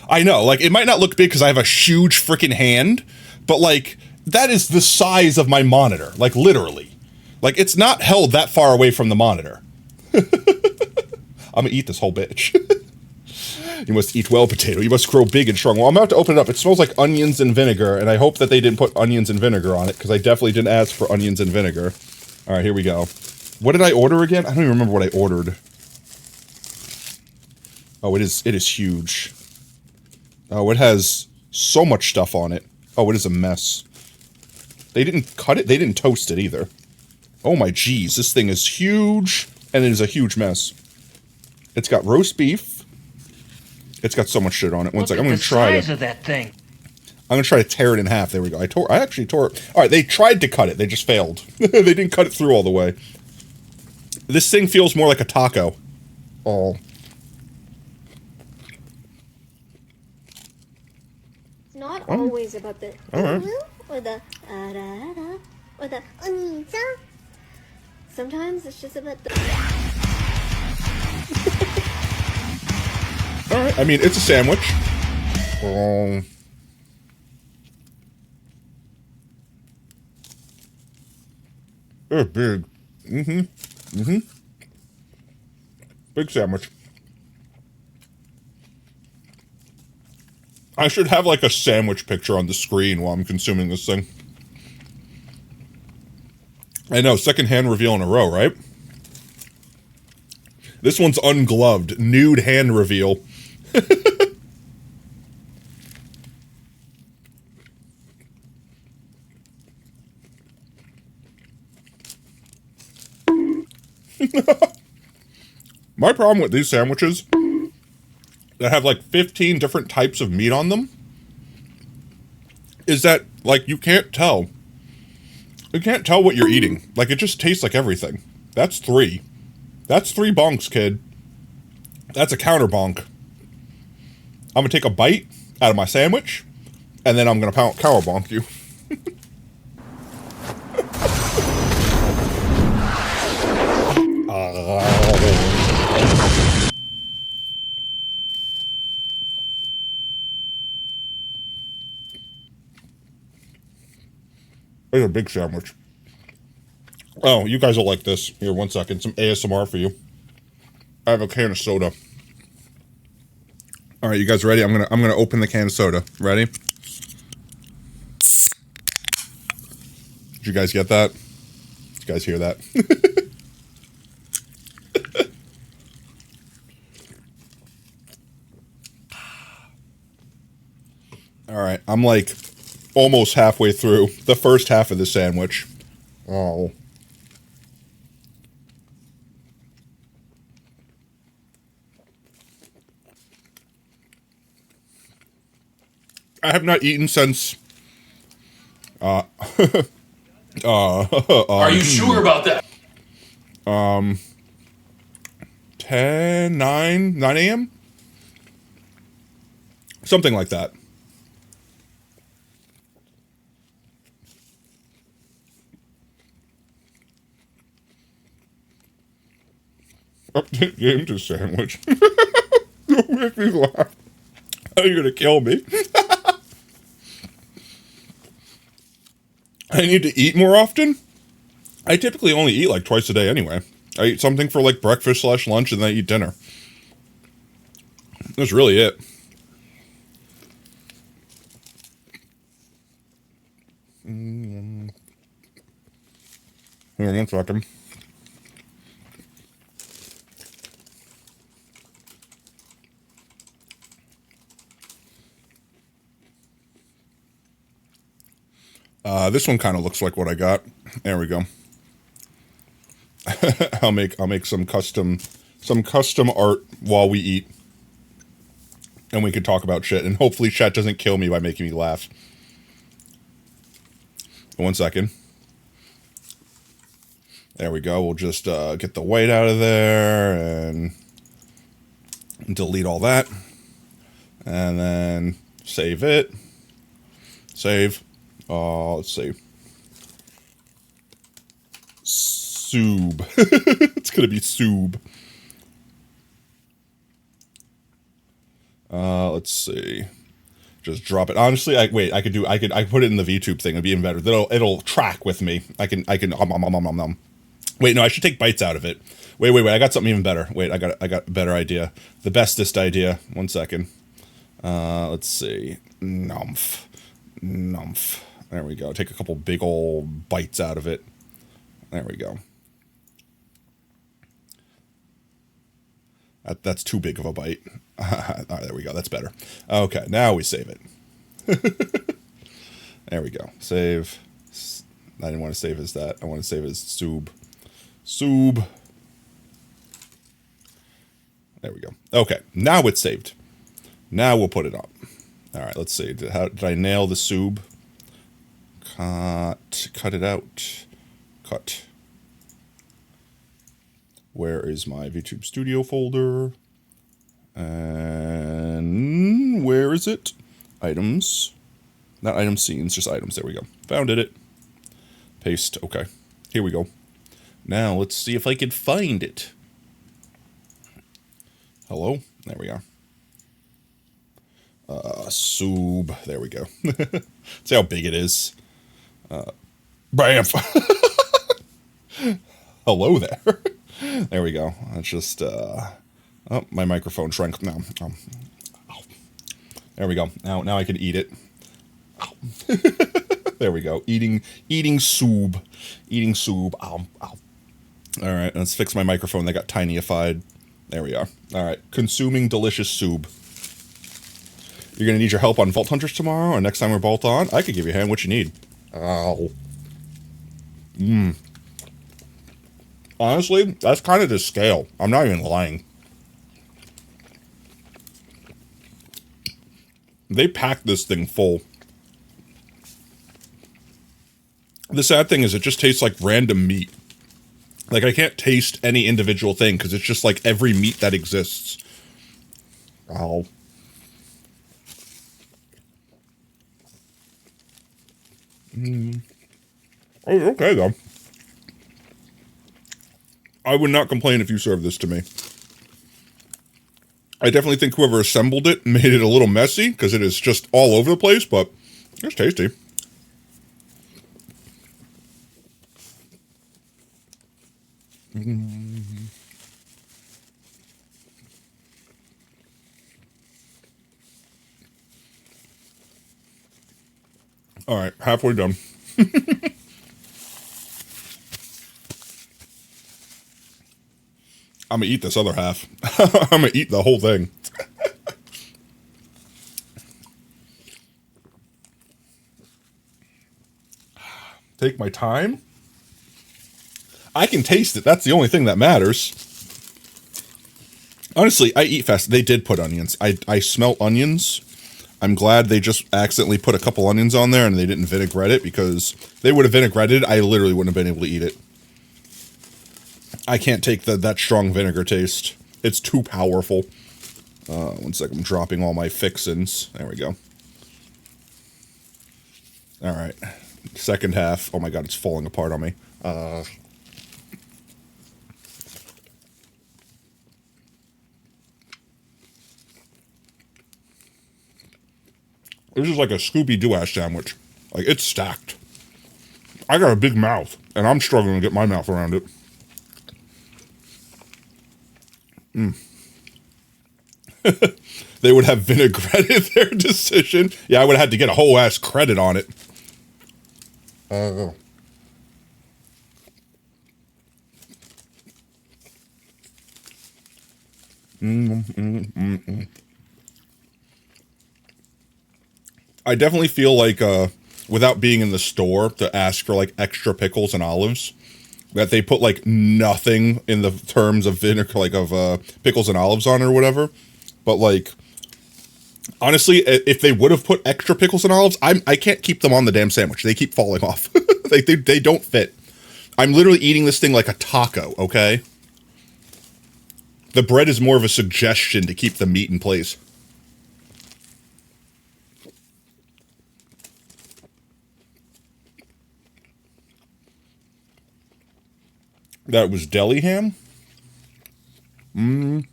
I know, like, it might not look big because I have a huge freaking hand, but, like, that is the size of my monitor. Like, literally. Like, it's not held that far away from the monitor. I'm gonna eat this whole bitch. You must eat well, potato. You must grow big and strong. Well, I'm about to open it up. It smells like onions and vinegar, and I hope that they didn't put onions and vinegar on it, because I definitely didn't ask for onions and vinegar. Alright, here we go. What did I order again? I don't even remember what I ordered. Oh, it is huge. Oh, it has so much stuff on it. Oh, it is a mess. They didn't cut it. They didn't toast it either. Oh my jeez, this thing is huge, and it is a huge mess. It's got roast beef. It's got so much shit on it. One second, I'm gonna try it. Of that thing. I'm gonna try to tear it in half. There we go. I actually tore it. Alright, they tried to cut it. They just failed. They didn't cut it through all the way. This thing feels more like a taco. Oh. It's not always about the Alright. or the or the onions. Sometimes it's just about the... Alright, I mean, it's a sandwich. They're big. Big sandwich. I should have, like, a sandwich picture on the screen while I'm consuming this thing. I know, second hand reveal in a row, right? This one's ungloved. Nude hand reveal. My problem with these sandwiches that have like 15 different types of meat on them is that, like, you can't tell. You can't tell what you're eating. Like, it just tastes like everything. That's 3. That's 3 bonks, kid. That's a counter bonk. I'm gonna take a bite out of my sandwich, and then I'm gonna counter bonk you. It's a big sandwich. Oh, you guys will like this. Here, one second. Some ASMR for you. I have a can of soda. All right, you guys ready? I'm gonna open the can of soda. Ready? Did you guys get that? Did you guys hear that? All right, I'm like almost halfway through the first half of the sandwich. Oh. I have not eaten since Are you sure about that? 9 a.m.? Something like that. Update game to sandwich. Don't make me laugh. Are you gonna kill me? I need to eat more often? I typically only eat like twice a day anyway. I eat something for like breakfast / lunch and then I eat dinner. That's really it. Here, 1 second. This one kind of looks like what I got. There we go. I'll make some custom art while we eat, and we can talk about shit. And hopefully, chat doesn't kill me by making me laugh. 1 second. There we go. We'll just get the white out of there and delete all that, and then save it. Save. Let's see. Soob. It's gonna be Soob. Let's see. Just drop it. Honestly, I could put it in the VTube thing. It'd be even better. It'll track with me. I can. Wait, no, I should take bites out of it. Wait. I got something even better. Wait, I got a better idea. The bestest idea. 1 second. Let's see. Numph. There we go. Take a couple big old bites out of it. There we go. That's too big of a bite. All right, there we go. That's better. Okay, now we save it. There we go. Save. I didn't want to save as that. I want to save as Soob. Soob. There we go. Okay, now it's saved. Now we'll put it up. All right, let's see. Did I nail the Soob? Cut it out. Cut. Where is my VTube Studio folder? And where is it? Items. Not item scenes, just items. There we go. Found it. Paste. Okay. Here we go. Now let's see if I can find it. Hello? There we are. Soob. There we go. See how big it is. Bam! Hello there. There we go. That's just, oh, my microphone shrank now. There we go. Now I can eat it. There we go. Eating Soob. Eating Soob. Ow. Alright, let's fix my microphone that got tinyified. There we are. Alright, consuming delicious Soob. You're gonna need your help on Vault Hunters tomorrow, or next time we're both on? I could give you a hand. What you need? Ow. Honestly, that's kind of the scale. I'm not even lying. They packed this thing full. The sad thing is it just tastes like random meat. Like, I can't taste any individual thing because it's just like every meat that exists. Ow. Oh, okay, though. I would not complain if you served this to me. I definitely think whoever assembled it made it a little messy, because it is just all over the place, but it's tasty. Alright, halfway done. I'm gonna eat this other half. I'm gonna eat the whole thing. Take my time. I can taste it. That's the only thing that matters. Honestly, I eat fast. They did put onions. I smell onions. I'm glad they just accidentally put a couple onions on there and they didn't vinaigrette it, because if they would have vinaigretted it, I literally wouldn't have been able to eat it. I can't take that strong vinegar taste. It's too powerful. 1 second, I'm dropping all my fixins. There we go. Alright. Second half. Oh my god, it's falling apart on me. This is like a Scooby-Doo-ass sandwich. Like, it's stacked. I got a big mouth, and I'm struggling to get my mouth around it. They would have vinaigretted their decision. Yeah, I would have had to get a whole ass credit on it. I definitely feel like, without being in the store, to ask for, like, extra pickles and olives, that they put, like, nothing in the terms of vinegar, like, of, pickles and olives on or whatever. But, like, honestly, if they would have put extra pickles and olives, I can't keep them on the damn sandwich. They keep falling off. They don't fit. I'm literally eating this thing like a taco, okay? The bread is more of a suggestion to keep the meat in place. That was deli ham? Nope,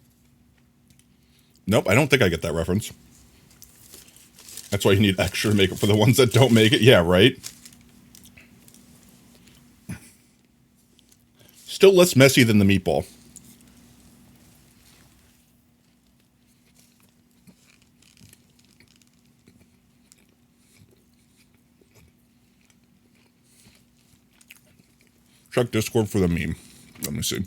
I don't think I get that reference. That's why you need extra to make it for the ones that don't make it. Yeah, right? Still less messy than the meatball. Check Discord for the meme. Let me see.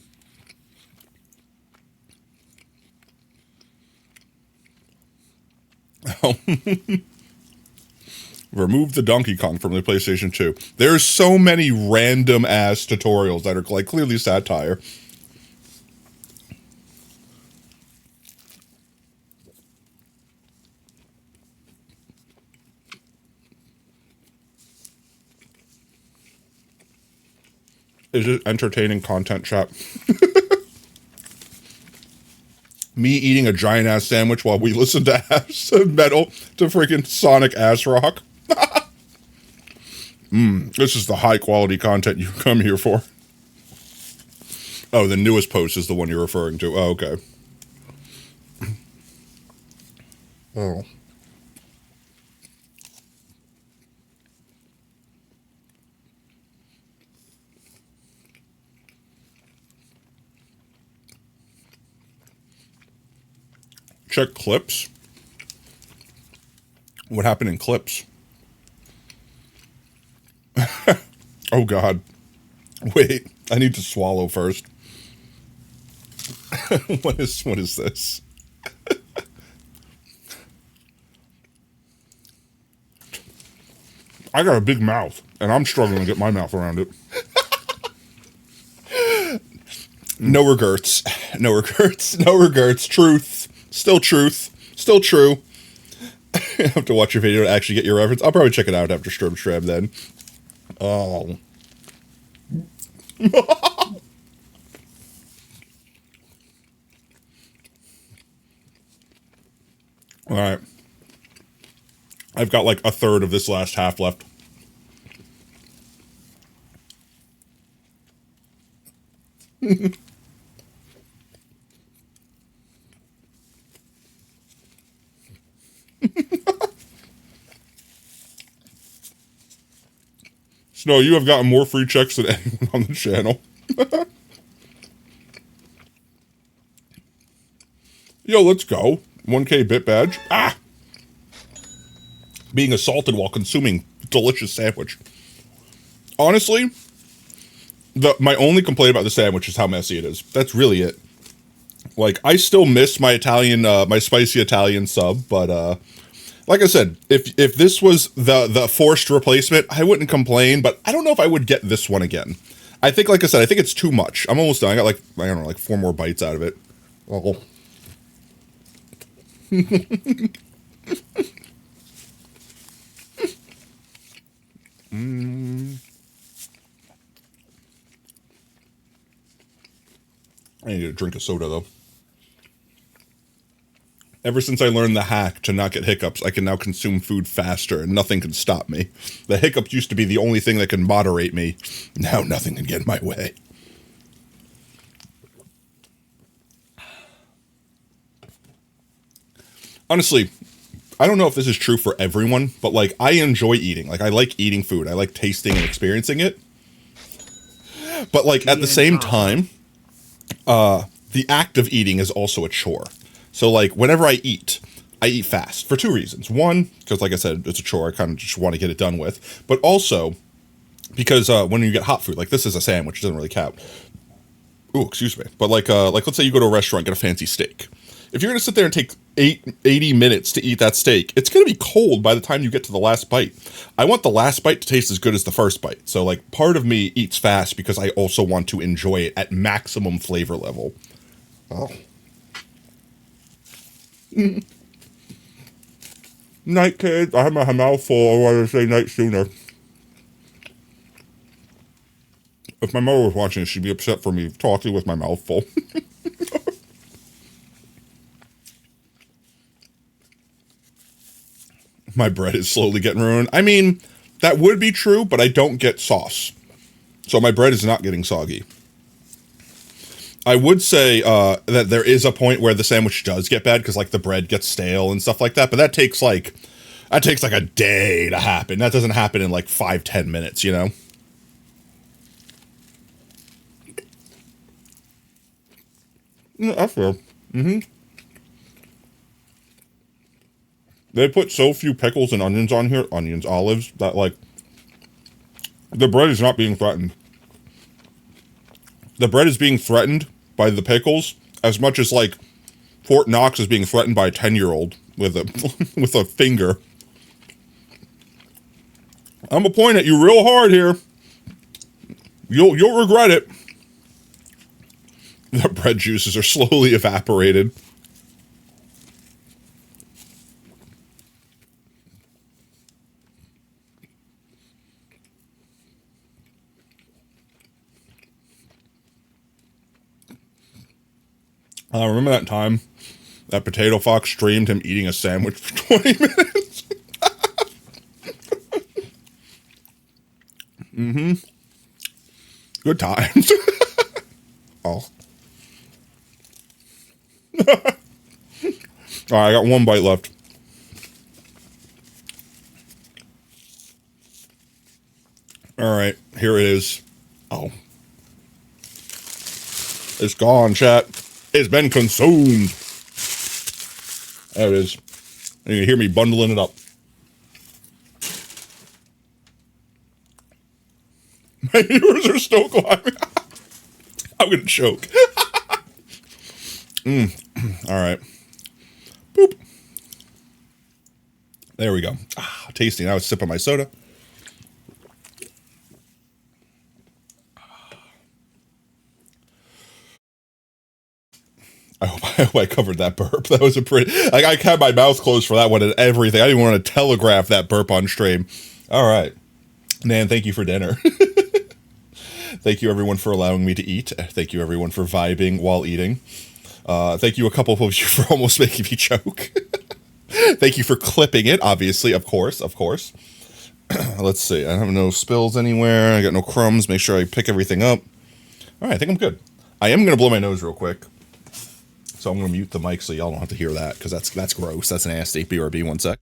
Remove the Donkey Kong from the PlayStation 2. There's so many random ass tutorials that are like clearly satire. Is it entertaining content, chat? Me eating a giant ass sandwich while we listen to ass metal to freaking Sonic ass rock. This is the high quality content you come here for. Oh, the newest post is the one you're referring to. Oh, okay. Oh. Check clips. What happened in clips? Oh God. Wait, I need to swallow first. What is this? I got a big mouth, and I'm struggling to get my mouth around it. No regrets. No regrets. No regrets. Truth. Still truth. Still true. I have to watch your video to actually get your reference. I'll probably check it out after Sturm Shred then. Oh. Alright. I've got like a third of this last half left. Snow, you have gotten more free checks than anyone on the channel. Yo, let's go. 1K bit badge. Ah! Being assaulted while consuming delicious sandwich. Honestly, my only complaint about the sandwich is how messy it is. That's really it. Like, I still miss my Italian, my spicy Italian sub, but, like I said, if this was the forced replacement, I wouldn't complain, but I don't know if I would get this one again. I think, like I said, I think it's too much. I'm almost done. I got like, I don't know, like 4 more bites out of it. Oh. I need to drink a soda, though. Ever since I learned the hack to not get hiccups, I can now consume food faster, and nothing can stop me. The hiccups used to be the only thing that can moderate me. Now nothing can get in my way. Honestly, I don't know if this is true for everyone, but like I enjoy eating. Like I like eating food. I like tasting and experiencing it. But like at the same time, the act of eating is also a chore. So like whenever I eat fast for two reasons. One, because like I said, it's a chore. I kind of just want to get it done with. But also because when you get hot food, like this is a sandwich, it doesn't really count. Ooh, excuse me. But like let's say you go to a restaurant, get a fancy steak. If you're going to sit there and take 80 minutes to eat that steak, it's going to be cold by the time you get to the last bite. I want the last bite to taste as good as the first bite. So like part of me eats fast because I also want to enjoy it at maximum flavor level. Oh. Night, kids. I have my mouth full. I wanted to say night sooner. If my mother was watching this, she'd be upset for me talking with my mouth full. My bread is slowly getting ruined. I mean, that would be true, but I don't get sauce. So my bread is not getting soggy. I would say that there is a point where the sandwich does get bad because like the bread gets stale and stuff like that, but that takes like a day to happen. That doesn't happen in like 5-10 minutes, you know? Yeah, that's fair. Mm-hmm. They put so few pickles and onions on here, olives, that like, the bread is not being threatened. The bread is being threatened by the pickles as much as like Fort Knox is being threatened by a 10-year-old with a with a finger. I'm gonna point at you real hard here. You'll regret it. The bread juices are slowly evaporated. Remember that time that Potato Fox streamed him eating a sandwich for 20 minutes? Mm-hmm. Good times. Oh. Alright, I got one bite left. Alright, here it is. Oh. It's gone, chat. It's been consumed. There it is. You can hear me bundling it up. My viewers are still climbing. I'm gonna choke. Alright. Boop. There we go. Ah, tasty. Now it's sipping my soda. I hope I covered that burp. That was a pretty... Like, I had my mouth closed for that one and everything. I didn't want to telegraph that burp on stream. All right. Nan, thank you for dinner. Thank you, everyone, for allowing me to eat. Thank you, everyone, for vibing while eating. Thank you, a couple of you, for almost making me choke. Thank you for clipping it, obviously, of course. Let's see. I have no spills anywhere. I got no crumbs. Make sure I pick everything up. All right, I think I'm good. I am going to blow my nose real quick. So I'm going to mute the mic so y'all don't have to hear that, because that's gross. That's nasty. BRB, one sec.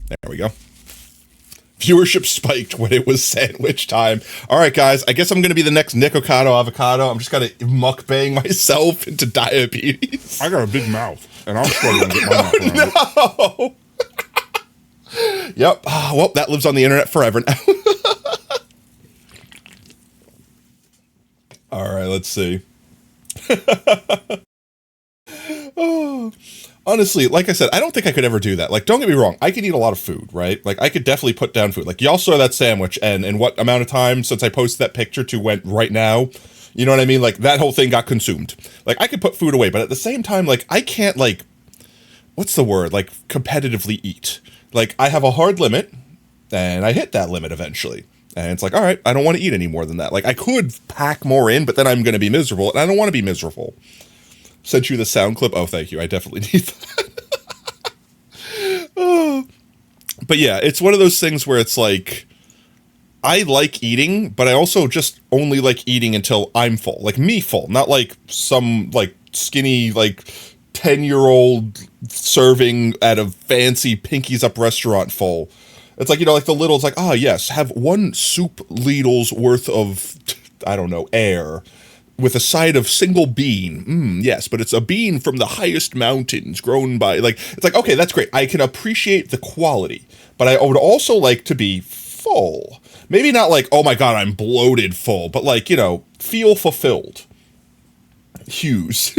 There we go. Viewership spiked when it was sandwich time. All right, guys. I guess I'm going to be the next Nikocado Avocado. I'm just going to mukbang myself into diabetes. I got a big mouth, and I'm struggling to get my mouth around it. Yep. Oh, well, that lives on the internet forever now. All right, let's see. Oh, honestly, like I said, I don't think I could ever do that. Like, don't get me wrong. I could eat a lot of food, right? Like, I could definitely put down food. Like, y'all saw that sandwich, and in what amount of time since I posted that picture to went right now? You know what I mean? Like, that whole thing got consumed. Like, I could put food away, but at the same time, like, I can't, like, what's the word? Like, competitively eat. Like, I have a hard limit, and I hit that limit eventually. And it's like, all right, I don't want to eat any more than that. Like, I could pack more in, but then I'm going to be miserable, and I don't want to be miserable. Sent you the sound clip. Oh, thank you. I definitely need that. Oh. But yeah, it's one of those things where it's like, I like eating, but I also just only like eating until I'm full. Like, me full. Not like some, like, skinny, like, 10-year-old serving at a fancy Pinkies Up restaurant full. It's like, you know, like the little, it's like, ah, yes, have one soup ladle's worth of, I don't know, air with a side of single bean. Yes, but it's a bean from the highest mountains grown by, like, it's like, okay, that's great. I can appreciate the quality, but I would also like to be full. Maybe not like, oh my God, I'm bloated full, but like, you know, feel fulfilled. Hughes.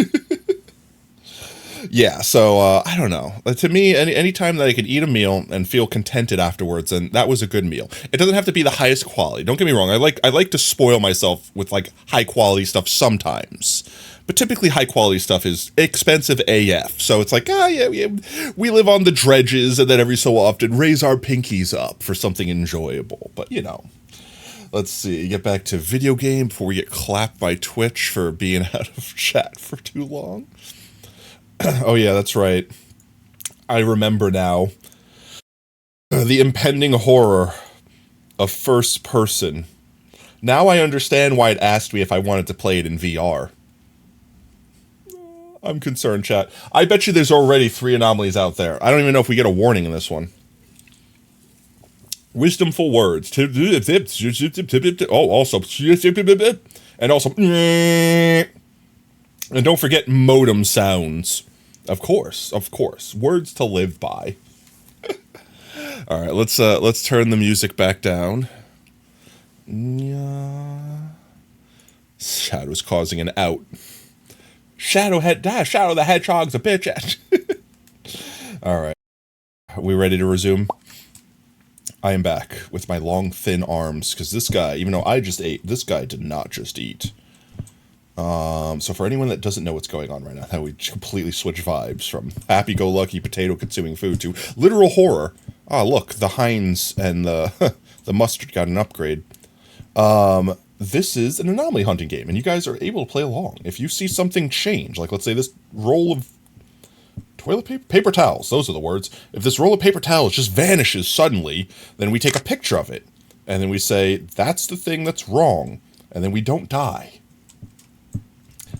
Yeah, so I don't know. To me, any time that I could eat a meal and feel contented afterwards, and that was a good meal. It doesn't have to be the highest quality. Don't get me wrong. I like to spoil myself with like high quality stuff sometimes, but typically high quality stuff is expensive AF. So it's like, yeah, we live on the dredges, and then every so often raise our pinkies up for something enjoyable. But you know. Let's see, get back to video game before we get clapped by Twitch for being out of chat for too long. Oh yeah, that's right. I remember now. The impending horror of first person. Now I understand why it asked me if I wanted to play it in VR. I'm concerned, chat. I bet you there's already 3 anomalies out there. I don't even know if we get a warning in this one. Wisdomful words. Oh, also. And also. And don't forget modem sounds. Of course. Words to live by. All right, let's turn the music back down. Shadow's causing an out. Shadow the Hedgehog's a bitch. All right. Are we ready to resume? I am back with my long, thin arms, because this guy, even though I just ate, this guy did not just eat. So for anyone that doesn't know what's going on right now, that we completely switch vibes from happy-go-lucky potato-consuming food to literal horror. Ah, look, the Heinz and the the mustard got an upgrade. This is an anomaly hunting game, and you guys are able to play along. If you see something change, like let's say this roll of toilet paper towels, those are the words. If this roll of paper towels just vanishes suddenly, then we take a picture of it, and then we say, that's the thing that's wrong, and then we don't die.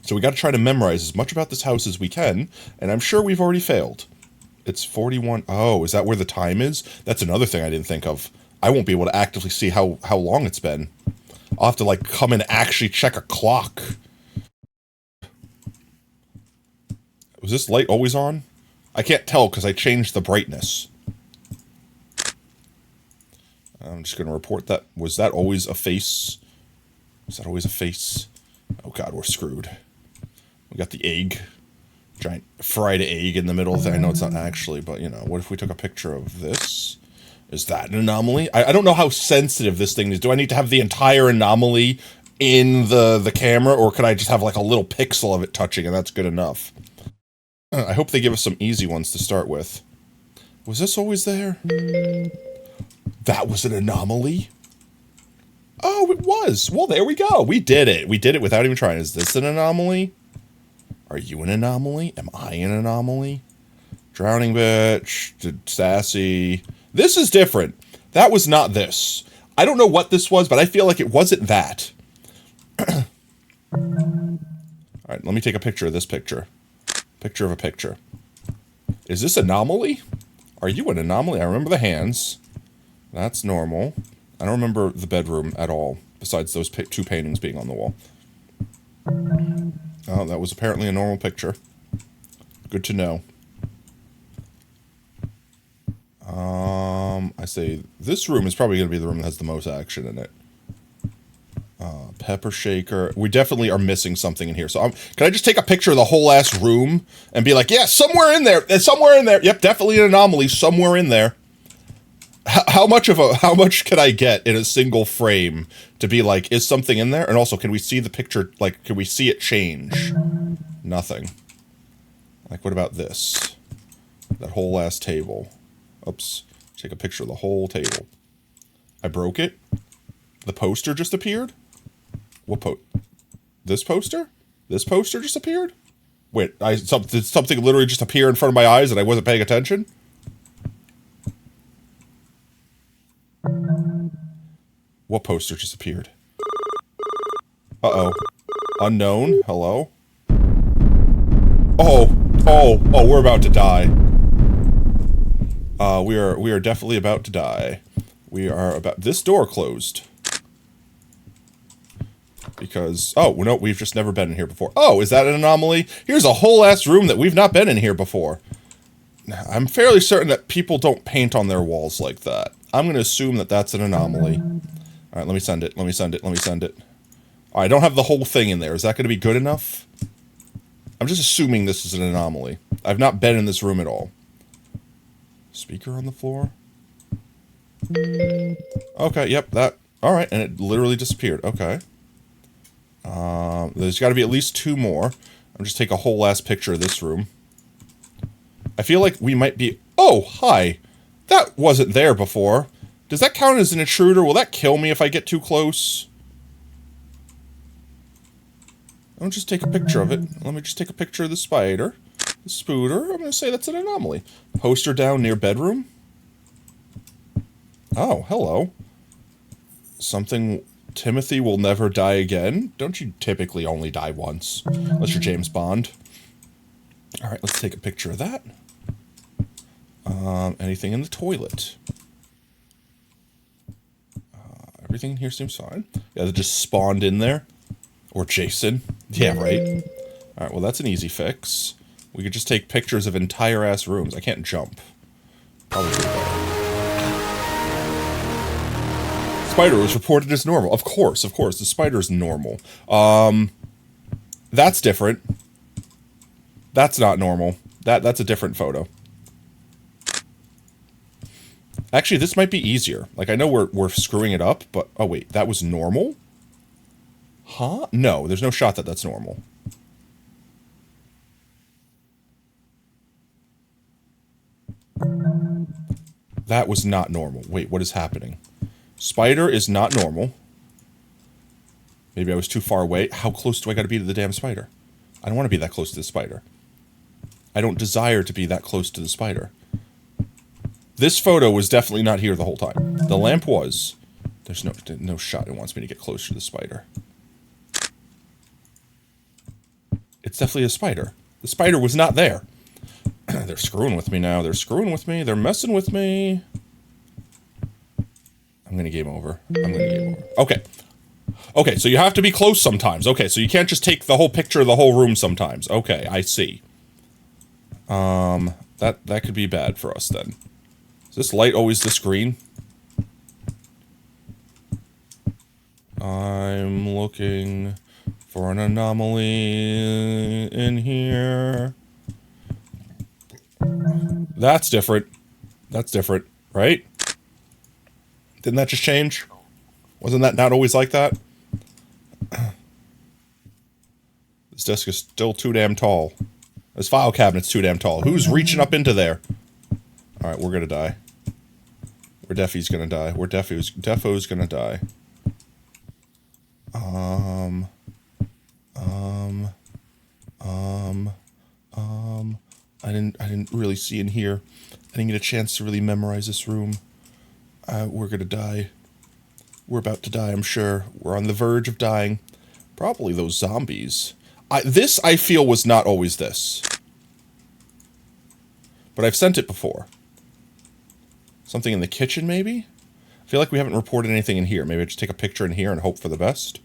So we got to try to memorize as much about this house as we can, and I'm sure we've already failed. It's 41. Oh, is that where the time is? That's another thing I didn't think of. I won't be able to actively see how long it's been. I'll have to, like, come and actually check a clock. Was this light always on? I can't tell because I changed the brightness. I'm just going to report that. Was that always a face? Was that always a face? Oh God, we're screwed. We got the egg. Giant fried egg in the middle of the, I know it's not actually, but you know, what if we took a picture of this? Is that an anomaly? I don't know how sensitive this thing is. Do I need to have the entire anomaly in the camera, or could I just have like a little pixel of it touching and that's good enough? I hope they give us some easy ones to start with. Was this always there? That was an anomaly? Oh, it was. Well, there we go. We did it. We did it without even trying. Is this an anomaly? Are you an anomaly? Am I an anomaly? Drowning bitch. Sassy. This is different. That was not this. I don't know what this was, but I feel like it wasn't that. All right, let me take a picture of this picture. Picture of a picture. Is this anomaly? Are you an anomaly? I remember the hands. That's normal. I don't remember the bedroom at all, besides those 2 paintings being on the wall. Oh, that was apparently a normal picture. Good to know. I say this room is probably going to be the room that has the most action in it. Pepper shaker. We definitely are missing something in here. So can I just take a picture of the whole ass room and be like, yeah, somewhere in there. Somewhere in there. Yep, definitely an anomaly somewhere in there. How much can I get in a single frame to be like, is something in there? And also, can we see the picture, like, can we see it change? Nothing. Like, what about this? That whole ass table. Oops. Take a picture of the whole table. I broke it? The poster just appeared? What this poster? This poster just appeared? Wait, did something literally just appear in front of my eyes and I wasn't paying attention? What poster just appeared? Uh-oh. Unknown? Hello? Oh, we're about to die. We are definitely about to die. This door closed. Because, oh, no, we've just never been in here before. Oh, is that an anomaly? Here's a whole ass room that we've not been in here before. I'm fairly certain that people don't paint on their walls like that. I'm going to assume that that's an anomaly. Alright, let me send it. Alright, I don't have the whole thing in there. Is that going to be good enough? I'm just assuming this is an anomaly. I've not been in this room at all. Speaker on the floor? Okay, yep, that... Alright, and it literally disappeared. Okay. There's got to be at least 2 more. I'll just take a whole ass picture of this room. I feel like we might be... Oh, hi! That wasn't there before. Does that count as an intruder? Will that kill me if I get too close? I'll just take a picture of it. Let me just take a picture of the spider. The spooter. I'm going to say that's an anomaly. Poster down near bedroom. Oh, hello. Something... Timothy will never die again. Don't you typically only die once? Unless you're James Bond. Alright, let's take a picture of that. Anything in the toilet? Everything in here seems fine. Yeah, that just spawned in there. Or Jason. Yeah, right. Alright, well that's an easy fix. We could just take pictures of entire ass rooms. I can't jump. Probably better. Spider was reported as normal. Of course, the spider's normal. That's different. That's not normal. That's a different photo. Actually, this might be easier. Like, I know we're screwing it up, but... Oh, wait, that was normal? Huh? No, there's no shot that that's normal. That was not normal. Wait, what is happening? Spider is not normal. Maybe I was too far away. How close do I gotta be to the damn spider? I don't want to be that close to the spider. I don't desire to be that close to the spider. This photo was definitely not here the whole time. The lamp was. There's no shot it wants me to get closer to the spider. It's definitely a spider. The spider was not there. They're screwing with me now. They're screwing with me. They're messing with me. I'm gonna game over. Okay. Okay, so you have to be close sometimes. Okay, so you can't just take the whole picture of the whole room sometimes. Okay, I see. That could be bad for us then. Is this light always this green? I'm looking for an anomaly in here. That's different. That's different, right? Didn't that just change? Wasn't that not always like that? This desk is still too damn tall. This file cabinet's too damn tall. Who's reaching up into there? Alright, we're gonna die. We're Defy's gonna die. Defo's gonna die. I didn't really see in here. I didn't get a chance to really memorize this room. We're gonna die. We're about to die, I'm sure. We're on the verge of dying. Probably those zombies. This, I feel, was not always this. But I've sent it before. Something in the kitchen, maybe? I feel like we haven't reported anything in here. Maybe I just take a picture in here and hope for the best.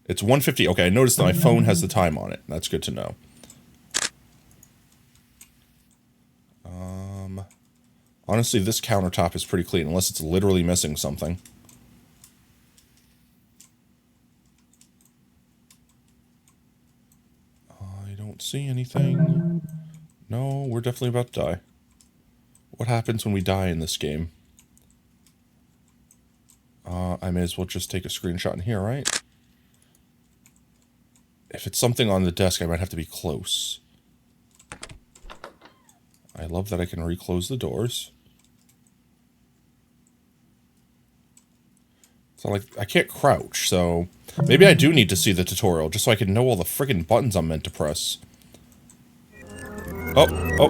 It's 1:50. Okay, I noticed that my phone has the time on it. That's good to know. Honestly, this countertop is pretty clean, unless it's literally missing something. I don't see anything. No, we're definitely about to die. What happens when we die in this game? I may as well just take a screenshot in here, right? If it's something on the desk, I might have to be close. I love that I can reclose the doors. So, like, I can't crouch, so... Maybe I do need to see the tutorial, just so I can know all the friggin' buttons I'm meant to press. Oh, no.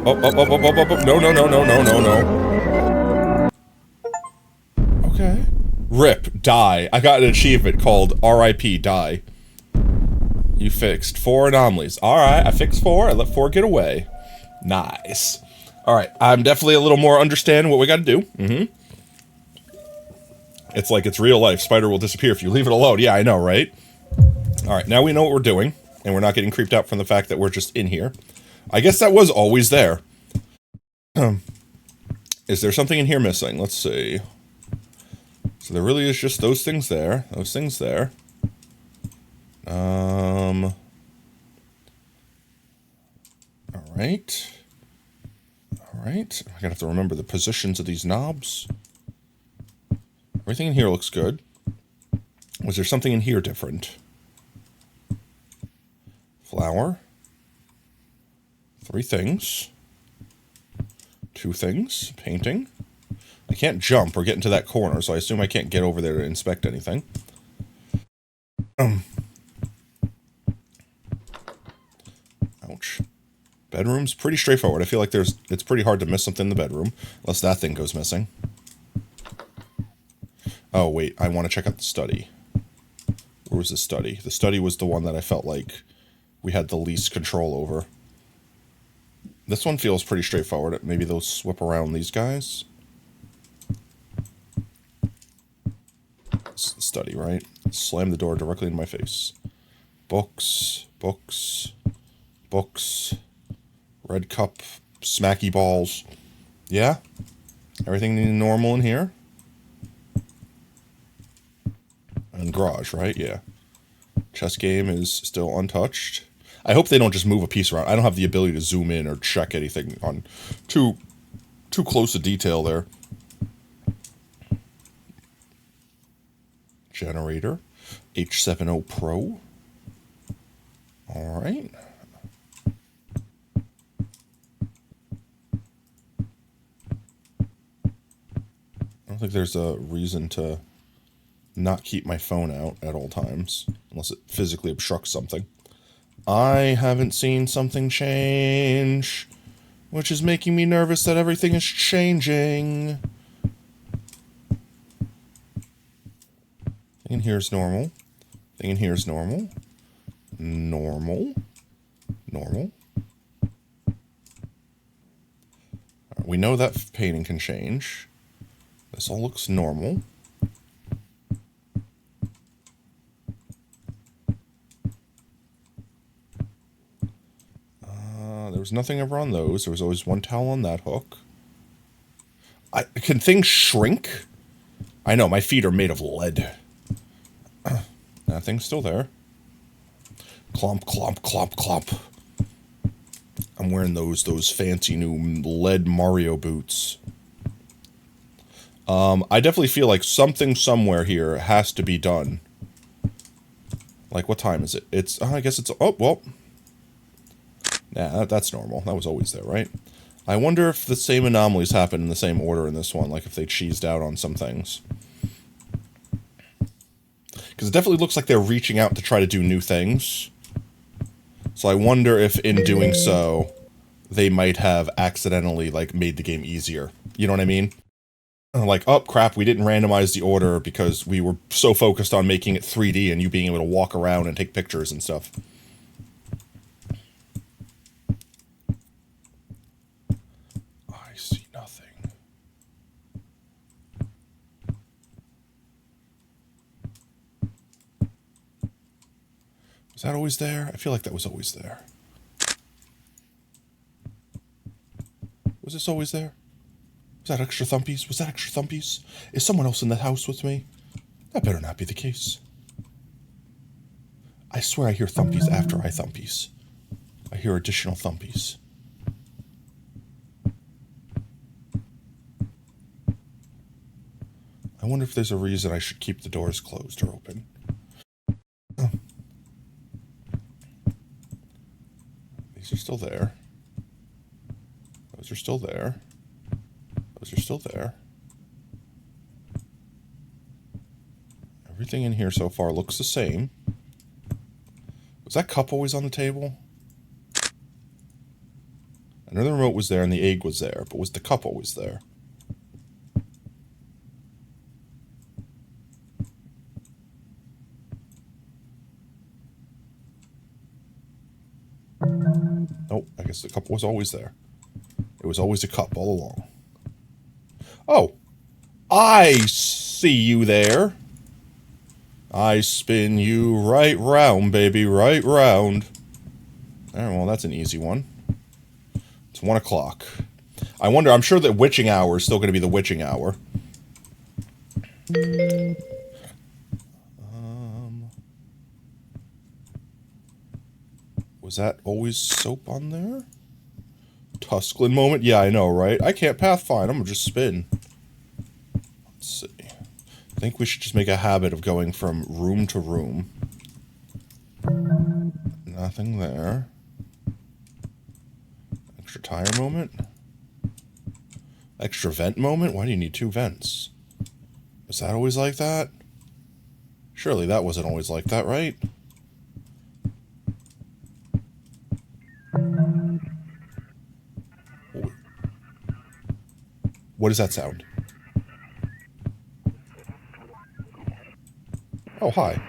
Okay. RIP, die. I got an achievement called RIP, die. You fixed 4 anomalies. Alright, I fixed 4. I let 4 get away. Nice. Alright, I'm definitely a little more understanding what we gotta do. It's like it's real life. Spider will disappear if you leave it alone. Yeah, I know, right? Alright, now we know what we're doing. And we're not getting creeped out from the fact that we're just in here. I guess that was always there. Is there something in here missing? Let's see. So there really is just those things there. Those things there. Alright. Alright. I gotta have to remember the positions of these knobs. Everything in here looks good. Was there something in here different? Flower. 3 things. 2 things. Painting. I can't jump or get into that corner, so I assume I can't get over there to inspect anything. Ouch. Bedroom's pretty straightforward. I feel like it's pretty hard to miss something in the bedroom, unless that thing goes missing. Oh, wait, I want to check out the study. Where was the study? The study was the one that I felt like we had the least control over. This one feels pretty straightforward. Maybe they'll swip around these guys. This is the study, right? Slam the door directly in my face. Books, books, books, red cup, smacky balls. Yeah? Everything normal in here? And garage, right? Yeah. Chess game is still untouched. I hope they don't just move a piece around. I don't have the ability to zoom in or check anything on too close a detail there. Generator. H70 Pro. Alright. I don't think there's a reason to not keep my phone out at all times, unless it physically obstructs something. I haven't seen something change, which is making me nervous that everything is changing. Thing in here is normal. Thing in here is normal. Normal. Normal. We know that painting can change. This all looks normal. There was nothing ever on those. There was always one towel on that hook. Can things shrink? I know, my feet are made of lead. That thing's still there. Clomp, clomp, clomp, clomp. I'm wearing those fancy new lead Mario boots. I definitely feel like something somewhere here has to be done. Like, what time is it? It's, I guess it's, oh, well. Nah, that's normal. That was always there, right? I wonder if the same anomalies happen in the same order in this one, like if they cheesed out on some things. Because it definitely looks like they're reaching out to try to do new things. So I wonder if in doing so, they might have accidentally, like, made the game easier. You know what I mean? Like, oh, crap, we didn't randomize the order because we were so focused on making it 3D and you being able to walk around and take pictures and stuff. I see nothing. Was that always there? I feel like that was always there. Was this always there? Was that extra thumpies? Was that extra thumpies? Is someone else in the house with me? That better not be the case. I swear I hear thumpies after I thumpies. I hear additional thumpies. I wonder if there's a reason I should keep the doors closed or open. Oh. These are still there. Those are still there. Those are still there. Everything in here so far looks the same. Was that cup always on the table? I know the remote was there and the egg was there, but was the cup always there? guess the cup was always there. It was always a cup all along. Oh, I see you there. I spin you right round, baby, right round. Well, that's an easy one. It's 1 o'clock. I wonder, I'm sure that witching hour is still going to be the witching hour. Was that always soap on there? Tusklin moment? Yeah, I know, right? I can't pathfind. I'm going to just spin. Let's see. I think we should just make a habit of going from room to room. Nothing there. Extra tire moment? Extra vent moment? Why do you need 2 vents? Was that always like that? Surely that wasn't always like that, right? What does that sound? Oh, hi.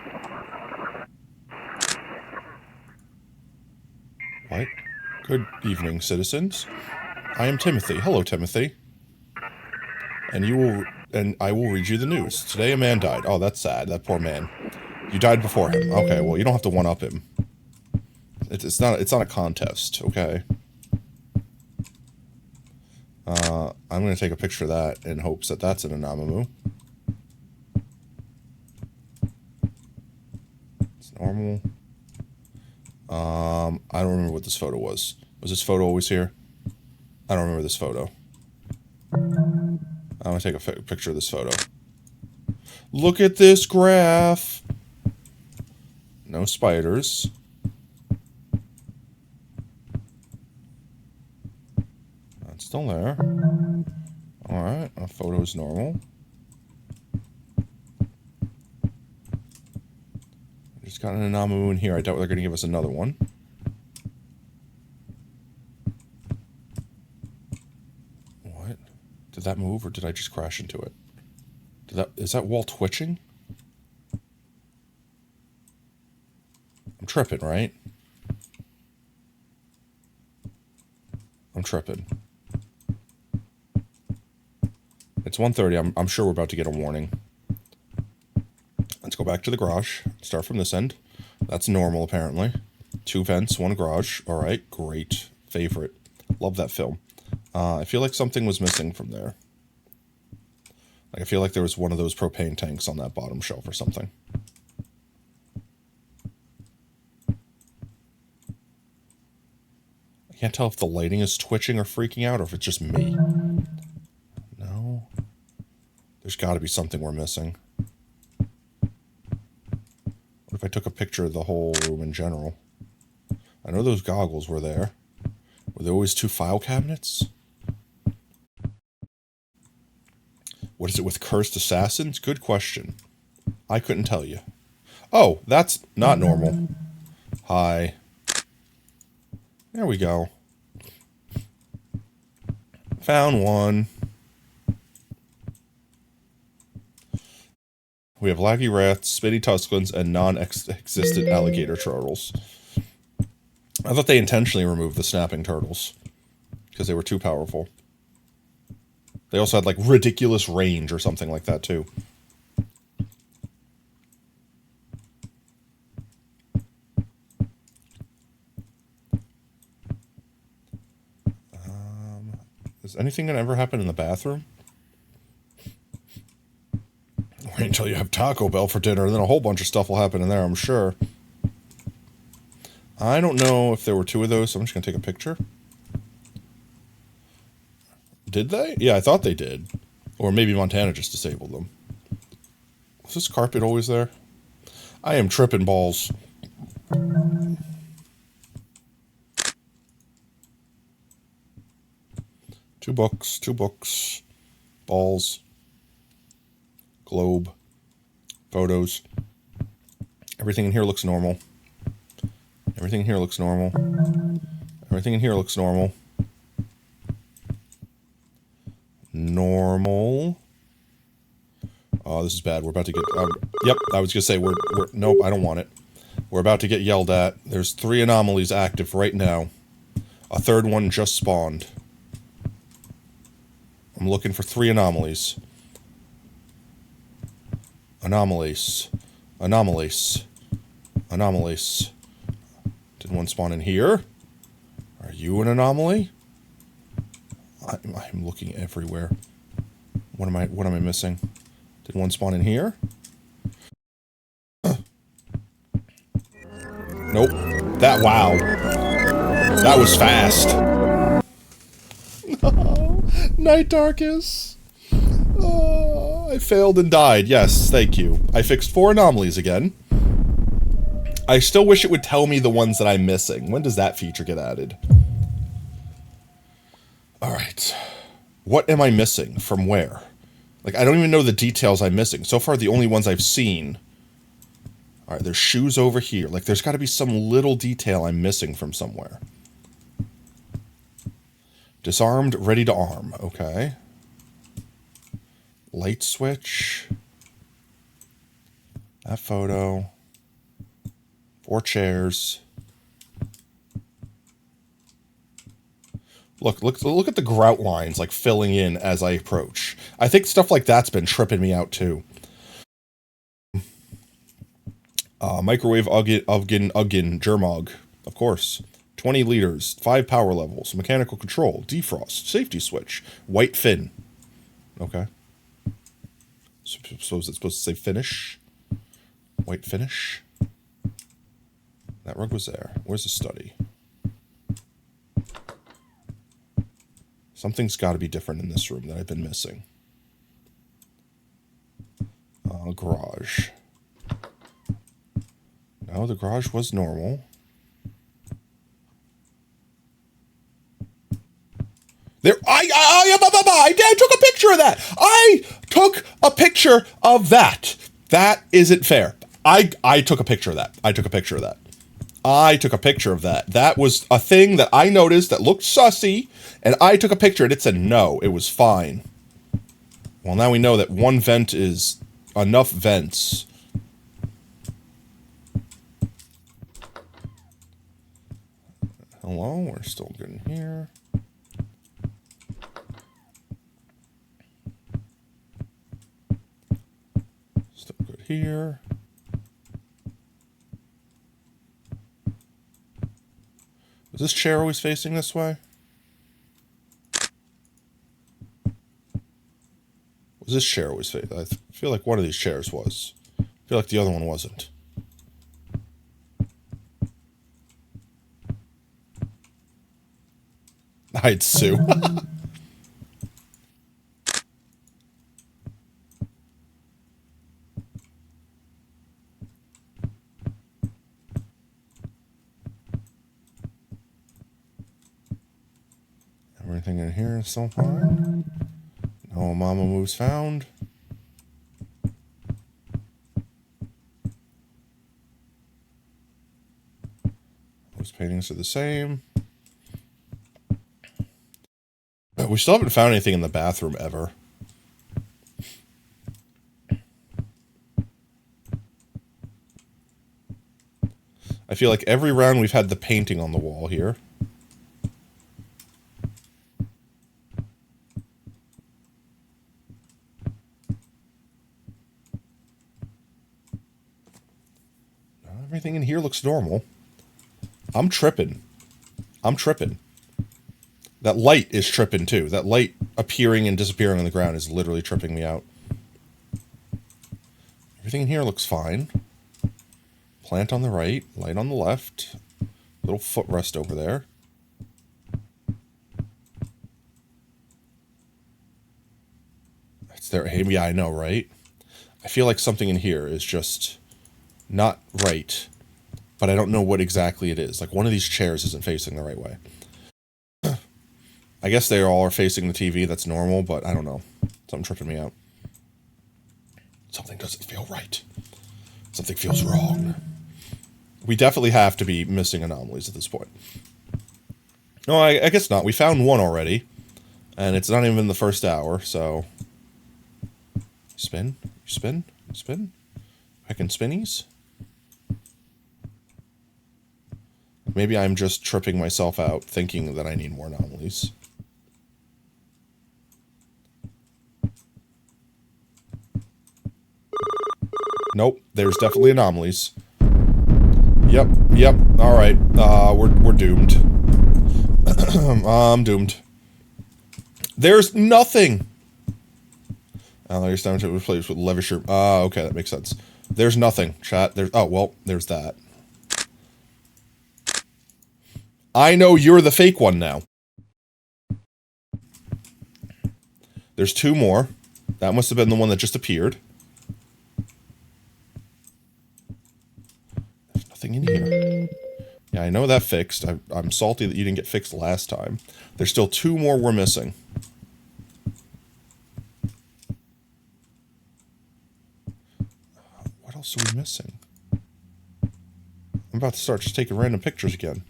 What? Good evening, citizens. I am Timothy. Hello, Timothy. And I will read you the news. Today a man died. Oh, that's sad. That poor man. You died before him. Okay, well, you don't have to one-up him. It's not a contest, okay? I'm going to take a picture of that in hopes that that's an Anamamu. It's normal. I don't remember what this photo was. Was this photo always here? I don't remember this photo. I'm going to take a picture of this photo. Look at this graph! No spiders. That's still there. Alright, our photo is normal. Just got an Anamamu in here. I doubt they're going to give us another one. What? Did that move or did I just crash into it? Is that wall twitching? I'm tripping, right? I'm tripping. It's 1:30. I'm sure we're about to get a warning. Let's go back to the garage. Start from this end. That's normal, apparently. 2 vents, 1 garage. Alright, great. Favorite. Love that film. I feel like something was missing from there. Like, I feel like there was one of those propane tanks on that bottom shelf or something. I can't tell if the lighting is twitching or freaking out or if it's just me. No. There's got to be something we're missing. What if I took a picture of the whole room in general? I know those goggles were there. Were there always 2 file cabinets? What is it with cursed assassins? Good question. I couldn't tell you. Oh, that's not normal. Hi. There we go. Found one. We have laggy rats, spitty tusklins, and non-existent alligator turtles. I thought they intentionally removed the snapping turtles because they were too powerful. They also had, like, ridiculous range or something like that, too. Is anything gonna ever happen in the bathroom? Wait until you have Taco Bell for dinner, and then a whole bunch of stuff will happen in there, I'm sure. I don't know if there were 2 of those, so I'm just gonna take a picture. Did they? Yeah, I thought they did. Or maybe Montana just disabled them. Was this carpet always there? I am tripping balls. 2 books, 2 books. Balls. Globe. Photos. Everything in here looks normal. Everything in here looks normal. Everything in here looks normal. Normal. Oh, this is bad. We're about to get... yep, I was going to say, we're... Nope, I don't want it. We're about to get yelled at. There's 3 anomalies active right now. A third one just spawned. I'm looking for 3 anomalies. Anomalies. Anomalies. Anomalies. Did one spawn in here? Are you an anomaly? I'm looking everywhere. What am I missing? Did one spawn in here? Nope. Wow. That was fast. No. Night Darkus. I failed and died. Yes, thank you. I fixed 4 anomalies again. I still wish it would tell me the ones that I'm missing. When does that feature get added? Alright. What am I missing? From where? Like, I don't even know the details I'm missing. So far, the only ones I've seen... Alright, there's shoes over here. Like, there's got to be some little detail I'm missing from somewhere. Disarmed, ready to arm. Okay. Light switch. That photo. 4 chairs. Look at the grout lines, like, filling in as I approach. I think stuff like that's been tripping me out, too. Microwave Ugin, Germog, of course. 20 liters, 5 power levels, mechanical control, defrost, safety switch, white fin. Okay. Suppose it's supposed to say finish. White finish. That rug was there. Where's the study? Something's got to be different in this room that I've been missing. Garage. No, the garage was normal. There, I took a picture of that. I took a picture of that. That isn't fair. I took a picture of that. I took a picture of that. I took a picture of that. That was a thing that I noticed that looked sussy, and I took a picture and it said no, it was fine. Well, now we know that 1 vent is enough vents. Hello, we're still good in here. Still good here. Was this chair always facing this way? Was this chair always facing? I feel like one of these chairs was. I feel like the other one wasn't. I'd sue. Everything in here is still fine. No mama moves found. Those paintings are the same. We still haven't found anything in the bathroom ever. I feel like every round we've had the painting on the wall here. Everything in here looks normal. I'm tripping. I'm tripping. That light is tripping too. That light appearing and disappearing on the ground is literally tripping me out. Everything in here looks fine. Plant on the right, light on the left. Little footrest over there. It's there. Hey, yeah, I know, right? I feel like something in here is just not right, but I don't know what exactly it is. Like, one of these chairs isn't facing the right way. I guess they all are facing the TV. That's normal, but I don't know. Something tripping me out. Something doesn't feel right. Something feels wrong. We definitely have to be missing anomalies at this point. No, I guess not. We found one already, and it's not even the first hour, so... Spin? Spin? Spin? I can spinnies? Maybe I'm just tripping myself out, thinking that I need more anomalies. Nope, there's definitely anomalies. Yep, alright. We're doomed. I'm doomed. There's nothing! Your stamina to replace with Levisher. Okay, that makes sense. There's nothing, chat. Oh, well, there's that. I know you're the fake one now. There's 2 more. That must have been the one that just appeared. There's nothing in here. Yeah, I know that fixed. I'm salty that you didn't get fixed last time. There's still 2 more we're missing. What else are we missing? I'm about to start just taking random pictures again.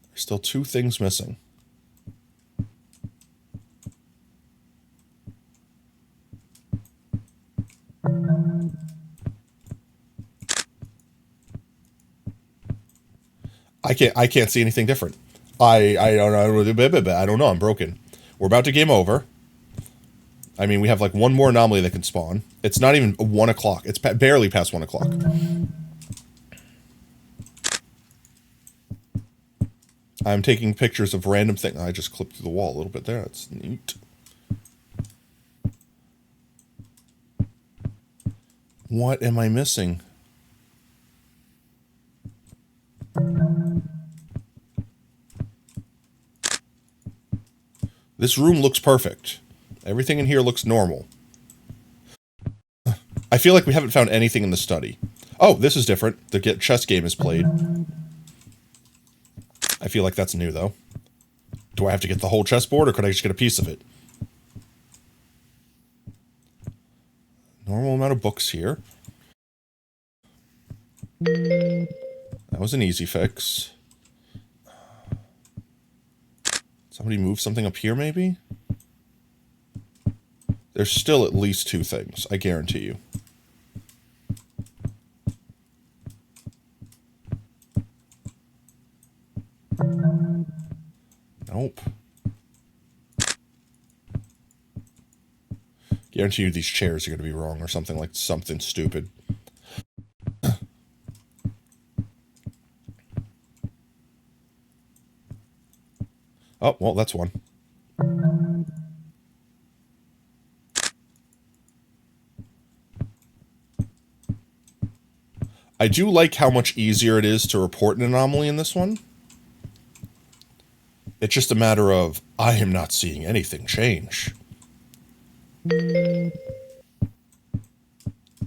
There's still 2 things missing. I can't see anything different. I don't know. I don't know. I'm broken. We're about to game over. I mean, we have like 1 more anomaly that can spawn. It's not even 1 o'clock. It's barely past 1 o'clock. I'm taking pictures of random things. I just clipped through the wall a little bit there. That's neat. What am I missing? This room looks perfect. Everything in here looks normal. I feel like we haven't found anything in the study. Oh, this is different. The chess game is played. I feel like that's new, though. Do I have to get the whole chessboard, or could I just get a piece of it? Normal amount of books here. That was an easy fix. Somebody move something up here, maybe? There's still at least 2 things, I guarantee you. Nope. Guarantee you these chairs are going to be wrong or something like something stupid. Oh, well, that's one. I do like how much easier it is to report an anomaly in this one. It's just a matter of, I am not seeing anything change.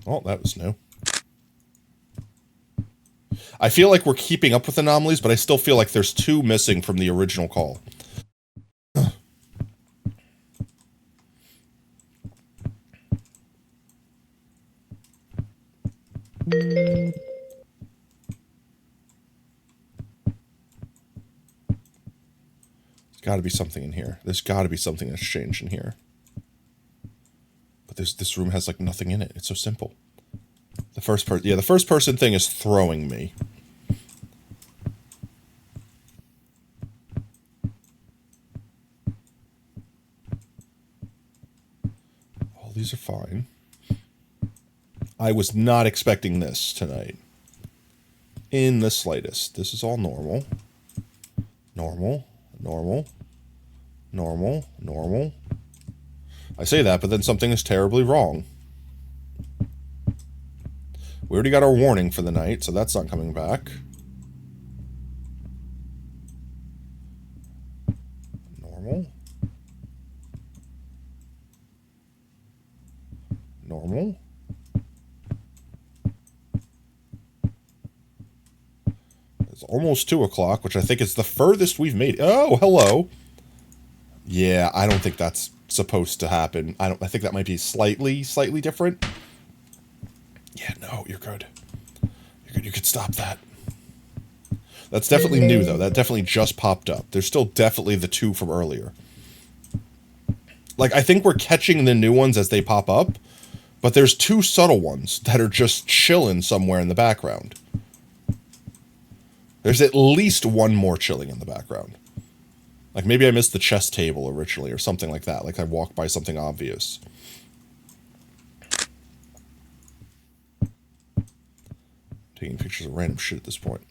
Oh, that was new. I feel like we're keeping up with anomalies, but I still feel like there's 2 missing from the original call. There's got to be something in here. There's got to be something that's changed in here. But this room has like nothing in it. It's so simple. The first person thing is throwing me. All these are fine. I was not expecting this tonight. In the slightest. This is all normal. Normal. Normal. Normal. Normal. I say that, but then something is terribly wrong. We already got our warning for the night, so that's not coming back. Normal. Normal. It's almost 2 o'clock, which I think is the furthest we've made. Oh, hello. Yeah, I don't think that's supposed to happen. I think that might be slightly different. Yeah, no, you're good. You're good. You could stop that. That's definitely new, though. That definitely just popped up. There's still definitely the 2 from earlier. Like, I think we're catching the new ones as they pop up, but there's 2 subtle ones that are just chilling somewhere in the background. There's at least one more chilling in the background. Like maybe I missed the chess table originally or something like that. Like I walked by something obvious. Taking pictures of random shit at this point.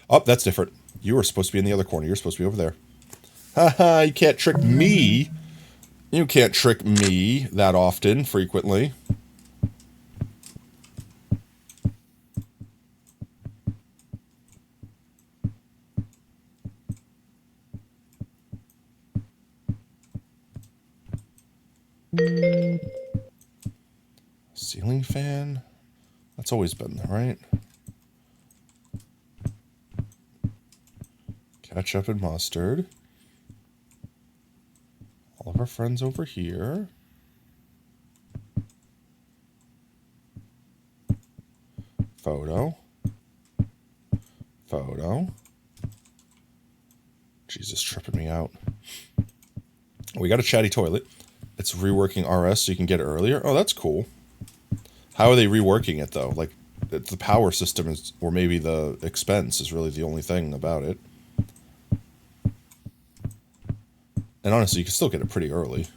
Oh, that's different. You were supposed to be in the other corner. You're supposed to be over there. Haha, you can't trick me. You can't trick me that often, frequently. Ceiling fan? That's always been there, right? Ketchup and mustard. All of our friends over here. Photo. Photo. Jesus, tripping me out. We got a chatty toilet. It's reworking RS so you can get it earlier. Oh, that's cool. How are they reworking it, though? Like, the power system is, or maybe the expense is really the only thing about it. And honestly, you can still get it pretty early.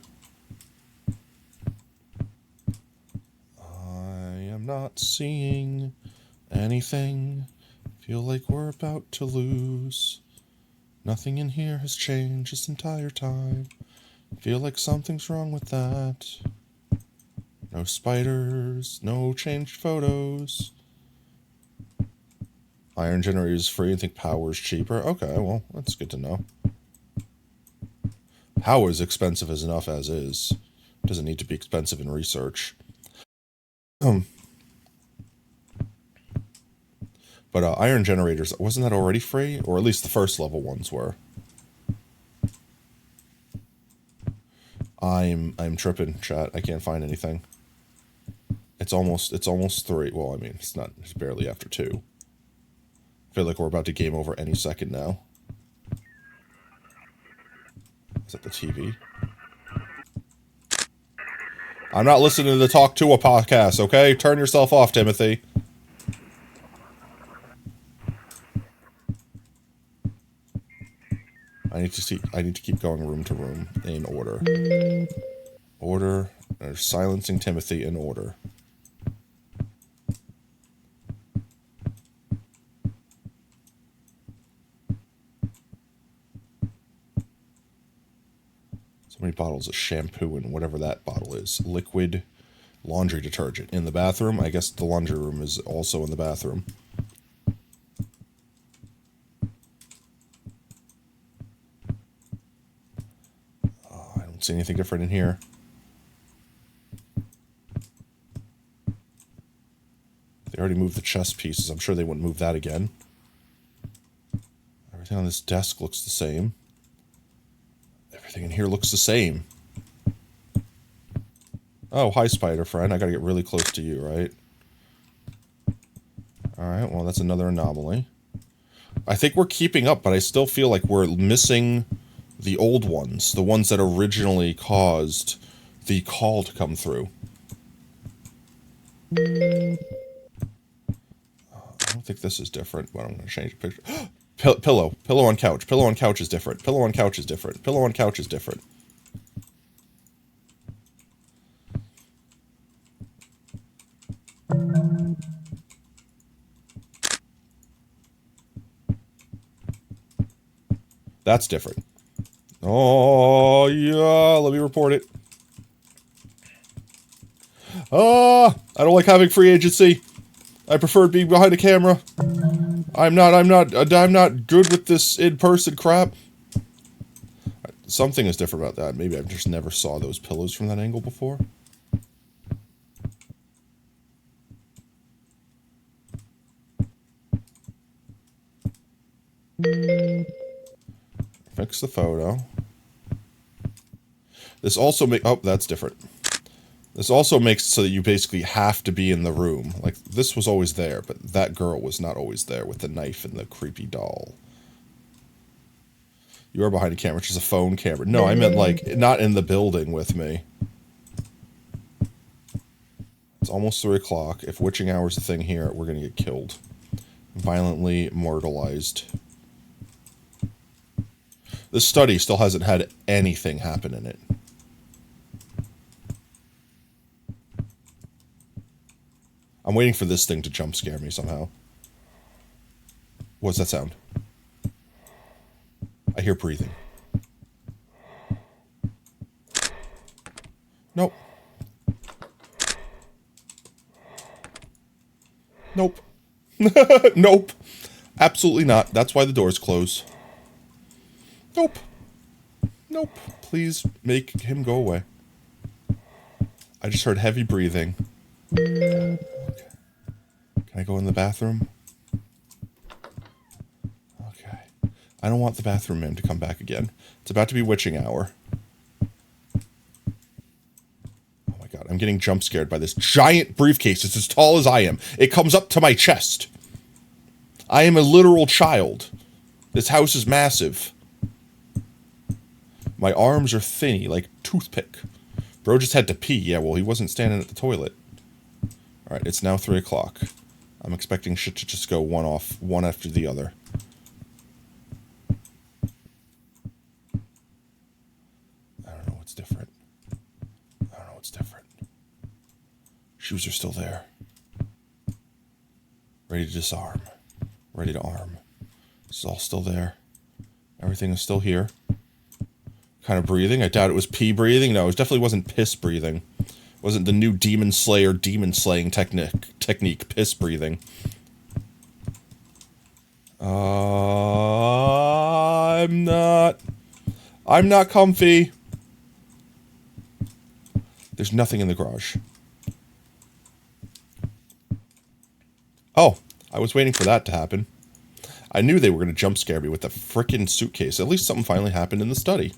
I am not seeing anything. Feel like we're about to lose. Nothing in here has changed this entire time. Feel like something's wrong with that. No spiders, no changed photos. Iron generator is free and think power is cheaper. Okay, well, that's good to know. Power is expensive as enough as is. Doesn't need to be expensive in research. But iron generators, wasn't that already free? Or at least the first level ones were. I'm tripping, chat. I can't find anything. It's almost 3. Well, I mean, it's barely after 2. I feel like we're about to game over any second now. Is that the TV? I'm not listening to the Talk to a podcast, okay? Turn yourself off, Timothy. I need to keep going room to room in order. Order. There's silencing Timothy in order. So many bottles of shampoo and whatever that bottle is. Liquid laundry detergent in the bathroom. I guess the laundry room is also in the bathroom. I don't see anything different in here. They already moved the chess pieces. I'm sure they wouldn't move that again. Everything on this desk looks the same. Everything in here looks the same. Oh, hi, spider friend. I gotta get really close to you, right? Alright, well, that's another anomaly. I think we're keeping up, but I still feel like we're missing the old ones. The ones that originally caused the call to come through. I don't think this is different, but I'm going to change the picture. Pillow. Pillow on couch. Pillow on couch is different. Pillow on couch is different. Pillow on couch is different. That's different. Oh, yeah. Let me report it. I don't like having free agency. I prefer being behind a camera. I'm not good with this in-person crap. Something is different about that. Maybe I just never saw those pillows from that angle before. Fix the photo. This also oh, that's different. This also makes it so that you basically have to be in the room. Like, this was always there, but that girl was not always there with the knife and the creepy doll. You are behind a camera, which is a phone camera. No, I meant, like, not in the building with me. It's almost 3 o'clock. If witching hour's a thing here, we're gonna get killed. Violently mortalized. This study still hasn't had anything happen in it. I'm waiting for this thing to jump scare me somehow. What's that sound? I hear breathing. Nope. Nope. Nope. Absolutely not. That's why the doors close. Nope. Nope. Please make him go away. I just heard heavy breathing. Okay. Can I go in the bathroom? Okay. I don't want the bathroom man to come back again. It's about to be witching hour. Oh my god, I'm getting jump scared by this giant briefcase. It's as tall as I am. It comes up to my chest. I am a literal child. This house is massive. My arms are thinny, like toothpick. Bro just had to pee. Yeah, well, he wasn't standing at the toilet. Alright, it's now 3 o'clock. I'm expecting shit to just go one after the other. I don't know what's different. I don't know what's different. Shoes are still there. Ready to disarm. Ready to arm. This is all still there. Everything is still here. Kind of breathing. I doubt it was pee breathing. No, it definitely wasn't piss breathing. It wasn't the new demon slaying technique, piss breathing. I'm not comfy. There's nothing in the garage. Oh, I was waiting for that to happen. I knew they were going to jump scare me with the frickin' suitcase. At least something finally happened in the study.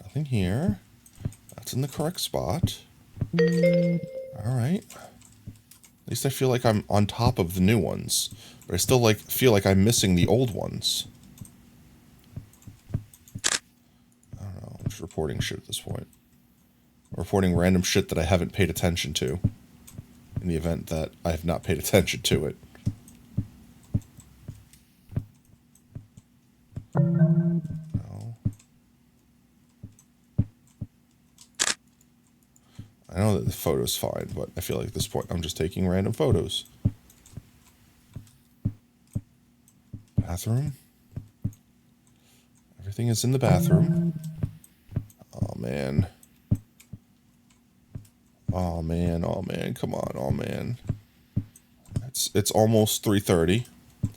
Nothing here. That's in the correct spot. Alright. At least I feel like I'm on top of the new ones. But I still feel like I'm missing the old ones. I don't know. I'm just reporting shit at this point. I'm reporting random shit that I haven't paid attention to. In the event that I have not paid attention to it. No. I know that the photo's fine, but I feel like at this point I'm just taking random photos. Bathroom. Everything is in the bathroom. Oh man. Oh man, oh man, come on, oh man. It's almost 3:30.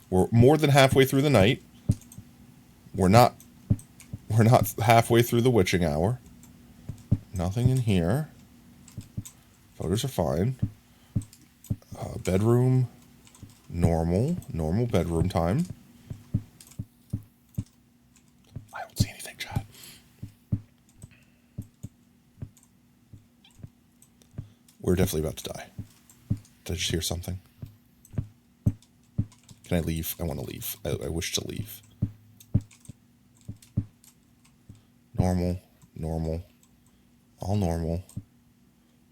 We're more than halfway through the night. We're not halfway through the witching hour. Nothing in here. Photos are fine. Bedroom, normal bedroom time. I don't see anything, Chad. We're definitely about to die. Did I just hear something? Can I leave? I want to leave. I wish to leave. Normal. All normal.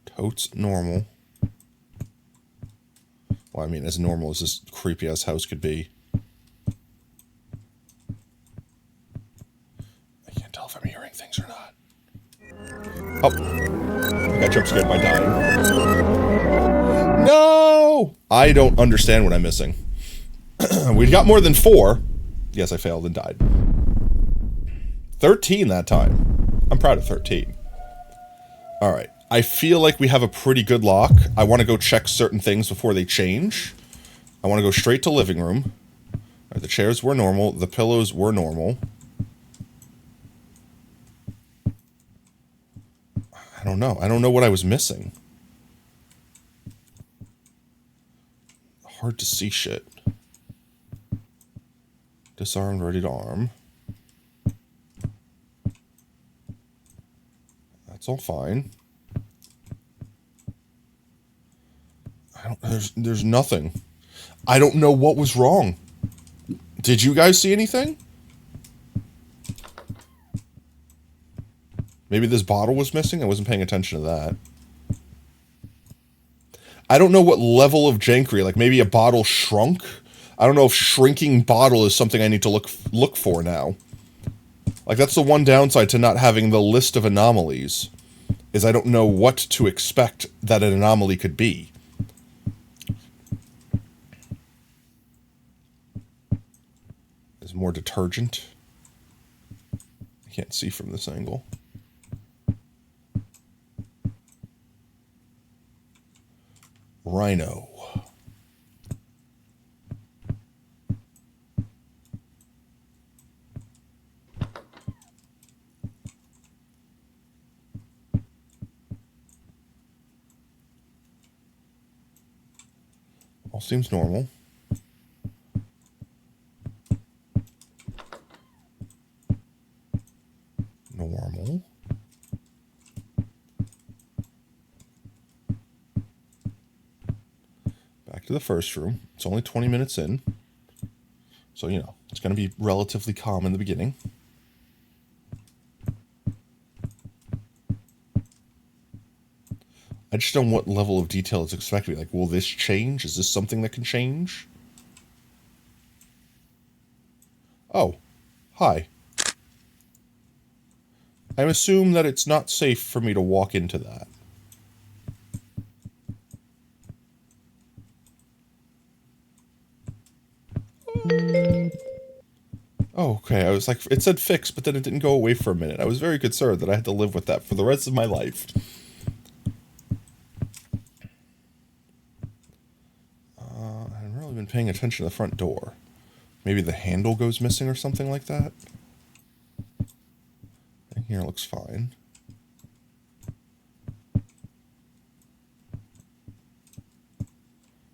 Totes normal. Well, I mean, as normal as this creepy-ass house could be. I can't tell if I'm hearing things or not. Oh! I got jump scared by dying. No! I don't understand what I'm missing. We got more than 4. Yes, I failed and died. 13 that time. I'm proud of 13. Alright. I feel like we have a pretty good lock. I want to go check certain things before they change. I want to go straight to living room. Right, the chairs were normal. The pillows were normal. I don't know. I don't know what I was missing. Hard to see shit. Disarmed, ready to arm. That's all fine. There's nothing. I don't know what was wrong. Did you guys see anything? Maybe this bottle was missing? I wasn't paying attention to that. I don't know what level of jankery, like maybe a bottle shrunk? I don't know if shrinking bottle is something I need to look for now. Like, that's the one downside to not having the list of anomalies, is I don't know what to expect that an anomaly could be. There's more detergent. I can't see from this angle. Rhino. All seems normal. Normal. Back to the first room. It's only 20 minutes in. So, you know, it's going to be relatively calm in the beginning. I just don't know what level of detail is expected. Like, will this change? Is this something that can change? Oh, hi. I assume that it's not safe for me to walk into that. Oh, okay. I was like, it said fix, but then it didn't go away for a minute. I was very concerned that I had to live with that for the rest of my life. I haven't really been paying attention to the front door. Maybe the handle goes missing or something like that. And here looks fine.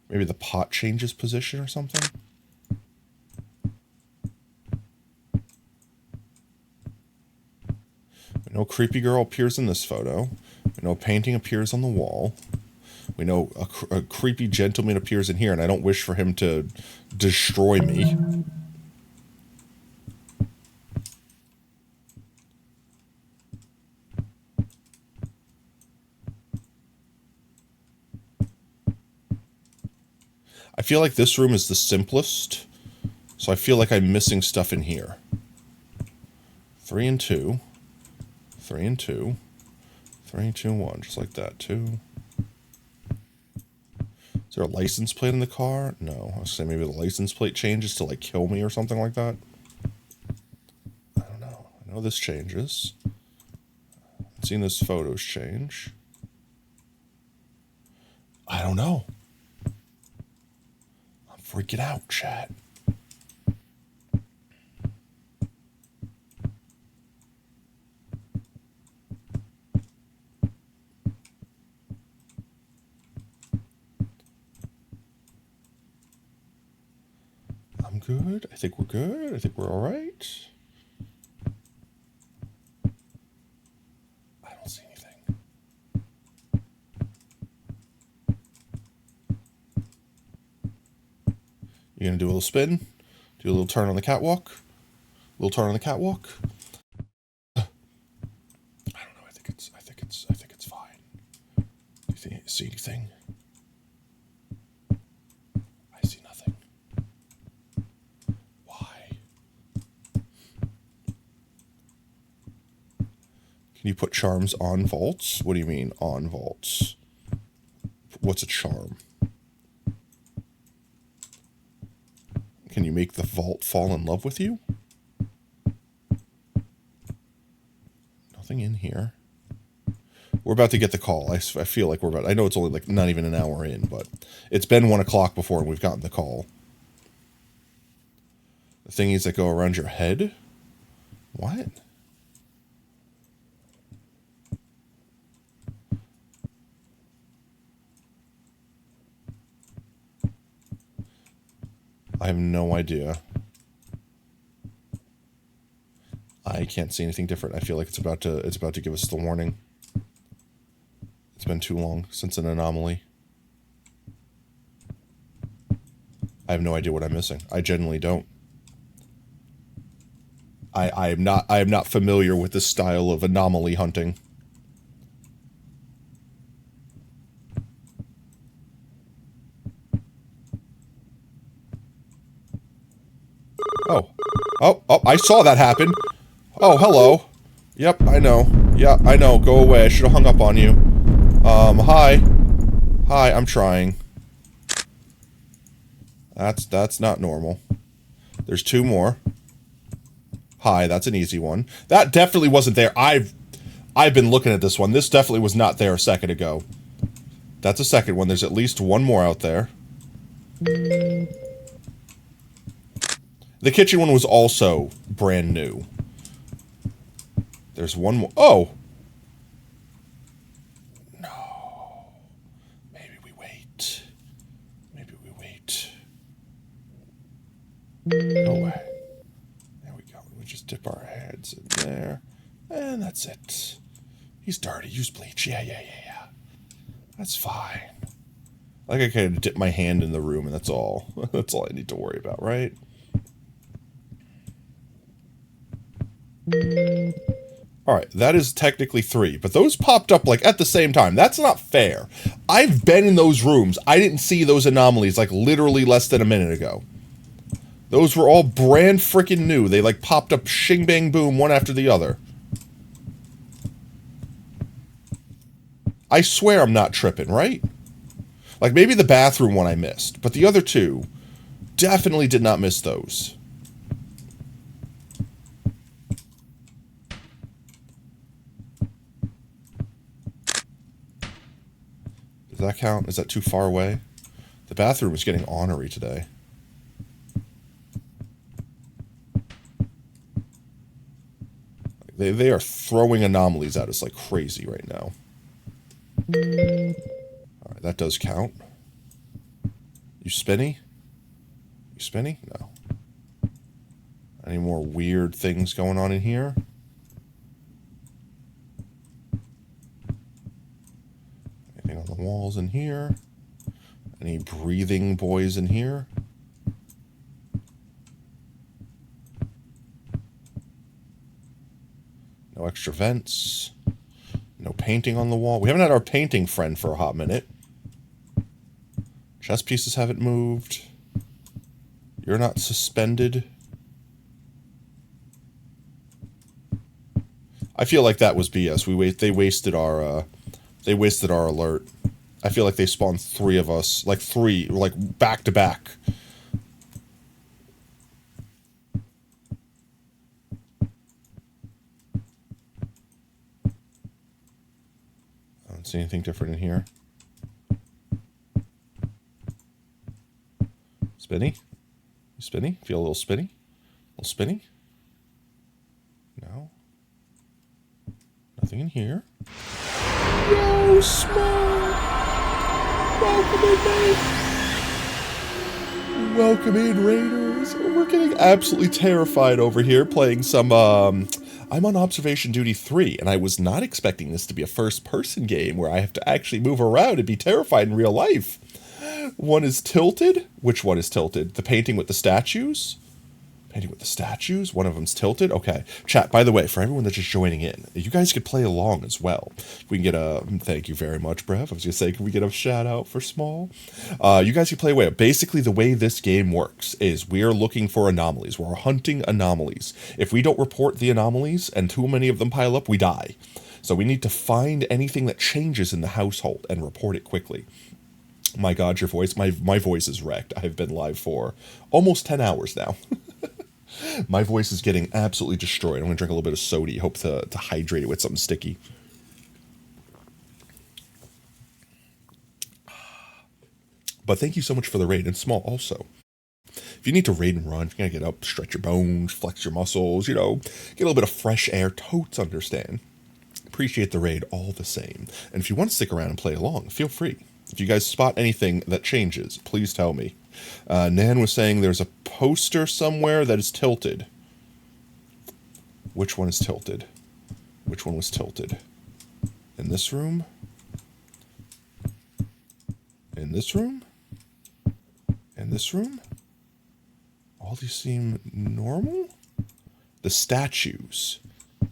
Maybe the pot changes position or something. We know creepy girl appears in this photo. We know painting appears on the wall. We know a creepy gentleman appears in here, and I don't wish for him to destroy me. I feel like this room is the simplest, so I feel like I'm missing stuff in here. 3 and 2. 3 and 2. 3, 2, 1, just like that. 2. Is there a license plate in the car? No. I was saying maybe the license plate changes to, like, kill me or something like that. I don't know. I know this changes. I've seen this photos change. I don't know. I'm freaking out, chat. I'm good. I think we're good. I think we're all right. I don't see anything. You gonna do a little spin? Do a little turn on the catwalk? A little turn on the catwalk? I don't know. I think it's fine. Do you see anything? I see nothing. Why? Can you put charms on vaults? What do you mean on vaults? What's a charm? Can you make the vault fall in love with you? Nothing in here. We're about to get the call. I feel like we're about... I know it's only like not even an hour in, but it's been 1 o'clock before we've gotten the call. The thingies that go around your head? What? I have no idea. I can't see anything different. I feel like it's about to give us the warning. It's been too long since an anomaly. I have no idea what I'm missing. I genuinely don't. I am not familiar with this style of anomaly hunting. Oh. Oh, I saw that happen. Oh, hello. Yep, I know. Yeah, I know. Go away. I should have hung up on you. Hi. Hi, I'm trying. That's not normal. There's 2 more. Hi, that's an easy one. That definitely wasn't there. I've been looking at this one. This definitely was not there a second ago. That's a second one. There's at least 1 more out there. The kitchen one was also brand new. There's 1 more. Oh! No. Maybe we wait. Maybe we wait. Go away. There we go. We just dip our heads in there. And that's it. He's dirty. Use bleach. Yeah. That's fine. Like I kind of dip my hand in the room and that's all. That's all I need to worry about, right? Alright, that is technically 3, but those popped up like at the same time. That's not fair. I've been in those rooms. I didn't see those anomalies like literally less than a minute ago. Those were all brand freaking new. They like popped up shing bang boom one after the other. I swear I'm not tripping, right? Like maybe the bathroom one I missed, but the other 2 definitely did not miss those. Does that count? Is that too far away? The bathroom is getting ornery today. They are throwing anomalies at us like crazy right now. Alright, that does count. You spinny? You spinny? No. Any more weird things going on in here? Anything on the walls in here? Any breathing boys in here? No extra vents. No painting on the wall. We haven't had our painting friend for a hot minute. Chess pieces haven't moved. You're not suspended. I feel like that was BS. They wasted our alert. I feel like they spawned 3 of us, like back to back. I don't see anything different in here. Spinny? You spinny? Feel a little spinny? A little spinny? No? Nothing in here. Yo, Smoke! Welcome in, mate! Welcome in, Raiders! We're getting absolutely terrified over here playing some, I'm on Observation Duty 3, and I was not expecting this to be a first-person game where I have to actually move around and be terrified in real life. One is tilted. Which one is tilted? The painting with the statues? Painting with the statues? One of them's tilted? Okay. Chat, by the way, for everyone that's just joining in, you guys could play along as well. We can get a... Thank you very much, Brev. I was going to say, can we get a shout-out for Small? You guys can play away. Basically, the way this game works is we are looking for anomalies. We're hunting anomalies. If we don't report the anomalies and too many of them pile up, we die. So we need to find anything that changes in the household and report it quickly. My God, your voice, my voice is wrecked. I've been live for almost 10 hours now. My voice is getting absolutely destroyed. I'm going to drink a little bit of soda. Hope to hydrate it with something sticky. But thank you so much for the raid. And Small also. If you need to raid and run, if you're going to get up, stretch your bones, flex your muscles, you know, get a little bit of fresh air, totes understand. Appreciate the raid all the same. And if you want to stick around and play along, feel free. If you guys spot anything that changes, please tell me. Nan was saying there's a poster somewhere that is tilted. Which one is tilted? Which one was tilted? In this room? In this room? In this room? All these seem normal? The statues.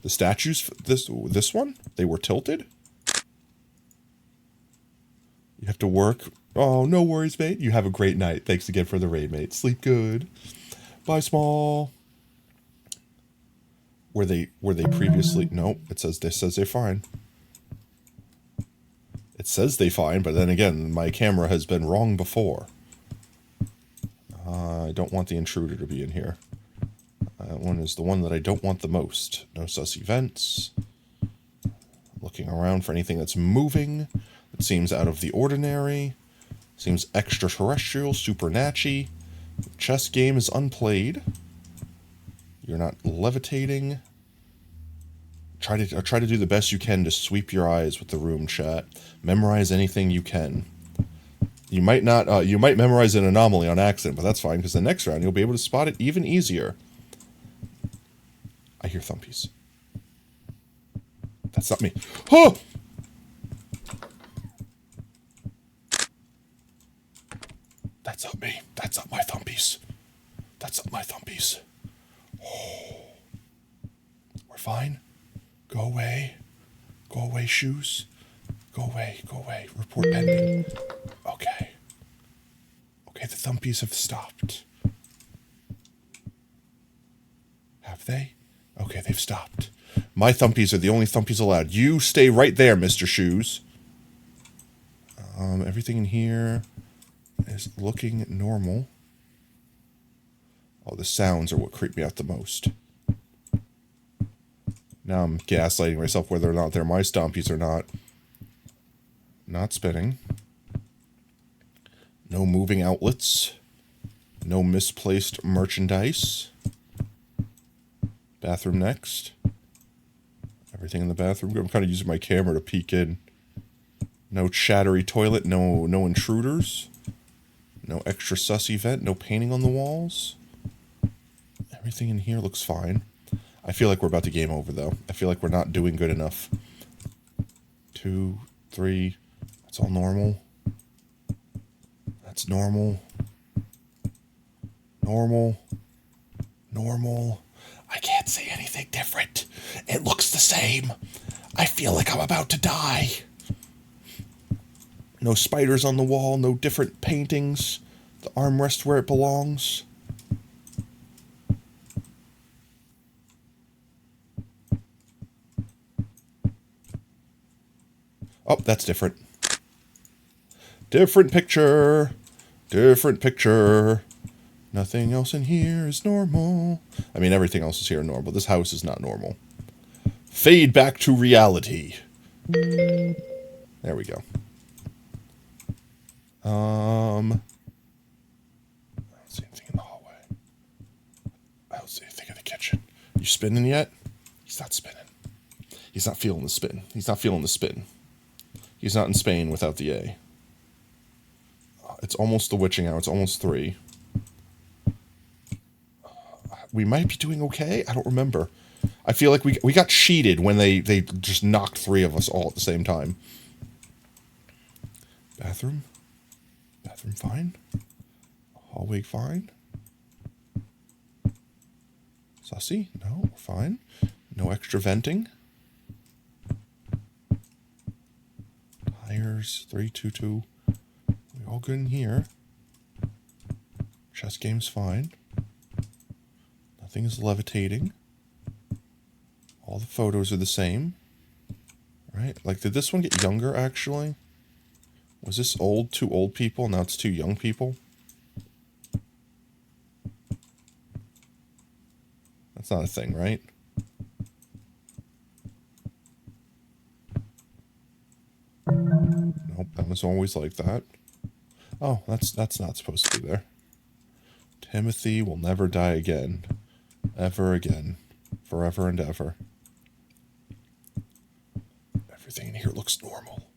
The statues, this one? They were tilted? You have to work. Oh, no worries, mate. You have a great night. Thanks again for the raid, mate. Sleep good. Bye, small. Were they previously? Nope. It says they're fine. It says they fine, but then again, my camera has been wrong before. I don't want the intruder to be in here. That one is the one that I don't want the most. No sus events. Looking around for anything that's moving. That seems out of the ordinary. Seems extraterrestrial, supernatchy. The chess game is unplayed. You're not levitating. Try to do the best you can to sweep your eyes with the room chat. Memorize anything you can. You might not. You might memorize an anomaly on accident, but that's fine because the next round you'll be able to spot it even easier. I hear thumpies. That's not me. Oh! That's not me. That's not my thumpies. That's not my thumpies. Oh. We're fine. Go away. Go away, shoes. Go away. Go away. Report pending. Okay. Okay, the thumpies have stopped. Have they? Okay, they've stopped. My thumpies are the only thumpies allowed. You stay right there, Mr. Shoes. Everything in here is looking normal. Oh, the sounds are what creep me out the most. Now I'm gaslighting myself whether or not they're my stompies or not. Not spinning. No moving outlets. No misplaced merchandise. Bathroom next. Everything in the bathroom. I'm kind of using my camera to peek in. No chattery toilet. No intruders. No extra sussy vent. No painting on the walls. Everything in here looks fine. I feel like we're about to game over, though. I feel like we're not doing good enough. 2, 3. That's all normal. That's normal. Normal. Normal. I can't say anything different. It looks the same. I feel like I'm about to die. No spiders on the wall. No different paintings. The armrest where it belongs. Oh, that's different. Different picture. Different picture. Nothing else in here is normal. I mean, everything else is here normal. This house is not normal. Fade back to reality. There we go. I don't see anything in the hallway. I don't see anything in the kitchen. You spinning yet? He's not spinning. He's not feeling the spin. He's not feeling the spin. He's not in Spain without the A. It's almost the witching hour. It's almost 3. We might be doing okay. I don't remember. I feel like we got cheated when they just knocked 3 of us all at the same time. Bathroom? Bathroom fine? Hallway fine? Sussy? No, we're fine. No extra venting. Tires, 322. We all good in here. Chess game's fine. Nothing is levitating. All the photos are the same. Right? Like, did this one get younger, actually? Was this old, 2 old people? Now it's 2 young people? That's not a thing, right? Nope, that was always like that. Oh, that's not supposed to be there. Timothy will never die again. Ever again. Forever and ever. Everything in here looks normal.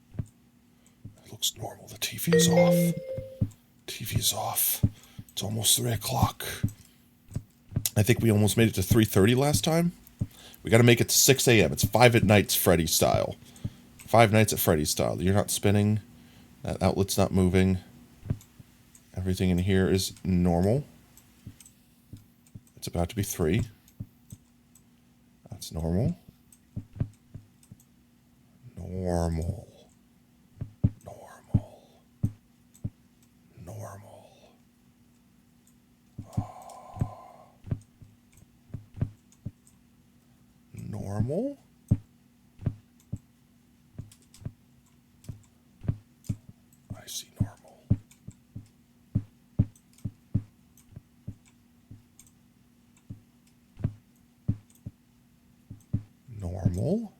It looks normal. The TV is off. TV is off. It's almost 3 o'clock. I think we almost made it to 3:30 last time. We got to make it to 6 a.m. It's 5 at nights Freddy style. 5 nights at Freddy style. You're not spinning. That outlet's not moving. Everything in here is normal. It's about to be 3. That's normal. Normal. Normal. Normal. Oh. Normal. I see normal. Normal.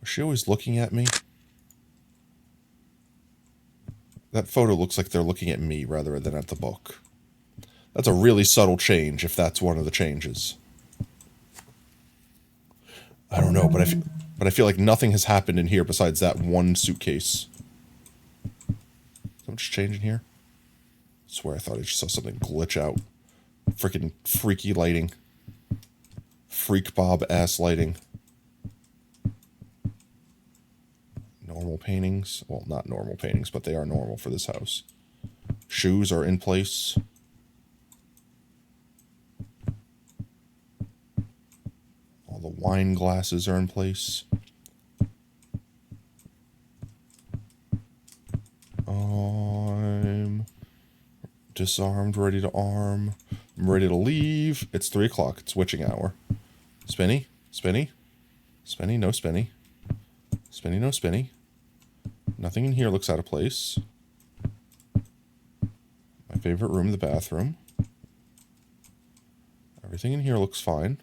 Was she always looking at me? That photo looks like they're looking at me rather than at the book. That's a really subtle change, if that's one of the changes. I don't know, but I feel like nothing has happened in here besides that one suitcase. So much change in here? I swear I thought I just saw something glitch out. Freaking freaky lighting. Freak Bob ass lighting. Normal paintings. Well, not normal paintings, but they are normal for this house. Shoes are in place. All the wine glasses are in place. I'm disarmed, ready to arm. I'm ready to leave. It's 3 o'clock. It's witching hour. Spinny? Spinny? Spinny? No spinny. Spinny? No spinny. Nothing in here looks out of place. My favorite room, the bathroom. Everything in here looks fine.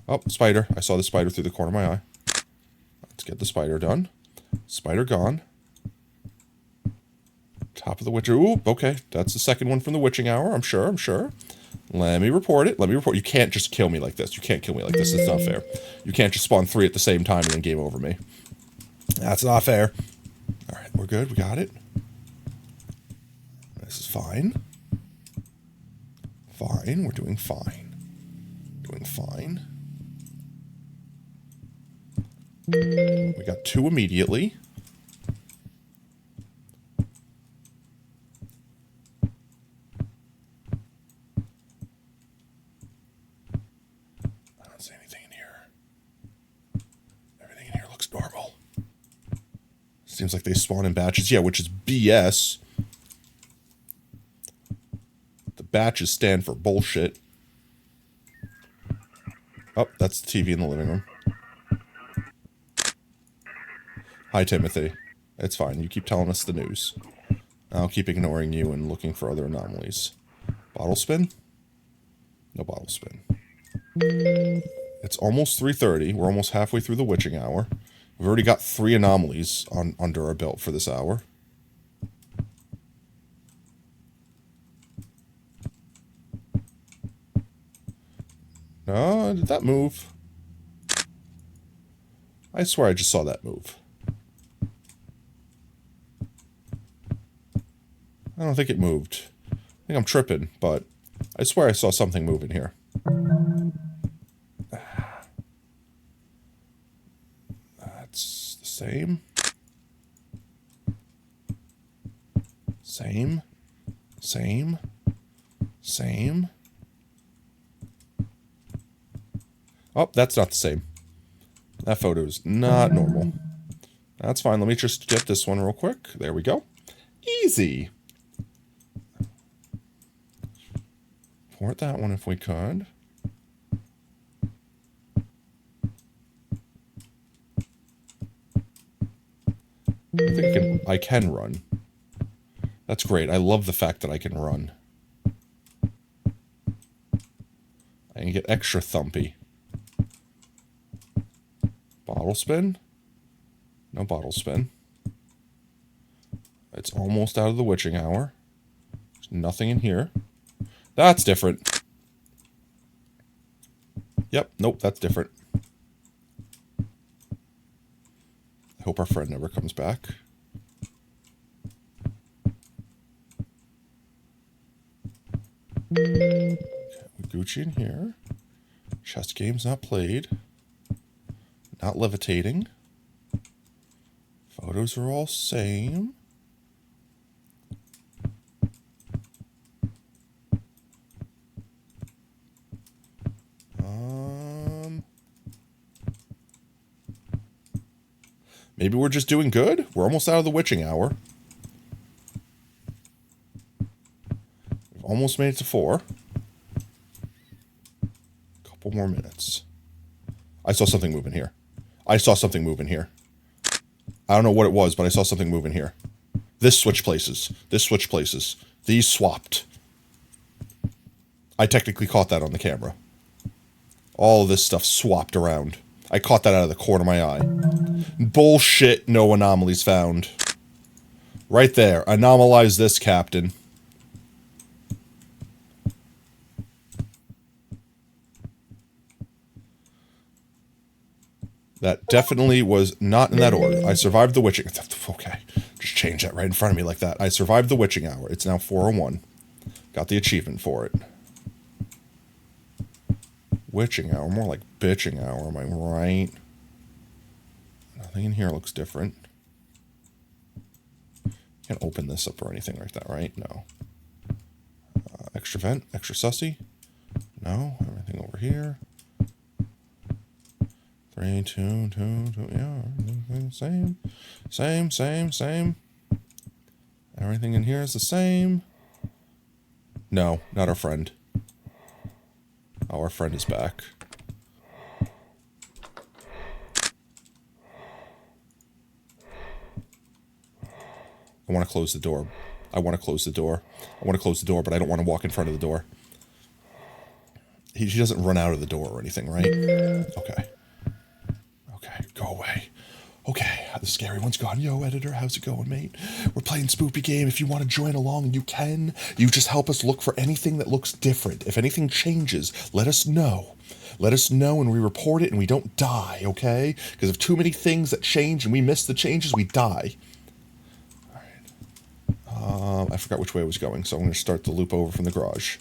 Oh, spider. I saw the spider through the corner of my eye. Let's get the spider done. Spider gone. Top of the witcher. Ooh, okay. That's the second one from the witching hour. I'm sure. Let me report it. You can't just kill me like this. You can't kill me like this. It's not fair. You can't just spawn 3 at the same time and then game over me. That's not fair. Alright, we're good. We got it. This is fine. Fine. We're doing fine. Doing fine. We got 2 immediately. I don't see anything in here. Everything in here looks normal. Seems like they spawn in batches. Yeah, which is BS. The batches stand for bullshit. Oh, that's the TV in the living room. Hi, Timothy. It's fine. You keep telling us the news. I'll keep ignoring you and looking for other anomalies. Bottle spin? No bottle spin. It's almost 3:30. We're almost halfway through the witching hour. We've already got 3 anomalies under our belt for this hour. No, did that move? I swear I just saw that move. I don't think it moved. I think I'm tripping, but I swear I saw something move in here. That's the same. Same. Same. Same. Oh, that's not the same. That photo is not normal. That's fine. Let me just get this one real quick. There we go. Easy. Port that one if we could. I think I can run. That's great. I love the fact that I can run. I can get extra thumpy. Bottle spin? No bottle spin. It's almost out of the witching hour. There's nothing in here. That's different. Yep, nope, that's different. I hope our friend never comes back. Okay, Gucci in here. Chess game's not played. Not levitating. Photos are all same. Maybe we're just doing good? We're almost out of the witching hour. We've almost made it to 4. Couple more minutes. I saw something moving here. I saw something moving here. I don't know what it was, but I saw something moving here. This switched places. This switched places. These swapped. I technically caught that on the camera. All of this stuff swapped around. I caught that out of the corner of my eye. Bullshit, no anomalies found. Right there. Anomalize this, Captain. That definitely was not in that order. I survived the witching... Okay. Just change that right in front of me like that. I survived the witching hour. It's now 4:01. Got the achievement for it. Witching hour. More like bitching hour. Am I right? Nothing in here looks different. Can't open this up or anything like that, right? No. Extra vent? Extra sussy? No. Everything over here. 3, 2, 2, 2. Yeah. Same. Same, same, same. Everything in here is the same. No, not our friend. Oh, our friend is back. I want to close the door. I want to close the door. I want to close the door, but I don't want to walk in front of the door. He doesn't run out of the door or anything, right? Okay. Okay, go away. Okay, the scary one's gone. Yo, editor, how's it going, mate? We're playing Spoopy Game. If you want to join along, you can. You just help us look for anything that looks different. If anything changes, let us know. Let us know and we report it and we don't die, okay? Because if too many things that change and we miss the changes, we die. I forgot which way I was going, so I'm going to start the loop over from the garage.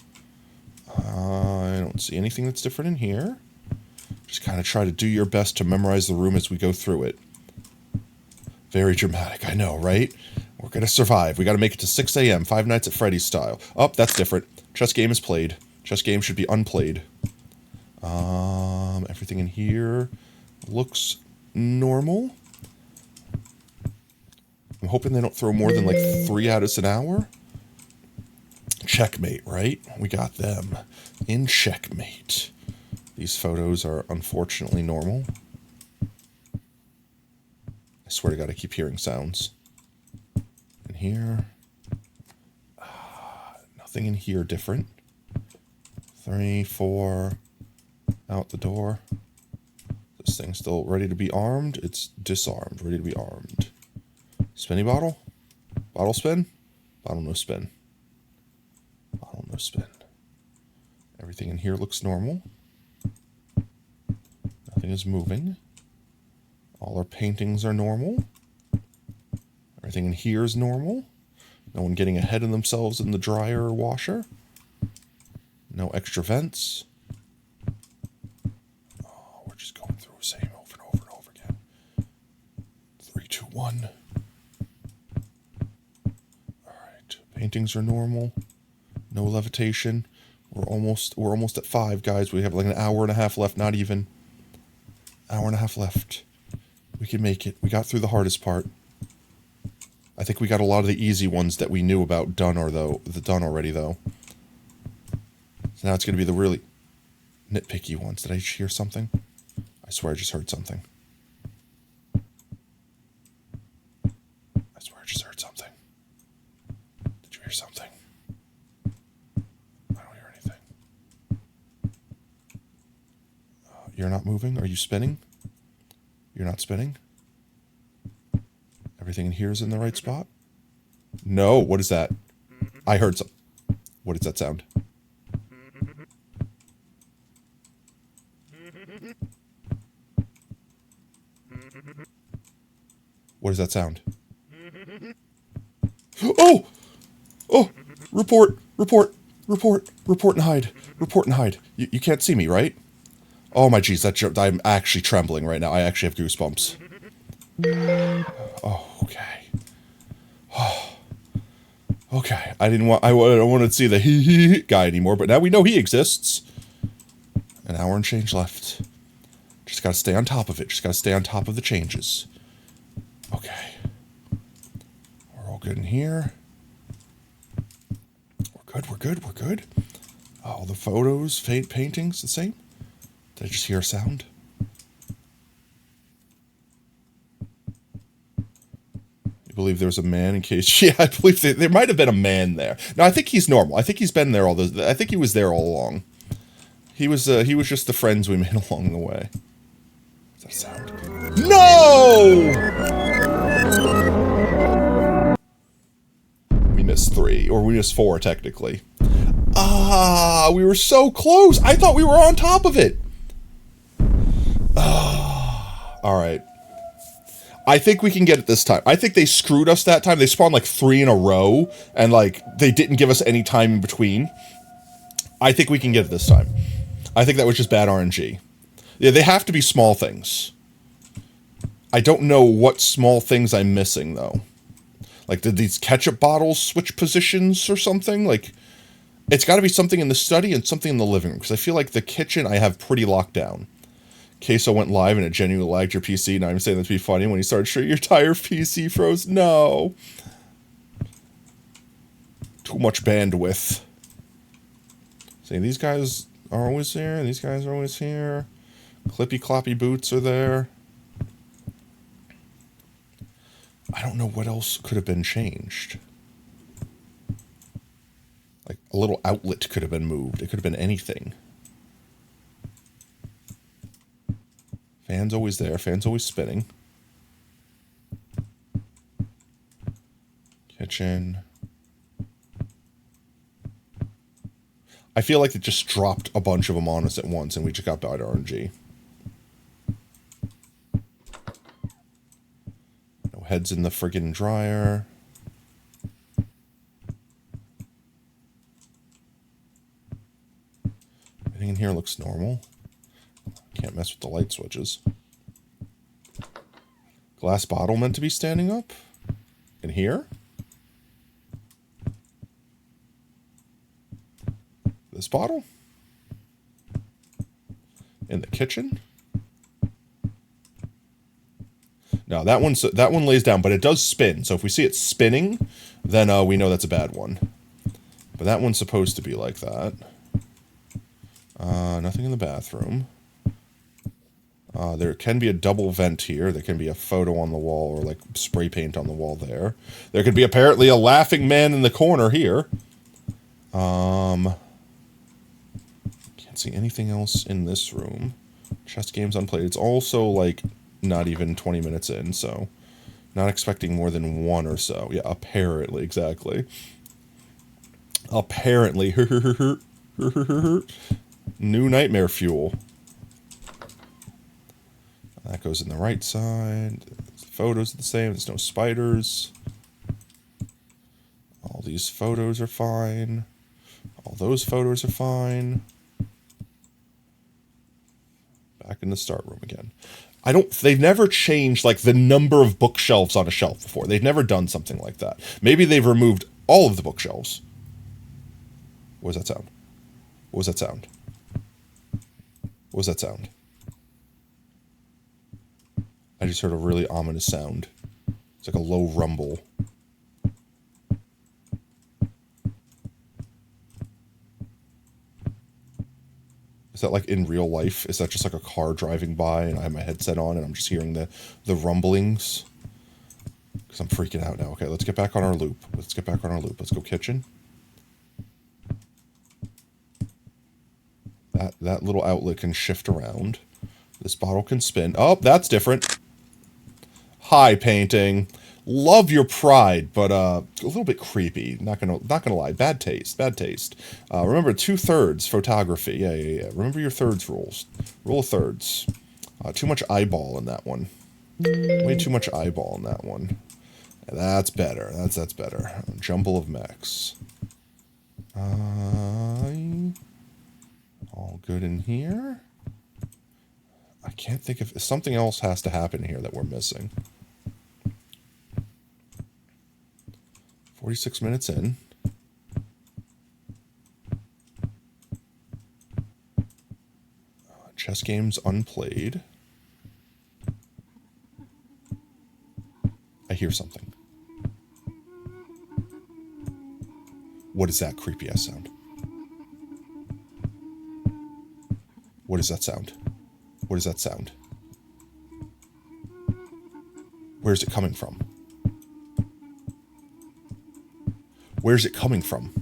I don't see anything that's different in here. Just kind of try to do your best to memorize the room as we go through it. Very dramatic, I know, right? We're going to survive. We got to make it to 6 a.m., Five Nights at Freddy's style. Oh, that's different. Chess game is played. Chess game should be unplayed. Everything in here looks normal. I'm hoping they don't throw more than like 3 at us an hour. Checkmate, right? We got them in checkmate. These photos are unfortunately normal. I swear to God, I keep hearing sounds. In here. Nothing in here different. 3, 4. Out the door. This thing's still ready to be armed. It's disarmed, ready to be armed. Spinny bottle? Bottle spin? Bottle no spin. Bottle no spin. Everything in here looks normal. Nothing is moving. All our paintings are normal. Everything in here is normal. No one getting ahead of themselves in the dryer or washer. No extra vents. Oh, we're just going through the same over and over and over again. 3, 2, 1. Paintings are normal. No levitation. We're almost at 5, guys. We have like an hour and a half left, not even. Hour and a half left. We can make it. We got through the hardest part. I think we got a lot of the easy ones that we knew about done already though. So now it's going to be the really nitpicky ones. Did I just hear something? I swear I just heard something. I swear I just heard something. Did you hear something? I don't hear anything. You're not moving? Are you spinning? You're not spinning? Everything in here is in the right spot? No, what is that? I heard some. What is that sound? What is that sound? Oh! Oh! Report! Report! Report! Report and hide! Report and hide! You can't see me, right? Oh my jeez, I'm actually trembling right now. I actually have goosebumps. Oh, okay. Oh. Okay, I don't want to see the hee guy anymore, but now we know he exists. An hour and change left. Just gotta stay on top of it. Just gotta stay on top of the changes. Okay. We're all good in here. We're good, we're good, we're good. All the photos, paintings, the same. Did I just hear a sound? You believe there was a man in case? Yeah, I believe there might have been a man there. No, I think he's normal. I think he's been there all those. I think he was there all along. He was just the friends we made along the way. What's that sound? No! We missed 3, or we missed 4 technically. Ah, we were so close. I thought we were on top of it. Ah, all right. I think we can get it this time. I think they screwed us that time. They spawned like 3 in a row, and like they didn't give us any time in between. I think we can get it this time. I think that was just bad RNG. Yeah, they have to be small things. I don't know what small things I'm missing though. Like, did these ketchup bottles switch positions or something? Like, it's got to be something in the study and something in the living room, because I feel like the kitchen I have pretty locked down. Queso went live and it genuinely lagged your PC. Now I'm saying that to be funny. When you started showing your entire PC froze. No. Too much bandwidth. See, these guys are always here. These guys are always here. Clippy cloppy boots are there. I don't know what else could have been changed. Like, a little outlet could have been moved. It could have been anything. Fan's always there. Fan's always spinning. Kitchen. I feel like it just dropped a bunch of them on us at once and we just got bad RNG. No heads in the friggin' dryer. Everything in here looks normal. Can't mess with the light switches. Glass bottle meant to be standing up? In here? This bottle? In the kitchen? No, that one lays down, but it does spin. So if we see it spinning, then we know that's a bad one. But that one's supposed to be like that. Nothing in the bathroom. There can be a double vent here. There can be a photo on the wall or like spray paint on the wall there. There could be apparently a laughing man in the corner here. Can't see anything else in this room. Chess games unplayed. It's also like not even 20 minutes in, so not expecting more than 1 or so. Yeah, apparently, exactly. Apparently. New nightmare fuel. That goes in the right side. The photos are the same. There's no spiders. All these photos are fine. All those photos are fine. Back in the start room again. They've never changed like the number of bookshelves on a shelf before. They've never done something like that. Maybe they've removed all of the bookshelves. What was that sound? What was that sound? What was that sound? I just heard a really ominous sound. It's like a low rumble. Is that like in real life? Is that just like a car driving by and I have my headset on and I'm just hearing the rumblings? Because I'm freaking out now. Okay, let's get back on our loop. Let's get back on our loop. Let's go kitchen. That little outlet can shift around. This bottle can spin. Oh, that's different. Hi, painting. Love your pride, but a little bit creepy. Not gonna lie. Bad taste. Bad taste. Remember, 2/3 photography. Yeah. Remember your thirds rules. Rule of thirds. Too much eyeball in that one. Way too much eyeball in that one. Yeah, that's better. That's better. Jumble of mechs. All good in here. I can't think of... Something else has to happen here that we're missing. 46 minutes in. Chess games unplayed. I hear something. What is that creepy ass sound? What is that sound? What does that sound? Where's it coming from? Where's it coming from?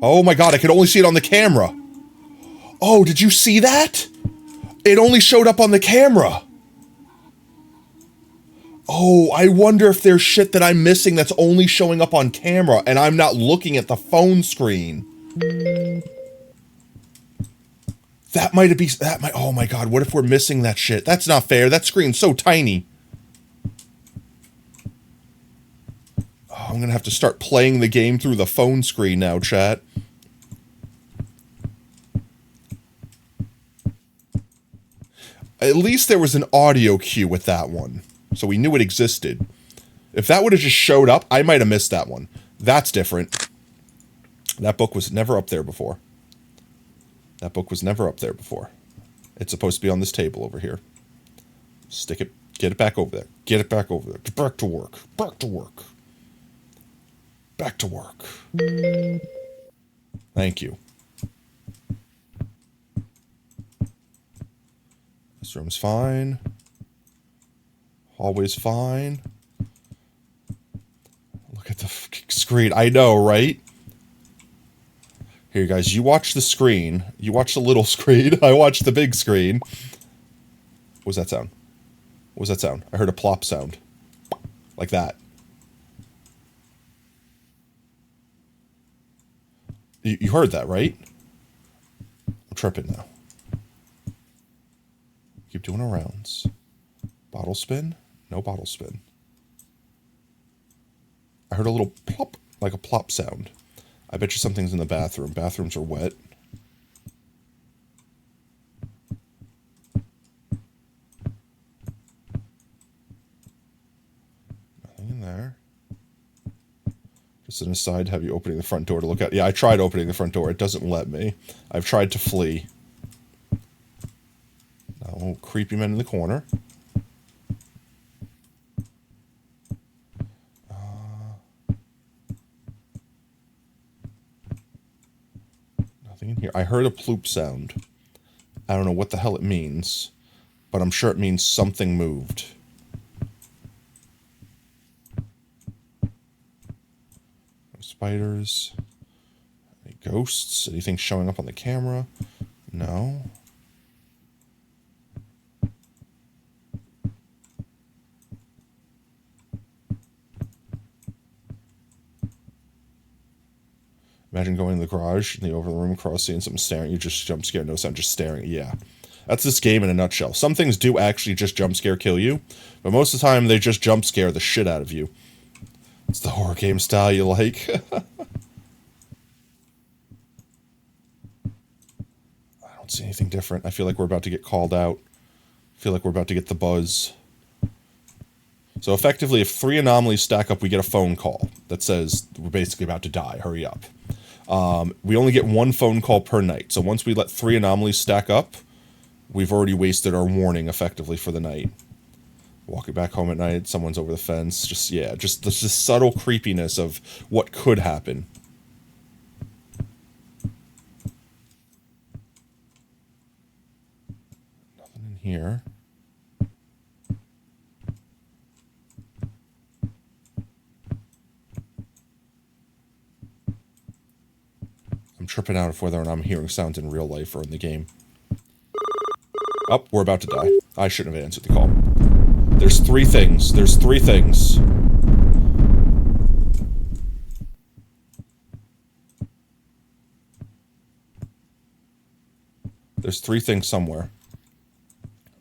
Oh my god, I could only see it on the camera. Oh, did you see that? It only showed up on the camera. Oh, I wonder if there's shit that I'm missing that's only showing up on camera and I'm not looking at the phone screen. That might be, oh my god, what if we're missing that shit? That's not fair, that screen's so tiny. Oh, I'm gonna have to start playing the game through the phone screen now, chat. At least there was an audio cue with that one, so we knew it existed. If that would have just showed up, I might have missed that one. That's different. That book was never up there before. That book was never up there before. It's supposed to be on this table over here. Stick it, get it back over there. Get it back over there. Get back to work. Back to work. Back to work. Thank you. This room's fine. Hallway's fine. Look at the screen. I know, right? Here, guys, you watch the screen. You watch the little screen. I watch the big screen. What was that sound? What was that sound? I heard a plop sound. Like that. You heard that, right? I'm tripping now. Keep doing our rounds. Bottle spin? No bottle spin. I heard a little plop, like a plop sound. I bet you something's in the bathroom. Bathrooms are wet. Nothing in there. Just an aside, have you opening the front door to look out? Yeah, I tried opening the front door. It doesn't let me. I've tried to flee. Oh, creepy man in the corner. Nothing in here. I heard a ploop sound. I don't know what the hell it means, but I'm sure it means something moved. No spiders. Any ghosts? Anything showing up on the camera? No. Imagine going to the garage in the over the room across, seeing something staring at you, just jump scare, no sound, just staring. Yeah. That's this game in a nutshell. Some things do actually just jump scare kill you, but most of the time they just jump scare the shit out of you. It's the horror game style you like. I don't see anything different. I feel like we're about to get called out. I feel like we're about to get the buzz. So effectively, if 3 anomalies stack up, we get a phone call that says we're basically about to die. Hurry up. We only get 1 phone call per night. So once we let 3 anomalies stack up, we've already wasted our warning effectively for the night. Walking back home at night, someone's over the fence. Just, yeah, just this subtle creepiness of what could happen. Nothing in here. I'm tripping out of whether or not I'm hearing sounds in real life or in the game. Oh, we're about to die. I shouldn't have answered the call. There's 3 things. There's 3 things. There's 3 things somewhere.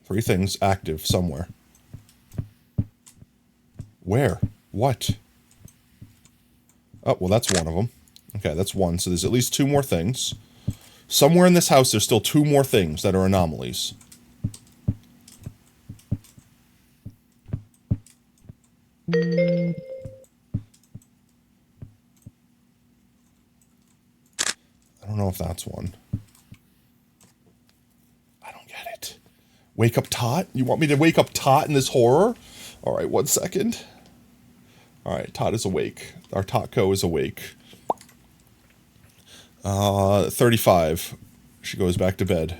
3 things active somewhere. Where? What? Oh, well, that's one of them. Okay, that's 1. So there's at least 2 more things. Somewhere in this house, there's still 2 more things that are anomalies. I don't know if that's one. I don't get it. Wake up Tot? You want me to wake up Tot in this horror? Alright, 1 second. Alright, Tot is awake. Our Totco is awake. 35. She goes back to bed.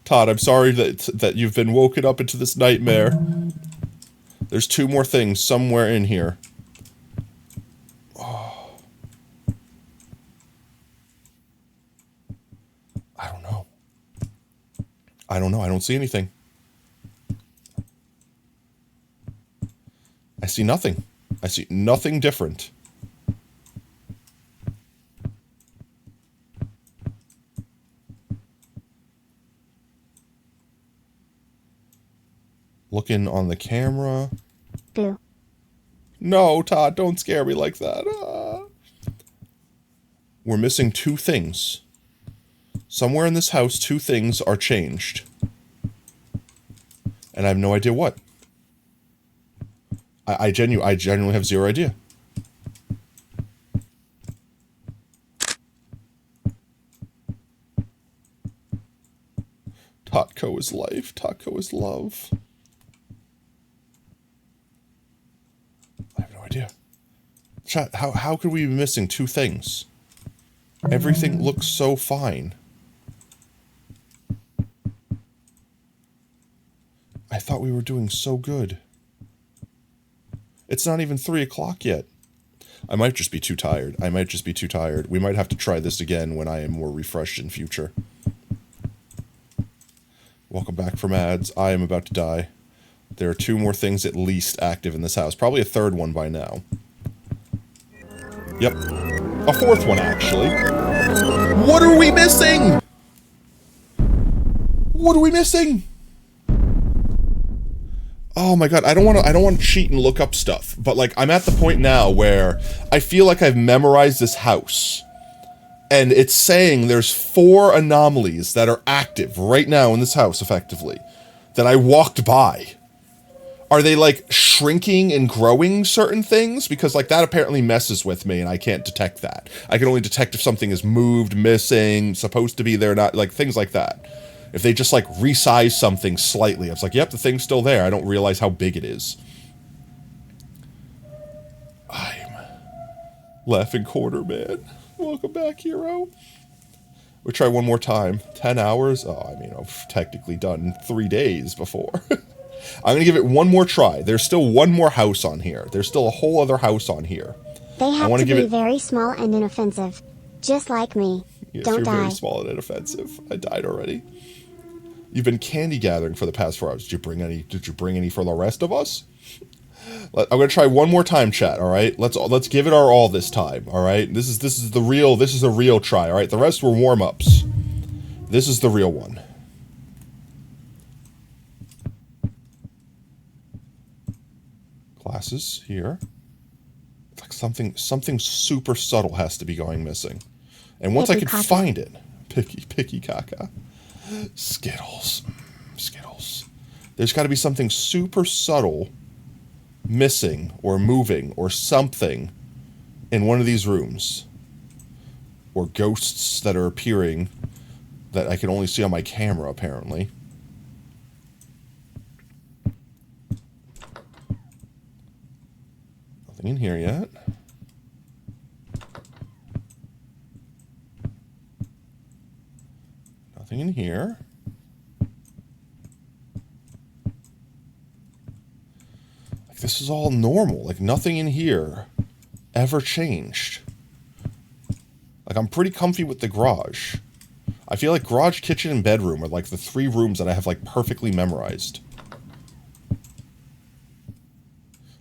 Todd, I'm sorry that you've been woken up into this nightmare. There's 2 more things somewhere in here. Oh. I don't know. I don't know. I don't see anything. I see nothing. I see nothing different. Looking on the camera. Boo. No, Todd, don't scare me like that. We're missing 2 things. Somewhere in this house, 2 things are changed. And I have no idea what. I genuinely have 0 idea. Taco is life. Taco is love. I have no idea. Chat, how could we be missing 2 things? Everything looks so fine. I thought we were doing so good. It's not even 3 o'clock yet. I might just be too tired. We might have to try this again when I am more refreshed in future. Welcome back from ads. I am about to die. There are 2 more things at least active in this house. Probably a 3rd one by now. Yep. A 4th one, actually. What are we missing? What are we missing? Oh my god, I don't want to cheat and look up stuff, but like I'm at the point now where I feel like I've memorized this house. And it's saying there's 4 anomalies that are active right now in this house effectively that I walked by. Are they like shrinking and growing certain things? Because like that apparently messes with me and I can't detect that. I can only detect if something is moved, missing, supposed to be there, not like things like that. If they just like resize something slightly, I was like, yep, the thing's still there. I don't realize how big it is. I'm laughing quarter, man. Welcome back, hero. We'll try one more time. 10 hours? Oh, I mean, I've technically done 3 days before. I'm going to give it one more try. There's still one more house on here. There's still a whole other house on here. They have to be very small and inoffensive. Just like me. Yes, Don't you're die. very small and inoffensive. I died already. You've been candy gathering for the past 4 hours. Did you bring any for the rest of us? I'm gonna try one more time, chat. All right, let's give it our all this time. All right, this is the real try. All right, the rest were warm ups. This is the real one. Glasses here. It's like something super subtle has to be going missing, and once I can find it, picky caca. Skittles. There's got to be something super subtle missing or moving or something in one of these rooms. Or ghosts that are appearing that I can only see on my camera, apparently. Nothing in here yet. Nothing in here. Like, this is all normal. Like, nothing in here ever changed. Like, I'm pretty comfy with the garage. I feel like garage, kitchen, and bedroom are like the 3 rooms that I have like perfectly memorized.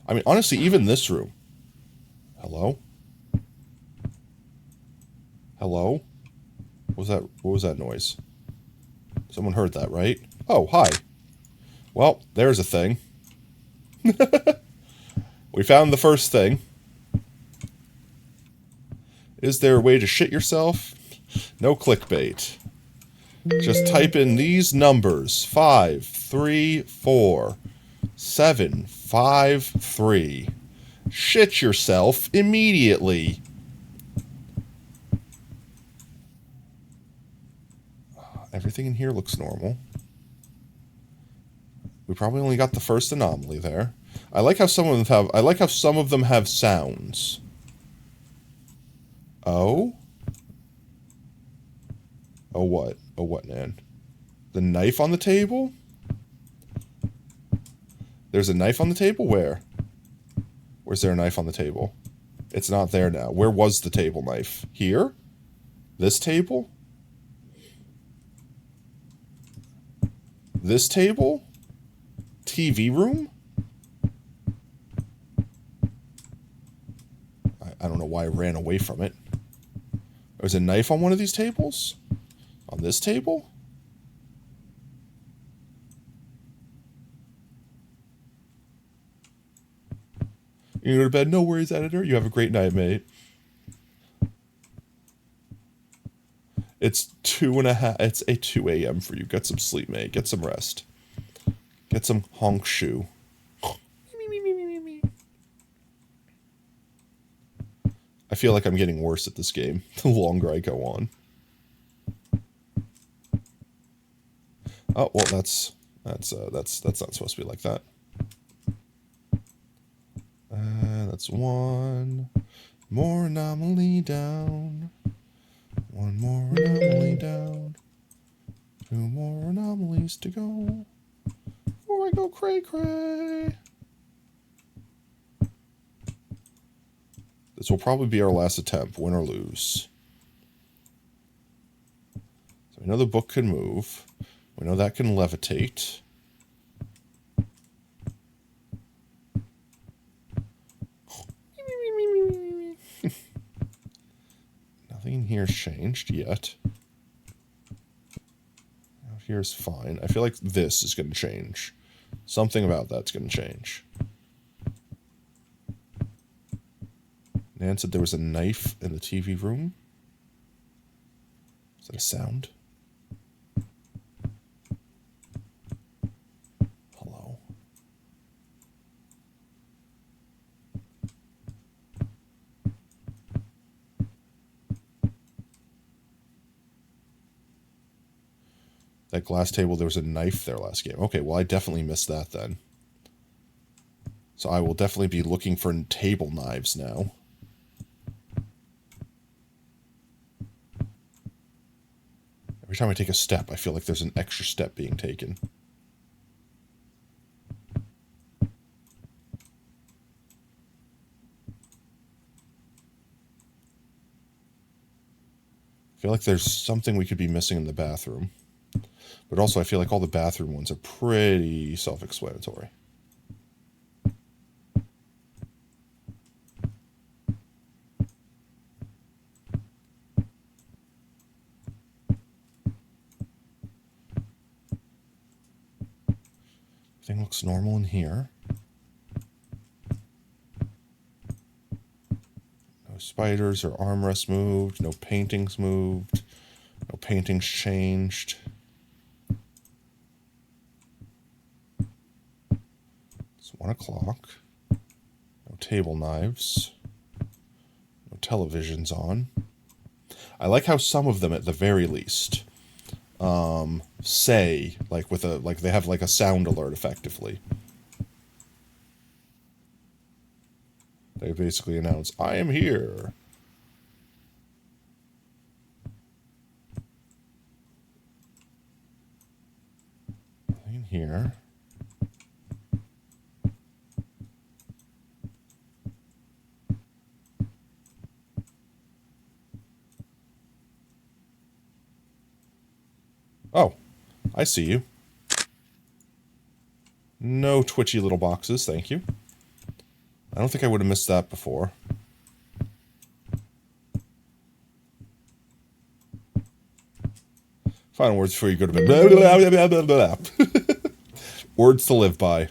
I mean, honestly, even this room. Hello? Hello? What was that noise? Someone heard that, right? Oh, hi. Well, there's a thing. We found the first thing. Is there a way to shit yourself? No clickbait. Just type in these numbers. 5, 3, 4, 7, 5, 3. Shit yourself immediately. Everything in here looks normal. We probably only got the first anomaly there. I like how some of them have sounds. Oh? Oh, what? Oh, what, Nan? The knife on the table? There's a knife on the table? Where? Where's there a knife on the table? It's not there now. Where was the table knife? Here? This table? This table? TV room? I don't know why I ran away from it. There's a knife on one of these tables? On this table? You go to bed? No worries, editor. You have a great night, mate. It's 2:30. It's a 2 a.m. for you. Get some sleep, mate. Get some rest. Get some honk shoe. I feel like I'm getting worse at this game the longer I go on. Oh, well, that's not supposed to be like that. That's one more anomaly down. One more anomaly down. 2 more anomalies to go. Before I go cray-cray. This will probably be our last attempt, win or lose. So we know the book can move. We know that can levitate. Nothing here's changed yet. Out here's fine. I feel like this is going to change. Something about that's going to change. Nan said there was a knife in the TV room. Is that a sound? Hello? That glass table, there was a knife there last game. Okay, well, I definitely missed that then. So I will definitely be looking for table knives now. Every time I take a step, I feel like there's an extra step being taken. I feel like there's something we could be missing in the bathroom. But also, I feel like all the bathroom ones are pretty self-explanatory. Everything looks normal in here. No spiders or armrests moved. No paintings moved. No paintings changed. It's 1 o'clock. No table knives. No televisions on. I like how some of them, at the very least, say, like they have like a sound alert effectively. They basically announce, I am here. In here. Oh, I see you. No twitchy little boxes, thank you. I don't think I would have missed that before. Final words before you go to bed. Blah, blah, blah, blah, blah, blah. Words to live by.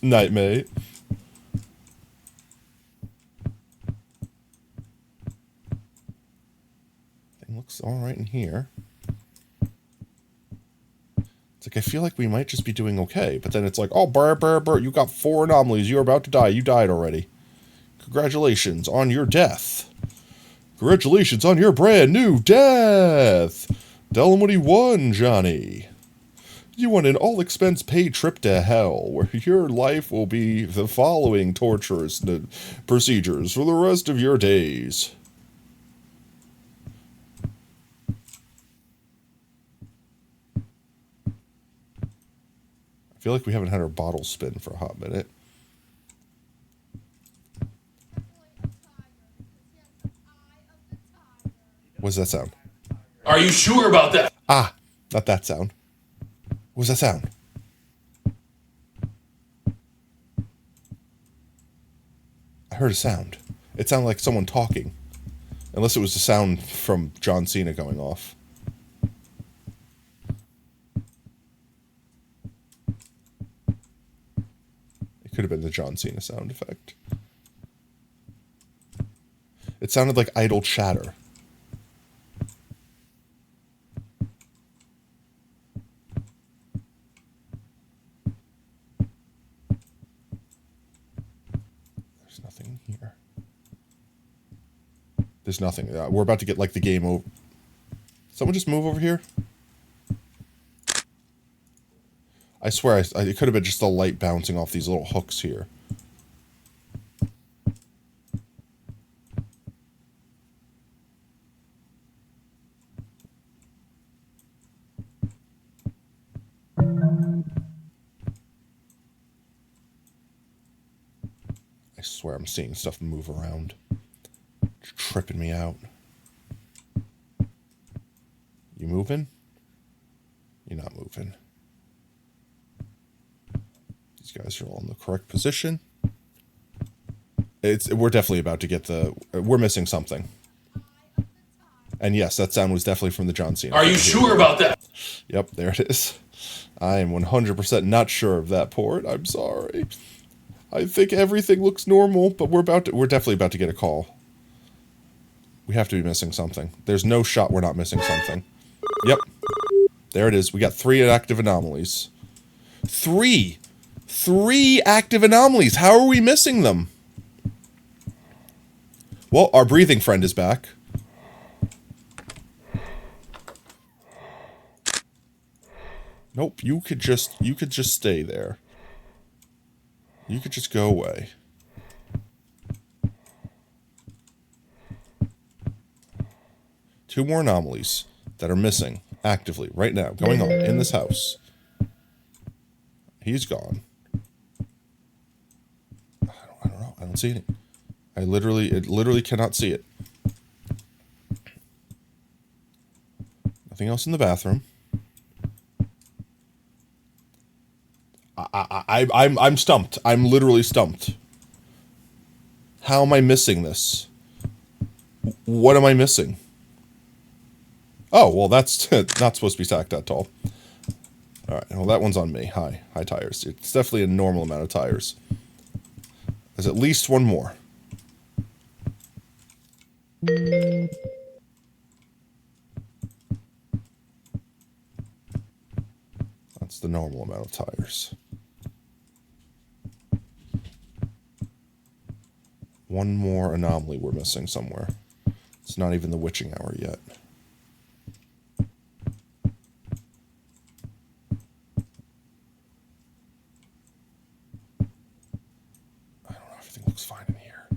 Night, mate. Thing looks alright in here. It's like, I feel like we might just be doing okay, but then it's like, oh, brr, brr, brr, you got 4 anomalies, you're about to die, you died already. Congratulations on your death. Congratulations on your brand new death. Tell him what he won, Johnny. You won an all-expense-paid trip to hell, where your life will be the following torturous procedures for the rest of your days. feel like we haven't had our bottle spin for a hot minute. What's that sound? Are you sure about that? Ah, not that sound. What's that sound? I heard a sound. It sounded like someone talking. Unless it was the sound from John Cena going off. It could have been the John Cena sound effect. It sounded like idle chatter. There's nothing here. There's nothing. We're about to get like the game over. Someone just move over here. I swear, it could have been just the light bouncing off these little hooks here. I swear I'm seeing stuff move around. It's tripping me out. You moving? You're not moving. These guys are all in the correct position. We're definitely about to get we're missing something. And yes, that sound was definitely from the John Cena. Are you sure about that? Yep, there it is. I am 100% not sure of that port. I'm sorry. I think everything looks normal, but we're definitely about to get a call. We have to be missing something. There's no shot we're not missing something. Yep. There it is. We got 3 active anomalies. 3! 3 active anomalies. How are we missing them? Well, our breathing friend is back. Nope, you could just stay there. You could just go away. Two more anomalies that are missing actively right now, going on in this house. He's gone. I don't know. I don't see it. It literally cannot see it. Nothing else in the bathroom. I'm stumped. I'm literally stumped. How am I missing this? What am I missing? Oh, well, that's not supposed to be stacked that tall. All right, well, that one's on me. High tires. It's definitely a normal amount of tires. There's at least one more. That's the normal amount of tires. One more anomaly we're missing somewhere. It's not even the witching hour yet. I don't know, everything looks fine in here.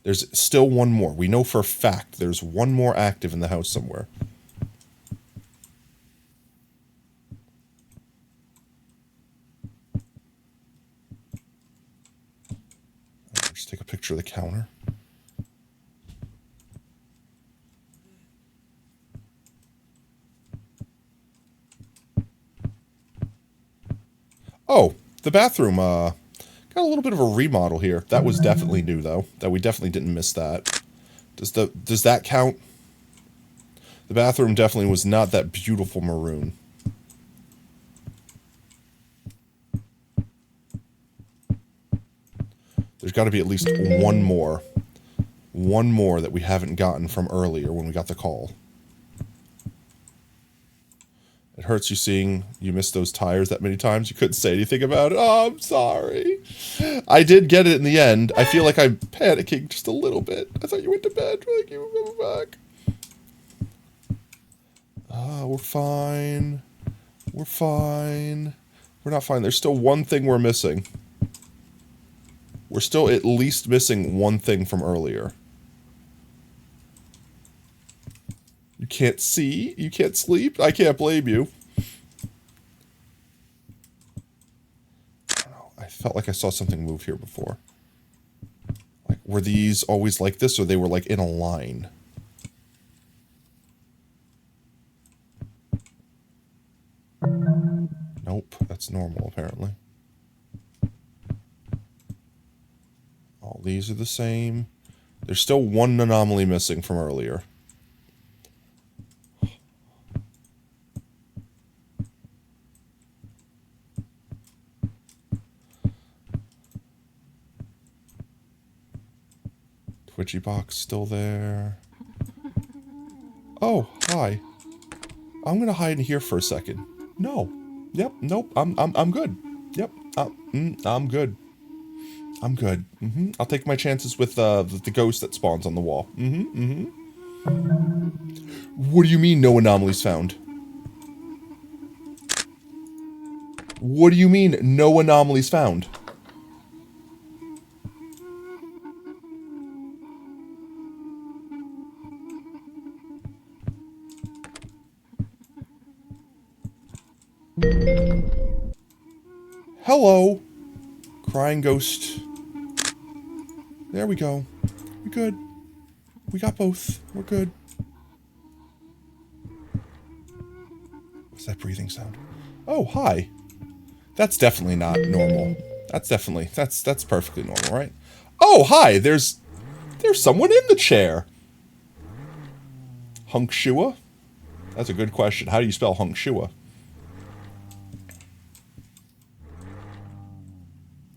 There's still one more. We know for a fact there's one more active in the house somewhere. Just take a picture of the counter. Oh, the bathroom got a little bit of a remodel here. That was definitely new though. That we definitely didn't miss that. Does that count? The bathroom definitely was not that beautiful maroon. There's got to be at least one more. One more that we haven't gotten from earlier when we got the call. It hurts you seeing you missed those tires that many times. You couldn't say anything about it. Oh, I'm sorry. I did get it in the end. I feel like I'm panicking just a little bit. I thought you went to bed. Like you were coming back. We're fine. We're fine. We're not fine. There's still one thing we're missing. We're still at least missing one thing from earlier. You can't see? You can't sleep? I can't blame you. felt like I saw something move here before. Like, were these always like this, or they were like in a line? Nope, that's normal apparently. All these are the same. There's still one anomaly missing from earlier. Twitchy box still there. Oh, hi. I'm gonna hide in here for a second. No. Yep. Nope. I'm good. Yep. I'm good. I'm good. I'll take my chances with the ghost that spawns on the wall. What do you mean no anomalies found? What do you mean no anomalies found? Hello, crying ghost. There we go. We're good. We got both. We're good. What's that breathing sound? Oh, hi. That's definitely not normal. That's perfectly normal, right? Oh, hi. There's someone in the chair. Hunk Shua? That's a good question. How do you spell Hunk Shua?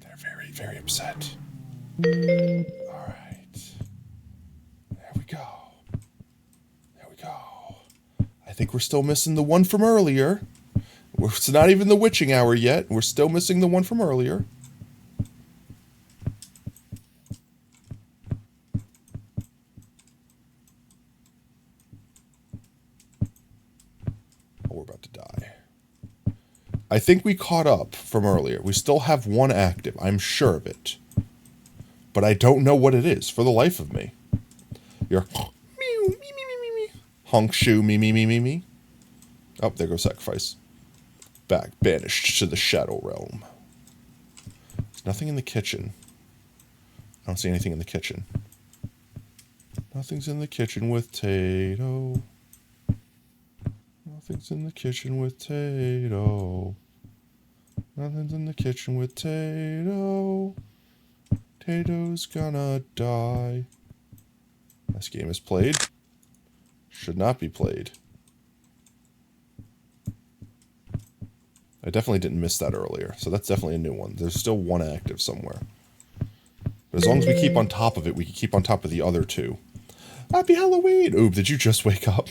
They're very, very upset. Alright. There we go. There we go. I think we're still missing the one from earlier. It's not even the witching hour yet. We're still missing the one from earlier. Oh, we're about to die. I think we caught up from earlier. We still have one active. I'm sure of it. But I don't know what it is for the life of me. You're meow, me, me, me, me, me. Honk shoe, me, me, me, me, me. Oh, there goes sacrifice. Back, banished to the shadow realm. There's nothing in the kitchen. I don't see anything in the kitchen. Nothing's in the kitchen with Tato. Nothing's in the kitchen with Tato. Nothing's in the kitchen with Tato. Tato's gonna die. This game is played. Should not be played. I definitely didn't miss that earlier, so that's definitely a new one. There's still one active somewhere. But as long as we keep on top of it, we can keep on top of the other two. Happy Halloween! Ooh, did you just wake up?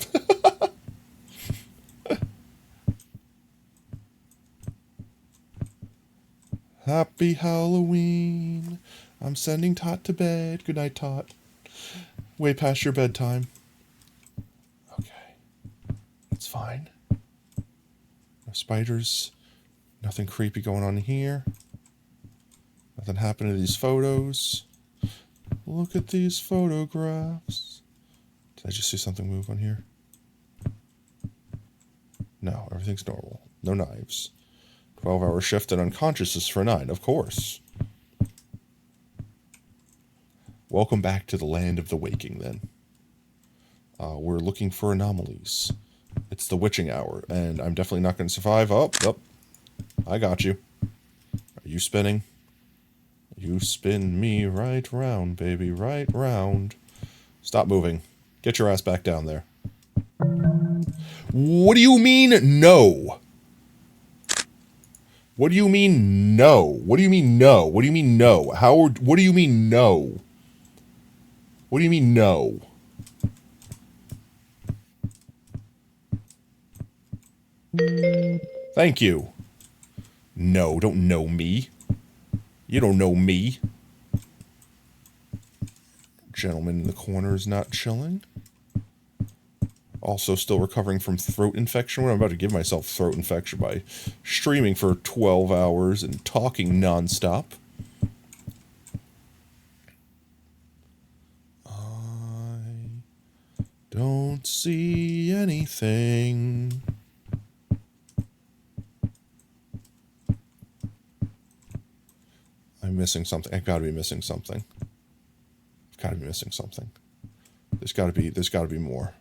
Happy Halloween. I'm sending Tot to bed. Good night, Tot. Way past your bedtime. Okay. It's fine. No spiders. Nothing creepy going on here. Nothing happened to these photos. Look at these photographs. Did I just see something move on here? No, everything's normal. No knives. 12-hour shift and unconsciousness for 9, of course. Welcome back to the land of the waking, then. We're looking for anomalies. It's the witching hour, and I'm definitely not going to survive. Oh, I got you. Are you spinning? You spin me right round, baby, right round. Stop moving. Get your ass back down there. What do you mean, no? What do you mean, no? What do you mean, no? What do you mean, no? Howard, what do you mean, no? What do you mean, no? Thank you. No, don't know me. You don't know me. Gentleman in the corner is not chilling. Also still recovering from throat infection. I'm about to give myself throat infection by streaming for 12 hours and talking nonstop. I don't see anything. missing something. I've got to be missing something. I've got to be missing something. There's got to be more.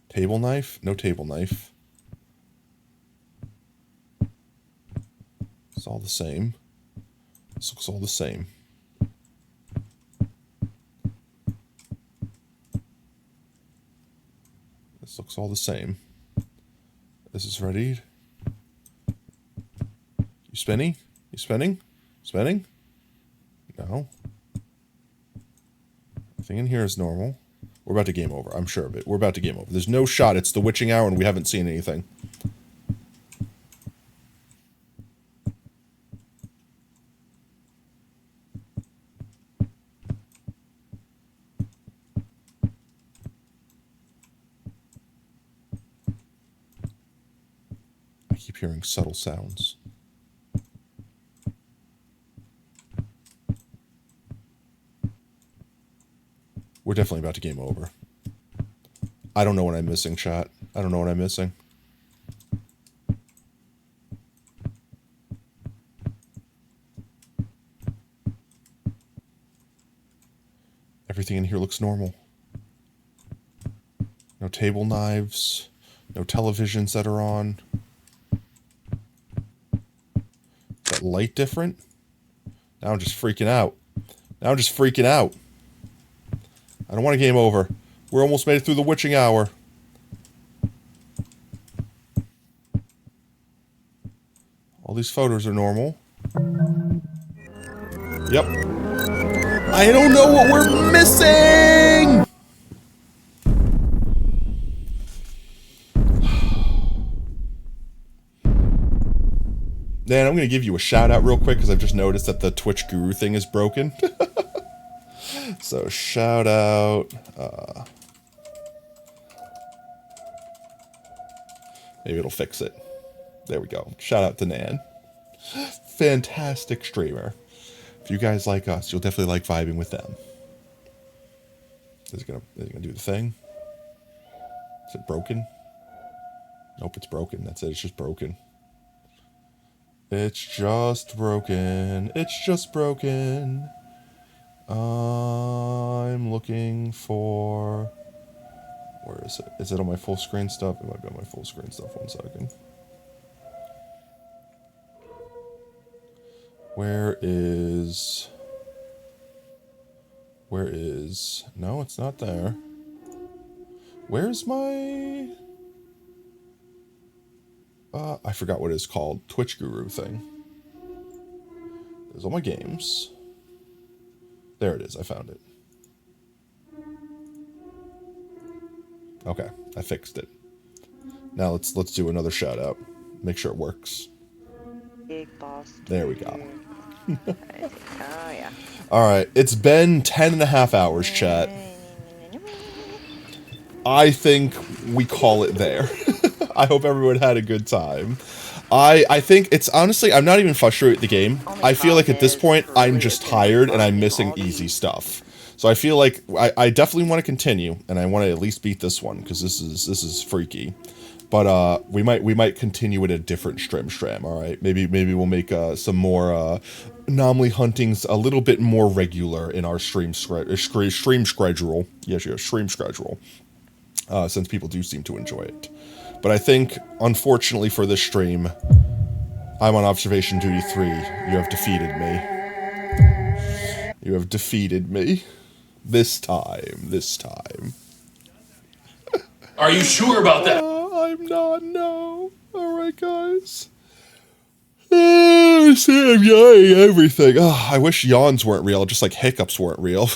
Table knife? No table knife. It's all the same. This looks all the same. This looks all the same. This is ready. You spinning? You spinning? Spinning? No. Everything in here is normal. We're about to game over. I'm sure of it. We're about to game over. There's no shot. It's the witching hour and we haven't seen anything. I keep hearing subtle sounds. We're definitely about to game over. I don't know what I'm missing, chat. I don't know what I'm missing. Everything in here looks normal. No table knives. No televisions that are on. Is that light different? Now I'm just freaking out. Now I'm just freaking out. I don't want to game over. We're almost made it through the witching hour. All these photos are normal. Yep. I don't know what we're missing! Dan, I'm going to give you a shout out real quick because I've just noticed that the Twitch Guru thing is broken. So, shout out. Maybe it'll fix it. There we go. Shout out to Nan. Fantastic streamer. If you guys like us, you'll definitely like vibing with them. Is it gonna do the thing? Is it broken? Nope, it's broken. That's it. It's just broken. It's just broken. It's just broken. I'm looking for... Where is it? Is it on my full screen stuff? It might be on my full screen stuff. 1 second. Where is... No, it's not there. Where's my... I forgot what it's called. Twitch Guru thing. There's all my games. There it is. I found it. Okay, I fixed it. Now let's do another shout out. Make sure it works. Big boss. There we go. Oh yeah. All right, it's been 10.5 hours, chat. I think we call it there. I hope everyone had a good time. I think it's honestly, I'm not even frustrated with the game. I feel like at this point, I'm just tired and I'm missing easy stuff. So I feel like I definitely want to continue and I want to at least beat this one because this is freaky. But we might continue at a different stream. All right, maybe we'll make some more anomaly huntings a little bit more regular in our stream schedule. Yes, stream schedule. Since people do seem to enjoy it. But I think, unfortunately for this stream, I'm on observation duty 3. You have defeated me. You have defeated me. This time. Are you sure about that? I'm not, no. Alright, guys. I'm yawning everything. I wish yawns weren't real, just like hiccups weren't real.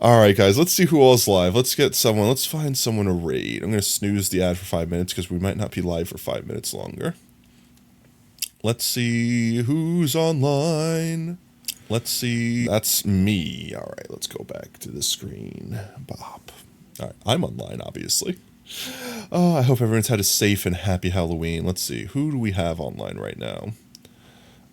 Alright, guys, let's see who else is live. Let's find someone to raid. I'm going to snooze the ad for 5 minutes because we might not be live for 5 minutes longer. Let's see who's online. Let's see. That's me. Alright, let's go back to the screen. Bop. Alright, I'm online, obviously. I hope everyone's had a safe and happy Halloween. Let's see. Who do we have online right now?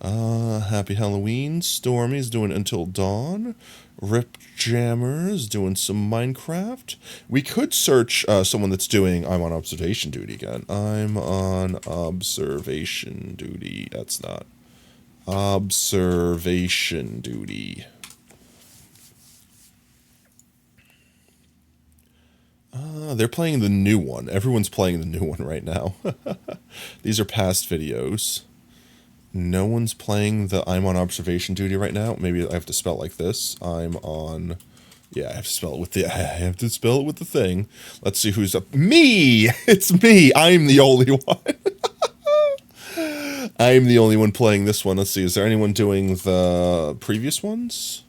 Happy Halloween. Stormy's doing Until Dawn. Rip Jammers doing some Minecraft. We could search someone that's doing I'm on observation duty again. I'm on observation duty. That's not Observation duty. They're playing the new one. Everyone's playing the new one right now. These are past videos. No one's playing the I'm on observation duty right now. Maybe I have to spell it like this. I'm on... Yeah, I have to spell it with the... I have to spell it with the thing. Let's see who's up. Me! It's me! I'm the only one. I'm the only one playing this one. Let's see. Is there anyone doing the previous ones?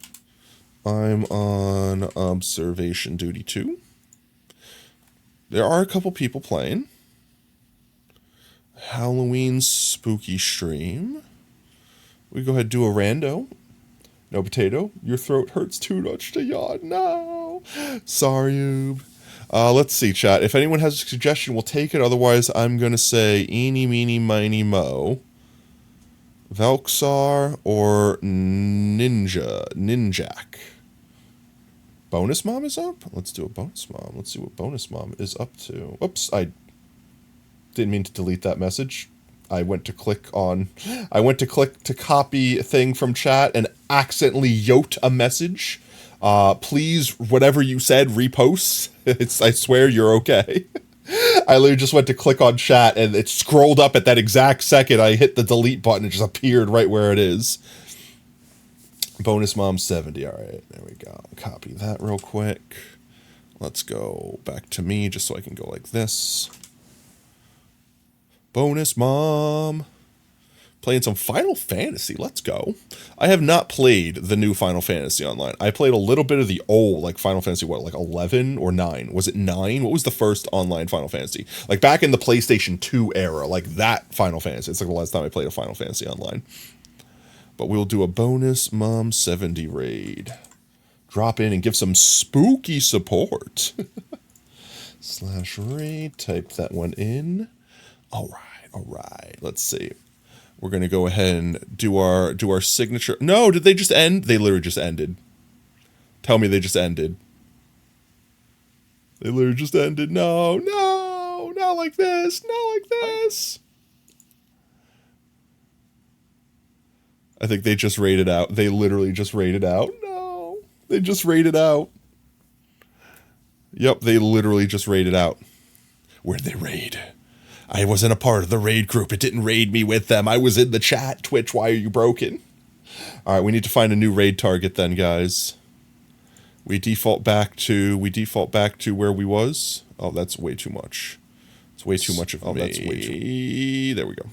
I'm on observation duty 2. There are a couple people playing. Halloween spooky stream. We go ahead and do a rando. No potato. Your throat hurts too much to yawn. No. Sorry. Let's see, chat. If anyone has a suggestion, we'll take it. Otherwise, I'm going to say eeny, meeny, miny, mo. Velxar or Ninjak. Bonus Mom is up? Let's do a Bonus Mom. Let's see what Bonus Mom is up to. Oops, I didn't mean to delete that message. I went to click to copy a thing from chat and accidentally yoked a message. Please, whatever you said, repost. I swear you're okay. I literally just went to click on chat and it scrolled up at that exact second. I hit the delete button. It just appeared right where it is. Bonus Mom 70. All right, there we go. Copy that real quick. Let's go back to me just so I can go like this. Bonus Mom. Playing some Final Fantasy. Let's go. I have not played the new Final Fantasy online. I played a little bit of the old, like Final Fantasy, what, like 11 or 9? Was it 9? What was the first online Final Fantasy? Like back in the PlayStation 2 era, like that Final Fantasy. It's like the last time I played a Final Fantasy online. But we'll do a Bonus Mom 70 raid. Drop in and give some spooky support. /raid. Type that one in. All right. Let's see. We're gonna go ahead and do our signature. No, did they just end? They literally just ended. Tell me they just ended. They literally just ended. No, not like this. Not like this. I think they just raided out. They literally just raided out. No, they just raided out. Yep, they literally just raided out. Where'd they raid? I wasn't a part of the raid group. It didn't raid me with them. I was in the chat. Twitch, why are you broken? All right, we need to find a new raid target then, guys. We default back to where we was. Oh, that's way too much. It's way too much of me. That's way too. There we go.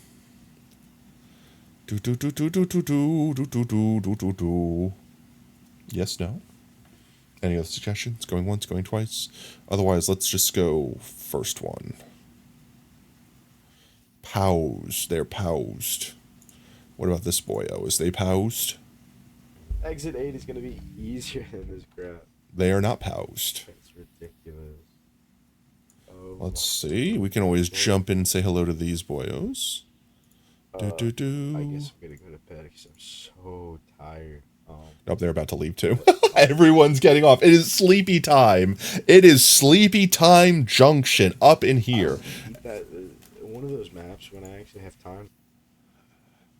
Yes, no. Any other suggestions? Going once, going twice. Otherwise, let's just go first one. Pause. They're paused. What about this boyo? Is they paused? Exit 8 is going to be easier than this crap. They are not paused. That's ridiculous. Oh, let's see. We can always jump in and say hello to these boyos. I guess I'm going to go to bed because I'm so tired. Nope, they're about to leave too. Everyone's getting off. It is sleepy time. It is sleepy time junction up in here. One of those maps when I actually have time.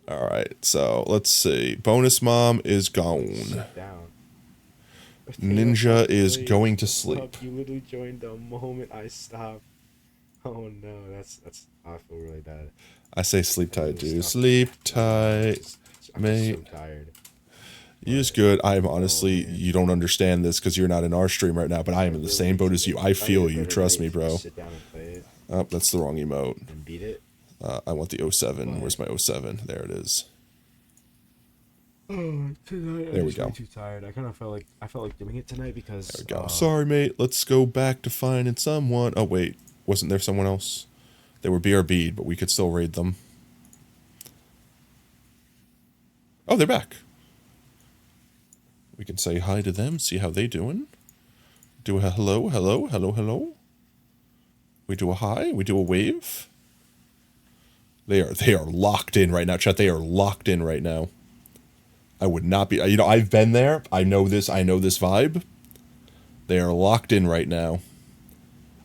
All right, so let's see. Bonus Mom is gone. Sit down. Ninja is going to sleep. You literally joined the moment I stopped. Oh no, that's I feel really bad. I say sleep tight, dude. Sleep tight, mate. I'm so tired. You's good. I'm honestly, you don't understand this because you're not in our stream right now, but I am in the same boat as you. I feel you. Trust me, bro. Sit down and play it. Oh, that's the wrong emote. And beat it. I want the 07. Where's my 07? There it is. Oh, tonight there we go. Too tired. I felt like doing it tonight because. There we go. Sorry, mate. Let's go back to finding someone. Oh wait, wasn't there someone else? They were BRB'd, but we could still raid them. Oh, they're back. We can say hi to them, see how they doing. Do a hello, hello, hello, hello. We do a hi, we do a wave. They are locked in right now, chat. They are locked in right now. I would not be, I've been there. I know this vibe. They are locked in right now.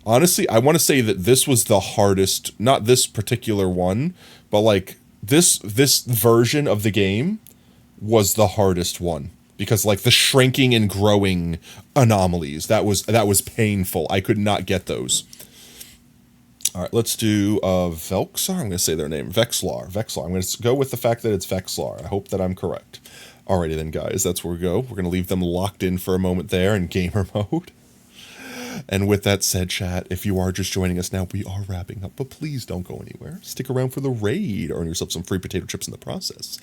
Honestly, I want to say that this was the hardest, not this particular one, but like this version of the game was the hardest one, because like the shrinking and growing anomalies, that was painful. I could not get those. All right, let's do Velxar. I'm going to say their name. Vexlar. I'm going to go with the fact that it's Vexlar. I hope that I'm correct. Alrighty then, guys. That's where we go. We're going to leave them locked in for a moment there in gamer mode. And with that said, chat, if you are just joining us now, we are wrapping up, but please don't go anywhere. Stick around for the raid. Earn yourself some free potato chips in the process.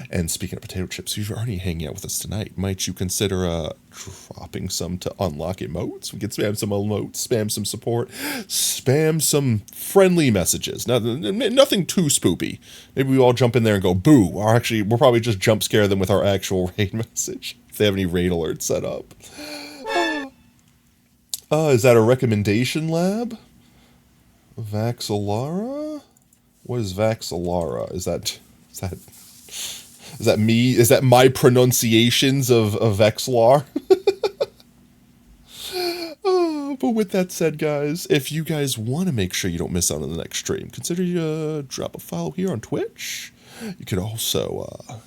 And speaking of potato chips, if you're already hanging out with us tonight, might you consider dropping some to unlock emotes? We can spam some emotes, spam some support, spam some friendly messages. Now, nothing too spoopy. Maybe we all jump in there and go, boo. Or actually, we'll probably just jump scare them with our actual raid message, if they have any raid alerts set up. Is that a recommendation lab? Vaxillara? What is Vaxillara? Is that me? Is that my pronunciations of Vexlar? But with that said, guys, if you guys want to make sure you don't miss out on the next stream, consider you drop a follow here on Twitch. You could also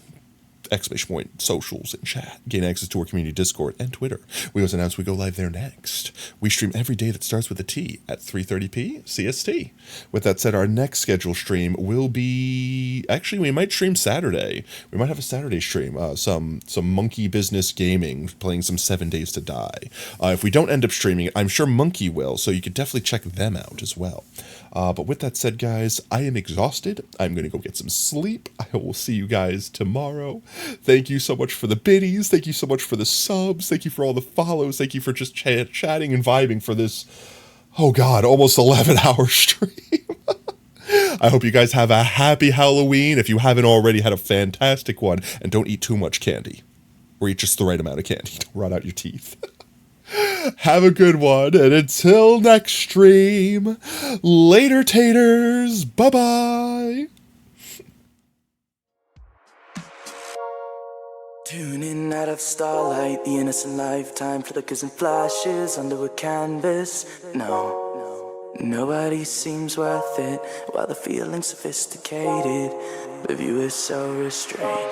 socials and chat, gain access to our community Discord and Twitter. We always announce we go live there next. We stream every day that starts with a T at 3:30 CST. With that said, our next scheduled stream will be, actually, we might stream Saturday. We might have a Saturday stream, some Monkey Business Gaming, playing some 7 Days to Die. If we don't end up streaming it, I'm sure Monkey will, so you could definitely check them out as well. But with that said, guys, I am exhausted. I'm going to go get some sleep. I will see you guys tomorrow. Thank you so much for the biddies. Thank you so much for the subs. Thank you for all the follows. Thank you for just chatting and vibing for this, oh God, almost 11-hour stream. I hope you guys have a happy Halloween. If you haven't already, had a fantastic one. And don't eat too much candy. Or eat just the right amount of candy. Don't rot out your teeth. Have a good one, and until next stream, later taters, bye-bye. Tuning out of starlight, the innocent lifetime flickers and flashes under a canvas. No, nobody seems worth it, while the feeling's sophisticated. The view is so restrained.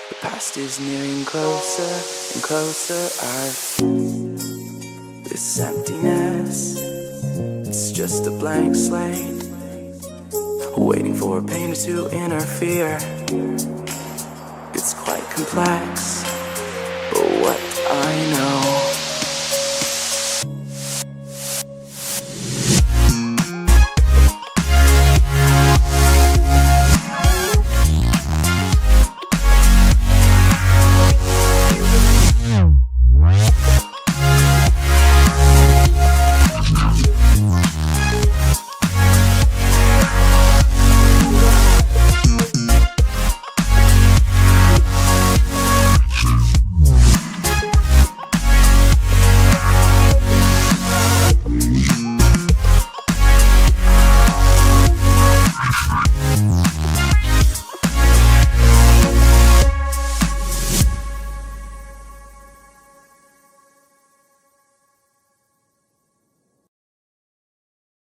The past is nearing closer and closer. This emptiness, it's just a blank slate, waiting for a painter to interfere. It's quite complex.